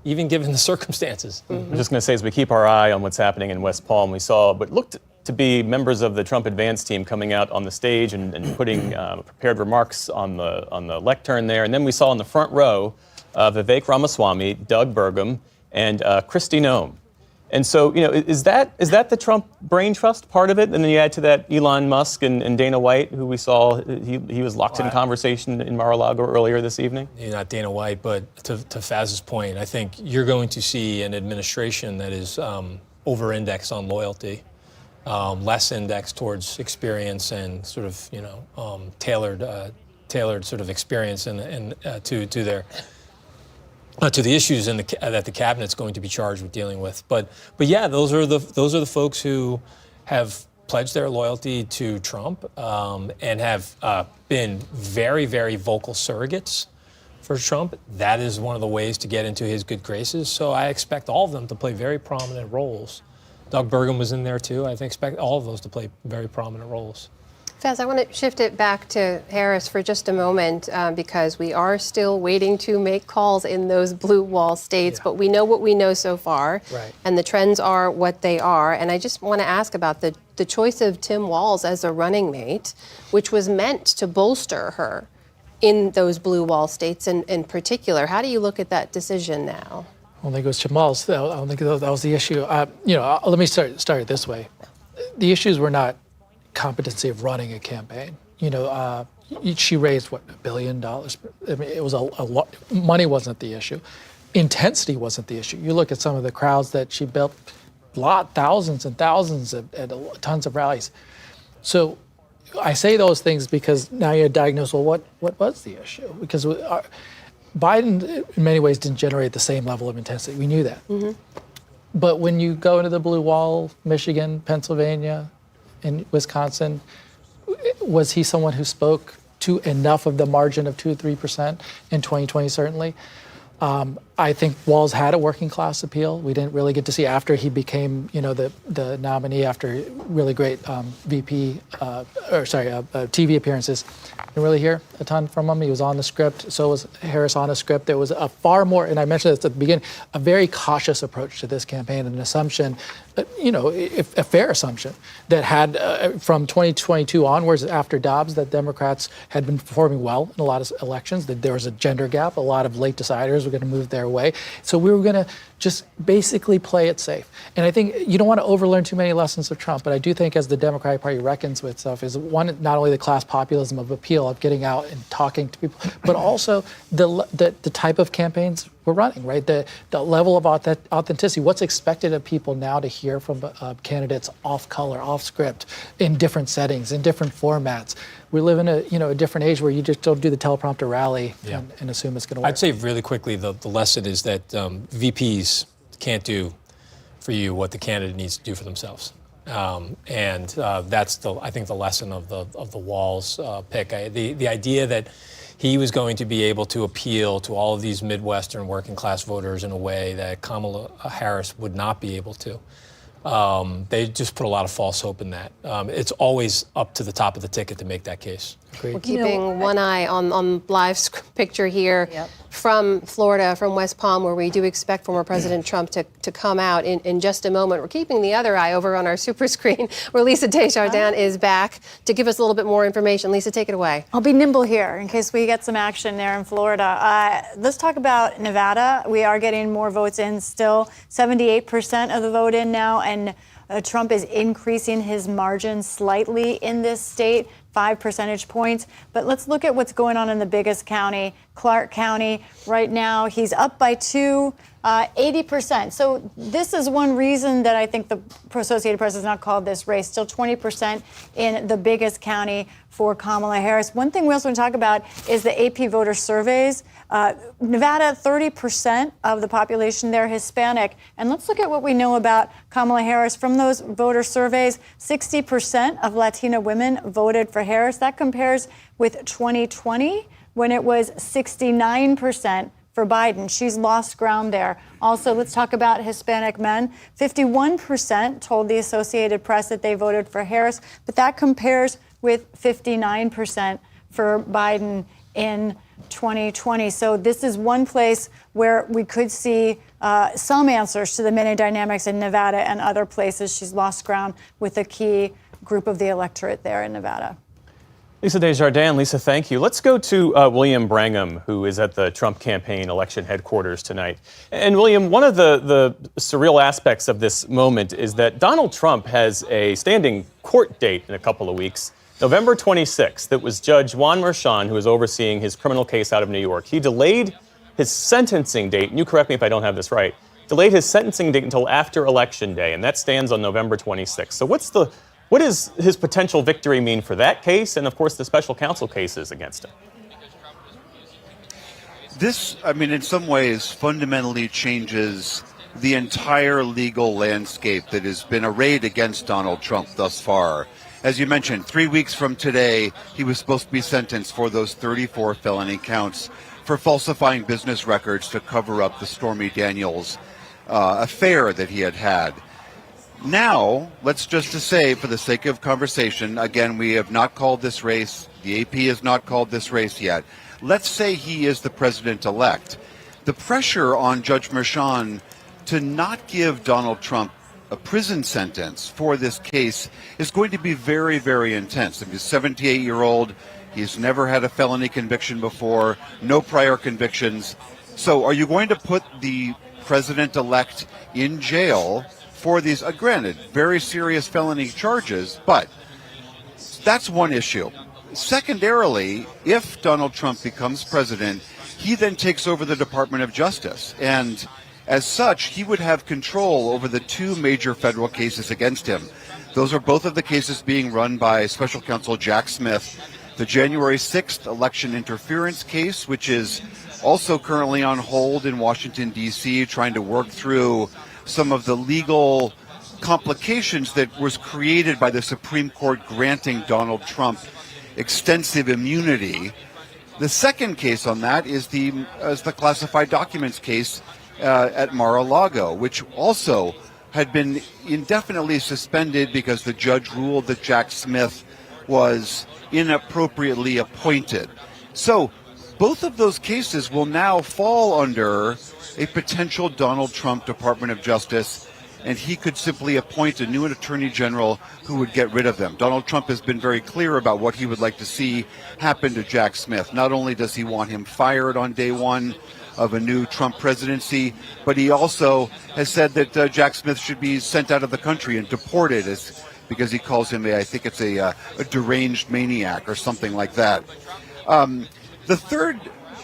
even given the circumstances. I'm just going to say, as we keep our eye on what's happening in West Palm, we saw what looked to be members of the Trump advance team coming out on the stage and putting prepared remarks on the lectern there. And then we saw in the front row Vivek Ramaswamy, Doug Burgum, and Kristi Noem. And so, is that the Trump brain trust part of it? And then you add to that Elon Musk and Dana White, who we saw, he was locked in conversation in Mar-a-Lago earlier this evening? Not Dana White, but to Faz's point, I think you're going to see an administration that is over-indexed on loyalty, less indexed towards experience and sort of, tailored sort of experience and to their to the issues that the cabinet's going to be charged with dealing with. But yeah, those are the folks who have pledged their loyalty to Trump and have been very, very vocal surrogates for Trump. That is one of the ways to get into his good graces. So I expect all of them to play very prominent roles. Doug Burgum was in there too. I expect all of those to play very prominent roles. Faz, I want to shift it back to Harris for just a moment because we are still waiting to make calls in those blue wall states, but we know what we know so far, and the trends are what they are. And I just want to ask about the choice of Tim Walz as a running mate, which was meant to bolster her in those blue wall states in particular. How do you look at that decision now? I don't think it was Tim Walz. I don't think that was the issue. Let me start it this way. The issues were not competency of running a campaign. She raised $1 billion. I mean, it was a lot. Money wasn't the issue. Intensity wasn't the issue. You look at some of the crowds that she built, thousands and thousands at tons of rallies. So I say those things because now you're diagnosed, well, what was the issue? Because Biden, in many ways, didn't generate the same level of intensity. We knew that. Mm-hmm. But when you go into the blue wall, Michigan, Pennsylvania, in Wisconsin, was he someone who spoke to enough of the margin of 2 or 3% in 2020, certainly? I think Walz had a working class appeal. We didn't really get to see after he became, the nominee after really great TV appearances. Didn't really hear a ton from him. He was on the script. So was Harris on a script. There was a far more, and I mentioned this at the beginning, a very cautious approach to this campaign, an assumption, a fair assumption that had from 2022 onwards after Dobbs that Democrats had been performing well in a lot of elections, that there was a gender gap, a lot of late deciders were going to move their way. So we were going to just basically play it safe. And I think you don't want to overlearn too many lessons of Trump, but I do think as the Democratic Party reckons with stuff is one, not only the class populism of appeal of getting out and talking to people, but also the type of campaigns we're running, right? The level of authenticity, what's expected of people now to hear from candidates off color, off script, in different settings, in different formats. We live in a different age where you just don't do the teleprompter rally and assume it's going to work. I'd say really quickly the lesson is that VPs can't do for you what the candidate needs to do for themselves. That's I think the lesson of the Walz pick. The idea that he was going to be able to appeal to all of these Midwestern working class voters in a way that Kamala Harris would not be able to. They just put a lot of false hope in that. It's always up to the top of the ticket to make that case. We're keeping one eye on live picture here from Florida, from West Palm, where we do expect former President Trump to come out in just a moment. We're keeping the other eye over on our super screen where Lisa Desjardins is back to give us a little bit more information. Lisa, take it away. I'll be nimble here in case we get some action there in Florida. Let's talk about Nevada. We are getting more votes in still, 78% of the vote in now, and Trump is increasing his margin slightly in this state, 5 percentage points. But let's look at what's going on in the biggest county, Clark County. Right now, he's up by 80%. So this is one reason that I think the Associated Press has not called this race. Still 20% in the biggest county for Kamala Harris. One thing we also want to talk about is the AP voter surveys. Nevada, 30% of the population there Hispanic. And let's look at what we know about Kamala Harris. From those voter surveys, 60% of Latina women voted for Harris. That compares with 2020 when it was 69% for Biden. She's lost ground there. Also, let's talk about Hispanic men. 51% told the Associated Press that they voted for Harris, but that compares with 59% for Biden in 2020. So this is one place where we could see some answers to the many dynamics in Nevada and other places. She's lost ground with a key group of the electorate there in Nevada. Lisa Desjardins, Lisa, thank you. Let's go to William Brangham, who is at the Trump campaign election headquarters tonight. And William, one of the surreal aspects of this moment is that Donald Trump has a standing court date in a couple of weeks, November 26th. It was Judge Juan Merchan who is overseeing his criminal case out of New York. He delayed his sentencing date, and you correct me if I don't have this right, delayed his sentencing date until after Election Day, and that stands on November 26th. So what does his potential victory mean for that case and, of course, the special counsel cases against him? This, in some ways, fundamentally changes the entire legal landscape that has been arrayed against Donald Trump thus far. As you mentioned, 3 weeks from today, he was supposed to be sentenced for those 34 felony counts for falsifying business records to cover up the Stormy Daniels affair that he had. Now, let's just to say, for the sake of conversation, again, we have not called this race. The AP has not called this race yet. Let's say he is the president-elect. The pressure on Judge Merchan to not give Donald Trump a prison sentence for this case is going to be very, very intense. He's a 78-year-old. He's never had a felony conviction before, no prior convictions. So are you going to put the president-elect in jail for these, granted, very serious felony charges, but that's one issue. Secondarily, if Donald Trump becomes president, he then takes over the Department of Justice. And as such, he would have control over the two major federal cases against him. Those are both of the cases being run by Special Counsel Jack Smith. The January 6th election interference case, which is also currently on hold in Washington, D.C., trying to work through some of the legal complications that was created by the Supreme Court granting Donald Trump extensive immunity. The second case on that is the classified documents case at Mar-a-Lago, which also had been indefinitely suspended because the judge ruled that Jack Smith was inappropriately appointed. So both of those cases will now fall under a potential Donald Trump Department of Justice, and he could simply appoint a new attorney general who would get rid of them. Donald Trump has been very clear about what he would like to see happen to Jack Smith. Not only does he want him fired on day one of a new Trump presidency, but he also has said that Jack Smith should be sent out of the country and deported because he calls him a deranged maniac or something like that. The third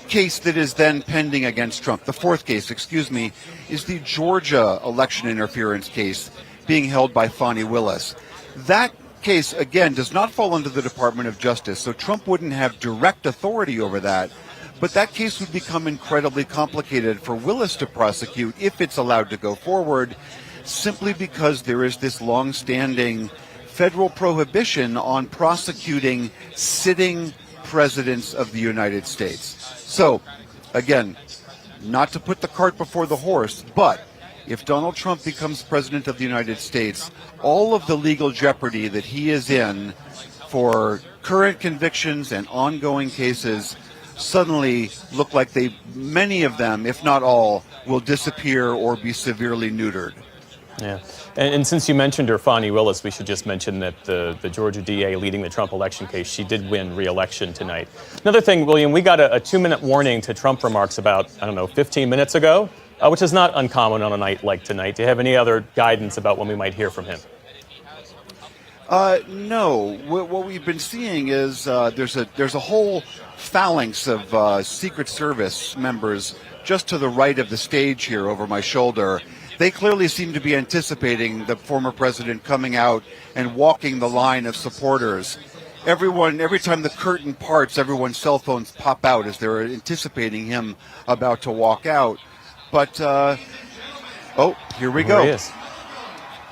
case that is then pending against Trump, the fourth case, is the Georgia election interference case being held by Fani Willis. That case, again, does not fall under the Department of Justice, so Trump wouldn't have direct authority over that. But that case would become incredibly complicated for Willis to prosecute if it's allowed to go forward, simply because there is this long-standing federal prohibition on prosecuting sitting presidents of the United States. So, again, not to put the cart before the horse, but if Donald Trump becomes president of the United States, all of the legal jeopardy that he is in for current convictions and ongoing cases suddenly look like many of them, if not all, will disappear or be severely neutered. Yeah. And since you mentioned her, Fani Willis, we should just mention that the Georgia DA leading the Trump election case, she did win re-election tonight. Another thing, William, we got a 2-minute warning to Trump remarks about, 15 minutes ago, which is not uncommon on a night like tonight. Do you have any other guidance about when we might hear from him? No. What we've been seeing is there's a whole phalanx of Secret Service members just to the right of the stage here over my shoulder. They clearly seem to be anticipating the former president coming out and walking the line of supporters. Every time the curtain parts, everyone's cell phones pop out as they're anticipating him about to walk out. But, here we go. There he is.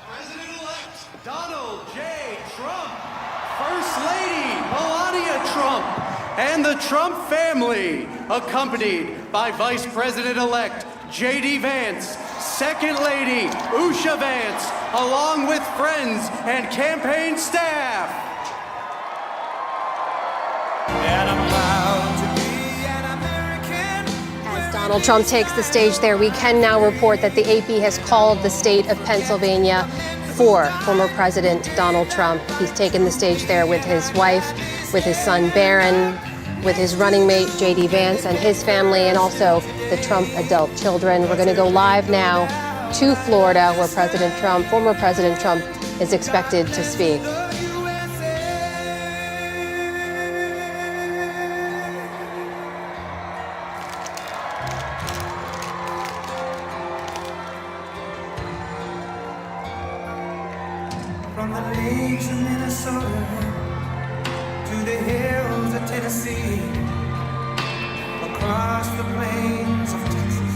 President-elect Donald J. Trump, First Lady Melania Trump, and the Trump family, accompanied by Vice President-elect J.D. Vance, Second Lady Usha Vance, along with friends and campaign staff. And I'm proud to be an American. As Donald Trump takes the stage there, we can now report that the AP has called the state of Pennsylvania for former President Donald Trump. He's taken the stage there with his wife, with his son Barron, with his running mate J.D. Vance and his family, and also the Trump adult children. We're going to go live now to Florida, where former President Trump, is expected to speak. From the lakes of Minnesota to the hills of Tennessee, across the plains of Texas,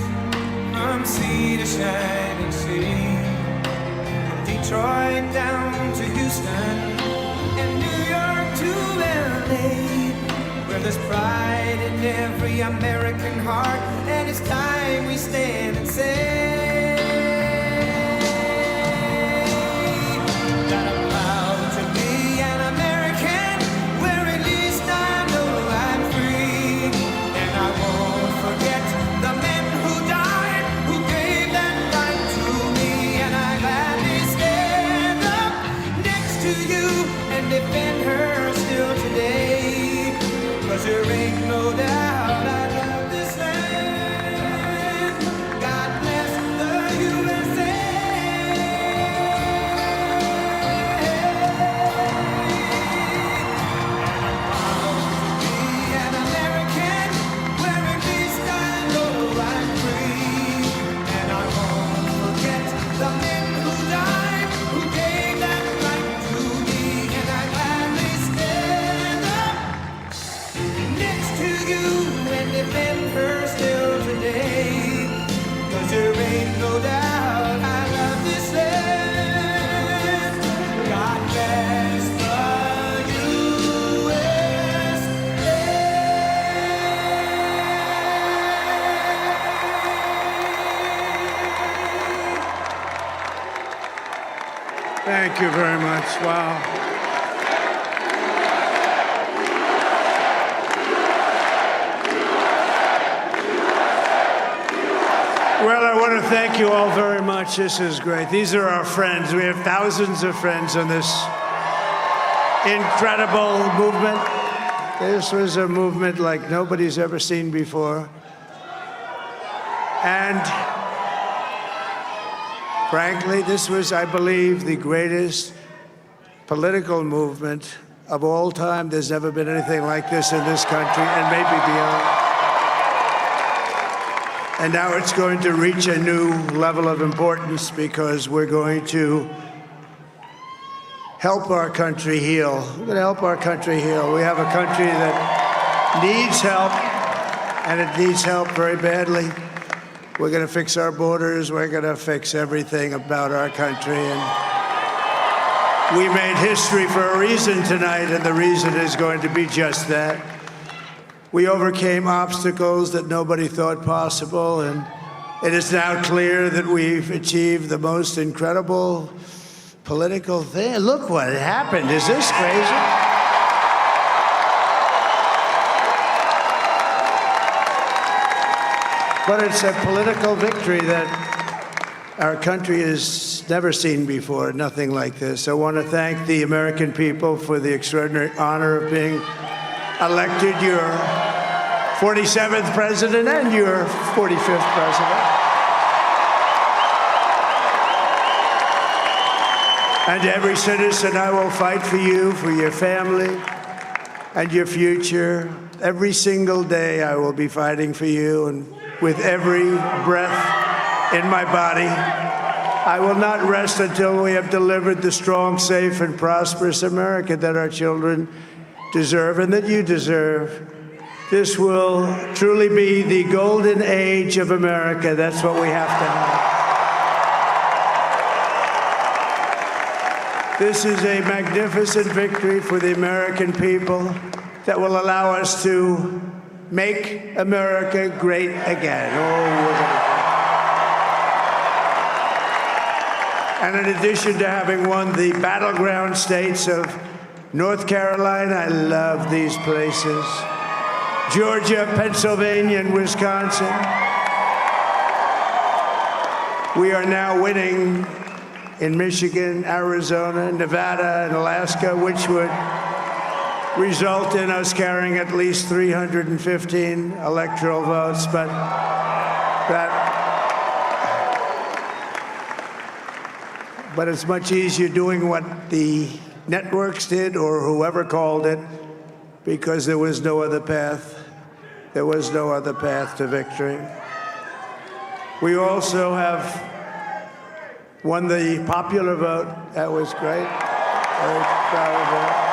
from sea to shining sea, from Detroit down to Houston, and New York to LA, where there's pride in every American heart, and it's time we stand and say that I'm proud to be an American, where at least I know I'm free, and I won't forget the men who died, who gave that right to me, and I gladly stand up next to you and defend her still today, 'cause there ain't no doubt I love this land. God bless the USA. An American, where at least I know I'm free, and I won't forget the men who died, who gave that right to me, and I Thank you very much. Wow. Well, I want to thank you all very much. This is great. These are our friends. We have thousands of friends on this incredible movement. This was a movement like nobody's ever seen before. And frankly, this was, I believe, the greatest political movement of all time. There's never been anything like this in this country, and maybe beyond. And now it's going to reach a new level of importance because we're going to help our country heal. We're going to help our country heal. We have a country that needs help, and it needs help very badly. We're going to fix our borders. We're going to fix everything about our country. And we made history for a reason tonight, and the reason is going to be just that. We overcame obstacles that nobody thought possible, and it is now clear that we've achieved the most incredible political thing. Look what happened. Is this crazy? But it's a political victory that our country has never seen before, nothing like this. I want to thank the American people for the extraordinary honor of being elected your 47th president and your 45th president. And to every citizen, I will fight for you, for your family, and your future. Every single day, I will be fighting for you, and with every breath in my body, I will not rest until we have delivered the strong, safe, and prosperous America that our children deserve and that you deserve. This will truly be the golden age of America. That's what we have to have. This is a magnificent victory for the American people that will allow us to make America great again. And in addition to having won the battleground states of North Carolina, I love these places, Georgia, Pennsylvania, and Wisconsin, we are now winning in Michigan, Arizona, Nevada, and Alaska, which would result in us carrying at least 315 electoral votes. But it's much easier doing what the networks did or whoever called it, because there was no other path. There was no other path to victory. We also have won the popular vote. That was great. Very proud of that.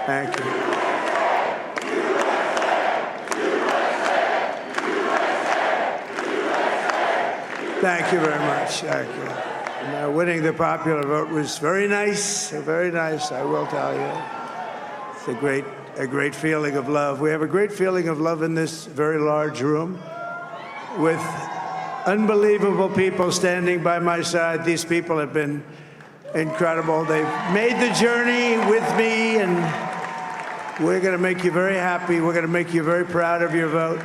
Thank you. Thank you very much. Thank you. And, winning the popular vote was very nice, I will tell you. It's a great feeling of love. We have a great feeling of love in this very large room with unbelievable people standing by my side. These people have been incredible. They've made the journey with me, and we're going to make you very happy. We're going to make you very proud of your vote.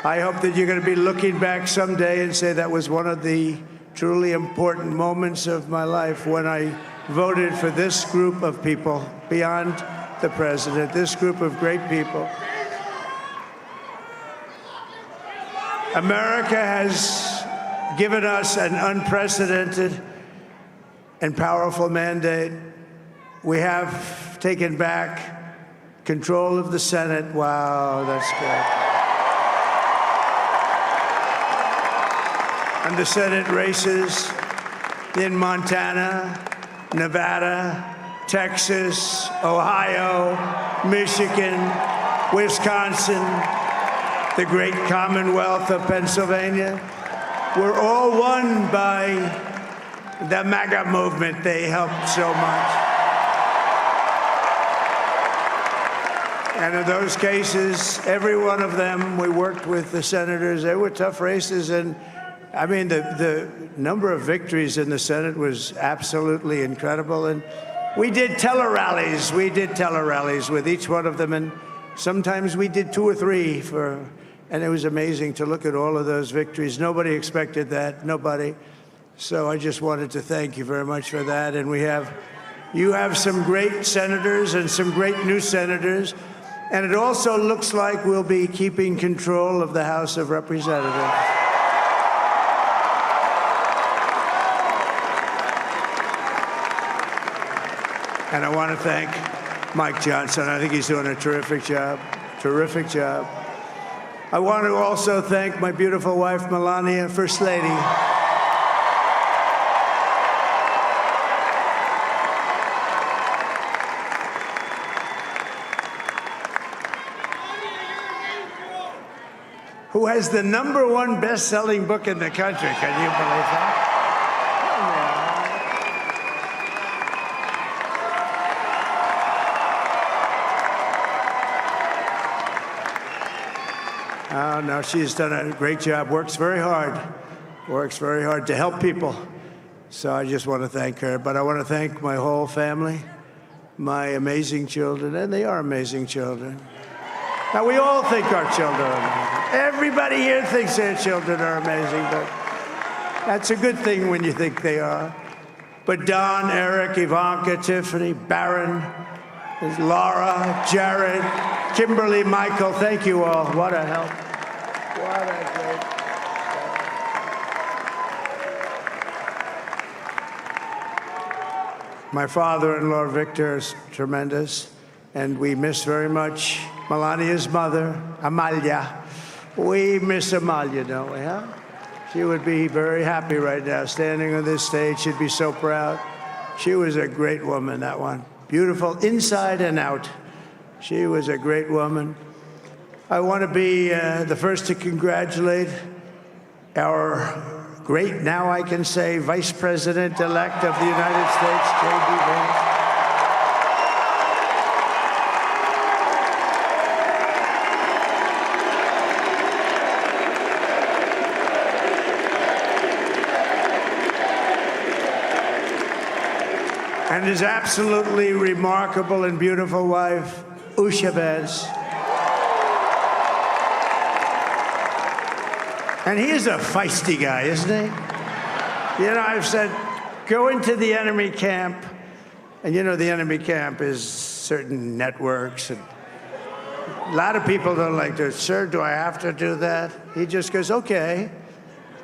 I hope that you're going to be looking back someday and say that was one of the truly important moments of my life when I voted for this group of people beyond the president, this group of great people. America has given us an unprecedented and powerful mandate. We have taken back control of the Senate. Wow, that's good. And the Senate races in Montana, Nevada, Texas, Ohio, Michigan, Wisconsin, the great Commonwealth of Pennsylvania, were all won by the MAGA movement. They helped so much. And in those cases, every one of them, we worked with the senators. They were tough races. And I mean, the number of victories in the Senate was absolutely incredible. And we did tele-rallies. We did tele-rallies with each one of them. And sometimes we did 2 or 3 and it was amazing to look at all of those victories. Nobody expected that, nobody. So I just wanted to thank you very much for that. And you have some great senators and some great new senators. And it also looks like we'll be keeping control of the House of Representatives. And I want to thank Mike Johnson. I think he's doing a terrific job. Terrific job. I want to also thank my beautiful wife, Melania, First Lady. Who has the #1 best-selling book in the country. Can you believe that? Oh, no, she's done a great job, works very hard to help people. So I just want to thank her. But I want to thank my whole family, my amazing children, and they are amazing children. Now, we all think our children are amazing. Everybody here thinks their children are amazing, but that's a good thing when you think they are. But Don, Eric, Ivanka, Tiffany, Barron, Laura, Jared, Kimberly, Michael, thank you all. What a help. What a great help. My father-in-law, Victor, is tremendous, and we miss very much Melania's mother, Amalia. We miss Amalia, don't we, huh? She would be very happy right now, standing on this stage. She'd be so proud. She was a great woman, that one. Beautiful inside and out. She was a great woman. I want to be the first to congratulate our great, now I can say, Vice President-elect of the United States, J.D. Vance. And his absolutely remarkable and beautiful wife, Usha Vance. And he is a feisty guy, isn't he? You know, I've said, go into the enemy camp. And you know, the enemy camp is certain networks. And a lot of people don't like to, sir, do I have to do that? He just goes, okay.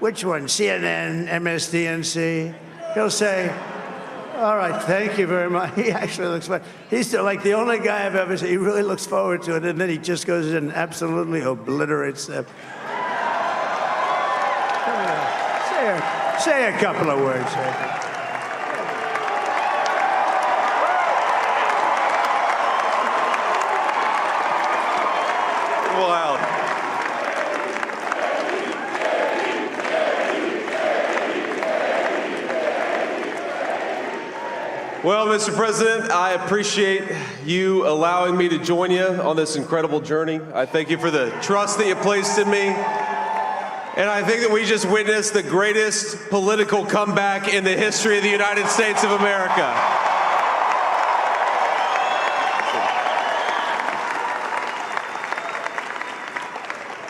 Which one? CNN, MSDNC? He'll say, all right, thank you very much. He actually looks fun. He's like the only guy I've ever seen. He really looks forward to it, and then he just goes in and absolutely obliterates them. Say a couple of words. Wow. Well, Mr. President, I appreciate you allowing me to join you on this incredible journey. I thank you for the trust that you placed in me. And I think that we just witnessed the greatest political comeback in the history of the United States of America.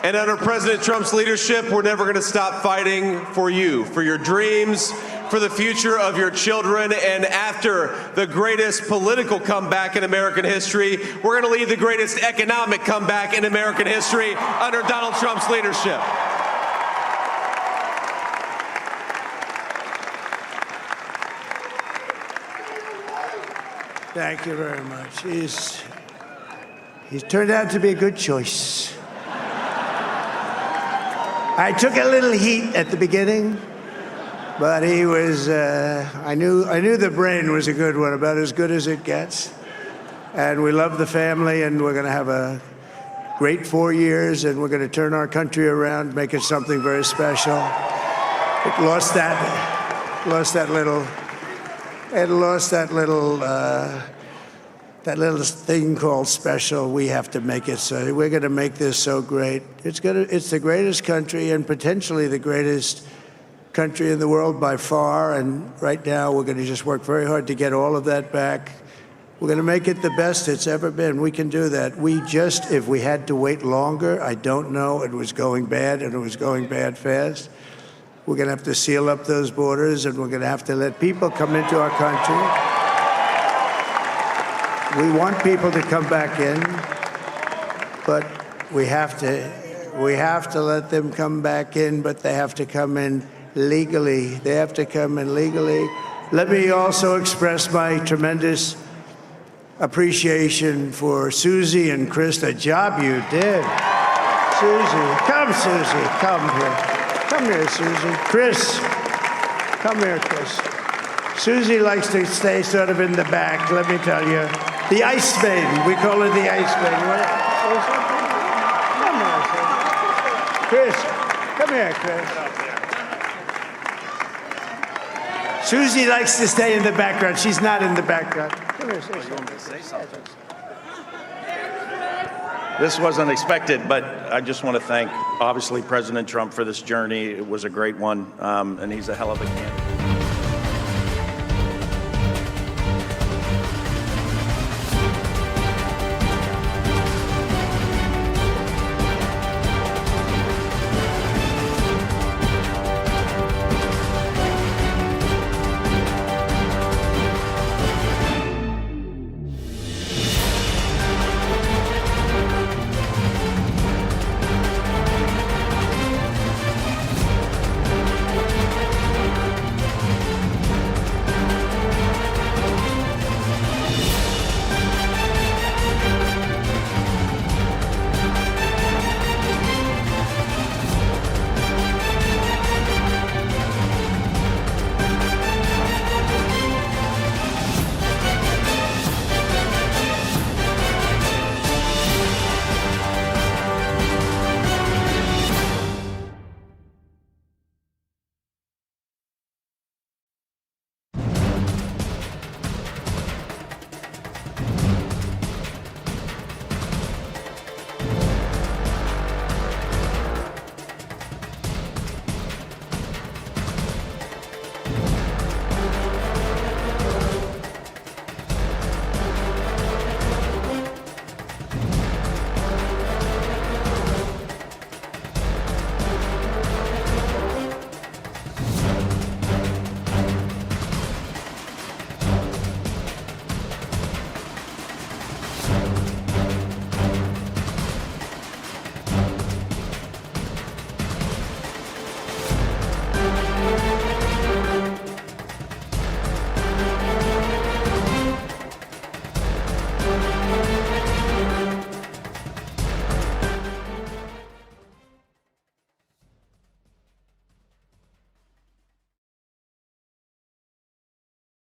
And under President Trump's leadership, we're never going to stop fighting for you, for your dreams, for the future of your children. And after the greatest political comeback in American history, we're going to lead the greatest economic comeback in American history under Donald Trump's leadership. Thank you very much. He's turned out to be a good choice. I took a little heat at the beginning, but he was, I knew the brain was a good one, about as good as it gets. And we love the family, and we're going to have a great 4 years, and we're going to turn our country around, make it something very special. It lost that little that little thing called special, we have to make it so. We're going to make this so great. It's the greatest country and potentially the greatest country in the world by far. And right now, we're going to just work very hard to get all of that back. We're going to make it the best it's ever been. We can do that. If we had to wait longer, I don't know. It was going bad, and it was going bad fast. We're going to have to seal up those borders, and we're going to have to let people come into our country. We want people to come back in, but we have to let them come back in, but they have to come in legally. They have to come in legally. Let me also express my tremendous appreciation for Susie and Chris, the job you did. Susie, come here. Come here, Susie. Chris, come here, Chris. Susie likes to stay sort of in the back, let me tell you. The Ice Maiden, we call her the Ice Maiden. Come here, Chris. Come here, Chris. Susie likes to stay in the background. She's not in the background. Come here, Susie. This wasn't expected, but I just want to thank, obviously, President Trump for this journey. It was a great one, and he's a hell of a candidate.